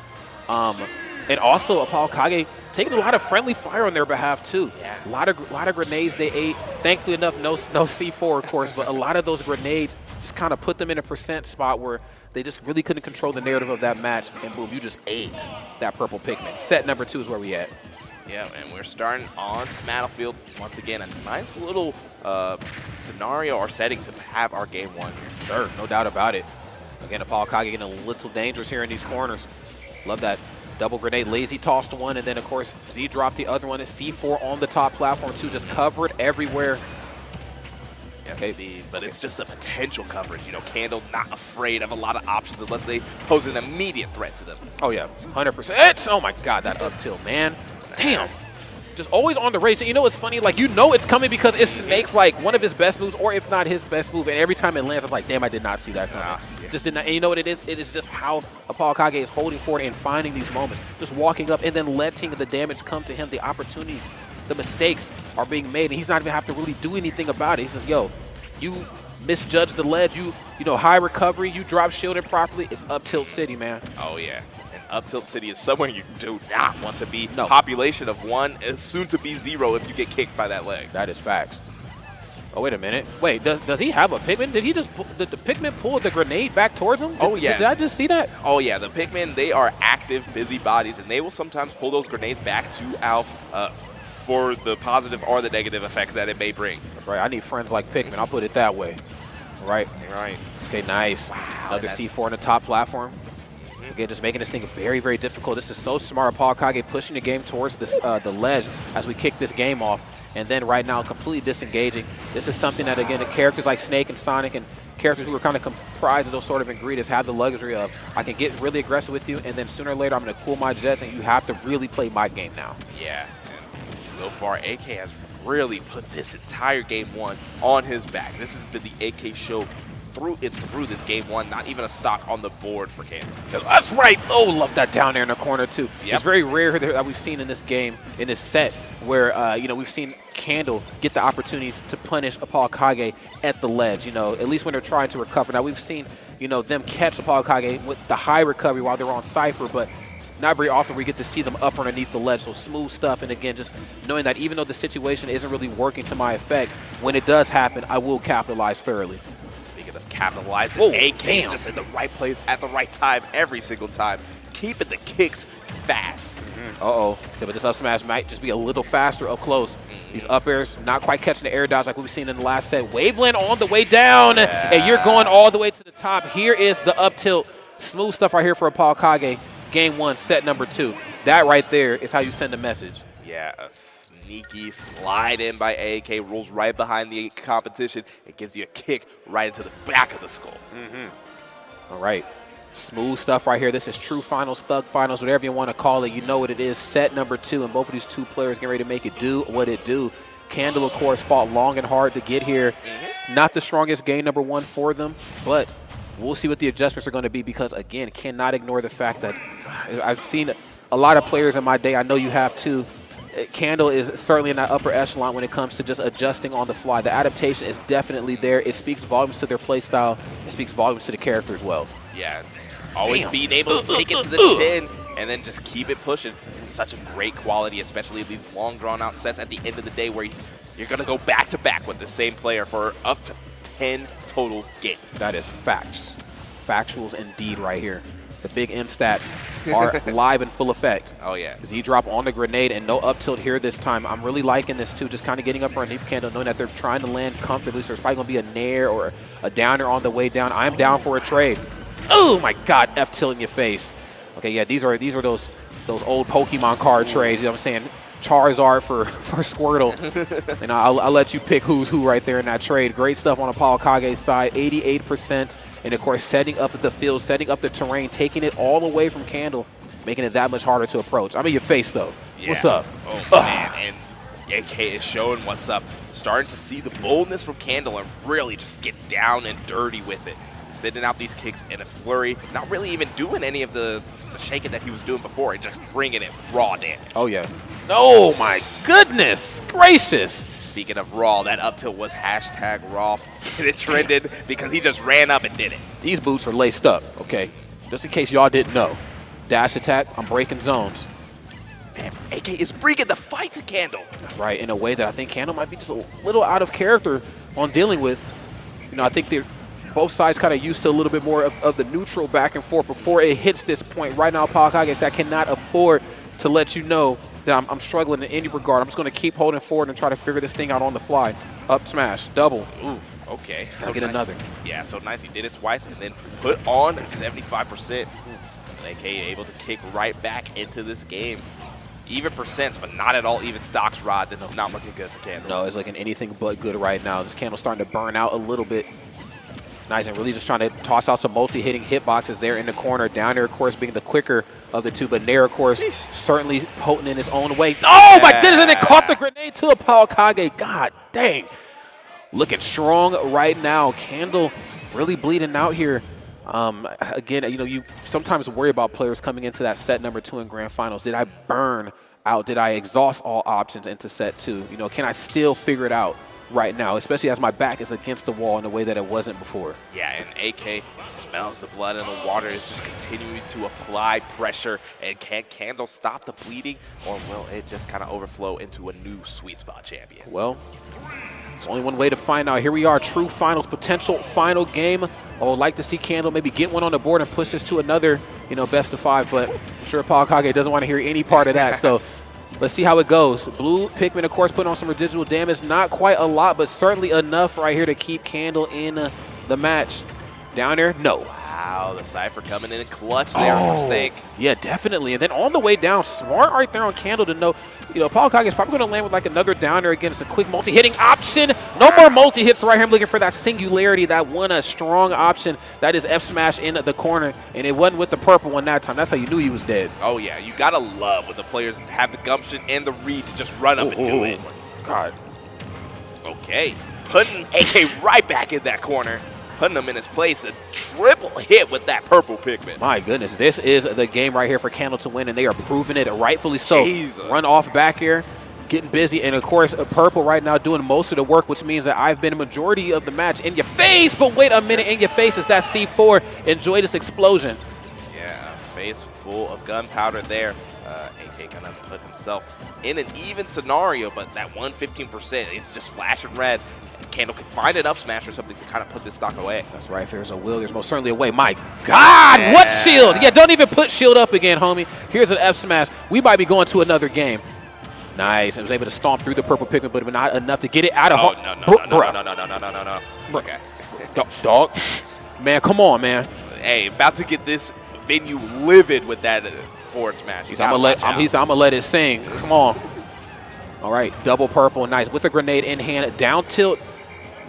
And also, ApolloKAG taking a lot of friendly fire on their behalf, too. Yeah. A lot of grenades they ate. Thankfully enough, no C4, of course, but a lot of those grenades just kind of put them in a percent spot where they just really couldn't control the narrative of that match. And boom, you just ate that purple Pikmin. Set number 2 is where we at. Yeah, and we're starting on Smattlefield. Once again, a nice little scenario or setting to have our game 1. Sure, no doubt about it. Again, ApolloKAG getting a little dangerous here in these corners. Love that. Double grenade, lazy tossed one, and then of course Z dropped the other one. C4 on the top platform too, just covered everywhere. Yes, okay. Indeed, but it's just a potential coverage. You know, Candle not afraid of a lot of options unless they pose an immediate threat to them. Oh yeah, 100%. Oh my God, that up tilt, man. Damn. Just always on the race. And you know what's funny? Like, you know it's coming because it snakes like one of his best moves, or if not his best move. And every time it lands, I'm like, damn, I did not see that coming. Yes. Just did not. And you know what it is? It is just how ApolloKAG is holding forward and finding these moments. Just walking up and then letting the damage come to him. The opportunities, the mistakes are being made. And he's not even have to really do anything about it. He says, yo, you misjudged the ledge. You know, high recovery. You drop shielded properly. It's up tilt city, man. Oh, yeah. Up Tilt City is somewhere you do not want to be. No. Population of 1 is soon to be 0 if you get kicked by that leg. That is facts. Oh, wait a minute. Wait, does he have a Pikmin? Did he just did the Pikmin pull the grenade back towards him? Oh, yeah. Did I just see that? Oh, yeah. The Pikmin, they are active busybodies, and they will sometimes pull those grenades back to Alf for the positive or the negative effects that it may bring. That's right. I need friends like Pikmin. I'll put it that way. Right. Right. Okay, nice. Wow, another C4 on the top platform. Again, just making this thing very, very difficult. This is so smart. ApolloKAG pushing the game towards this, the ledge as we kick this game off. And then right now, completely disengaging. This is something that, again, the characters like Snake and Sonic and characters who are kind of comprised of those sort of ingredients have the luxury of, I can get really aggressive with you, and then sooner or later, I'm going to cool my jets, and you have to really play my game now. Yeah. And so far, AK has really put this entire game 1 on his back. This has been the AK show through this game 1, not even a stock on the board for Candle. That's right. Oh, love that down there in the corner too. Yep. It's very rare that we've seen in this game, in this set, where you know, we've seen Candle get the opportunities to punish ApolloKAG at the ledge. You know, at least when they're trying to recover. Now we've seen, you know, them catch ApolloKAG with the high recovery while they're on Cypher, but not very often we get to see them up underneath the ledge. So smooth stuff, and again, just knowing that even though the situation isn't really working to my effect, when it does happen, I will capitalize thoroughly. Of capitalizing, AK is just in the right place at the right time every single time, keeping the kicks fast. Uh-oh. So, but this up smash might just be a little faster up close. These up airs not quite catching the air dodge like we've seen in the last set. Waveland on the way down, and you're going all the way to the top. Here is the up tilt. Smooth stuff right here for ApolloKAG. Game 1, set number 2. That right there is how you send a message. Yeah, a sneaky slide in by AK, rolls right behind the competition. It gives you a kick right into the back of the skull. All right. Smooth stuff right here. This is true finals, thug finals, whatever you want to call it. You know what it is. Set number 2, and both of these two players getting ready to make it do what it do. Candle, of course, fought long and hard to get here. Not the strongest game number 1 for them, but we'll see what the adjustments are going to be because, again, cannot ignore the fact that I've seen a lot of players in my day. I know you have too. Candle is certainly in that upper echelon when it comes to just adjusting on the fly. The adaptation is definitely there. It speaks volumes to their play style. It speaks volumes to the character as well. Yeah, always being able to take it to the chin and then just keep it pushing is such a great quality, especially these long drawn-out sets at the end of the day where you're going to go back-to-back with the same player for up to 10 total games. That is facts. Factuals indeed right here. The big M stats are live and full effect. Oh, yeah. Z drop on the grenade and no up tilt here this time. I'm really liking this, too. Just kind of getting up underneath Candle, knowing that they're trying to land comfortably. So there's probably going to be a nair or a downer on the way down. I'm down for a trade. Oh, my God. F tilt in your face. Okay, yeah, these are those old Pokemon card trades. You know what I'm saying? Charizard for Squirtle. And I'll let you pick who's who right there in that trade. Great stuff on ApolloKAG's side. 88%. And, of course, setting up the field, setting up the terrain, taking it all away from Candle, making it that much harder to approach. I'm in your face, though. Yeah. What's up? Oh, man. And AK is showing what's up. Starting to see the boldness from Candle and really just get down and dirty with it. Sending out these kicks in a flurry, not really even doing any of the shaking that he was doing before, and just bringing it raw damage. Oh, yeah. Oh, my goodness gracious. Speaking of raw, that up tilt was #raw. And it trended because he just ran up and did it. These boots are laced up, okay? Just in case y'all didn't know. Dash attack, I'm breaking zones. Man, AK is bringing the fight to Candle. That's right, in a way that I think Candle might be just a little out of character on dealing with. You know, I think they're both sides kind of used to a little bit more of the neutral back and forth before it hits this point. Right now, ApolloKAG, I cannot afford to let you know that I'm struggling in any regard. I'm just going to keep holding forward and try to figure this thing out on the fly. Up smash, double. Ooh, okay. So get another. Yeah, so nice. He did it twice and then put on 75%. AK able to kick right back back into this game. Even percents, but not at all even stocks, Rod. This is not looking good for Candle. No, it's looking anything but good right now. This Candle's starting to burn out a little bit. Nice, and really just trying to toss out some multi-hitting hitboxes there in the corner. Down there, of course, being the quicker of the two, but Nair, of course, certainly potent in his own way. Oh, my goodness, and it caught the grenade to ApolloKAG. God dang. Looking strong right now. Candle really bleeding out here. Again, you know, you sometimes worry about players coming into that set number 2 in grand finals. Did I burn out? Did I exhaust all options into set 2? You know, can I still figure it out right now, especially as my back is against the wall in a way that it wasn't before? Yeah, and AK smells the blood in the water, is just continuing to apply pressure. And can Candle stop the bleeding, or will it just kind of overflow into a new sweet spot champion? Well, there's only one way to find out. Here we are, true finals, potential final game. I would like to see Candle maybe get one on the board and push this to another, you know, best of 5, but I'm sure ApolloKAG doesn't want to hear any part of that. So let's see how it goes. Blue Pikmin, of course, putting on some residual damage. Not quite a lot, but certainly enough right here to keep Candle in the match. Down there, no. Wow, the Cypher coming in clutch there for Snake. Yeah, definitely. And then on the way down, smart right there on Candle to know, you know, ApolloKAG is probably going to land with like another downer against a quick multi-hitting option. No more multi-hits right here. I'm looking for that singularity, that one strong option. That is F smash in the corner, and it wasn't with the purple one that time. That's how you knew he was dead. Oh, yeah. You got to love when the players have the gumption and the read to just run up and do it. God. Okay. Putting AK right back in that corner. Putting him in his place, a triple hit with that purple Pikmin. My goodness, this is the game right here for Candle to win, and they are proving it rightfully so. Jesus. Run off back here, getting busy, and of course, purple right now doing most of the work, which means that I've been a majority of the match in your face, but wait a minute, in your face is that C4. Enjoy this explosion. Yeah, a face full of gunpowder there. AK gonna put himself in an even scenario, but that 115% is just flashing red. Candle can find an up smash or something to kind of put this stock away. That's right. If there's a will, there's most certainly a way. My God, what shield? Yeah, don't even put shield up again, homie. Here's an F smash. We might be going to another game. Nice. I was able to stomp through the purple Pikmin, but not enough to get it out of. Oh, no. Okay. Dog. Man, come on, man. Hey, about to get this venue livid with that forward smash. I'm gonna let it sing. Come on. All right, double purple, nice. With a grenade in hand, down tilt.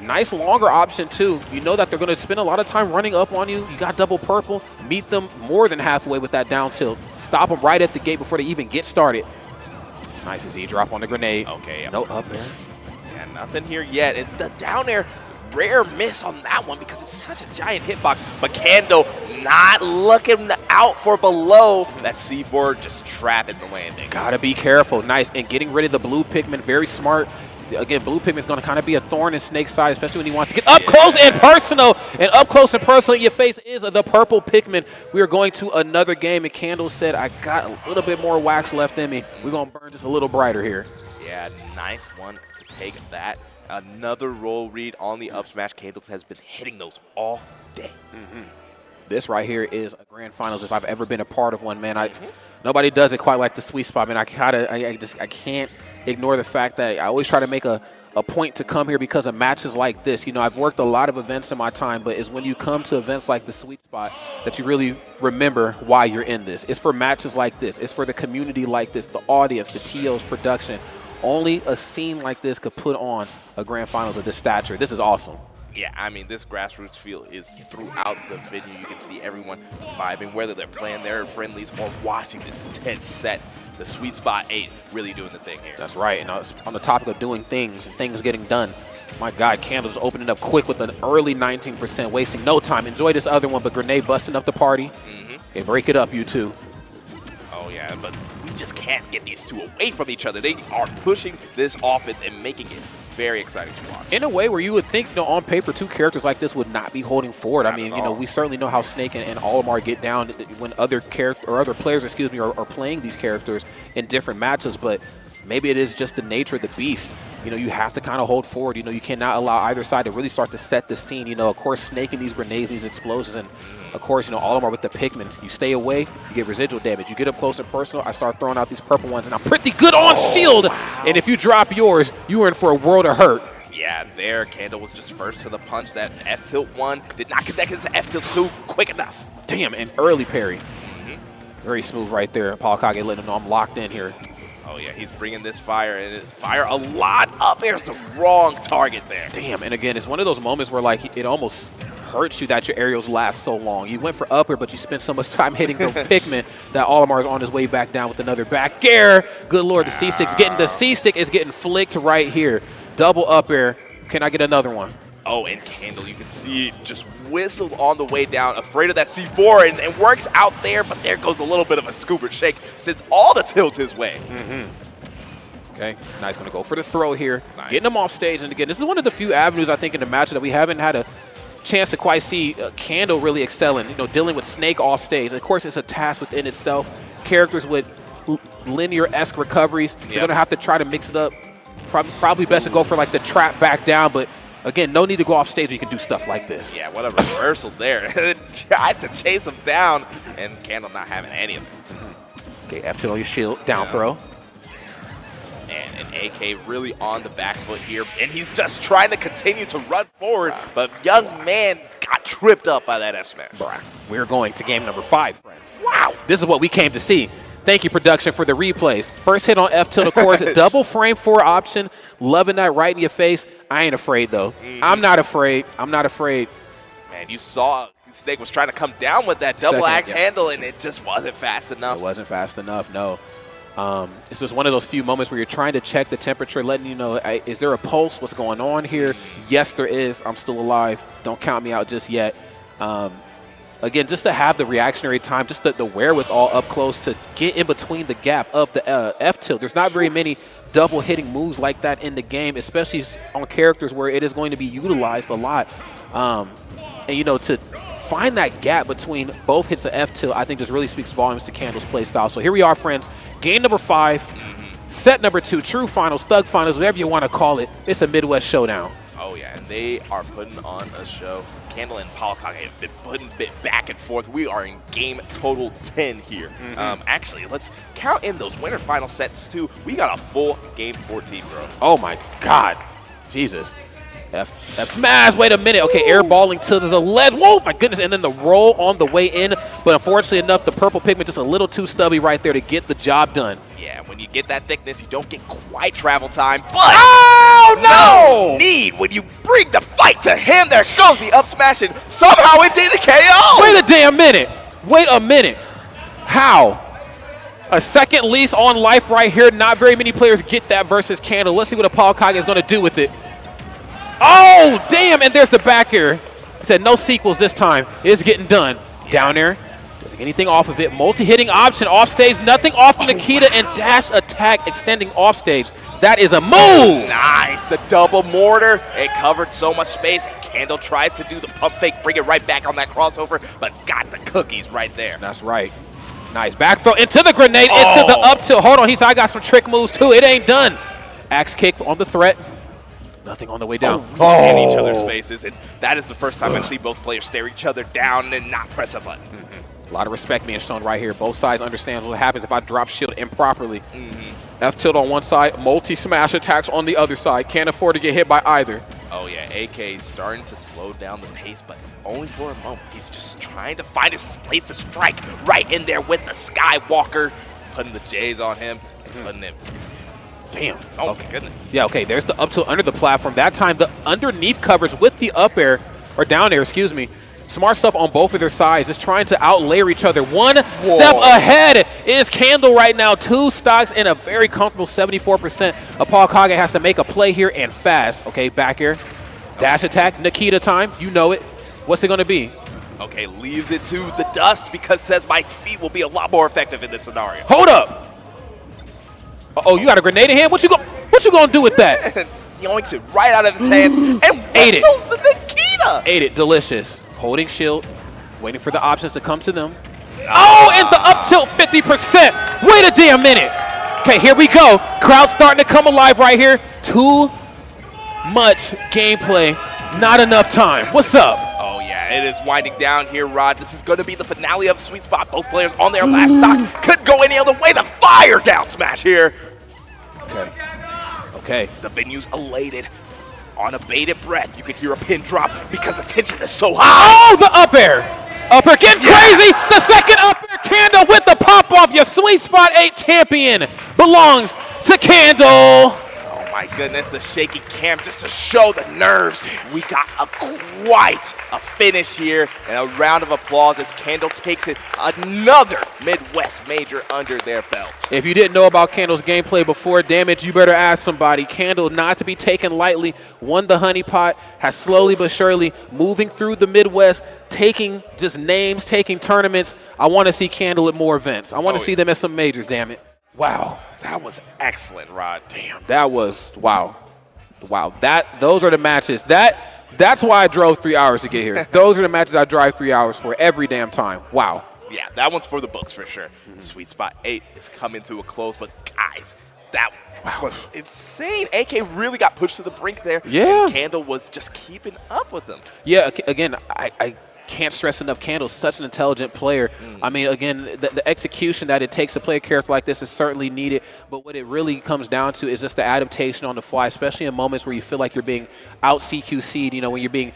Nice longer option, too. You know that they're going to spend a lot of time running up on you. You got double purple. Meet them more than halfway with that down tilt. Stop them right at the gate before they even get started. Nice as drop on the grenade. Okay. No up there. Yeah, nothing here yet. And the down air, rare miss on that one because it's such a giant hitbox. But Candle not looking out for below. That C4 just trapping the landing. Gotta be careful. Nice. And getting rid of the blue Pikmin, very smart. Again, blue Pikmin is going to kind of be a thorn in Snake's side, especially when he wants to get up close and personal. And up close and personal in your face is the purple Pikmin. We are going to another game, and Candle said, I got a little bit more wax left in me. We're going to burn just a little brighter here. Yeah, nice one to take that. Another roll read on the up smash. Candle has been hitting those all day. This right here is a grand finals if I've ever been a part of one, man. Nobody does it quite like the sweet spot, man. I can't ignore the fact that I always try to make a point to come here because of matches like this. You know, I've worked a lot of events in my time, but it's when you come to events like the sweet spot that you really remember why you're in this. It's for matches like this. It's for the community like this, the audience, the TO's production. Only a scene like this could put on a grand finals of this stature. This is awesome. Yeah, I mean, this grassroots feel is throughout the venue. You can see everyone vibing, whether they're playing their friendlies or watching this intense set. The Sweet Spot 8 really doing the thing here. That's right. And on the topic of doing things and things getting done, my God, Candle's opening up quick with an early 19%, wasting no time. Enjoy this other one, but Grenade busting up the party. Okay, break it up, you two. Oh, yeah, but we just can't get these two away from each other. They are pushing this offense and making it very exciting to watch. In a way where you would think, you know, on paper, two characters like this would not be holding forward. I mean, you know, we certainly know how Snake and Olimar get down when other players, are playing these characters in different matchups, but maybe it is just the nature of the beast. You know, you have to kind of hold forward. You know, you cannot allow either side to really start to set the scene. You know, of course, Snake and these grenades, these explosions, and of course, you know, Olimar with the Pikmin. You stay away, you get residual damage. You get up close and personal, I start throwing out these purple ones, and I'm pretty good on shield. Wow. And if you drop yours, you are in for a world of hurt. Yeah, there, Candle was just first to the punch. That F-tilt 1 did not connect to F-tilt 2 quick enough. Damn, and early parry. Very smooth right there. ApolloKAG letting him know I'm locked in here. Oh, yeah, he's bringing this fire, and fire a lot up. There's the wrong target there. Damn, and again, it's one of those moments where, like, it almost hurts you that your aerials last so long. You went for upper, but you spent so much time hitting the Pikmin that Olimar is on his way back down with another back air. Good Lord, the C-stick is getting flicked right here. Double up air. Can I get another one? Oh, and Candle, you can see it just whistled on the way down, afraid of that C4, and it works out there, but there goes a little bit of a scuba shake, sends all the tilts his way. Okay, nice, gonna go for the throw here. Nice. Getting him off stage, and again, this is one of the few avenues I think in the match that we haven't had a chance to quite see Candle really excelling, you know, dealing with Snake off stage. Of course, it's a task within itself. Characters with linear-esque recoveries, you're gonna have to try to mix it up. Probably best to go for like the trap back down, but again, no need to go off stage when you can do stuff like this. Yeah, what a reversal there. Tried to chase him down, and Candle not having any of it. Okay, F2 on your shield, down throw. And an AK really on the back foot here, and he's just trying to continue to run forward, but young man got tripped up by that F-smash. We're going to game number 5, friends. Wow. This is what we came to see. Thank you, production, for the replays. First hit on F-tilt, of course, double frame 4 option. Loving that right in your face. I ain't afraid, though. I'm not afraid. I'm not afraid. Man, you saw Snake was trying to come down with that double axe handle, and it just wasn't fast enough. It wasn't fast enough, no. It's just one of those few moments where you're trying to check the temperature, letting you know, is there a pulse? What's going on here? Yes, there is. I'm still alive. Don't count me out just yet. Again, just to have the reactionary time, just the wherewithal up close to get in between the gap of the F-tilt. There's not very many double hitting moves like that in the game, especially on characters where it is going to be utilized a lot. And, you know, to find that gap between both hits of F-tilt, I think just really speaks volumes to Candle's play style. So here we are, friends. Game number 5, set number 2, true finals, thug finals, whatever you want to call it. It's a Midwest showdown. Oh, yeah, and they are putting on a show. Candle and ApolloKAG have been putting it back and forth. We are in game total 10 here. Actually, let's count in those winter final sets, too. We got a full game 14, bro. Oh, my God. Jesus. F smash. Wait a minute. Okay, airballing to the left. Whoa, my goodness. And then the roll on the way in. But unfortunately enough, the purple Pikmin just a little too stubby right there to get the job done. Yeah, when you get that thickness, you don't get quite travel time. But no need when you bring the fight to him. There goes the up smash, and somehow it did a KO. Wait a damn minute. Wait a minute. How? A second lease on life right here. Not very many players get that versus Candle. Let's see what ApolloKAG is going to do with it. Oh, damn, and there's the back air. He said no sequels this time. It's getting done. Down there. Doesn't get anything off of it. Multi-hitting option off stage. Nothing off of Nikita, and dash attack extending off stage. That is a move. Nice. The double mortar. It covered so much space. Candle tried to do the pump fake, bring it right back on that crossover, but got the cookies right there. That's right. Nice back throw into the grenade, into the up tilt. Hold on, he said I got some trick moves too. It ain't done. Axe kick on the threat. Nothing on the way down. In each other's faces, and that is the first time I've seen both players stare each other down and not press a button. A lot of respect being shown right here. Both sides understand what happens if I drop shield improperly. F-tilt on one side, multi-smash attacks on the other side. Can't afford to get hit by either. Oh yeah, AK is starting to slow down the pace, but only for a moment. He's just trying to find his place to strike right in there with the Skywalker, putting the J's on him, and putting him. Damn. Oh, my goodness. Yeah, okay, there's the up tilt under the platform. That time, the underneath coverage with the up air, or down air, excuse me. Smart stuff on both of their sides, just trying to outlayer each other. One step ahead is Candle right now. 2 stocks in a very comfortable 74%. ApolloKAG has to make a play here and fast. Okay, back air. Dash attack, Nikita time. You know it. What's it going to be? Okay, leaves it to the dust because says my feet will be a lot more effective in this scenario. Hold up. Uh-oh, you got a grenade in hand? What you gonna do with that? Yoinks it right out of his hands and ate it. whistles the Nikita. Ate it, delicious. Holding shield, waiting for the options to come to them. Oh, and the up tilt 50%. Wait a damn minute. Okay, here we go. Crowd starting to come alive right here. Too much gameplay, not enough time. What's up? Oh yeah, it is winding down here, Rod. This is going to be the finale of Sweet Spot. Both players on their last stock. Couldn't go any other way. The fire down smash here. Okay. The venue's elated. On a bated breath, you can hear a pin drop because the tension is so high. Oh, the up air. Up air getting crazy. The second up air. Can Candle with the pop-off. Your Sweet Spot 8 champion belongs to Candle. Oh my goodness, the shaky cam just to show the nerves. We got quite a finish here, and a round of applause as Candle takes it another Midwest major under their belt. If you didn't know about Candle's gameplay before, damn it, you better ask somebody. Candle, not to be taken lightly, won the honeypot, has slowly but surely moving through the Midwest, taking just names, taking tournaments. I want to see Candle at more events. I want to see them at some majors, damn it. Wow, that was excellent, Rod. Damn. That was, wow. Wow, those are the matches. That's why I drove 3 hours to get here. Those are the matches I drive 3 hours for every damn time. Wow. Yeah, that one's for the books for sure. Sweet Spot 8 is coming to a close, but guys, that was insane. AK really got pushed to the brink there. Yeah. And Candle was just keeping up with him. Yeah, again, I can't stress enough, Candle's such an intelligent player. I mean, again, the execution that it takes to play a character like this is certainly needed, but what it really comes down to is just the adaptation on the fly, especially in moments where you feel like you're being out-CQC'd, when you're being,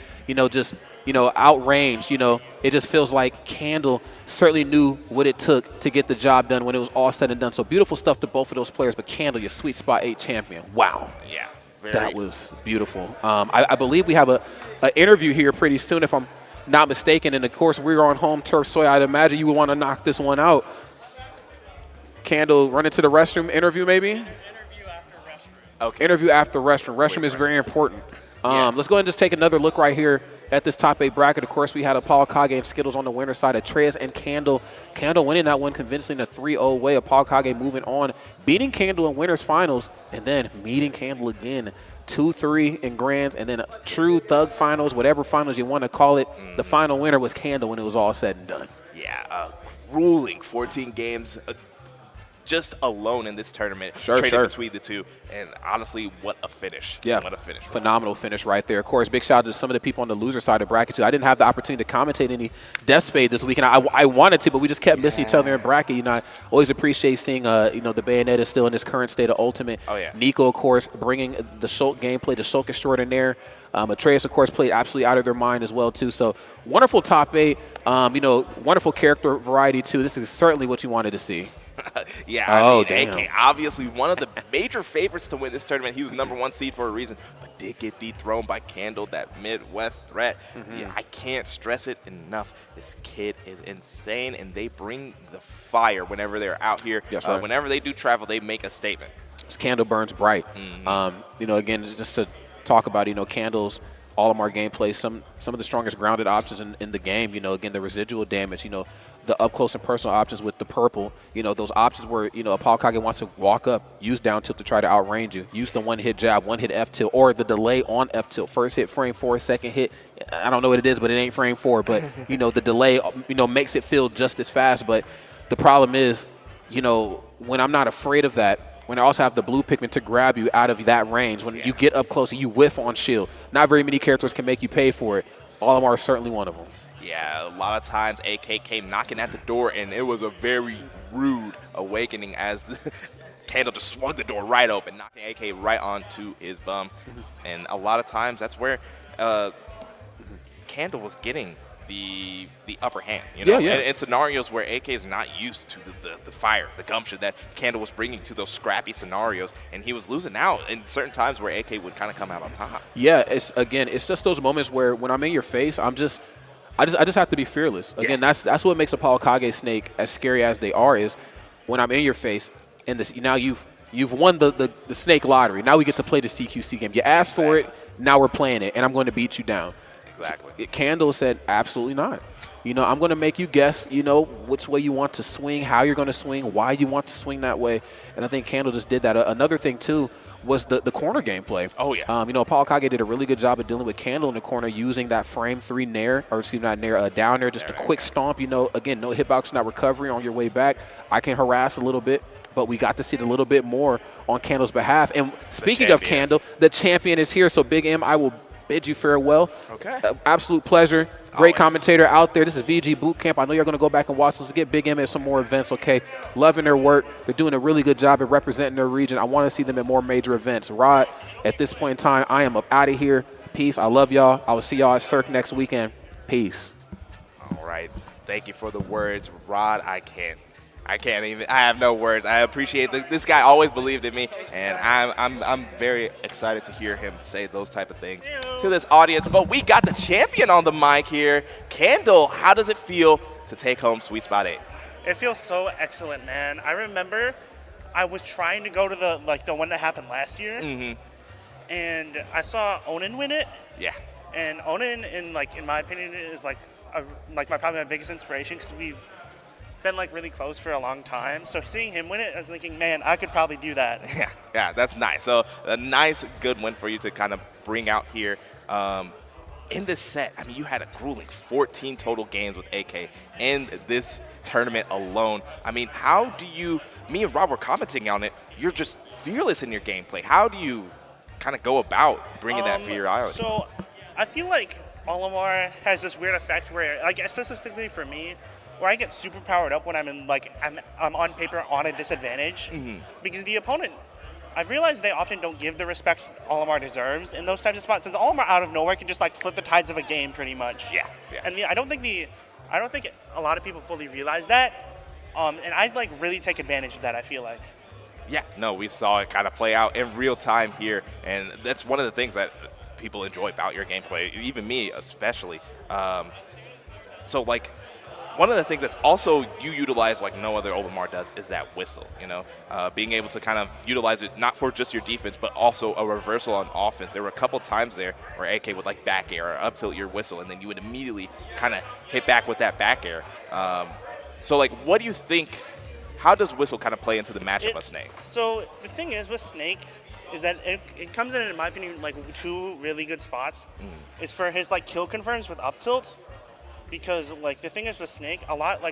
just outranged, it just feels like Candle certainly knew what it took to get the job done when it was all said and done. So beautiful stuff to both of those players, but Candle, your Sweet Spot 8 champion. Wow. Yeah. That was beautiful. I believe we have an interview here pretty soon, if I'm not mistaken, and of course we're on home turf, so I'd imagine you would want to knock this one out. Candle, run into the restroom, interview maybe? Interview after restroom. Okay. Interview after restroom. Restroom is very important. Let's go ahead and just take another look right here at this top 8 bracket. Of course, we had ApolloKAG and Skittles on the winner's side, Atraeus and Candle. Candle winning that one convincingly in a 3-0 way. ApolloKAG moving on, beating Candle in winners finals, and then meeting Candle again. 2-3 in grands, and then a true thug finals, whatever finals you want to call it. The final winner was Candle when it was all said and done. Yeah, grueling 14 games just alone in this tournament. Sure. Between the two, and honestly, what a finish. Yeah, what a finish. Phenomenal finish right there. Of course, big shout out to some of the people on the loser side of the bracket, too. I didn't have the opportunity to commentate any Death Spade this weekend. I wanted to, but we just kept missing each other in bracket. I always appreciate seeing, the Bayonetta still in this current state of Ultimate. Oh, yeah. Nico, of course, bringing the Shulk gameplay, the Shulk extraordinaire. Atraeus, of course, played absolutely out of their mind as well, too. So wonderful top 8. Wonderful character variety, too. This is certainly what you wanted to see. Yeah, damn. AK, obviously one of the major favorites to win this tournament. He was #1 seed for a reason, but did get dethroned by Candle, that Midwest threat. Yeah, I can't stress it enough. This kid is insane, and they bring the fire whenever they're out here. Yes, right. Whenever they do travel, they make a statement. This Candle burns bright. Again, just to talk about, Candle's all-of-our gameplay, some of the strongest grounded options in the game. Again, the residual damage, the up-close and personal options with the purple, those options where, ApolloKAG wants to walk up, use down tilt to try to outrange you, use the one-hit jab, one-hit F-tilt, or the delay on F-tilt. First hit, frame 4, second hit, I don't know what it is, but it ain't frame 4. But, the delay, makes it feel just as fast. But the problem is, when I'm not afraid of that, when I also have the blue pigment to grab you out of that range, when you get up close and you whiff on shield, not very many characters can make you pay for it. All of them are certainly one of them. Yeah, a lot of times AK came knocking at the door, and it was a very rude awakening as the Candle just swung the door right open, knocking AK right onto his bum. And a lot of times that's where Candle was getting the upper hand, in scenarios where AK is not used to the fire, the gumption that Candle was bringing to those scrappy scenarios, and he was losing out in certain times where AK would kind of come out on top. Yeah, it's just those moments where when I'm in your face, I just have to be fearless. Again, that's what makes ApolloKAG Snake as scary as they are, is when I'm in your face, and this now you've won the Snake lottery. Now we get to play the CQC game. You asked for it, now we're playing it, and I'm going to beat you down. Exactly. Candle said, absolutely not. I'm going to make you guess, which way you want to swing, how you're going to swing, why you want to swing that way. And I think Candle just did that. Another thing, too, was the corner gameplay. Oh, yeah. ApolloKAG did a really good job of dealing with Candle in the corner, using that frame 3 nair, or excuse me, not nair, down there, just a quick stomp. Again, no hitbox, not recovery on your way back. I can harass a little bit, but we got to see it a little bit more on Candle's behalf. And speaking of Candle, the champion is here. So, Big M, I will bid you farewell. Okay. Absolute pleasure. Great commentator out there. This is VG Bootcamp. I know you're going to go back and watch this. Get Big M at some more events, okay? Loving their work. They're doing a really good job at representing their region. I want to see them at more major events. Rod, at this point in time, I am up out of here. Peace. I love y'all. I will see y'all at Cirque next weekend. Peace. All right. Thank you for the words, Rod. I can't even. I have no words. I appreciate this guy always believed in me, and I'm very excited to hear him say those type of things to this audience. But we got the champion on the mic here, Candle. How does it feel to take home Sweet Spot 8? It feels so excellent, man. I remember I was trying to go to the one that happened last year, and I saw Onan win it. Yeah. And Onan, in my opinion, is probably my biggest inspiration because we've been really close for a long time. So seeing him win it, I was thinking, man, I could probably do that. Yeah, that's nice. So a nice, good win for you to kind of bring out here. In this set, I mean, you had a grueling 14 total games with AK in this tournament alone. I mean, how do you, me and Rob were commenting on it, you're just fearless in your gameplay. How do you kind of go about bringing that for your island? So I feel like Olimar has this weird effect where, specifically for me, where I get super powered up when I'm in, I'm on paper on a disadvantage. Because the opponent, I've realized they often don't give the respect Olimar deserves in those types of spots. Since Olimar out of nowhere can just flip the tides of a game pretty much. Yeah. And I don't think a lot of people fully realize that. And I really take advantage of that, I feel like. Yeah, no, we saw it kind of play out in real time here, and that's one of the things that people enjoy about your gameplay, even me especially. One of the things that's also you utilize like no other Olimar does is that whistle, being able to kind of utilize it not for just your defense, but also a reversal on offense. There were a couple times there where AK would back air or up tilt your whistle, and then you would immediately kind of hit back with that back air. What do you think, how does whistle kind of play into the matchup of Snake? So the thing is with Snake is that it comes in my opinion, two really good spots. Is for his kill confirms with up tilt. Because the thing is with Snake,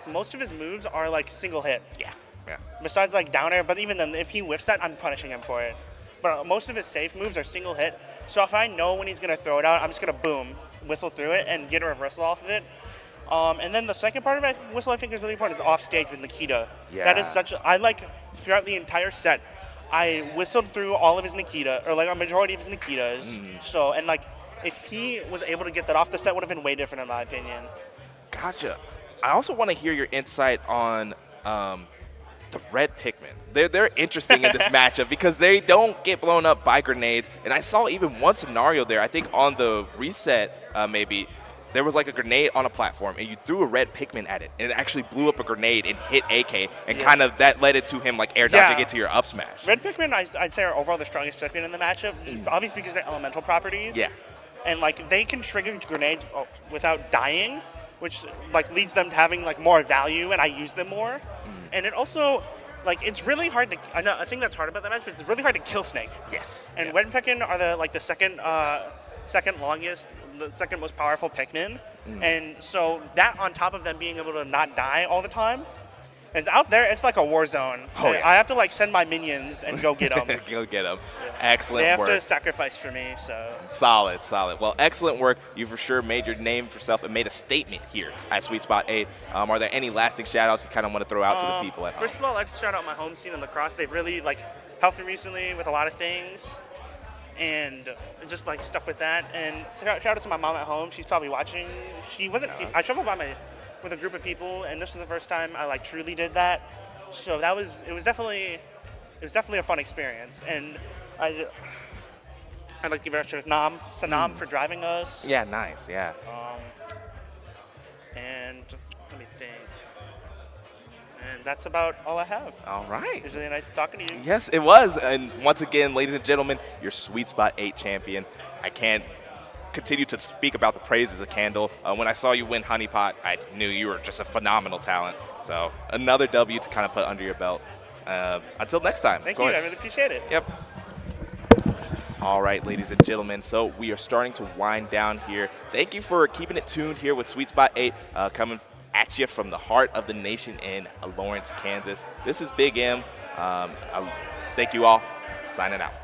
most of his moves are single hit. Yeah. Besides down air, but even then, if he whiffs that, I'm punishing him for it. But most of his safe moves are single hit. So if I know when he's gonna throw it out, I'm just gonna boom, whistle through it, and get a reversal off of it. And then the second part of my whistle I think is really important is off stage with Nikita. Yeah. That is throughout the entire set, I whistled through all of his Nikita, or a majority of his Nikitas. So if he was able to get that off, the set would have been way different in my opinion. Gotcha. I also want to hear your insight on the red Pikmin. They're interesting in this matchup because they don't get blown up by grenades. And I saw even one scenario there, I think on the reset maybe, there was a grenade on a platform and you threw a red Pikmin at it and it actually blew up a grenade and hit AK and kind of that led it to him air dodging it to your up smash. Red Pikmin I'd say are overall the strongest Pikmin in the matchup, obviously because they're elemental properties. Yeah. And they can trigger grenades without dying, which leads them to having more value, and I use them more. And it also it's really hard to. I think that's hard about that match, but it's really hard to kill Snake. Yes. And Red Pikmin are the second longest, the second most powerful Pikmin, and so that on top of them being able to not die all the time. And out there, it's like a war zone. Oh, yeah. I have to send my minions and go get them. Go get them. Excellent work. They have to sacrifice for me, so. Solid. Well, excellent work. You for sure made your name for yourself and made a statement here at Sweet Spot 8. Are there any lasting shout-outs you kind of want to throw out to the people at home? First of all, I'd like to shout out my home scene in lacrosse. They've really helped me recently with a lot of things. And just stuff with that. And shout out to my mom at home. She's probably watching. She wasn't. I traveled with a group of people, and this was the first time I truly did that. So it was definitely a fun experience. And I'd like to give a shout out to Sanam for driving us. Yeah, nice. Yeah. And let me think. And that's about all I have. All right. It was really nice talking to you. Yes, it was. And once again, ladies and gentlemen, your Sweet Spot 8 champion. I can't continue to speak about the praises of Candle. When I saw you win Honey Pot, I knew you were just a phenomenal talent. So another W to kind of put under your belt. Until next time. Thank you. I really appreciate it. Yep. All right, ladies and gentlemen, so we are starting to wind down here. Thank you for keeping it tuned here with Sweet Spot 8 coming at you from the heart of the nation in Lawrence, Kansas. This is Big M. Thank you all. Signing out.